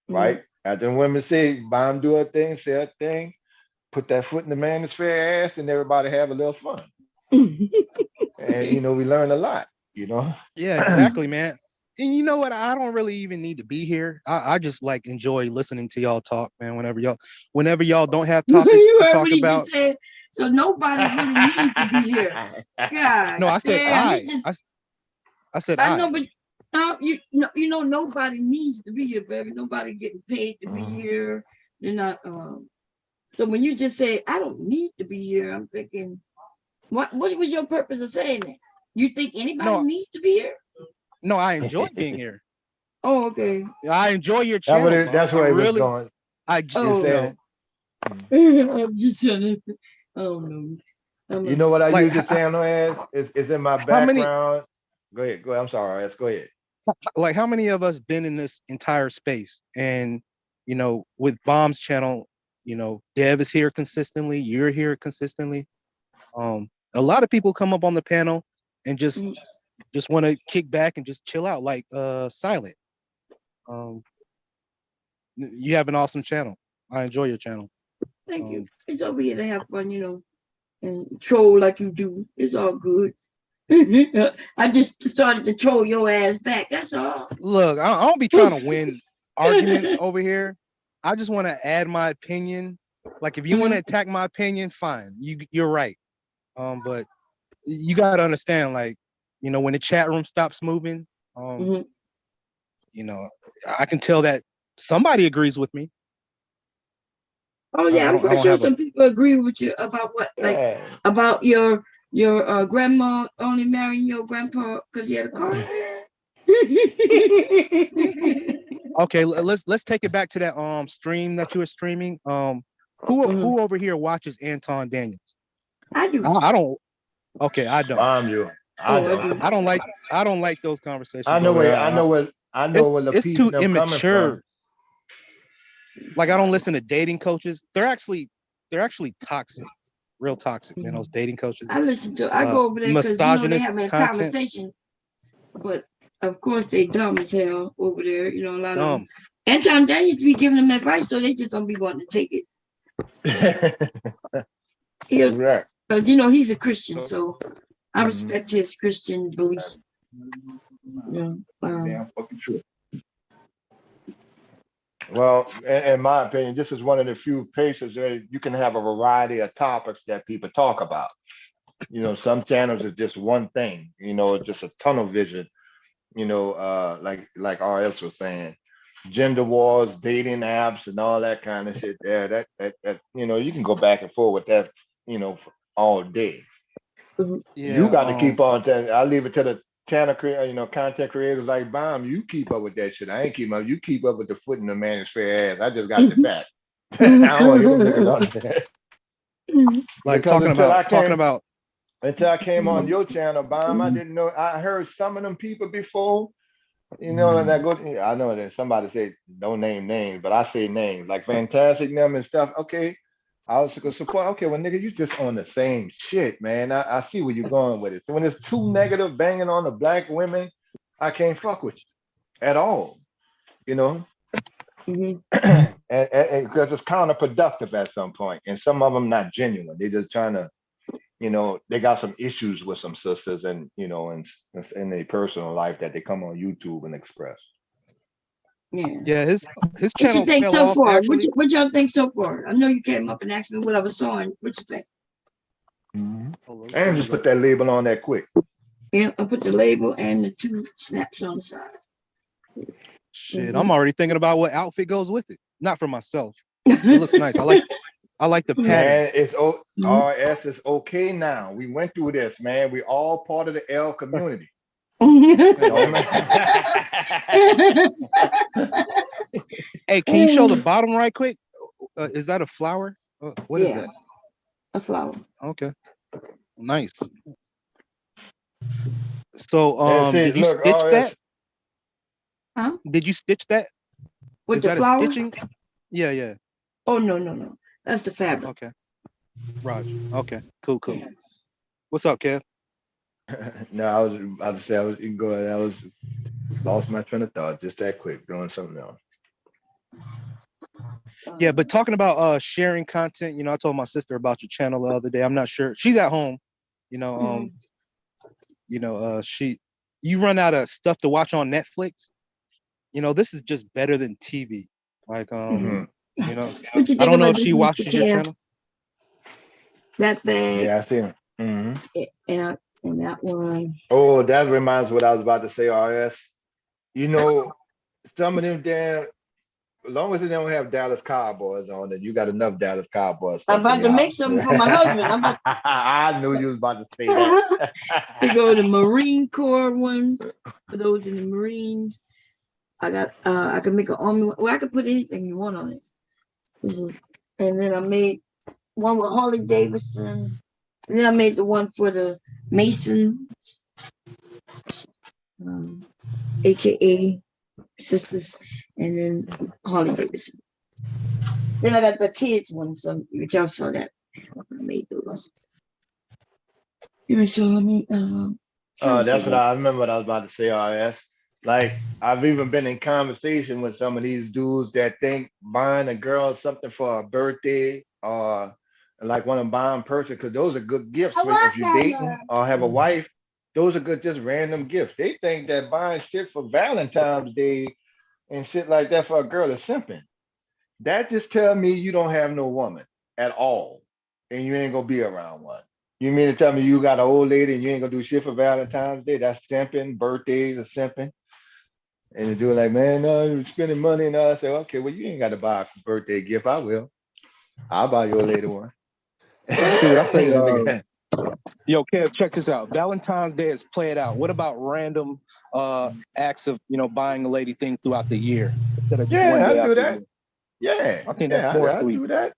right? After women say, Bomb do her thing, say her thing, put that foot in the manosphere ass, and everybody have a little fun. And we learn a lot, Yeah, exactly, man. And you know what? I don't really even need to be here. I just enjoy listening to y'all talk, man. Whenever y'all don't have topics you to heard talk what he about. Just said, so nobody really needs to be here. God, no, I said I said I know, but nobody needs to be here, baby. Nobody getting paid to be here. They're not. So when you just say I don't need to be here, I'm thinking, what was your purpose of saying that? You think anybody needs to be here? No, I enjoy being here. Oh, okay. I enjoy your channel. That's where it was going. I just I'm just trying to. Oh no. You know what I use the channel as? It's in my background. Go ahead. I'm sorry. Let's go ahead. Like how many of us been in this entire space? And with Bomb's channel, Dev is here consistently. You're here consistently. A lot of people come up on the panel and just just want to kick back and just chill out like Silent. You have an awesome channel. I enjoy your channel. Thank you. It's over here to have fun, and troll like you do. It's all good. I just started to troll your ass back. That's all. Look, I don't be trying to win arguments over here. I just want to add my opinion. Like, if you want to attack my opinion, fine. You're right. But you gotta understand, like, when the chat room stops moving, I can tell that somebody agrees with me. Oh yeah, I'm pretty sure some people agree with you about what, like, about your grandma only marrying your grandpa because he had a car. Okay, let's take it back to that stream that you were streaming. Who over here watches Anton Daniels? I do. I don't. Okay, I don't. I don't like those conversations. I know where it's too immature. Like, I don't listen to dating coaches. They're actually toxic, real toxic, man. Those dating coaches. I go over there because they're having a conversation, but of course they dumb as hell over there. A lot of them. Anton Daniels be giving them advice, so they just don't be wanting to take it. Because he's a Christian, so I respect his Christian beliefs. Damn fucking true. Well, in my opinion, this is one of the few places where you can have a variety of topics that people talk about. Some channels are just one thing, just a tunnel vision, like RS was saying, gender wars, dating apps, and all that kind of shit there. That you can go back and forth with that, for all day. Yeah, you got to keep on. I leave it to the channel content creators like Bomb. You keep up with that shit. I ain't keep up. You keep up with the foot in the manosphere ass. I just got your back. I don't want you niggas on that. Like, talking about until I came on your channel, Bomb, I didn't know. I heard some of them people before, and I know that somebody said don't name names, but I say names like Fantastic them and stuff. Okay, I was gonna support. Okay, well, nigga, you just on the same shit, man. I see where you're going with it. So when it's too negative, banging on the black women, I can't fuck with you at all. And because it's counterproductive at some point, and some of them not genuine. They're just trying to, they got some issues with some sisters, and in their personal life that they come on YouTube and express. Yeah, his What channel you think fell so off, far? actually. What y'all think so far? I know you came up and asked me what I was sawing. What you think? And just put that label on that quick. Yeah, I put the label and the 2 snaps on the side. Shit, I'm already thinking about what outfit goes with it. Not for myself. It looks nice. I like the pattern. Man, it's RS is okay now. We went through this, man. We all part of the L community. Hey, can you show the bottom right quick? Is that a flower? What is that? A flower. Okay, nice. So, did you stitch that? Huh? Did you stitch that? With Is the that flower? a stitching? Yeah. Oh no. That's the fabric. Okay. Roger. Okay. Cool. What's up, Kev? No, I was about to say you can go ahead. I was lost my train of thought just that quick, doing something else. Yeah, but talking about sharing content, I told my sister about your channel the other day. I'm not sure. She's at home. You run out of stuff to watch on Netflix. This is just better than TV. Like, I don't know if she watches your channel. That thing. Yeah, I see him. And that one. Oh, that reminds me what I was about to say, RS. Some of them damn, as long as they don't have Dallas Cowboys on it, you got enough Dallas Cowboys. I'm about to make something for my husband. I knew you was about to say that. We go to Marine Corps one for those in the Marines. I can make an army. Well, I can put anything you want on it. And then I made one with Harley Davidson. And then I made the one for the Masons, aka sisters, and then Harley Davidson. Then I got the kids one, so which y'all saw that. I made those. So let me That's what I remember what I was about to say, RS. Like, I've even been in conversation with some of these dudes that think buying a girl something for a birthday or like want to buy them person, because those are good gifts if you're dating or have a wife. Those are good, just random gifts. They think that buying shit for Valentine's Day and shit like that for a girl is simping. That just tell me you don't have no woman at all, and you ain't gonna be around one. You mean to tell me you got an old lady and you ain't gonna do shit for Valentine's Day? That's simping. Birthdays are simping. And you do it like, man, no, you're spending money. And I say, okay, well, you ain't got to buy a birthday gift. I will. I'll buy you a later one. Dude, I say, yo, Kev, check this out. Valentine's Day is played out. What about random acts of, buying a lady thing throughout the year? Yeah, I do that. Yeah, I think that's more sweet. Do that.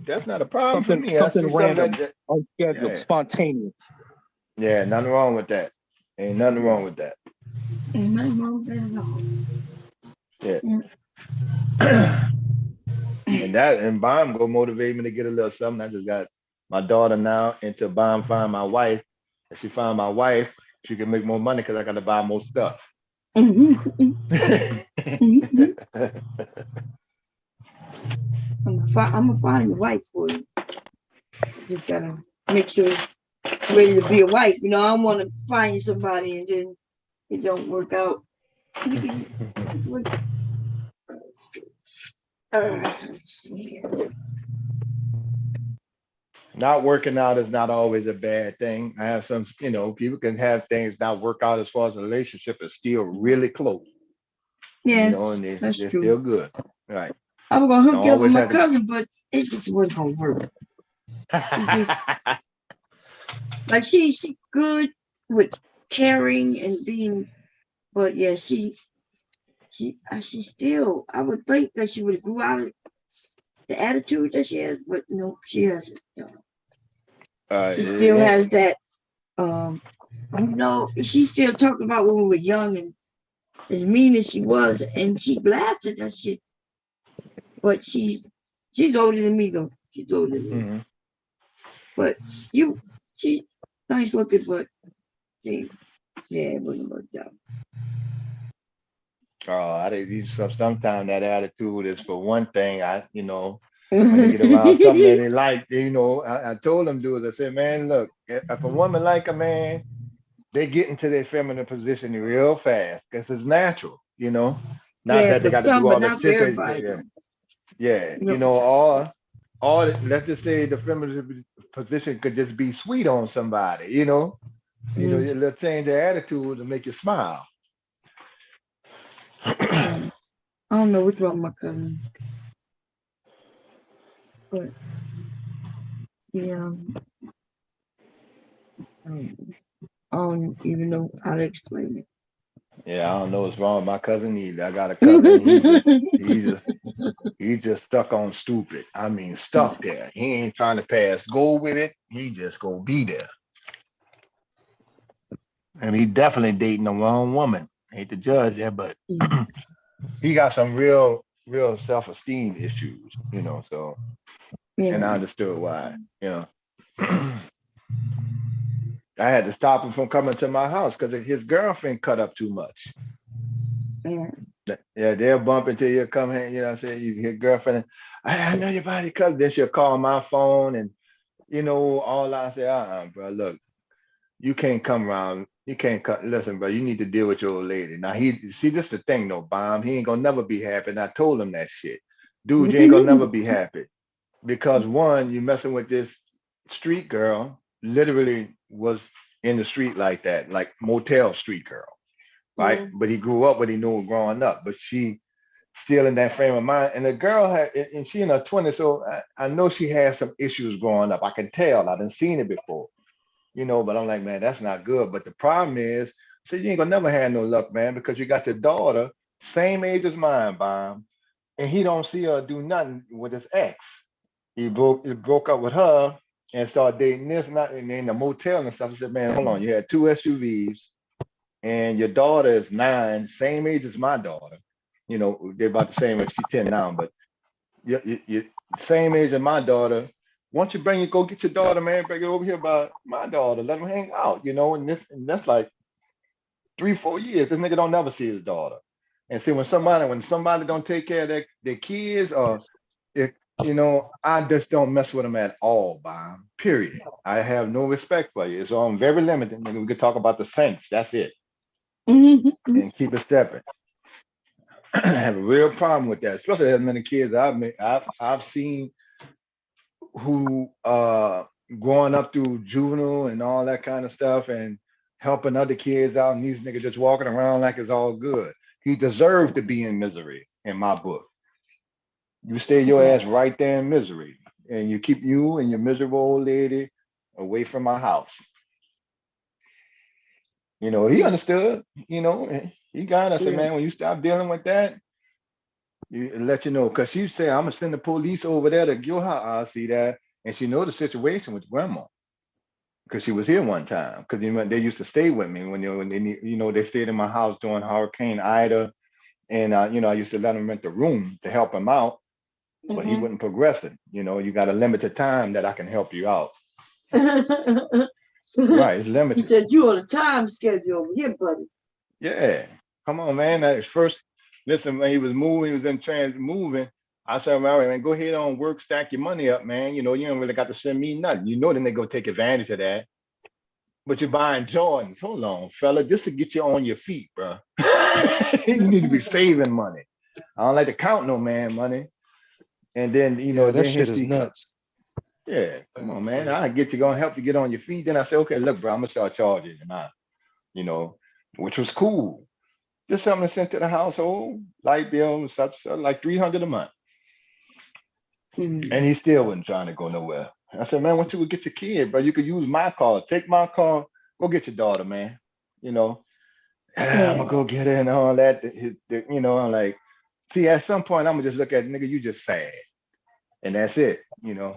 That's not a problem something, for me. Something random, unscheduled, spontaneous. Yeah, nothing wrong with that. Ain't nothing wrong with that. Ain't nothing wrong with that at all. Yeah. and Bomb go motivate me to get a little something. I just got my daughter now into Bomb find my wife. If she find my wife, she can make more money because I got to buy more stuff. I'm gonna find a wife for you. Just gotta make sure you're ready to be a wife. I don't want to find you somebody and then it don't work out. Let's see. Not working out is not always a bad thing. I have some, people can have things not work out as far as a relationship is still really close. Yes, and they're true. Still good. Right. I was gonna hook you up with my cousin, but it just wasn't gonna work. She just like she's good with caring and being, but yeah, she still, I would think that she would have grew out of the attitude that she has, but no, she hasn't. She still has that. She still talked about when we were young and as mean as she was, and she laughed at that shit. But she's older than me though. She's older than me. Mm-hmm. But she nice looking, but it wouldn't work out. Sometimes that attitude is for one thing. When they get around something that they like, I told them dudes, I said, man, look, if a woman like a man, they get into their feminine position real fast because it's natural, Not that they got to do all the shit. Or let's just say the feminine position could just be sweet on somebody, you little change the attitude to make you smile. I don't know what's wrong with my cousin. But I don't even know how to explain it. Yeah, I don't know what's wrong with my cousin either. I got a cousin, he just stuck on stupid. I mean, stuck there. He ain't trying to pass go with it. He just gonna be there. And he definitely dating the wrong woman. Hate to judge that, but he got some real self-esteem issues, so and I understood why, I had to stop him from coming to my house because his girlfriend cut up too much. Yeah, they'll bump into you, come here, I say, you hit girlfriend, I know your body cut. Then she'll call my phone and, all I say, bro, look, you can't come around. You can't cut. Listen, bro, you need to deal with your old lady. Now, this is the thing, though, Bomb. He ain't gonna never be happy. And I told him that shit. Dude, you ain't gonna never be happy. Because one, you messing with this street girl, literally was in the street like that, like motel street girl, right? But he grew up what he knew growing up, but she still in that frame of mind. And the girl and she in her 20s, so I know she has some issues growing up. I can tell. I done seen it before, but I'm like, man, that's not good. But the problem is, you ain't gonna never have no luck, man, because you got your daughter, same age as mine, Bomb, and he don't see her do nothing with his ex. He broke up with her and started dating this, and in the motel and stuff. I said, man, hold on, you had 2 SUVs, and your daughter is 9, same age as my daughter. They're about the same age. She's 10 now, but you same age as my daughter. Once you go get your daughter, man, bring it over here by my daughter, let them hang out, and that's like 3-4 years. This nigga don't never see his daughter. And see, when somebody don't take care of their kids, or if I just don't mess with them at all, Bob. Period. I have no respect for you. So I'm very limited. Nigga, we could talk about the Saints. That's it. And keep it stepping. I have a real problem with that, especially as many kids I've seen who growing up through juvenile and all that kind of stuff and helping other kids out, and these niggas just walking around like it's all good. He deserved to be in misery in my book. You stay your ass right there in misery, and you keep you and your miserable old lady away from my house. He understood, and he got us. I said, man, when you stop dealing with that, you let you know. Because she said, I'm going to send the police over there to your house. I'll see that. And she know the situation with grandma. Because she was here one time. Because they used to stay with me when they stayed in my house during Hurricane Ida. And, I used to let him rent the room to help him out. But he wasn't progressing. You got a limited time that I can help you out. Right, it's limited. He said you on a time schedule over here, buddy. Yeah, come on, man. First, listen, when he was moving, I said, all right, man, go ahead on work, stack your money up, man. You don't really got to send me nothing. Then they go take advantage of that. But you're buying Jordans. Hold on, fella, just to get you on your feet, bro. You need to be saving money. I don't like to count no man money. And then, that shit is nuts. Yeah, come on, man. I get you, gonna help you get on your feet. Then I say, okay, look, bro, I'm gonna start charging you now. Which was cool. Just something sent to the household, light bill, such like $300 a month. And he still wasn't trying to go nowhere. I said, man, once you would get your kid, bro, you could use my car. Take my car, go get your daughter, man. I'm gonna go get her and all that. I'm like, see, at some point, I'm gonna just look at nigga, you just sad. And that's it, Because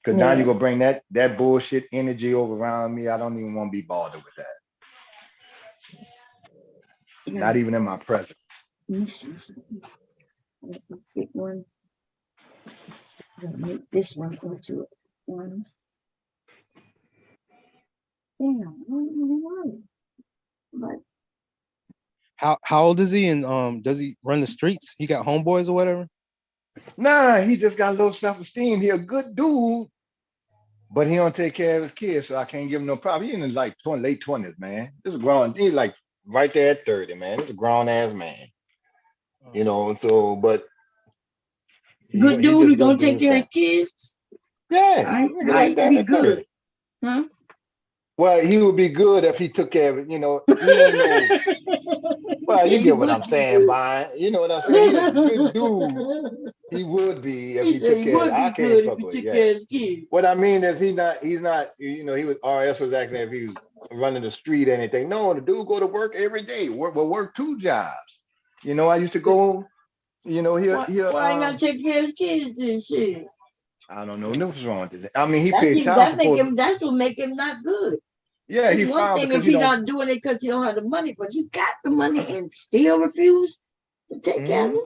now you're gonna bring that bullshit energy over around me. I don't even want to be bothered with that. Not even in my presence. Let me see something. Pick one. Make this one go to one. But how old is he, and does he run the streets? He got homeboys or whatever? Nah, he just got low self-esteem. He a good dude, but he don't take care of his kids, so I can't give him no problem. He in his late 20s, man. This is grown. He's like right there at 30, man. This is a grown ass man. So but good dude, he gonna take care of kids. Yeah, I be good. Huh? Well, he would be good if he took care of it, He ain't no, well, you get what I'm saying, Brian. You know what I'm saying? He's a good dude. He would be if he took care of it. I can't fuck with it. What I mean is he's not, he was, RS was acting if he was running the street or anything. No, the dude go to work every day. Work 2 jobs. I used to go, why ain't not taking care of his kids and shit? I don't know what's wrong with it. I mean, he paid child support. That's what make him not good. Yeah, it's one thing if he's not doing it because he don't have the money, but he got the money and still refused to take care of it.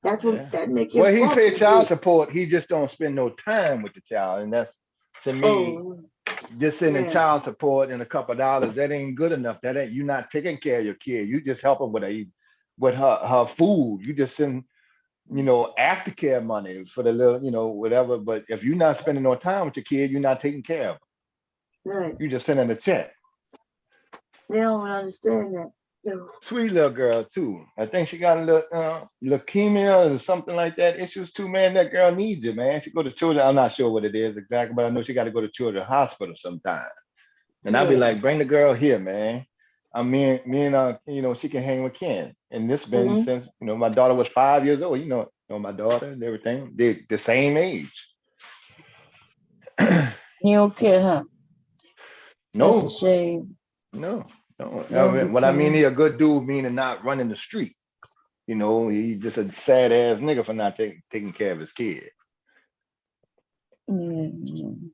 That's what that make him. Well, he paid child support. He just don't spend no time with the child, and that's to me. Just sending child support and a couple of dollars, that ain't good enough. That ain't, you're not taking care of your kid. You just help her with her food. You just send aftercare money for the little, whatever. But if you're not spending no time with your kid, you're not taking care of them. Right. You just sending a check. They don't understand that. Sweet little girl too. I think she got a little leukemia or something like that. Issues too, man. That girl needs it, man. She go to children. I'm not sure what it is exactly, but I know she got to go to children's hospital sometime. And I'll be like, bring the girl here, man. Me and she can hang with Ken. And this been since my daughter was 5 years old. My daughter and everything. They're the same age. You don't care, huh? No. That's a shame. No. What I mean, he a good dude, meaning not running the street. He just a sad ass nigga for not taking care of his kid. Mm-hmm.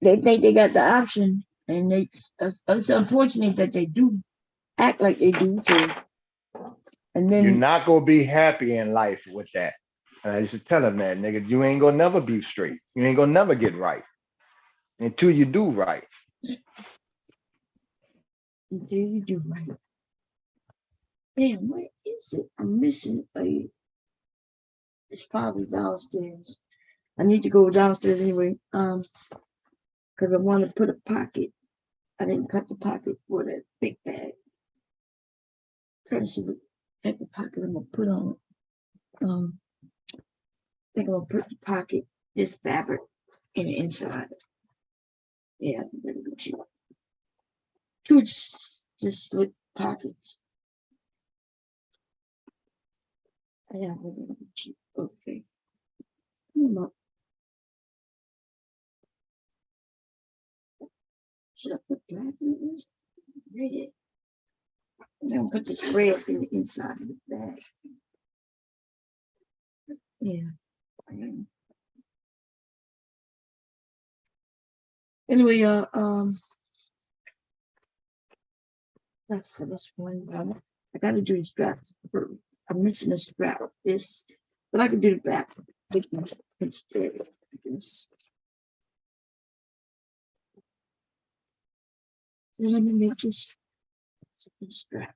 They think they got the option, and it's unfortunate that they do act like they do too. And then you're not gonna be happy in life with that. And I used to tell him that, nigga, you ain't gonna never be straight. You ain't gonna never get right until you do right. There you do right. Damn, what is it? I'm missing a. It's probably downstairs. I need to go downstairs anyway. Because I want to put a pocket. I didn't cut the pocket for that big bag. Try to see what type of pocket I'm gonna put on it. I think I'm gonna put the pocket, this fabric, in the inside. Yeah, I think that'll be cute. Two just slip pockets. Yeah, that'll be cute. Okay. Come on. Should I put black in this? Read it. I'm gonna put this red in the inside of the bag. Yeah. Anyway, that's for this one. I gotta do the straps. I'm missing a strap. This, but I can do the back instead. Yes. So let me make this strap.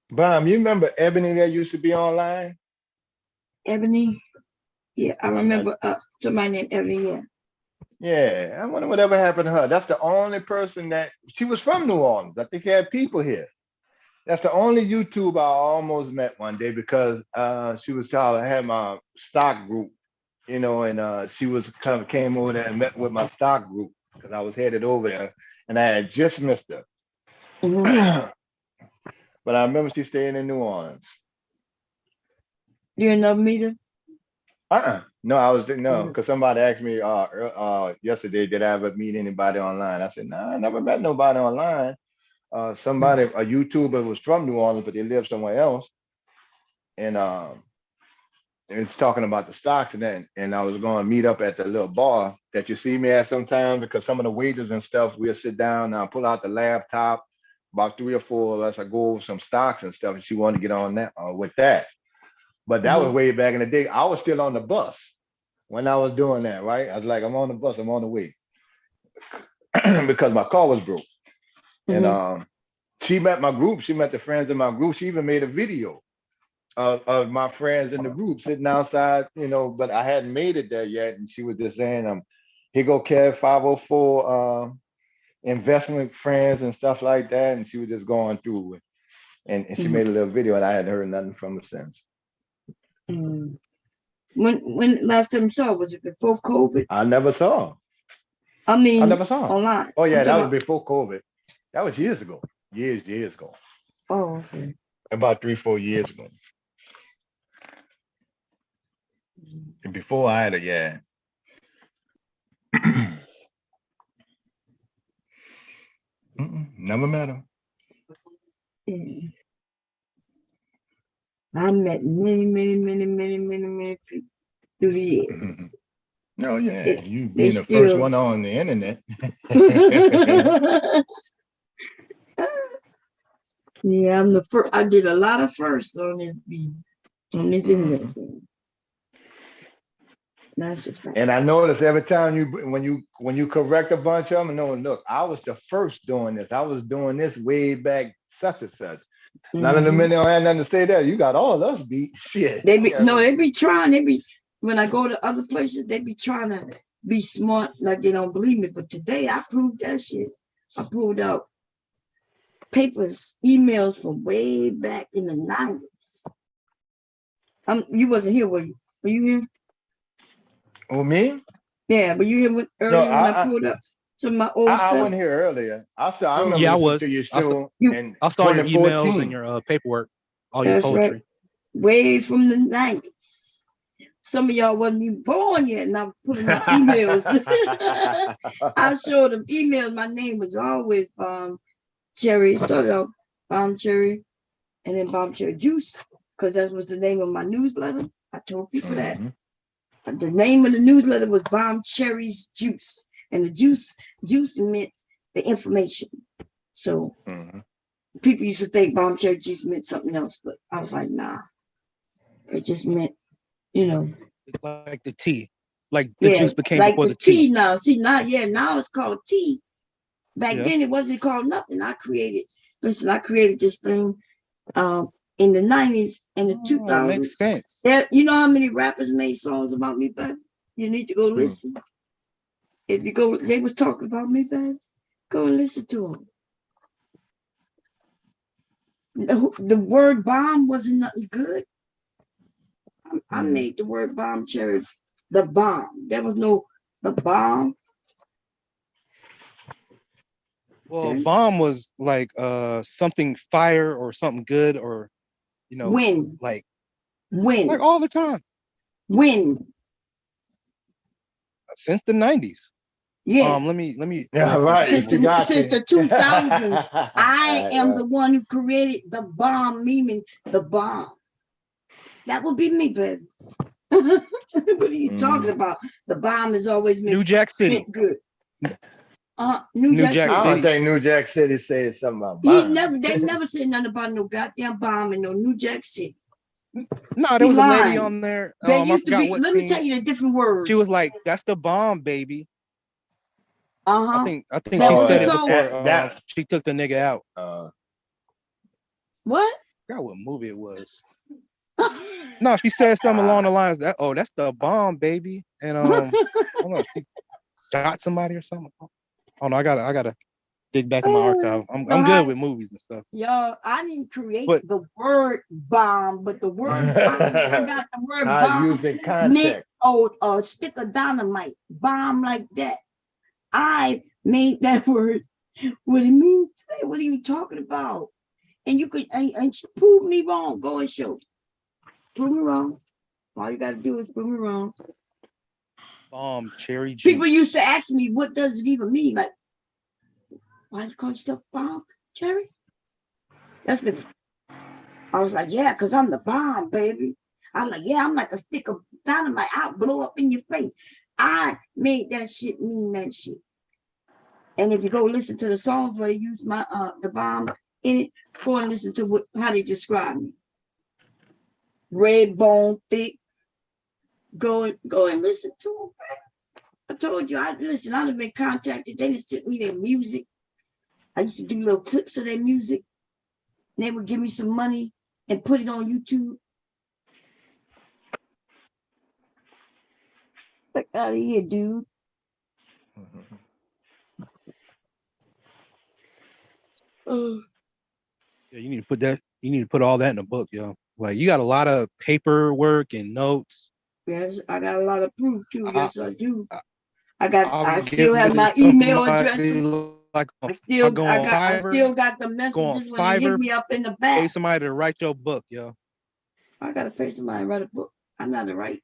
Bam, you remember Ebony that used to be online? Ebony? Yeah, I remember somebody named Ebony, yeah. Yeah, I wonder whatever happened to her. That's the only person that, she was from New Orleans. I think he had people here. That's the only YouTuber I almost met one day because she was I had my stock group, you know, and she was came over there and met with my stock group because I was headed over there and I had just missed her. Mm-hmm. But I remember she staying in New Orleans. You didn't never meet her? No, I was because somebody asked me yesterday, did I ever meet anybody online? I said, no, I never met nobody online. Somebody, a YouTuber was from New Orleans, but they lived somewhere else. And it's talking about the stocks and that. And I was going to meet up at the little bar that you see me at sometimes because some of the waiters and stuff, we'll sit down and I'll pull out the laptop, about 3 or 4 of us, I go over some stocks and stuff. And she wanted to get on that with that. But that was way back in the day. I was still on the bus when I was doing that, right? I was like, I'm on the bus, I'm on the way. Because my car was broke. And she met my group, she met the friends in my group. She even made a video of my friends in the group sitting outside, you know, but I hadn't made it there yet. And she was just saying, here go Kev 504 investment friends and stuff like that. And she was just going through it. And she made a little video and I hadn't heard nothing from her since. When last time you saw, was it before COVID? I never saw. I mean, I never saw online. Oh yeah, that was before COVID. That was years ago. Years ago. Oh, okay. About 3-4 years ago. And before I had a never met her. I met many people through the years. Oh yeah, you being the first one on the internet. Yeah, I'm the first. I did a lot of firsts on this internet. That's just right. And I noticed every time when you correct a bunch of them, no, look, I was the first doing this. I was doing this way back such and such. None of them in there had nothing to say there. You got all of us beat. Shit. They be trying. When I go to other places, they be trying to be smart, like they don't believe me. But today I proved that shit. I pulled out papers, emails from way back in the 90s. You wasn't here, were you? Were you here? Oh, me? Yeah, but you here earlier when I pulled up some of my old stuff? I wasn't here earlier. I remember I was. to your show I saw your emails and your paperwork, all your poetry. Right. Way from the 90s. Some of y'all wasn't even born yet, and I was putting out emails. I showed them emails. My name was always Bomb Cherry. It started out Bomb Cherry, and then Bomb Cherry Juice, because that was the name of my newsletter. I told people that. The name of the newsletter was Bomb Cherry's Juice. And the juice meant the information. So people used to think bomb cherry juice meant something else, but I was like, nah. It just meant, like the tea. Like the juice became like before the tea now. See, now it's called tea. Back then it wasn't called nothing. I created this thing in the 90s and the 2000s. Makes sense. Yeah, you know how many rappers made songs about me, baby? You need to go listen. If you go, they was talking about me, baby. Go and listen to them. The word bomb wasn't nothing good. I made the word bomb cherry the bomb. There was no the bomb. Well, bomb was like something fire or something good or when like all the time. When since the 90s. Yeah. Let me. Yeah, right. Since the 2000s, I am the one who created the bomb, meaning the bomb. That would be me, baby. What are you talking about? The bomb is always New Jack City. Good. New Jack City. I don't think New Jack City said something about bomb. They never said nothing about no goddamn bomb in no New Jack City. No, there was a lady on there. They used to be. Let me tell you the different words. She was like, "That's the bomb, baby." I think she said it before she took the nigga out. What? I forgot what movie it was. No, she said something along the lines that, "Oh, that's the bomb, baby," and I don't know, she shot somebody or something. Oh no, I gotta dig back in my archive. I'm good with movies and stuff. Y'all, I didn't create the word bomb, but the word bomb, I got the word bomb using context. A stick of dynamite, bomb like that. I made that word. What it means today? What are you talking about? And you could and prove me wrong. Go and show. Prove me wrong. All you gotta do is prove me wrong. Bomb cherry juice. People used to ask me, what does it even mean? Like, why you call yourself bomb cherry? That's been. I was like, yeah, because I'm the bomb, baby. I'm like, yeah, I'm like a stick of dynamite. I'll blow up in your face. I made that shit mean that shit. And if you go listen to the songs where they use my the bomb in it, go and listen to how they describe me. Red bone thick. Go and listen to them. I told you, I'd have been contacted. They just sent me their music. I used to do little clips of their music. And they would give me some money and put it on YouTube. Fuck out of here, dude. Yeah, you need to put that. You need to put all that in a book, yo. Like you got a lot of paperwork and notes. Yes, I got a lot of proof too. Yes, I do. I still have my email addresses. Like I still got the messages when they hit me up in the back. Pay somebody to write your book, yo. I gotta pay somebody to write a book. I'm not to write.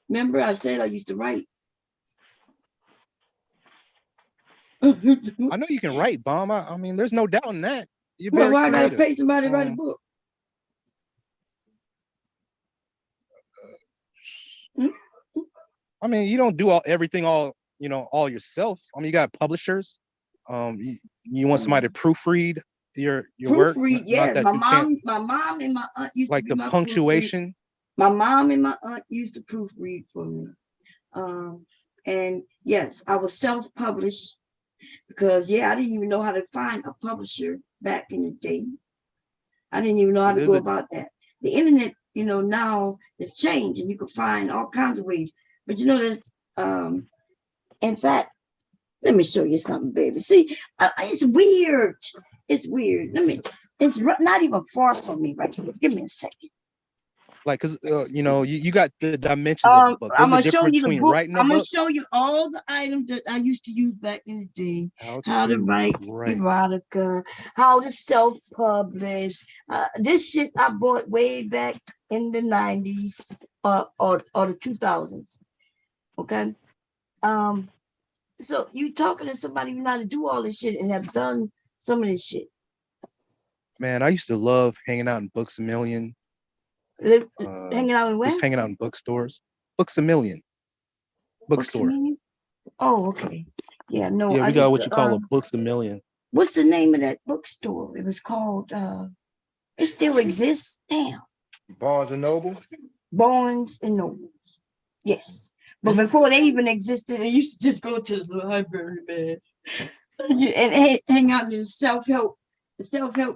Remember, I said I used to write. I know you can write, Bomb. I mean, there's no doubt in that. Well, why I gotta pay somebody to write a book? I mean, you don't do everything all yourself. I mean, you got publishers. You want somebody to proofread your work. Proofread, yeah. My mom and my aunt used like to be the punctuation. My mom and my aunt used to proofread for me. And yes, I was self-published because I didn't even know how to find a publisher back in the day. I didn't even know how to go about that. The internet, now it's changed and you can find all kinds of ways. But there's in fact, let me show you something, baby. See, it's weird. It's weird. It's not even far from me right here. Give me a second. Like, cause you got the dimensions of the book. I'm gonna show you the book. I'm gonna show you all the items that I used to use back in the day. How to write erotica, how to self-publish. This shit I bought way back in the 90s or the 2000s. Okay. So you talking to somebody who know how to do all this shit and have done some of this shit. Man, I used to love hanging out in Books A Million. Hanging out in where? Just hanging out in bookstores. Books A Million. Bookstore. Oh, okay. Yeah, no. Yeah, we got what you call a Books a Million. What's the name of that bookstore? It was called. It still exists. Damn. Barnes and Noble. Barnes and Noble. Yes, but before they even existed, I used to just go to the library, man, and hang out in the self-help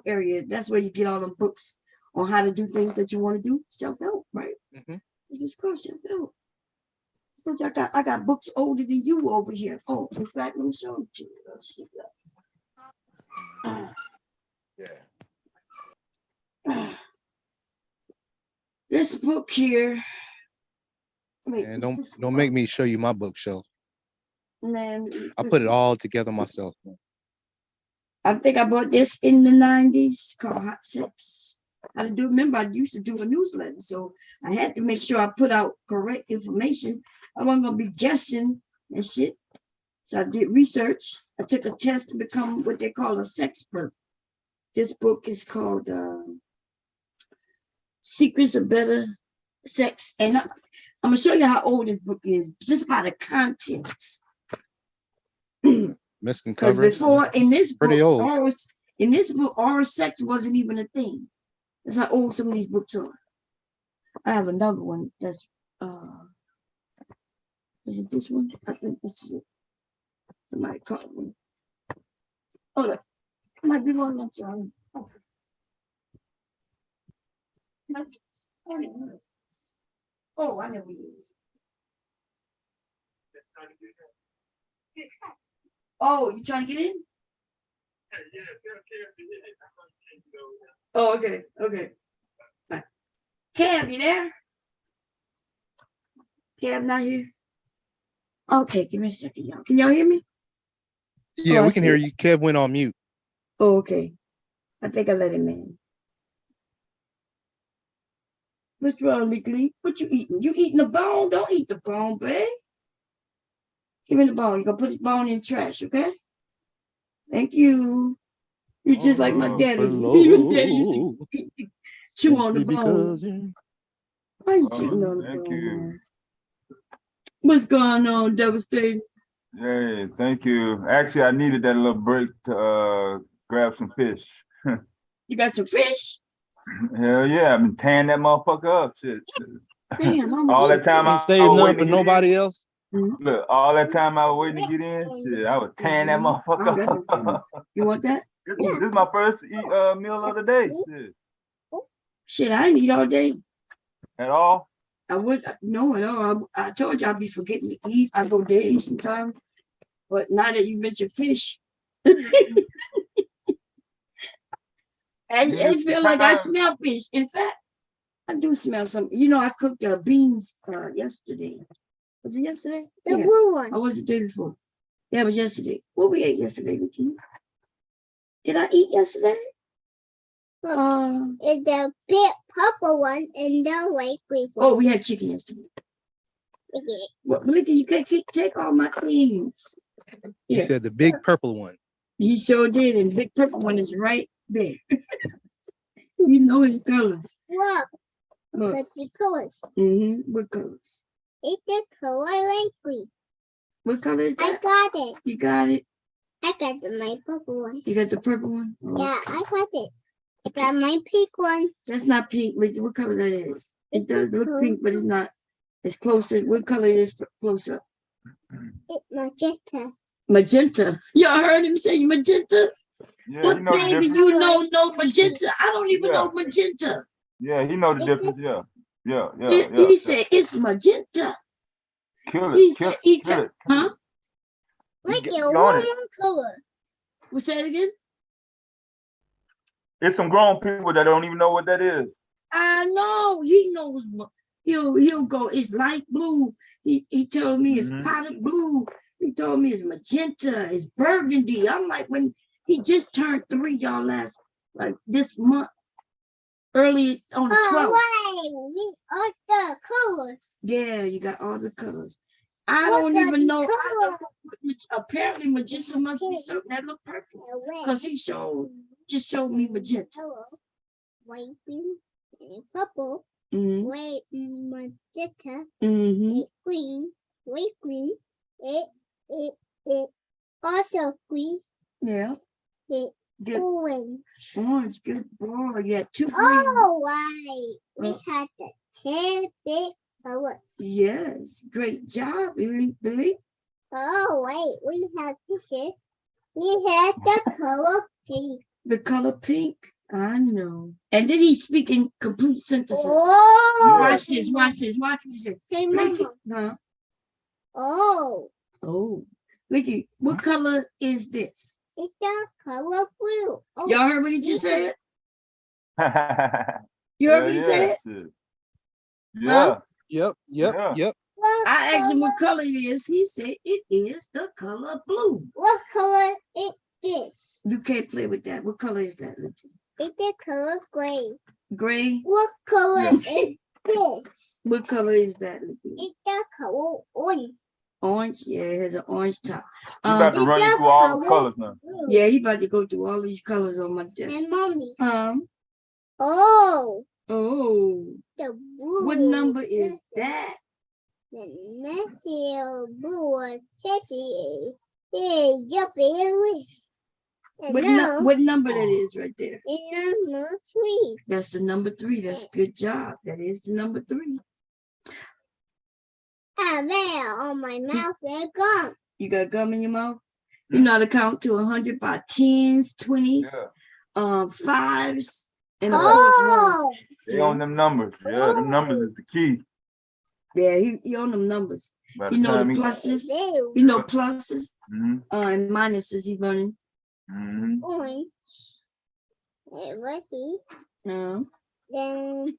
area. That's where you get all the books on how to do things that you want to do. Self-help, right? It's called self-help. I got books older than you over here. Oh, in fact, let me show it to you. Let's see that. This book here. Wait, and don't make me show you my bookshelf. Man, I put it all together myself. I think I bought this in the 90s called Hot Sex. I do remember I used to do a newsletter, so I had to make sure I put out correct information. I wasn't gonna be guessing and shit. So I did research. I took a test to become what they call a sexpert. This book is called Secrets of Better Sex. And I'm gonna show you how old this book is, just by the contents. Missing Because covers. before in this Pretty book, old. oral sex wasn't even a thing. That's how old some of these books are. I have another one that's is it this one? I think this is it. Somebody called me. Oh, look. It might be one that's oh, I know who it is. Oh, you trying to get in? Oh, okay, okay. Right. Cam, you there? Cam not here? Okay, give me a second, y'all. Can y'all hear me? Yeah, Oh, we can hear you. Kev went on mute. Oh, okay. I think I let him in. What's wrong, Nickly? What you eating? You eating the bone? Don't eat the bone, babe. Give me the bone. You're gonna put the bone in the trash, okay? Thank you. You're just like my daddy. Even daddy used to chew on the bone. Why you chewing on the bone, man? What's going on, Devastating? Hey, thank you. Actually, I needed that little break to grab some fish. You got some fish? Hell yeah, I've been tearing that motherfucker up. Shit. Damn, all that time Ain't saved nothing for nobody else. Look, all that time I was waiting to get in, shit, I was tearing that motherfucker up. You want that? This is my first meal of the day. Shit, I ain't eat all day. At all? I would no at all. I told you I'd be forgetting to eat. I go days sometimes. But now that you mentioned fish, I feel like I smell fish. In fact, I do smell some. You know, I cooked beans yesterday. Was it yesterday? The blue one. Or was it the day before? Yeah, it was yesterday. What we ate yesterday, Vicky? Did I eat yesterday? It's the big purple one and the white green one. Oh, we had chicken yesterday. Okay. Well, look, you can't take all my things. He said the big purple one. He sure did, and the big purple one is right there. You know his color. Look, the colors. What colors? It's the color light green. What color is that? I got it. You got it? I got my purple one. You got the purple one? Oh, yeah, I got it. I got my pink one. That's not pink. What color that is? It does look pink, but it's not. It's closer. What color is close up? It's magenta. Magenta. Y'all heard him say magenta? Yeah, what baby you know magenta? I don't even know magenta. Yeah, he know the difference. Yeah. He said it's magenta. Kill it. Huh? Like a warm color. What's that again? It's some grown people that don't even know what that is. I know. He knows. He'll go. It's light blue. He told me it's powder blue. He told me it's magenta. It's burgundy. I'm like, when he just turned 3, y'all, this month, early on the 12th. Right. All the colors. Yeah, you got all the colors. I don't even know. Apparently, magenta must be something that look purple. Because he just showed me magenta. White, green, and purple. White, magenta, green, white green. It also green. Yeah. It Good. orange. Orange, good boy. Yeah, two. Oh, right. We had the 10 big colors. Yes, great job, Billy. Oh, wait. We have this here. We had the color pink. The color pink. I know. And then he's speaking complete sentences. Oh. Watch this. Watch what he said. Say, Look Mama. huh? Oh. Oh. Look, what color is this? It's the color blue. Oh. Y'all heard what he just said? You heard what he said? Yeah. Huh? Yep. I asked him what color it is. He said it is the color blue. What color is this? You can't play with that. What color is that? It's the color gray. Gray? What color is this? What color is that? It's the color orange. Orange? Yeah, it has an orange top. You about to run through all the colors now. Yeah, he about to go through all these colors on my desk. And Mommy. Oh. The blue. What number is that? The next blue Tessie is jumping with. What number that is right there? It's number 3. That's the number 3. That's good job. That is the number 3. And there on my mouth there's gum. You got gum in your mouth? You know how to count to 100 by 10s, 20s, 5s, and of course 1s. They on them numbers. Yeah, them numbers is the key. Yeah, he on them numbers. You know the pluses. You know pluses and minuses. He learning. Orange. What's he? No. Then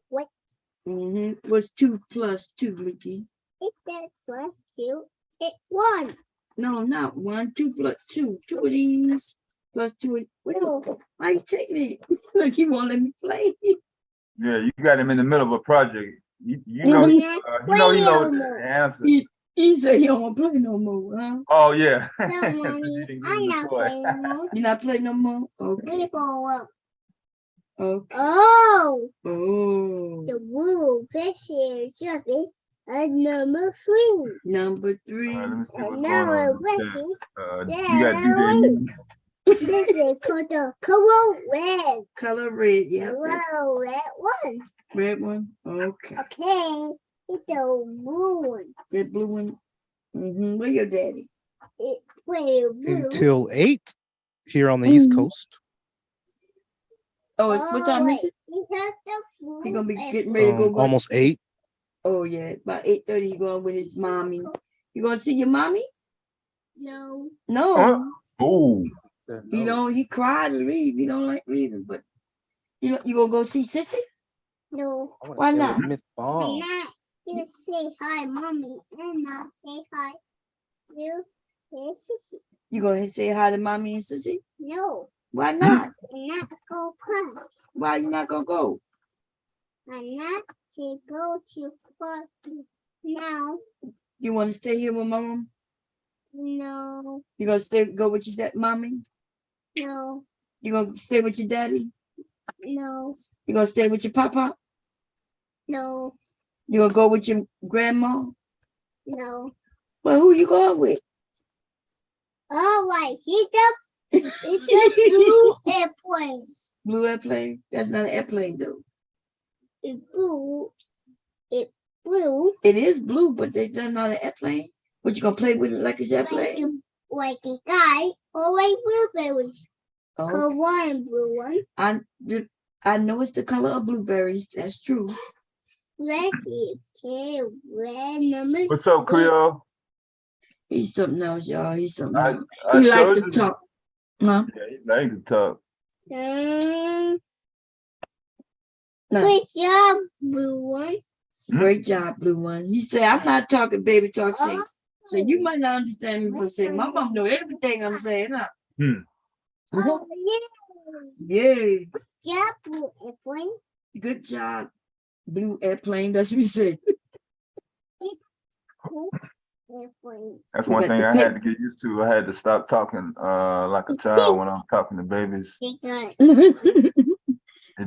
what? What's 2 plus 2, Mickey? It's that plus 2. It's 1. No, not 1. 2 plus 2. 2 of these plus 2. Why are you taking it? Look, he won't let me play. Yeah, you got him in the middle of a project. You know, he knows the answer. He said he don't want to play no more, huh? Oh, yeah. I'm not playing no more. You're not playing no more? Okay. We go up. Okay. Oh. Oh. The blue fish is jumping at number 3. Number 3. And now we're pressing. You got DJ. This is called the color red. Color red, yeah. Well, red one. Red one? Okay. Okay. It's the blue one. The blue one? Where your daddy? It's blue. Until 8 here on the East Coast. Oh, what time is it? He's gonna be getting ready to go. Almost 8. Oh yeah, about 8:30. He going with his mommy. You gonna see your mommy? No. No. Oh. You know he cried to leave. He don't like leaving, but you gonna go see Sissy? No. Why not? I'm not. You say hi, Mommy, and not say hi. You say Sissy. You gonna say hi to Mommy and Sissy? No. Why not? I'm not go park. Why you not gonna go? I'm not to go to park now. You want to stay here with Mom? No. You gonna go with your mommy? No. You gonna stay with your daddy? No. You gonna stay with your papa? No. You gonna go with your grandma? No. Well, who you going with? All right, it's a blue airplane. Blue airplane? That's not an airplane though. It's blue. It's blue. It is blue, but that's not an airplane. What, you gonna play with it like it's airplane? Like a guy or like blueberries. Oh. Color one, blue one. I know it's the color of blueberries. That's true. Let's see. Okay, red number. What's up, Creole? He's something else, y'all. He's something else. He like to talk. Huh? Yeah, he like to talk. Great job, blue one. Great job, blue one. He said, I'm not talking baby talk. So you might not understand me, but say, my mom know everything I'm saying. Huh? Oh, yeah. Yeah, blue airplane. Good job, blue airplane. That's what we say. Airplane. That's one thing I had to get used to. I had to stop talking like a child when I'm talking to babies. It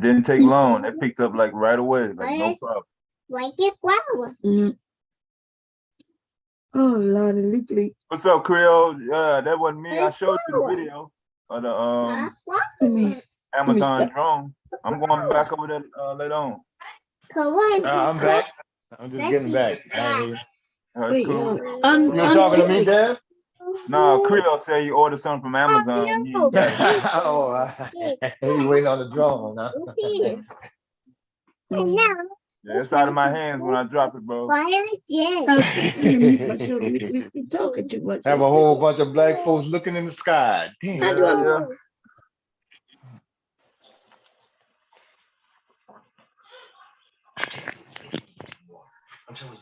didn't take long. They picked up like right away, like no problem. Like a flower. Oh, Lord, literally. What's up, Creole? Yeah, that wasn't me. I showed you the video of the Amazon drone. I'm going back over there later on. I'm back. I'm just getting back. That's cool. You talking to me, Dad? No, Creole said you ordered something from Amazon. Oh, he waiting on the drone, huh? Yeah, it's out of my hands when I drop it, bro. Talking too much. Have a whole bunch of black folks looking in the sky. Damn.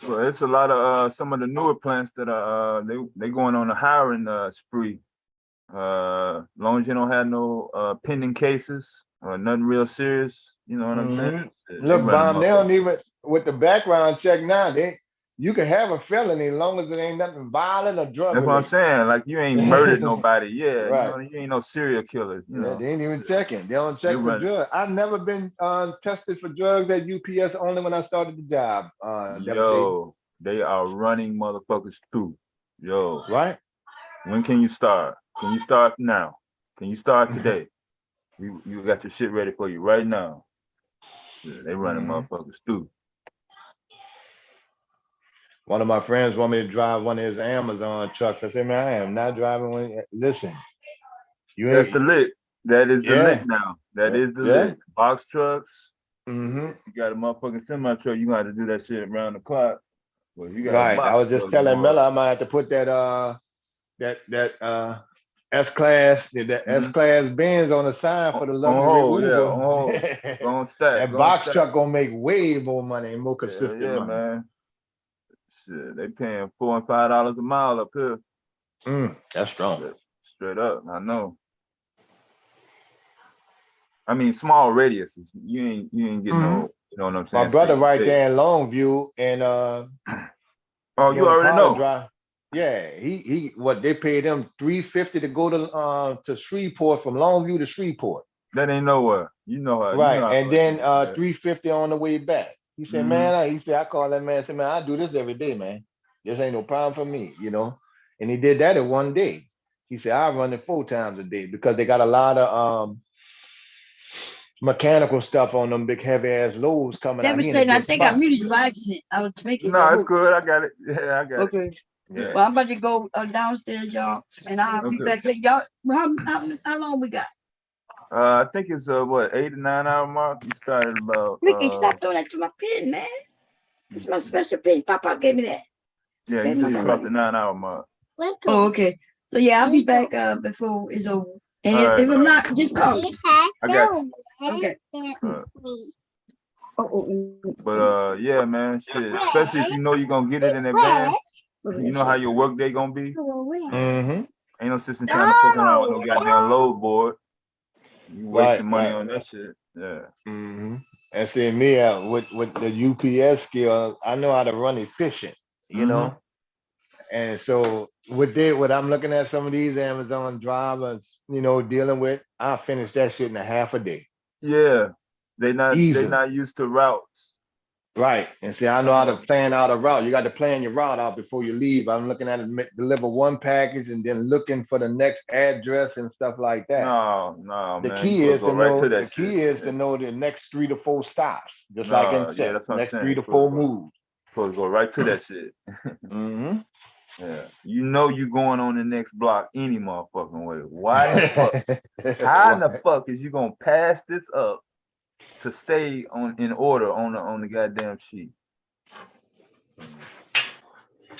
Well, it's a lot of some of the newer plants that are they going on a hiring spree. Long as you don't have no pending cases or nothing real serious, you know what I'm saying? Look, Bomb, they don't even with the background check now. You can have a felony as long as it ain't nothing violent or drug. That's what I'm saying. Like you ain't murdered nobody. Yeah, right. You ain't no serial killers. You know? They ain't even checking. They don't check for drugs. I've never been tested for drugs at UPS. Only when I started the job. Yo, they are running motherfuckers through. Yo, right? When can you start? Can you start now? Can you start today? You got your shit ready for you right now. Yeah, they running motherfuckers through. One of my friends want me to drive one of his Amazon trucks. I said, man, I am not driving one. Listen, that's the lick. That is the lick now. That is the lick. Box trucks. You got a motherfucking semi truck. You got to do that shit around the clock. Well, you got right. I was just telling Miller I might have to put that S-Class, that S-Class Benz on the sign for the luxury Uber. That box truck gonna make way more money and more consistent money. Man. Shit, they paying $4 and $5 a mile up here. That's strong. Straight up, I know. I mean, small radiuses. You ain't getting no. You know what I'm saying? My brother right there in Longview, and oh, you already know. Drive. Yeah, he what they paid him $350 to go to Shreveport from Longview to Shreveport. That ain't nowhere. You know how. Right, you know and then $350 on the way back. He said, man, I call that man, said, man, I do this every day, man. This ain't no problem for me, you know. And he did that in one day. He said, I run it 4 times a day because they got a lot of mechanical stuff on them big heavy ass loads coming out. I think I muted you by accident. I was making no, it's good. I got it. Yeah, I got it. Okay. Yeah. Well, I'm about to go downstairs, y'all, and I'll be back later. Y'all, how long we got? I think it's 8 to 9 hour mark. You started about. Ricky, stop doing that to my pen, man. It's my special pen. Papa gave me that. Yeah, you just crossed the 9 hour mark. Oh, okay. So yeah, I'll be back before it's over. And if I'm not, just call me. I got you. Okay. But yeah, man, shit. Especially if you know you're gonna get it in advance. You know how your work day gonna be. Ain't no system trying to fuck around with no goddamn load board. You wasting money on that shit. Yeah. And see me with the UPS skill, I know how to run efficient, you know. And so what I'm looking at some of these Amazon drivers, you know, dealing with, I'll finish that shit in a half a day. Yeah. They're not used to routes. Right. And see, I know how to plan out a route. You got to plan your route out before you leave. I'm looking at it, deliver one package and then looking for the next address and stuff like that. No, the key is to know the key is to know the next 3 to 4 stops, just like in check. Next 3 to 4 moves. Supposed to go right to that shit. Yeah. You know you going on the next block any motherfucking way. Why the fuck? How in the fuck is you gonna pass this up to stay in order on the goddamn sheet?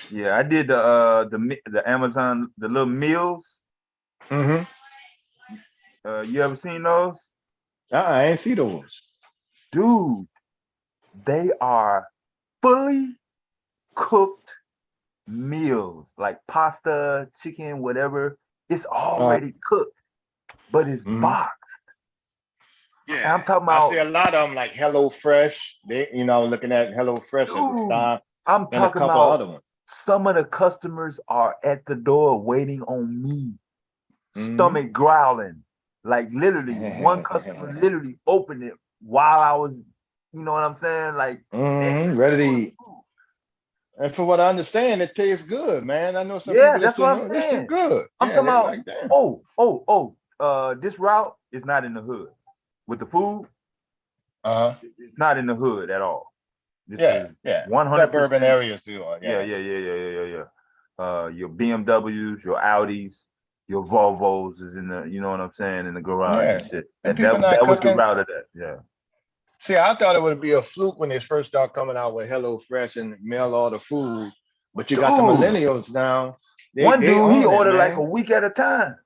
Yeah, I did the Amazon, the little meals. You ever seen those? I ain't see those. Dude, they are fully cooked meals, like pasta, chicken, whatever. It's already cooked, but it's boxed. Yeah, I'm talking about. I see a lot of them like Hello Fresh. They, you know, looking at Hello Fresh as a style. I'm talking about other ones. Some of the customers are at the door waiting on me, stomach growling. Like literally, one customer literally opened it while I was, you know what I'm saying? Like ready to eat. And for what I understand, it tastes good, man. I know some Yeah, people that that's still what know I'm this saying. shit good. I'm Yeah, talking they about. like that. This route is not in the hood. With the food, it's not in the hood at all. This is 100% suburban areas too. Yeah. Your BMWs, your Audis, your Volvos is in the, you know what I'm saying, in the garage and shit. And And people not that was the cooking. route of that. Yeah. See, I thought it would be a fluke when they first start coming out with Hello Fresh and mail order food, but you got the Dude. millennials now. One they dude, he own it, ordered like man. a week at a time.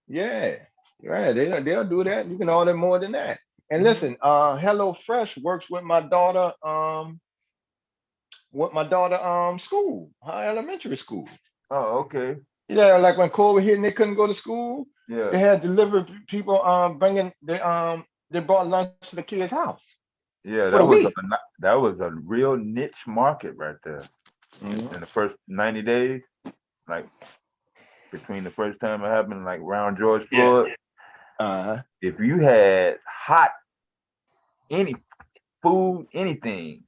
Yeah, right. They'll do that. You can order more than that. And listen, Hello Fresh works with my daughter. School, her elementary school. Oh, okay. Yeah, like when COVID hit and they couldn't go to school, Yeah. they had delivery people bringing they brought lunch to the kids' house. Yeah, for the week. that was a real niche market right there. In the first 90 days, like between the first time it happened, like around George Floyd. If you had hot any food, anything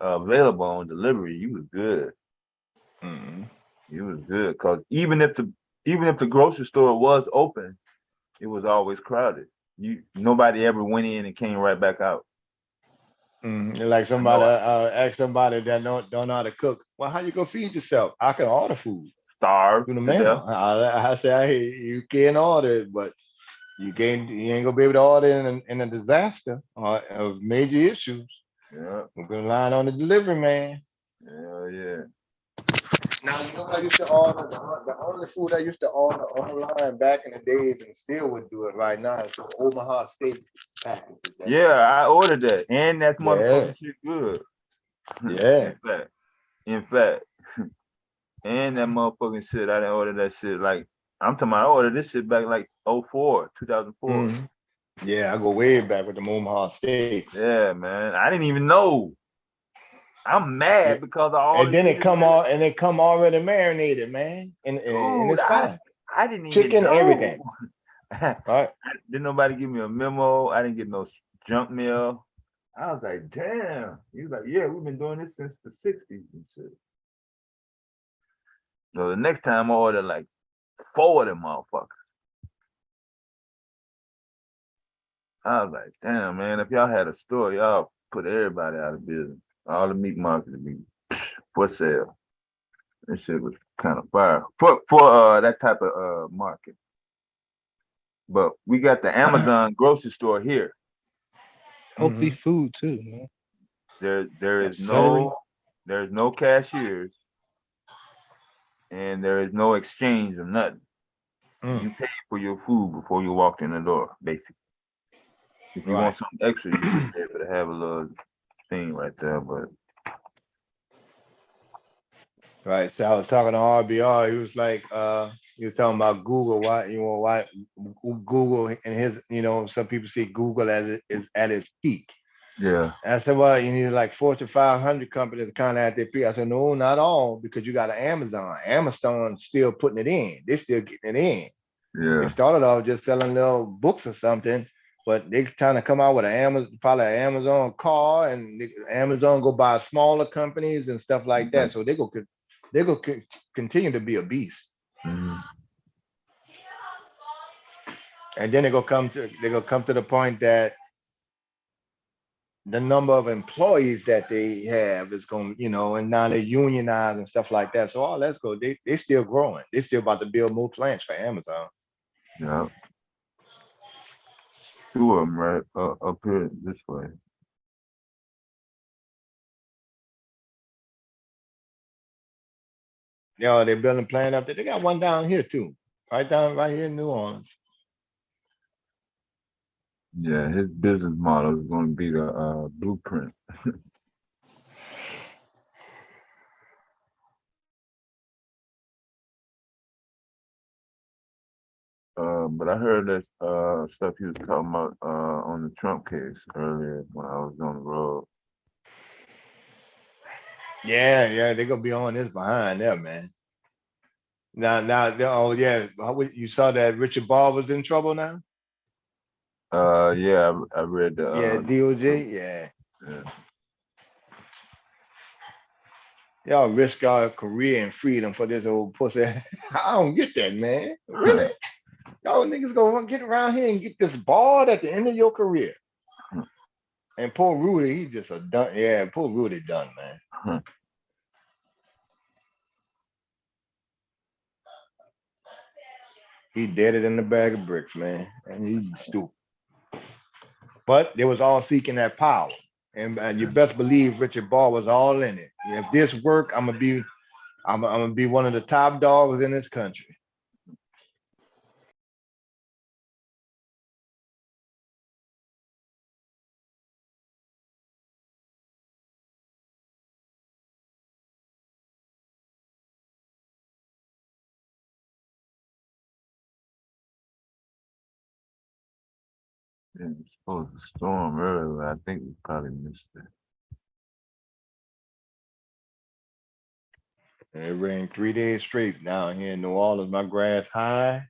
available on delivery, you was good. You was good, because even if the grocery store was open, it was always crowded. Nobody ever went in and came right back out. Like somebody ask somebody that don't know how to cook. Well, how you gonna feed yourself? I can order food. Starve through the mail. I say, hey, you can order it, but you ain't gonna be able to order in a disaster or of major issues. Yeah. We're gonna line on the delivery man. Yeah. Now you know I used to order the only food I used to order online back in the days and still would do it right now is the Omaha steak package. Yeah, I ordered that, and that motherfucking shit good. Yeah. In fact, and that motherfucking shit, I didn't order that shit like, I'm talking about I ordered this shit back like 2004. Yeah, I go way back with the Omaha steaks. Yeah, man, I didn't even know. I'm mad because of all. And then it come already marinated, man, and it's fine. I didn't even chicken, know. everything. Right? Didn't nobody give me a memo. I didn't get no junk mail. I was like, damn. He was like, yeah, we've been doing this since the 60s and shit. So the next time I order like 4 of them motherfuckers. I was like, damn, man, if y'all had a store, y'all put everybody out of business. All the meat markets would be for sale. This shit was kind of fire for that type of market. But we got the Amazon grocery store here. Healthy food too, man. There's no cashiers, and there is no exchange of nothing. You pay for your food before you walk in the door, basically. If you want something extra, you should be able to have a little thing right there, but. Right. So I was talking to RBR. He was like, he was talking about Google. Why Google and his, some people see Google as it is at its peak. Yeah. And I said, well, you need like 400 to 500 companies kind of at their peak. I said, no, not all, because you got an Amazon. Amazon's still putting it in. They're still getting it in. Yeah. They started off just selling little books or something, but they trying to come out with probably an Amazon car, and Amazon go buy smaller companies and stuff like that. So they go continue to be a beast. And then they're gonna come to the point that the number of employees that they have is going, and now they're unionized and stuff like that. So let's go. They still growing. They still about to build more plants for Amazon. Yeah. 2 of them right up here this way. Yeah, they're building plant up there. They got one down here too, right here in New Orleans. Yeah, his business model is going to be the blueprint. But I heard that stuff he was talking about on the Trump case earlier when I was on the road. Yeah, they're gonna be on this behind them, man. Now, oh yeah, you saw that Richard Barr was in trouble now? Yeah, I read the DOJ, yeah. Y'all risk our career and freedom for this old pussy. I don't get that, man. Really? Y'all niggas go get around here and get this bald at the end of your career. And poor Rudy, he just a done. Yeah, poor Rudy done, man. He dead it in the bag of bricks, man. And he's stupid. But they was all seeking that power. And you best believe Richard Ball was all in it. If this work, I'm gonna be one of the top dogs in this country. Yeah, it's supposed to storm earlier. I think we probably missed it. And it rained 3 days straight down here in New Orleans. My grass high,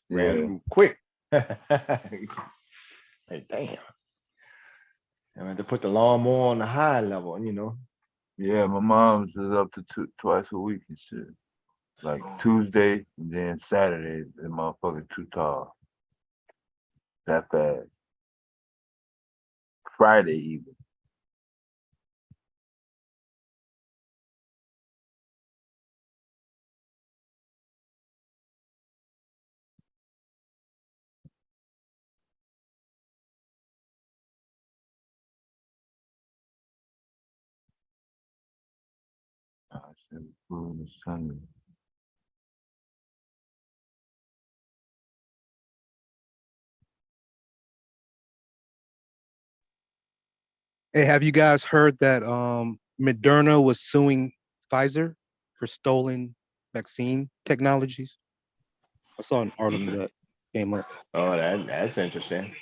ran Yeah. through quick. Hey, damn. I had to put the lawnmower on the high level, you know. Yeah, my mom's is up to twice a week and shit. Like Tuesday and then Saturday, the motherfucker too tall. That fast. Friday even. I said food is Sunday. Hey, have you guys heard that Moderna was suing Pfizer for stolen vaccine technologies? I saw an article that came up. Oh, that's interesting.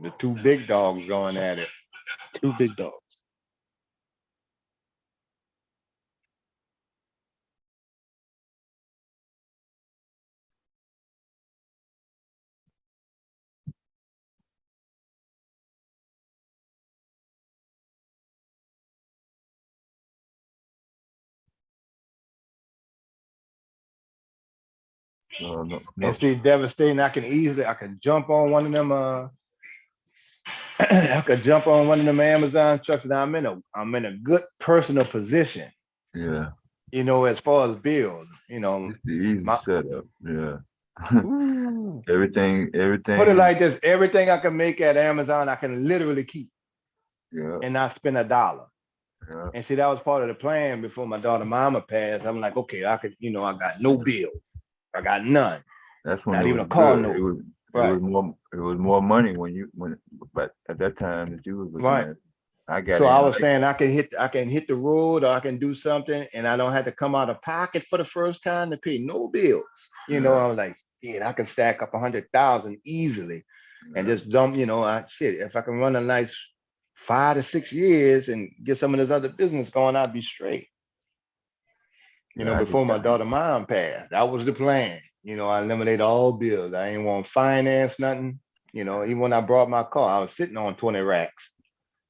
The two big dogs going at it. Two big dogs. No. And see, devastating. I can jump on one of them. I could jump on one of them Amazon trucks, and I'm in a good personal position. Yeah. You know, as far as bills, you know, it's the easy setup. Yeah. everything. Put it like this: everything I can make at Amazon, I can literally keep. Yeah. And not spend $1. Yeah. And see, that was part of the plan before my daughter mama passed. I'm like, okay, I could, you know, I got no bills. I got none. That's when not it even a was car good. note. It was more money but at that time that you was looking Right. at. I got So in I was late. saying I can hit the road, or I can do something, and I don't have to come out of pocket for the first time to pay no bills. You know, I was like, yeah, I can stack up 100,000 easily, and just dump. You know, if I can run a nice 5 to 6 years and get some of this other business going, I'd be straight. You know, before my daughter mom passed, that was the plan. You know, I eliminate all bills. I ain't want to finance nothing. You know, even when I brought my car, I was sitting on 20 racks.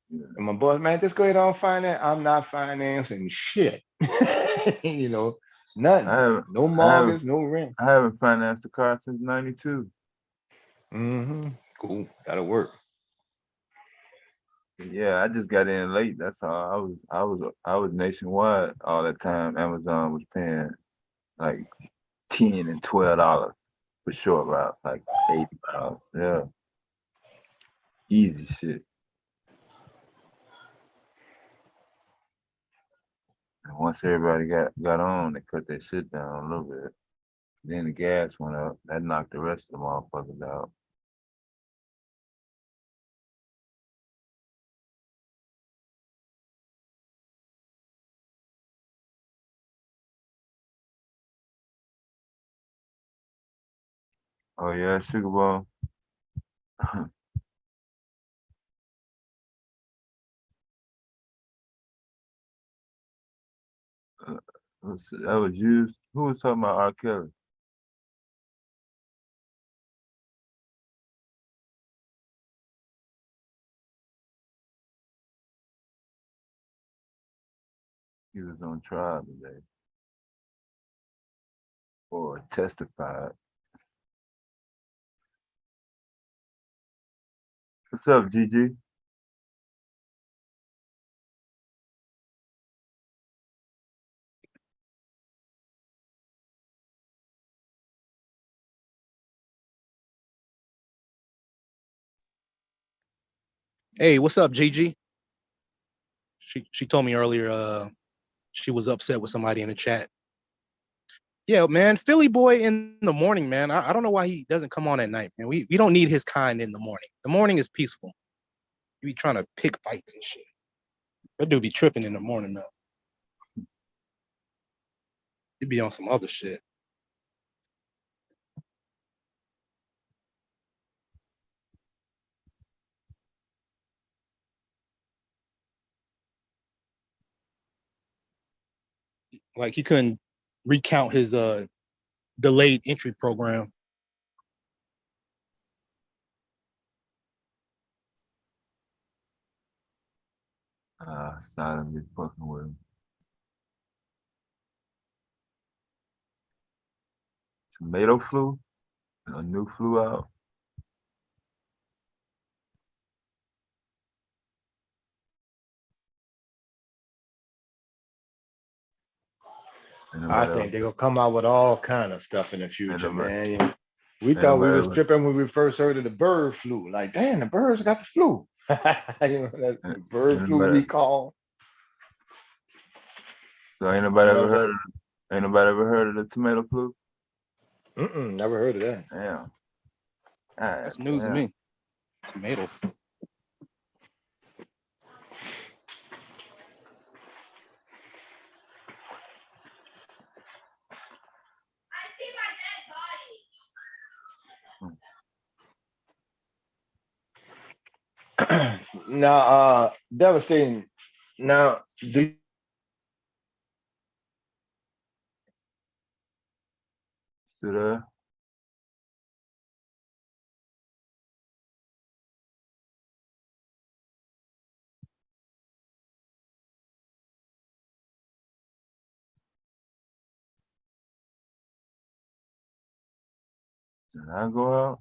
And my boss, man, just go ahead on finance. I'm not financing shit. You know, nothing. No mortgage, no rent. I haven't financed a car since '92. Cool. That'll work. Yeah, I just got in late. That's all. I was nationwide all that time. Amazon was paying like $10 and $12 for short routes, like $80. Yeah, easy shit. And once everybody got on, they cut their shit down a little bit. Then the gas went up. That knocked the rest of the motherfuckers out. Oh yeah, Sugar Ball. That was used. Who was talking about R. Kelly? He was on trial today. Or testified. What's up, Gigi? Hey, what's up, Gigi? She told me earlier she was upset with somebody in the chat. Yeah, man, Philly boy in the morning, man. I don't know why he doesn't come on at night, man. We don't need his kind in the morning. The morning is peaceful. You be trying to pick fights and shit. That dude be tripping in the morning, man. He be on some other shit. Like he couldn't recount his delayed entry program. Started me fucking with him. Tomato flu? A new flu out? I think they're gonna come out with all kind of stuff in the future, man. We thought we was tripping when we first heard of the bird flu. Like, damn, the birds got the flu. You know, that bird flu recall. So ain't nobody ever heard of the tomato flu? Never heard of that. Yeah. That's news to me. Tomato flu. Now, devastating. Now, do Still there? Did I go out?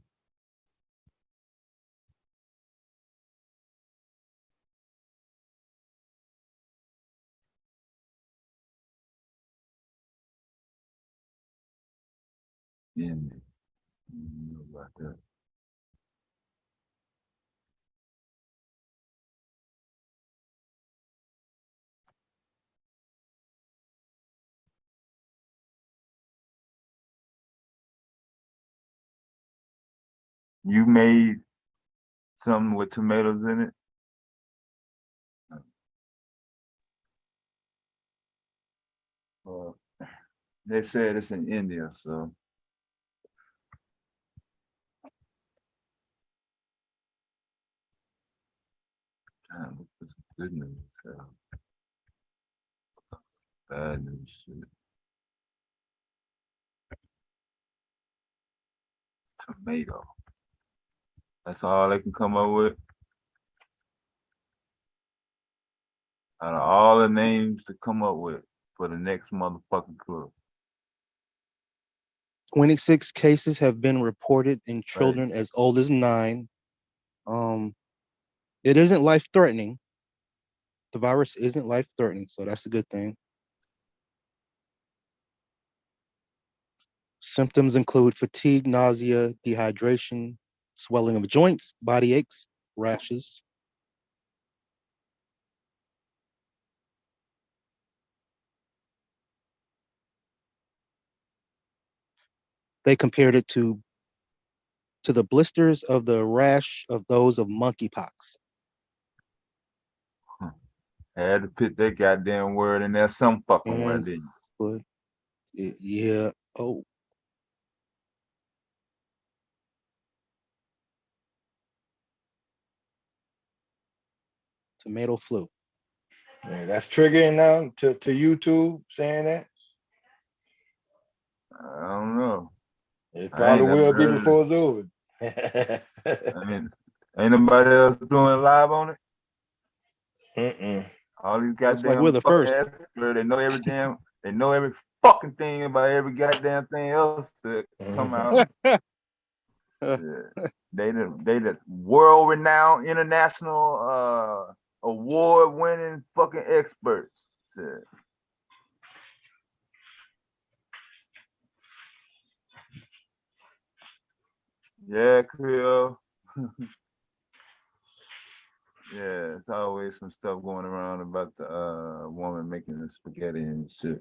Yeah, man. I don't know about that. You made something with tomatoes in it? They said it's in India, so. Damn, this is good news. Bad news shit. Tomato. That's all they can come up with. Out of all the names to come up with for the next motherfucking club. 26 cases have been reported in children as old as 9. It isn't life-threatening. The virus isn't life-threatening, so that's a good thing. Symptoms include fatigue, nausea, dehydration, swelling of joints, body aches, rashes. They compared it to the blisters of the rash of those of monkeypox. I had to put that goddamn word in there some fucking way, didn't you? Yeah. Oh. Tomato flu. Yeah, that's triggering now to YouTube saying that. I don't know. It probably will be before it's over. I mean, ain't nobody else doing live on it? All these goddamn we're the first. experts, they know every fucking thing about every goddamn thing else that come out. Yeah. They the world-renowned, international, award-winning fucking experts. Yeah, Creole. Yeah, it's always some stuff going around about the woman making the spaghetti and shit.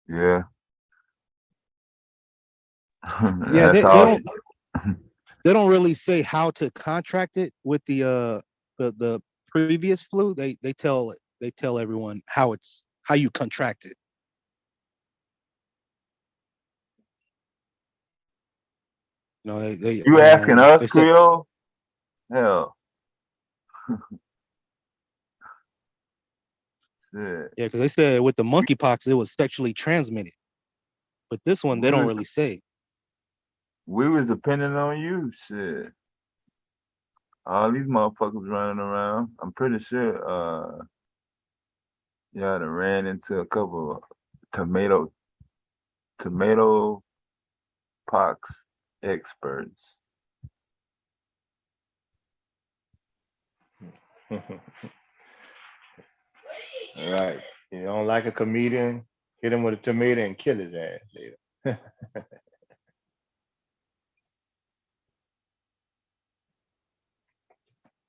Yeah. Yeah, they don't really say how to contract it with the previous flu. They tell everyone how you contract it. You know, you asking us, Creole? Hell. Yeah, because they said with the monkeypox it was sexually transmitted, but this one they don't really say. We was depending on you, shit. All these motherfuckers running around. I'm pretty sure y'all done ran into a couple of tomato pox experts. All right. You don't like a comedian, hit him with a tomato and kill his ass later.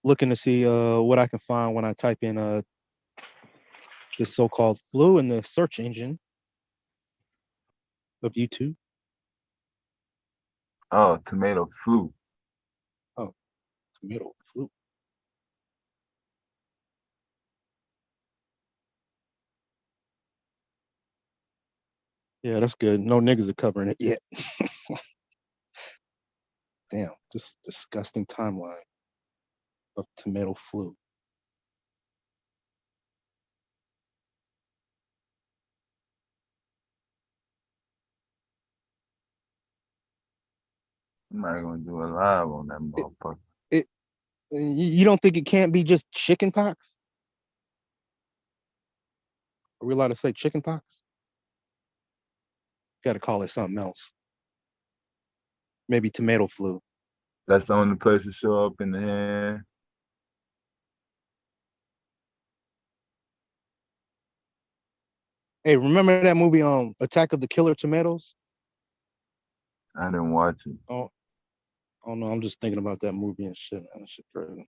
Looking to see what I can find when I type in this so-called flu in the search engine of YouTube. Oh, tomato flu. Oh, tomato flu. Yeah, that's good. No niggas are covering it yet. Damn, this disgusting timeline of tomato flu. I'm not gonna do a live on that motherfucker. You don't think it can't be just chicken pox? Are we allowed to say chicken pox? Got to call it something else. Maybe tomato flu. That's the only place to show up in the hand. Hey, remember that movie Attack of the Killer Tomatoes? I didn't watch it. Oh no, I'm just thinking about that movie and shit. Man, that shit crazy.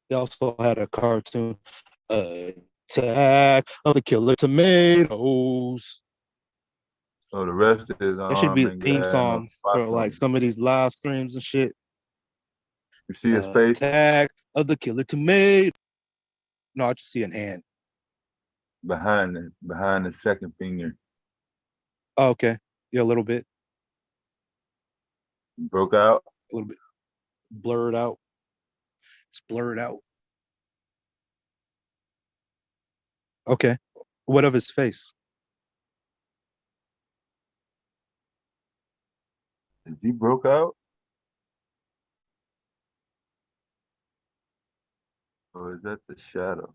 They also had a cartoon, Attack of the Killer Tomatoes. So the rest is that should be a theme song for like some of these live streams and shit. You see his face? Attack of the Killer Tomato. No, I just see an hand. Behind the second finger. Oh, okay. Yeah, a little bit. Broke out? A little bit. Blurred out. It's blurred out. Okay. What of his face? Is he broke out? Or is that the shadow?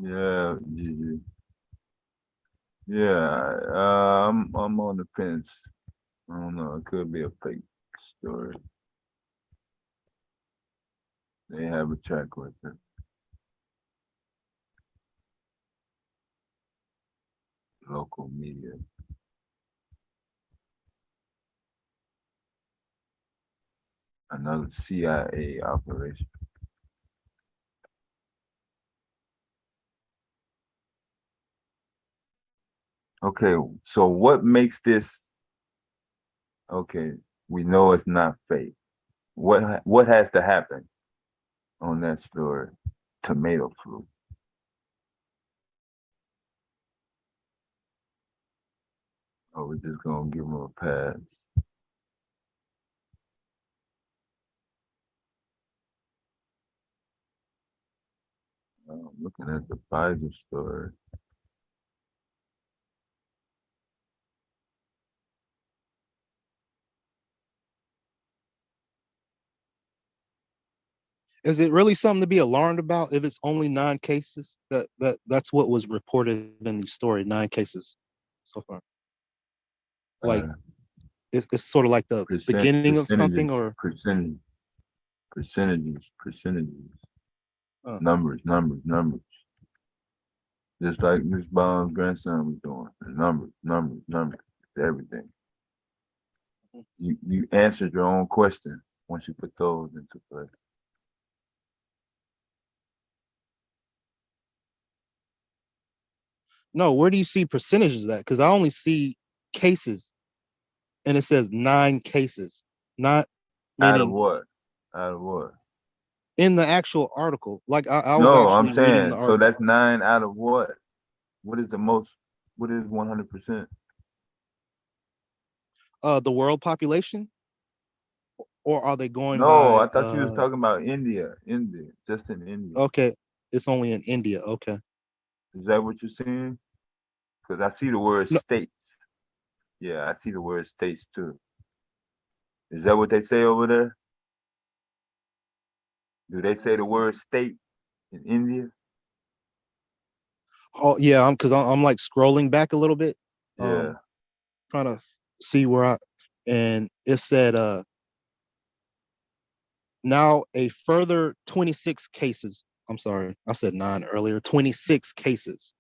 Yeah, Gigi. Yeah, I'm on the fence. I don't know. It could be a fake story. They have a track record. Local media. Another CIA operation. Okay, so what makes this? Okay, we know it's not fake. What has to happen on that story? Tomato flu. Oh, we're just gonna give him a pass. I'm looking at the Pfizer story. Is it really something to be alarmed about if it's only 9 cases? That's what was reported in the story, 9 cases so far. Like it's sort of like the beginning of something, or percentages, numbers. Just like Miss Bond's grandson was doing. Numbers, everything. You answered your own question once you put those into play. No, where do you see percentages at? Because I only see cases, and it says 9 cases, not Out of meaning what? Out of what? in the actual article. Like I was No, actually I'm reading saying, the so article. that's 9 out of what? What is the most? What is 100%? The world population, or are they going No, by? I thought you was talking about India, just in India. Okay, it's only in India. Okay, is that what you're saying? Because I see the word states. Yeah, I see the word states too. Is that what they say over there? Do they say the word state in India? Oh yeah, I'm like scrolling back a little bit. Yeah. Trying to see where and it said now a further 26 cases. I'm sorry, I said 9 earlier. 26 cases.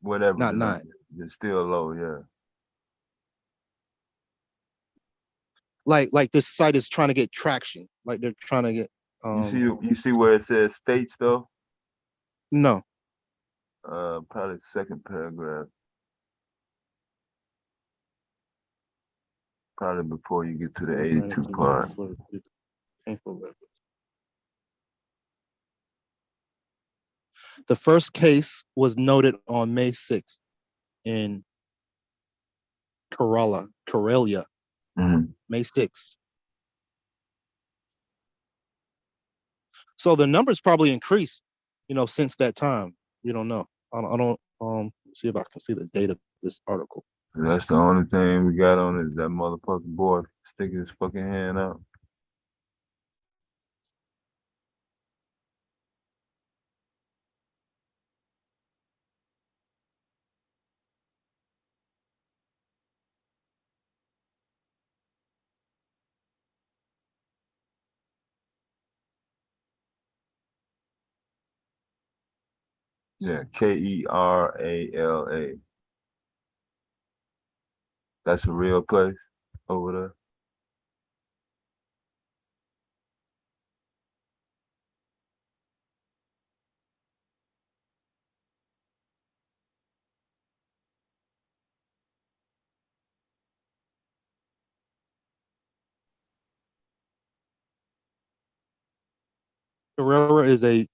Whatever. Not 9. It's still low, yeah. Like this site is trying to get traction. Like they're trying to get. You see where it says states though? No. Probably second paragraph. Probably before you get to the 82 part. The first case was noted on May 6th in Karelia, May 6th. So the numbers probably increased, since that time. We don't know. I don't see if I can see the date of this article. That's the only thing we got on is that motherfucking boy sticking his fucking hand out. Yeah, Kerala. That's a real place over there. Karera is a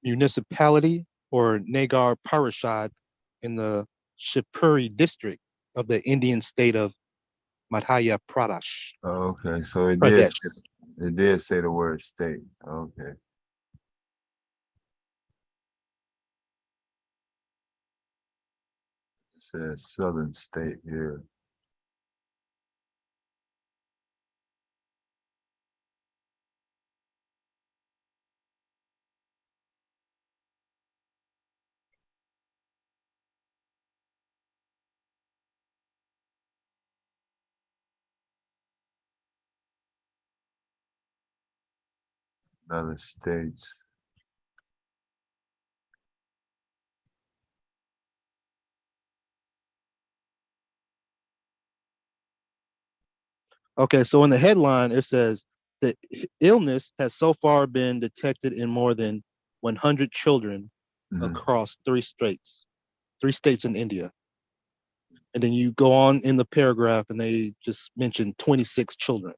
municipality or Nagar Parishad in the Shivpuri district of the Indian state of Madhya Pradesh. Oh, okay, so it did say the word state. Okay. It says southern state here. Other states. Okay, so in the headline, it says the illness has so far been detected in more than 100 children across 3 states in India. And then you go on in the paragraph and they just mention 26 children.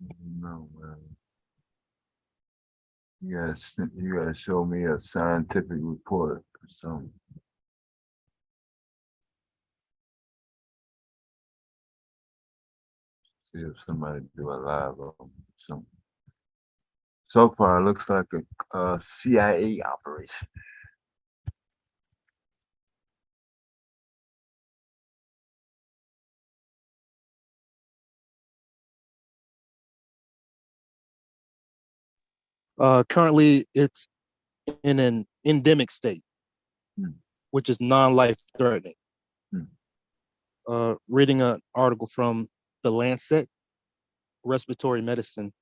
No, man. You gotta show me a scientific report or something. See if somebody do a live on something. So far, it looks like a CIA operation. Currently, it's in an endemic state, which is non-life threatening. Reading an article from the Lancet Respiratory Medicine.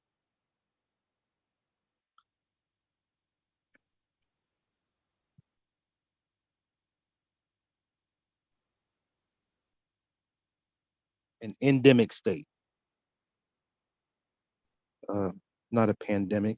An endemic state, not a pandemic.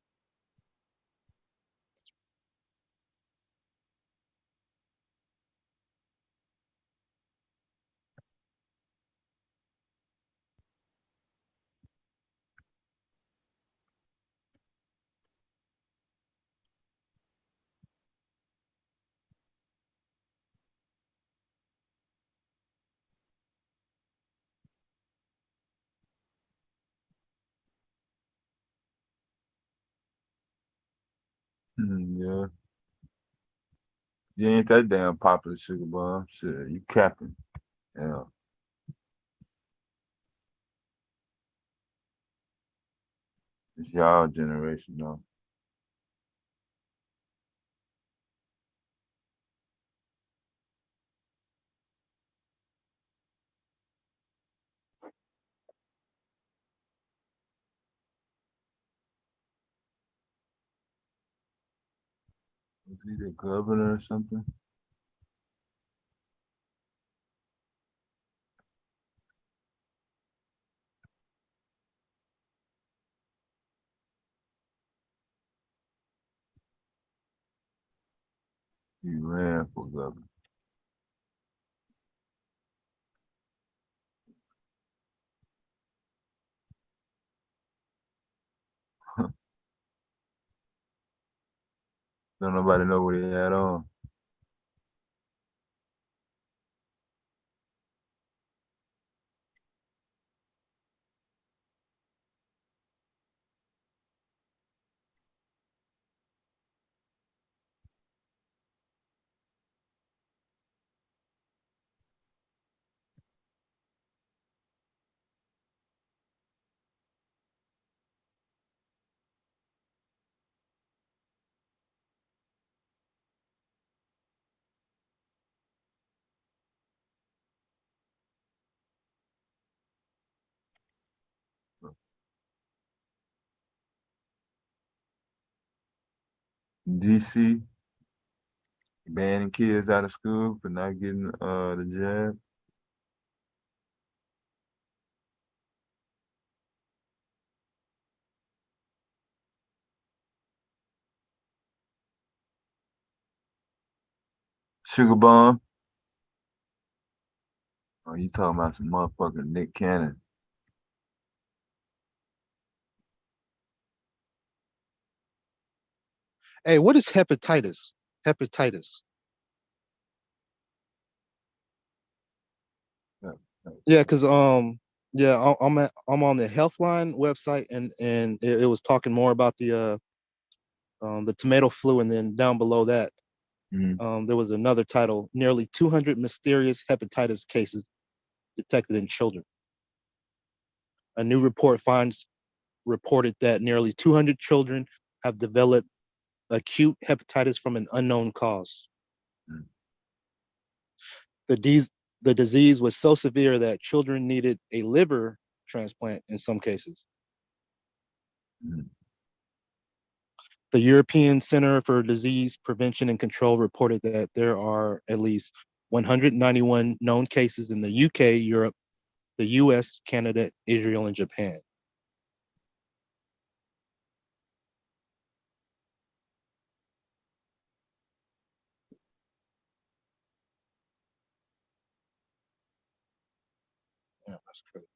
Yeah. You ain't that damn popular, Sugar Bomb. Shit, you capping. Yeah. It's y'all generation, though. Was he the governor or something? He ran for governor. Don't nobody know what he had on. DC banning kids out of school for not getting the jab. Sugar Bomb. Oh, you talking about some motherfucking Nick Cannon. Hey, what is hepatitis? Hepatitis. Yeah, because yeah, I'm on the Healthline website, and it was talking more about the tomato flu, and then down below that, there was another title: nearly 200 mysterious hepatitis cases detected in children. A new report reported that nearly 200 children have developed acute hepatitis from an unknown cause. The disease was so severe that children needed a liver transplant in some cases. The European Center for Disease Prevention and Control reported that there are at least 191 known cases in the UK, Europe, the US, Canada, Israel, and Japan. Yeah, that's crazy.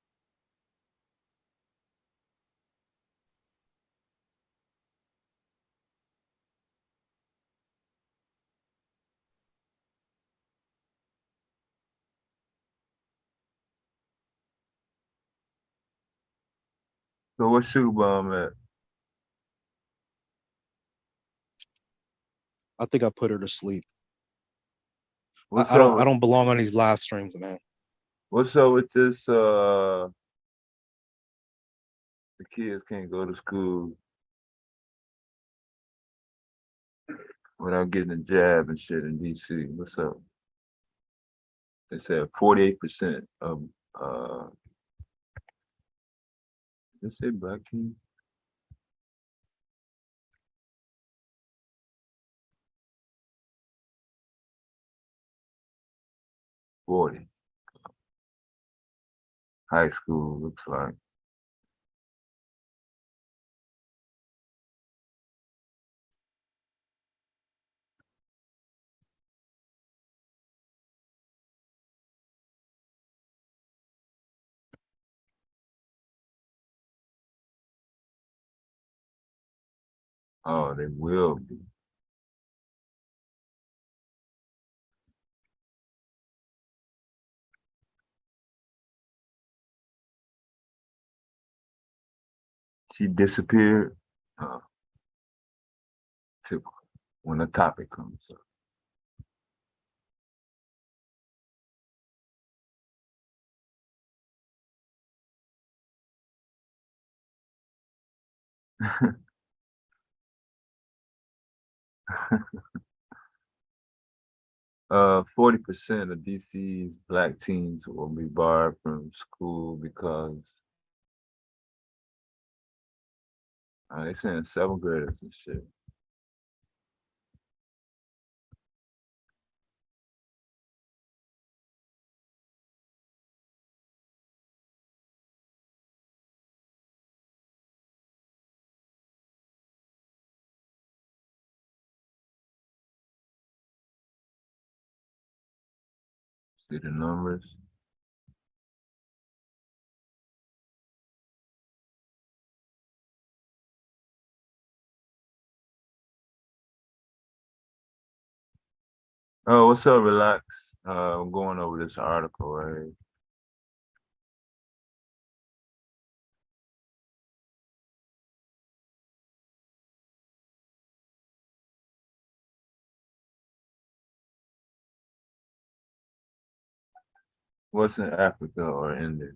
So what's Sugar Bomb at? I think I put her to sleep. I don't belong on these live streams, man. What's up with this? The kids can't go to school without getting a jab and shit in DC. What's up? They said 48% of let's say black kids. High school looks like. Oh, they will be. She disappeared. Typical. When the topic comes up. Uh, 40% of DC's black teens will be barred from school because they saying 7th graders and shit. See the numbers. Oh, what's up, Relax? I'm going over this article, right? What's in Africa or India?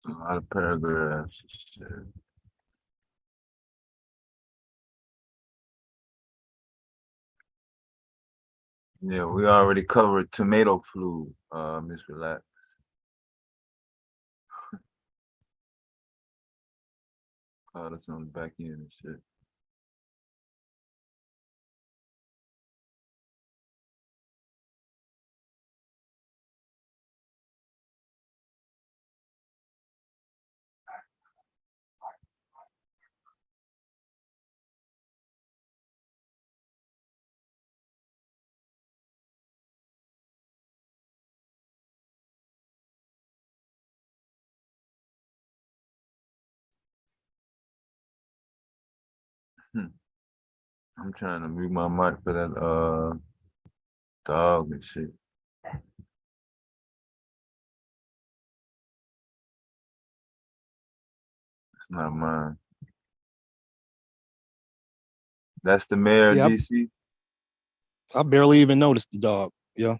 A lot of paragraphs. Yeah, we already covered tomato flu, Miss Relax. Caught us on the back end and shit. I'm trying to mute my mic for that dog and shit. It's not mine. That's the mayor of DC. I barely even noticed the dog. Yeah.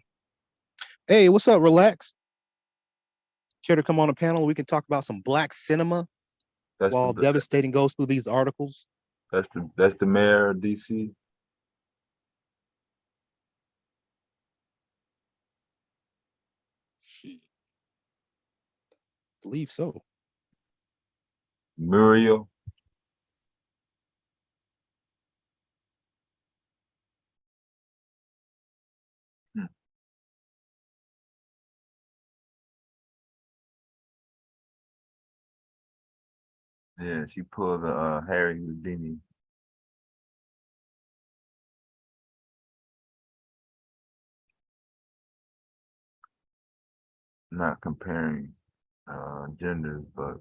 Hey, what's up, Relax? Care to come on a panel? We can talk about some black cinema while Devastating goes through these articles. That's the mayor of DC. Believe so. Muriel. Yeah, she pulled the Harry Houdini. not comparing genders, but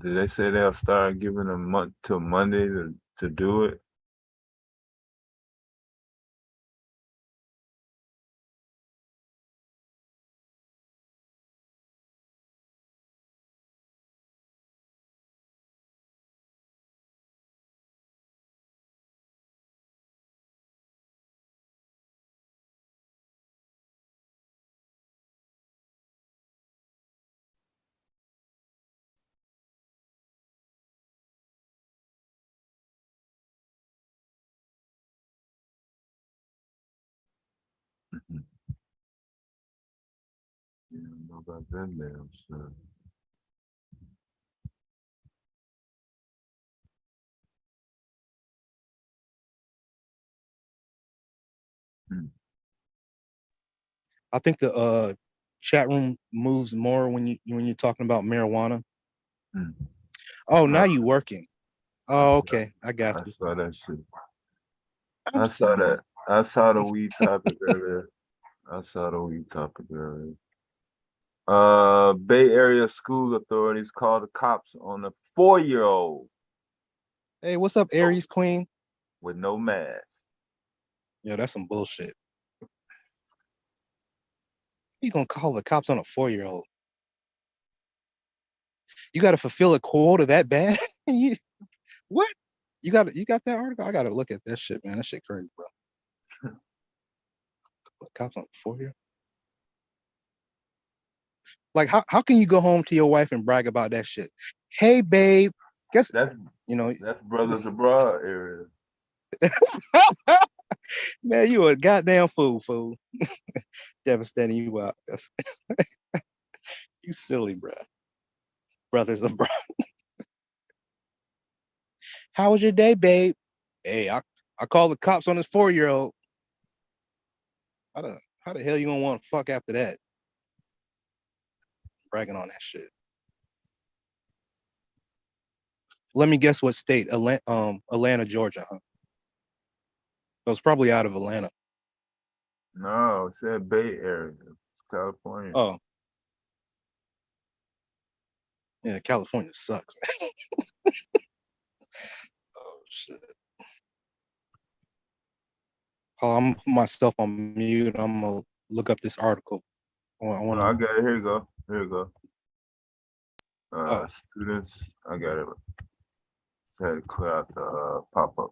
did they say they'll start giving a month till Monday to do it? Yeah, I don't know about that damn stuff. I think the chat room moves more when you're talking about marijuana. Oh, now you working. Oh, okay. I got you. I saw that shit. I'm I saw sorry. that. I saw the weed topic earlier. Bay Area school authorities called the cops on a 4-year-old Hey, what's up, Aries Queen? with no mask. Yo, that's some bullshit. You gonna call the cops on a 4-year-old? You gotta fulfill a quota that bad? What? You got that article? I gotta look at that shit, man. That shit crazy, bro. Cops on a 4-year? Like, how can you go home to your wife and brag about that shit? Hey, babe, guess that's Brothers Abroad area. Man, you a goddamn fool. Devastating you out. You silly, bro. Brothers Abroad. How was your day, babe? Hey, I called the cops on this 4-year-old. How the hell you gonna want to fuck after that? Bragging on that shit. Let me guess what state? Atlanta, Georgia, huh? So it's probably out of Atlanta. No, it said Bay Area, California. Oh. Yeah, California sucks, man. Oh shit. Oh, I'm gonna put myself on mute. I'm gonna look up this article. I got it. Here you go. Oh. Students, I got it. Had to clear out the pop-up.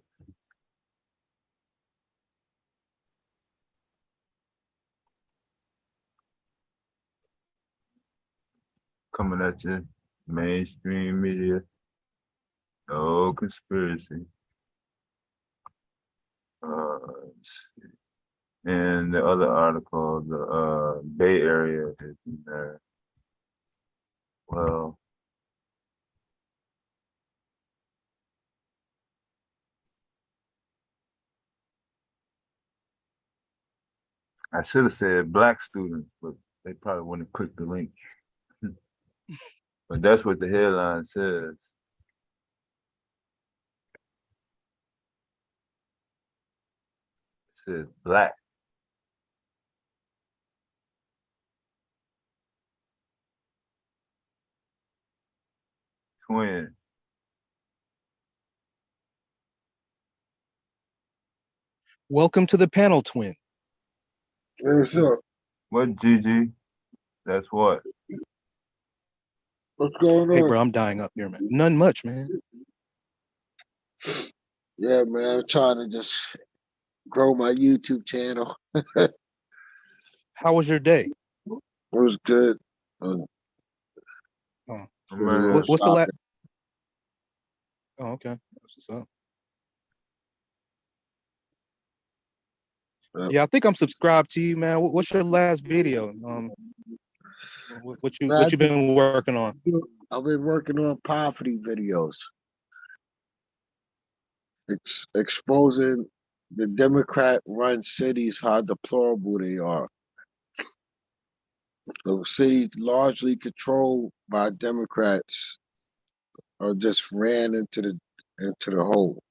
Coming at you, mainstream media. No conspiracy. And the other article, the Bay Area is in there. Well, I should have said black students, but they probably wouldn't have clicked the link. But that's what the headline says. It says black. Twin. Welcome to the panel, twin. What's up? What, Gigi? That's what. What's going on? Hey, bro, I'm dying up here, man. None much, man. Yeah, man, I'm trying to just grow my YouTube channel. How was your day? It was good. What's the last? Oh, okay. That's what's up. Yeah, I think I'm subscribed to you, man. What's your last video? What you been working on? I've been working on poverty videos, exposing the Democrat-run cities, how deplorable they are. The cities largely controlled by Democrats or just ran into the hole.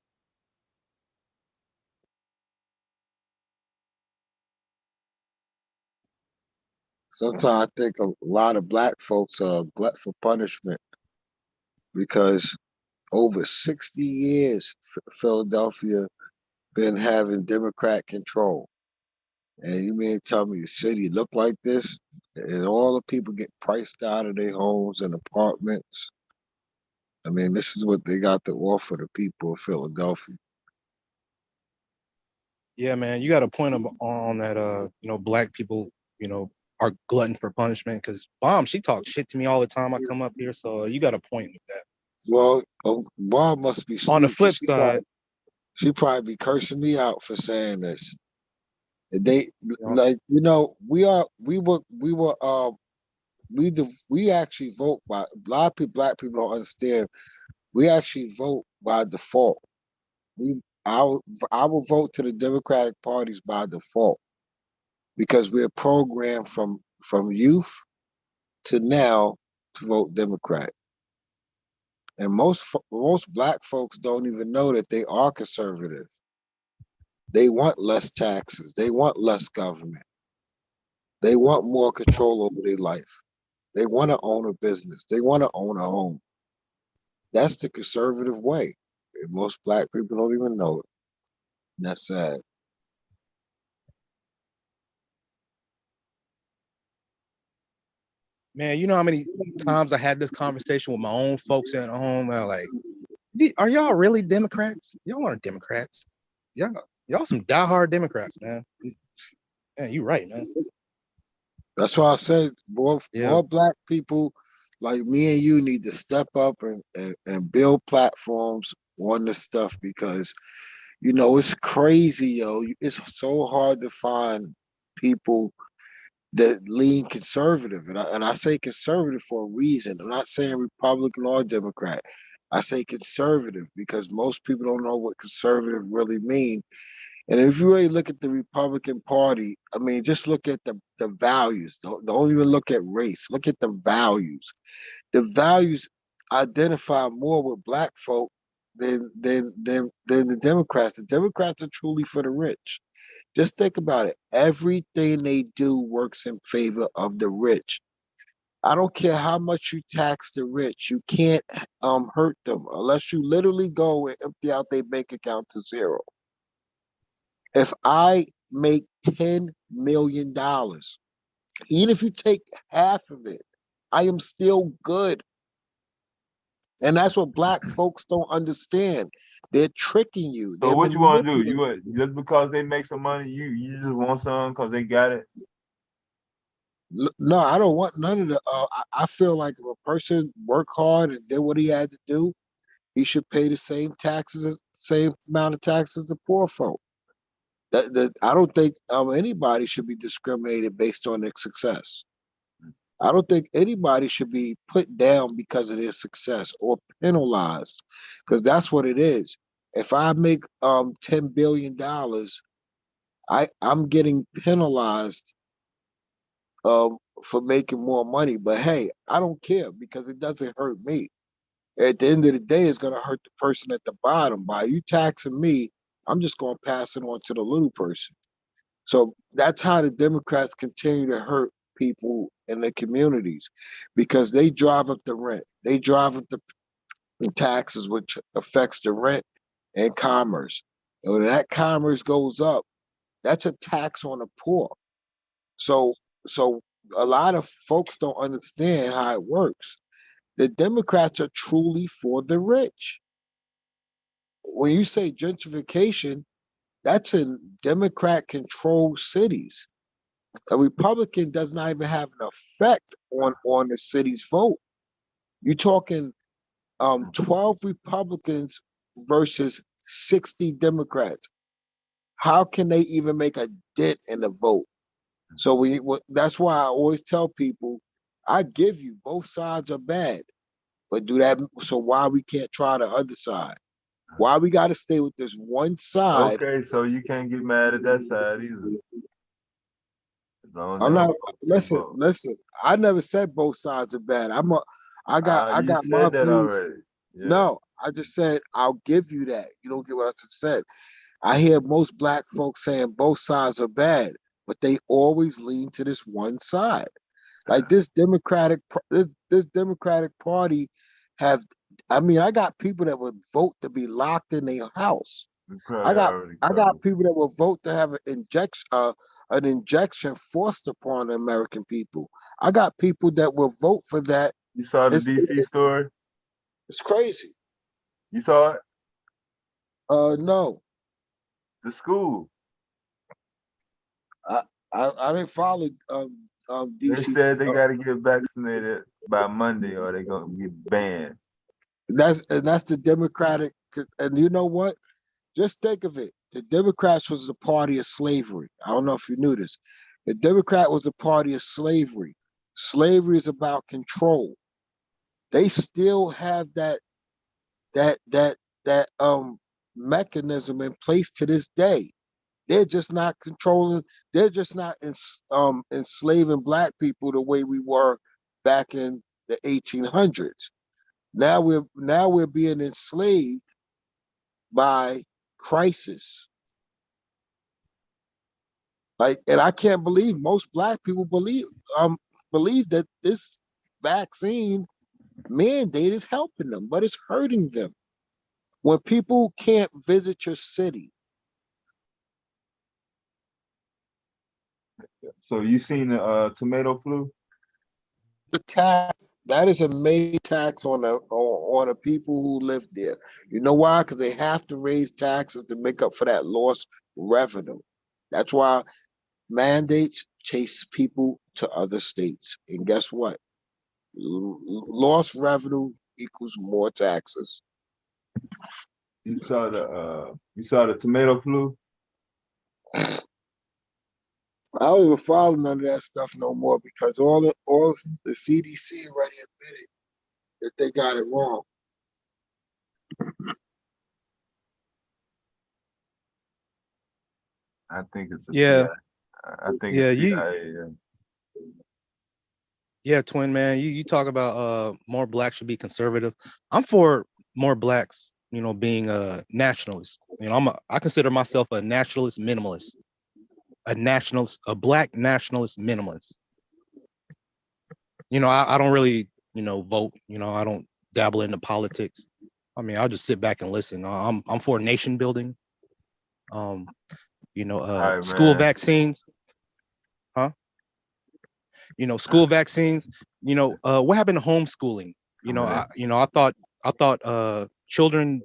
Sometimes I think a lot of black folks are a glut for punishment because over 60 years, Philadelphia been having Democrat control. And you mean tell me the city look like this? And all the people get priced out of their homes and apartments. I mean, this is what they got to offer the people of Philadelphia. Yeah, man, you got a point on that. Black people, are glutton for punishment. Because Bomb, she talks shit to me all the time. I come up here, so you got a point with that. Well, Bomb must be on the flip side. She probably be cursing me out for saying this. They like we actually vote by a lot of people. Black people don't understand. We actually vote by default. I will vote to the Democratic parties by default because we're programmed from youth to now to vote Democrat. And most black folks don't even know that they are conservative. They want less taxes. They want less government. They want more control over their life. They want to own a business. They want to own a home. That's the conservative way. And most black people don't even know it. And that's sad. Man, you know how many times I had this conversation with my own folks at home? I'm like, are y'all really Democrats? Y'all aren't Democrats. Y'all some diehard Democrats, man. Yeah, you're right, man. That's why I said more black people like me and you need to step up and build platforms on this stuff because, it's crazy, yo. It's so hard to find people that lean conservative. And I say conservative for a reason. I'm not saying Republican or Democrat. I say conservative because most people don't know what conservative really means. And if you really look at the Republican Party, I mean, just look at the values. Don't even look at race. Look at the values. The values identify more with black folk than the Democrats. The Democrats are truly for the rich. Just think about it. Everything they do works in favor of the rich. I don't care how much you tax the rich. You can't hurt them unless you literally go and empty out their bank account to zero. If I make $10 million, even if you take half of it, I am still good. And that's what black folks don't understand. They're tricking you. So what you want to do? Just because they make some money, you just want some because they got it? No, I don't want none of the. I feel like if a person worked hard and did what he had to do, he should pay the same amount of taxes as the poor folk. I don't think anybody should be discriminated based on their success. I don't think anybody should be put down because of their success or penalized, because that's what it is. If I make $10 billion, I'm getting penalized for making more money. But hey, I don't care because it doesn't hurt me. At the end of the day, it's gonna hurt the person at the bottom. By you taxing me, I'm just gonna pass it on to the little person. So that's how the Democrats continue to hurt people in the communities because they drive up the rent. They drive up the taxes, which affects the rent and commerce. And when that commerce goes up, that's a tax on the poor. So a lot of folks don't understand how it works. The Democrats are truly for the rich. When you say gentrification, that's in Democrat-controlled cities. A Republican does not even have an effect on the city's vote. You're talking 12 Republicans versus 60 Democrats. How can they even make a dent in the vote? So that's why I always tell people, I give you both sides are bad, but do that. So why we can't try the other side? Why we got to stay with this one side? Okay, so you can't get mad at that side either. I'm not. Listen. I never said both sides are bad. I got my that already. Yeah. No, I just said I'll give you that. You don't get what I just said. I hear most black folks saying both sides are bad, but they always lean to this one side. Like this this Democratic Party have. I mean, I got people that would vote to be locked in their house. I got people that will vote to have an injection forced upon the American people. I got people that will vote for that. You saw the DC story? It's crazy. You saw it? No. The school. I didn't follow DC. They said they got to get vaccinated by Monday or they're gonna get banned. That's the Democratic, and you know what? Just think of it. The Democrats was the party of slavery. I don't know if you knew this. The Democrat was the party of slavery. Slavery is about control. They still have that mechanism in place to this day. They're just not controlling. They're just not enslaving black people the way we were back in the 1800s. Now we're being enslaved by crisis. Like, and I can't believe most black people believe that this vaccine mandate is helping them, but it's hurting them. When people can't visit your city. So you seen the tomato flu? The tax, that is a major tax on the people who live there. You know why? Because they have to raise taxes to make up for that lost revenue. That's why mandates chase people to other states. And guess what? Lost revenue equals more taxes. You saw the tomato flu? I don't even follow none of that stuff no more because all the CDC already admitted that they got it wrong. I think it's yeah. I think it's yeah, twin man. You talk about more blacks should be conservative. I'm for more blacks, being nationalists. I consider myself a nationalist minimalist. A black nationalist minimalist. I don't really, vote. I don't dabble into politics. I mean, I'll just sit back and listen. I'm for nation building. Right, school man. vaccines. Huh? School vaccines. What happened to homeschooling? I thought children,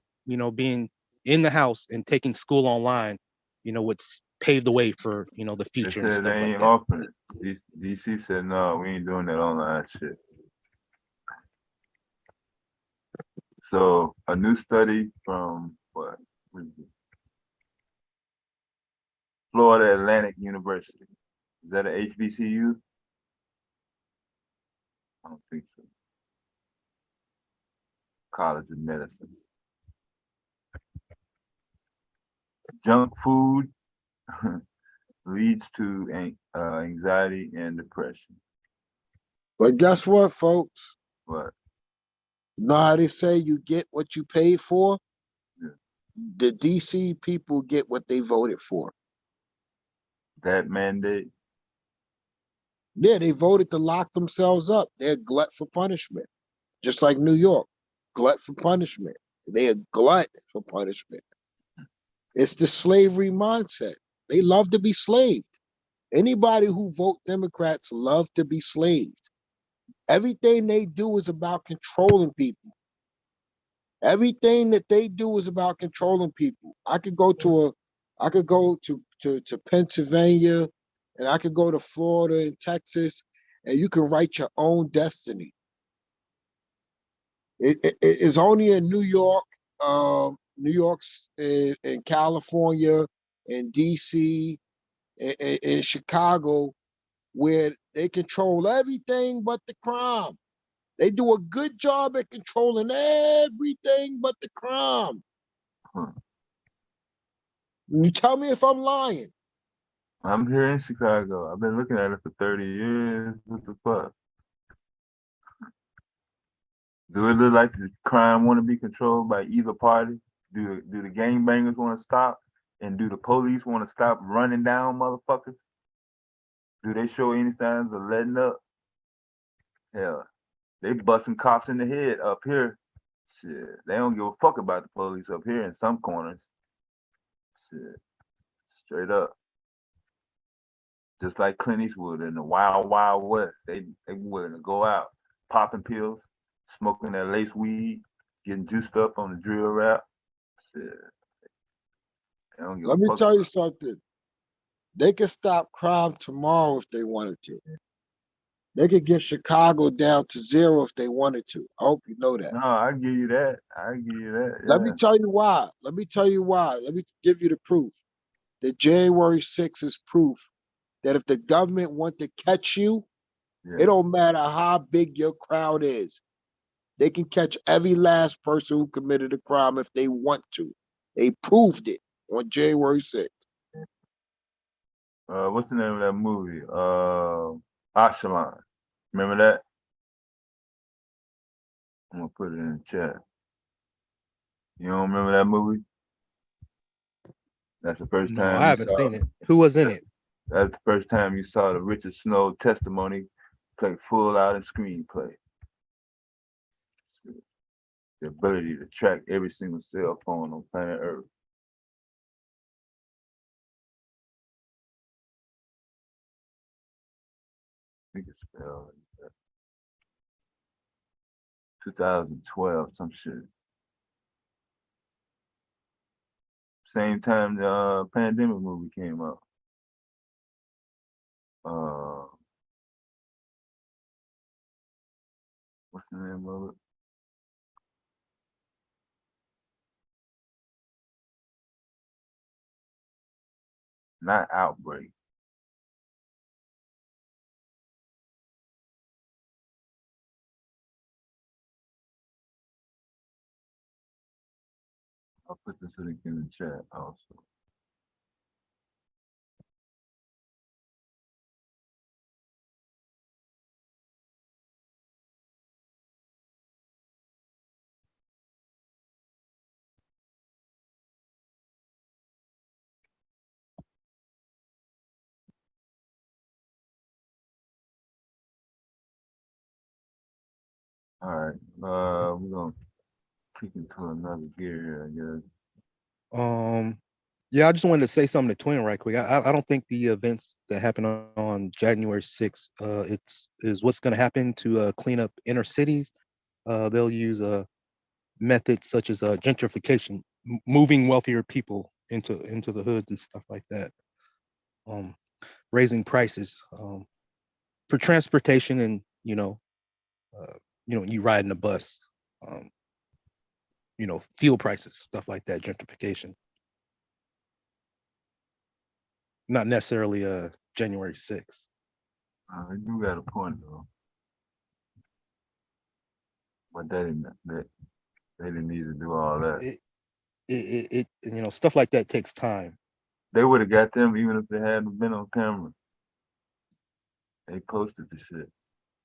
being in the house and taking school online, would pave the way for the future. They said they ain't offering it. DC said no, we ain't doing that online shit. So a new study from Florida Atlantic University. Is that an HBCU? I don't think so. College of Medicine. Junk food leads to anxiety and depression. But guess what, folks? What? You know how they say you get what you paid for? Yeah. The DC people get what they voted for. That mandate? Yeah, they voted to lock themselves up. They're glut for punishment. Just like New York, glut for punishment. They're glut for punishment. It's the slavery mindset. They love to be slaved. Anybody who vote Democrats love to be slaved. Everything they do is about controlling people. Everything that they do is about controlling people. I could go to Pennsylvania, and I could go to Florida and Texas, and you can write your own destiny. It's only in New York, in California, in DC, in Chicago, where they control everything but the crime. They do a good job at controlling everything but the crime. You tell me if I'm lying. I'm here in Chicago. I've been looking at it for 30 years. What the fuck? Do it look like the crime want to be controlled by either party? Do the gangbangers want to stop? And do the police want to stop running down motherfuckers? Do they show any signs of letting up? Hell, they busting cops in the head up here. Shit, they don't give a fuck about the police up here in some corners. Shit, straight up. Just like Clint Eastwood in the Wild Wild West, they willing to go out, popping pills, smoking that lace weed, getting juiced up on the drill rap. Shit. Let me tell you something. They could stop crime tomorrow if they wanted to. They could get Chicago down to 0 if they wanted to. I hope you know that. No, I give you that. I give you that. Yeah. Let me tell you why. Let me give you the proof. That January 6th is proof that if the government want to catch you, it don't matter how big your crowd is. They can catch every last person who committed a crime if they want to. They proved it on January 6th. What's the name of that movie? Ashalan. Remember that? I'm gonna put it in the chat. You don't remember that movie? That's the first time. No, I haven't seen it. Who was in it? That's the first time you saw the Richard Snow testimony play full out in screenplay. The ability to track every single cell phone on planet Earth. I think it's spelled 2012, some shit. Same time the pandemic movie came out. What's the name of it? Not Outbreak. I'll put this link in the chat also. All right, we're gonna kick into another gear here, I guess. Yeah, I just wanted to say something to Twin right quick. I don't think the events that happen on January 6th, is what's going to happen to clean up inner cities. They'll use methods such as gentrification, moving wealthier people into the hood and stuff like that. Raising prices for transportation, and you riding the bus. Fuel prices, stuff like that. Gentrification. Not necessarily January 6th. You got a point though. But they didn't need to do all that. It stuff like that takes time. They would have got them even if they hadn't been on camera. They posted the shit.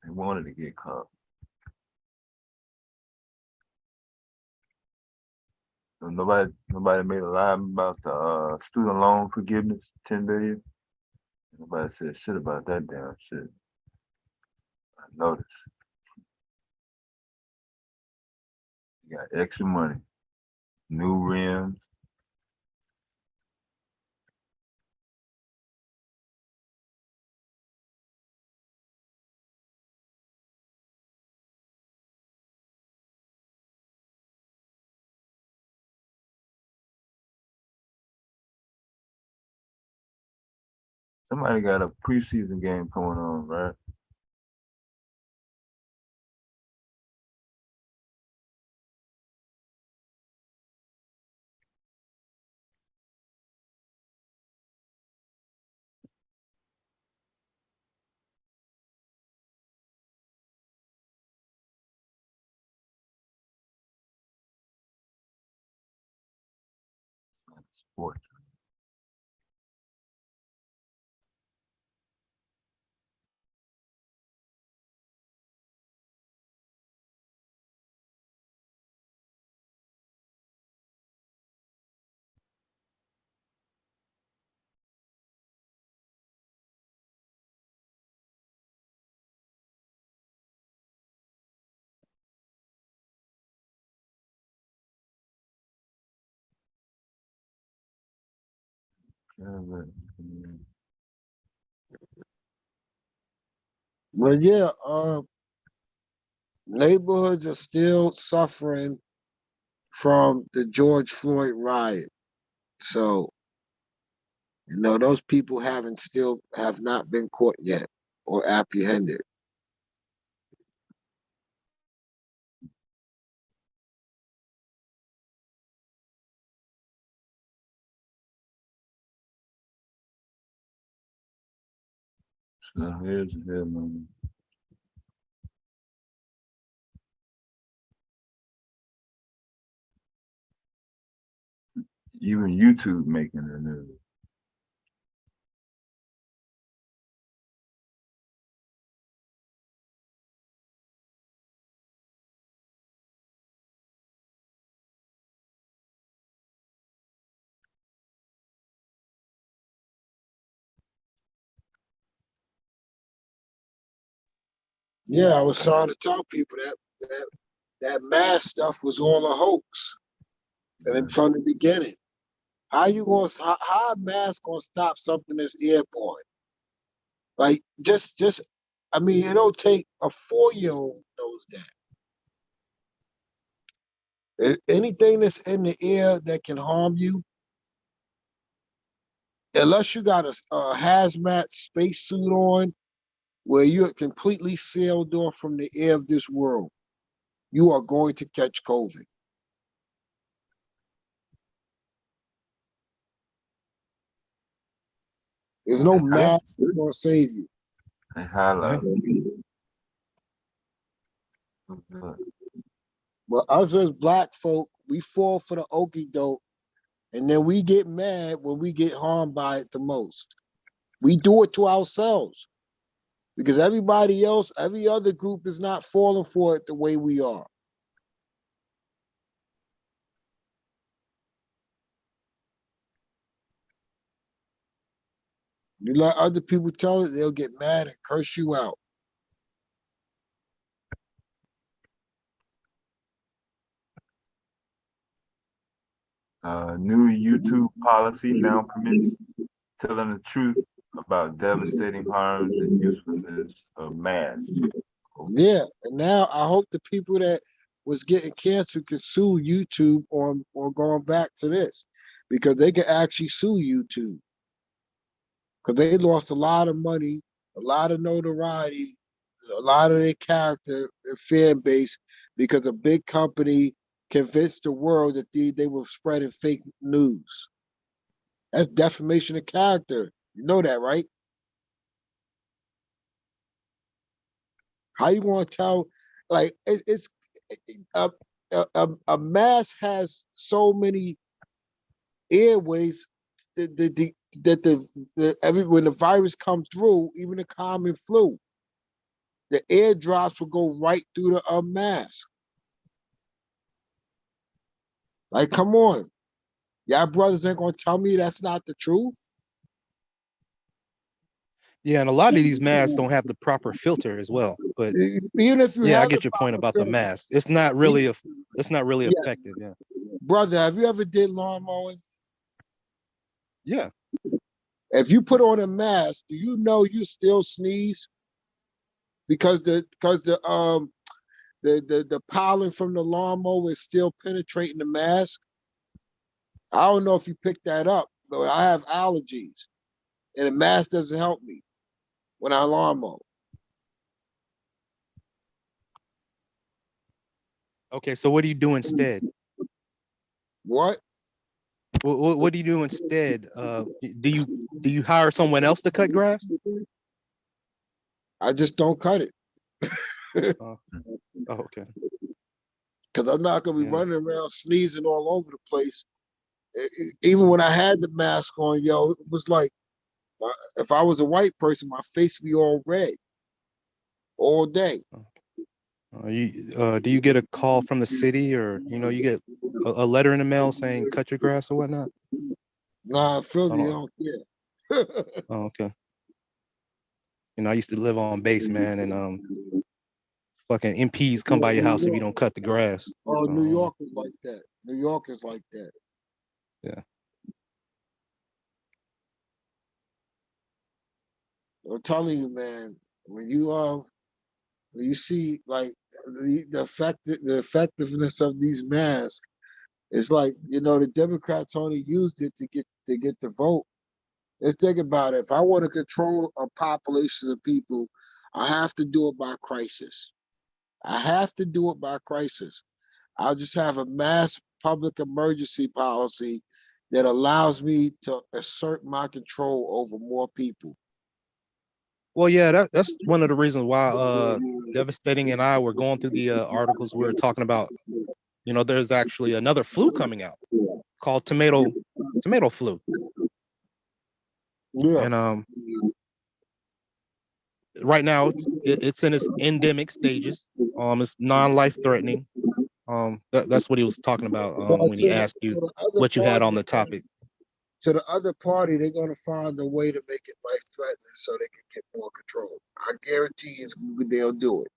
They wanted to get caught. So nobody made a lie about the student loan forgiveness, 10 billion. Nobody said shit about that damn shit. I noticed. You got extra money, new rims. Somebody got a preseason game going on, right? Sports. But yeah, neighborhoods are still suffering from the George Floyd riot. So, those people have not been caught yet or apprehended. So here's the headline. Even YouTube making the news. Yeah, I was trying to tell people that mask stuff was all a hoax, and from the beginning. How a mask gonna stop something that's airborne? Like I mean, it'll take a 4-year-old knows that. Anything that's in the air that can harm you, unless you got a hazmat spacesuit on, where you're completely sealed off from the air of this world, you are going to catch COVID. There's no mask that's gonna save you. But us as black folk, we fall for the okie doke, and then we get mad when we get harmed by it the most. We do it to ourselves because everybody else, every other group is not falling for it the way we are. You let other people tell it, they'll get mad and curse you out. New YouTube policy now permits telling the truth about devastating harms and usefulness of masks. Yeah, and now I hope the people that was getting cancer can sue YouTube on going back to this, because they can actually sue YouTube. Because they lost a lot of money, a lot of notoriety, a lot of their character and fan base, because a big company convinced the world that they were spreading fake news. That's defamation of character. You know that, right? How you going to tell? Like it's a mask has so many airways that when the virus comes through, even the common flu, the air drops will go right through the mask. Like, come on. Y'all brothers ain't gonna tell me that's not the truth. Yeah, and a lot of these masks don't have the proper filter as well. But even if you I get your point about the mask. It's not really effective. Yeah. Brother, have you ever did lawn mowing? Yeah. If you put on a mask, do you know you still sneeze? Because the pollen from the lawnmower is still penetrating the mask. I don't know if you picked that up, but I have allergies, and the mask doesn't help me when I lawnmow. Okay, so what do you do instead? What? What do you do instead? Do you hire someone else to cut grass? I just don't cut it. Oh, okay. Because I'm not gonna be running around sneezing all over the place. Even when I had the mask on, it was like, if I was a white person, my face would be all red all day. Do you get a call from the city, or you get a letter in the mail saying cut your grass or whatnot? Nah, Philly, you don't care. Oh, okay. I used to live on base, man, and fucking MPs come by your house if you don't cut the grass. Oh, New York is like that. New York is like that. Yeah. I'm telling you, man, when you see like the effectiveness of these masks, it's like, the Democrats only used it to get the vote. Let's think about it. If I want to control a population of people, I have to do it by crisis. I have to do it by crisis. I'll just have a mass public emergency policy that allows me to assert my control over more people. Well, yeah, that's one of the reasons why Devastating and I were going through the articles we were talking about. There's actually another flu coming out called tomato flu. Yeah. And right now it's in its endemic stages. It's non-life threatening. That's what he was talking about when he asked you what you had on the topic. To the other party, they're going to find a way to make it life threatening so they can get more control. I guarantee they'll do it.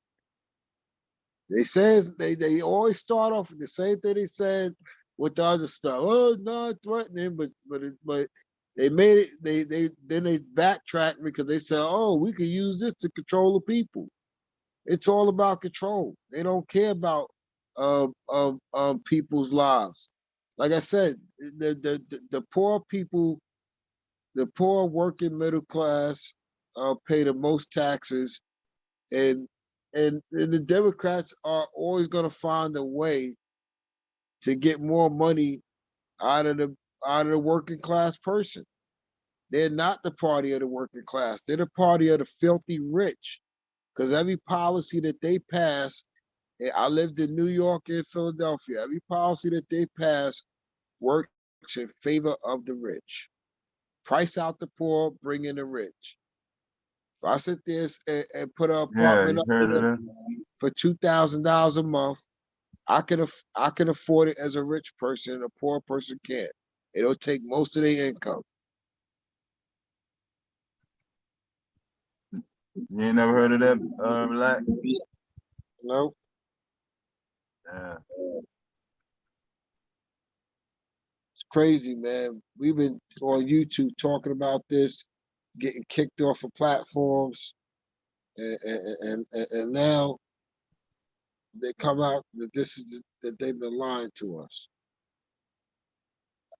They say they always start off with the same thing they said with the other stuff. Oh, not threatening, but they made it. Then they backtracked because they said, oh, we can use this to control the people. It's all about control. They don't care about people's lives. Like I said, the poor people, the poor working middle class pay the most taxes, and the Democrats are always going to find a way to get more money out of the working class person. They're not the party of the working class. They're the party of the filthy rich. Because every policy that they pass, I lived in New York and Philadelphia, every policy that they pass works in favor of the rich. Price out the poor, bring in the rich. If I sit there and put an apartment up for $2,000 a month, I can afford it as a rich person, and a poor person can't. It'll take most of their income. You ain't never heard of that, Black? No. Yeah. It's crazy, man. We've been on YouTube talking about this, getting kicked off of platforms, and now they come out that that they've been lying to us.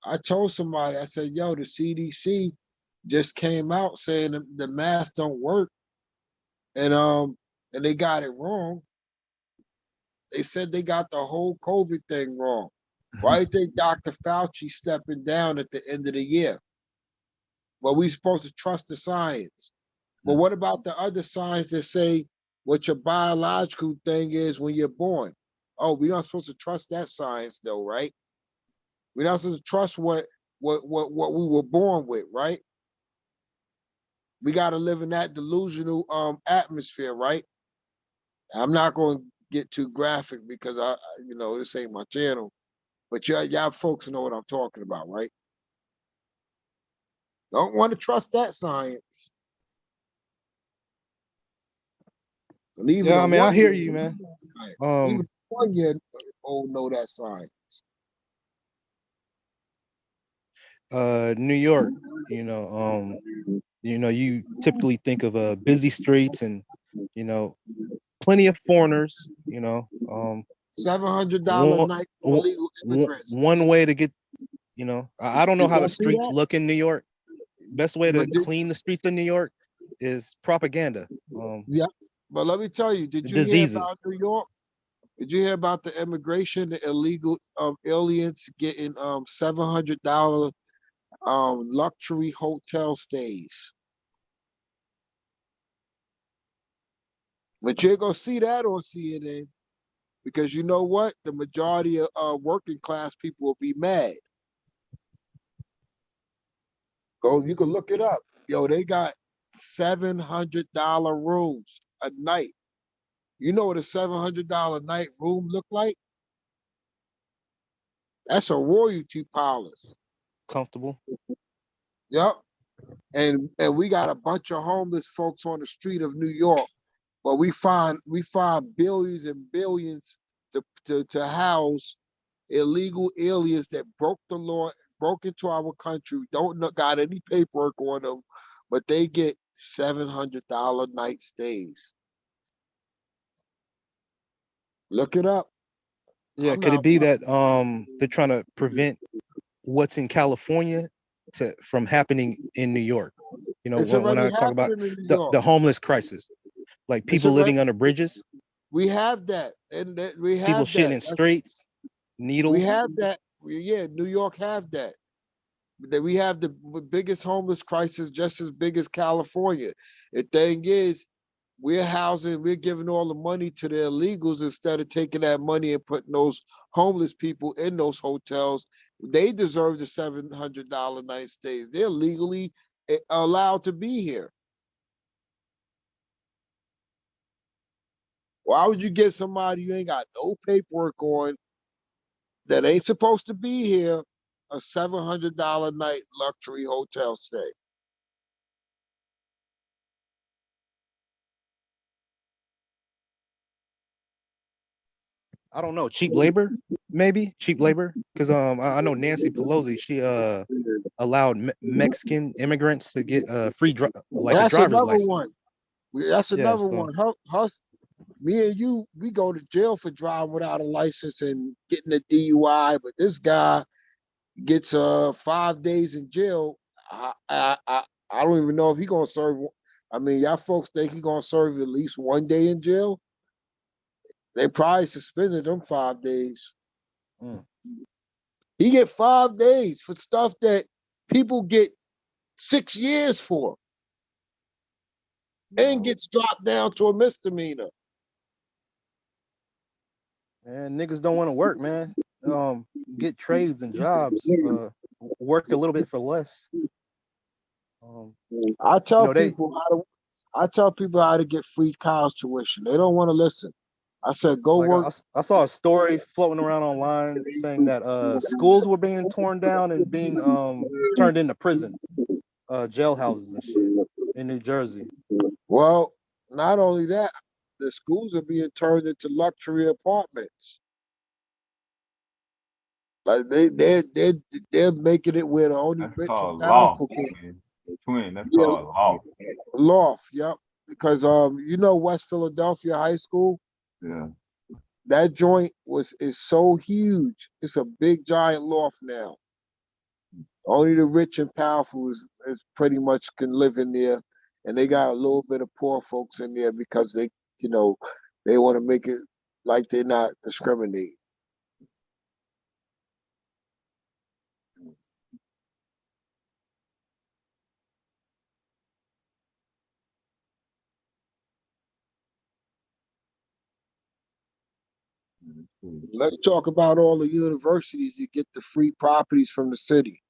I told somebody, I said, yo, the CDC just came out saying the masks don't work, and they got it wrong. They said they got the whole COVID thing wrong. Why do you think Dr. Fauci stepping down at the end of the year? Well, we're supposed to trust the science. But what about the other science that say what your biological thing is when you're born? Oh, we're not supposed to trust that science though, right? We're not supposed to trust what we were born with, right? We got to live in that delusional atmosphere, right? I'm not going to get too graphic because this ain't my channel, but y'all folks know what I'm talking about, right? Don't want to trust that science. Yeah, I mean, I hear you, man. Even 1 year old know that science. New York, you typically think of busy streets and plenty of foreigners. $700 a night for illegal immigrants. One way to get, I don't know how the streets look in New York. Best way to clean the streets in New York is propaganda. Yeah, but let me tell you, did you hear about New York? Did you hear about the immigration, the illegal aliens getting $700 luxury hotel stays? But you're gonna see that on CNN because you know what? The majority of working class people will be mad. You can look it up. Yo, they got $700 rooms a night. You know what a $700 a night room look like? That's a royalty palace. Comfortable. Yep. And we got a bunch of homeless folks on the street of New York, but we find billions and billions to house illegal aliens that broke the law, broke into our country, don't got any paperwork on them, but they get $700 night stays. Look it up. Yeah, could it be that they're trying to prevent what's in California from happening in New York? You know, when I talk about the homeless crisis, like people living under bridges. We have that, and we have people shitting in streets, needles. We have that. Yeah, New York have that. That we have the biggest homeless crisis, just as big as California. The thing is, we're giving all the money to the illegals instead of taking that money and putting those homeless people in those hotels. They deserve the $700 night stays. They're legally allowed to be here. Why would you give somebody you ain't got no paperwork on, that ain't supposed to be here, a $700 night luxury hotel stay? I don't know, cheap labor, maybe cheap labor, because I know Nancy Pelosi, she allowed Mexican immigrants to get free a driver's license. That's another one. Me and you, we go to jail for driving without a license and getting a DUI, but this guy gets 5 days in jail. I don't even know if he gonna serve. I mean, y'all folks think he gonna serve at least 1 day in jail? They probably suspended him 5 days. He get 5 days for stuff that people get 6 years for, and gets dropped down to a misdemeanor. And niggas don't want to work, man. Get trades and jobs. Work a little bit for less. I tell people how to get free college tuition. They don't want to listen. I said, go work. I saw a story floating around online saying that schools were being torn down and being turned into prisons, jailhouses and shit in New Jersey. Well, not only that, the schools are being turned into luxury apartments. Like they're making it where the only rich and powerful can. That's called loft. Loft, yep. Because you know West Philadelphia High School? Yeah. That joint is so huge. It's a big giant loft now. Only the rich and powerful is pretty much can live in there, and they got a little bit of poor folks in there because they want to make it like they're not discriminating. Let's talk about all the universities that get the free properties from the city.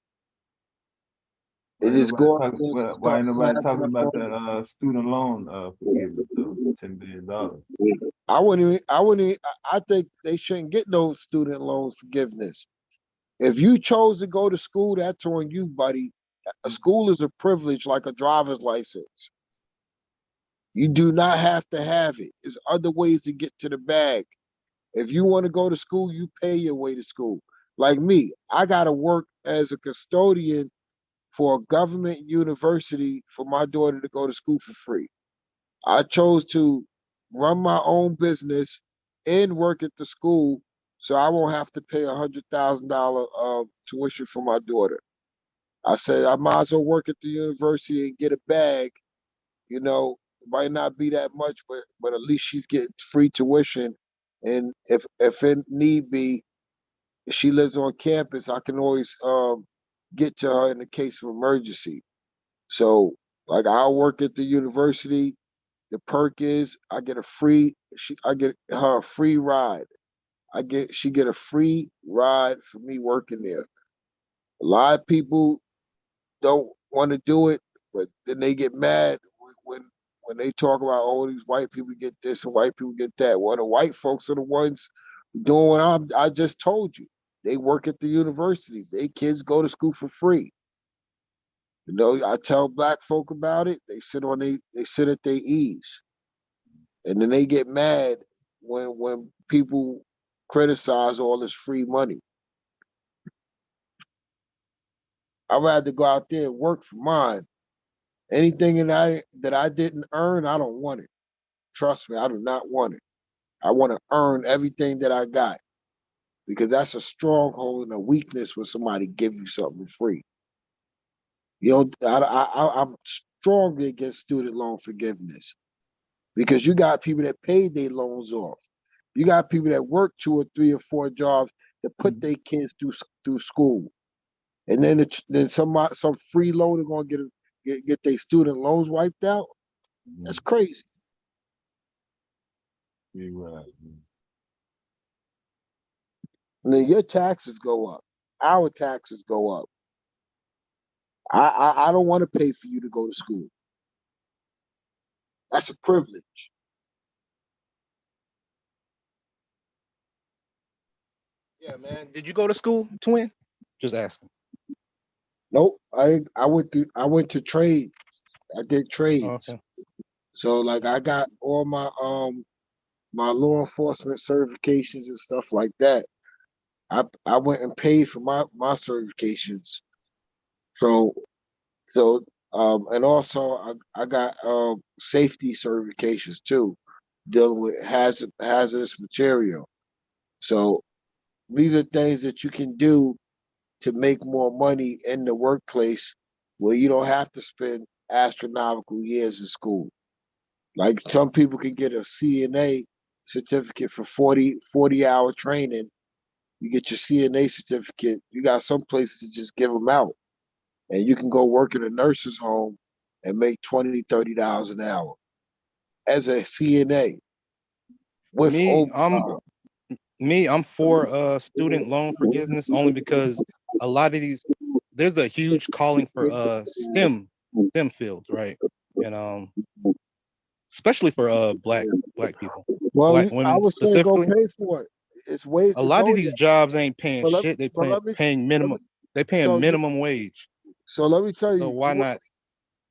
They just go up there. Why ain't nobody talking about that student loan forgiveness of $10 billion? I think they shouldn't get no student loan forgiveness. If you chose to go to school, that's on you, buddy. A school is a privilege like a driver's license. You do not have to have it. There's other ways to get to the bag. If you want to go to school, you pay your way to school. Like me, I got to work as a custodian for a government university for my daughter to go to school for free. I chose to run my own business and work at the school so I won't have to pay $100,000 tuition for my daughter. I said I might as well work at the university and get a bag. You know, it might not be that much, but at least she's getting free tuition. And if it need be, if she lives on campus, I can always get to her in the case of emergency. So, like, I'll work at the university. The perk is I get I get her a free ride. She get a free ride for me working there. A lot of people don't want to do it, but then they get mad when they talk about, oh, these white people get this and white people get that. Well, the white folks are the ones doing what I just told you. They work at the universities. Their kids go to school for free. You know, I tell black folk about it. They sit at their ease, and then they get mad when people criticize all this free money. I'd rather go out there and work for mine Anything that I didn't earn, I don't want it. Trust me, I do not want it. I want to earn everything that I got, because that's a stronghold and a weakness when somebody give you something for free. You know, I'm strongly against student loan forgiveness, because you got people that paid their loans off. You got people that work 2 or 3 or 4 jobs to put their kids through school, and then some free loan are gonna get their student loans wiped out. That's crazy. Right. And then your taxes go up. Our taxes go up. I don't want to pay for you to go to school. That's a privilege. Yeah, man. Did you go to school, twin? Just asking. Nope. I went to trade. I did trades. Oh, okay. So like I got all my my law enforcement certifications and stuff like that. I went and paid for my certifications. So and also I got safety certifications too, dealing with hazardous material. So these are things that you can do to make more money in the workplace, where you don't have to spend astronomical years in school. Like some people can get a CNA certificate for 40-hour training. You get your CNA certificate. You got some places to just give them out, and you can go work in a nurse's home and make $20, $30 an hour as a CNA. With I'm for student loan forgiveness, only because a lot of these, there's a huge calling for STEM fields, right? And especially for black people, well, black women I would specifically. say go pay for it. It's ways a to lot go of these there. jobs ain't paying But shit. They paying minimum. They paying minimum wage. So let me tell you. So why not?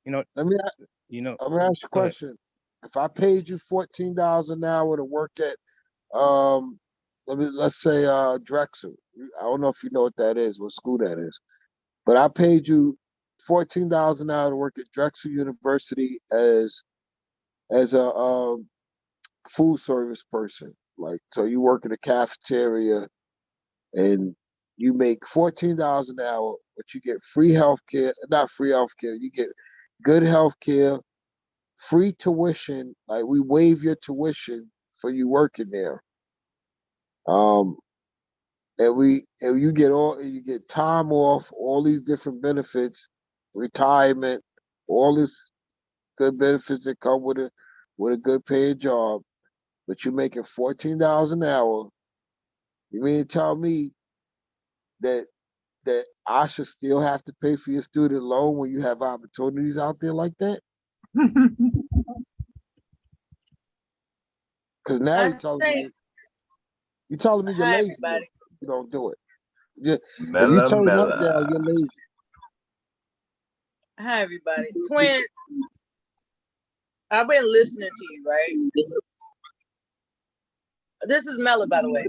You know. Let me ask you a question. If I paid you $14 an hour to work at let's say Drexel. I don't know if you know what that is, what school that is. But I paid you $14 an hour to work at Drexel University as a food service person. Like, so you work in a cafeteria and you make $14 an hour, but you get free healthcare, not free healthcare, you get good healthcare, free tuition, like we waive your tuition for you working there. And you get time off, all these different benefits, retirement, all this good benefits that come with a good paid job, but you're making $14 an hour. You mean to tell me that I should still have to pay for your student loan when you have opportunities out there like that? Because now you're telling me you're lazy. Everybody. You don't do it. If you turn that down, you're lazy. Hi, everybody. Twin, I've been listening to you, right? This is Mella, by the way.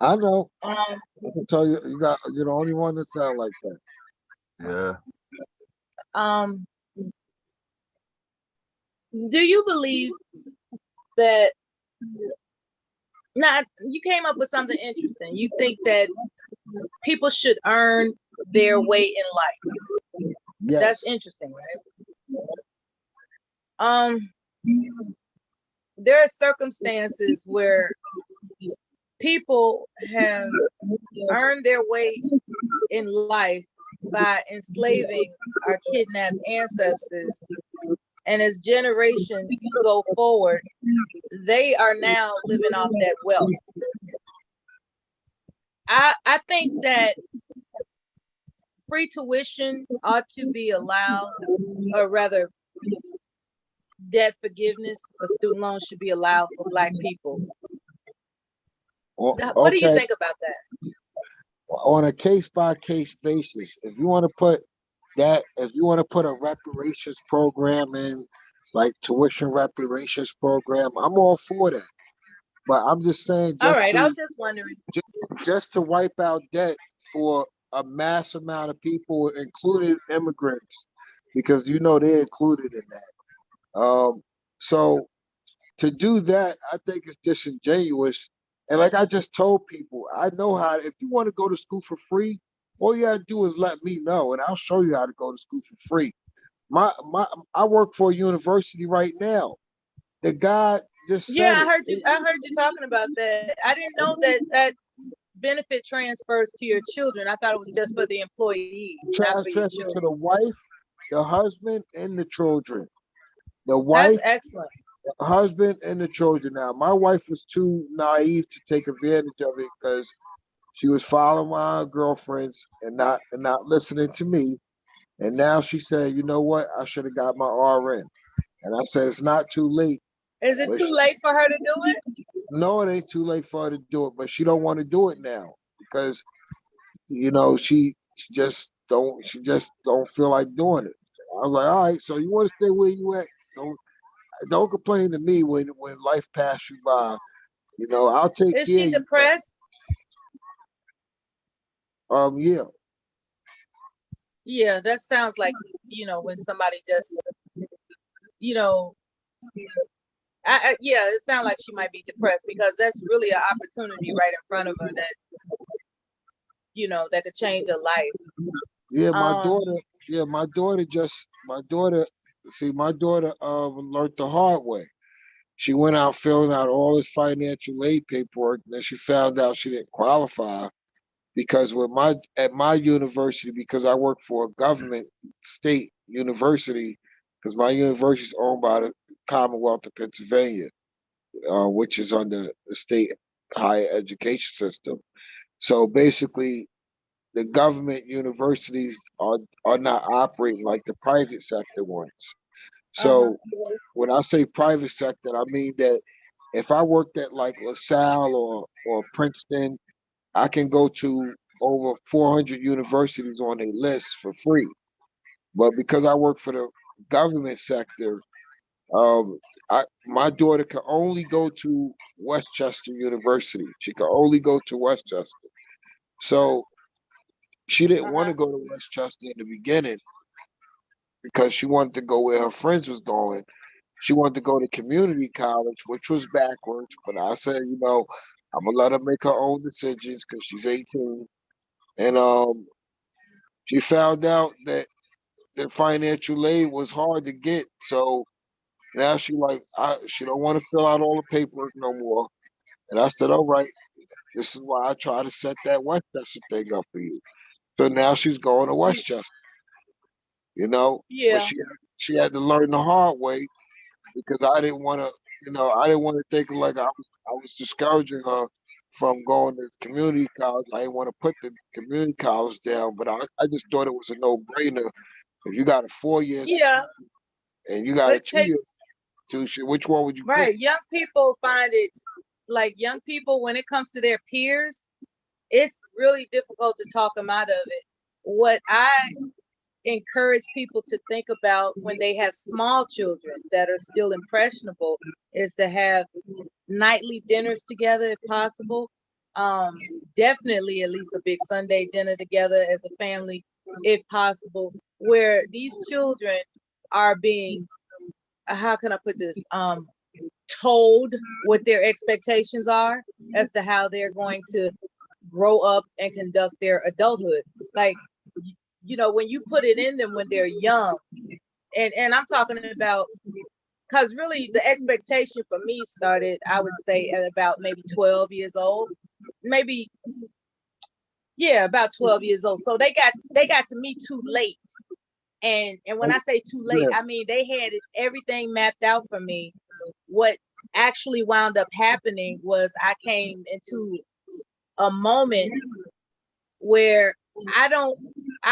I know. I can tell you, you're the only one that sound like that. Yeah. Do you believe that? Now, you came up with something interesting. You think that people should earn their way in life. Yes. That's interesting, right? There are circumstances where people have earned their way in life by enslaving our kidnapped ancestors. And as generations go forward, they are now living off that wealth. I think that free tuition ought to be allowed, or rather, debt forgiveness for student loans should be allowed for Black people. What do you think about that? On a case-by-case basis, if you want to put a reparations program in, like tuition reparations program, I'm all for that. But I'm just saying, all right, I was just wondering. Just to wipe out debt for a mass amount of people, including immigrants, because you know they're included in that. So to do that, I think it's disingenuous. And like I just told people, I know how. If you want to go to school for free, all you gotta do is let me know, and I'll show you how to go to school for free. I work for a university right now. The guy just said Yeah, I heard you talking about that. I didn't know that benefit transfers to your children. I thought it was just for the employee, not for your transfer children. to the wife, the husband, and the children. The wife, That's excellent. the husband, and the children. Now, my wife was too naive to take advantage of it because she was following my girlfriends and not listening to me. And now she said, you know what? I should have got my RN. And I said, it's not too late. Is it too late for her to do it? No, it ain't too late for her to do it, but she don't want to do it now because, you know, she just don't feel like doing it. I was like, all right, so you want to stay where you at? Don't complain to me when life passes you by. You know, I'll take care of you. Is she depressed? Yeah. Yeah, that sounds like, you know, when somebody just, you know, yeah, it sounds like she might be depressed because that's really an opportunity right in front of her that, you know, that could change her life. Yeah, my daughter learned the hard way. She went out filling out all this financial aid paperwork, and then she found out she didn't qualify because at my university, because I work for a government state university, because my university is owned by the Commonwealth of Pennsylvania, which is under the state higher education system. So basically, the government universities are not operating like the private sector ones. So when I say private sector, I mean that if I worked at like LaSalle or Princeton, I can go to over 400 universities on a list for free. But because I work for the government sector, my daughter can only go to Westchester University. She can only go to Westchester. So she didn't want to go to Westchester in the beginning because she wanted to go where her friends was going. She wanted to go to community college, which was backwards. But I said, you know, I'm gonna let her make her own decisions because she's 18. And she found out that the financial aid was hard to get. So now she don't want to fill out all the paperwork no more. And I said, all right, this is why I try to set that Westchester thing up for you. So now she's going to Westchester. You know, yeah. But she had to learn the hard way because I didn't want to think like I was discouraging her from going to community college. I didn't want to put the community college down, but I just thought it was a no-brainer. If you got a 4 year, and you got a 2 year tuition, which one would you pick? Young people find it like young people when it comes to their peers, it's really difficult to talk them out of it. What I encourage people to think about when they have small children that are still impressionable is to have nightly dinners together if possible. Definitely at least a big Sunday dinner together as a family if possible, where these children are being, how can I put this, told what their expectations are as to how they're going to grow up and conduct their adulthood. Like, you know, when you put it in them when they're young, and I'm talking about, because really the expectation for me started, I would say, at about maybe 12 years old, about 12 years old. So they got to me too late. And when I say too late, I mean they had everything mapped out for me. What actually wound up happening was I came into a moment where I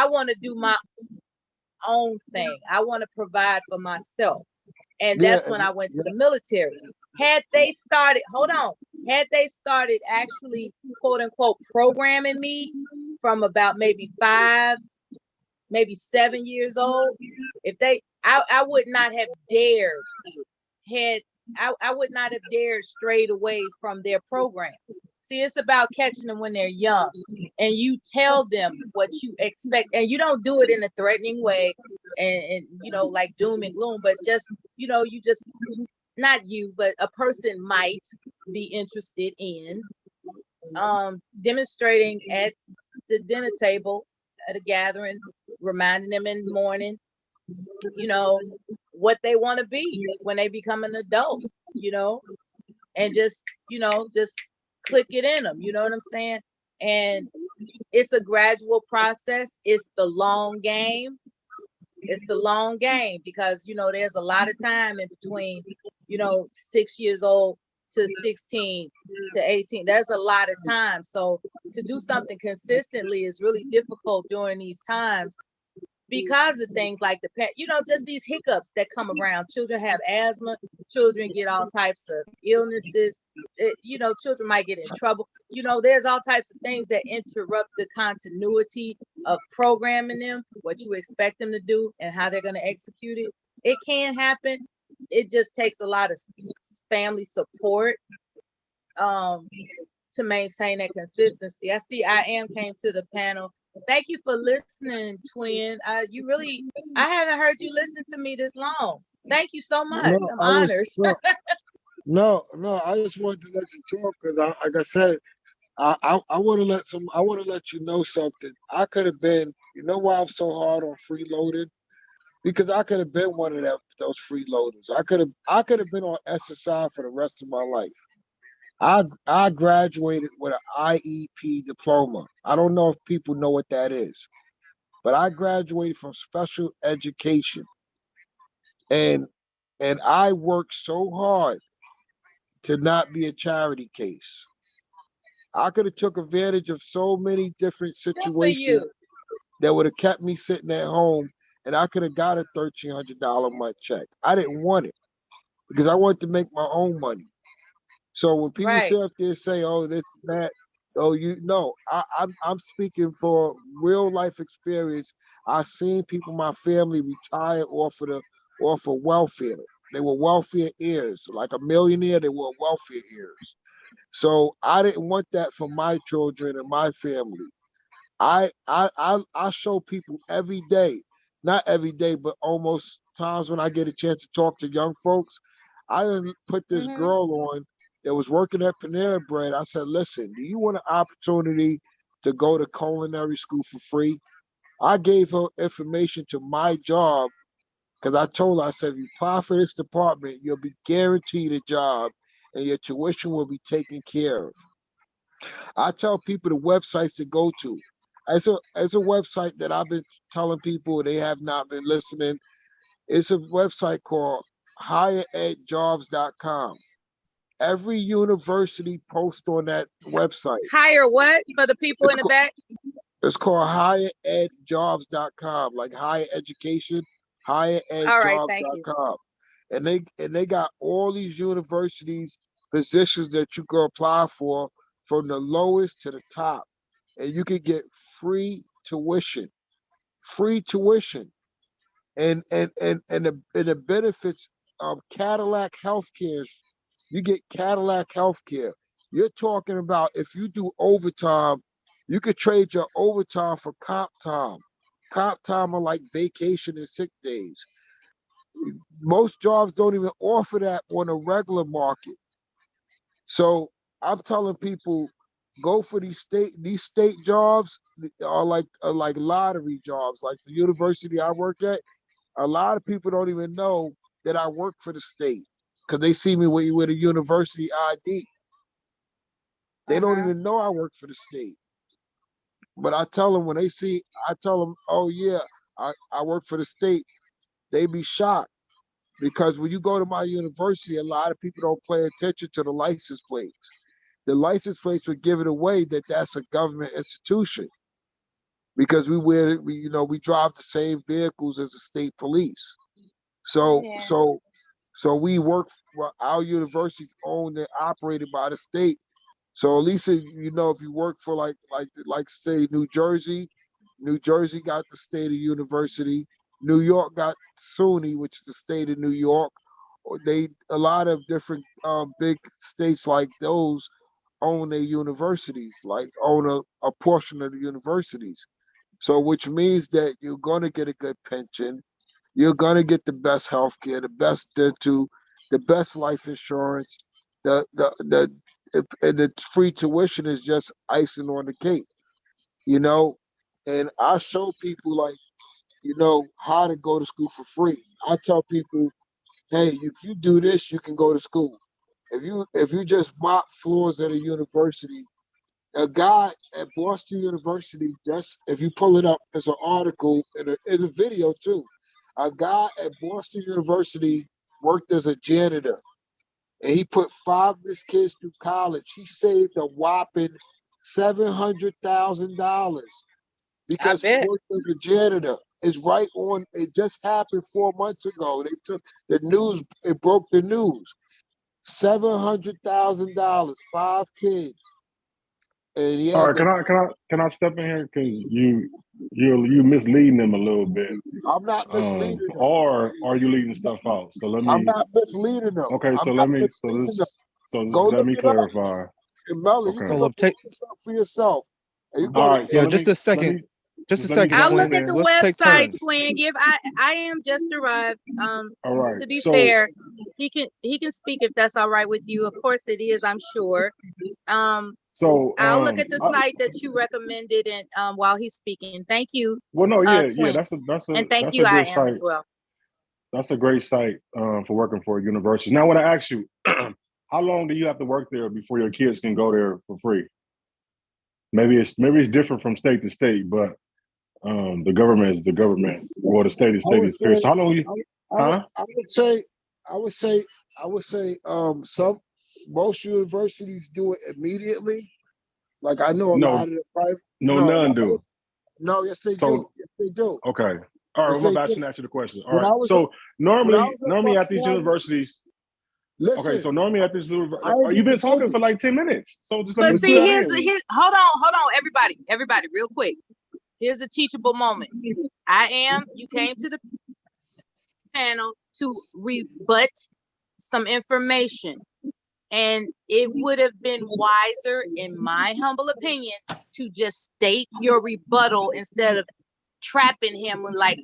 want to do my own thing. I want to provide for myself. And that's when I went to the military. Had they started actually, quote unquote, programming me from about maybe 5, maybe 7 years old, I would not have dared I would not have dared strayed away from their program. See, it's about catching them when they're young, and you tell them what you expect, and you don't do it in a threatening way, and you know, like doom and gloom, but just, you know, you just, not you, but a person might be interested in demonstrating at the dinner table at a gathering, reminding them in the morning, you know, what they want to be when they become an adult, you know, and just, you know, just click it in them, you know what I'm saying? And it's a gradual process. It's the long game. It's the long game because, you know, there's a lot of time in between, you know, 6 years old to 16 to 18. There's a lot of time. So to do something consistently is really difficult during these times because of things like you know, just these hiccups that come around. Children have asthma, children get all types of illnesses, you know, children might get in trouble. You know, there's all types of things that interrupt the continuity of programming them, what you expect them to do and how they're going to execute it. It can happen. It just takes a lot of family support to maintain that consistency. I see I Am came to the panel. Thank you for listening, twin. You really, I haven't heard you listen to me this long. Thank you so much. No, I'm honored. No, I just wanted to let you talk because, like I said, I want to let you know something. I could have been, you know, why I'm so hard on freeloading, because I could have been one of those freeloaders. I could have been on SSI for the rest of my life. I graduated with an IEP diploma. I don't know if people know what that is, but I graduated from special education, and I worked so hard to not be a charity case. I could have took advantage of so many different situations that would have kept me sitting at home, and I could have got a $1,300 a month check. I didn't want it because I wanted to make my own money. So when people sit up there and say, "Oh, this, that," oh, you know, I'm speaking for real life experience. I've seen people in my family retire off of welfare. They were welfare heirs, like a millionaire. They were welfare heirs. So I didn't want that for my children and my family. I show people every day, not every day, but almost times when I get a chance to talk to young folks. I didn't put this girl on that was working at Panera Bread. I said, "Listen, do you want an opportunity to go to culinary school for free?" I gave her information to my job because I told her, I said, "If you apply for this department, you'll be guaranteed a job and your tuition will be taken care of." I tell people the websites to go to. It's a website that I've been telling people, they have not been listening. It's a website called higheredjobs.com. Every university posts on that website. Higher what for the people in the back? It's called higheredjobs.com, like higher education, higheredjobs.com. And they got all these universities, positions that you can apply for from the lowest to the top. And you can get free tuition. And the benefits of Cadillac Healthcare, you get Cadillac Healthcare. You're talking about if you do overtime, you could trade your overtime for comp time. Comp time are like vacation and sick days. Most jobs don't even offer that on a regular market. So I'm telling people, go for these state jobs are like lottery jobs. Like the university I work at, a lot of people don't even know that I work for the state because they see me with a university ID. They don't even know I work for the state. But I tell them when they see, I tell them, "Oh yeah, I work for the state." They be shocked because when you go to my university, a lot of people don't pay attention to the license plates. The license plates would give it away that that's a government institution because we drive the same vehicles as the state police. So we work for our universities owned and operated by the state. So at least if you work for like say New Jersey got the state of university. New York got SUNY, which is the state of New York. A lot of different big states like those own their universities, like own a portion of the universities. So which means that you're going to get a good pension. you're gonna get the best health care, the best dental, the best life insurance. And the free tuition is just icing on the cake, you know. And I show people, like, you know, how to go to school for free. I tell people, hey, if you do this, you can go to school. If you just mop floors at a university, a guy at Boston University, just if you pull it up, there's an article and a video too. A guy at Boston University worked as a janitor, and he put 5 of his kids through college. He saved a whopping $700,000 because he worked as a janitor. It's right on. It just happened 4 months ago. They took the news. It broke the news. $700,000, 5 kids. And yeah. All right, can I step in here, because you misleading them a little bit. I'm not misleading them. Or are you leaving stuff out? So let me. I'm not misleading them. Okay, so let me clarify. And Melly, you can look at yourself for yourself. All right, so just a second. Just a second. I'll look at the website, Twin. I am just arrived. All right. To be fair, he can speak if that's all right with you. Of course it is, I'm sure. So I'll look at the site that you recommended and while he's speaking. Thank you. Well, no, yeah, Twin. that's a and thank that's you, a I good am site. as well. That's a great site for working for a university. Now, I want to ask you, how long do you have to work there before your kids can go there for free? Maybe it's different from state to state, but the government is the government, or the state is state. So how long you? I would say most universities do it immediately. Like I know a lot of the private. None do. No, yes they do. Yes they do. Okay. All right. Yes, Well, they I do. shouldn't ask you the question. All When I right. was So at normally at these Buckstown- universities. Listen, Okay. So normally at this university, I you've been didn't talking tell for like 10 minutes. So just let But me see, fill here's in. hold on, everybody, real quick. Here's a teachable moment. You came to the panel to rebut some information, and it would have been wiser, in my humble opinion, to just state your rebuttal instead of trapping him with, like,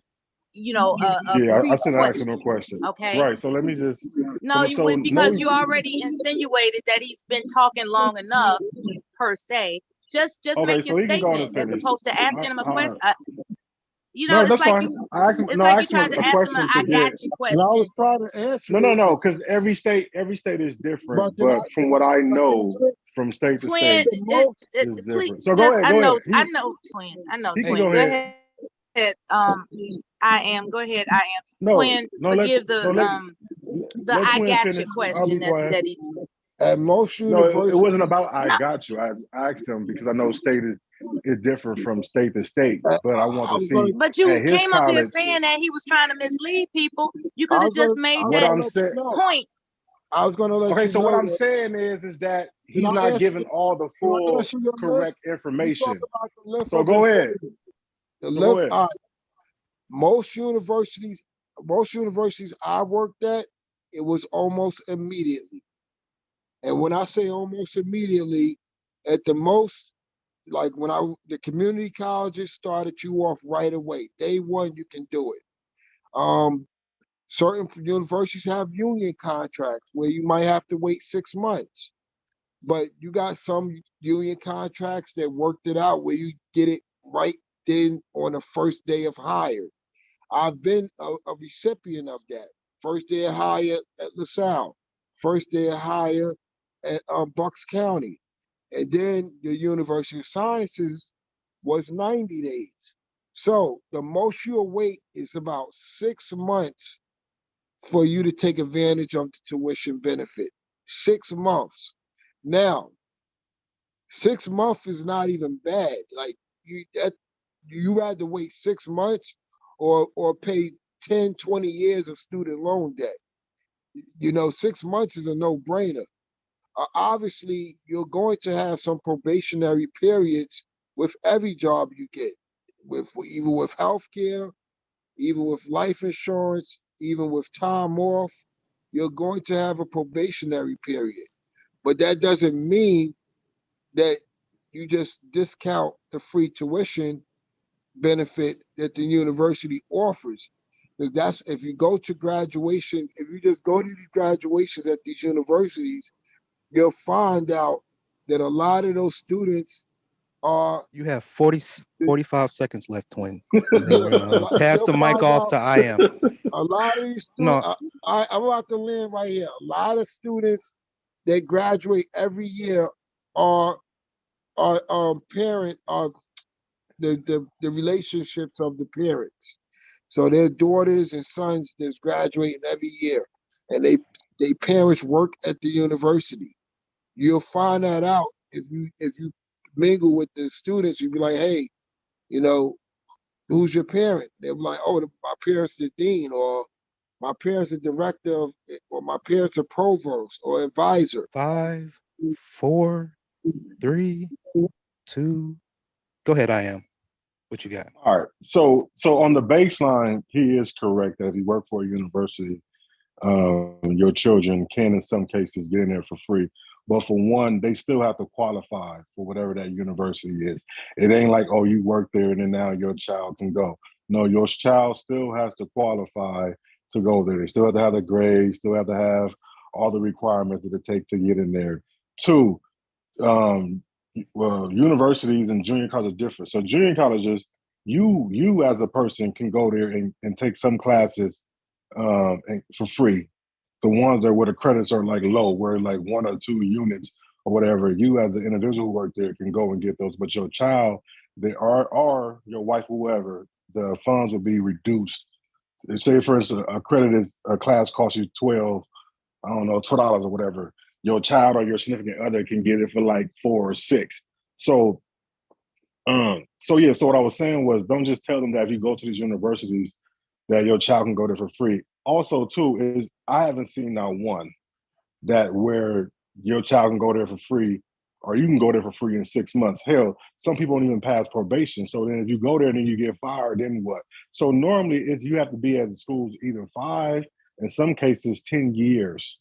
I shouldn't ask him no question. Okay. Right. So let me just. No, you would, because you already insinuated that he's been talking long enough, per se. Just Okay, make your so he can go on and statement as finish. opposed to asking him a question. No, it's that's like fine. you. I asked him, It's no, like I you asked him tried to a ask him question I to got get. you question. I was trying to answer. No, because every state is different. But from what I know, from state to Twin, state, is please, different. So go ahead. I know, He Twin. can Go go ahead. ahead. Go ahead. No, Twin, forgive the let I Twin got finish. you I'll question be quiet. that he. At most No, universities, it wasn't about I No. got you. I asked him because I know state is different from state to state. But I want to see. But you at his came up here college, saying that he was trying to mislead people. You I could have was just gonna- made I was what that I'm saying. point. I was gonna let Okay, you so know what I'm that- saying is that he's Can I not answer- giving all the can I full answer your correct You information. talk about the lift So of go ahead. infinity. The So go lift. ahead. Most universities I worked at, it was almost immediately. And when I say almost immediately, at the most, like when the community colleges started you off right away. Day one, you can do it. Certain universities have union contracts where you might have to wait 6 months. But you got some union contracts that worked it out where you get it right then on the first day of hire. I've been a recipient of that. First day of hire at LaSalle, first day of hire at Bucks County. And then the University of Sciences was 90 days. So the most you'll wait is about 6 months for you to take advantage of the tuition benefit. 6 months. Now, 6 months is not even bad. Like you had to wait 6 months or pay 10, 20 years of student loan debt. 6 months is a no-brainer. Obviously, you're going to have some probationary periods with every job you get, even with healthcare, even with life insurance, even with time off. You're going to have a probationary period. But that doesn't mean that you just discount the free tuition benefit that the university offers. That's if you go to graduation, if you just go to these graduations at these universities, you'll find out that a lot of those students are. You have 45 seconds left, twin. And then we're gonna pass the mic off to I Am. A lot of these students, I'm about to land right here. A lot of students that graduate every year are the relationships of the parents. So their daughters and sons that's graduating every year, and they parents work at the university. You'll find that out if you mingle with the students. You'll be like, hey, you know, who's your parent? They'll be like, oh, my parents the dean, or my parents the director of, or my parents a provost or advisor. 5, 4, 3, 2. Go ahead, I Am. What you got? All right. So on the baseline, he is correct that if you work for a university, your children can in some cases get in there for free. But for one, they still have to qualify for whatever that university is. It ain't like, oh, you work there and then now your child can go. No, your child still has to qualify to go there. They still have to have the grades, still have to have all the requirements that it takes to get in there. 2, well, universities and junior colleges are different. So junior colleges, you as a person can go there and take some classes for free. The ones that where the credits are like low, where like 1 or 2 units or whatever, you as an individual who work there can go and get those. But your child, or your wife, whoever, the funds will be reduced. Say for instance, a class costs you $12 or whatever. Your child or your significant other can get it for like 4 or 6. So what I was saying was, don't just tell them that if you go to these universities that your child can go there for free. Also, too, is I haven't seen not one that where your child can go there for free, or you can go there for free in 6 months. Hell, some people don't even pass probation. So then if you go there and then you get fired, then what? So normally you have to be at the schools either 5, in some cases 10 years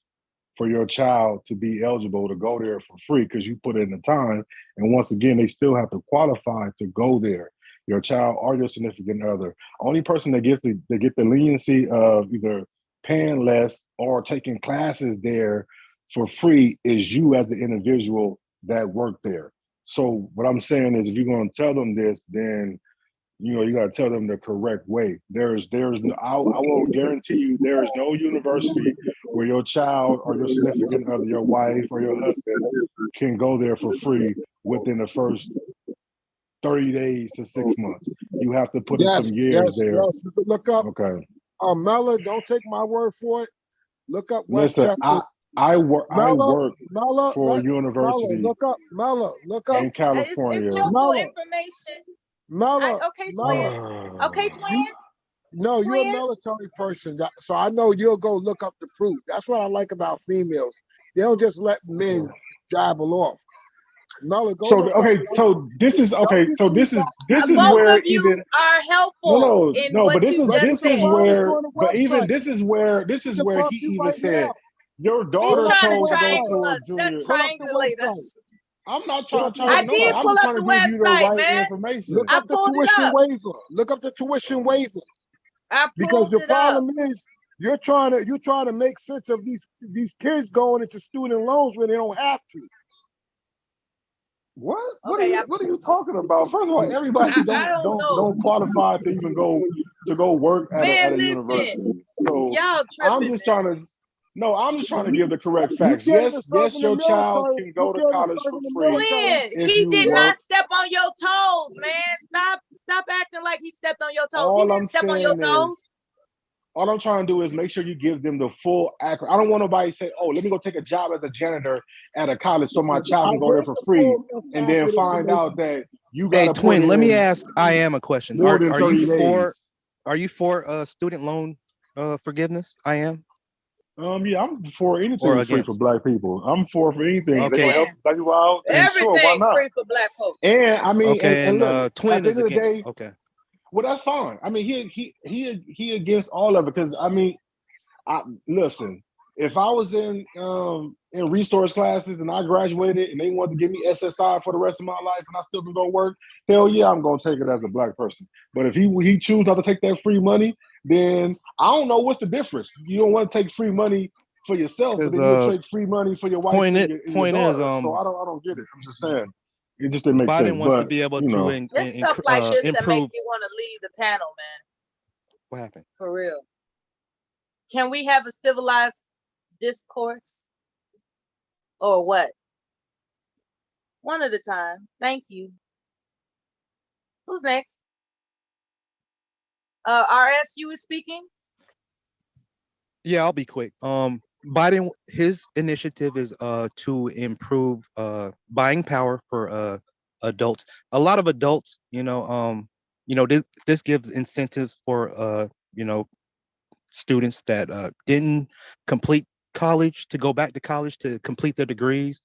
for your child to be eligible to go there for free because you put in the time. And once again, they still have to qualify to go there. Your child or your significant other. Only person that gets the leniency of either paying less or taking classes there for free is you as an individual that work there. So what I'm saying is, if you're going to tell them this, then you got to tell them the correct way. I will guarantee you there is no university where your child or your significant other, your wife or your husband can go there for free within the first 30 days to 6 months. You have to put in some years there. Yes. Look up. Okay. Mella, don't take my word for it. Look up Westchester. Listen, I work for a university. Look up in California. It's helpful information. Okay, twin. No, you're a military person, so I know you'll go look up the proof. That's what I like about females. They don't just let men dabble off. So this is where even are helpful. But this is where he even said your daughter chose to go to a junior. Triangulate us. I'm not trying to. I did pull up the website, man. Look up the tuition waiver. Look up the tuition waiver. Because the problem is you're trying to make sense of these kids going into student loans when they don't have to. What? What are you talking about? First of all, everybody don't qualify to even go work at a university. So y'all tripping, I'm just trying to give the correct facts. Yes, your child can go to college for free. He did not step on your toes, man. Stop acting like he stepped on your toes. He didn't step on your toes. All I'm trying to do is make sure you give them the full accurate. I don't want nobody to say, "Oh, let me go take a job as a janitor at a college so my child can go there for free," and then find out that you got. Hey, twin, let me ask I Am a question. Are you for student loan forgiveness? I Am. Yeah, I'm for anything free for Black people. I'm for anything. Okay. They help Black people out. Everything sure, why not? free for Black folks. And I mean, and look, twin is against. Day, okay. Well, that's fine. I mean, he against all of it because I mean, listen. If I was in resource classes and I graduated and they wanted to give me SSI for the rest of my life and I still can go work, hell yeah, I'm gonna take it as a Black person. But if he choose not to take that free money then I don't know what's the difference. You don't want to take free money for yourself, but then you'll take free money for your wife point and your daughter. So I don't get it. I'm just saying. It just didn't make sense. Biden wants to be able to There's stuff like this that improve. make you want to leave the panel, man. What happened? For real. Can we have a civilized discourse? Or what? One at a time. Thank you. Who's next? RS, you were speaking? Yeah, I'll be quick. Biden, his initiative is to improve buying power for adults. A lot of adults, this gives incentives for students that didn't complete college to go back to college to complete their degrees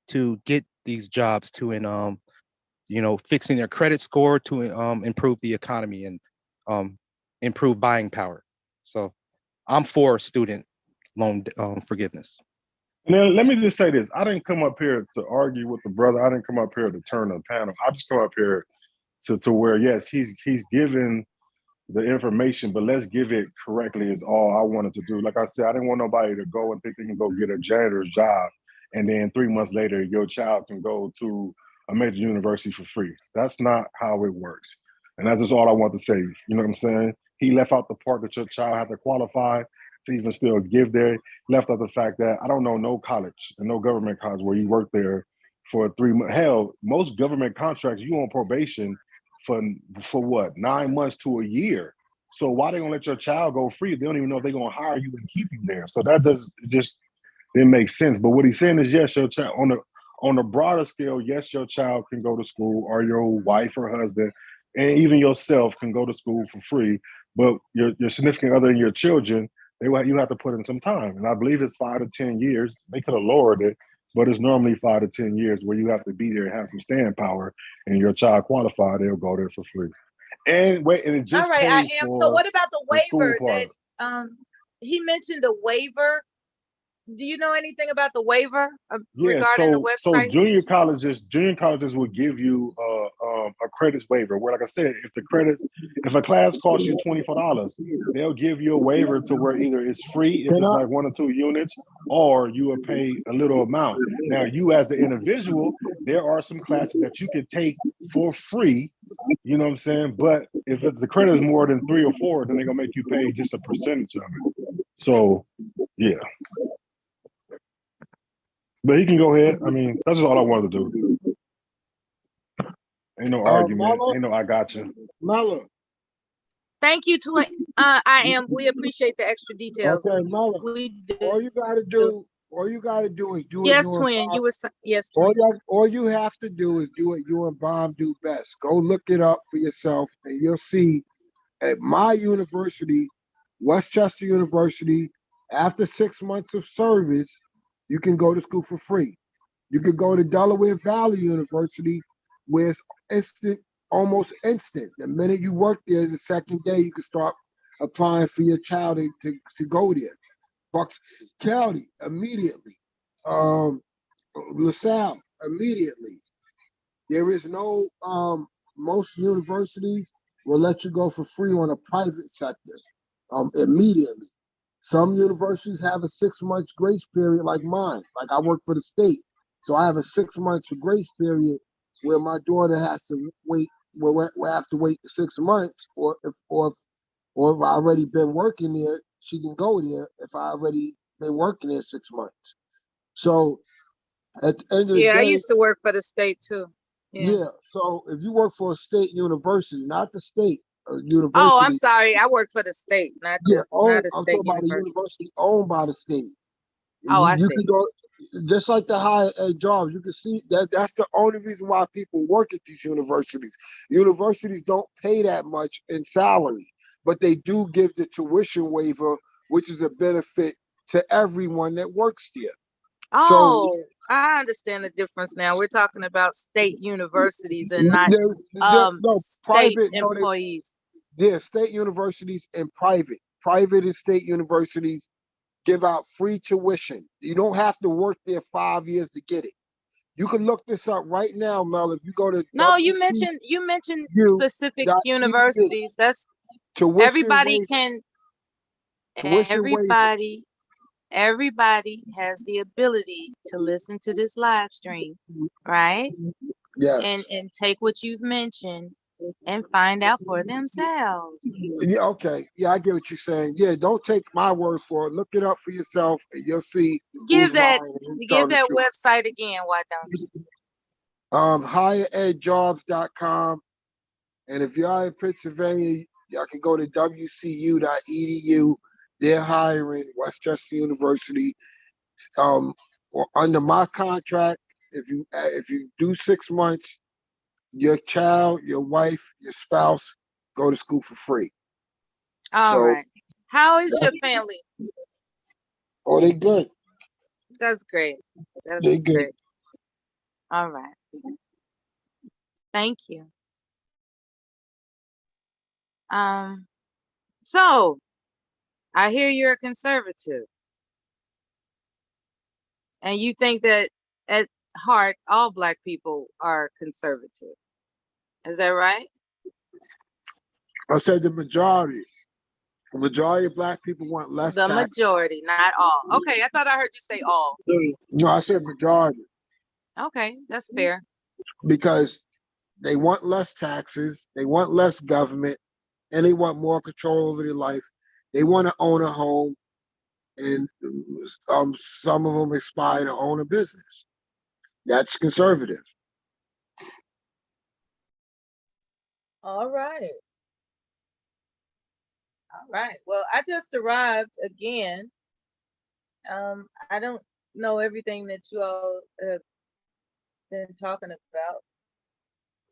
to get these jobs to fixing their credit score to improve the economy and improve buying power. So I'm for student loan forgiveness. And then let me just say this. I didn't come up here to argue with the brother. I didn't come up here to turn the panel. I just come up here to where, yes, he's given the information, but let's give it correctly is all I wanted to do. Like I said, I didn't want nobody to go and think they can go get a janitor's job, and then 3 months later, your child can go to a major university for free. That's not how it works. And that's just all I want to say. You know what I'm saying? He left out the part that your child had to qualify to even still give there. Left out the fact that I don't know no college and no government college where you work there for 3 months. Hell, most government contracts, you on probation for what, 9 months to a year. So why they gonna let your child go free? They don't even know if they're gonna hire you and keep you there. So that didn't make sense. But what he's saying is, yes, your child on a broader scale, yes, your child can go to school, or your wife or husband, and even yourself can go to school for free. But your significant other and your children, you have to put in some time. And I believe it's 5 to 10 years. They could have lowered it, but it's normally 5 to 10 years where you have to be there and have some staying power, and your child qualified, they'll go there for free. And it just all right, I am. So what about the waiver that he mentioned? A waiver. Do you know anything about the waiver regarding the website? So junior colleges will give you a credits waiver. Where, like I said, if a class costs you $24, they'll give you a waiver to where either it's free if it's like 1 or 2 units, or you will pay a little amount. Now, you as the individual, there are some classes that you can take for free. You know what I'm saying? But if the credit is more than 3 or 4, then they're gonna make you pay just a percentage of it. So, yeah. But he can go ahead. I mean, that's just all I wanted to do. Ain't no argument. Ain't no I got you. Mella. Thank you, Twin. We appreciate the extra details. Okay, Mella. All you gotta do is do it. Yes, Twin. Yes, Twin. All you have to do is do what you and Bomb do best. Go look it up for yourself, and you'll see at my university, Westchester University, after 6 months of service, you can go to school for free. You could go to Delaware Valley University, where it's instant, almost instant. The minute you work there, the second day, you can start applying for your child to go there. Bucks County, immediately. LaSalle, immediately. There is no, most universities will let you go for free on a private sector, immediately. Some universities have a 6 months grace period like mine. Like I work for the state. So I have a 6 months grace period where my daughter has to wait, will have to wait 6 months, or if I already been working there, she can go there if I already been working there 6 months. So at the end of the day, I used to work for the state too. Yeah. So if you work for a state university, not the state university. Oh, I'm sorry. I work for the state, not the I'm state talking about a university owned by the state. Oh, I see. You can go, just like the higher ed jobs, you can see that's the only reason why people work at these universities. Universities don't pay that much in salary, but they do give the tuition waiver, which is a benefit to everyone that works there. Oh, so, I understand the difference now. We're talking about state universities and not state employees. State universities and private. Private and state universities give out free tuition. You don't have to work there 5 years to get it. You can look this up right now, Mel. If you go to you mentioned specific universities. That's tuition everybody waiver. Everybody has the ability to listen to this live stream, right? Yes. And take what you've mentioned and find out for themselves. Yeah, okay. Yeah, I get what you're saying. Yeah, don't take my word for it. Look it up for yourself and you'll see Give who's that lying and who's give telling the that truth. website again, why don't you? Higheredjobs.com. And if y'all in Pennsylvania, y'all can go to wcu.edu. They're hiring Westchester University. Or under my contract, if you do 6 months, your child, your wife, your spouse go to school for free. All right. How is your family? Oh, they good. That's great. That's They good. great. All right. Thank you. So I hear you're a conservative. And you think that at heart, all Black people are conservative. Is that right? I said the majority. The majority of Black people want less The tax. majority, not all. Okay, I thought I heard you say all. No, I said majority. Okay, that's fair. Because they want less taxes, they want less government, and they want more control over their life. They want to own a home, and some of them aspire to own a business. That's conservative. All right. All right. Well, I just arrived again. I don't know everything that you all have been talking about.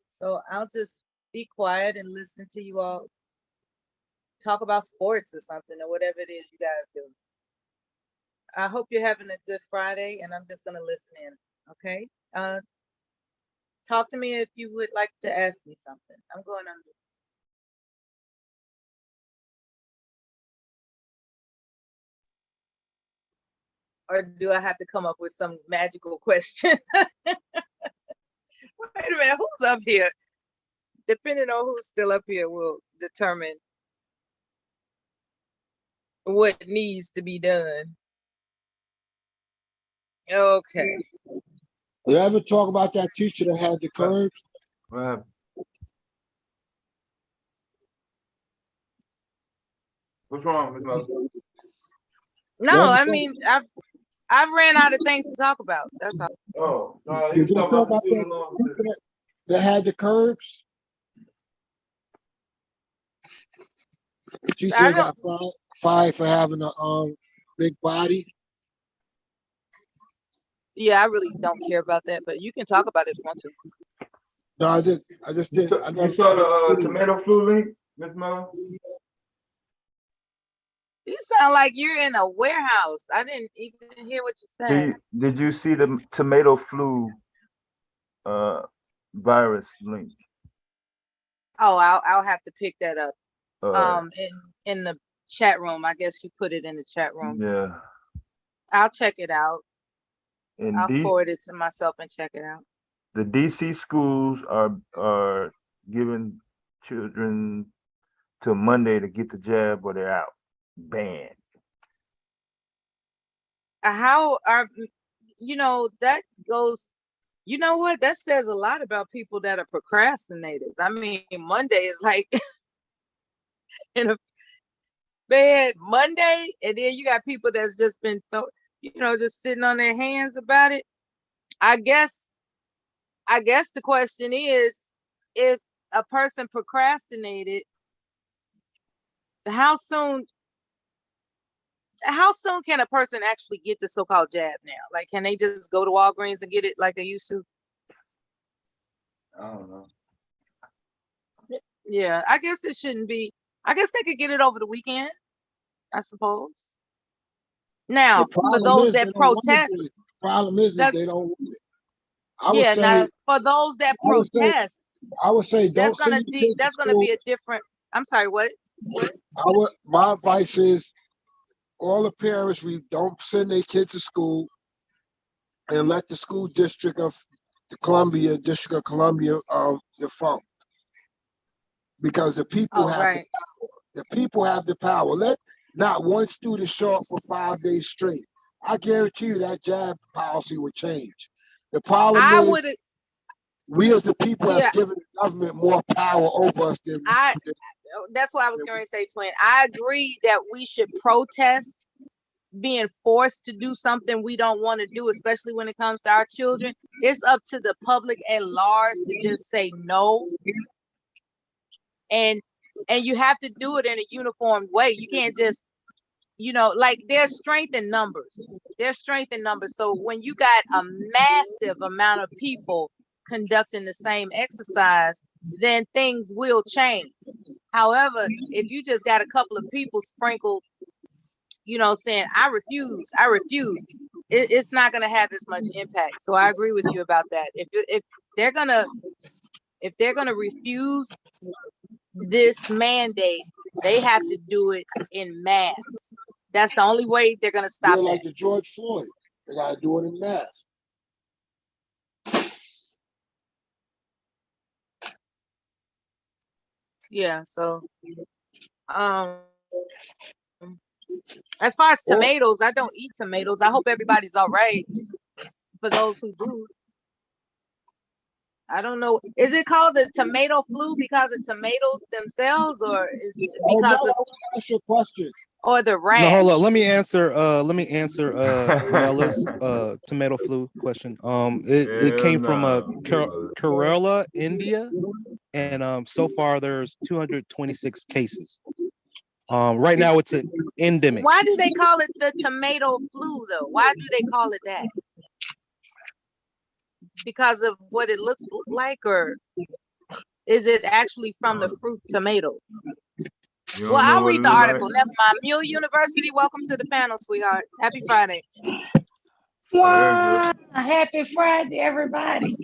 So I'll just be quiet and listen to you all talk about sports or something or whatever it is you guys do. I hope you're having a good Friday, and I'm just going to listen in. Okay. Talk to me if you would like to ask me something. I'm going on. Or do I have to come up with some magical question? Wait a minute, who's up here? Depending on who's still up here will determine what needs to be done. Okay. You ever talk about that teacher that had the curbs? What's wrong? No, I mean, I've ran out of things to talk about. That's all. Oh, no, Did you talk about that that had the curbs? The teacher got fired for having a big body. Yeah, I really don't care about that, but you can talk about it if you want to. No, I just didn't. You saw the tomato flu link, Ms. Miller? You sound like you're in a warehouse. I didn't even hear what you said. Did you see the tomato flu virus link? Oh, I'll have to pick that up. In the chat room. I guess you put it in the chat room. Yeah. I'll check it out. And I'll forward it to myself and check it out. The DC schools are giving children till Monday to get the jab or they're out. Banned. How are, that goes, you know what? That says a lot about people that are procrastinators. I mean, Monday is like in a bad Monday, and then you got people that's just been, just sitting on their hands about it. I guess the question is, if a person procrastinated, how soon can a person actually get the so-called jab now? Like, can they just go to Walgreens and get it like they used to? I don't know. Yeah, I guess it shouldn't be. I guess they could get it over the weekend, I suppose. Now, for those that protest, the problem is that they don't want it. For those that protest, I would say don't send your kids that's to gonna be a different. I'm sorry, what? My advice is all the parents, we don't send their kids to school and let the school district of Columbia defunct. Because the people have the power. The people have the power. not one student show up for 5 days straight, I guarantee you that jab policy would change. The problem is we as the people have given the government more power over us than that's what I was going to say, Twin. I agree that we should protest being forced to do something we don't want to do, especially when it comes to our children. It's up to the public at large to just say no. And you have to do it in a uniform way. You can't just, like there's strength in numbers. There's strength in numbers. So when you got a massive amount of people conducting the same exercise, then things will change. However, if you just got a couple of people sprinkled, saying, I refuse, it's not going to have as much impact. So I agree with you about that. If they're going to refuse this mandate, they have to do it in mass. That's the only way they're going to stop it. Like the George Floyd, they got to do it in mass. Yeah, so as far as tomatoes, I don't eat tomatoes. I hope everybody's all right. For those who do, I don't know. Is it called the tomato flu because of tomatoes themselves, or is it because of? That's your question. Or the rash? No, hold on. Let me answer Mella's tomato flu question. It came from Kerala, India, and so far there's 226 cases. Right now it's an endemic. Why do they call it the tomato flu though? Why do they call it that? Because of what it looks like, or is it actually from the fruit tomato? Well, I'll read the article. Never mind. Mule University, welcome to the panel, sweetheart. Happy Friday. Wow. Happy Friday, everybody.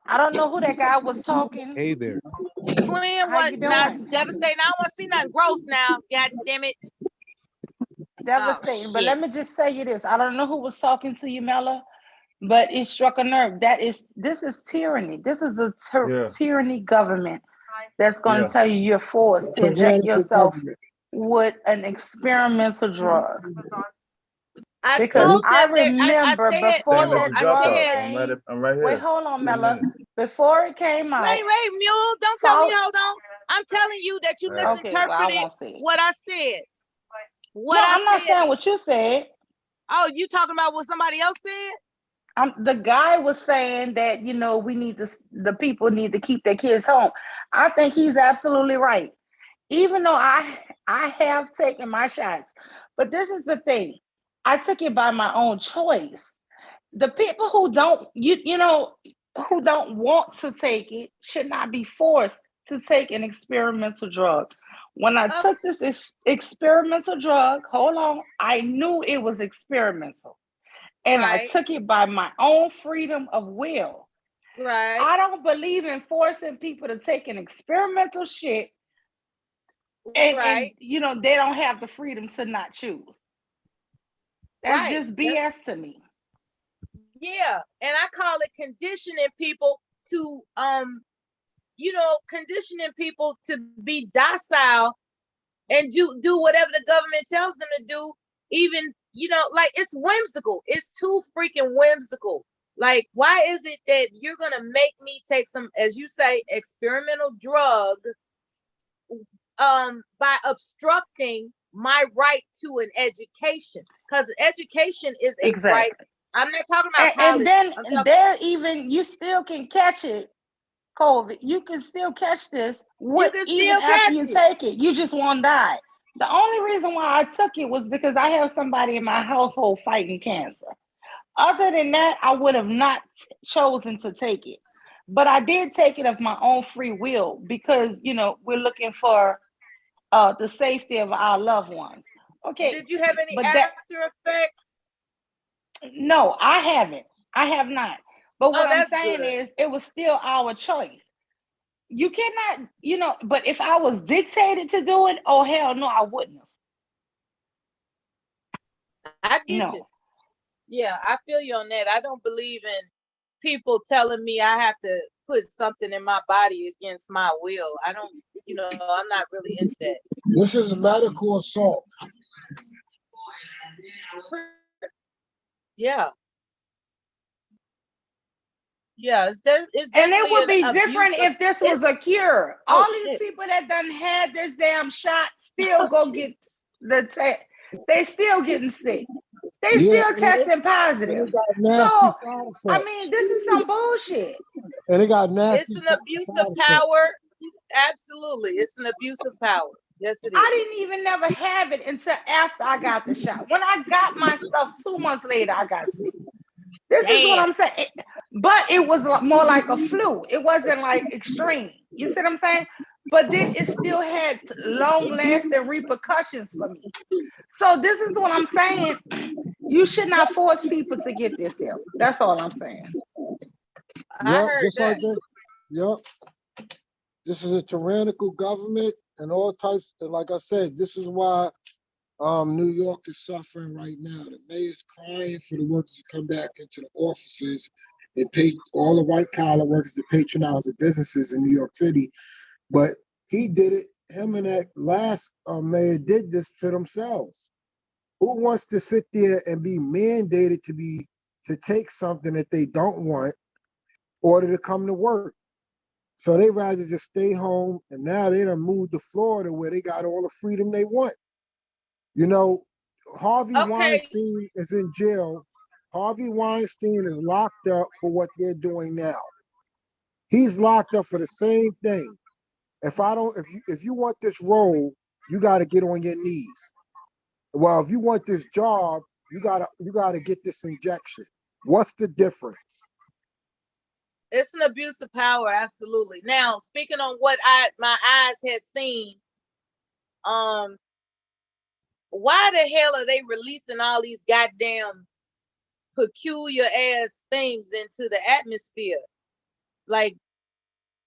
I don't know who that guy was talking. Hey there. Twin, what? Now, devastating. I don't want to see nothing gross now. God damn it. Devastating. But let me just say you this. I don't know who was talking to you, Mella, but it struck a nerve. This is tyranny. This is a tyranny government that's going to tell you you're forced to inject yourself with an experimental drug. Because I remember before that drug. I'm right here. Wait, hold on, Mella. Before it came out. Wait, Mule, don't tell me hold on. I'm telling you that you misinterpreted what I said. I'm not saying what you said. Oh, you talking about what somebody else said? The guy was saying that, the people need to keep their kids home. I think he's absolutely right. Even though I have taken my shots, but this is the thing. I took it by my own choice. The people who don't, who don't want to take it should not be forced to take an experimental drug. When I took this experimental drug, I knew it was experimental. And I took it by my own freedom of will. Right. I don't believe in forcing people to take an experimental shit and they don't have the freedom to not choose. That's just BS to me. Yeah, and I call it conditioning people to conditioning people to be docile and do whatever the government tells them to do, even like it's whimsical. It's too freaking whimsical. Like, why is it that you're gonna make me take some, as you say, experimental drug by obstructing my right to an education? Because education is a right. I'm not talking about college. And then you still can catch it, COVID. You can still catch this. After you take it, you just won't die. The only reason why I took it was because I have somebody in my household fighting cancer. Other than that, I would have not chosen to take it. But I did take it of my own free will because, we're looking for the safety of our loved ones. Okay. Did you have any after effects? No, I haven't. I have not. But what I'm saying is it was still our choice. You cannot, but if I was dictated to do it, oh hell no, I wouldn't have. I get you. Yeah, I feel you on that. I don't believe in people telling me I have to put something in my body against my will. I don't, you know, I'm not really into that. This is medical assault. Yeah. Yeah, it's and it would be an different abuse if this was a cure. Oh, All these people that done had this damn shot still go get the test. They still getting sick. They still testing positive. So, I mean, this is some bullshit. And it got nasty. It's an abuse of power. Absolutely. It's an abuse of power. Yes, it is. I didn't even never have it until after I got the shot. When I got my stuff 2 months later, I got sick. This is what I'm saying. But it was more like a flu. It wasn't like extreme. You see what I'm saying? But then it still had long-lasting repercussions for me. So this is what I'm saying. You should not force people to get this here. That's all I'm saying. Yeah, just like that. Yep. This is a tyrannical government and all types. And like I said, this is why New York is suffering right now. The mayor's crying for the workers to come back into the offices and pay all the white collar workers to patronize the businesses in New York City. But he did it. Him and that last mayor did this to themselves. Who wants to sit there and be mandated to take something that they don't want in order to come to work? So they rather just stay home, and now they done moved to Florida where they got all the freedom they want. You know, Harvey Weinstein is in jail. Harvey Weinstein is locked up for what they're doing now. He's locked up for the same thing. If you want this role, you got to get on your knees. Well, if you want this job, you gotta get this injection. What's the difference? It's an abuse of power, absolutely. Now, speaking on what my eyes had seen, why the hell are they releasing all these goddamn peculiar ass things into the atmosphere? Like,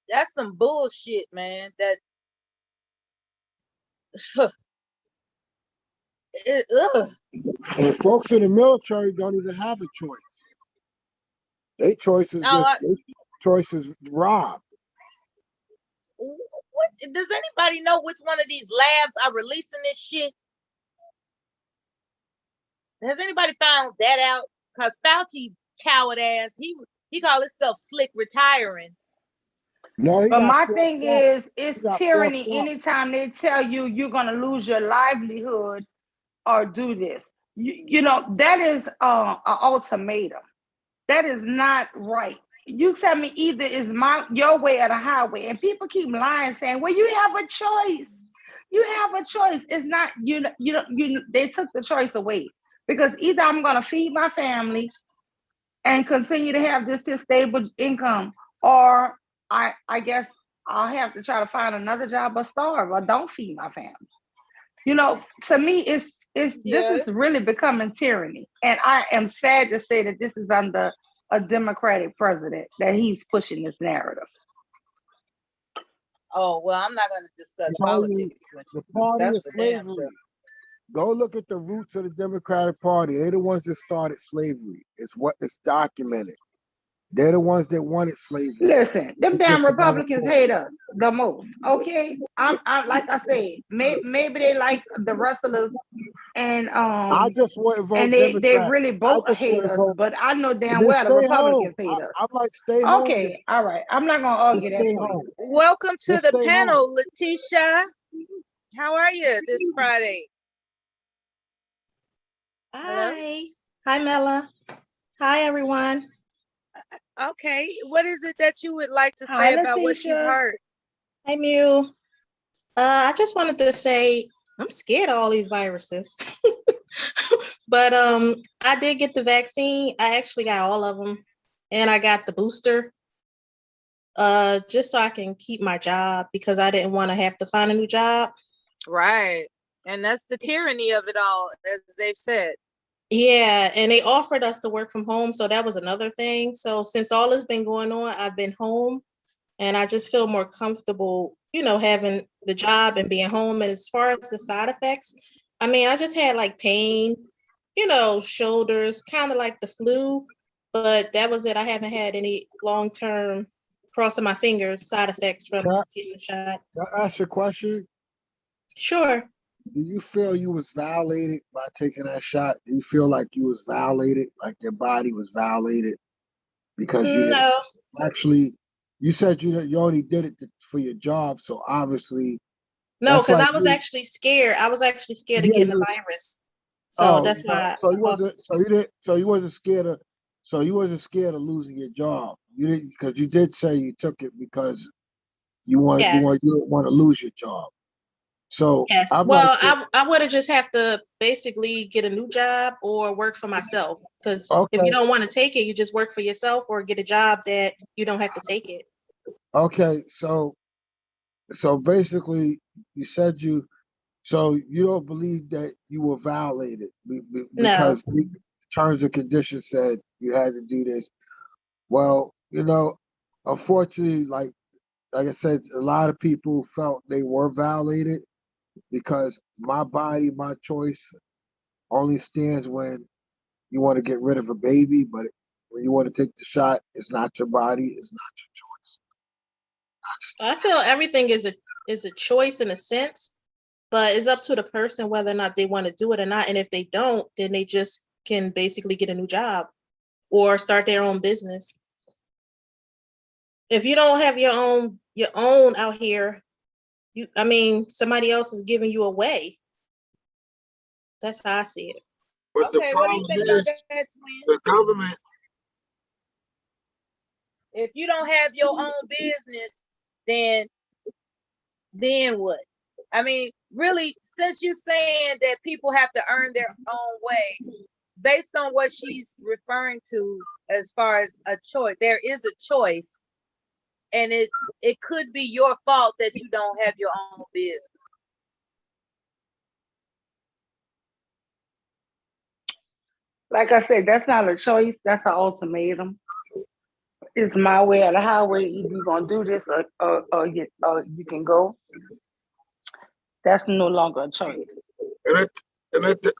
that's some bullshit, man. That And folks in the military don't even have a choice. Their choice is robbed. What does anybody know which one of these labs are releasing this shit? Has anybody found that out? Because Fauci, coward ass, he called himself slick retiring. No, but my thing is, it's tyranny anytime they tell you you're going to lose your livelihood or do this. You know, that is an ultimatum. That is not right. You tell me either is your way or the highway. And people keep lying, saying, well, you have a choice. You have a choice. It's not, they took the choice away. Because either I'm going to feed my family and continue to have this stable income, or I guess I'll have to try to find another job or starve or don't feed my family. You know, to me, this is really becoming tyranny. And I am sad to say that this is under a Democratic president that he's pushing this narrative. Oh, well, I'm not going to discuss politics. The party of slavery. Go look at the roots of the Democratic Party. They're the ones that started slavery. It's documented. They're the ones that wanted slavery. Listen, them damn Republicans hate us the most. Okay, I'm like I said, maybe they like the wrestlers, and I just want to vote and they really both hate us. But I know damn well the Republicans hate us. I'm like, stay home. Okay, all right. I'm not gonna argue that point. Welcome to the panel, Letitia. How are you this Friday? Hi. Hi, Mela. Hi, everyone. Okay. What is it that you would like to say about what you heard? Hi, Mew. I just wanted to say I'm scared of all these viruses. But I did get the vaccine. I actually got all of them. And I got the booster just so I can keep my job because I didn't want to have to find a new job. Right. And that's the tyranny of it all, as they've said. Yeah, and they offered us to work from home, so that was another thing. So since all has been going on, I've been home, and I just feel more comfortable, having the job and being home. And as far as the side effects, I mean, I just had like pain, shoulders, kind of like the flu, but that was it. I haven't had any long-term crossing my fingers, side effects from Can getting the shot. I ask you a question? Sure. Do you feel you was violated by taking that shot? Do you feel like you was violated, like your body was violated because you didn't actually? You said you only did it for your job, so obviously. No, because I was actually scared. I was actually scared of getting the virus. So that's why. So you wasn't. So you didn't. So you wasn't scared of. So you wasn't scared of losing your job. You didn't, because you did say you took it because you wanted. You didn't want to lose your job. So yes. Well, I would have just have to basically get a new job or work for myself. Because if you don't want to take it, you just work for yourself or get a job that you don't have to take it. Okay, so basically, you said so you don't believe that you were violated because the terms and conditions said you had to do this. Well, unfortunately, like I said, a lot of people felt they were violated because my body, my choice only stands when you want to get rid of a baby, but when you want to take the shot, it's not your body, it's not your choice. I feel everything is a choice in a sense, but it's up to the person whether or not they want to do it or not. And if they don't, then they just can basically get a new job or start their own business. If you don't have your own out here, somebody else is giving you away. That's how I see it. But the problem is the government. If you don't have your own business, then what? I mean, really, since you're saying that people have to earn their own way, based on what she's referring to as far as a choice, there is a choice. And it could be your fault that you don't have your own business. Like I said, that's not a choice. That's an ultimatum. It's my way or the highway. Either you're gonna do this or you can go. That's no longer a choice. And at the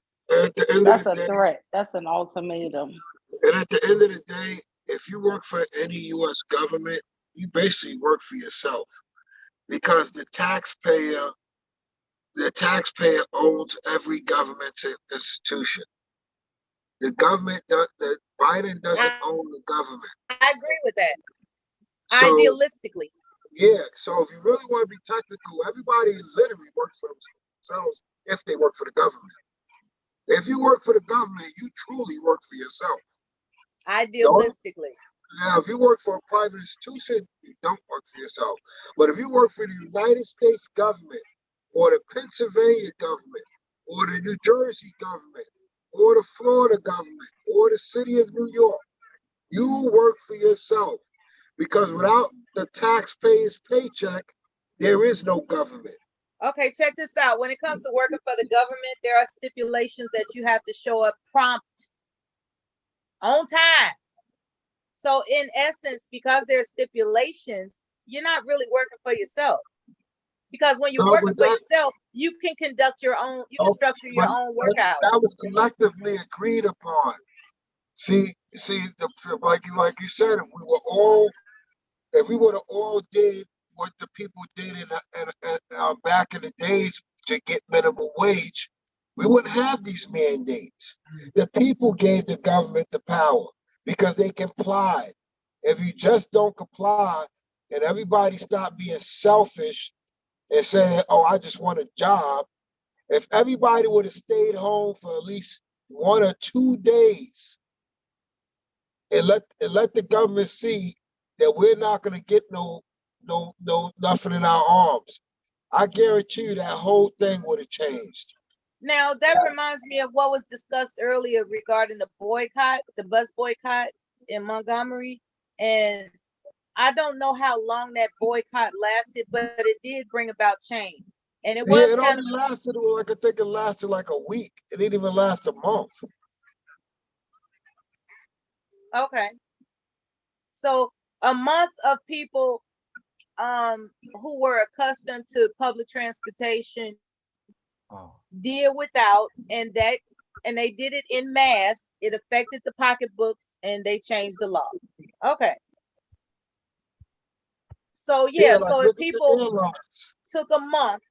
end that's of the day, a threat. That's an ultimatum. And at the end of the day, if you work for any U.S. government, you basically work for yourself, because the taxpayer owns every government institution. The government, the Biden doesn't own the government. I agree with that. So, idealistically. Yeah. So if you really want to be technical, everybody literally works for themselves if they work for the government. If you work for the government, you truly work for yourself. Idealistically. Now, if you work for a private institution, you don't work for yourself. But if you work for the United States government, or the Pennsylvania government, or the New Jersey government, or the Florida government, or the city of New York, you work for yourself. Because without the taxpayer's paycheck, there is no government. Okay, check this out. When it comes to working for the government, there are stipulations that you have to show up prompt, on time. So in essence, because there are stipulations, you're not really working for yourself. Because when you're working for yourself, you can conduct your own, you can structure your own work hours. That was collectively agreed upon. See, like you said, if we would have all did what the people did in back in the days to get minimum wage, we wouldn't have these mandates. The people gave the government the power because they complied. If you just don't comply and everybody stop being selfish and saying, oh, I just want a job, if everybody would have stayed home for at least 1 or 2 days and let the government see that we're not going to get nothing in our arms, I guarantee you that whole thing would have changed. Now that reminds me of what was discussed earlier regarding the boycott, the bus boycott in Montgomery. And I don't know how long that boycott lasted, but it did bring about change. And it was only lasted I think it lasted like a week. It didn't even last a month. Okay. So a month of people who were accustomed to public transportation deal without, and they did it in mass. It affected the pocketbooks and they changed the law. Okay. So yeah, so if people took a month,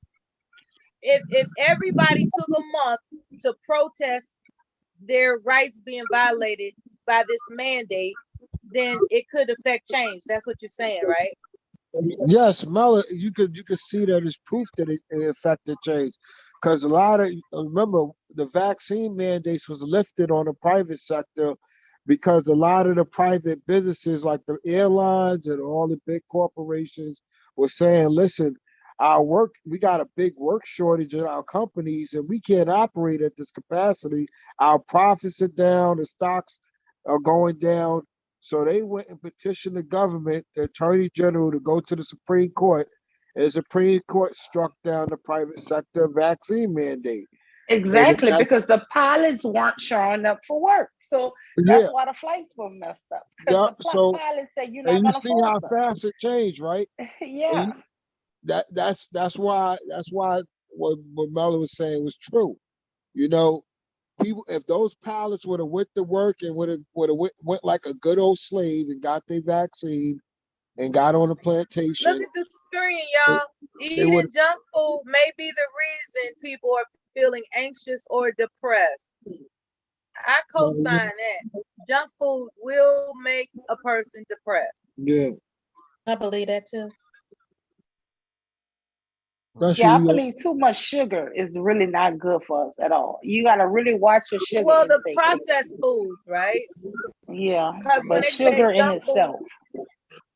if everybody took a month to protest their rights being violated by this mandate, then it could affect change. That's what you're saying, right? Yes, Mela, you could see that it's proof that it affected change, because a lot of, remember, the vaccine mandates was lifted on the private sector because a lot of the private businesses, like the airlines and all the big corporations, were saying, listen, we got a big work shortage in our companies and we can't operate at this capacity. Our profits are down, the stocks are going down. So they went and petitioned the government, the attorney general, to go to the Supreme Court. And the Supreme Court struck down the private sector vaccine mandate. Exactly, because the pilots weren't showing up for work. So that's why the flights were messed up. Because the pilots said, you're not and going you to see how fast it changed, right? Yeah. That's why what Mela was saying was true. You know, people, if those pilots would have went to work and would have went like a good old slave and got their vaccine and got on a plantation. Look at the screen, y'all. Eating junk food may be the reason people are feeling anxious or depressed. I co-sign that. Junk food will make a person depressed. Yeah. I believe that too. I believe too much sugar is really not good for us at all. You got to really watch your sugar. Well, the processed foods, right? Yeah, but sugar in itself.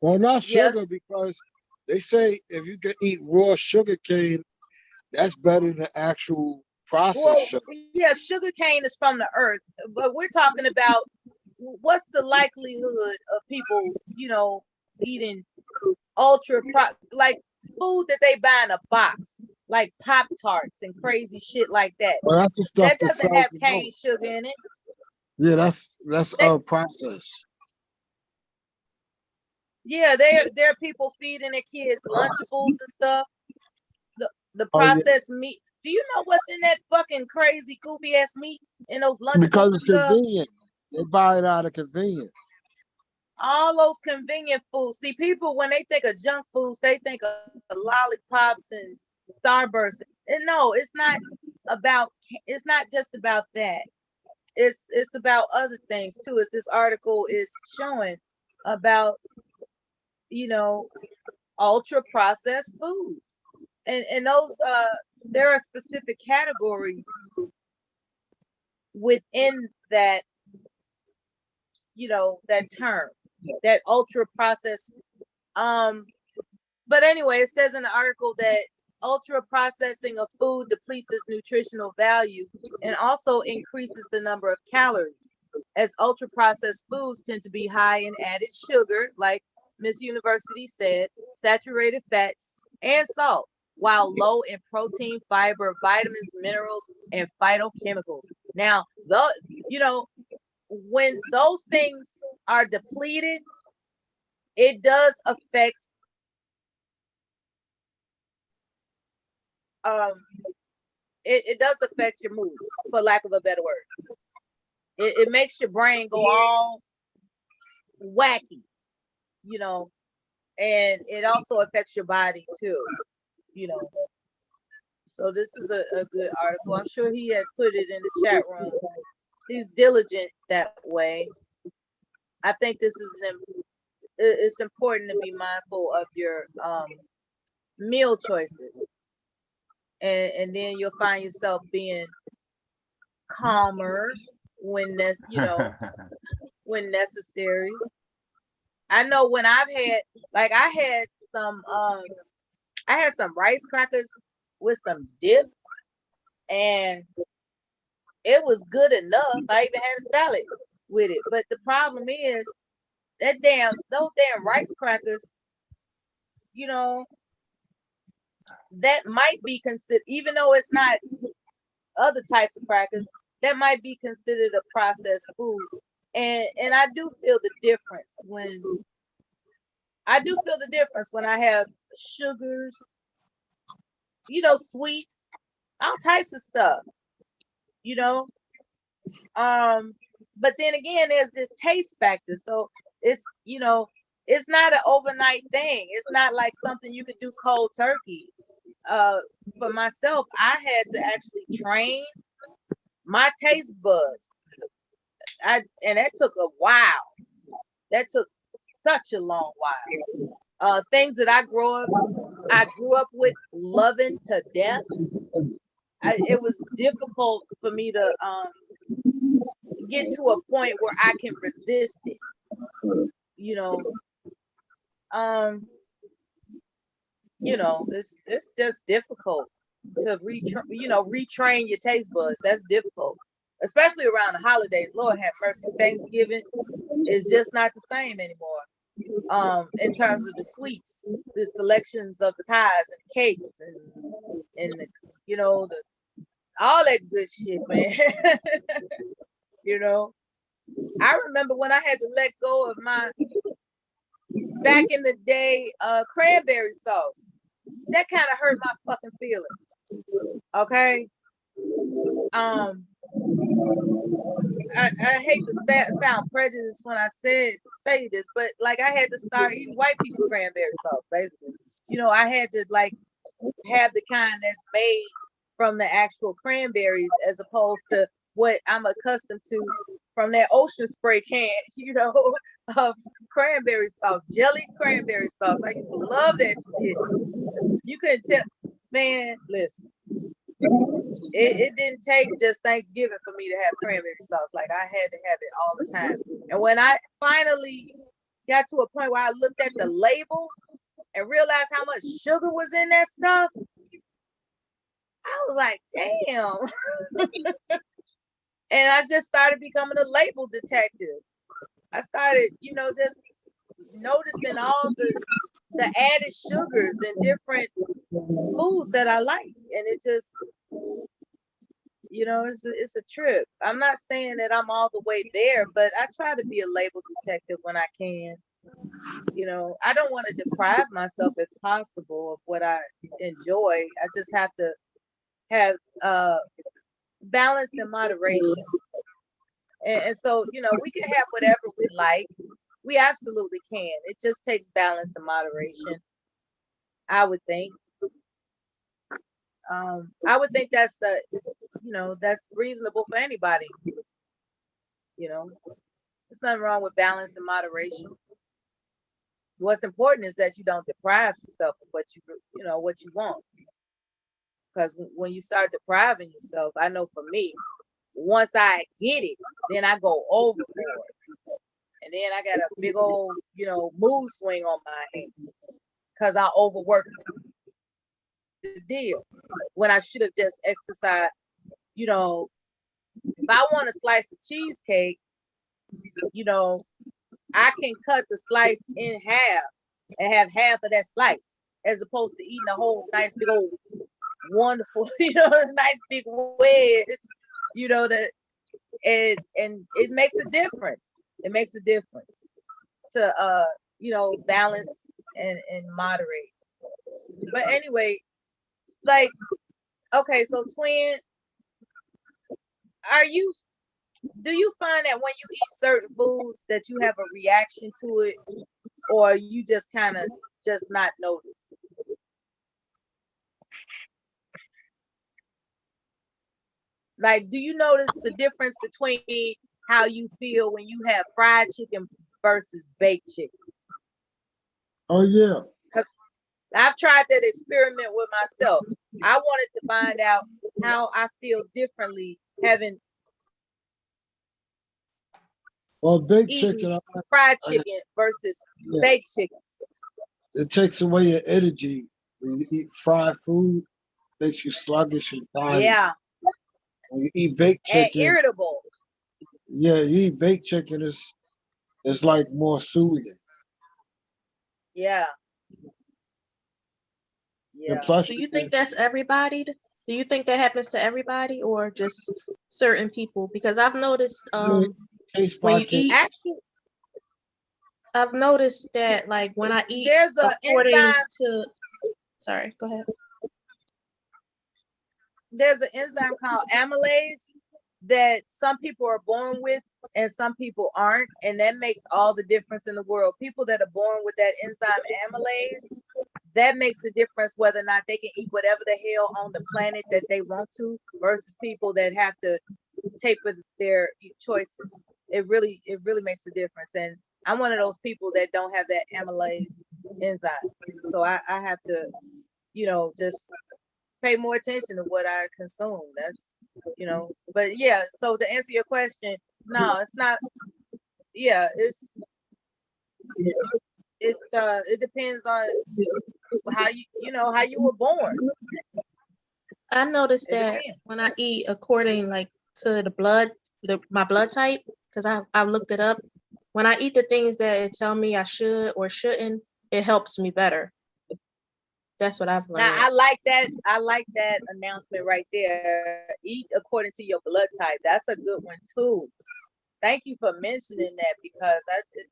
Well, not sugar, because they say if you can eat raw sugar cane, that's better than actual processed sugar. Yeah, sugar cane is from the earth, but we're talking about what's the likelihood of people, eating like food that they buy in a box, like Pop-Tarts and crazy shit like that. Well, that's the stuff that doesn't have cane sugar in it. Yeah, that's processed. Yeah, there are people feeding their kids Lunchables and stuff. The processed meat. Do you know what's in that fucking crazy goofy ass meat in those Lunchables? Because it's convenient. They buy it out of convenience. All those convenient foods. See, people, when they think of junk foods, they think of lollipops and Starburst. And no, it's not just about that. It's about other things too, as this article is showing about, ultra processed foods. And those there are specific categories within that, that term, that ultra processed. But anyway, it says in the article that ultra processing of food depletes its nutritional value and also increases the number of calories, as ultra processed foods tend to be high in added sugar, like Miss University said, saturated fats, and salt, while low in protein, fiber, vitamins, minerals, and phytochemicals. Now, when those things are depleted, it does affect it does affect your mood, for lack of a better word. It makes your brain go all wacky, and it also affects your body too, So this is a good article. I'm sure he had put it in the chat room. He's diligent that way. I think this is it's important to be mindful of your meal choices, and then you'll find yourself being calmer when when necessary. I know when I had some rice crackers with some dip, and it was good enough. I even had a salad with it. But the problem is those damn rice crackers, that might be considered, even though it's not other types of crackers, that might be considered a processed food. And I do feel the difference when I have sugars, sweets, all types of stuff, but then again, there's this taste factor. So it's, It's not an overnight thing. It's not like something you could do cold turkey. For myself, I had to actually train my taste buds. And that took a while. That took such a long while. Things that I grew up with loving to death. It was difficult for me to get to a point where I can resist it. It's just difficult to retrain your taste buds. That's difficult, especially around the holidays. Lord have mercy. Thanksgiving is just not the same anymore. In terms of the sweets, the selections of the pies and cakes and all that good shit, man. I remember when I had to let go of my back in the day cranberry sauce. That kind of hurt my fucking feelings. Okay. I hate to sound prejudiced when I say this, but like I had to start eating white people cranberry sauce, basically. I had to like have the kind that's made from the actual cranberries as opposed to what I'm accustomed to from that Ocean Spray can, of cranberry sauce, jelly cranberry sauce. I used to love that shit. You couldn't tell, man, listen. It didn't take just Thanksgiving for me to have cranberry sauce. Like I had to have it all the time. And when I finally got to a point where I looked at the label and realized how much sugar was in that stuff, I was like, damn. And I just started becoming a label detective. I started, just noticing all the added sugars and different foods that I like. And it just, it's a trip. I'm not saying that I'm all the way there, but I try to be a label detective when I can. I don't want to deprive myself if possible of what I enjoy. I just have to have balance and moderation. And so, we can have whatever we like. We absolutely can. It just takes balance and moderation, I would think. I would think that's that's reasonable for anybody. There's nothing wrong with balance and moderation. What's important is that you don't deprive yourself of what you want. Because when you start depriving yourself, I know for me, once I get it, then I go overboard. And then I got a big old, mood swing on my hand because I overworked the deal when I should have just exercised. If I want a slice of cheesecake, I can cut the slice in half and have half of that slice as opposed to eating a whole nice big old wonderful, nice big wedge, that and it makes a difference. It makes a difference to balance and moderate. But anyway, like, okay, so twin, do you find that when you eat certain foods that you have a reaction to it, or you just kind of just not notice? Like, do you notice the difference between how you feel when you have fried chicken versus baked chicken? Oh, yeah. Because I've tried that experiment with myself. I wanted to find out how I feel differently having baked chicken, fried chicken versus baked chicken. It takes away your energy. When you eat fried food, makes you sluggish and tired. Yeah. When you eat baked chicken, and irritable. Yeah, you eat baked chicken, it's like more soothing. Yeah. And plus, do you think that's everybody? Do you think that happens to everybody or just certain people? Because I've noticed when you eat, I've noticed that like when I eat, there's an enzyme. Sorry, go ahead. There's an enzyme called amylase that some people are born with, and some people aren't, and that makes all the difference in the world. People that are born with that enzyme amylase, that makes a difference whether or not they can eat whatever the hell on the planet that they want to, versus people that have to taper their choices. It really makes a difference. And I'm one of those people that don't have that amylase enzyme, so I have to, just pay more attention to what I consume. That's, but yeah. So to answer your question, no, it's not. Yeah, it depends on how how you were born. I noticed that when I eat according to the blood, my blood type, because I looked it up. When I eat the things that it tell me I should or shouldn't, it helps me better. That's what I've learned. Now, I like that announcement right there. Eat according to your blood type. That's a good one too. Thank you for mentioning that, because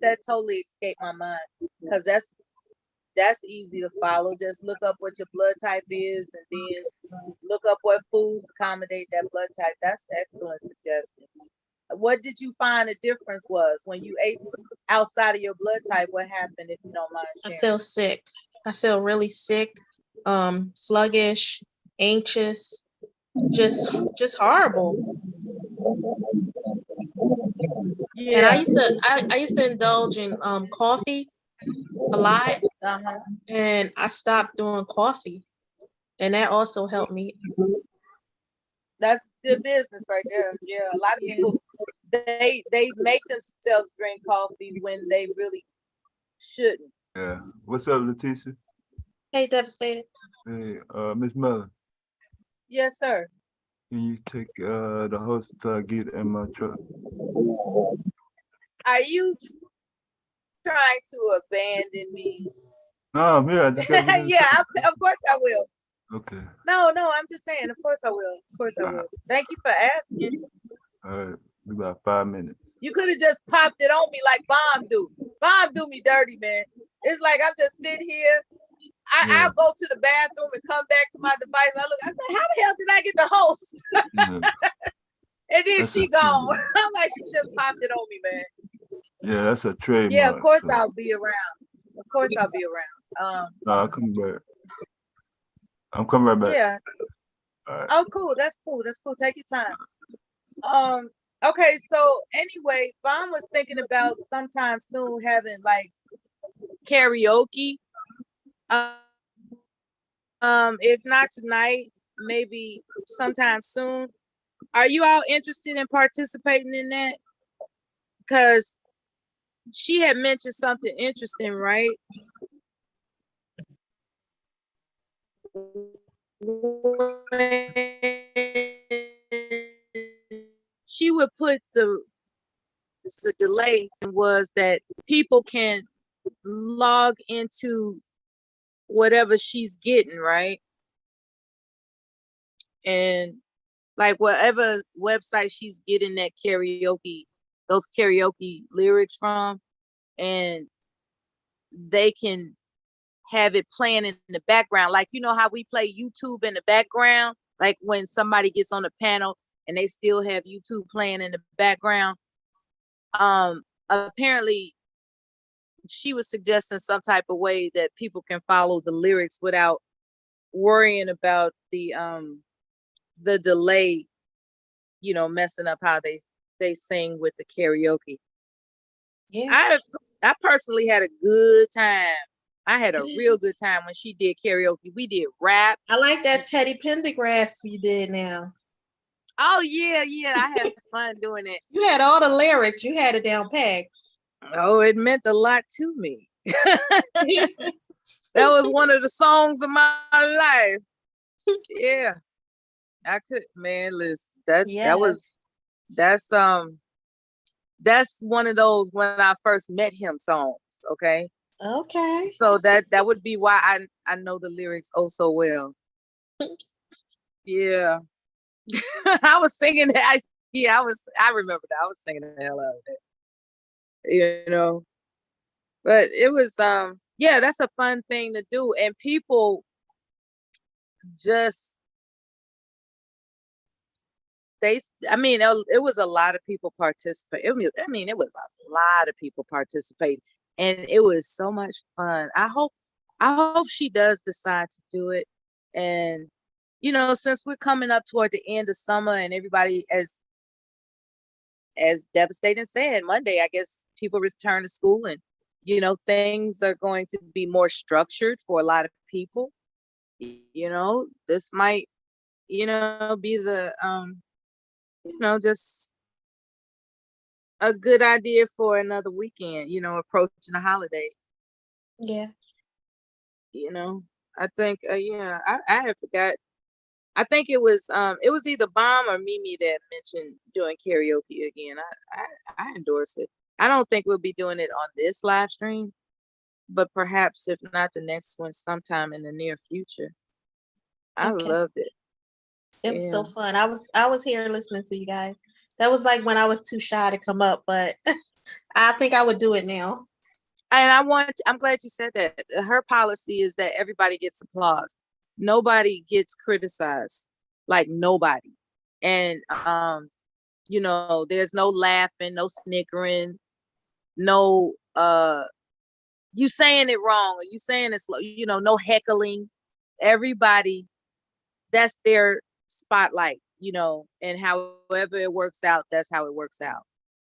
that totally escaped my mind. Because that's easy to follow. Just look up what your blood type is, and then look up what foods accommodate that blood type. That's an excellent suggestion. What did you find the difference was when you ate outside of your blood type? What happened, if you don't mind sharing? I feel sick. I feel really sick, sluggish, anxious, just horrible. Yeah. And I used to indulge in coffee a lot, and I stopped doing coffee, and that also helped me. That's good business right there. Yeah, a lot of people they make themselves drink coffee when they really shouldn't. Yeah. What's up, Leticia? Hey, Devastated. Hey, Miss Miller. Yes, sir. Can you take the host to get in my truck? Are you trying to abandon me? No, I'm here. I just got yeah, of course I will. Okay. No, I'm just saying. Of course I will. Of course I will. Thank you for asking. All right, about 5 minutes. You could have just popped it on me like Bomb do. Bomb do me dirty, man. It's like I'm just sitting here. I'll go to the bathroom and come back to my device. I said, how the hell did I get the host? And then she gone. I'm like, she just popped it on me, man. Yeah, that's a trademark. Yeah, of course I'll be around. Of course I'll be around. No, I'll come back. I'm coming right back. Yeah. All right. Oh, cool. That's cool. That's cool. Take your time. Okay, so anyway, Vaughn was thinking about sometime soon having like karaoke. If not tonight, maybe sometime soon. Are you all interested in participating in that? Because she had mentioned something interesting, right? She would put the delay was that people can log into whatever she's getting, right? And like whatever website she's getting that those karaoke lyrics from, and they can have it playing in the background. Like, you know how we play YouTube in the background? Like when somebody gets on the panel and they still have YouTube playing in the background. Apparently she was suggesting some type of way that people can follow the lyrics without worrying about the delay, messing up how they sing with the karaoke. Yeah. I personally had a good time. I had a real good time when she did karaoke. We did rap. I like that Teddy Pendergrass you did now. Oh yeah. I had fun doing it. You had all the lyrics. You had it down packed. Oh, it meant a lot to me. That was one of the songs of my life. Yeah. I could, man, listen. That's one of those when I first met him songs. Okay. Okay. So that would be why I know the lyrics oh so well. Yeah. I was singing that. I remember that. I was singing the hell out of it. But it was that's a fun thing to do. And people just I mean, it was a lot of people participate. It was a lot of people participating, and it was so much fun. I hope she does decide to do it. And since we're coming up toward the end of summer, and everybody, as Devastating said, Monday, I guess people return to school, and things are going to be more structured for a lot of people. This might be the just a good idea for another weekend, approaching the holiday. Yeah. I think I have forgot. I think it was either Bomb or Mimi that mentioned doing karaoke again. I endorse it. I don't think we'll be doing it on this live stream, but perhaps if not the next one, sometime in the near future. I loved it. It was so fun. I was here listening to you guys. That was like when I was too shy to come up, but I think I would do it now. And I'm glad you said that. Her policy is that everybody gets applause. Nobody gets criticized. Like nobody. And there's no laughing, no snickering, no you saying it wrong, or you saying it slow, no heckling. Everybody, that's their spotlight, and however it works out, that's how it works out.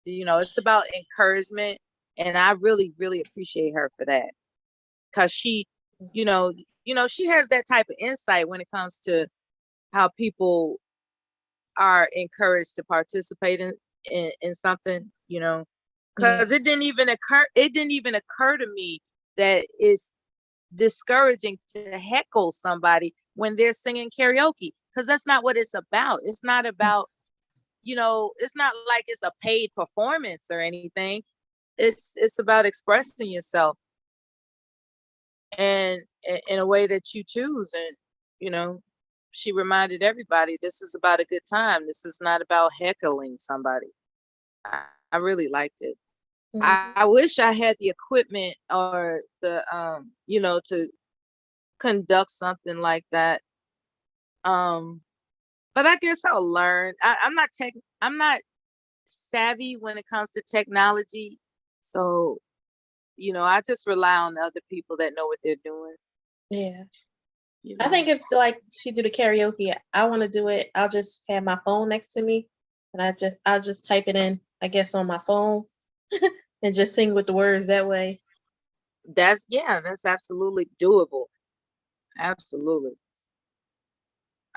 It's about encouragement, and I really, really appreciate her for that, because she, she has that type of insight when it comes to how people are encouraged to participate in something, because it didn't even occur to me that it's discouraging to heckle somebody when they're singing karaoke, because that's not what it's about. It's not about, it's not like it's a paid performance or anything. It's about expressing yourself and in a way that you choose. And she reminded everybody, this is about a good time. This is not about heckling somebody. I really liked it. I wish I had the equipment or the to conduct something like that. But I guess I'll learn. I'm not savvy when it comes to technology, so I just rely on other people that know what they're doing. Yeah. I think if like she do the karaoke, I want to do it. I'll just have my phone next to me, and I'll just type it in, I guess, on my phone, and just sing with the words that way. That's absolutely doable. Absolutely.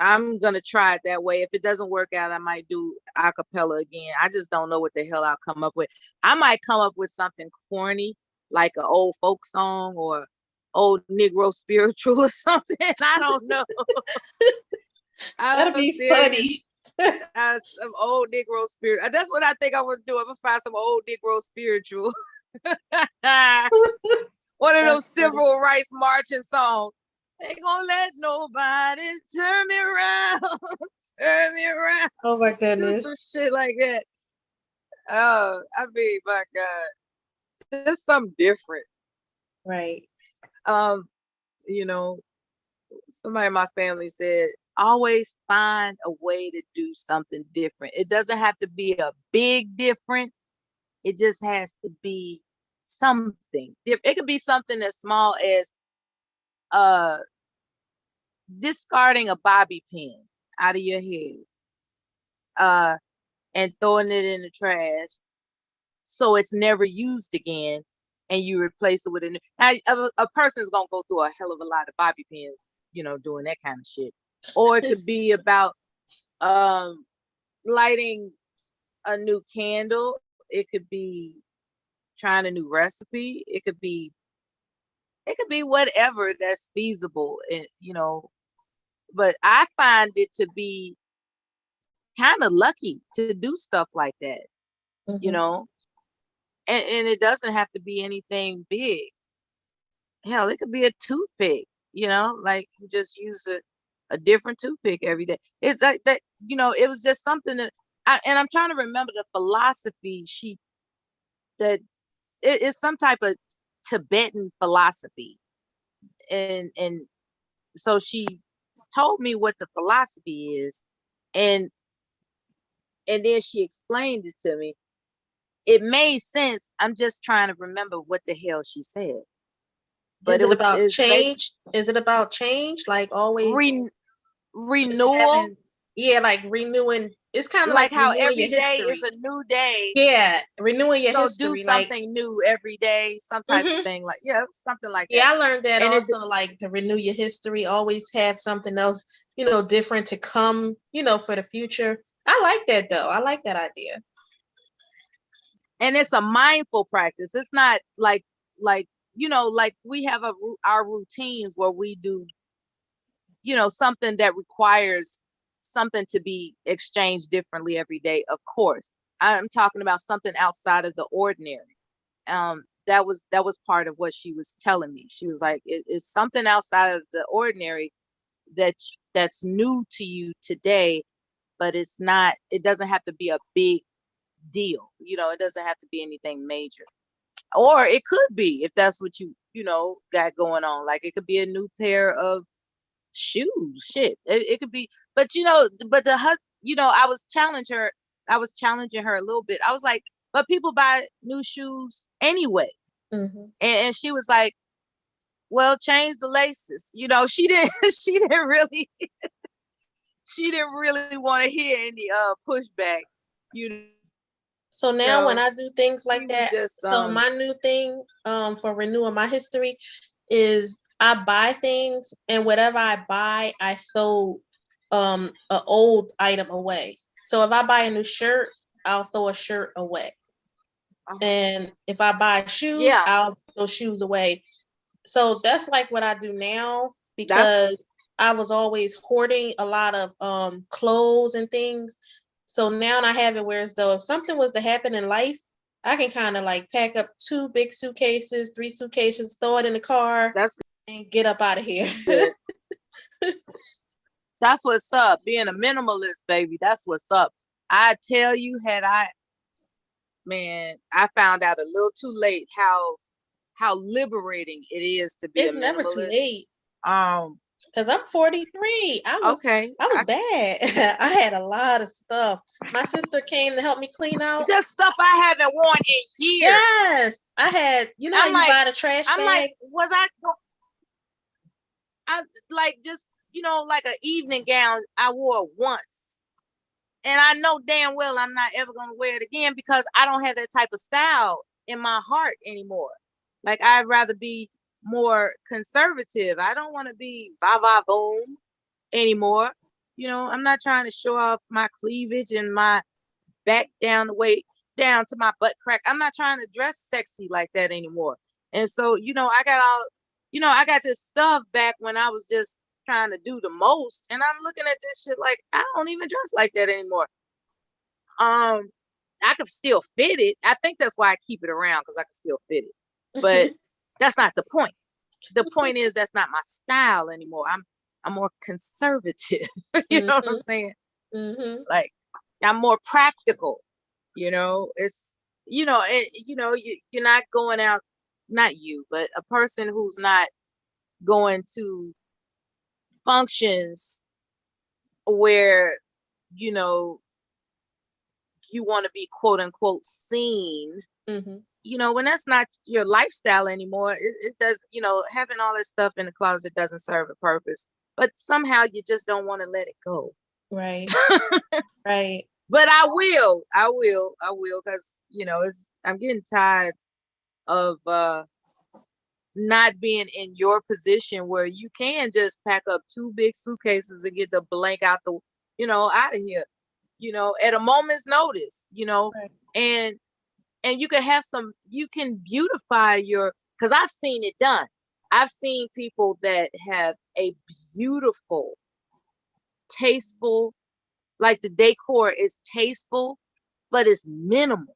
I'm gonna try it that way. If it doesn't work out, I might do a cappella again. I just don't know what the hell I'll come up with. I might come up with something corny, like an old folk song or old Negro spiritual or something. I don't know. That'll be funny. Some old Negro spirit. That's what I think I would do. I'm gonna find some old Negro spiritual. One of those civil rights marching songs. Ain't gonna let nobody turn me around. Turn me around. Oh my goodness. Some shit like that. Oh, I mean, my God. Just something different. Right. Somebody in my family said, always find a way to do something different. It doesn't have to be a big different. It just has to be something. It could be something as small as discarding a bobby pin out of your head and throwing it in the trash so it's never used again, and you replace it with a person is gonna go through a hell of a lot of bobby pins, doing that kind of shit. Or it could be about lighting a new candle. It could be trying a new recipe. It could be whatever that's feasible, and but I find it to be kind of lucky to do stuff like that, and it doesn't have to be anything big. Hell, it could be a toothpick, like you just use a different toothpick every day. It's like that, it was just something that and I'm trying to remember the philosophy that it is some type of Tibetan philosophy. And so she told me what the philosophy is, and and then she explained it to me. It made sense. I'm just trying to remember what the hell she said. But is it about change? Is it about change? Like always renewal? Yeah, like renewing. It's kind of like how every day is a new day. Yeah, renewing your history. Do something new every day, some type of thing. Like something like that. Yeah, I learned that and also, like to renew your history. Always have something else, different to come, for the future. I like that though. I like that idea. And it's a mindful practice. It's not like we have our routines where we do, something that requires something to be exchanged differently every day. Of course, I'm talking about something outside of the ordinary. That was part of what she was telling me. She was like, it's something outside of the ordinary that's new to you today, but it doesn't have to be a big deal. It doesn't have to be anything major. Or it could be, if that's what you got going on. Like it could be a new pair of shoes. Shit. It could be, but I was challenging her a little bit. I was like, but people buy new shoes anyway. Mm-hmm. And she was like, well, change the laces. She didn't really want to hear any pushback. So now when I do things like that, so my new thing for renewing my history is I buy things, and whatever I buy, I throw an old item away. So if I buy a new shirt, I'll throw a shirt away. And if I buy shoes, I'll throw shoes away. So that's like what I do now, because I was always hoarding a lot of clothes and things. So now I have it where as though if something was to happen in life, I can kind of like pack up 2 big suitcases, 3 suitcases, throw it in the car, and get up out of here. That's what's up. Being a minimalist, baby. That's what's up. I tell you, I found out a little too late how liberating it is to be. It's never too late. Because I'm 43. I was bad. I had a lot of stuff. My sister came to help me clean out. Just stuff I haven't worn in years. Yes. I had, you buy the trash bag. I'm like, was I like just, like an evening gown I wore once. And I know damn well I'm not ever going to wear it again because I don't have that type of style in my heart anymore. Like I'd rather be more conservative. I don't want to be va boom anymore. I'm not trying to show off my cleavage and my back down the way down to my butt crack. I'm not trying to dress sexy like that anymore. And so, I got this stuff back when I was just trying to do the most, and I'm looking at this shit like I don't even dress like that anymore. I could still fit it. I think that's why I keep it around, because I can still fit it. But that's not the point. The point is that's not my style anymore. I'm more conservative. You know what I'm saying? Mm-hmm. Like I'm more practical. It's you're not going out. Not you, but a person who's not going to functions where you want to be quote unquote seen. Mm-hmm. When that's not your lifestyle anymore, it does, having all this stuff in the closet doesn't serve a purpose, but somehow you just don't want to let it go. Right. Right. But I will, because, I'm getting tired of not being in your position where you can just pack up 2 big suitcases and get the blank out out of here, at a moment's notice, right. And you can beautify because I've seen it done. I've seen people that have a beautiful, tasteful, like the decor is tasteful, but it's minimal.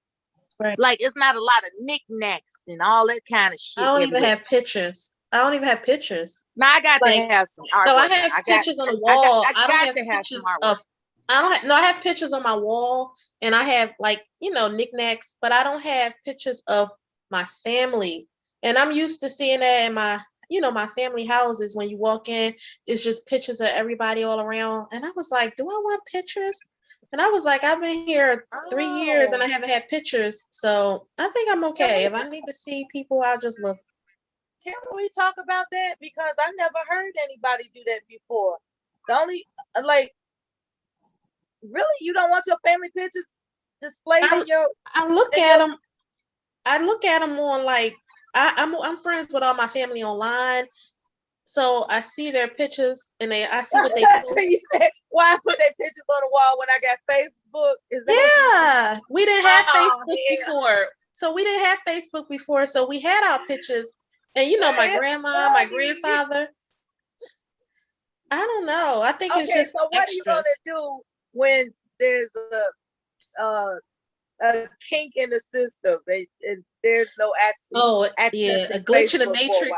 Right. Like it's not a lot of knickknacks and all that kind of shit. I don't even have pictures. Now I got to have some artwork. So I have pictures on the wall. I don't have pictures of. I have pictures on my wall, and I have knickknacks, but I don't have pictures of my family. And I'm used to seeing that in my family houses. When you walk in, it's just pictures of everybody all around. And I was like, do I want pictures? And I was like, I've been here 3 years and I haven't had pictures. So I think I'm okay. If I need to see people, I'll just look. Can we talk about that? Because I never heard anybody do that before. The only, like, really, you don't want your family pictures displayed in your? I look at them. I look at them on like I'm friends with all my family online, so I see their pictures and I see what they post. You said, why I put their pictures on the wall when I got Facebook? Is that we didn't have Facebook before, so we didn't have Facebook before, so we had our pictures, and you know, my grandma, my grandfather. I don't know. I think it's just so. What extra. are you gonna do when there's a kink in the system? There's no access. Oh, yeah, a glitch in the matrix.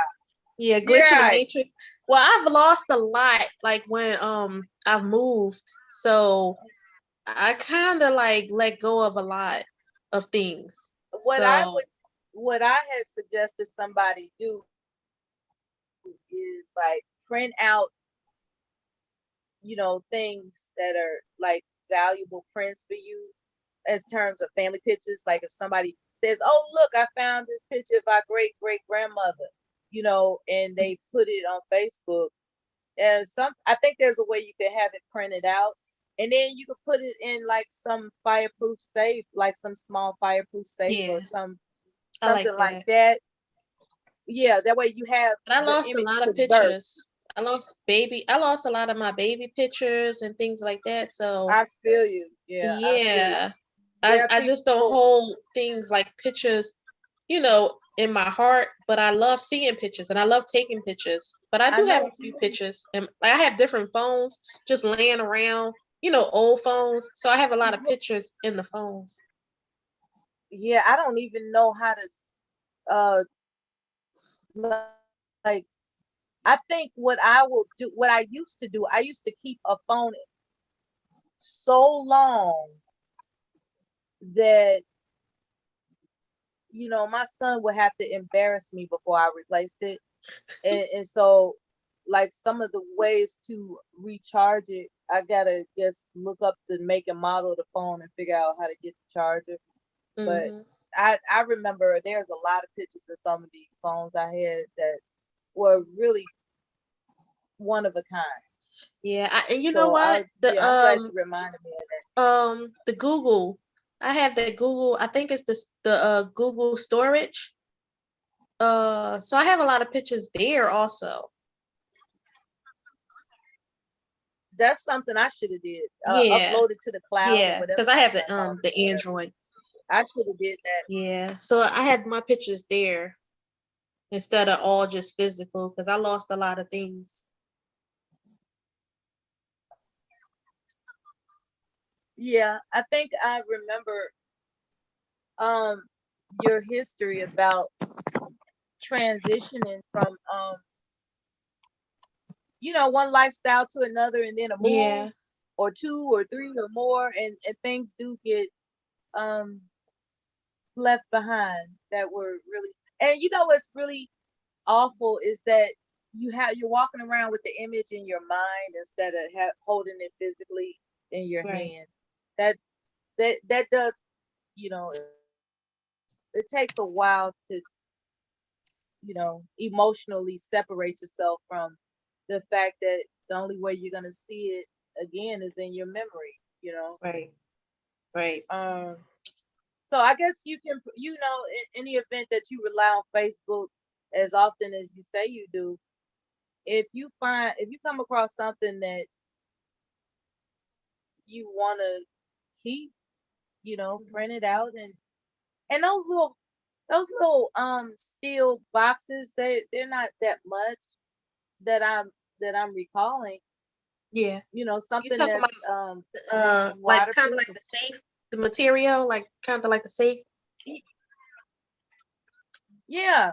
Yeah, glitch in the matrix. Well, I've lost a lot, like when I've moved, so I kind of like let go of a lot of things. What I had suggested somebody do is like print out, you know, things that are like valuable prints for you as terms of family pictures. Like if somebody says, oh, look, I found this picture of our great-great-grandmother, you know, and they put it on Facebook. And I think there's a way you can have it printed out, and then you could put it in like some fireproof safe, like some small fireproof safe or something like that. Yeah, that way you have. But I lost a lot of pictures. I lost a lot of my baby pictures and things like that. So I feel you. Yeah. Yeah. I just don't hold things like pictures, you know, in my heart, but I love seeing pictures and I love taking pictures. But I do have a few pictures, and I have different phones just laying around, you know, old phones. So I have a lot of pictures in the phones. Yeah, I don't even know how to like, I think what I will do, what I used to do, I used to keep a phone so long that, you know, my son would have to embarrass me before I replaced it. And so, like, some of the ways to recharge it, I gotta just look up the make and model of the phone and figure out how to get the charger. But I remember there's a lot of pictures of some of these phones I had that were really one of a kind. Yeah, and you know what? I'm glad you reminded me of that. The Google. I have the Google. I think it's the Google storage. So I have a lot of pictures there also. That's something I should have did. Upload it to the cloud. Yeah, because I have the Android. I should have did that. Yeah, so I had my pictures there instead of all just physical, because I lost a lot of things. Yeah, I think I remember your history about transitioning from you know, one lifestyle to another, and then a move or 2 or 3 or more, and things do get left behind that were really. And you know what's really awful is that you're walking around with the image in your mind instead of holding it physically in your hand. That does, you know, it takes a while to, you know, emotionally separate yourself from the fact that the only way you're gonna see it again is in your memory, you know. Right. So I guess you can, you know, in the event that you rely on Facebook as often as you say you do, if you come across something that you want to keep, you know, print it out, and those little steel boxes, they're not that much that I'm recalling. Yeah, you know, something that's like kind of like the safe, the material, like kind of like the safe. Yeah,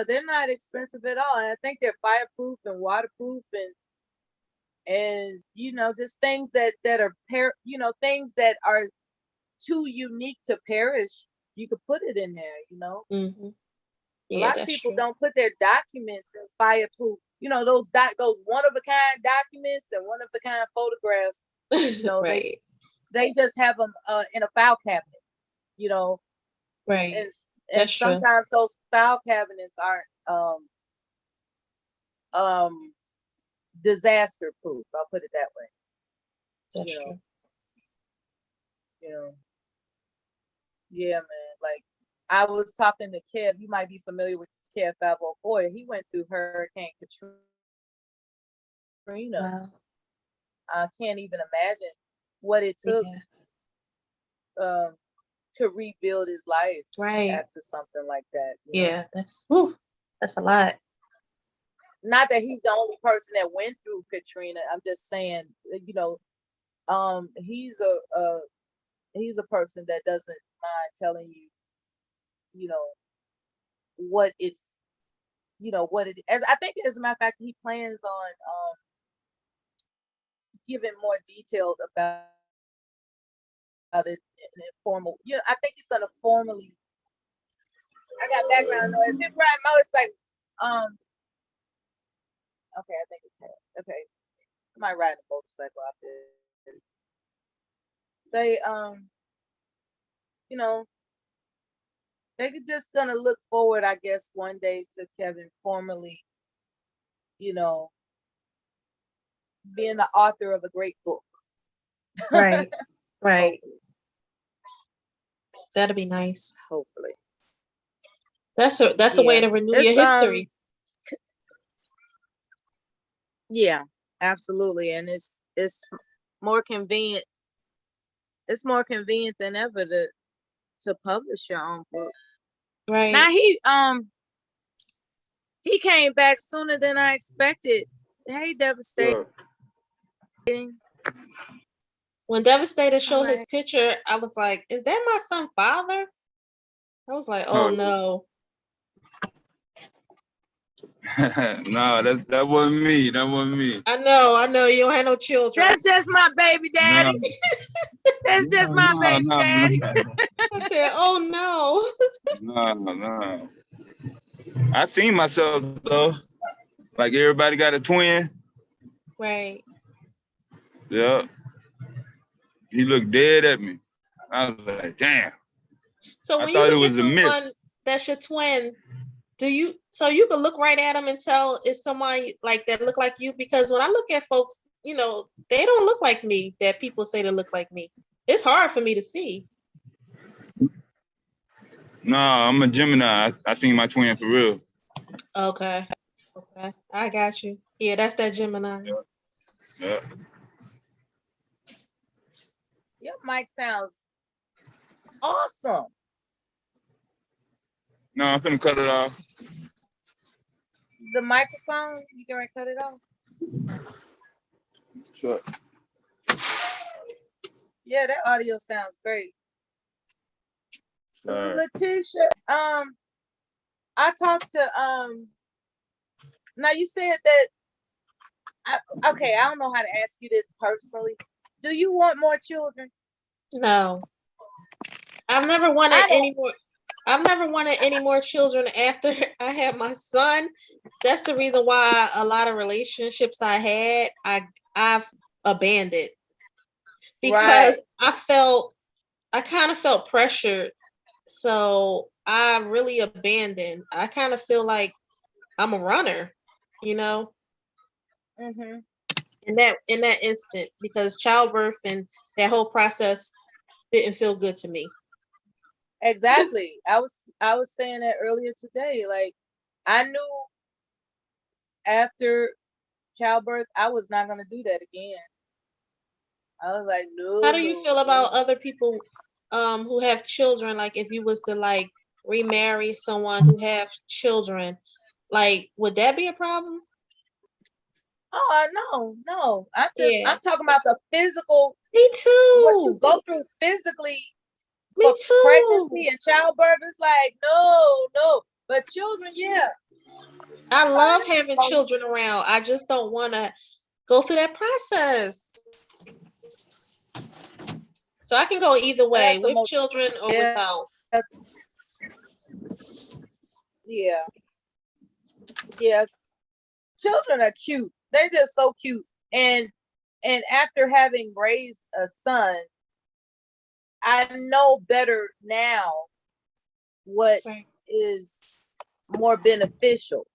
they're not expensive at all, and I think they're fireproof and waterproof, and you know, just things that are things that are too unique to perish. You could put it in there, you know. Yeah, a lot of people don't put their documents in fireproof. You know, those one of a kind documents and one of a kind photographs. You know, Right. they just have them in a file cabinet, you know. Right. And That's true. sometimes those file cabinets aren't disaster proof. I'll put it that way. That's You know, true. you know. Yeah, man. Like I was talking to Kev. You might be familiar with Kev 504. He went through Hurricane Katrina. Wow. I can't even imagine what it took to rebuild his life Right. after something like that. You know? Yeah, that's a lot. Not that he's the only person that went through Katrina. I'm just saying, you know, he's a person that doesn't mind telling you, you know, what it's, you know, what it is. I think, as a matter of fact, he plans on giving more detailed about it in informal. You know, I think he's gonna formally. I got background noise. People riding motorcycle. Okay, I think it's okay. I might ride a motorcycle out there. They you know, they're just gonna look forward, I guess, one day to Kevin formally, you know, being the author of a great book. Right. Right. That'll be nice. Hopefully. That's a way to renew your history. Yeah, absolutely. And it's more convenient. It's more convenient than ever to publish your own book. Right. Now he came back sooner than I expected. Hey, Devastating. When Devastator showed his picture, I was like, is that my son's father? I was like, oh no. No, that wasn't me. That wasn't me. I know. You don't have no children. That's just my baby daddy. No. That's just my baby daddy. I said, oh no. No. I seen myself though. Like everybody got a twin. Right. Yeah. He looked dead at me. I was like, damn. So when you look at someone that's your twin, you can look right at them and tell it's someone like that look like you? Because when I look at folks, you know, they don't look like me that people say they look like me. It's hard for me to see. No, I'm a Gemini. I seen my twin for real. Okay. I got you. Yeah, that's that Gemini. Yeah. Your mic sounds awesome. No, I'm finna cut it off. The microphone, you can cut it off? Sure. Yeah, that audio sounds great. Letitia, I talked to now you said that okay, I don't know how to ask you this personally. Do you want more children? No. I've never wanted any more children after I had my son. That's the reason why a lot of relationships I had, I've abandoned. Because I kind of felt pressured. So I really abandoned. I kind of feel like I'm a runner, you know? Mm-hmm. In that instant, because childbirth and that whole process didn't feel good to me. Exactly. I was saying that earlier today. Like I knew after childbirth I was not gonna do that again. I was like, no. How do you feel about other people who have children? Like if you was to like remarry someone who have children, like would that be a problem? Oh no. I'm talking about the physical. Me too. What you go through physically. Me too. Pregnancy and childbirth is like no. But children, yeah. I love having children around. I just don't want to go through that process. So I can go either way, with children or without. Yeah. Children are cute. They're just so cute. And And after having raised a son, I know better now what is more beneficial.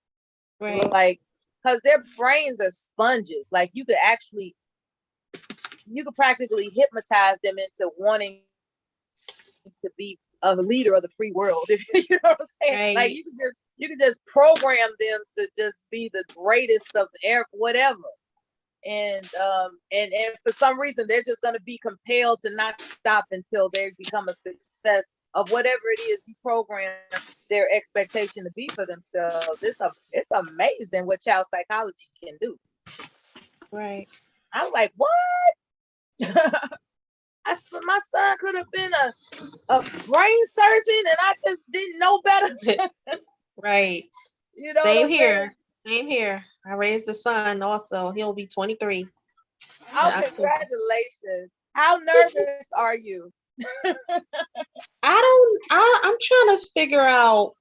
Right. Like, because their brains are sponges. Like you could practically hypnotize them into wanting to be a leader of the free world. If you know what I'm saying? Right. Like you could just program them to just be the greatest of whatever. And for some reason they're just going to be compelled to not stop until they become a success of whatever it is you program their expectation to be for themselves. It's amazing what child psychology can do. Right. I was like, what? My son could have been a brain surgeon and I just didn't know better. Right. You know, Same here. Same here. I raised a son also. He'll be 23. Oh, congratulations. How nervous are you? I'm trying to figure out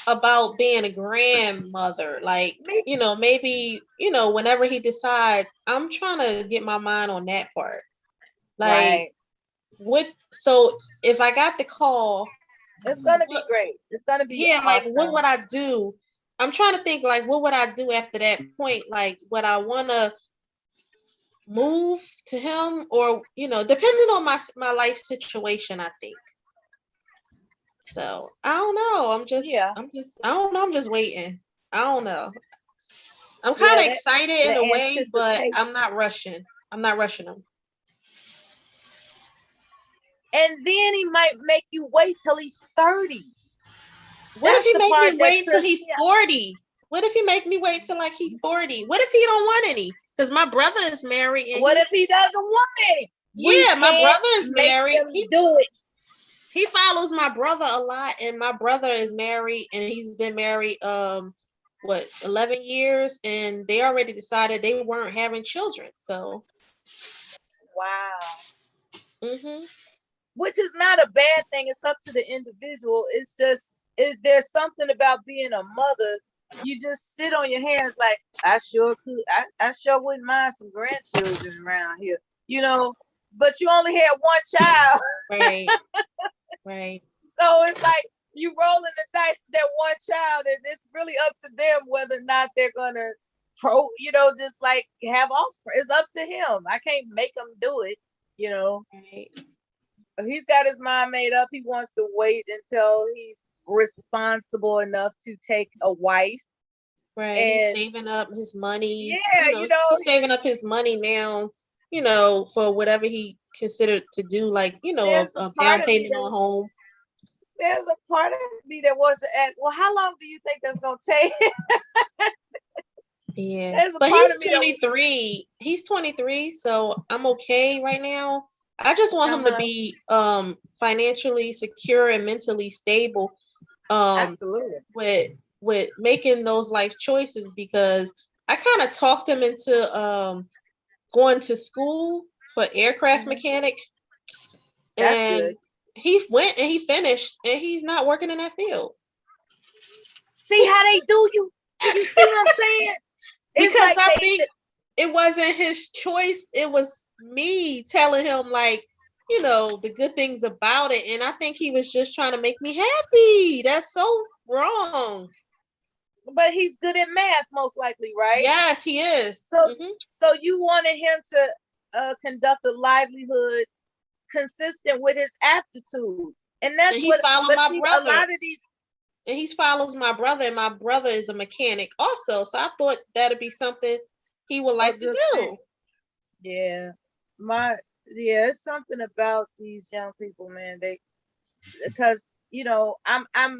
about being a grandmother. Like, you know, maybe, you know, whenever he decides, I'm trying to get my mind on that part. Like, so if I got the call, it's gonna be great. It's gonna be awesome. Like, what would I do? I'm trying to think, like, what would I do after that point? Like, would I want to move to him, or, you know, depending on my life situation, I think. So I don't know. I'm just waiting. I don't know. I'm kind of excited in a way, but I'm not rushing. Him. And then he might make you wait till he's 30. What if he make me wait till he's 40? What if he make me wait till like he's 40? What if he don't want any? Because my brother is married. And what if he doesn't want any? Yeah, my brother is married. He do it. He follows my brother a lot, and my brother is married, and he's been married 11 years, and they already decided they weren't having children. So wow. Which is not a bad thing. It's up to the individual. It's just there's something about being a mother. You just sit on your hands like, I sure could. I sure wouldn't mind some grandchildren around here, you know, but you only had one child. Right. Right. So it's like you rolling the dice with that one child, and it's really up to them whether or not they're gonna just like have offspring. It's up to him. I can't make him do it, you know. Right. He's got his mind made up. He wants to wait until he's responsible enough to take a wife. Right. And he's saving up his money. Yeah, he's saving up his money now, you know, for whatever he considered to do, like, you know, a down payment on a home. There's a part of me that wants to ask, well, how long do you think that's gonna take? Yeah, but he's 23. He's 23, so I'm okay right now. I just want him to be financially secure and mentally stable. Absolutely. With making those life choices, because I kind of talked him into going to school for aircraft mechanic. That's good. He went and he finished, and he's not working in that field. See how they do you? You see what I'm saying? Because like I think it wasn't his choice. It was me telling him, like, you know, the good things about it. And I think he was just trying to make me happy. That's so wrong. But he's good at math, most likely, right? Yes, he is. So, so you wanted him to conduct a livelihood consistent with his aptitude, and that's and he follows my brother. A lot of these, and he follows my brother, and my brother is a mechanic also. So I thought that'd be something he would like to do. Yeah, it's something about these young people, man. Because you know, I'm